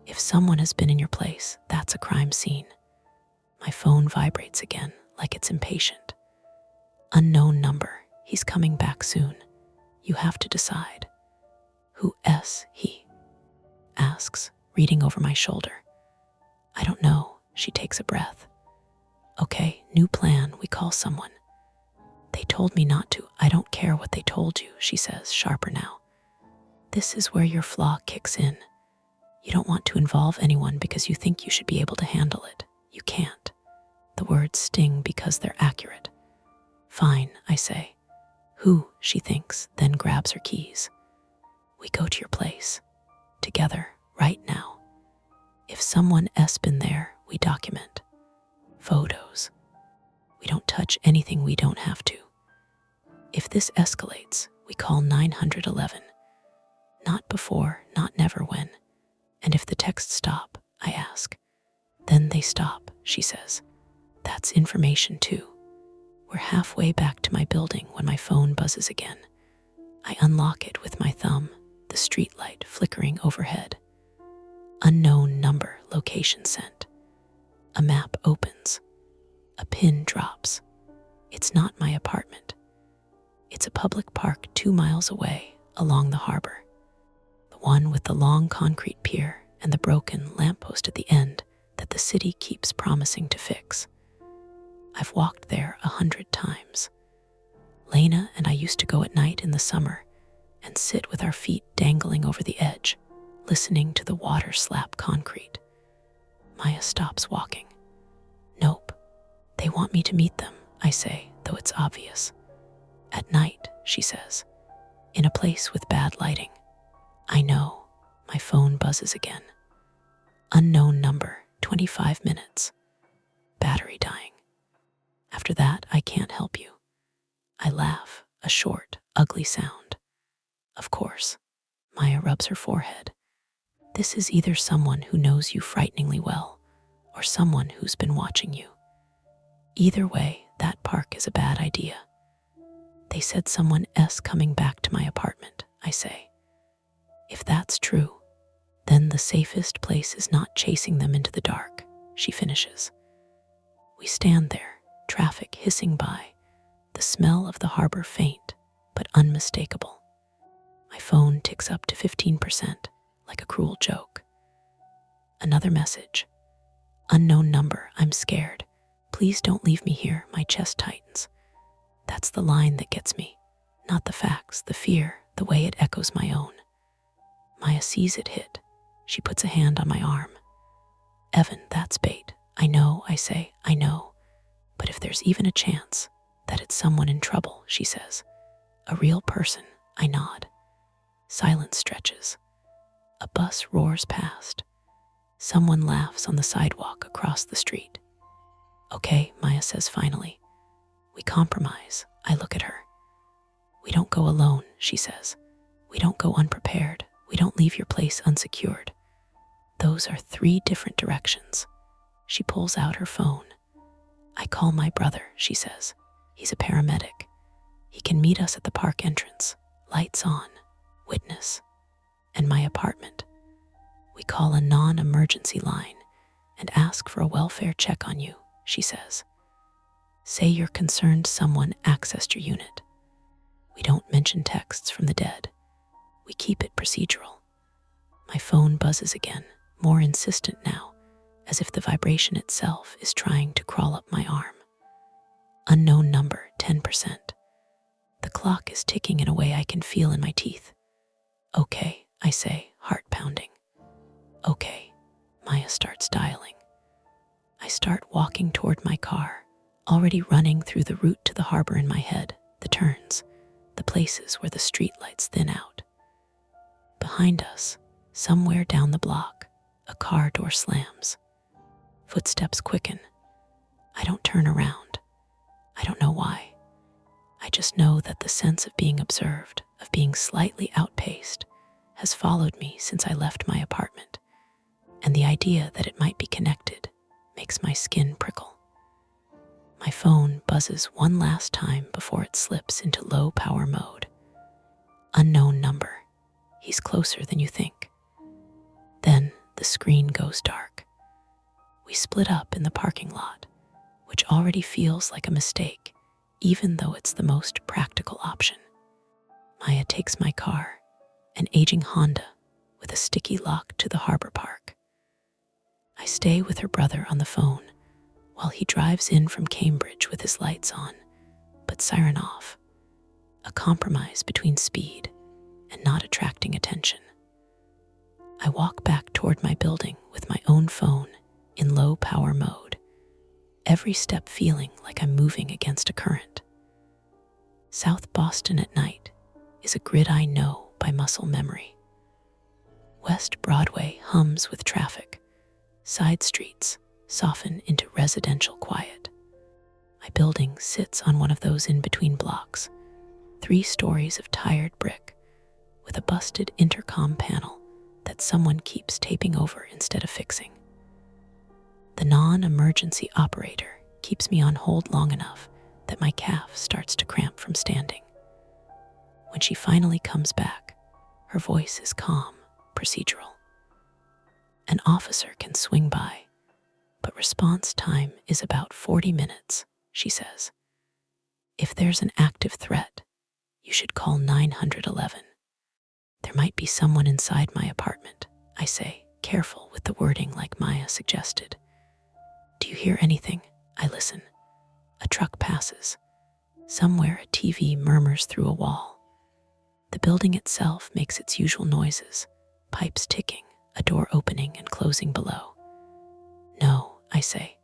"If someone has been in your place, that's a crime scene." My phone vibrates again, like it's impatient. "Unknown number. He's coming back soon. You have to decide." "Who is he?" asks, reading over my shoulder. "I don't know." She takes a breath. "Okay, new plan. We call someone." "They told me not to." "I don't care what they told you," she says, sharper now. "This is where your flaw kicks in. You don't want to involve anyone because you think you should be able to handle it. You can't." The words sting because they're accurate. "Fine," I say. "Who?" she thinks, then grabs her keys. "We go to your place. Together, right now. If someone has been there, we document. Photos. We don't touch anything we don't have to. If this escalates, we call 911. Not before, not never when. And if the texts stop," I ask. "Then they stop," she says. "That's information too." We're halfway back to my building when my phone buzzes again. I unlock it with my thumb, the streetlight flickering overhead. "Unknown number, location sent." A map opens. A pin drops. It's not my apartment. It's a public park 2 miles away, along the harbor. The one with the long concrete pier and the broken lamppost at the end that the city keeps promising to fix. I've walked there 100 times. Lena and I used to go at night in the summer and sit with our feet dangling over the edge, listening to the water slap concrete. Maya stops walking. "Nope. They want me to meet them," I say, though it's obvious. "At night," she says, "in a place with bad lighting." I know. My phone buzzes again. "Unknown number, 25 minutes. Battery dying." After that, I can't help you. I laugh, a short, ugly sound. Of course. Maya rubs her forehead. This is either someone who knows you frighteningly well, or someone who's been watching you. Either way, that park is a bad idea. They said someone else coming back to my apartment, I say. If that's true, then the safest place is not chasing them into the dark, she finishes. We stand there, traffic hissing by, the smell of the harbor faint but unmistakable. My phone ticks up to 15%, like a cruel joke. Another message. Unknown number, I'm scared. Please don't leave me here, my chest tightens. That's the line that gets me, not the facts, the fear, the way it echoes my own. Maya sees it hit. She puts a hand on my arm. Evan, that's bait. I know, I say, I know. But if there's even a chance that it's someone in trouble, she says. A real person, I nod. Silence stretches. A bus roars past. Someone laughs on the sidewalk across the street. Okay, Maya says finally. We compromise. I look at her. We don't go alone, she says. We don't go unprepared. We don't leave your place unsecured. Those are 3 different directions. She pulls out her phone. I call my brother, she says. He's a paramedic. He can meet us at the park entrance. Lights on. Witness. And my apartment. We call a non-emergency line and ask for a welfare check on you, she says. Say you're concerned someone accessed your unit. We don't mention texts from the dead. We keep it procedural. My phone buzzes again, more insistent now, as if the vibration itself is trying to crawl up my arm. Unknown number, 10%. The clock is ticking in a way I can feel in my teeth. Okay, I say, heart pounding. Okay, Maya starts dialing. I start walking toward my car, already running through the route to the harbor in my head, the turns, the places where the street lights thin out. Behind us, somewhere down the block, a car door slams. Footsteps quicken. I don't turn around. I don't know why. I just know that the sense of being observed, of being slightly outpaced, has followed me since I left my apartment, and the idea that it might be connected makes my skin prickle. My phone buzzes one last time before it slips into low power mode. Unknown number. He's closer than you think. Then the screen goes dark. We split up in the parking lot, which already feels like a mistake, even though it's the most practical option. Maya takes my car, an aging Honda with a sticky lock to the harbor park. I stay with her brother on the phone while he drives in from Cambridge with his lights on, but siren off, a compromise between speed and not attracting attention. I walk back toward my building with my own phone in low power mode, every step feeling like I'm moving against a current. South Boston at night is a grid I know by muscle memory. West Broadway hums with traffic. Side streets soften into residential quiet. My building sits on one of those in-between blocks, 3 stories of tired brick with a busted intercom panel that someone keeps taping over instead of fixing. The non-emergency operator keeps me on hold long enough that my calf starts to cramp from standing. When she finally comes back, her voice is calm, procedural. An officer can swing by, but response time is about 40 minutes, she says. If there's an active threat, you should call 911. There might be someone inside my apartment, I say, careful with the wording like Maya suggested. Do you hear anything? I listen. A truck passes. Somewhere a TV murmurs through a wall. The building itself makes its usual noises, pipes ticking, a door opening and closing below. No, I say.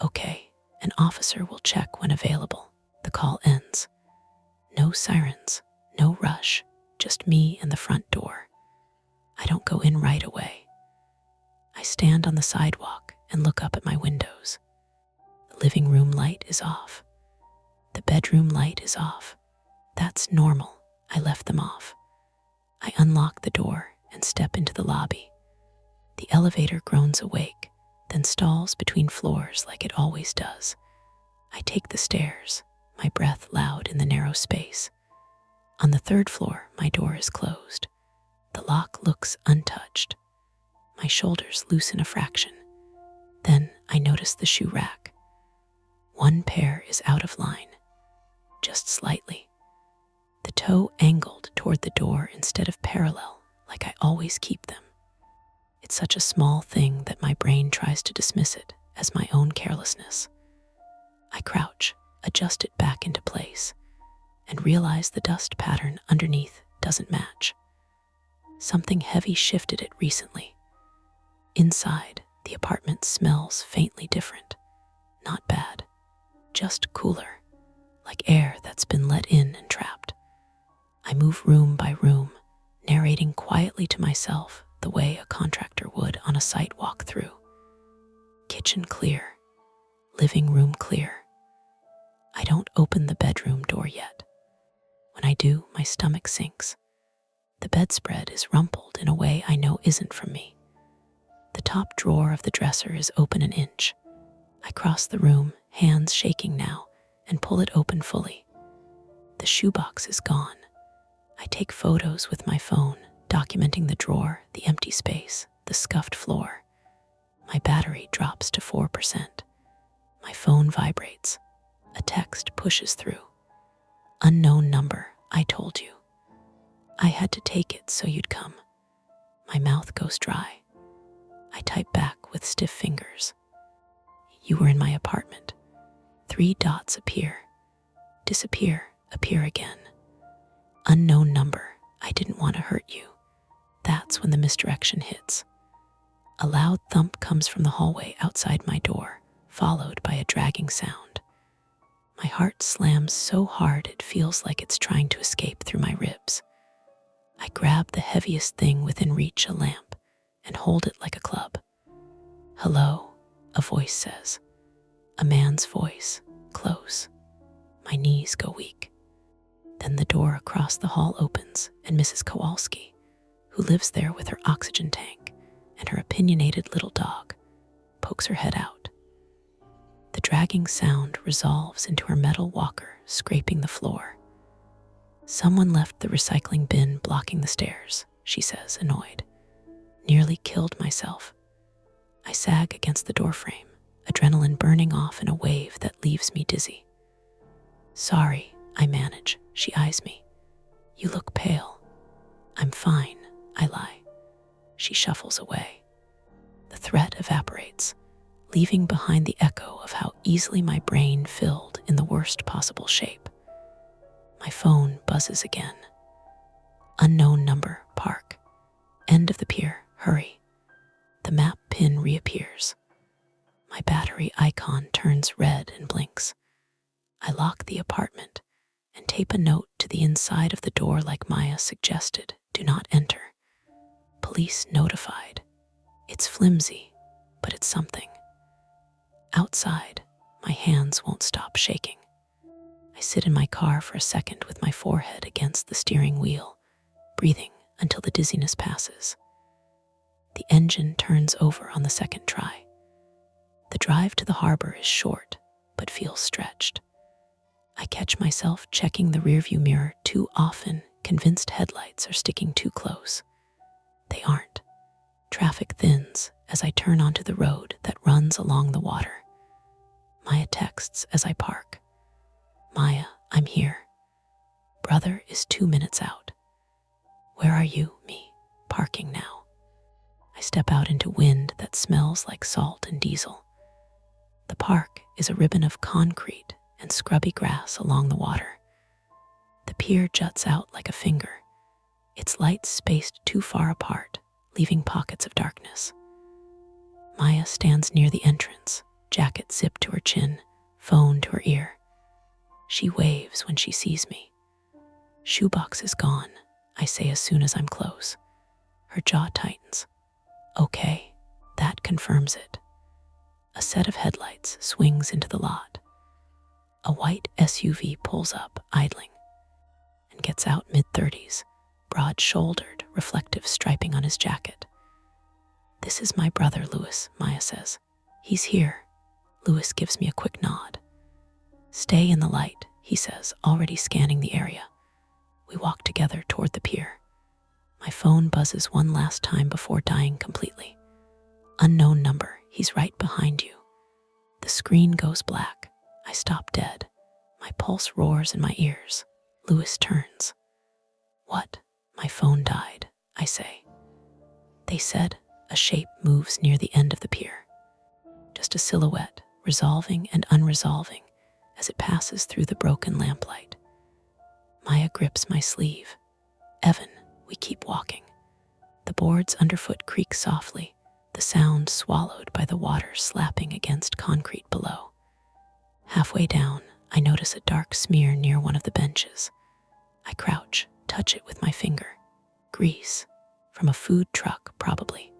Okay, an officer will check when available. The call ends. No sirens, no rush, just me and the front door. I don't go in right away. I stand on the sidewalk and look up at my windows. The living room light is off. The bedroom light is off. That's normal. I left them off. I unlock the door and step into the lobby. The elevator groans awake, then stalls between floors like it always does. I take the stairs, my breath loud in the narrow space. On the third floor, my door is closed. The lock looks untouched. My shoulders loosen a fraction. Then I notice the shoe rack. One pair is out of line, just slightly. The toe angled toward the door instead of parallel, like I always keep them. It's such a small thing that my brain tries to dismiss it as my own carelessness. I crouch, adjust it back into place, and realize the dust pattern underneath doesn't match. Something heavy shifted it recently. Inside, the apartment smells faintly different. Not bad, just cooler, like air that's been let in and trapped. I move room by room, narrating quietly to myself the way a contractor would on a site walkthrough. Kitchen clear, living room clear. I don't open the bedroom door yet. When I do, my stomach sinks. The bedspread is rumpled in a way I know isn't from me. The top drawer of the dresser is open an inch. I cross the room, hands shaking now, and pull it open fully. The shoebox is gone. I take photos with my phone, documenting the drawer, the empty space, the scuffed floor. My battery drops to 4%. My phone vibrates. A text pushes through. Unknown number, I told you. I had to take it so you'd come. My mouth goes dry. I type back with stiff fingers. You were in my apartment. 3 dots appear. Disappear, appear again. Unknown number, I didn't want to hurt you. That's when the misdirection hits. A loud thump comes from the hallway outside my door, followed by a dragging sound. My heart slams so hard it feels like it's trying to escape through my ribs. I grab the heaviest thing within reach, a lamp, and hold it like a club. Hello, a voice says. A man's voice, close. My knees go weak. Then the door across the hall opens, and Mrs. Kowalski, who lives there with her oxygen tank and her opinionated little dog, pokes her head out. The dragging sound resolves into her metal walker scraping the floor. Someone left the recycling bin blocking the stairs, she says, annoyed. Nearly killed myself. I sag against the doorframe, adrenaline burning off in a wave that leaves me dizzy. Sorry, I manage. She eyes me. You look pale. I'm fine, I lie. She shuffles away. The threat evaporates, leaving behind the echo of how easily my brain filled in the worst possible shape. My phone buzzes again. Unknown number, park. End of the pier, hurry. The map pin reappears. My battery icon turns red and blinks. I lock the apartment and tape a note to the inside of the door like Maya suggested, do not enter. Police notified. It's flimsy, but it's something. Outside, my hands won't stop shaking. I sit in my car for a second with my forehead against the steering wheel, breathing until the dizziness passes. The engine turns over on the second try. The drive to the harbor is short, but feels stretched. I catch myself checking the rearview mirror too often, convinced headlights are sticking too close. They aren't. Traffic thins as I turn onto the road that runs along the water. Maya texts as I park. Maya, I'm here. Brother is 2 minutes out. Where are you? Me, parking now. I step out into wind that smells like salt and diesel. The park is a ribbon of concrete and scrubby grass along the water. The pier juts out like a finger, its lights spaced too far apart, leaving pockets of darkness. Maya stands near the entrance, jacket zipped to her chin, phone to her ear. She waves when she sees me. Shoebox is gone, I say as soon as I'm close. Her jaw tightens. Okay, that confirms it. A set of headlights swings into the lot. A white SUV pulls up, idling, and gets out mid-30s, broad-shouldered, reflective striping on his jacket. "This is my brother, Louis," Maya says. "He's here." Louis gives me a quick nod. "Stay in the light," he says, already scanning the area. We walk together toward the pier. My phone buzzes one last time before dying completely. "Unknown number, he's right behind you." The screen goes black. I stop dead. My pulse roars in my ears. Louis turns. "What?" "My phone died," I say. "They said." A shape moves near the end of the pier. Just a silhouette, resolving and unresolving as it passes through the broken lamplight. Maya grips my sleeve. "Evan," we keep walking. The boards underfoot creak softly, the sound swallowed by the water slapping against concrete below. Halfway down, I notice a dark smear near one of the benches. I crouch, touch it with my finger. Grease. From a food truck, probably.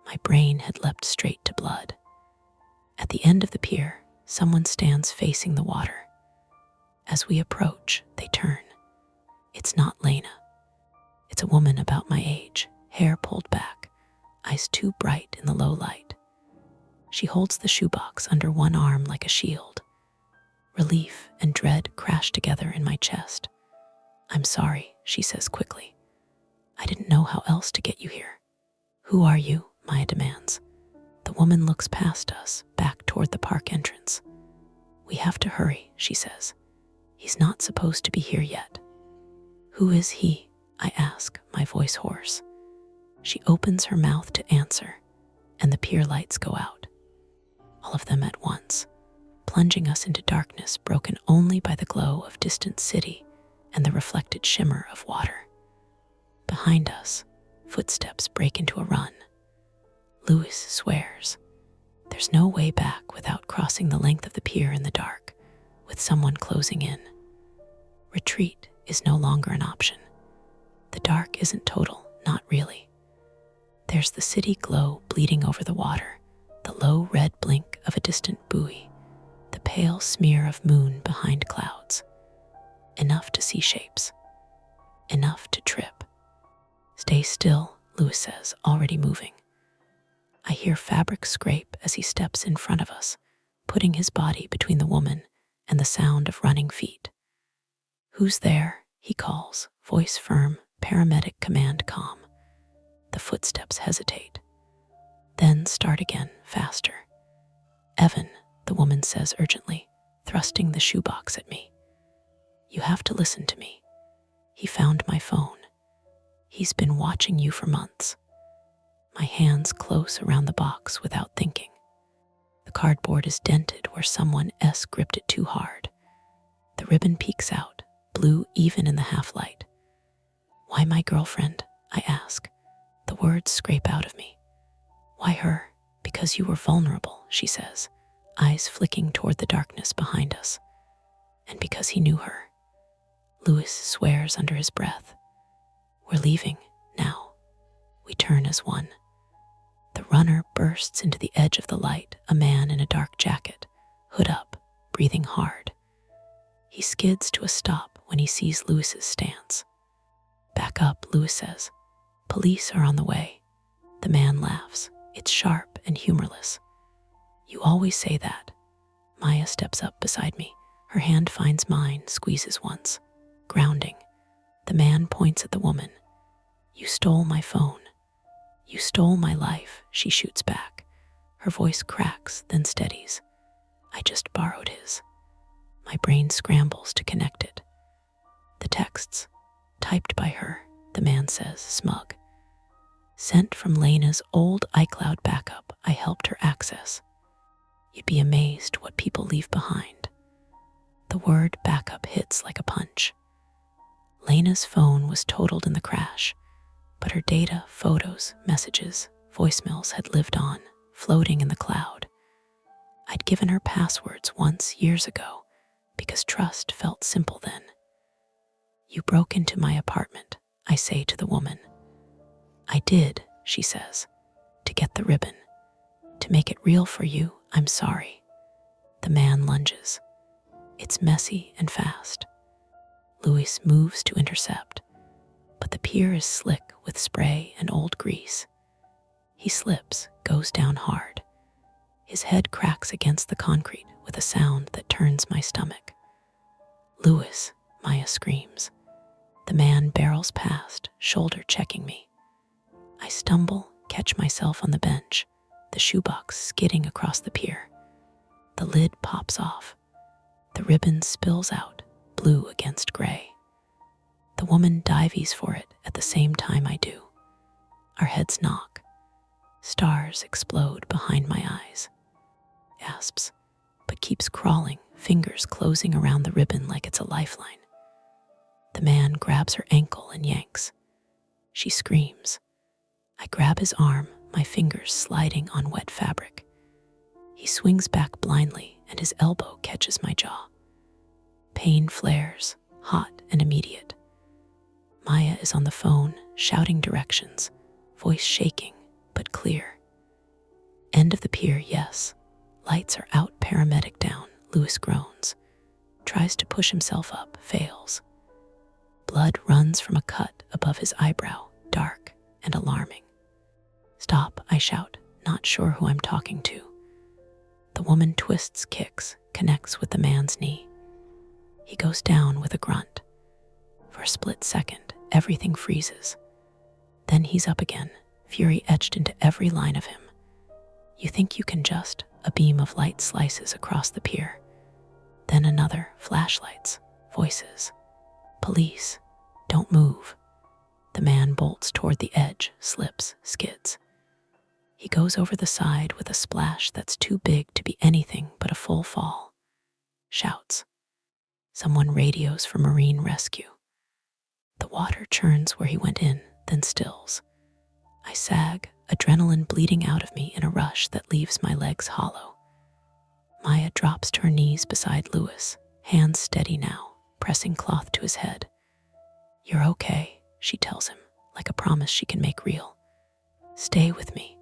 My brain had leapt straight to blood. At the end of the pier, someone stands facing the water. As we approach, they turn. It's not Lena. It's a woman about my age, hair pulled back, eyes too bright in the low light. She holds the shoebox under one arm like a shield. Relief and dread crash together in my chest. "I'm sorry," she says quickly. "I didn't know how else to get you here." "Who are you?" Maya demands. The woman looks past us, back toward the park entrance. "We have to hurry," she says. "He's not supposed to be here yet." "Who is he?" I ask, my voice hoarse. She opens her mouth to answer, and the pier lights go out. All of them at once, plunging us into darkness broken only by the glow of distant city and the reflected shimmer of water. Behind us, footsteps break into a run. Louis swears. There's no way back without crossing the length of the pier in the dark, with someone closing in. Retreat is no longer an option. The dark isn't total, not really. There's the city glow bleeding over the water, the low red blink of a distant buoy, the pale smear of moon behind clouds. Enough to see shapes. Enough to trip. "Stay still," Louis says, already moving. I hear fabric scrape as he steps in front of us, putting his body between the woman and the sound of running feet. "Who's there?" he calls, voice firm, paramedic command calm. The footsteps hesitate, then start again, faster. "Evan," the woman says urgently, thrusting the shoebox at me. "You have to listen to me. He found my phone. He's been watching you for months." My hands close around the box without thinking. The cardboard is dented where someone gripped it too hard. The ribbon peeks out, blue even in the half-light. "Why my girlfriend?" I ask. The words scrape out of me. "Why her?" "Because you were vulnerable," she says, eyes flicking toward the darkness behind us. "And because he knew her." Louis swears under his breath. "We're leaving now." We turn as one. The runner bursts into the edge of the light, a man in a dark jacket, hood up, breathing hard. He skids to a stop when he sees Louis's stance. "Back up," Louis says. "Police are on the way." The man laughs. It's sharp and humorless. "You always say that." Maya steps up beside me. Her hand finds mine, squeezes once. Grounding. The man points at the woman. "You stole my phone." "You stole my life," she shoots back. Her voice cracks, then steadies. "I just borrowed his." My brain scrambles to connect it. "The texts, typed by her," the man says, smug. "Sent from Lena's old iCloud backup I helped her access. You'd be amazed what people leave behind." The word backup hits like a punch. Lena's phone was totaled in the crash, but her data, photos, messages, voicemails had lived on, floating in the cloud. I'd given her passwords once years ago because trust felt simple then. "You broke into my apartment," I say to the woman. "I did," she says, "to get the ribbon. To make it real for you, I'm sorry." The man lunges. It's messy and fast. Louis moves to intercept, but the pier is slick with spray and old grease. He slips, goes down hard. His head cracks against the concrete with a sound that turns my stomach. "Louis," Maya screams. The man barrels past, shoulder checking me. I stumble, catch myself on the bench, the shoebox skidding across the pier. The lid pops off. The ribbon spills out, blue against gray. The woman dives for it at the same time I do. Our heads knock. Stars explode behind my eyes. Gasps, but keeps crawling, fingers closing around the ribbon like it's a lifeline. The man grabs her ankle and yanks. She screams. I grab his arm, my fingers sliding on wet fabric. He swings back blindly and his elbow catches my jaw. Pain flares, hot and immediate. Maya is on the phone, shouting directions, voice shaking, but clear. End of the pier, yes. Lights are out, paramedic down. Louis groans. Tries to push himself up, fails. Blood runs from a cut above his eyebrow, dark and alarming. Stop, I shout, not sure who I'm talking to. The woman twists, kicks, connects with the man's knee. He goes down with a grunt. For a split second, everything freezes. Then he's up again, fury etched into every line of him. You think you can just, a beam of light slices across the pier. Then another, flashlights, voices. Police, don't move. The man bolts toward the edge, slips, skids. He goes over the side with a splash that's too big to be anything but a full fall. Shouts. Someone radios for marine rescue. The water churns where he went in, then stills. I sag, adrenaline bleeding out of me in a rush that leaves my legs hollow. Maya drops to her knees beside Louis, hands steady now, pressing cloth to his head. You're okay, she tells him, like a promise she can make real. Stay with me.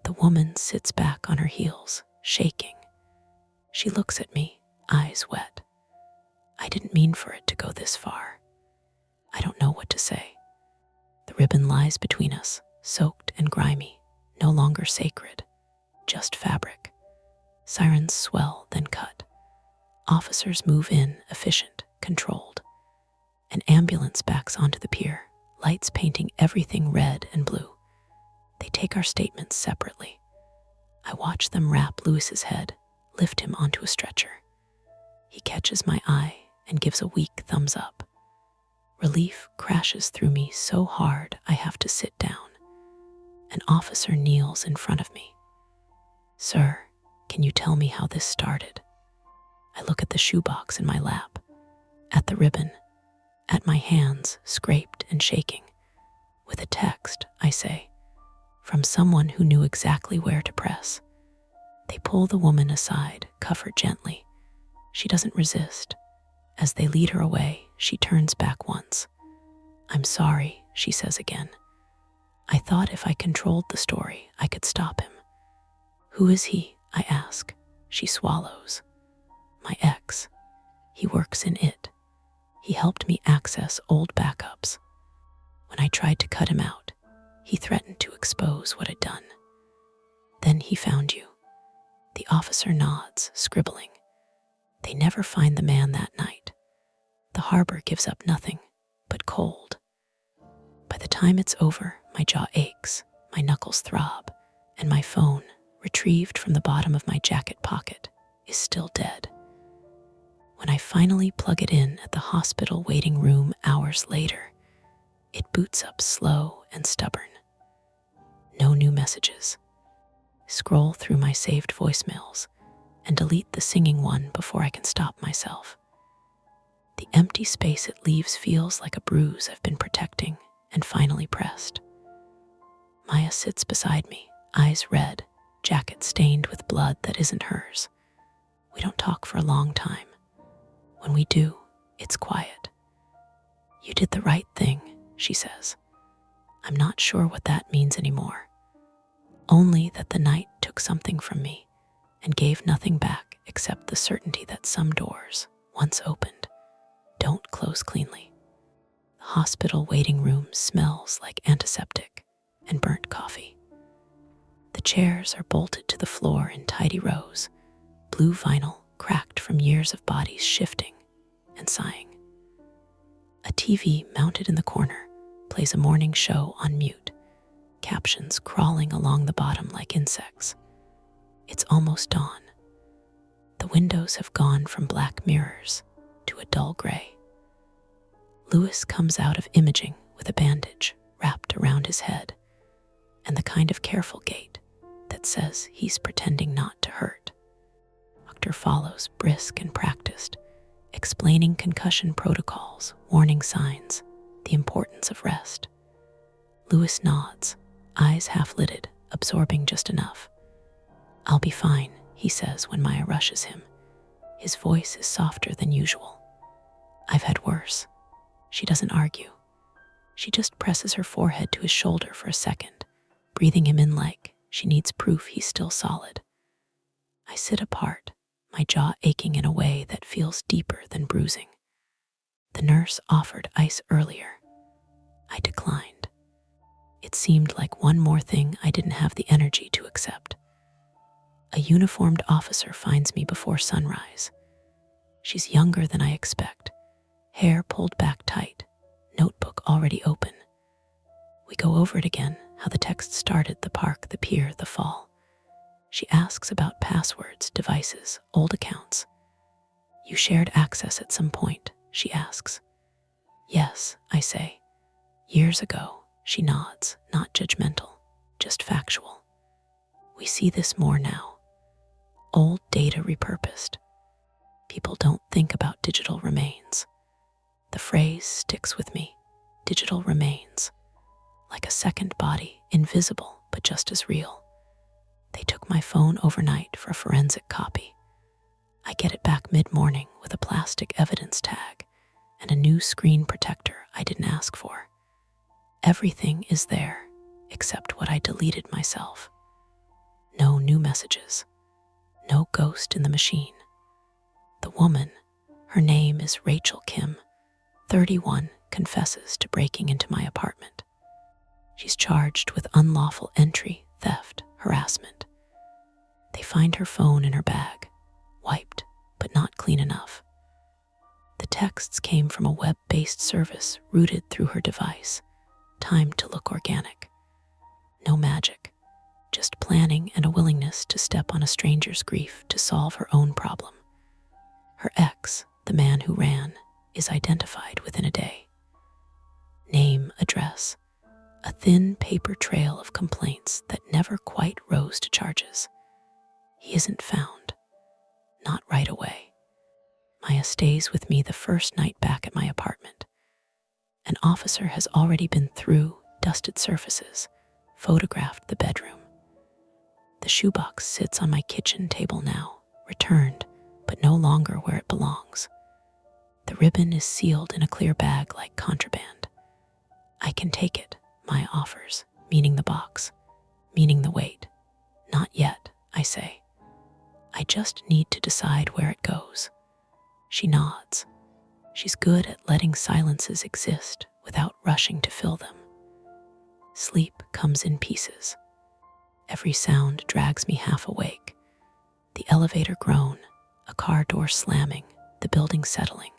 The woman sits back on her heels, shaking. She looks at me, eyes wet. I didn't mean for it to go this far. I don't know what to say. The ribbon lies between us, soaked and grimy, no longer sacred, just fabric. Sirens swell, then cut. Officers move in, efficient, controlled. An ambulance backs onto the pier, lights painting everything red and blue. They take our statements separately. I watch them wrap Louis's head, lift him onto a stretcher. He catches my eye and gives a weak thumbs up. Relief crashes through me so hard I have to sit down. An officer kneels in front of me. Sir, can you tell me how this started? I look at the shoebox in my lap, at the ribbon, at my hands scraped and shaking. With a text, I say, from someone who knew exactly where to press. They pull the woman aside, cuff her gently. She doesn't resist. As they lead her away, she turns back once. I'm sorry, she says again. I thought if I controlled the story, I could stop him. Who is he? I ask. She swallows. My ex. He works in it. He helped me access old backups. When I tried to cut him out, he threatened to expose what I'd done. Then he found you. The officer nods, scribbling. They never find the man that night. The harbor gives up nothing but cold. By the time it's over, my jaw aches, my knuckles throb, and my phone, retrieved from the bottom of my jacket pocket, is still dead. When I finally plug it in at the hospital waiting room hours later, it boots up slow and stubborn. No new messages. Scroll through my saved voicemails and delete the singing one before I can stop myself. The empty space it leaves feels like a bruise I've been protecting and finally pressed. Maya sits beside me, eyes red, jacket stained with blood that isn't hers. We don't talk for a long time. When we do, it's quiet. You did the right thing, she says. I'm not sure what that means anymore. Only that the night took something from me and gave nothing back except the certainty that some doors, once opened, don't close cleanly. The hospital waiting room smells like antiseptic and burnt coffee. The chairs are bolted to the floor in tidy rows, blue vinyl cracked from years of bodies shifting and sighing. A TV mounted in the corner plays a morning show on mute, captions crawling along the bottom like insects. It's almost dawn. The windows have gone from black mirrors to a dull gray. Lewis comes out of imaging with a bandage wrapped around his head and the kind of careful gait that says he's pretending not to hurt. Doctor follows, brisk and practiced, explaining concussion protocols, warning signs, the importance of rest. Lewis nods, eyes half-lidded, absorbing just enough. "I'll be fine," he says when Maya rushes him. His voice is softer than usual. "I've had worse." She doesn't argue. She just presses her forehead to his shoulder for a second, breathing him in like she needs proof he's still solid. I sit apart, my jaw aching in a way that feels deeper than bruising. The nurse offered ice earlier. I declined. It seemed like one more thing I didn't have the energy to accept. A uniformed officer finds me before sunrise. She's younger than I expect, hair pulled back tight, notebook already open. We go over it again, how the text started, the park, the pier, the fall. She asks about passwords, devices, old accounts. "You shared access at some point?" she asks. "Yes," I say. "Years ago." She nods, not judgmental, just factual. We see this more now. Old data repurposed. People don't think about digital remains. The phrase sticks with me. Digital remains. Like a second body, invisible, but just as real. They took my phone overnight for a forensic copy. I get it back mid-morning with a plastic evidence tag and a new screen protector I didn't ask for. Everything is there, except what I deleted myself. No new messages. No ghost in the machine. The woman, her name is Rachel Kim, 31, confesses to breaking into my apartment. She's charged with unlawful entry, theft, harassment. They find her phone in her bag, wiped, but not clean enough. The texts came from a web-based service routed through her device, timed to look organic. No magic, just planning and a willingness to step on a stranger's grief to solve her own problem. Her ex, the man who ran, is identified within a day. Name, address, a thin paper trail of complaints that never quite rose to charges. He isn't found. Not right away. Maya stays with me the first night back at my apartment. An officer has already been through dusted surfaces, photographed the bedroom. The shoebox sits on my kitchen table now, returned, but no longer where it belongs. The ribbon is sealed in a clear bag like contraband. "I can take it," Maya offers, meaning the box, meaning the weight. "Not yet," I say. "I just need to decide where it goes." She nods. She's good at letting silences exist without rushing to fill them. Sleep comes in pieces. Every sound drags me half awake. The elevator groan, a car door slamming, the building settling.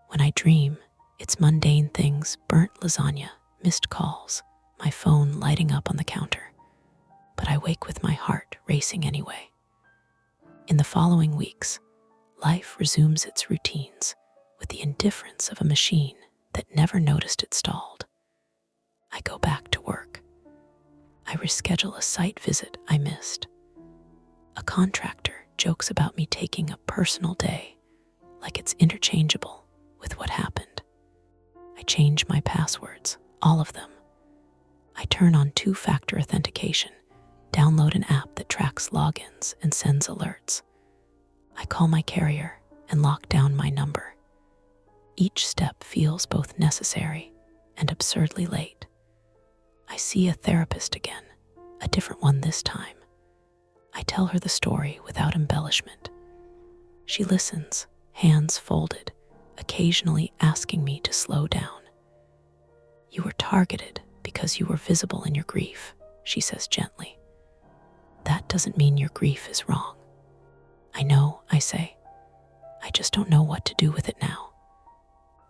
When I dream, it's mundane things, burnt lasagna, missed calls, my phone lighting up on the counter. But I wake with my heart racing anyway. In the following weeks, life resumes its routines with the indifference of a machine that never noticed it stalled. I go back to work. I reschedule a site visit I missed. A contractor jokes about me taking a personal day, like it's interchangeable with what happened. I change my passwords, all of them. I turn on two-factor authentication, download an app that tracks logins and sends alerts. I call my carrier and lock down my number. Each step feels both necessary and absurdly late. I see a therapist again, a different one this time. I tell her the story without embellishment. She listens, hands folded, occasionally asking me to slow down. "You were targeted because you were visible in your grief," she says gently. "That doesn't mean your grief is wrong." "I know," I say. "I just don't know what to do with it now."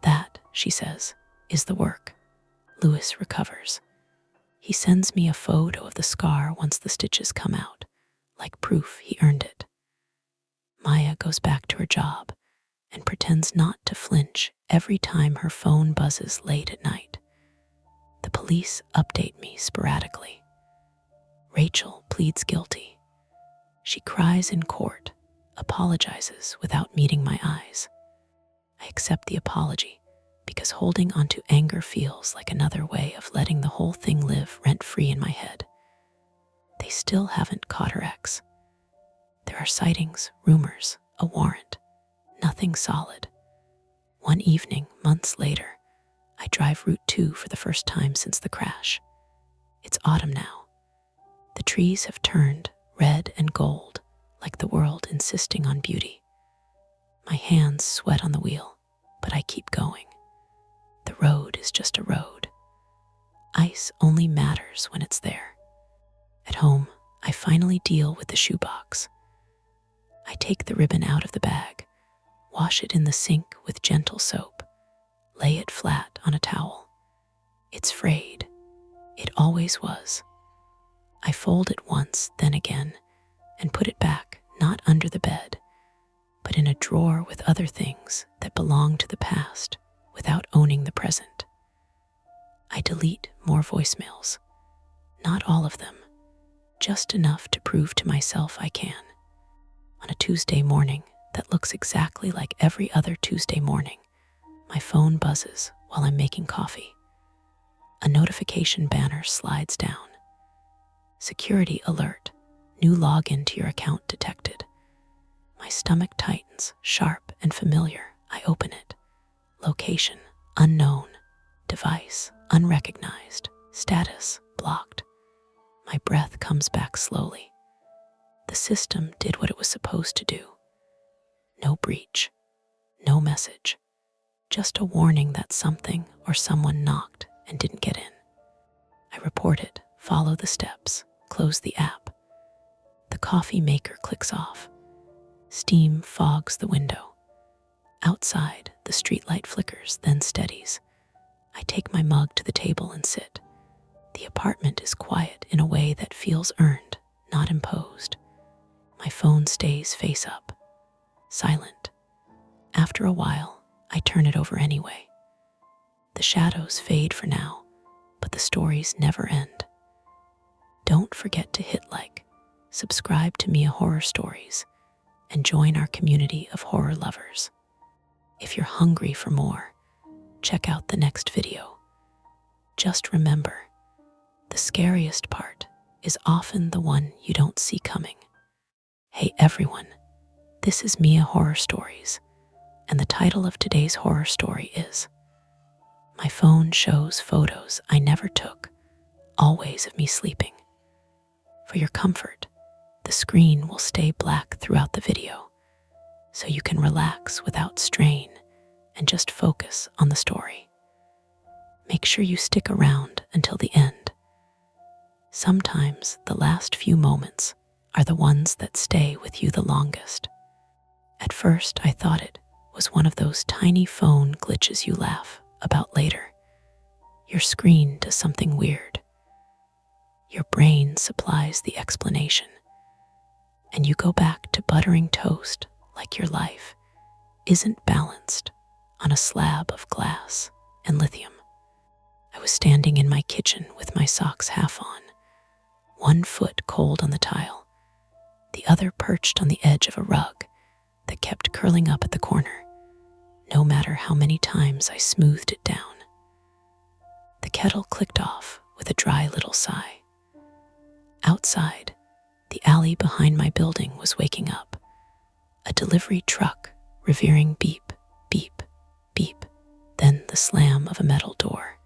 "That," she says, "is the work." Louis recovers. He sends me a photo of the scar once the stitches come out, like proof he earned it. Maya goes back to her job and pretends not to flinch every time her phone buzzes late at night. The police update me sporadically. Rachel pleads guilty. She cries in court, apologizes without meeting my eyes. I accept the apology because holding onto anger feels like another way of letting the whole thing live rent-free in my head. They still haven't caught her ex. There are sightings, rumors, a warrant. Nothing solid. One evening, months later, I drive Route 2 for the first time since the crash. It's autumn now. The trees have turned red and gold, like the world insisting on beauty. My hands sweat on the wheel, but I keep going. The road is just a road. Ice only matters when it's there. At home, I finally deal with the shoebox. I take the ribbon out of the bag, wash it in the sink with gentle soap, lay it flat on a towel. It's frayed. It always was. I fold it once, then again, and put it back, not under the bed, but in a drawer with other things that belong to the past without owning the present. I delete more voicemails. Not all of them, just enough to prove to myself I can. On a Tuesday morning that looks exactly like every other Tuesday morning, my phone buzzes while I'm making coffee. A notification banner slides down. Security alert. New login to your account detected. My stomach tightens, sharp and familiar. I open it. Location, unknown. Device, unrecognized. Status, blocked. My breath comes back slowly. The system did what it was supposed to do. No breach. No message. Just a warning that something or someone knocked and didn't get in. I report it, follow the steps, close the app. The coffee maker clicks off. Steam fogs the window. Outside, the streetlight flickers, then steadies. I take my mug to the table and sit. The apartment is quiet in a way that feels earned, not imposed. My phone stays face up, silent. After a while, I turn it over anyway. The shadows fade for now, but the stories never end. Don't forget to hit like, subscribe to Mia Horror Stories, and join our community of horror lovers. If you're hungry for more, check out the next video. Just remember, the scariest part is often the one you don't see coming. Hey everyone, this is Mia Horror Stories, and the title of today's horror story is My Phone Shows Photos I Never Took, Always of Me Sleeping. For your comfort, the screen will stay black throughout the video, so you can relax without strain and just focus on the story. Make sure you stick around until the end. Sometimes the last few moments are the ones that stay with you the longest. At first, I thought it was one of those tiny phone glitches you laugh about later. Your screen does something weird. Your brain supplies the explanation, and you go back to buttering toast like your life isn't balanced on a slab of glass and lithium. I was standing in my kitchen with my socks half on, one foot cold on the tile, the other perched on the edge of a rug that kept curling up at the corner, no matter how many times I smoothed it down. The kettle clicked off with a dry little sigh. Outside, the alley behind my building was waking up. A delivery truck revering beep, beep, beep, then the slam of a metal door.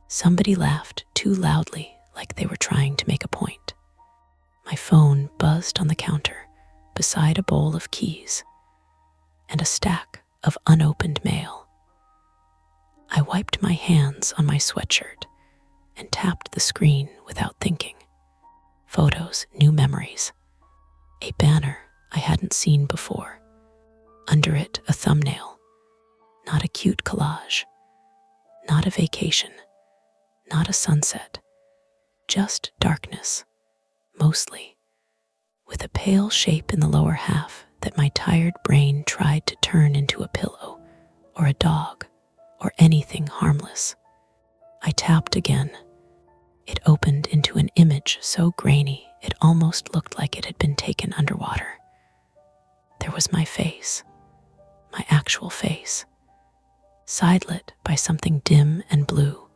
Somebody laughed too loudly, like they were trying to make a point. My phone buzzed on the counter beside a bowl of keys and a stack of unopened mail. I wiped my hands on my sweatshirt and tapped the screen without thinking. Photos, new memories. A banner I hadn't seen before. Under it, a thumbnail. Not a cute collage. Not a vacation. Not a sunset. Just darkness. Mostly. With a pale shape in the lower half that my tired brain tried to turn into a pillow, or a dog, or anything harmless. I tapped again. It opened into an image so grainy it almost looked like it had been taken underwater. There was my face, my actual face, sidelit by something dim and blue,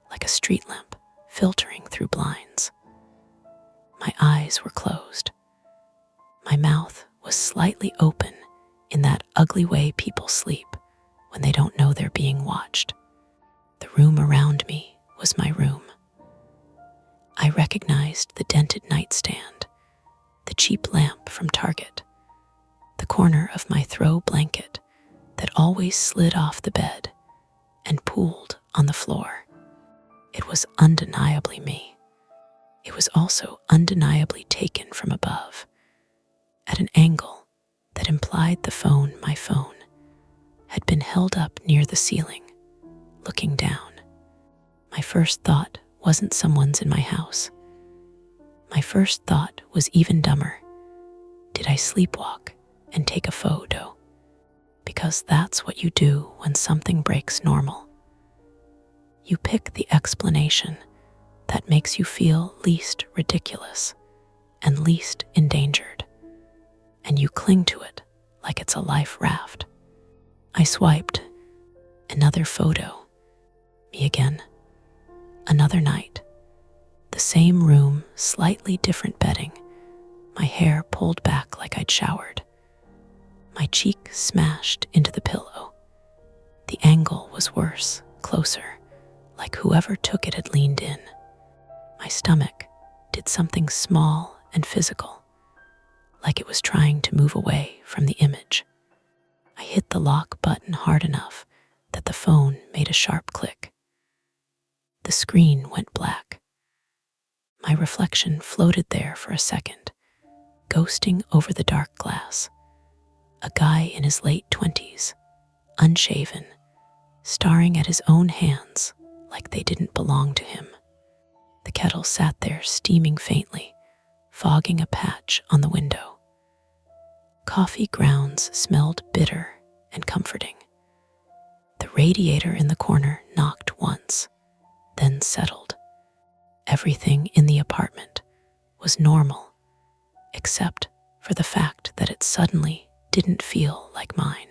like a street lamp filtering through blinds. My eyes were closed. My mouth was slightly open in that ugly way people sleep when they don't know they're being watched. The room around me was my room. I recognized the dented nightstand, the cheap lamp from Target, the corner of my throw blanket that always slid off the bed and pooled on the floor. It was undeniably me. It was also undeniably taken from above, at an angle that implied my phone, had been held up near the ceiling, looking down. My first thought wasn't someone's in my house. My first thought was even dumber. Did I sleepwalk and take a photo? Because that's what you do when something breaks normal. You pick the explanation that makes you feel least ridiculous and least endangered, and you cling to it like it's a life raft. I swiped. Another photo. Me again. Another night. The same room, slightly different bedding. My hair pulled back like I'd showered. My cheek smashed into the pillow. The angle was worse, closer, like whoever took it had leaned in. My stomach did something small and physical, like it was trying to move away from the image. I hit the lock button hard enough that the phone made a sharp click. The screen went black. My reflection floated there for a second, ghosting over the dark glass. A guy in his late 20s, unshaven, staring at his own hands like they didn't belong to him. The kettle sat there steaming faintly, fogging a patch on the window. Coffee grounds smelled bitter and comforting. The radiator in the corner knocked once, then settled. Everything in the apartment was normal, except for the fact that it suddenly didn't feel like mine.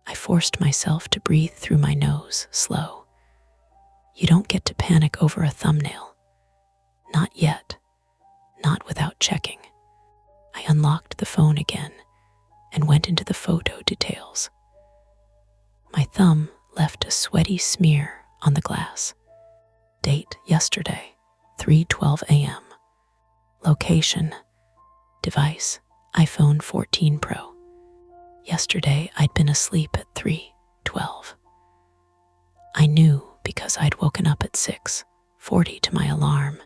I forced myself to breathe through my nose, slow. You don't get to panic over a thumbnail. Not yet. Not without checking. I unlocked the phone again and went into the photo details. My thumb left a sweaty smear on the glass. Date yesterday, 3:12 a.m. Location, device, iPhone 14 Pro. Yesterday I'd been asleep at 3:12. I knew because I'd woken up at 6:40 to my alarm,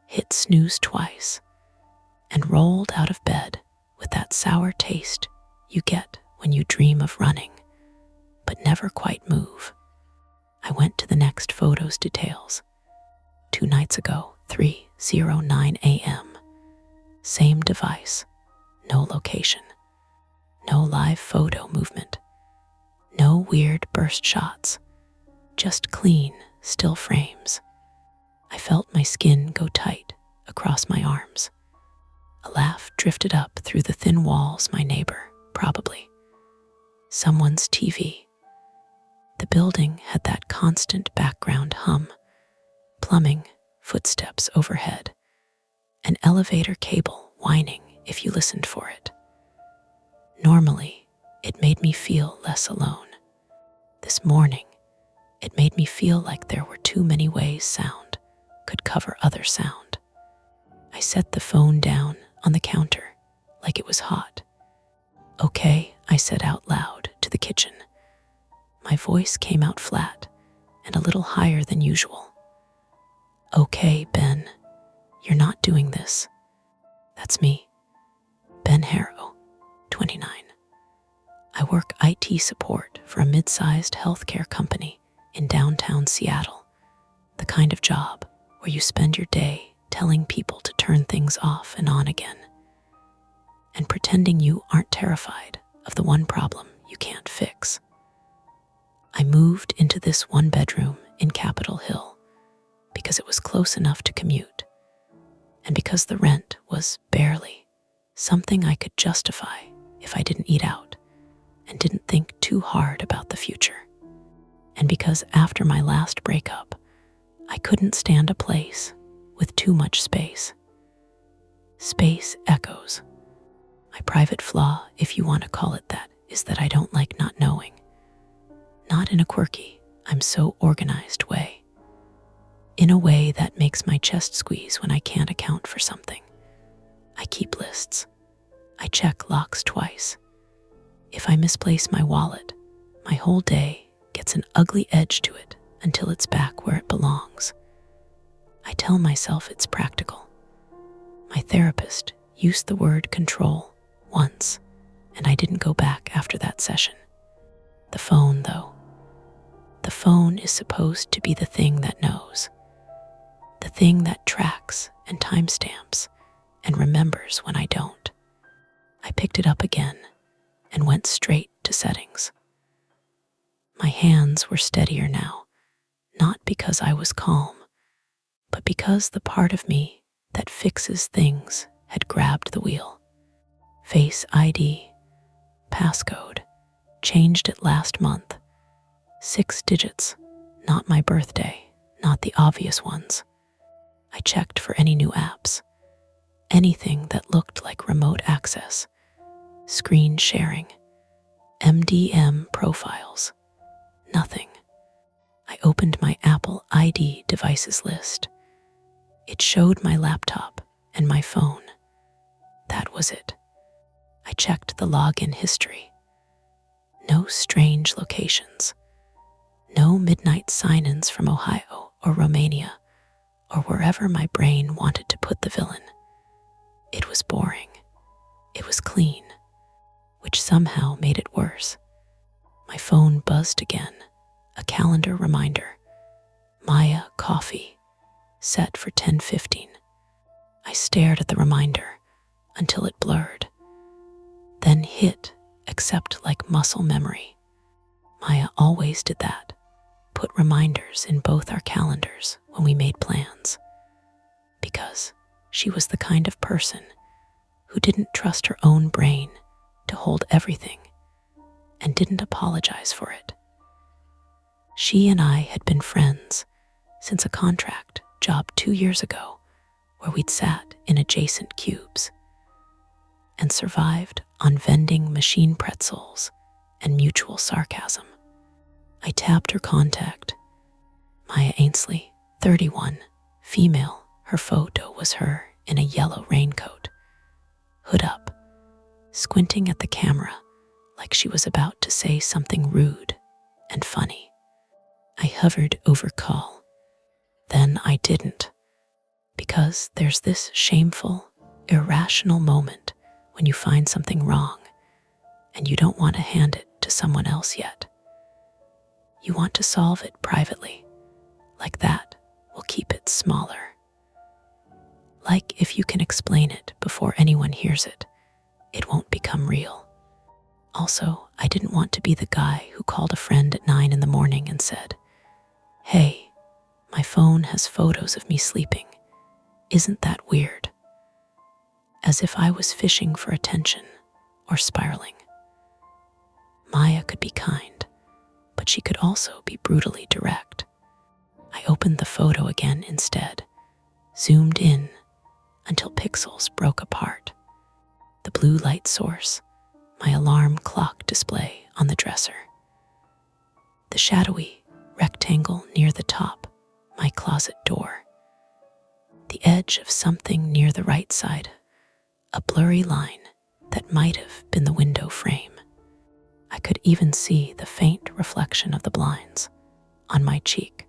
hit snooze twice, and rolled out of bed with that sour taste you get when you dream of running, but never quite move. I went to the next photo's details. 2 nights ago, 3:09 a.m. Same device, no location, no live photo movement, no weird burst shots, just clean, still frames. I felt my skin go tight across my arms. A laugh drifted up through the thin walls. My neighbor, probably. Someone's TV. The building had that constant background hum, plumbing, footsteps overhead, an elevator cable whining if you listened for it. Normally, it made me feel less alone. This morning, it made me feel like there were too many ways sound could cover other sound. I I set the phone down on the counter like it was hot. "Okay," I said out loud to the kitchen. My voice came out flat and a little higher than usual. "Okay, Ben, you're not doing this." That's me, Ben Harrow, 29. I work IT support for a mid-sized healthcare company in downtown Seattle, the kind of job where you spend your day telling people to turn things off and on again, and pretending you aren't terrified of the one problem you can't fix. I moved into this one bedroom in Capitol Hill because it was close enough to commute, and because the rent was barely something I could justify if I didn't eat out and didn't think too hard about the future. And because after my last breakup, I couldn't stand a place with too much space. Space echoes. My private flaw, if you want to call it that, is that I don't like not knowing. Not in a quirky, I'm so organized way. In a way that makes my chest squeeze when I can't account for something. I keep lists. I check locks twice. If I misplace my wallet, my whole day gets an ugly edge to it until it's back where it belongs. I tell myself it's practical. My therapist used the word control once, and I didn't go back after that session. The phone, though. The phone is supposed to be the thing that knows. The thing that tracks and timestamps and remembers when I don't. I picked it up again and went straight to settings. My hands were steadier now, not because I was calm, but because the part of me that fixes things had grabbed the wheel. Face ID, passcode, changed it last month. 6 digits, not my birthday, not the obvious ones. I checked for any new apps, anything that looked like remote access, screen sharing, MDM profiles. Nothing. I opened my Apple ID devices list. It showed my laptop and my phone. That was it. I checked the login history. No strange locations. No midnight sign-ins from Ohio or Romania or wherever my brain wanted to put the villain. It was boring. It was clean, which somehow made it worse. My phone buzzed again, a calendar reminder. Maya coffee, set for 10:15. I stared at the reminder until it blurred, then hit accept like muscle memory. Maya always did that, put reminders in both our calendars when we made plans, because she was the kind of person who didn't trust her own brain to hold everything and didn't apologize for it. She and I had been friends since a contract job 2 years ago where we'd sat in adjacent cubes and survived on vending machine pretzels and mutual sarcasm. I tapped her contact. Maya Ainsley, 31, female. Her photo was her in a yellow raincoat, hood up, squinting at the camera like she was about to say something rude and funny. I hovered over call. Then I didn't, because there's this shameful, irrational moment when you find something wrong and you don't want to hand it to someone else yet. You want to solve it privately, like that will keep it smaller. Like if you can explain it before anyone hears it, it won't become real. Also, I didn't want to be the guy who called a friend at 9 a.m. and said, "Hey, my phone has photos of me sleeping. Isn't that weird?" As if I was fishing for attention or spiraling. Maya could be kind, but she could also be brutally direct. I opened the photo again instead, zoomed in until pixels broke apart. The blue light source, my alarm clock display on the dresser. The shadowy rectangle near the top, my closet door. the edge of something near the right side, a blurry line that might have been the window frame. I could even see the faint reflection of the blinds on my cheek.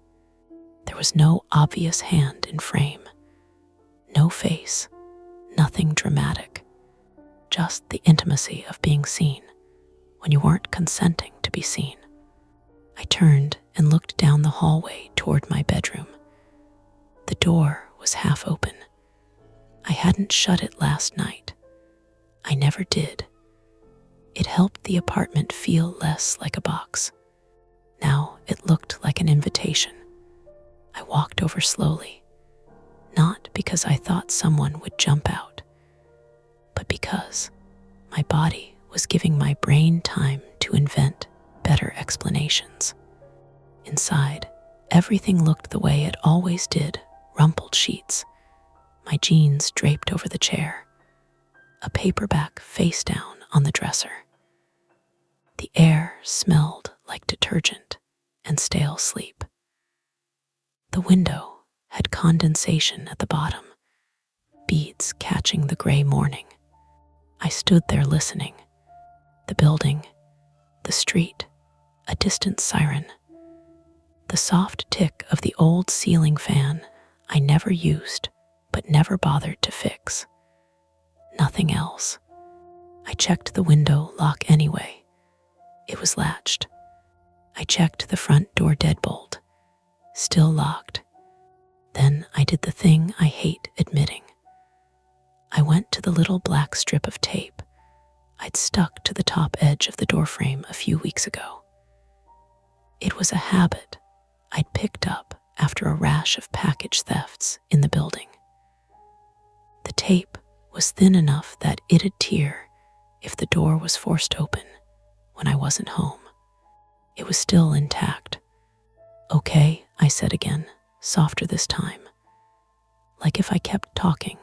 There was no obvious hand in frame, no face, nothing dramatic, just the intimacy of being seen when you weren't consenting to be seen. I turned and looked down the hallway toward my bedroom. The door was half open. I hadn't shut it last night. I never did. It helped the apartment feel less like a box. Now it looked like an invitation. I walked over slowly, not because I thought someone would jump out, but because my body was giving my brain time to invent better explanations. Inside, everything looked the way it always did: rumpled sheets, my jeans draped over the chair, a paperback face down on the dresser. The air smelled like detergent and stale sleep. The window had condensation at the bottom, beads catching the gray morning. I stood there listening. The building, the street, a distant siren, the soft tick of the old ceiling fan I never used but never bothered to fix. Nothing else. I checked the window lock anyway. It was latched. I checked the front door deadbolt. Still locked. Then I did the thing I hate admitting. I went to the little black strip of tape I'd stuck to the top edge of the doorframe a few weeks ago. It was a habit I'd picked up after a rash of package thefts in the building. The tape was thin enough that it'd tear if the door was forced open when I wasn't home. It was still intact. "Okay," I said again, softer this time. Like if I kept talking,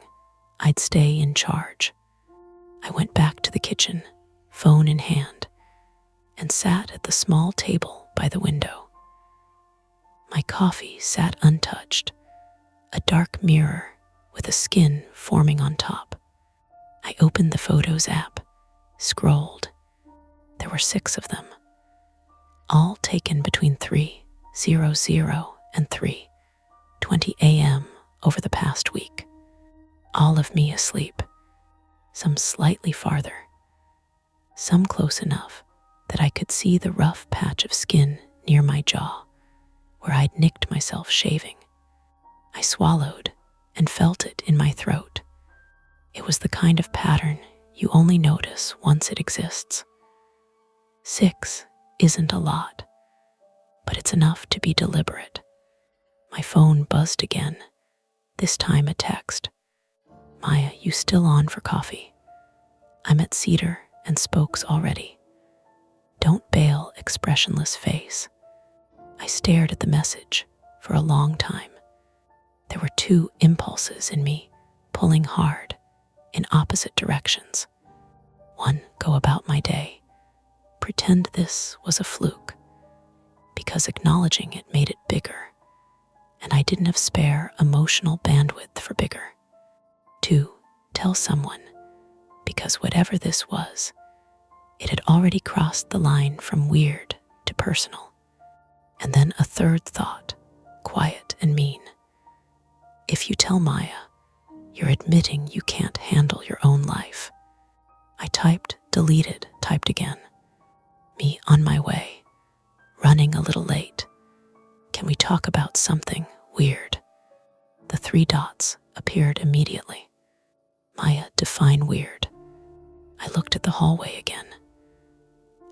I'd stay in charge. I went back to the kitchen, phone in hand, and sat at the small table by the window. My coffee sat untouched, a dark mirror with a skin forming on top. I opened the Photos app, scrolled. There were 6 of them, all taken between 3:00 and 3:20 a.m. over the past week. All of me asleep, some slightly farther, some close enough that I could see the rough patch of skin near my jaw where I'd nicked myself shaving. I swallowed and felt it in my throat. It was the kind of pattern you only notice once it exists. 6 isn't a lot, but it's enough to be deliberate. My phone buzzed again, this time a text. "Maya, you still on for coffee? I'm at Cedar and Spokes already. Don't bail, expressionless face." I stared at the message for a long time. There were 2 impulses in me, pulling hard in opposite directions. One, go about my day, pretend this was a fluke, because acknowledging it made it bigger, and I didn't have spare emotional bandwidth for bigger. 2, tell someone, because whatever this was, it had already crossed the line from weird to personal. And then a third thought, quiet and mean. If you tell Maya, you're admitting you can't handle your own life. I typed, deleted, typed again. Me on my way, running a little late. Can we talk about something weird? The 3 dots appeared immediately. Maya, define weird. I looked at the hallway again,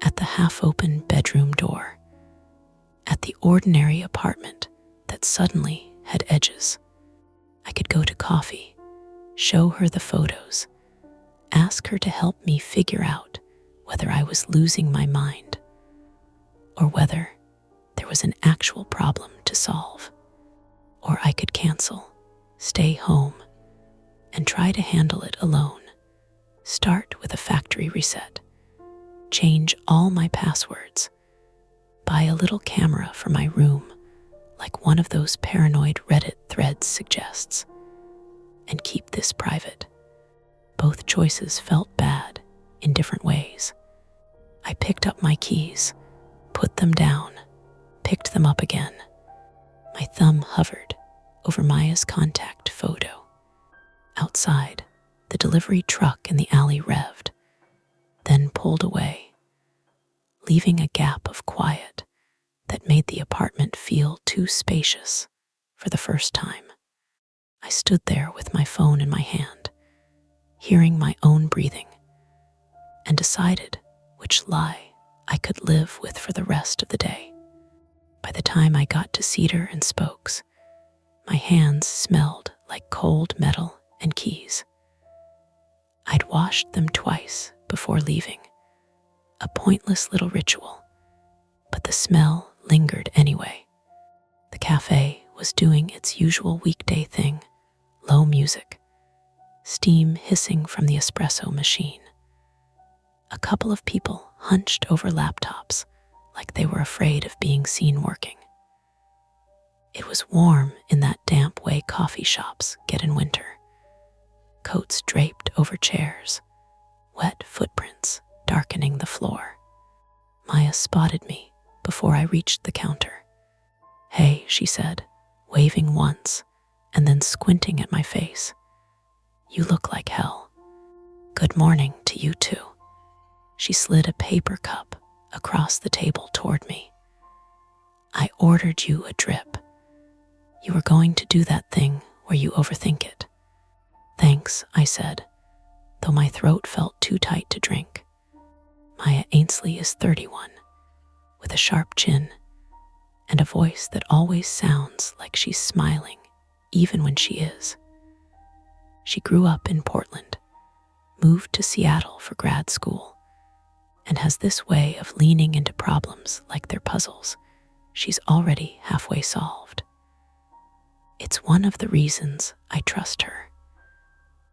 at the half-open bedroom door, at the ordinary apartment that suddenly had edges. I could go to coffee, show her the photos, ask her to help me figure out whether I was losing my mind or whether there was an actual problem to solve. Or I could cancel, stay home, and try to handle it alone. Start with a factory reset, change all my passwords, buy a little camera for my room, like one of those paranoid Reddit threads suggests, and keep this private. Both choices felt bad in different ways. I picked up my keys, put them down, picked them up again. My thumb hovered over Maya's contact photo. Outside, the delivery truck in the alley revved, then pulled away, leaving a gap of quiet that made the apartment feel too spacious for the first time. I stood there with my phone in my hand, hearing my own breathing, and decided which lie I could live with for the rest of the day. By the time I got to Cedar and Spokes, my hands smelled like cold metal and keys. I'd washed them twice before leaving, a pointless little ritual, but the smell lingered anyway. The cafe was doing its usual weekday thing, low music, steam hissing from the espresso machine. A couple of people hunched over laptops like they were afraid of being seen working. It was warm in that damp way coffee shops get in winter. Coats draped over chairs, wet footprints darkening the floor. Maya spotted me before I reached the counter. "Hey," she said, waving once and then squinting at my face. "You look like hell." "Good morning to you too." She slid a paper cup across the table toward me. "I ordered you a drip. You were going to do that thing where you overthink it." "Thanks," I said, though my throat felt too tight to drink. Maya Ainsley is 31, with a sharp chin and a voice that always sounds like she's smiling, even when she is. She grew up in Portland, moved to Seattle for grad school, and has this way of leaning into problems like they're puzzles she's already halfway solved. It's one of the reasons I trust her.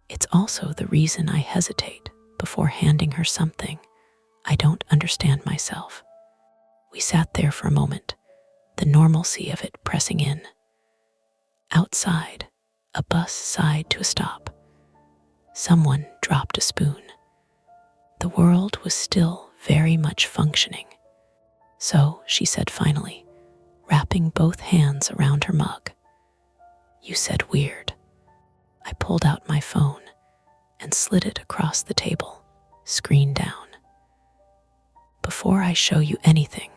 It's also the reason I hesitate before handing her something I don't understand myself. We sat there for a moment, the normalcy of it pressing in. Outside, a bus sighed to a stop. Someone dropped a spoon. The world was still very much functioning. "So," she said finally, wrapping both hands around her mug. "You said weird." I pulled out my phone and slid it across the table, screen down. "Before I show you anything,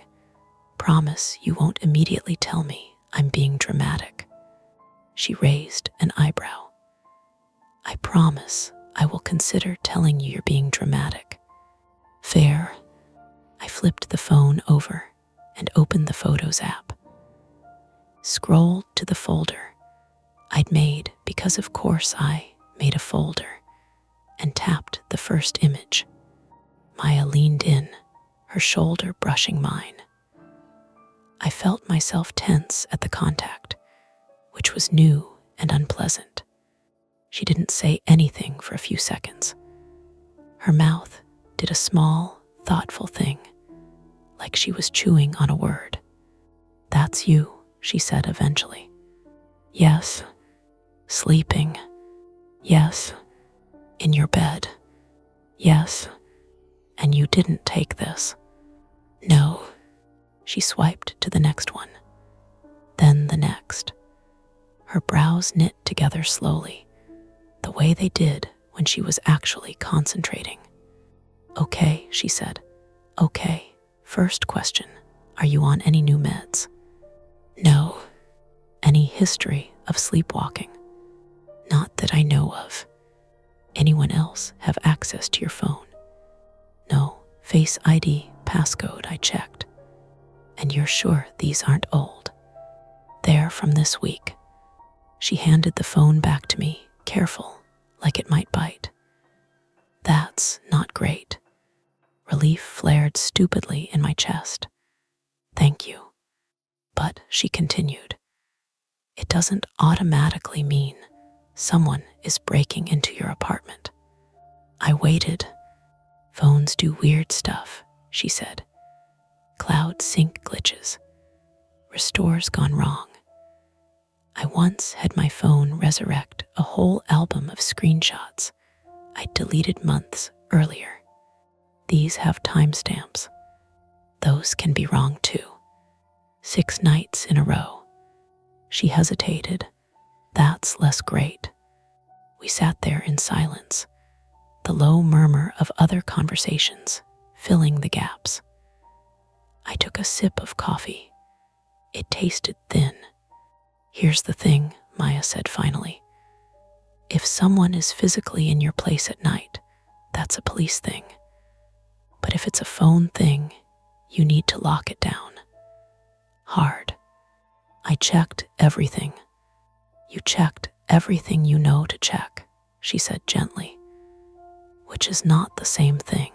promise you won't immediately tell me I'm being dramatic." She raised an eyebrow. "I promise I will consider telling you you're being dramatic." "Fair." I flipped the phone over and opened the Photos app. Scrolled to the folder I'd made because of course I made a folder, and tapped the first image. Maya leaned in, her shoulder brushing mine. I felt myself tense at the contact, which was new and unpleasant. She didn't say anything for a few seconds. Her mouth did a small, thoughtful thing, like she was chewing on a word. "That's you," she said eventually. "Yes." "Sleeping." "Yes." "In your bed." "Yes." "And you didn't take this." "No." She swiped to the next one, then the next. Her brows knit together slowly, the way they did when she was actually concentrating. "Okay," she said. "Okay, first question, are you on any new meds?" "No." "Any history of sleepwalking?" "Not that I know of." "Anyone else have access to your phone?" "No." "Face ID, passcode, I checked." "And you're sure these aren't old?" "They're from this week." She handed the phone back to me, careful, like it might bite. "That's not great." Relief flared stupidly in my chest. "Thank you." "But," she continued, "it doesn't automatically mean someone is breaking into your apartment." I waited. "Phones do weird stuff," she said. "Cloud sync glitches. Restore's gone wrong." I once had my phone resurrect a whole album of screenshots I'd deleted months earlier. These have timestamps. Those can be wrong too. 6 nights in a row. She hesitated. That's less great. We sat there in silence, the low murmur of other conversations filling the gaps. I took a sip of coffee. It tasted thin. Here's the thing, Maya said finally. If someone is physically in your place at night, that's a police thing. But if it's a phone thing, you need to lock it down. Hard. I checked everything. You checked everything you know to check, she said gently. Which is not the same thing.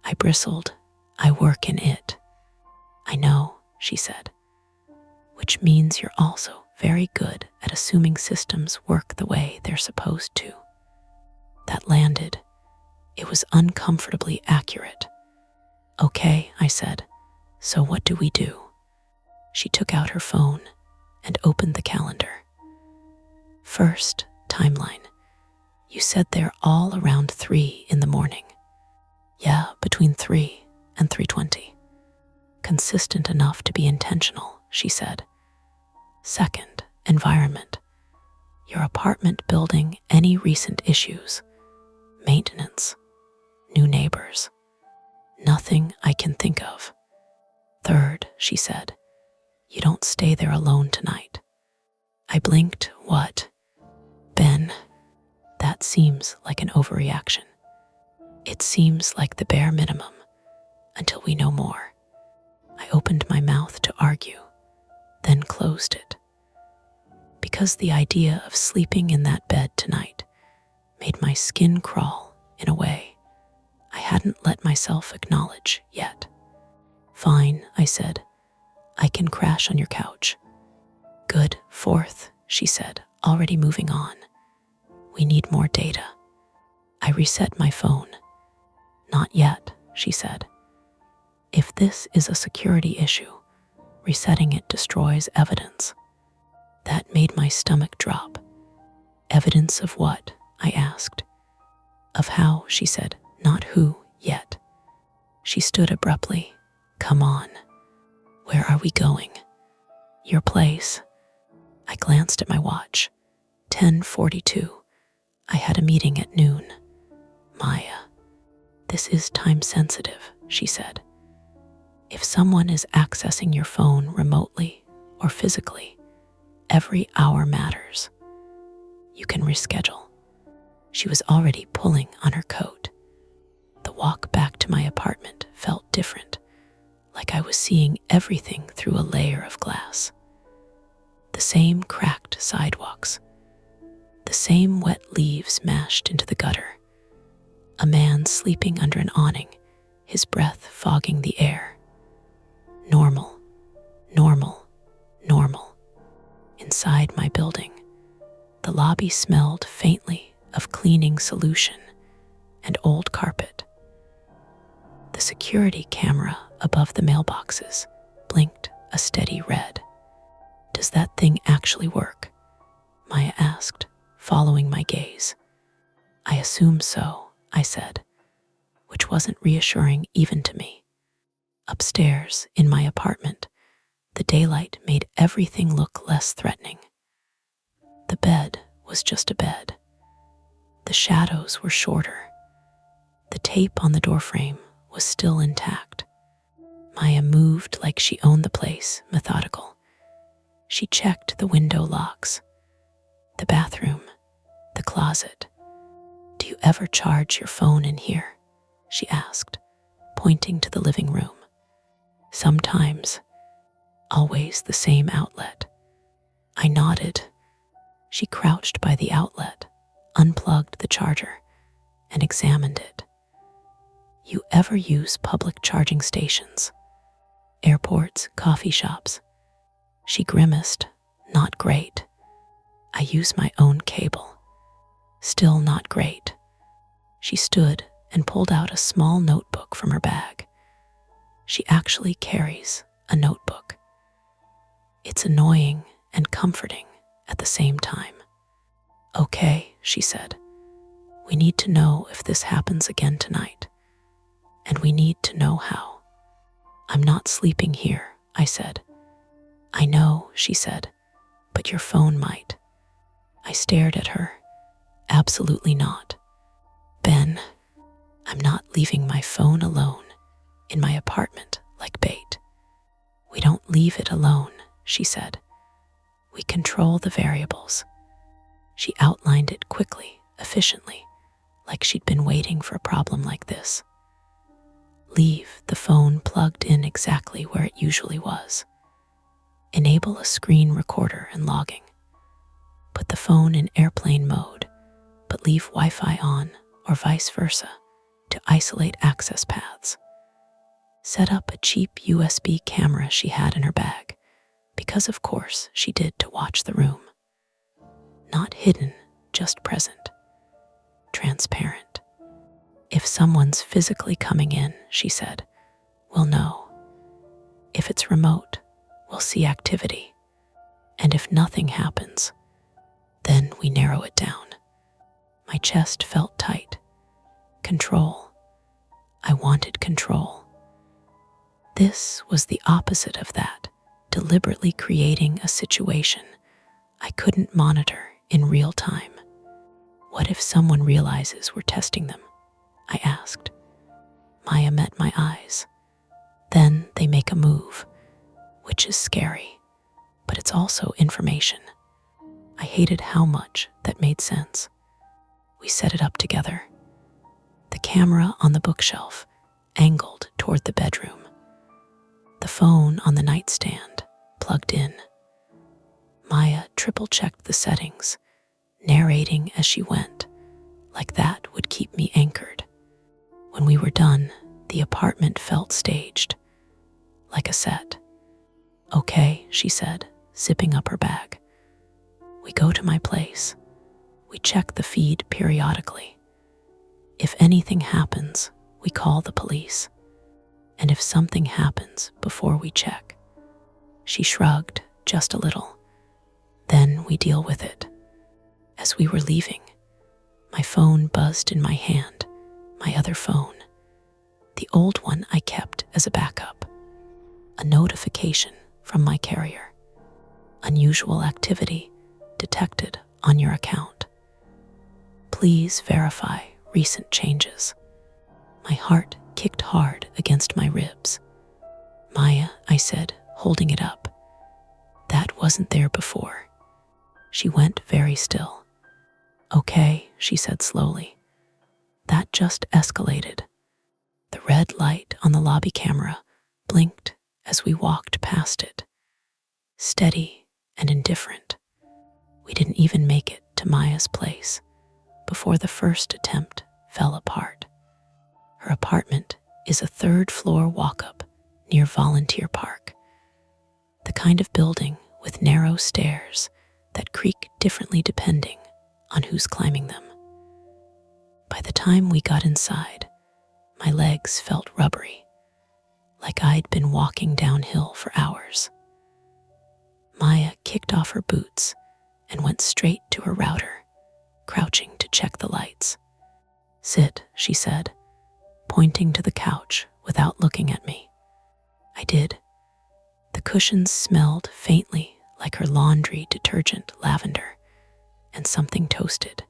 I bristled. I work in it. I know, she said. Which means you're also very good at assuming systems work the way they're supposed to. That landed. It was uncomfortably accurate. Okay, I said. So what do we do? She took out her phone and opened the calendar. First, timeline. You said they're all around 3 in the morning. Yeah, between 3 and 3:20. Consistent enough to be intentional, she said. Second, environment. Your apartment building any recent issues. Maintenance. New neighbors. Nothing I can think of. Third, she said. You don't stay there alone tonight. I blinked. What? Ben. That seems like an overreaction. It seems like the bare minimum, until we know more. I opened my mouth to argue, then closed it. Because the idea of sleeping in that bed tonight made my skin crawl in a way I hadn't let myself acknowledge yet. Fine, I said. I can crash on your couch. Good. Fourth, she said, already moving on. We need more data. I reset my phone. Not yet, she said. If this is a security issue, resetting it destroys evidence. That made my stomach drop. Evidence of what? I asked. Of how, she said, not who yet. She stood abruptly. Come on. Where are we going? Your place. I glanced at my watch. 10:42. I had a meeting at noon. Maya. This is time sensitive, she said. If someone is accessing your phone remotely or physically, every hour matters. You can reschedule. She was already pulling on her coat. The walk back to my apartment felt different, like I was seeing everything through a layer of glass. The same cracked sidewalks, the same wet leaves mashed into the gutter, a man sleeping under an awning, his breath fogging the air. Normal, normal, normal. Inside my building, the lobby smelled faintly of cleaning solution and old carpet. The security camera above the mailboxes blinked a steady red. Does that thing actually work? Maya asked, following my gaze. I assume so, I said, which wasn't reassuring even to me. Upstairs, in my apartment, the daylight made everything look less threatening. The bed was just a bed. The shadows were shorter. The tape on the doorframe was still intact. Maya moved like she owned the place, methodical. She checked the window locks, the bathroom, the closet. Do you ever charge your phone in here? She asked, pointing to the living room. Sometimes. Always the same outlet. I nodded. She crouched by the outlet, unplugged the charger, and examined it. You ever use public charging stations? Airports, coffee shops? She grimaced. Not great. I use my own cable. Still not great. She stood and pulled out a small notebook from her bag. She actually carries a notebook. It's annoying and comforting, at the same time. "Okay," she said. "We need to know if this happens again tonight. And we need to know how." "I'm not sleeping here," I said. "I know," she said, "but your phone might." I stared at her. "Absolutely not. Ben, I'm not leaving my phone alone in my apartment like bait." "We don't leave it alone," she said. "We control the variables." She outlined it quickly, efficiently, like she'd been waiting for a problem like this. "Leave the phone plugged in exactly where it usually was. Enable a screen recorder and logging. Put the phone in airplane mode, but leave Wi-Fi on, or vice versa, to isolate access paths. Set up a cheap USB camera she had in her bag, because of course she did, to watch the room. Not hidden, just present. Transparent. If someone's physically coming in," she said, "we'll know. If it's remote, we'll see activity. And if nothing happens, then we narrow it down." My chest felt tight. Control. I wanted control. This was the opposite of that, deliberately creating a situation I couldn't monitor in real time. "What if someone realizes we're testing them?" I asked. Maya met my eyes. "Then they make a move, which is scary, but it's also information." I hated how much that made sense. We set it up together. The camera on the bookshelf, angled toward the bedroom. The phone on the nightstand, plugged in. Maya triple-checked the settings, narrating as she went, like that would keep me anchored. When we were done, the apartment felt staged, like a set. "Okay," she said, zipping up her bag. "We go to my place. We check the feed periodically. If anything happens, we call the police. And if something happens before we check," she shrugged just a little, "then we deal with it." As we were leaving, my phone buzzed in my hand, my other phone, the old one I kept as a backup. A notification from my carrier. "Unusual activity detected on your account. Please verify recent changes." My heart kicked hard against my ribs. "Maya," I said, holding it up. "That wasn't there before." She went very still. "Okay," she said slowly. "That just escalated." The red light on the lobby camera blinked as we walked past it. Steady and indifferent. We didn't even make it to Maya's place before the first attempt fell apart. Her apartment is a third-floor walk-up near Volunteer Park, the kind of building with narrow stairs that creak differently depending on who's climbing them. By the time we got inside, my legs felt rubbery, like I'd been walking downhill for hours. Maya kicked off her boots and went straight to her router, crouching to check the lights. "Sit," she said, pointing to the couch without looking at me. I did. The cushions smelled faintly like her laundry detergent lavender and something toasted.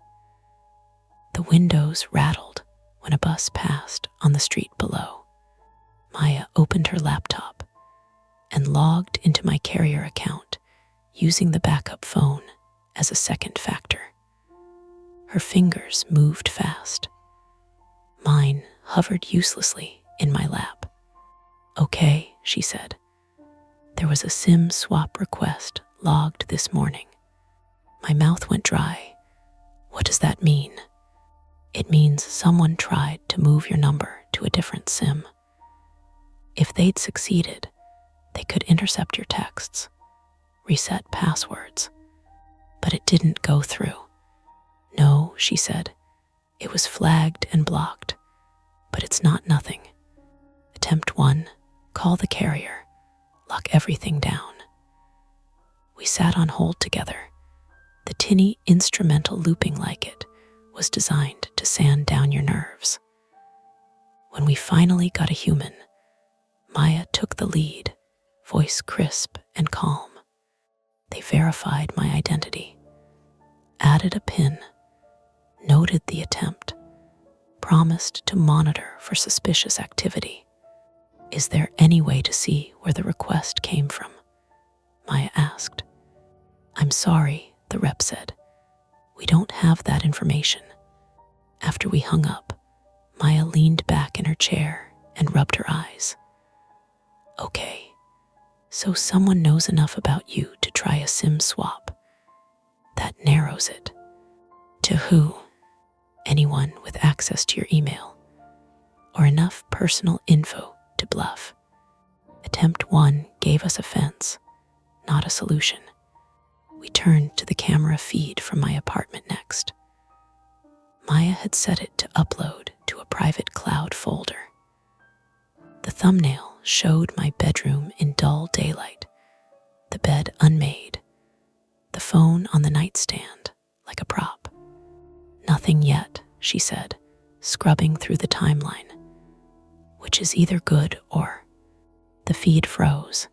The windows rattled when a bus passed on the street below. Maya opened her laptop and logged into my carrier account using the backup phone as a second factor. Her fingers moved fast. Mine hovered uselessly in my lap. "Okay," she said. "There was a SIM swap request logged this morning." My mouth went dry. "What does that mean?" "It means someone tried to move your number to a different SIM. If they'd succeeded, they could intercept your texts, reset passwords. But it didn't go through." "No," she said. "It was flagged and blocked, but it's not nothing. Attempt 1, call the carrier, lock everything down." We sat on hold together, The tinny instrumental looping like it was designed to sand down your nerves. When we finally got a human, Maya took the lead, voice crisp and calm. They verified my identity, added a PIN, noted the attempt, promised to monitor for suspicious activity. Is there any way to see where the request came from? Maya asked. I'm sorry, the rep said. We don't have that information. After we hung up, Maya leaned back in her chair and rubbed her eyes. Okay, so someone knows enough about you to try a SIM swap. That narrows it. To who? Anyone with access to your email, or enough personal info to bluff. Attempt 1 gave us a fence, not a solution. We turned to the camera feed from my apartment next. Maya had set it to upload to a private cloud folder. The thumbnail showed my bedroom in dull daylight, the bed unmade, the phone on the nightstand like a prop. Nothing yet, she said, scrubbing through the timeline, which is either good or... The feed froze.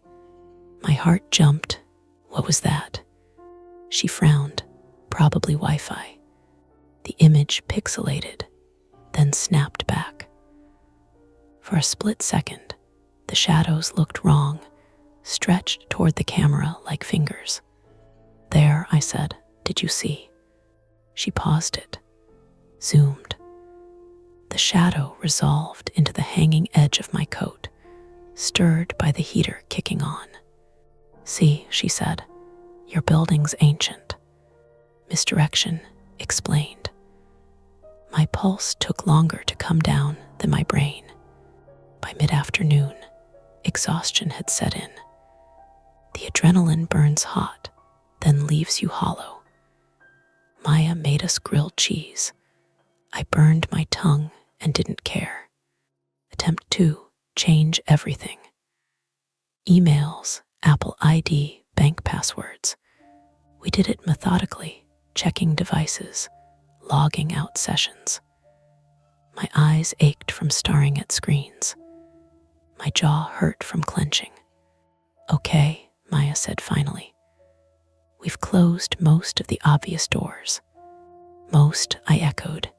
My heart jumped. What was that? She frowned, probably Wi-Fi. The image pixelated, then snapped back. For a split second, the shadows looked wrong, stretched toward the camera like fingers. There, I said, did you see? She paused it, zoomed. The shadow resolved into the hanging edge of my coat, stirred by the heater kicking on. See, she said, your building's ancient. Misdirection, explained. My pulse took longer to come down than my brain. By mid-afternoon, exhaustion had set in. The adrenaline burns hot, then leaves you hollow. Maya made us grilled cheese. I burned my tongue and didn't care. Attempt 2, change everything. Emails, Apple ID, bank passwords. We did it methodically, checking devices, logging out sessions. My eyes ached from staring at screens. My jaw hurt from clenching. Okay, Maya said finally. We've closed most of the obvious doors. Most, I echoed.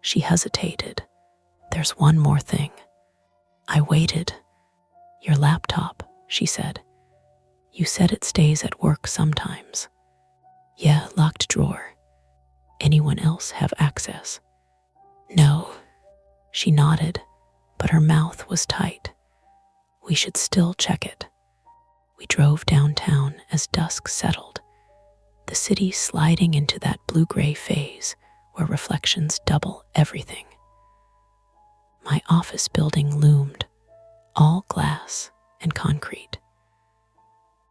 She hesitated. There's one more thing. I waited. Your laptop, she said. You said it stays at work sometimes. Yeah, locked drawer. Anyone else have access? No. She nodded, but her mouth was tight. We should still check it. We drove downtown as dusk settled, the city sliding into that blue-gray phase where reflections double everything. My office building loomed, all glass and concrete.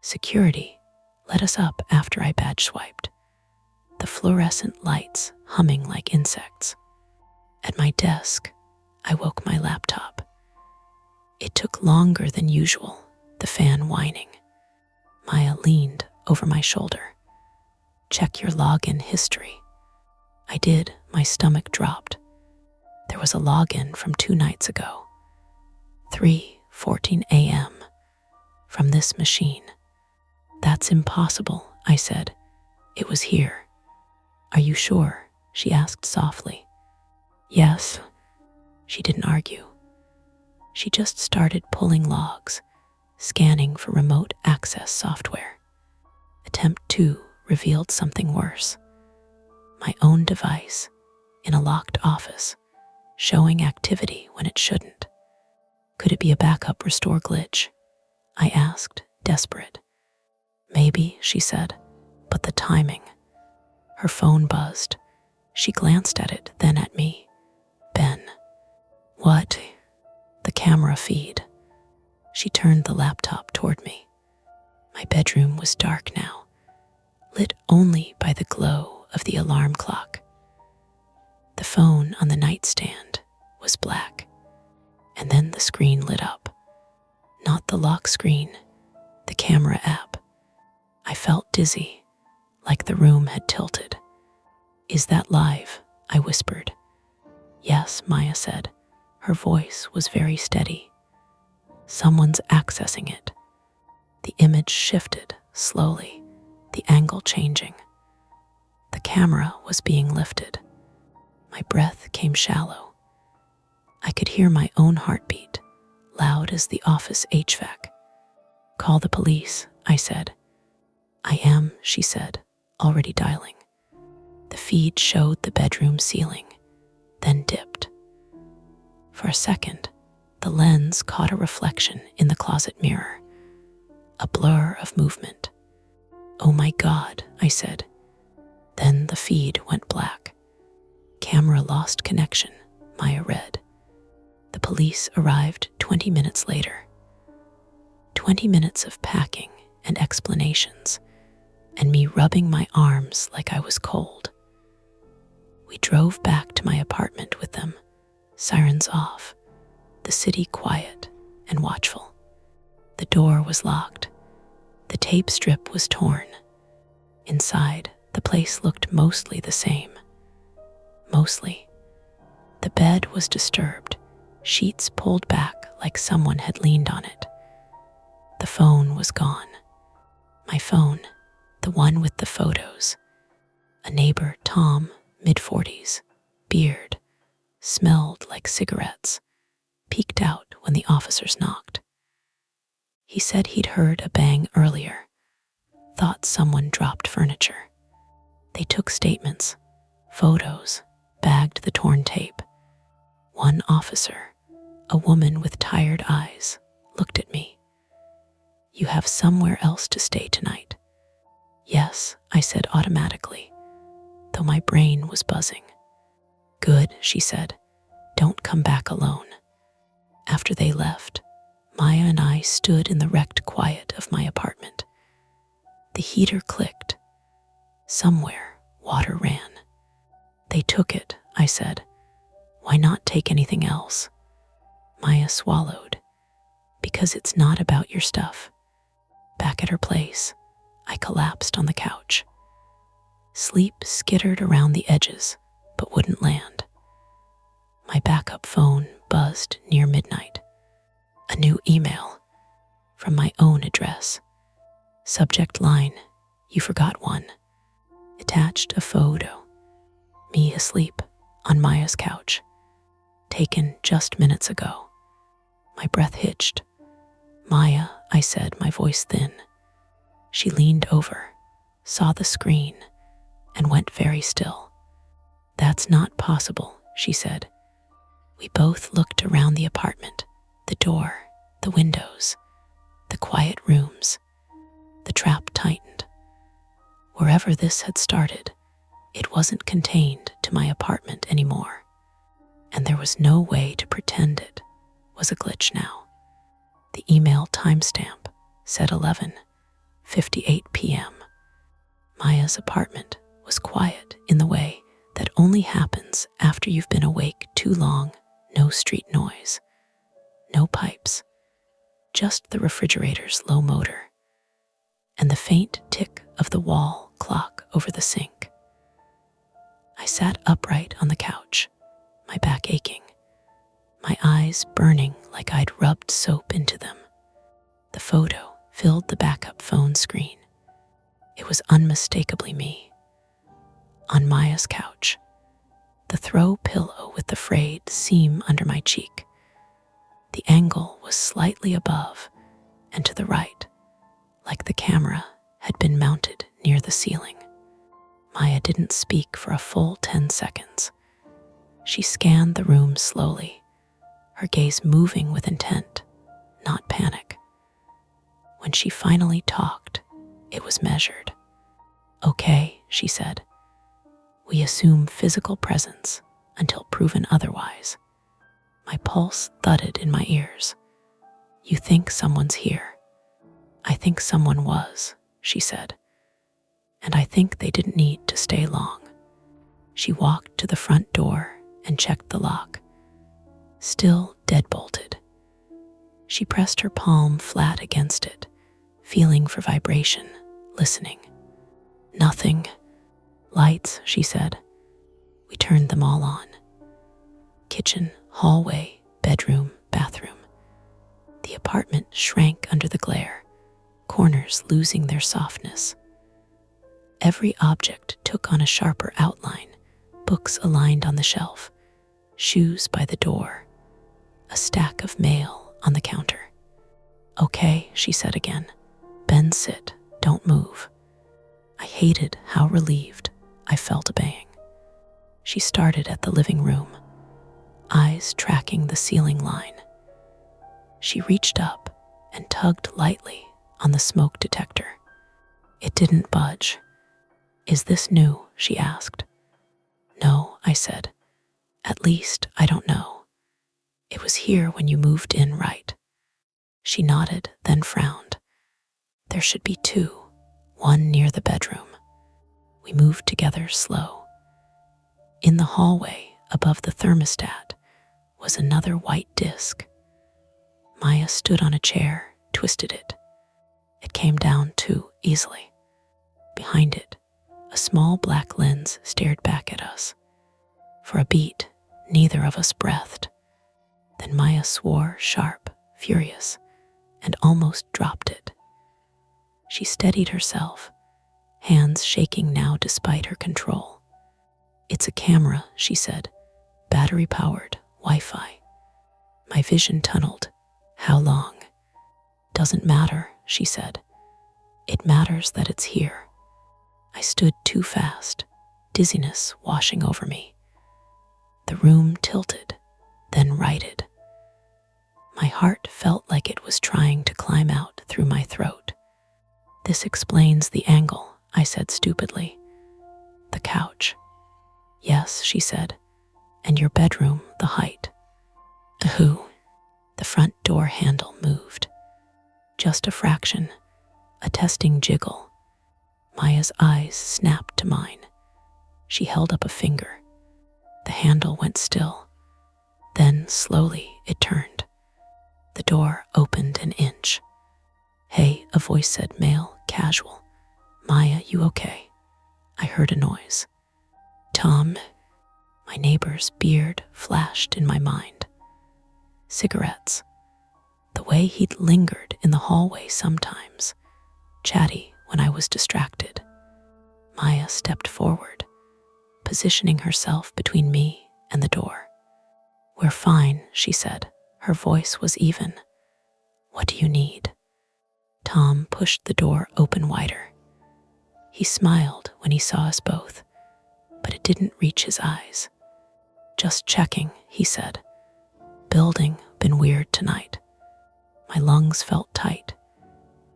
Security let us up after I badge swiped, the fluorescent lights humming like insects. At my desk, I woke my laptop. It took longer than usual, the fan whining. Maya leaned over my shoulder. Check your login history. I did, my stomach dropped. There was a login from 2 nights ago. 3:14 a.m. from this machine. That's impossible, I said. It was here. Are you sure? She asked softly. Yes. She didn't argue. She just started pulling logs, scanning for remote access software. Attempt 2 revealed something worse. My own device, in a locked office, showing activity when it shouldn't. Could it be a backup restore glitch? I asked, desperate. Maybe, she said, but the timing. Her phone buzzed. She glanced at it, then at me. Ben. What? The camera feed. She turned the laptop toward me. My bedroom was dark now, lit only by the glow of the alarm clock. The phone on the nightstand was black, and then the screen lit up. Not the lock screen, the camera app. I felt dizzy, like the room had tilted. "Is that live?" I whispered. "Yes," Maya said. Her voice was very steady. "Someone's accessing it." The image shifted slowly, the angle changing. The camera was being lifted. My breath came shallow. I could hear my own heartbeat, loud as the office HVAC. "Call the police," I said. "I am," she said, already dialing. The feed showed the bedroom ceiling, then dipped. For a second, the lens caught a reflection in the closet mirror, a blur of movement. "Oh my God," I said. Then the feed went black. "Camera lost connection," Maya read. The police arrived 20 minutes later. 20 minutes of packing and explanations, and me rubbing my arms like I was cold. We drove back to my apartment with them, sirens off, the city quiet and watchful. The door was locked. The tape strip was torn. Inside, the place looked mostly the same. Mostly. The bed was disturbed, sheets pulled back like someone had leaned on it. The phone was gone. My phone, the one with the photos. A neighbor, Tom, mid-40s, beard, smelled like cigarettes, peeked out when the officers knocked. He said he'd heard a bang earlier, thought someone dropped furniture. They took statements, photos, bagged the torn tape. One officer, a woman with tired eyes, looked at me. "You have somewhere else to stay tonight." "Yes," I said automatically, though my brain was buzzing. "Good," she said. "Don't come back alone." After they left, Maya and I stood in the wrecked quiet of my apartment. The heater clicked. Somewhere, water ran. "They took it," I said. "Why not take anything else?" Maya swallowed. "Because it's not about your stuff." Back at her place, I collapsed on the couch. Sleep skittered around the edges, but wouldn't land. My backup phone buzzed near midnight. A new email from my own address. Subject line, "You forgot one." Attached a photo. Me asleep on Maya's couch. Taken just minutes ago. My breath hitched. "Maya," I said, my voice thin. She leaned over, saw the screen, and went very still. "That's not possible," she said. We both looked around the apartment, the door, the windows, the quiet rooms. The trap tightened. Wherever this had started, it wasn't contained to my apartment anymore, and there was no way to pretend it was a glitch now. The email timestamp said 11:58 p.m. Maya's apartment was quiet in the way that only happens after you've been awake too long. No street noise, no pipes, just the refrigerator's low motor, and the faint tick of the wall clock over the sink. I sat upright on the couch, my back aching, my eyes burning like I'd rubbed soap into them. The photo filled the backup phone screen. It was unmistakably me. On Maya's couch, the throw pillow with the frayed seam under my cheek. The angle was slightly above and to the right, like the camera had been mounted near the ceiling. Maya didn't speak for a full 10 seconds. She scanned the room slowly, her gaze moving with intent, not panic. When she finally talked, it was measured. "Okay," she said. "We assume physical presence until proven otherwise." My pulse thudded in my ears. "You think someone's here?" "I think someone was," she said. "And I think they didn't need to stay long." She walked to the front door and checked the lock. Still deadbolted. She pressed her palm flat against it, feeling for vibration, listening. Nothing. Lights, she said. We turned them all on. Kitchen, hallway, bedroom, bathroom. The apartment shrank under the glare, corners losing their softness. Every object took on a sharper outline, books aligned on the shelf, shoes by the door, a stack of mail on the counter. Okay, she said again. Ben, sit, don't move. I hated how relieved I felt obeying. She started at the living room, eyes tracking the ceiling line. She reached up and tugged lightly on the smoke detector. It didn't budge. Is this new? She asked. No, I said. At least I don't know. It was here when you moved in, right? She nodded, then frowned. There should be two, one near the bedroom. We moved together slow. In the hallway, above the thermostat, was another white disc. Maya stood on a chair, twisted it. It came down too easily. Behind it, a small black lens stared back at us. For a beat, neither of us breathed. Then Maya swore, sharp, furious, and almost dropped it. She steadied herself, hands shaking now despite her control. It's a camera, she said, battery-powered, Wi-Fi. My vision tunneled. How long? Doesn't matter, she said. It matters that it's here. I stood too fast, dizziness washing over me. The room tilted, then righted. My heart felt like it was trying to climb out through my throat. This explains the angle, I said stupidly. The couch. Yes, she said, and your bedroom, the height. Who? The front door handle moved. Just a fraction, a testing jiggle. Maya's eyes snapped to mine. She held up a finger. The handle went still. Then, slowly, it turned. The door opened an inch. Hey, a voice said, male, casual. Maya, you okay? I heard a noise. Tom. My neighbor's beard flashed in my mind. Cigarettes. The way he'd lingered in the hallway sometimes, chatty when I was distracted. Maya stepped forward, positioning herself between me and the door. We're fine, she said. Her voice was even. What do you need? Tom pushed the door open wider. He smiled when he saw us both, but it didn't reach his eyes. Just checking, he said. Building been weird tonight. My lungs felt tight.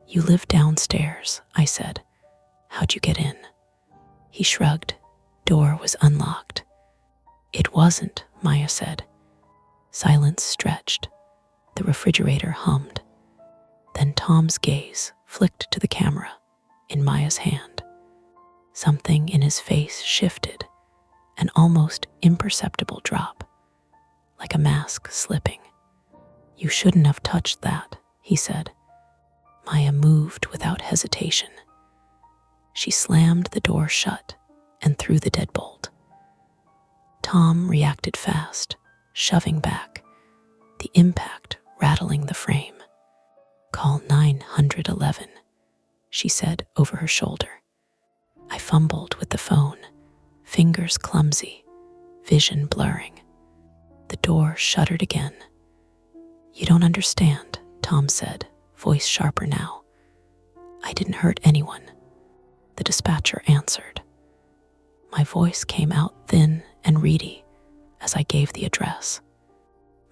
You live downstairs, I said. How'd you get in? He shrugged. Door was unlocked. It wasn't, Maya said. Silence stretched. The refrigerator hummed. Then Tom's gaze flicked to the camera in Maya's hand. Something in his face shifted, an almost imperceptible drop, like a mask slipping. You shouldn't have touched that, he said. Maya moved without hesitation. She slammed the door shut and threw the deadbolt. Tom reacted fast, shoving back, the impact rattling the frame. Call 911, she said over her shoulder. I fumbled with the phone, fingers clumsy, vision blurring. The door shuttered again. You don't understand, Tom said, voice sharper now. I didn't hurt anyone, the dispatcher answered. My voice came out thin and reedy as I gave the address.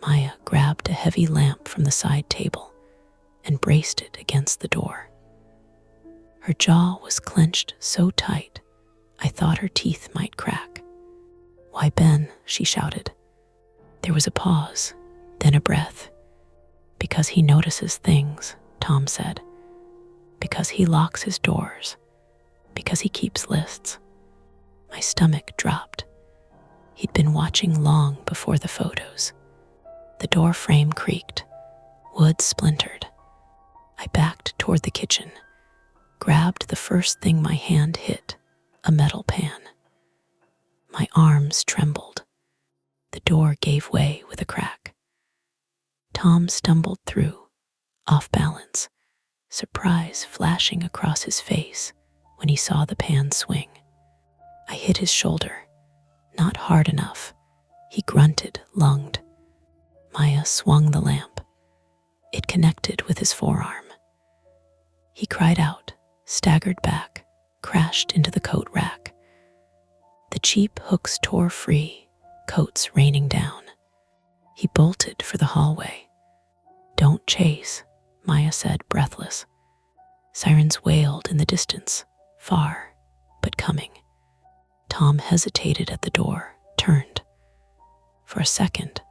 Maya grabbed a heavy lamp from the side table and braced it against the door. Her jaw was clenched so tight, I thought her teeth might crack. Why, Ben, she shouted. There was a pause, then a breath. Because he notices things, Tom said. Because he locks his doors. Because he keeps lists. My stomach dropped. He'd been watching long before the photos. The door frame creaked. Wood splintered. I backed toward the kitchen. grabbed the first thing my hand hit, a metal pan. My arms trembled. The door gave way with a crack. Tom stumbled through, off balance, surprise flashing across his face when he saw the pan swing. I hit his shoulder, not hard enough. He grunted, lunged. Maya swung the lamp. It connected with his forearm. He cried out, staggered back, crashed into the coat rack. The cheap hooks tore free, coats raining down. He bolted for the hallway. "Don't chase," Maya said, breathless. Sirens wailed in the distance, far, but coming. Tom hesitated at the door, turned. For a second,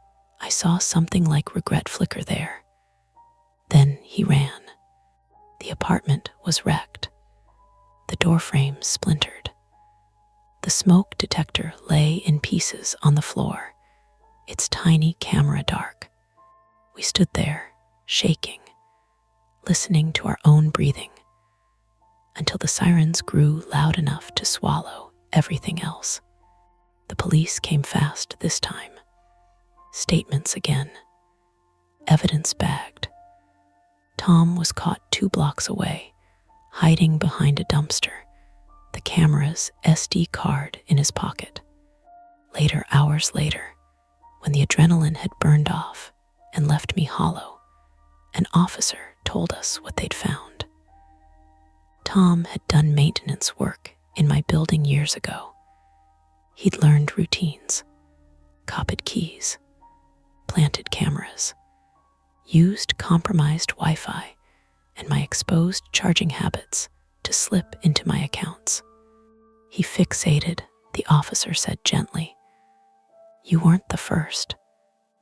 I saw something like regret flicker there. Then he ran. The apartment was wrecked. The doorframe splintered. The smoke detector lay in pieces on the floor, its tiny camera dark. We stood there, shaking, listening to our own breathing, until the sirens grew loud enough to swallow everything else. The police came fast this time. Statements again. Evidence bagged. Tom was caught 2 blocks away, hiding behind a dumpster, the camera's SD card in his pocket. Later, hours later, when the adrenaline had burned off and left me hollow, an officer told us what they'd found. Tom had done maintenance work in my building years ago. He'd learned routines, copied keys, planted cameras, used compromised Wi-Fi and my exposed charging habits to slip into my accounts. He fixated, the officer said gently. "You weren't the first,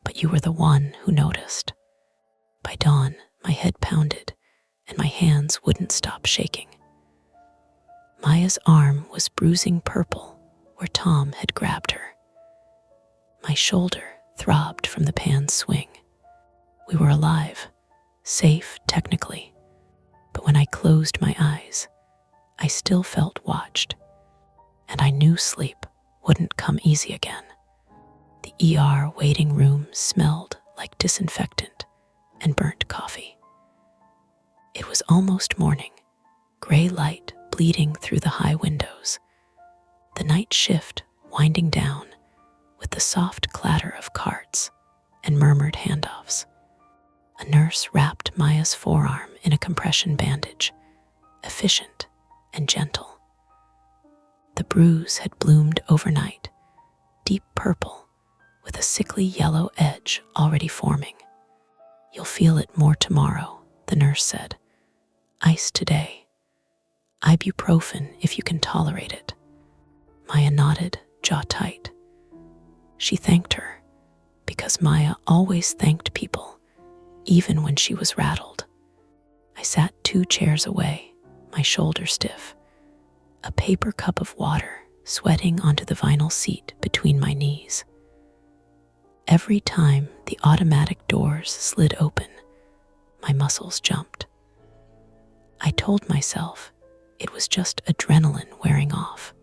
but you were the one who noticed." By dawn, my head pounded and my hands wouldn't stop shaking. Maya's arm was bruising purple where Tom had grabbed her. My shoulder throbbed from the pan's swing. We were alive, safe technically, but when I closed my eyes, I still felt watched, and I knew sleep wouldn't come easy again. The ER waiting room smelled like disinfectant and burnt coffee. It was almost morning, gray light bleeding through the high windows, the night shift winding down with the soft clatter of carts and murmured handoffs. A nurse wrapped Maya's forearm in a compression bandage, efficient and gentle. The bruise had bloomed overnight, deep purple with a sickly yellow edge already forming. "You'll feel it more tomorrow," the nurse said. "Ice today. Ibuprofen if you can tolerate it." Maya nodded, jaw tight. She thanked her, because Maya always thanked people, even when she was rattled. I sat 2 chairs away, my shoulder stiff, a paper cup of water sweating onto the vinyl seat between my knees. Every time the automatic doors slid open, my muscles jumped. I told myself it was just adrenaline wearing off,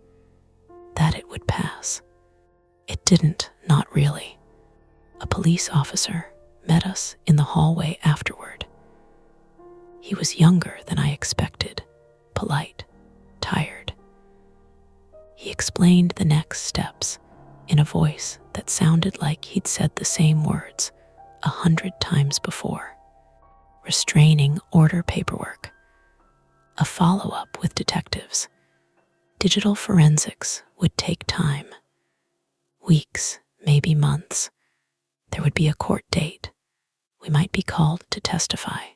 that it would pass. It didn't, not really. A police officer met us in the hallway afterward. He was younger than I expected, polite, tired. He explained the next steps in a voice that sounded like he'd said the same words 100 times before. Restraining order paperwork, a follow-up with detectives. Digital forensics would take time. Weeks, maybe months. There would be a court date. We might be called to testify.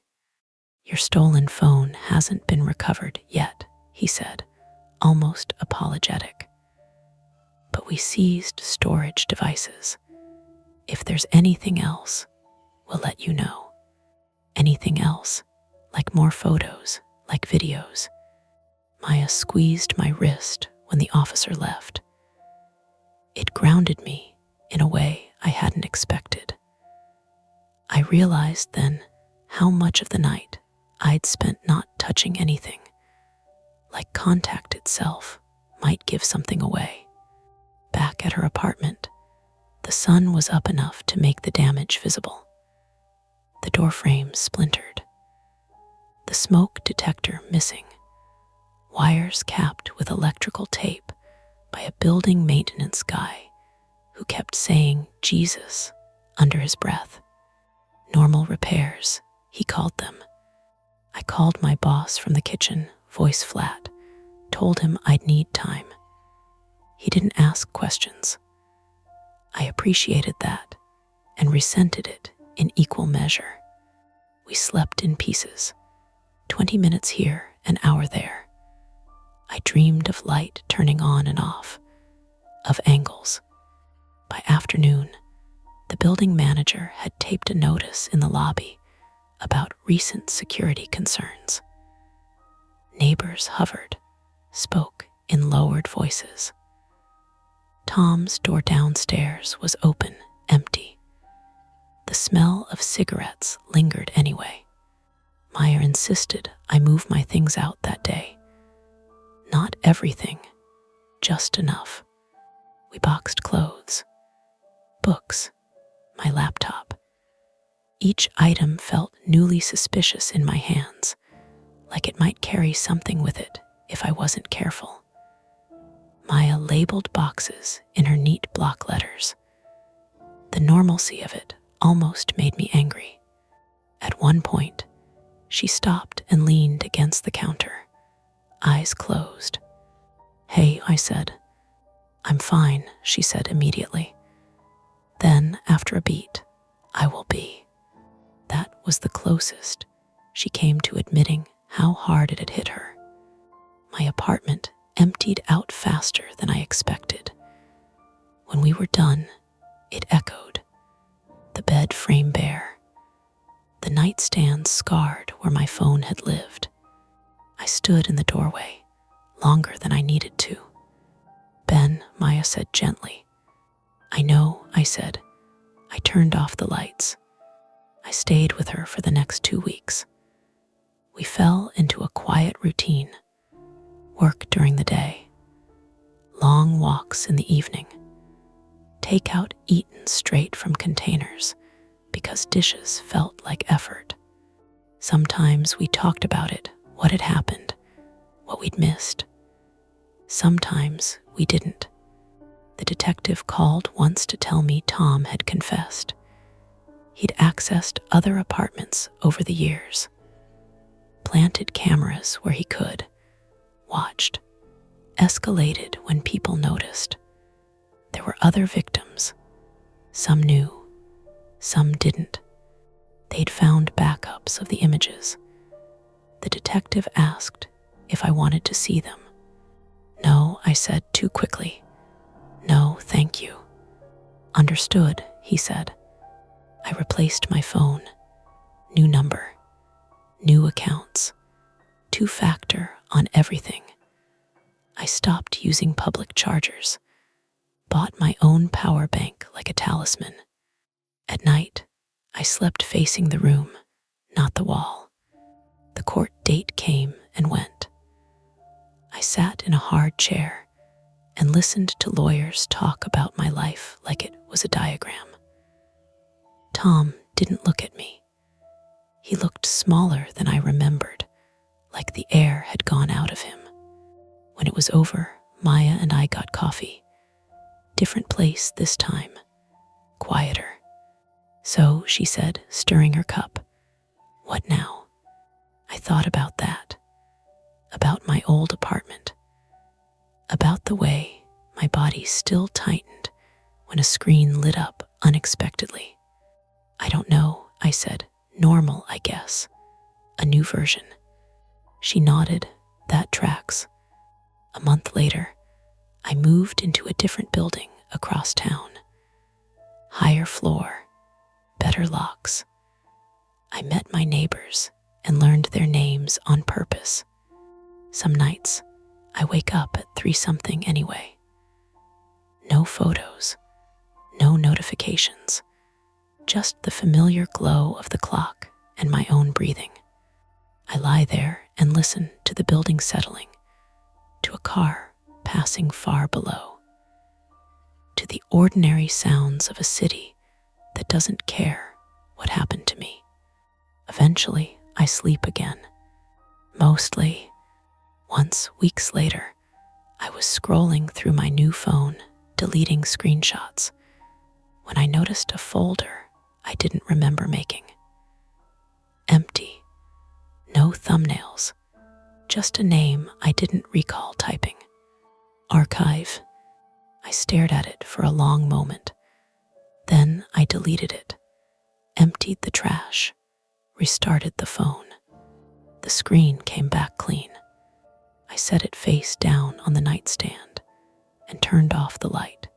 "Your stolen phone hasn't been recovered yet," he said, almost apologetic. "But we seized storage devices. If there's anything else, we'll let you know." Anything else, like more photos, like videos. Maya squeezed my wrist when the officer left. It grounded me in a way I hadn't expected. I realized then how much of the night I'd spent not touching anything, like contact itself might give something away. Back at her apartment, the sun was up enough to make the damage visible. The door frame splintered, the smoke detector missing, wires capped with electrical tape by a building maintenance guy who kept saying Jesus under his breath. Normal repairs, he called them. I called my boss from the kitchen, voice flat, told him I'd need time. He didn't ask questions. I appreciated that and resented it in equal measure. We slept in pieces, 20 minutes here, an hour there. I dreamed of light turning on and off, of angles. By afternoon, the building manager had taped a notice in the lobby about recent security concerns. Neighbors hovered, spoke in lowered voices. Tom's door downstairs was open, empty. The smell of cigarettes lingered anyway. Maya insisted I move my things out that day. Not everything, just enough. We boxed clothes, books, my laptop. Each item felt newly suspicious in my hands, like it might carry something with it if I wasn't careful. Maya labeled boxes in her neat block letters. The normalcy of it almost made me angry. At one point, she stopped and leaned against the counter, eyes closed. "Hey," I said. "I'm fine," she said immediately. Then, after a beat, "I will be." That was the closest she came to admitting how hard it had hit her. My apartment emptied out faster than I expected. When we were done, it echoed. The bed frame bare, the nightstand scarred where my phone had lived. I stood in the doorway, longer than I needed to. "Ben," Maya said gently. "I know," I said. I turned off the lights. I stayed with her for the next 2 weeks. We fell into a quiet routine. Work during the day, long walks in the evening, takeout eaten straight from containers because dishes felt like effort. Sometimes we talked about it, what had happened, what we'd missed. Sometimes we didn't. The detective called once to tell me Tom had confessed. He'd accessed other apartments over the years, planted cameras where he could, watched, escalated when people noticed. There were other victims. Some knew, some didn't. They'd found backups of the images. The detective asked if I wanted to see them. "No," I said too quickly. "No, thank you." "Understood," he said. I replaced my phone. New number, new accounts, 2-factor on everything. I stopped using public chargers, bought my own power bank like a talisman. At night, I slept facing the room, not the wall. The court date came and went. I sat in a hard chair and listened to lawyers talk about my life like it was a diagram. Tom didn't look at me. He looked smaller than I remembered, like the air had gone out of him. When it was over, Maya and I got coffee. Different place this time, quieter. "So," she said, stirring her cup, "what now?" I thought about that, about my old apartment, about the way my body still tightened when a screen lit up unexpectedly. "I don't know," I said. "Normal, I guess. A new version." She nodded. "That tracks." A month later, I moved into a different building across town. Higher floor, better locks. I met my neighbors and learned their names on purpose. Some nights, I wake up at 3-something anyway. No photos, no notifications, just the familiar glow of the clock and my own breathing. I lie there and listen to the building settling, to a car passing far below, to the ordinary sounds of a city that doesn't care what happened to me. Eventually, I sleep again. Mostly. Once, weeks later, I was scrolling through my new phone, deleting screenshots, when I noticed a folder I didn't remember making. Empty. No thumbnails. Just a name I didn't recall typing. Archive. I stared at it for a long moment. Then I deleted it, emptied the trash, restarted the phone. The screen came back clean. I set it face down on the nightstand and turned off the light.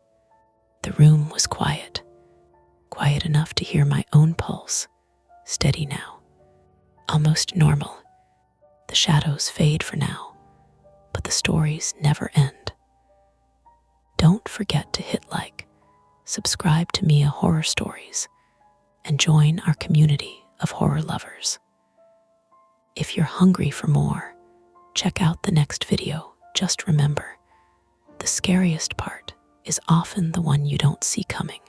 The room was quiet, quiet enough to hear my own pulse, steady now, almost normal. The shadows fade for now, but the stories never end. Don't forget to hit like, subscribe to Mia Horror Stories, and join our community of horror lovers. If you're hungry for more, check out the next video. Just remember, the scariest part is often the one you don't see coming.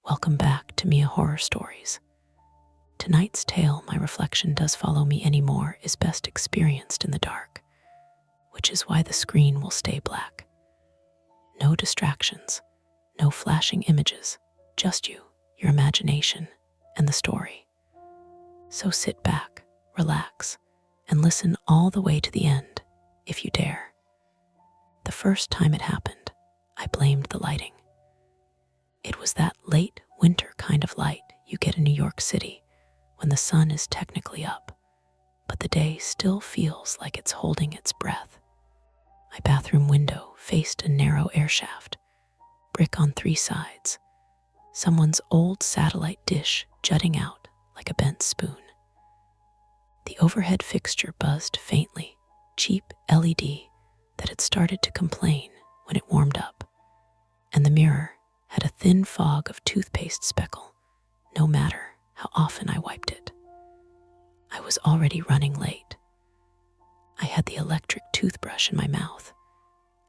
Welcome back to Mia Horror Stories. Tonight's tale, My Reflection Does Follow Me Anymore, is best experienced in the dark, which is why the screen will stay black. No distractions, no flashing images, just you, your imagination, and the story. So sit back, relax, and listen all the way to the end, if you dare. The first time it happened, I blamed the lighting. It was that late winter kind of light you get in New York City when the sun is technically up, but the day still feels like it's holding its breath. My bathroom window faced a narrow air shaft, brick on 3 sides, someone's old satellite dish jutting out like a bent spoon. The overhead fixture buzzed faintly, cheap LED that had started to complain when it warmed up, and the mirror had a thin fog of toothpaste speckle, no matter how often I wiped it. I was already running late. I had the electric toothbrush in my mouth,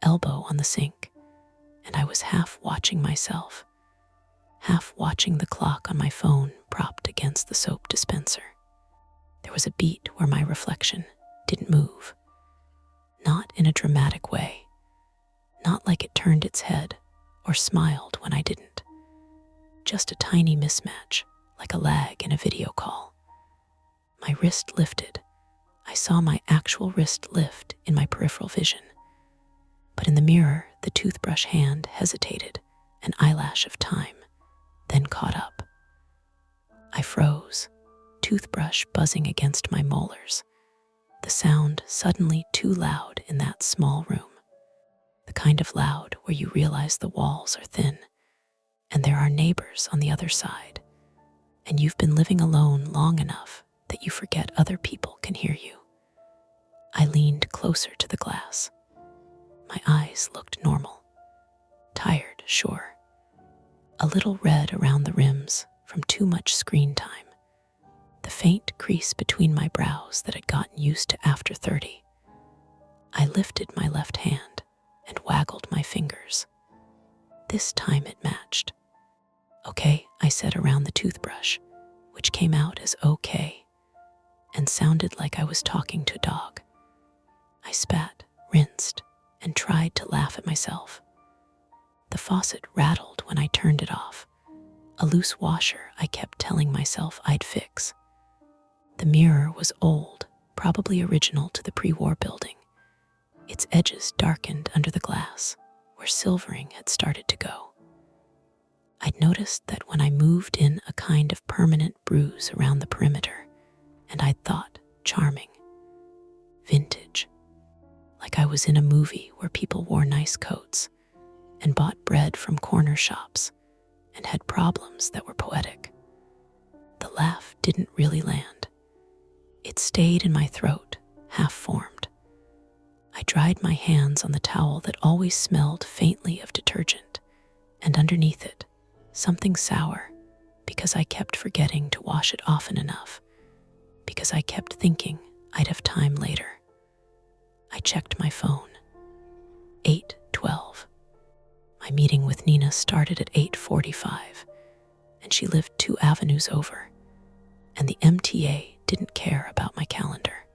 elbow on the sink, and I was half watching myself, half watching the clock on my phone propped against the soap dispenser. There was a beat where my reflection didn't move, not in a dramatic way, not like it turned its head or smiled when I didn't, just a tiny mismatch, like a lag in a video call. My wrist lifted. I saw my actual wrist lift in my peripheral vision. But in the mirror, the toothbrush hand hesitated, an eyelash of time, then caught up. I froze, toothbrush buzzing against my molars, the sound suddenly too loud in that small room. The kind of loud where you realize the walls are thin, and there are neighbors on the other side, and you've been living alone long enough that you forget other people can hear you. I leaned closer to the glass. My eyes looked normal. Tired, sure. A little red around the rims from too much screen time. The faint crease between my brows that had gotten used to after 30. I lifted my left hand and waggled my fingers. This time it matched. Okay, I said around the toothbrush, which came out as okay, and sounded like I was talking to a dog. I spat, rinsed, and tried to laugh at myself. The faucet rattled when I turned it off, a loose washer I kept telling myself I'd fix. The mirror was old, probably original to the pre-war building, its edges darkened under the glass, where silvering had started to go. I'd noticed that when I moved in a kind of permanent bruise around the perimeter, and I'd thought charming, vintage, like I was in a movie where people wore nice coats and bought bread from corner shops and had problems that were poetic. The laugh didn't really land. It stayed in my throat, half formed. I dried my hands on the towel that always smelled faintly of detergent, and underneath it, something sour, because I kept forgetting to wash it often enough, because I kept thinking I'd have time later. I checked my phone. My meeting with Nina started at 8:45, and she lived 2 avenues over, and the MTA didn't care about my calendar.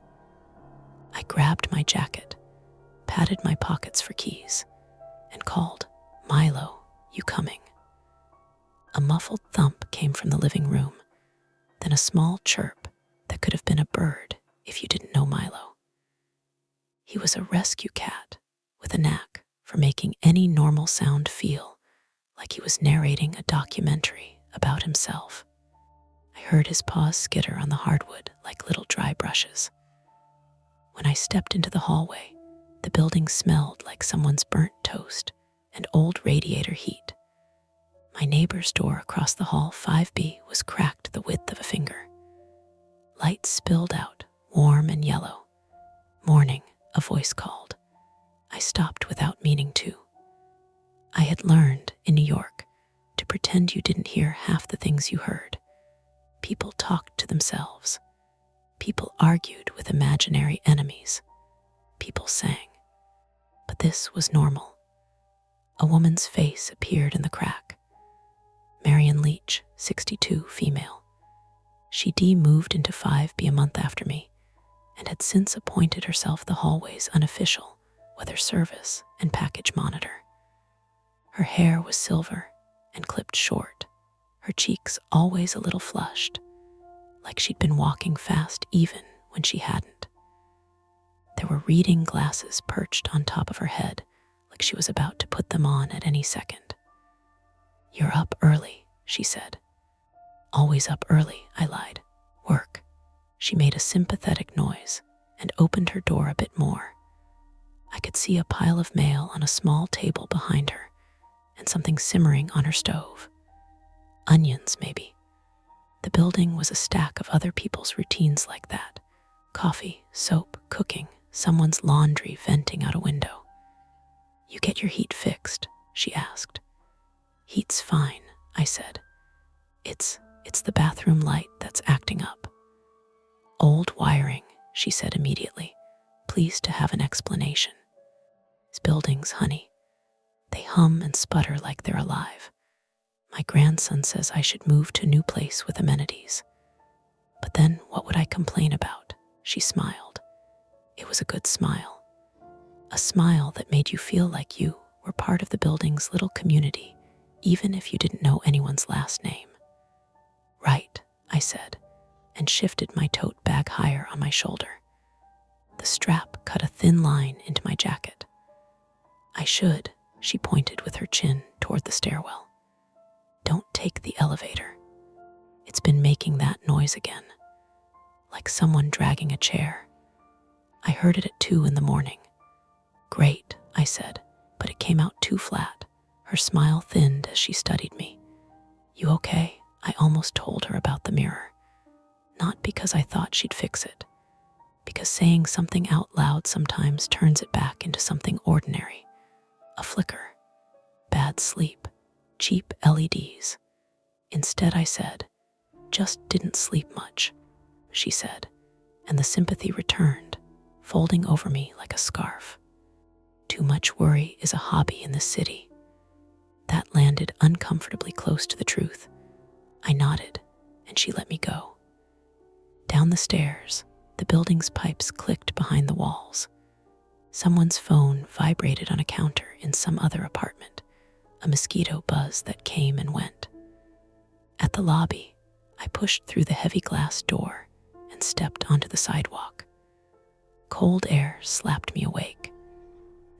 I grabbed my jacket, patted my pockets for keys, and called, "Milo, you coming?" A muffled thump came from the living room, then a small chirp that could have been a bird if you didn't know Milo. He was a rescue cat with a knack for making any normal sound feel like he was narrating a documentary about himself. I heard his paws skitter on the hardwood like little dry brushes. When I stepped into the hallway, the building smelled like someone's burnt toast and old radiator heat. My neighbor's door across the hall, 5B, was cracked the width of a finger. Lights spilled out, warm and yellow. "Morning," a voice called. I stopped without meaning to. I had learned, in New York, to pretend you didn't hear half the things you heard. People talked to themselves. People argued with imaginary enemies. People sang. But this was normal. A woman's face appeared in the crack. Marion Leach, 62, female. She moved into 5B a month after me and had since appointed herself the hallway's unofficial weather service and package monitor. Her hair was silver and clipped short, her cheeks always a little flushed, like she'd been walking fast even when she hadn't. There were reading glasses perched on top of her head, like she was about to put them on at any second. "You're up early," she said. "Always up early," I lied. "Work." She made a sympathetic noise and opened her door a bit more. I could see a pile of mail on a small table behind her and something simmering on her stove. Onions, maybe. The building was a stack of other people's routines like that. Coffee, soap, cooking, someone's laundry venting out a window. "You get your heat fixed?" she asked. "Heat's fine," I said. It's the bathroom light that's acting up." "Old wiring," she said immediately, pleased to have an explanation. "These buildings, honey, they hum and sputter like they're alive. My grandson says I should move to a new place with amenities. But then what would I complain about?" She smiled. It was a good smile. A smile that made you feel like you were part of the building's little community, even if you didn't know anyone's last name. "Right," I said, and shifted my tote bag higher on my shoulder. The strap cut a thin line into my jacket. "I should," she pointed with her chin toward the stairwell. "Don't take the elevator. It's been making that noise again, like someone dragging a chair. I heard it at 2 in the morning. "Great," I said, but it came out too flat. Her smile thinned as she studied me. "You okay?" I almost told her about the mirror. Not because I thought she'd fix it, because saying something out loud sometimes turns it back into something ordinary. A flicker, bad sleep, cheap LEDs. Instead I said, "Just didn't sleep much," she said, and the sympathy returned, folding over me like a scarf. "Too much worry is a hobby in this city." That landed uncomfortably close to the truth. I nodded, and she let me go. Down the stairs, the building's pipes clicked behind the walls. Someone's phone vibrated on a counter in some other apartment, a mosquito buzz that came and went. At the lobby, I pushed through the heavy glass door and stepped onto the sidewalk. Cold air slapped me awake.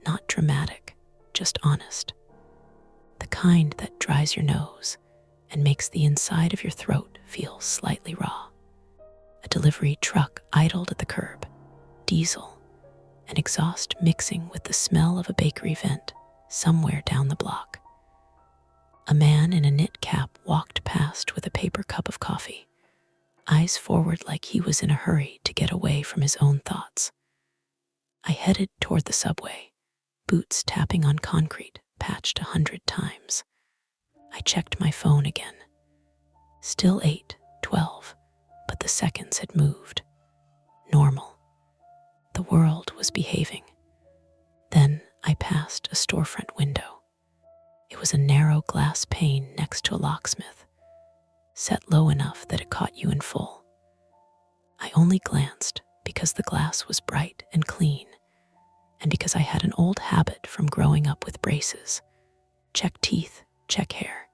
Not dramatic, just honest. The kind that dries your nose and makes the inside of your throat feel slightly raw. A delivery truck idled at the curb, diesel, and exhaust mixing with the smell of a bakery vent somewhere down the block. A man in a knit cap walked past with a paper cup of coffee, eyes forward like he was in a hurry to get away from his own thoughts. I headed toward the subway, boots tapping on concrete patched 100 times. I checked my phone again. Still 8:12, but the seconds had moved. Normal. The world was behaving. Then I passed a storefront window. It was a narrow glass pane next to a locksmith, set low enough that it caught you in full. I only glanced because the glass was bright and clean, and because I had an old habit from growing up with braces. Check teeth, check hair,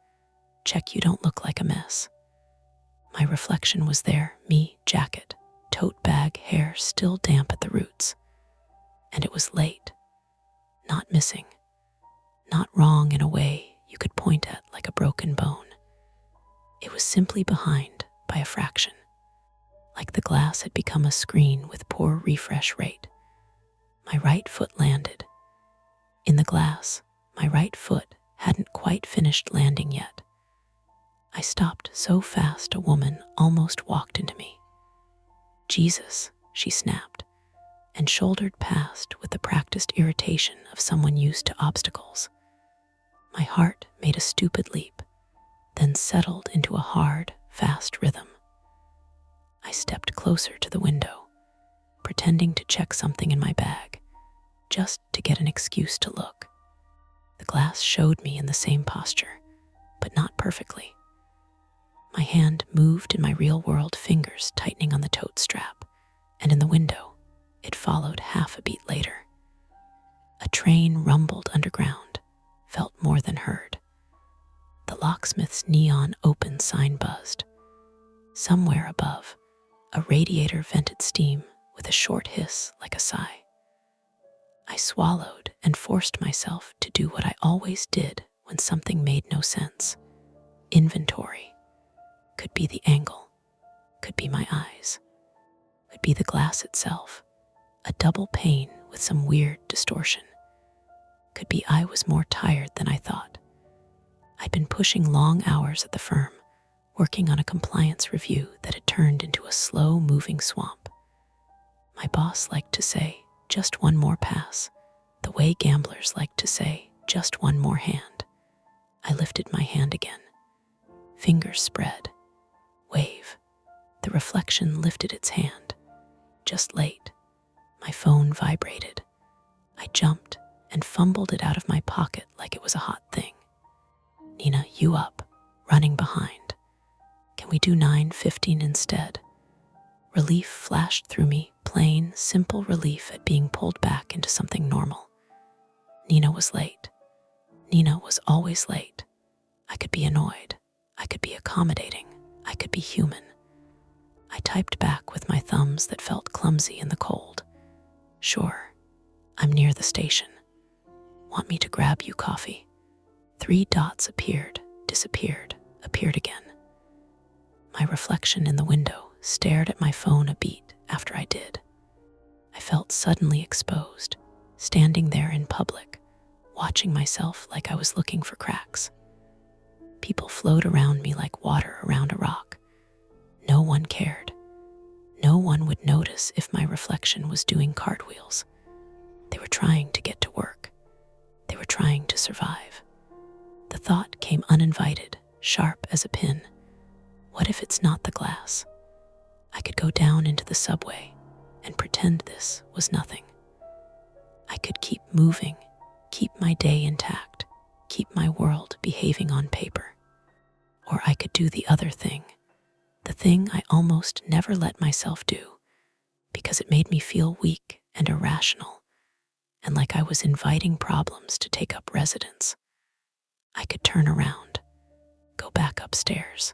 check you don't look like a mess. My reflection was there, me, jacket, tote bag, hair still damp at the roots. And it was late, not missing, not wrong in a way you could point at like a broken bone. It was simply behind by a fraction, like the glass had become a screen with poor refresh rate. My right foot landed. In the glass, my right foot hadn't quite finished landing yet. I stopped so fast a woman almost walked into me. Jesus, she snapped, and shouldered past with the practiced irritation of someone used to obstacles. My heart made a stupid leap, then settled into a hard, fast rhythm. I stepped closer to the window, pretending to check something in my bag, just to get an excuse to look. The glass showed me in the same posture, but not perfectly. My hand moved in my real-world fingers tightening on the tote strap, and in the window, it followed half a beat later. A train rumbled underground, felt more than heard. The locksmith's neon open sign buzzed. Somewhere above, a radiator vented steam with a short hiss like a sigh. I swallowed and forced myself to do what I always did when something made no sense. Inventory. Could be the angle, could be my eyes, could be the glass itself, a double pane with some weird distortion. Could be I was more tired than I thought. I'd been pushing long hours at the firm, working on a compliance review that had turned into a slow-moving swamp. My boss liked to say, just one more pass, the way gamblers like to say, just one more hand. I lifted my hand again. Fingers spread. Wave. The reflection lifted its hand. Just late. My phone vibrated. I jumped and fumbled it out of my pocket like it was a hot thing. Nina, you up, running behind. Can we do 9:15 instead? Relief flashed through me, plain, simple relief at being pulled back into something normal. Nina was late. Nina was always late. I could be annoyed. I could be accommodating. I could be human. I typed back with my thumbs that felt clumsy in the cold. Sure, I'm near the station. Want me to grab you coffee? 3 dots appeared, disappeared, appeared again. My reflection in the window stared at my phone a beat after I did. I felt suddenly exposed, standing there in public, watching myself like I was looking for cracks. People flowed around me like water around a rock. No one cared. No one would notice if my reflection was doing cartwheels. They were trying to get to work. They were trying to survive. The thought came uninvited, sharp as a pin. What if it's not the glass? I could go down into the subway and pretend this was nothing. I could keep moving, keep my day intact, keep my world behaving on paper. Or I could do the other thing, the thing I almost never let myself do, because it made me feel weak and irrational, and like I was inviting problems to take up residence. I could turn around, go back upstairs,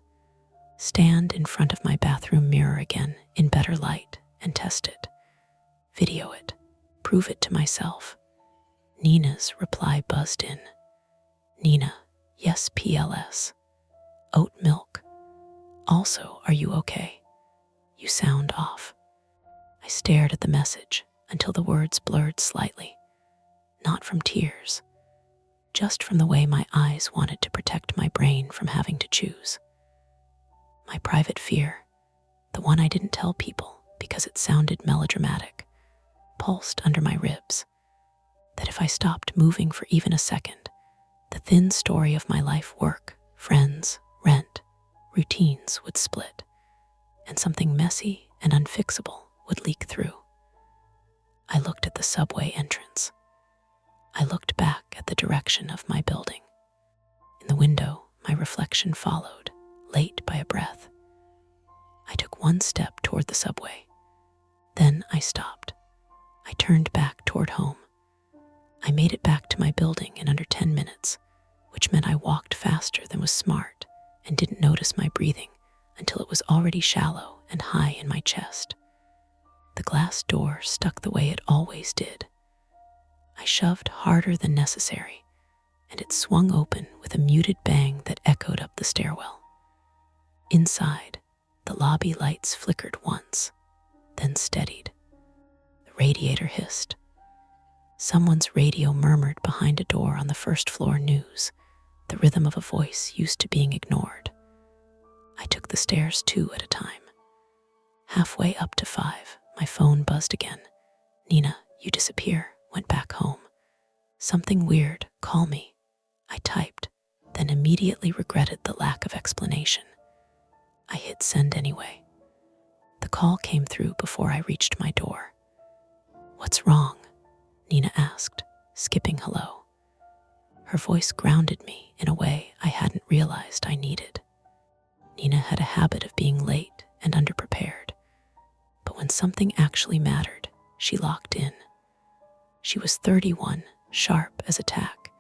stand in front of my bathroom mirror again in better light and test it, video it, prove it to myself. Nina's reply buzzed in. Nina, yes PLS. Oat milk. Also, are you okay? You sound off. I stared at the message until the words blurred slightly, not from tears, just from the way my eyes wanted to protect my brain from having to choose. My private fear, the one I didn't tell people because it sounded melodramatic, pulsed under my ribs, that if I stopped moving for even a second, the thin story of my life, work, friends, rent, routines would split, and something messy and unfixable would leak through. I looked at the subway entrance. I looked back at the direction of my building. In the window, my reflection followed, late by a breath. I took one step toward the subway. Then I stopped. I turned back toward home. I made it back to my building in under 10 minutes, which meant I walked faster than was smart and didn't notice my breathing until it was already shallow and high in my chest. The glass door stuck the way it always did. I shoved harder than necessary, and it swung open with a muted bang that echoed up the stairwell. Inside, the lobby lights flickered once, then steadied. The radiator hissed. Someone's radio murmured behind a door on the first floor news, the rhythm of a voice used to being ignored. I took the stairs 2 at a time. Halfway up to 5, my phone buzzed again. "Nina, you disappear. Went back home. Something weird. Call me." I typed, then immediately regretted the lack of explanation. I hit send anyway. The call came through before I reached my door. "What's wrong?" Nina asked, skipping hello. Her voice grounded me in a way I hadn't realized I needed. Nina had a habit of being late and underprepared, but when something actually mattered, she locked in. She was 31, sharp as a tack,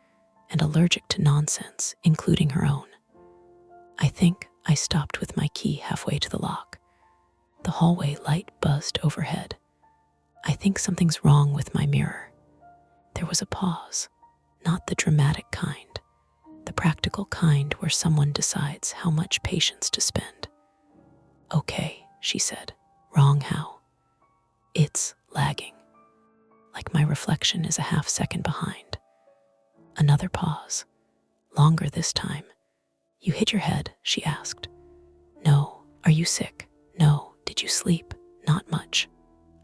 and allergic to nonsense, including her own. I think I stopped with my key halfway to the lock. The hallway light buzzed overhead. I think something's wrong with my mirror. There was a pause, not the dramatic kind, the practical kind where someone decides how much patience to spend. "Okay," she said. "Wrong how?" "It's lagging. Like my reflection is a half second behind." Another pause, longer this time. "You hit your head?" she asked. "No." "Are you sick?" "No." "Did you sleep?" "Not much."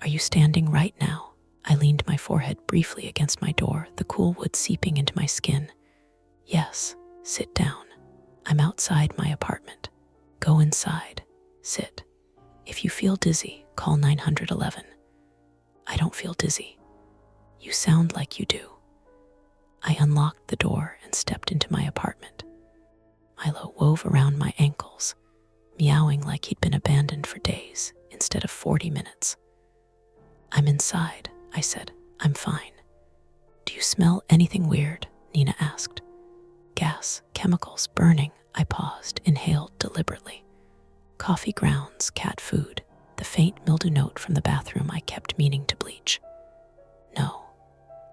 "Are you standing right now?" I leaned my forehead briefly against my door, the cool wood seeping into my skin. "Yes." "Sit down." "I'm outside my apartment." "Go inside." "Sit." "If you feel dizzy, call 911. "I don't feel dizzy." "You sound like you do." I unlocked the door and stepped into my apartment. Milo wove around my ankles, meowing like he'd been abandoned for days instead of 40 minutes. "I'm inside," I said. "I'm fine." "Do you smell anything weird?" Nina asked. "Gas, chemicals, burning." I paused, inhaled deliberately. Coffee grounds, cat food, the faint mildew note from the bathroom I kept meaning to bleach. "No."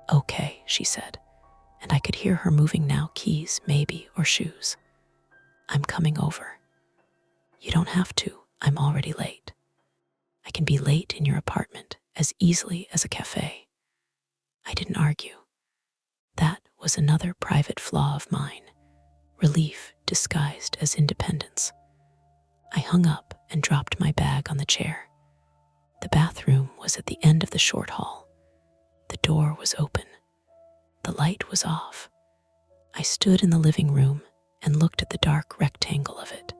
"Okay," she said, and I could hear her moving now, keys, maybe, or shoes. "I'm coming over." "You don't have to. I'm already late." "I can be late in your apartment as easily as a cafe." I didn't argue. That was another private flaw of mine, relief disguised as independence. I hung up and dropped my bag on the chair. The bathroom was at the end of the short hall. The door was open. The light was off. I stood in the living room and looked at the dark rectangle of it,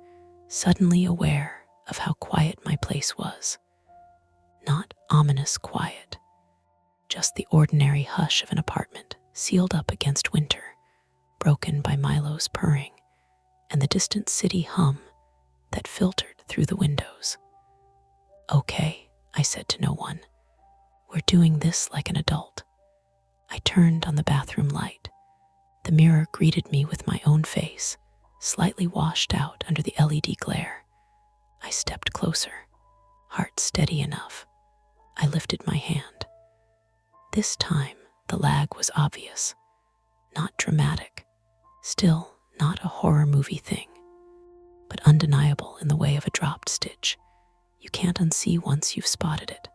suddenly aware of how quiet my place was. Not ominous quiet, just the ordinary hush of an apartment sealed up against winter, broken by Milo's purring and the distant city hum that filtered through the windows. "Okay," I said to no one. "We're doing this like an adult." I turned on the bathroom light. The mirror greeted me with my own face, slightly washed out under the LED glare. I stepped closer, heart steady enough. I lifted my hand. This time, the lag was obvious, not dramatic, still not a horror movie thing, but undeniable in the way of a dropped stitch. You can't unsee once you've spotted it.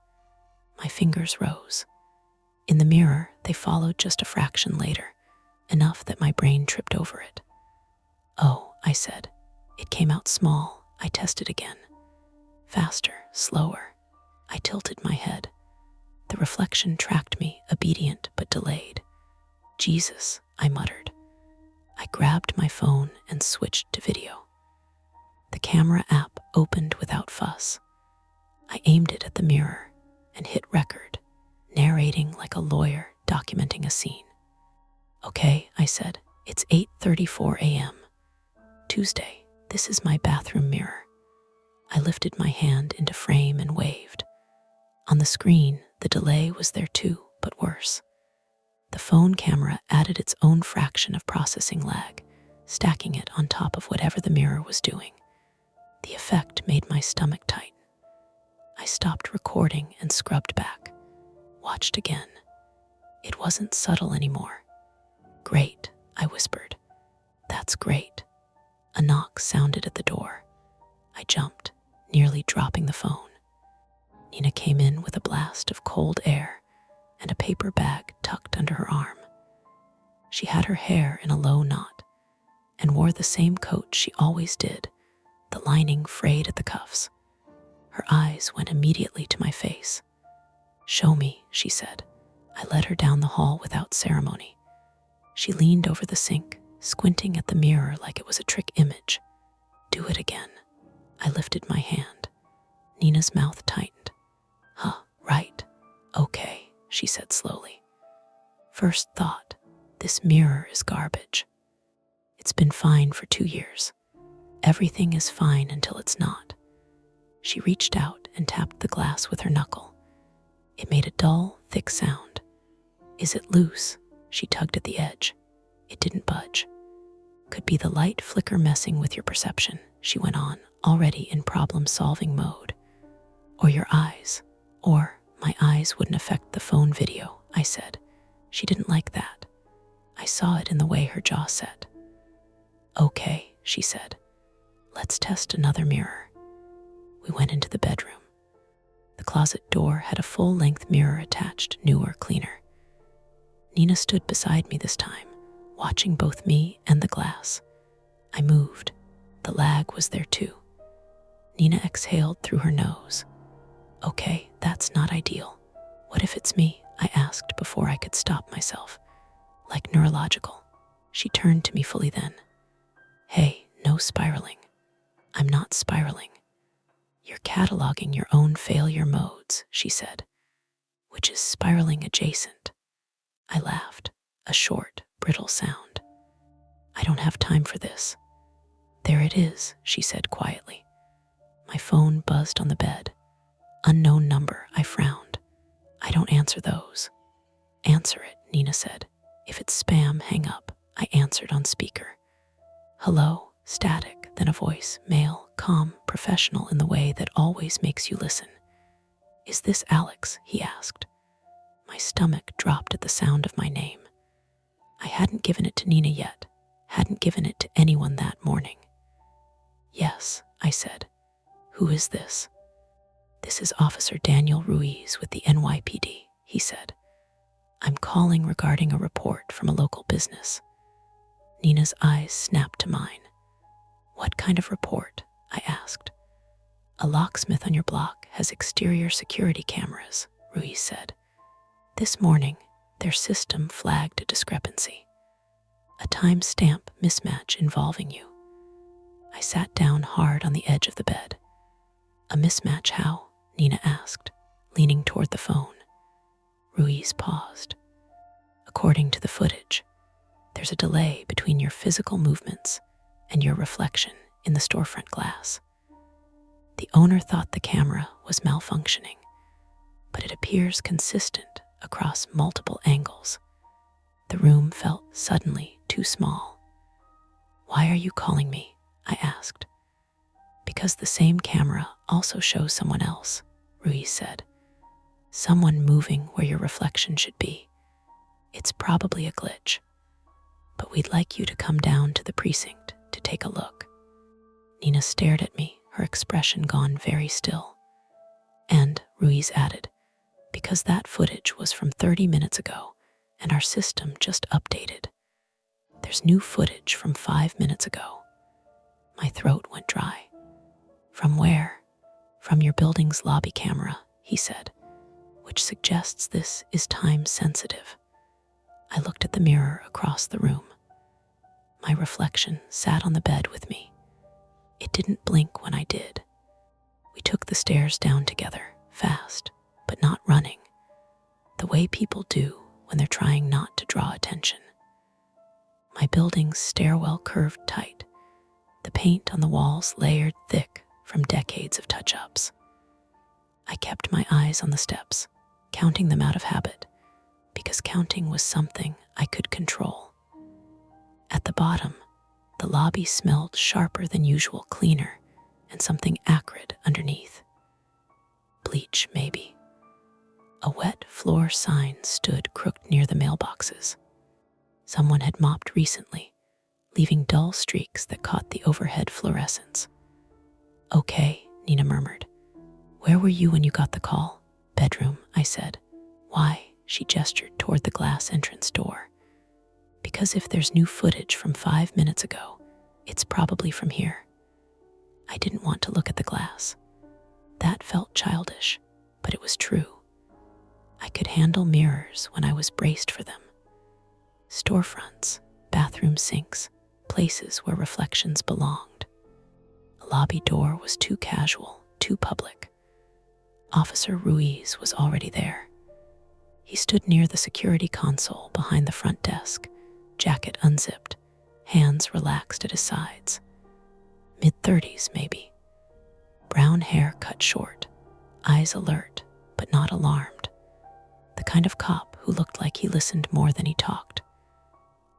My fingers rose. In the mirror, they followed just a fraction later, enough that my brain tripped over it. "Oh," I said. It came out small. I tested again. Faster, slower. I tilted my head. The reflection tracked me, obedient but delayed. "Jesus," I muttered. I grabbed my phone and switched to video. The camera app opened without fuss. I aimed it at the mirror and hit record, narrating like a lawyer documenting a scene. "Okay," I said. "It's 8:34 a.m. Tuesday, this is my bathroom mirror. I lifted my hand into frame and waved. On the screen, the delay was there too, but worse. The phone camera added its own fraction of processing lag, stacking it on top of whatever the mirror was doing. The effect made my stomach tighten. I stopped recording and scrubbed back. Watched again. It wasn't subtle anymore. Great, I whispered. That's great. A knock sounded at the door. I jumped, nearly dropping the phone. Nina came in with a blast of cold air and a paper bag tucked under her arm. She had her hair in a low knot and wore the same coat she always did, the lining frayed at the cuffs. Her eyes went immediately to my face. "Show me," she said. I led her down the hall without ceremony. She leaned over the sink, squinting at the mirror like it was a trick image. "Do it again." I lifted my hand. Nina's mouth tightened. "Huh, right. Okay," she said slowly. "First thought, this mirror is garbage. It's been fine for 2 years. Everything is fine until it's not." She reached out and tapped the glass with her knuckle. It made a dull, thick sound. "Is it loose?" She tugged at the edge. It didn't budge. "Could be the light flicker messing with your perception," she went on, already in problem-solving mode. "Or your eyes. Or my eyes wouldn't affect the phone video," I said. She didn't like that. I saw it in the way her jaw set. "Okay," she said. "Let's test another mirror." We went into the bedroom. The closet door had a full-length mirror attached, newer, cleaner. Nina stood beside me this time, watching both me and the glass. I moved. The lag was there too. Nina exhaled through her nose. "Okay, that's not ideal. What if it's me?" I asked before I could stop myself. "Like neurological." She turned to me fully then. "Hey, no spiraling." "I'm not spiraling. You're cataloging your own failure modes," she said, "which is spiraling adjacent." I laughed, a short, brittle sound. "I don't have time for this." "There it is," she said quietly. My phone buzzed on the bed. "Unknown number," I frowned. "I don't answer those." "Answer it," Nina said. "If it's spam, hang up." I answered on speaker. "Hello," static, then a voice, male, calm, professional in the way that always makes you listen. "Is this Alex?" he asked. My stomach dropped at the sound of my name. I hadn't given it to Nina yet, hadn't given it to anyone that morning. "Yes," I said. "Who is this?" "This is Officer Daniel Ruiz with the NYPD," he said. "I'm calling regarding a report from a local business." Nina's eyes snapped to mine. "What kind of report?" I asked. "A locksmith on your block has exterior security cameras," Ruiz said. "This morning, their system flagged a discrepancy. A time-stamp mismatch involving you." I sat down hard on the edge of the bed. "A mismatch how?" Nina asked, leaning toward the phone. Ruiz paused. "According to the footage, there's a delay between your physical movements and your reflection in the storefront glass. The owner thought the camera was malfunctioning, but it appears consistent across multiple angles. The room felt suddenly too small." "Why are you calling me?" I asked. "Because the same camera also shows someone else," Ruiz said. "Someone moving where your reflection should be. It's probably a glitch. But we'd like you to come down to the precinct to take a look." Nina stared at me, her expression gone very still. "And," Ruiz added, "because that footage was from 30 minutes ago and our system just updated. There's new footage from 5 minutes ago." My throat went dry. "From where?" "From your building's lobby camera," he said, "which suggests this is time sensitive." I looked at the mirror across the room. My reflection sat on the bed with me. It didn't blink when I did. We took the stairs down together, fast, but not running, the way people do when they're trying not to draw attention. My building's stairwell curved tight. the paint on the walls layered thick from decades of touch-ups. I kept my eyes on the steps, counting them out of habit, because counting was something I could control. At the bottom, the lobby smelled sharper than usual, cleaner, and something acrid underneath. Bleach, maybe. A wet floor sign stood crooked near the mailboxes. Someone had mopped recently, leaving dull streaks that caught the overhead fluorescence. "Okay," Nina murmured. "Where were you when you got the call?" "Bedroom," I said. "Why?" She gestured toward the glass entrance door. "Because if there's new footage from 5 minutes ago, it's probably from here." I didn't want to look at the glass. That felt childish, but it was true. I could handle mirrors when I was braced for them. Storefronts, bathroom sinks, places where reflections belonged. The lobby door was too casual, too public. Officer Ruiz was already there. He stood near the security console behind the front desk, jacket unzipped, hands relaxed at his sides. Mid-30s, maybe. Brown hair cut short, eyes alert, but not alarmed. The kind of cop who looked like he listened more than he talked.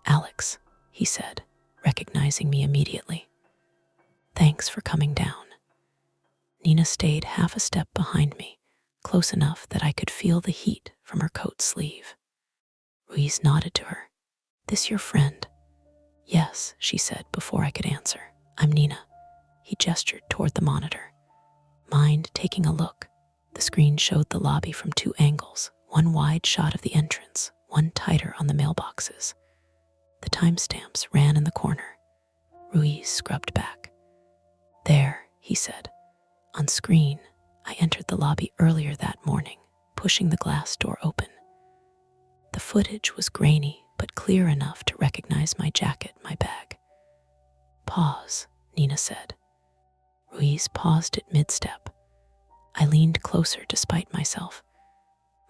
"Alex," he said, recognizing me immediately. "Thanks for coming down." Nina stayed half a step behind me, close enough that I could feel the heat from her coat sleeve. Ruiz nodded to her. "This your friend?" "Yes," she said before I could answer. "I'm Nina." He gestured toward the monitor. "Mind taking a look?" The screen showed the lobby from 2 angles, one wide shot of the entrance, one tighter on the mailboxes. The timestamps ran in the corner. Ruiz scrubbed back. "There," he said. On screen, I entered the lobby earlier that morning, pushing the glass door open. The footage was grainy, but clear enough to recognize my jacket, my bag. "Pause," Nina said. Ruiz paused at mid-step. I leaned closer despite myself.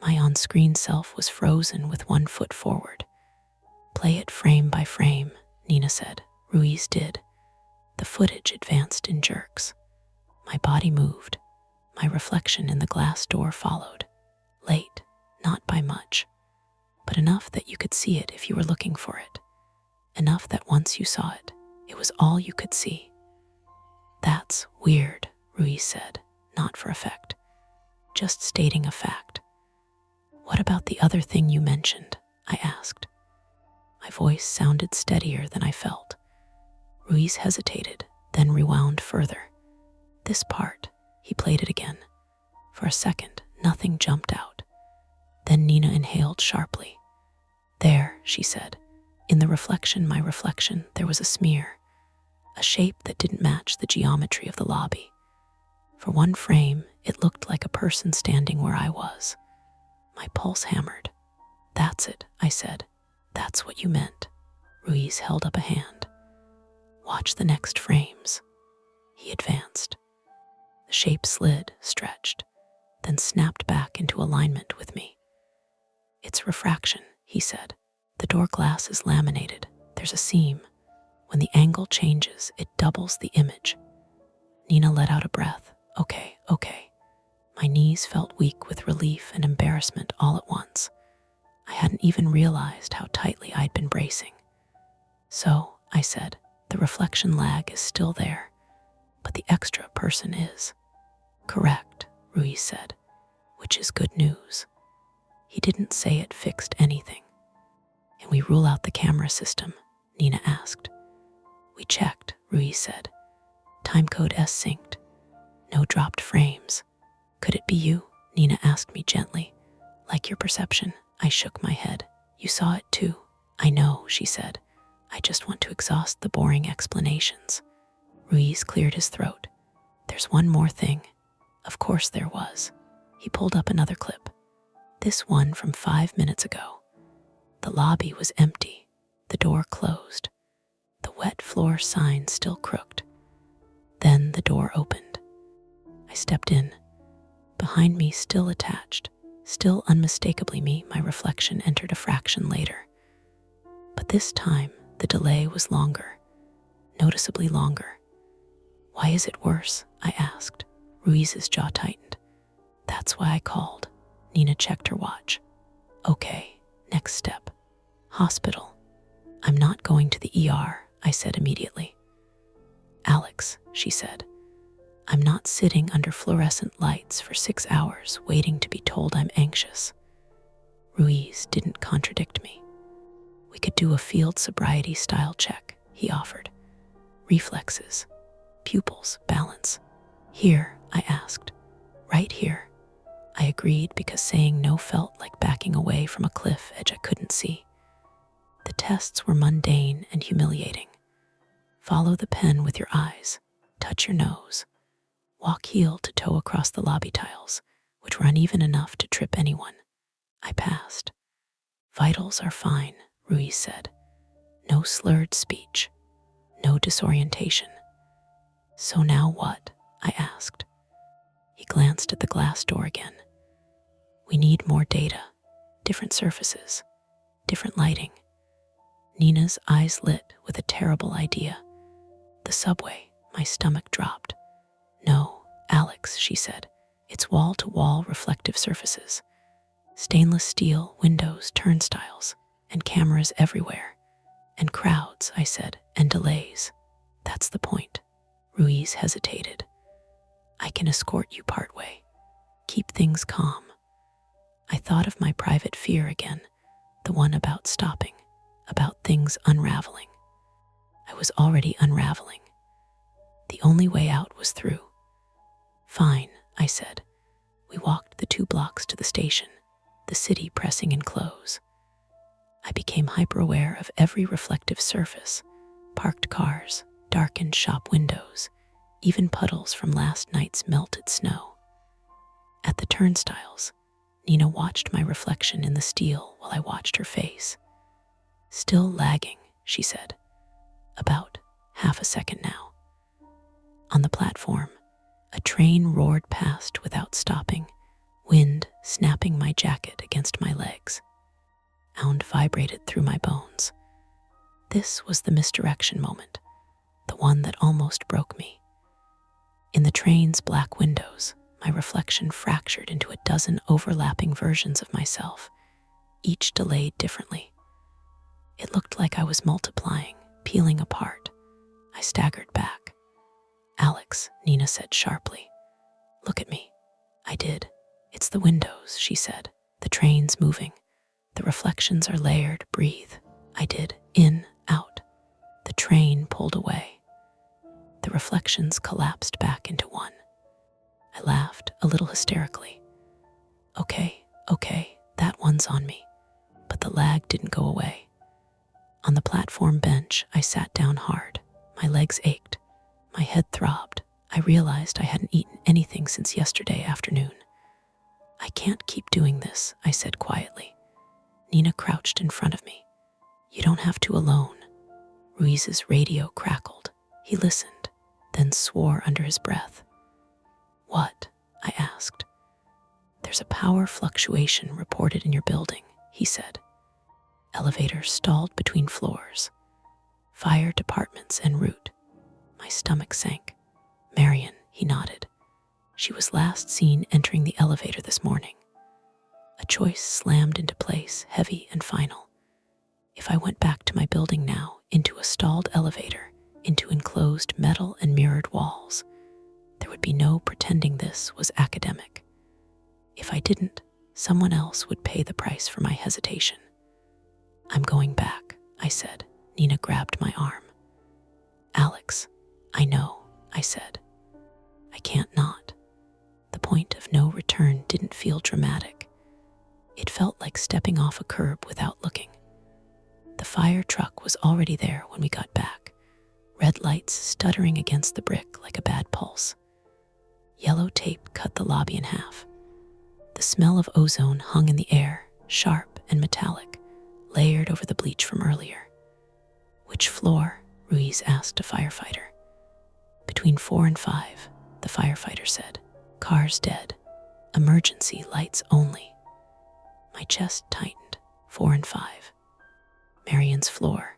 My on-screen self was frozen with one foot forward. "Play it frame by frame," Nina said. Ruiz did. The footage advanced in jerks. My body moved. My reflection in the glass door followed. Late, not by much, but enough that you could see it if you were looking for it. Enough that once you saw it, it was all you could see. "That's weird," Ruiz said, not for effect, just stating a fact. "What about the other thing you mentioned?" I asked. My voice sounded steadier than I felt. Ruiz hesitated, then rewound further. "This part," he played it again. For a second, nothing jumped out. Then Nina inhaled sharply. "There," she said. In the reflection, my reflection, there was a smear, a shape that didn't match the geometry of the lobby. For one frame, it looked like a person standing where I was. My pulse hammered. "That's it," I said. "That's what you meant." Ruiz held up a hand. "Watch the next frames." He advanced. The shape slid, stretched, then snapped back into alignment with me. "It's refraction," he said. "The door glass is laminated. There's a seam. When the angle changes, it doubles the image." Nina let out a breath. Okay. My knees felt weak with relief and embarrassment all at once. I hadn't even realized how tightly I'd been bracing. "So," I said, "the reflection lag is still there, but the extra person is." "Correct," Ruiz said, "which is good news." He didn't say it fixed anything. "Can we rule out the camera system?" Nina asked. "We checked," Ruiz said. "Timecode S synced. No dropped frames." "Could it be you?" Nina asked me gently. "Like your perception?" I shook my head. "You saw it too." "I know," she said. "I just want to exhaust the boring explanations." Ruiz cleared his throat. "There's one more thing." Of course there was. He pulled up another clip. This one from 5 minutes ago. The lobby was empty, the door closed, the wet floor sign still crooked. Then the door opened. I stepped in. Behind me, still attached, still unmistakably me, my reflection entered a fraction later. But this time, the delay was longer, noticeably longer. Why is it worse? I asked. Ruiz's jaw tightened. That's why I called. Nina checked her watch. Okay, next step. Hospital. I'm not going to the ER, I said immediately. Alex, she said, I'm not sitting under fluorescent lights for 6 hours waiting to be told I'm anxious. Ruiz didn't contradict me. We could do a field sobriety style check, he offered. Reflexes, pupils, balance. Here, I asked. Right here. I agreed because saying no felt like backing away from a cliff edge I couldn't see. The tests were mundane and humiliating. Follow the pen with your eyes. Touch your nose. Walk heel to toe across the lobby tiles, which were uneven enough to trip anyone. I passed. Vitals are fine, Ruiz said. No slurred speech. No disorientation. So now what? I asked. He glanced at the glass door again. We need more data. Different surfaces. Different lighting. Nina's eyes lit with a terrible idea. The subway. My stomach dropped. No, Alex, she said. It's wall-to-wall reflective surfaces. Stainless steel, windows, turnstiles, and cameras everywhere. And crowds, I said, and delays. That's the point. Ruiz hesitated. I can escort you partway. Keep things calm. I thought of my private fear again, the one about stopping, about things unraveling. I was already unraveling. The only way out was through. Fine, I said. We walked the 2 blocks to the station, the city pressing in close. I became hyper-aware of every reflective surface, parked cars, darkened shop windows, even puddles from last night's melted snow. At the turnstiles, Nina watched my reflection in the steel while I watched her face. Still lagging, she said. About half a second now. On the platform, a train roared past without stopping, wind snapping my jacket against my legs. Sound vibrated through my bones. This was the misdirection moment, the one that almost broke me. In the train's black windows, my reflection fractured into a dozen overlapping versions of myself, each delayed differently. It looked like I was multiplying, peeling apart. I staggered back. Alex, Nina said sharply. Look at me. I did. It's the windows, she said. The train's moving. The reflections are layered. Breathe. I did. In, out. The train pulled away. The reflections collapsed back into one. I laughed, a little hysterically. Okay, that one's on me. But the lag didn't go away. On the platform bench, I sat down hard. My legs ached. My head throbbed. I realized I hadn't eaten anything since yesterday afternoon. I can't keep doing this, I said quietly. Nina crouched in front of me. You don't have to alone. Ruiz's radio crackled. He listened, then swore under his breath. What? I asked. There's a power fluctuation reported in your building, he said. Elevator stalled between floors. Fire departments en route. My stomach sank. Marion, he nodded. She was last seen entering the elevator this morning. A choice slammed into place, heavy and final. If I went back to my building now, into a stalled elevator, into enclosed metal and mirrored walls, there would be no pretending this was academic. If I didn't, someone else would pay the price for my hesitation. I'm going back, I said. Nina grabbed my arm. Alex, I know, I said. I can't not. The point of no return didn't feel dramatic. It felt like stepping off a curb without looking. The fire truck was already there when we got back, red lights stuttering against the brick like a bad pulse. Yellow tape cut the lobby in half. The smell of ozone hung in the air, sharp and metallic, layered over the bleach from earlier. Which floor? Ruiz asked a firefighter. Between 4 and 5, the firefighter said. Cars dead. Emergency lights only. My chest tightened. 4 and 5. Marion's floor.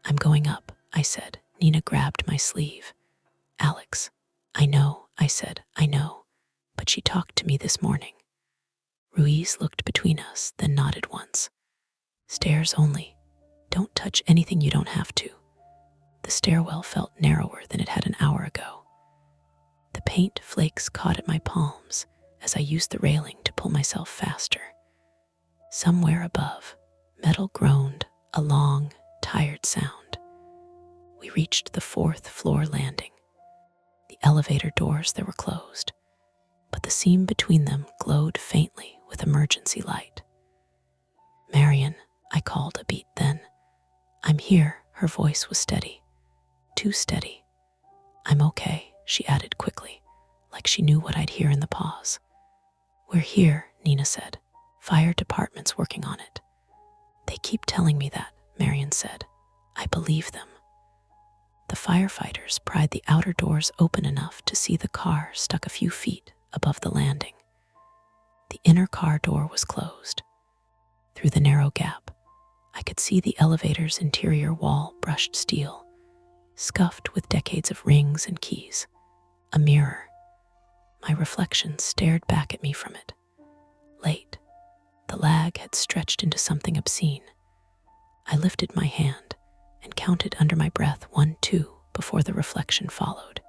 I'm going up, I said. Nina grabbed my sleeve. Alex, I know, I said, I know, but she talked to me this morning. Ruiz looked between us, then nodded once. Stairs only. Don't touch anything you don't have to. The stairwell felt narrower than it had an hour ago. The paint flakes caught at my palms as I used the railing to pull myself faster. Somewhere above, metal groaned, a long, tired sound. We reached the 4th floor landing. The elevator doors there were closed, but the seam between them glowed faintly with emergency light. Marion, I called a beat then. I'm here, her voice was steady. Too steady. I'm okay, she added quickly, like she knew what I'd hear in the pause. We're here, Nina said. Fire department's working on it. They keep telling me that, Marion said. I believe them. The firefighters pried the outer doors open enough to see the car stuck a few feet above the landing. The inner car door was closed. Through the narrow gap, I could see the elevator's interior wall brushed steel, scuffed with decades of rings and keys. A mirror. My reflection stared back at me from it. Late. The lag had stretched into something obscene. I lifted my hand and counted under my breath 1, 2 before the reflection followed.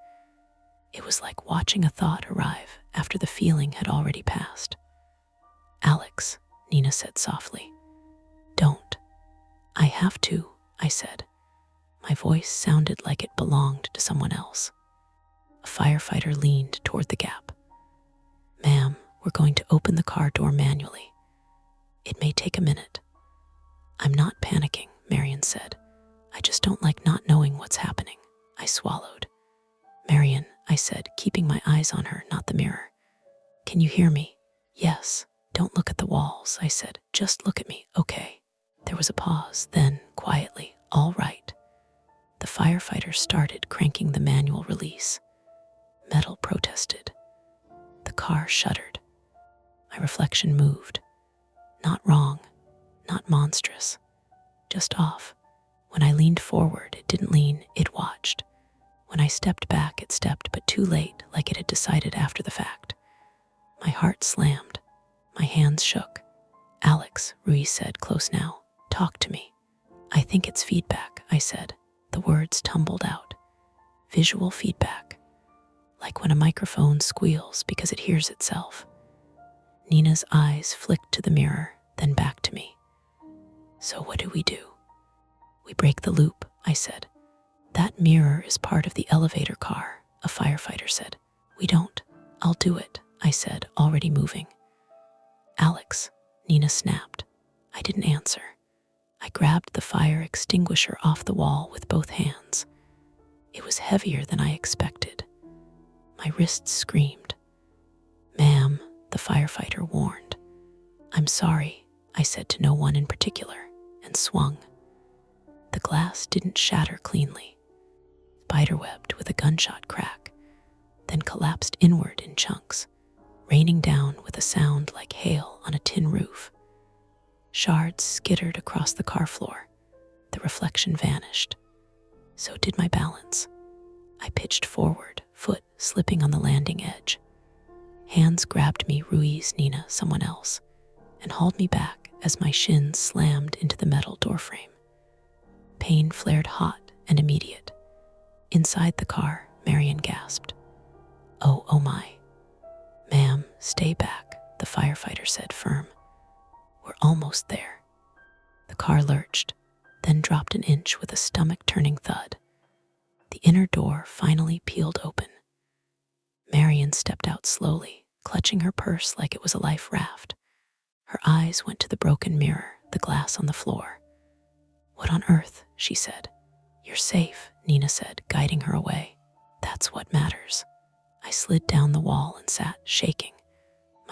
It was like watching a thought arrive after the feeling had already passed. Alex, Nina said softly. Don't. I have to, I said. My voice sounded like it belonged to someone else. A firefighter leaned toward the gap. Ma'am, we're going to open the car door manually. It may take a minute. I'm not panicking, Marion said. I just don't like not knowing what's happening. I swallowed. Marion, I said, keeping my eyes on her, not the mirror. Can you hear me? Yes. Don't look at the walls, I said. Just look at me, okay. There was a pause, then, quietly, all right. The firefighter started cranking the manual release. Metal protested. The car shuddered. My reflection moved. Not wrong, not monstrous, just off. When I leaned forward, it didn't lean, it watched. When I stepped back, it stepped, but too late, like it had decided after the fact. My heart slammed. My hands shook. Alex, Ruiz said, close now. Talk to me. I think it's feedback, I said. The words tumbled out. Visual feedback. Like when a microphone squeals because it hears itself. Nina's eyes flicked to the mirror, then back to me. So what do? We break the loop, I said. That mirror is part of the elevator car, a firefighter said. We don't. I'll do it, I said, already moving. Alex, Nina snapped. I didn't answer. I grabbed the fire extinguisher off the wall with both hands. It was heavier than I expected. My wrists screamed. Ma'am, the firefighter warned. I'm sorry, I said to no one in particular, and swung. The glass didn't shatter cleanly. Spiderwebbed with a gunshot crack, then collapsed inward in chunks, raining down with a sound like hail on a tin roof. Shards skittered across the car floor. The reflection vanished. So did my balance. I pitched forward, foot slipping on the landing edge. Hands grabbed me, Ruiz, Nina, someone else, and hauled me back as my shins slammed into the metal doorframe. Pain flared hot and immediate. Inside the car, Marion gasped. Oh my. Ma'am, stay back, the firefighter said, firm. We're almost there. The car lurched, then dropped an inch with a stomach-turning thud. The inner door finally peeled open. Marion stepped out slowly, clutching her purse like it was a life raft. Her eyes went to the broken mirror, the glass on the floor. What on earth, she said. You're safe, Nina said, guiding her away. That's what matters. I slid down the wall and sat, shaking.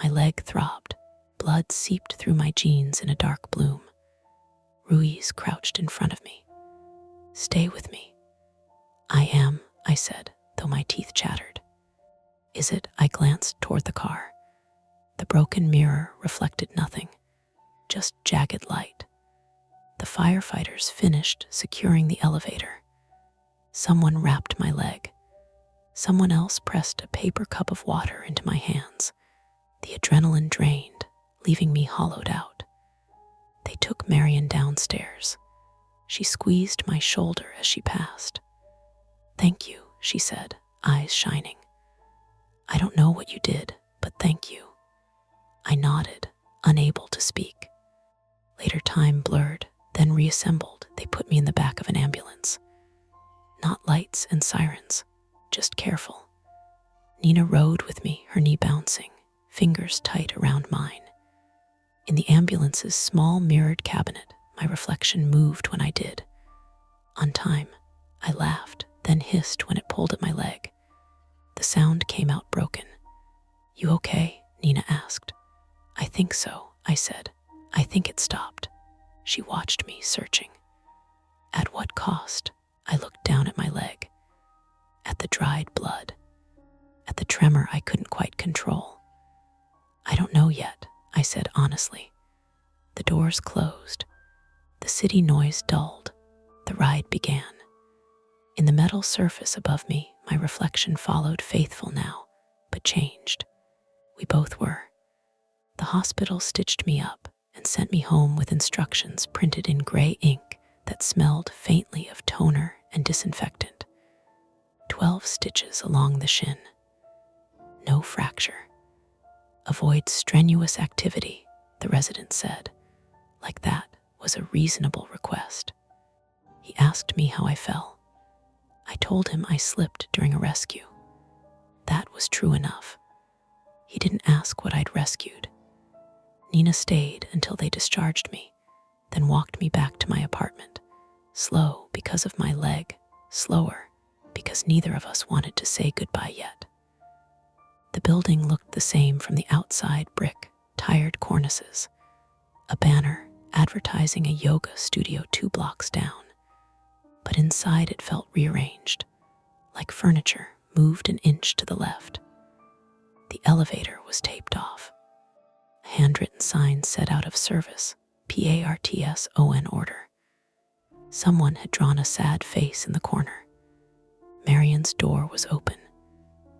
My leg throbbed. Blood seeped through my jeans in a dark bloom. Ruiz crouched in front of me. Stay with me. I am, I said, though my teeth chattered. Is it? I glanced toward the car. The broken mirror reflected nothing, just jagged light. The firefighters finished securing the elevator. Someone wrapped my leg. Someone else pressed a paper cup of water into my hands. The adrenaline drained, leaving me hollowed out. They took Marion downstairs. She squeezed my shoulder as she passed. "Thank you," she said, eyes shining. "I don't know what you did, but thank you." I nodded, unable to speak. Later time blurred, then reassembled. They put me in the back of an ambulance. Not lights and sirens, just careful. Nina rode with me, her knee bouncing, fingers tight around mine. In the ambulance's small mirrored cabinet, my reflection moved when I did. On time, I laughed, then hissed when it pulled at my leg. The sound came out broken. "You okay?" Nina asked. "I think so," I said. "I think it stopped." She watched me, searching. At what cost? I looked down at my leg. At the dried blood. At the tremor I couldn't quite control. "I don't know yet," I said honestly. The doors closed. The city noise dulled. The ride began. In the metal surface above me, my reflection followed, faithful now, but changed. We both were. The hospital stitched me up and sent me home with instructions printed in gray ink that smelled faintly of toner and disinfectant. 12 stitches along the shin. No fracture. Avoid strenuous activity, the resident said. Like that was a reasonable request. He asked me how I fell. I told him I slipped during a rescue. That was true enough. He didn't ask what I'd rescued. Nina stayed until they discharged me, then walked me back to my apartment. Slow because of my leg, slower because neither of us wanted to say goodbye yet. The building looked the same from the outside: brick, tired cornices, a banner advertising a yoga studio 2 blocks down. But inside it felt rearranged, like furniture moved an inch to the left. The elevator was taped off. A handwritten sign said "out of service," PARTSON order. Someone had drawn a sad face in the corner. Marion's door was open.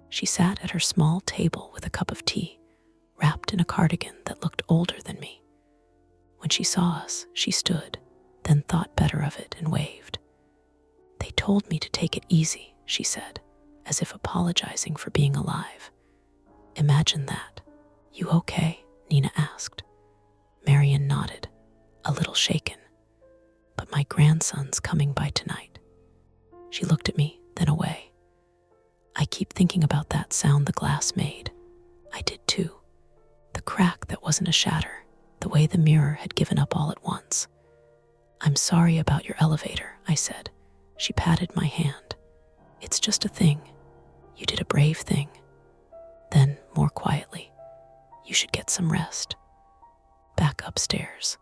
She sat at her small table with a cup of tea, wrapped in a cardigan that looked older than me. When she saw us, she stood, then thought better of it and waved. "They told me to take it easy," she said, as if apologizing for being alive. "Imagine that." "You okay?" Nina asked. Marion nodded, a little shaken. "But my grandson's coming by tonight." She looked at me, then away. "I keep thinking about that sound the glass made." I did too. The crack that wasn't a shatter, the way the mirror had given up all at once. "I'm sorry about your elevator," I said. She patted my hand. "It's just a thing. You did a brave thing." Then, more quietly, "You should get some rest." Back upstairs,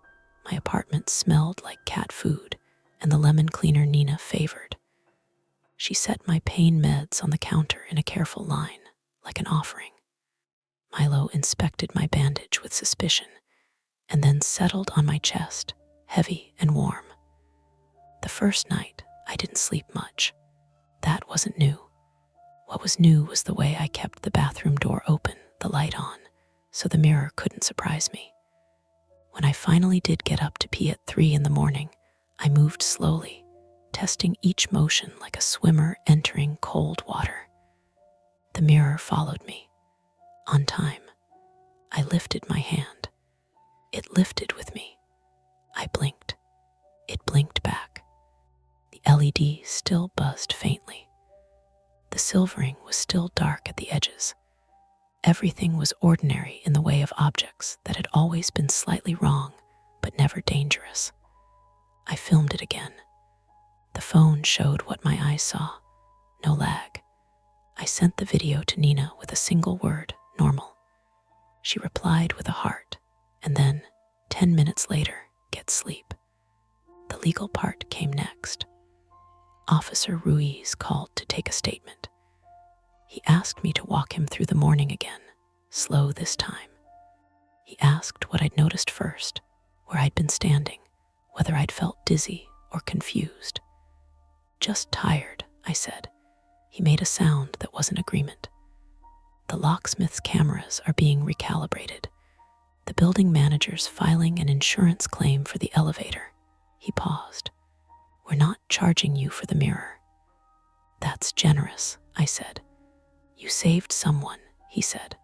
my apartment smelled like cat food and the lemon cleaner Nina favored. She set my pain meds on the counter in a careful line, like an offering. Milo inspected my bandage with suspicion and then settled on my chest, heavy and warm. The first night, I didn't sleep much. That wasn't new. What was new was the way I kept the bathroom door open, the light on, so the mirror couldn't surprise me. When I finally did get up to pee at 3 in the morning, I moved slowly, testing each motion like a swimmer entering cold water. The mirror followed me. On time, I lifted my hand. It lifted with me. I blinked. It blinked back. The LED still buzzed faintly. The silvering was still dark at the edges. Everything was ordinary in the way of objects that had always been slightly wrong, but never dangerous. I filmed it again. The phone showed what my eyes saw. No lag. I sent the video to Nina with a single word: normal. She replied with a heart, and then, 10 minutes later, get sleep. The legal part came next. Officer Ruiz called to take a statement. He asked me to walk him through the morning again, slow this time. He asked what I'd noticed first, where I'd been standing, whether I'd felt dizzy or confused. "Just tired," I said. He made a sound that wasn't agreement. The locksmith's cameras are being recalibrated. The building manager's filing an insurance claim for the elevator. He paused. We're not charging you for the mirror. That's generous, I said. You saved someone, he said.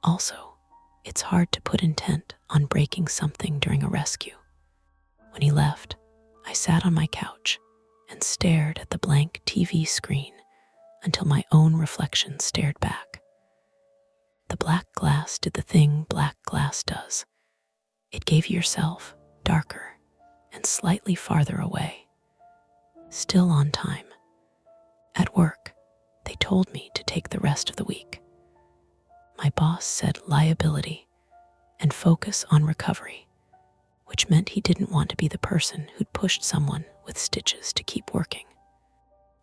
Also, it's hard to put intent on breaking something during a rescue. When he left, I sat on my couch and stared at the blank TV screen until my own reflection stared back. The black glass did the thing black glass does. It gave yourself darker and slightly farther away. Still on time. At work, they told me to take the rest of the week. My boss said liability and focus on recovery, which meant he didn't want to be the person who'd pushed someone with stitches to keep working.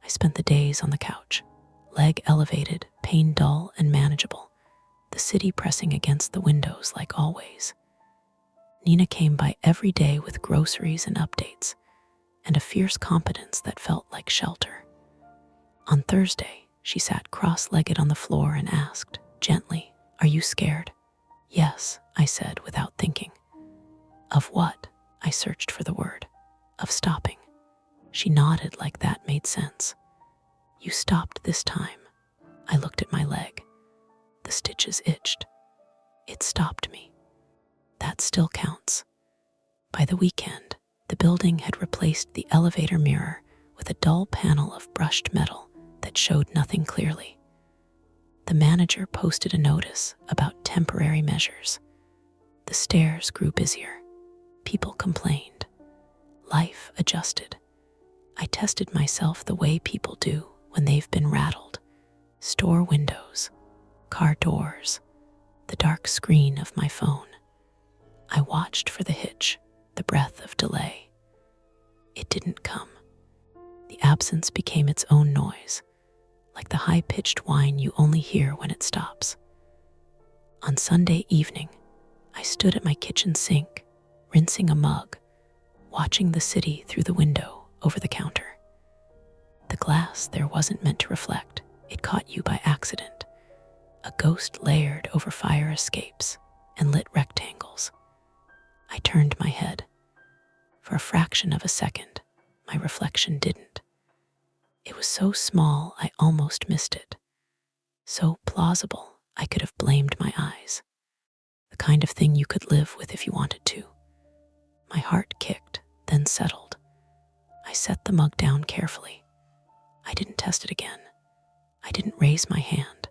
I spent the days on the couch, leg elevated, pain dull and manageable, the city pressing against the windows like always. Nina came by every day with groceries and updates, and a fierce competence that felt like shelter. On Thursday, she sat cross-legged on the floor and asked, gently, "Are you scared?" "Yes," I said without thinking. "Of what?" I searched for the word. "Of stopping." She nodded like that made sense. "You stopped this time." I looked at my leg. The stitches itched. It stopped me. That still counts. By the weekend, the building had replaced the elevator mirror with a dull panel of brushed metal that showed nothing clearly. The manager posted a notice about temporary measures. The stairs grew busier. People complained. Life adjusted. I tested myself the way people do when they've been rattled. Store windows, car doors, the dark screen of my phone. I watched for the hitch, the breath of delay. It didn't come. The absence became its own noise, like the high-pitched whine you only hear when it stops. On Sunday evening, I stood at my kitchen sink, rinsing a mug, watching the city through the window over the counter. The glass there wasn't meant to reflect. It caught you by accident. A ghost layered over fire escapes and lit rectangles. I turned my head. For a fraction of a second, my reflection didn't. It was so small I almost missed it. So plausible I could have blamed my eyes. The kind of thing you could live with if you wanted to. My heart kicked, then settled. I set the mug down carefully. I didn't test it again. I didn't raise my hand.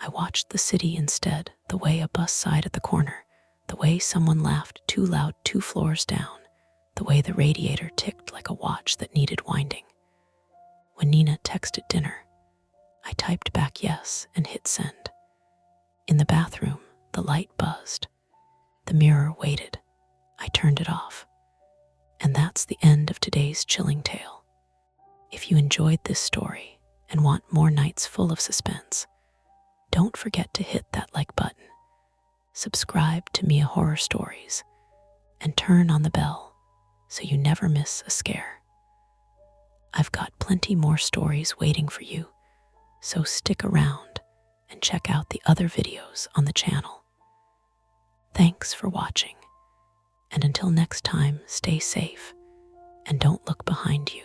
I watched the city instead, the way a bus sighed at the corner, the way someone laughed too loud 2 floors down, the way the radiator ticked like a watch that needed winding. When Nina texted dinner, I typed back yes and hit send. In the bathroom, the light buzzed. The mirror waited. I turned it off. And that's the end of today's chilling tale. If you enjoyed this story and want more nights full of suspense, don't forget to hit that like button, subscribe to Mia Horror Stories, and turn on the bell so you never miss a scare. I've got plenty more stories waiting for you, so stick around and check out the other videos on the channel. Thanks for watching, and until next time, stay safe and don't look behind you.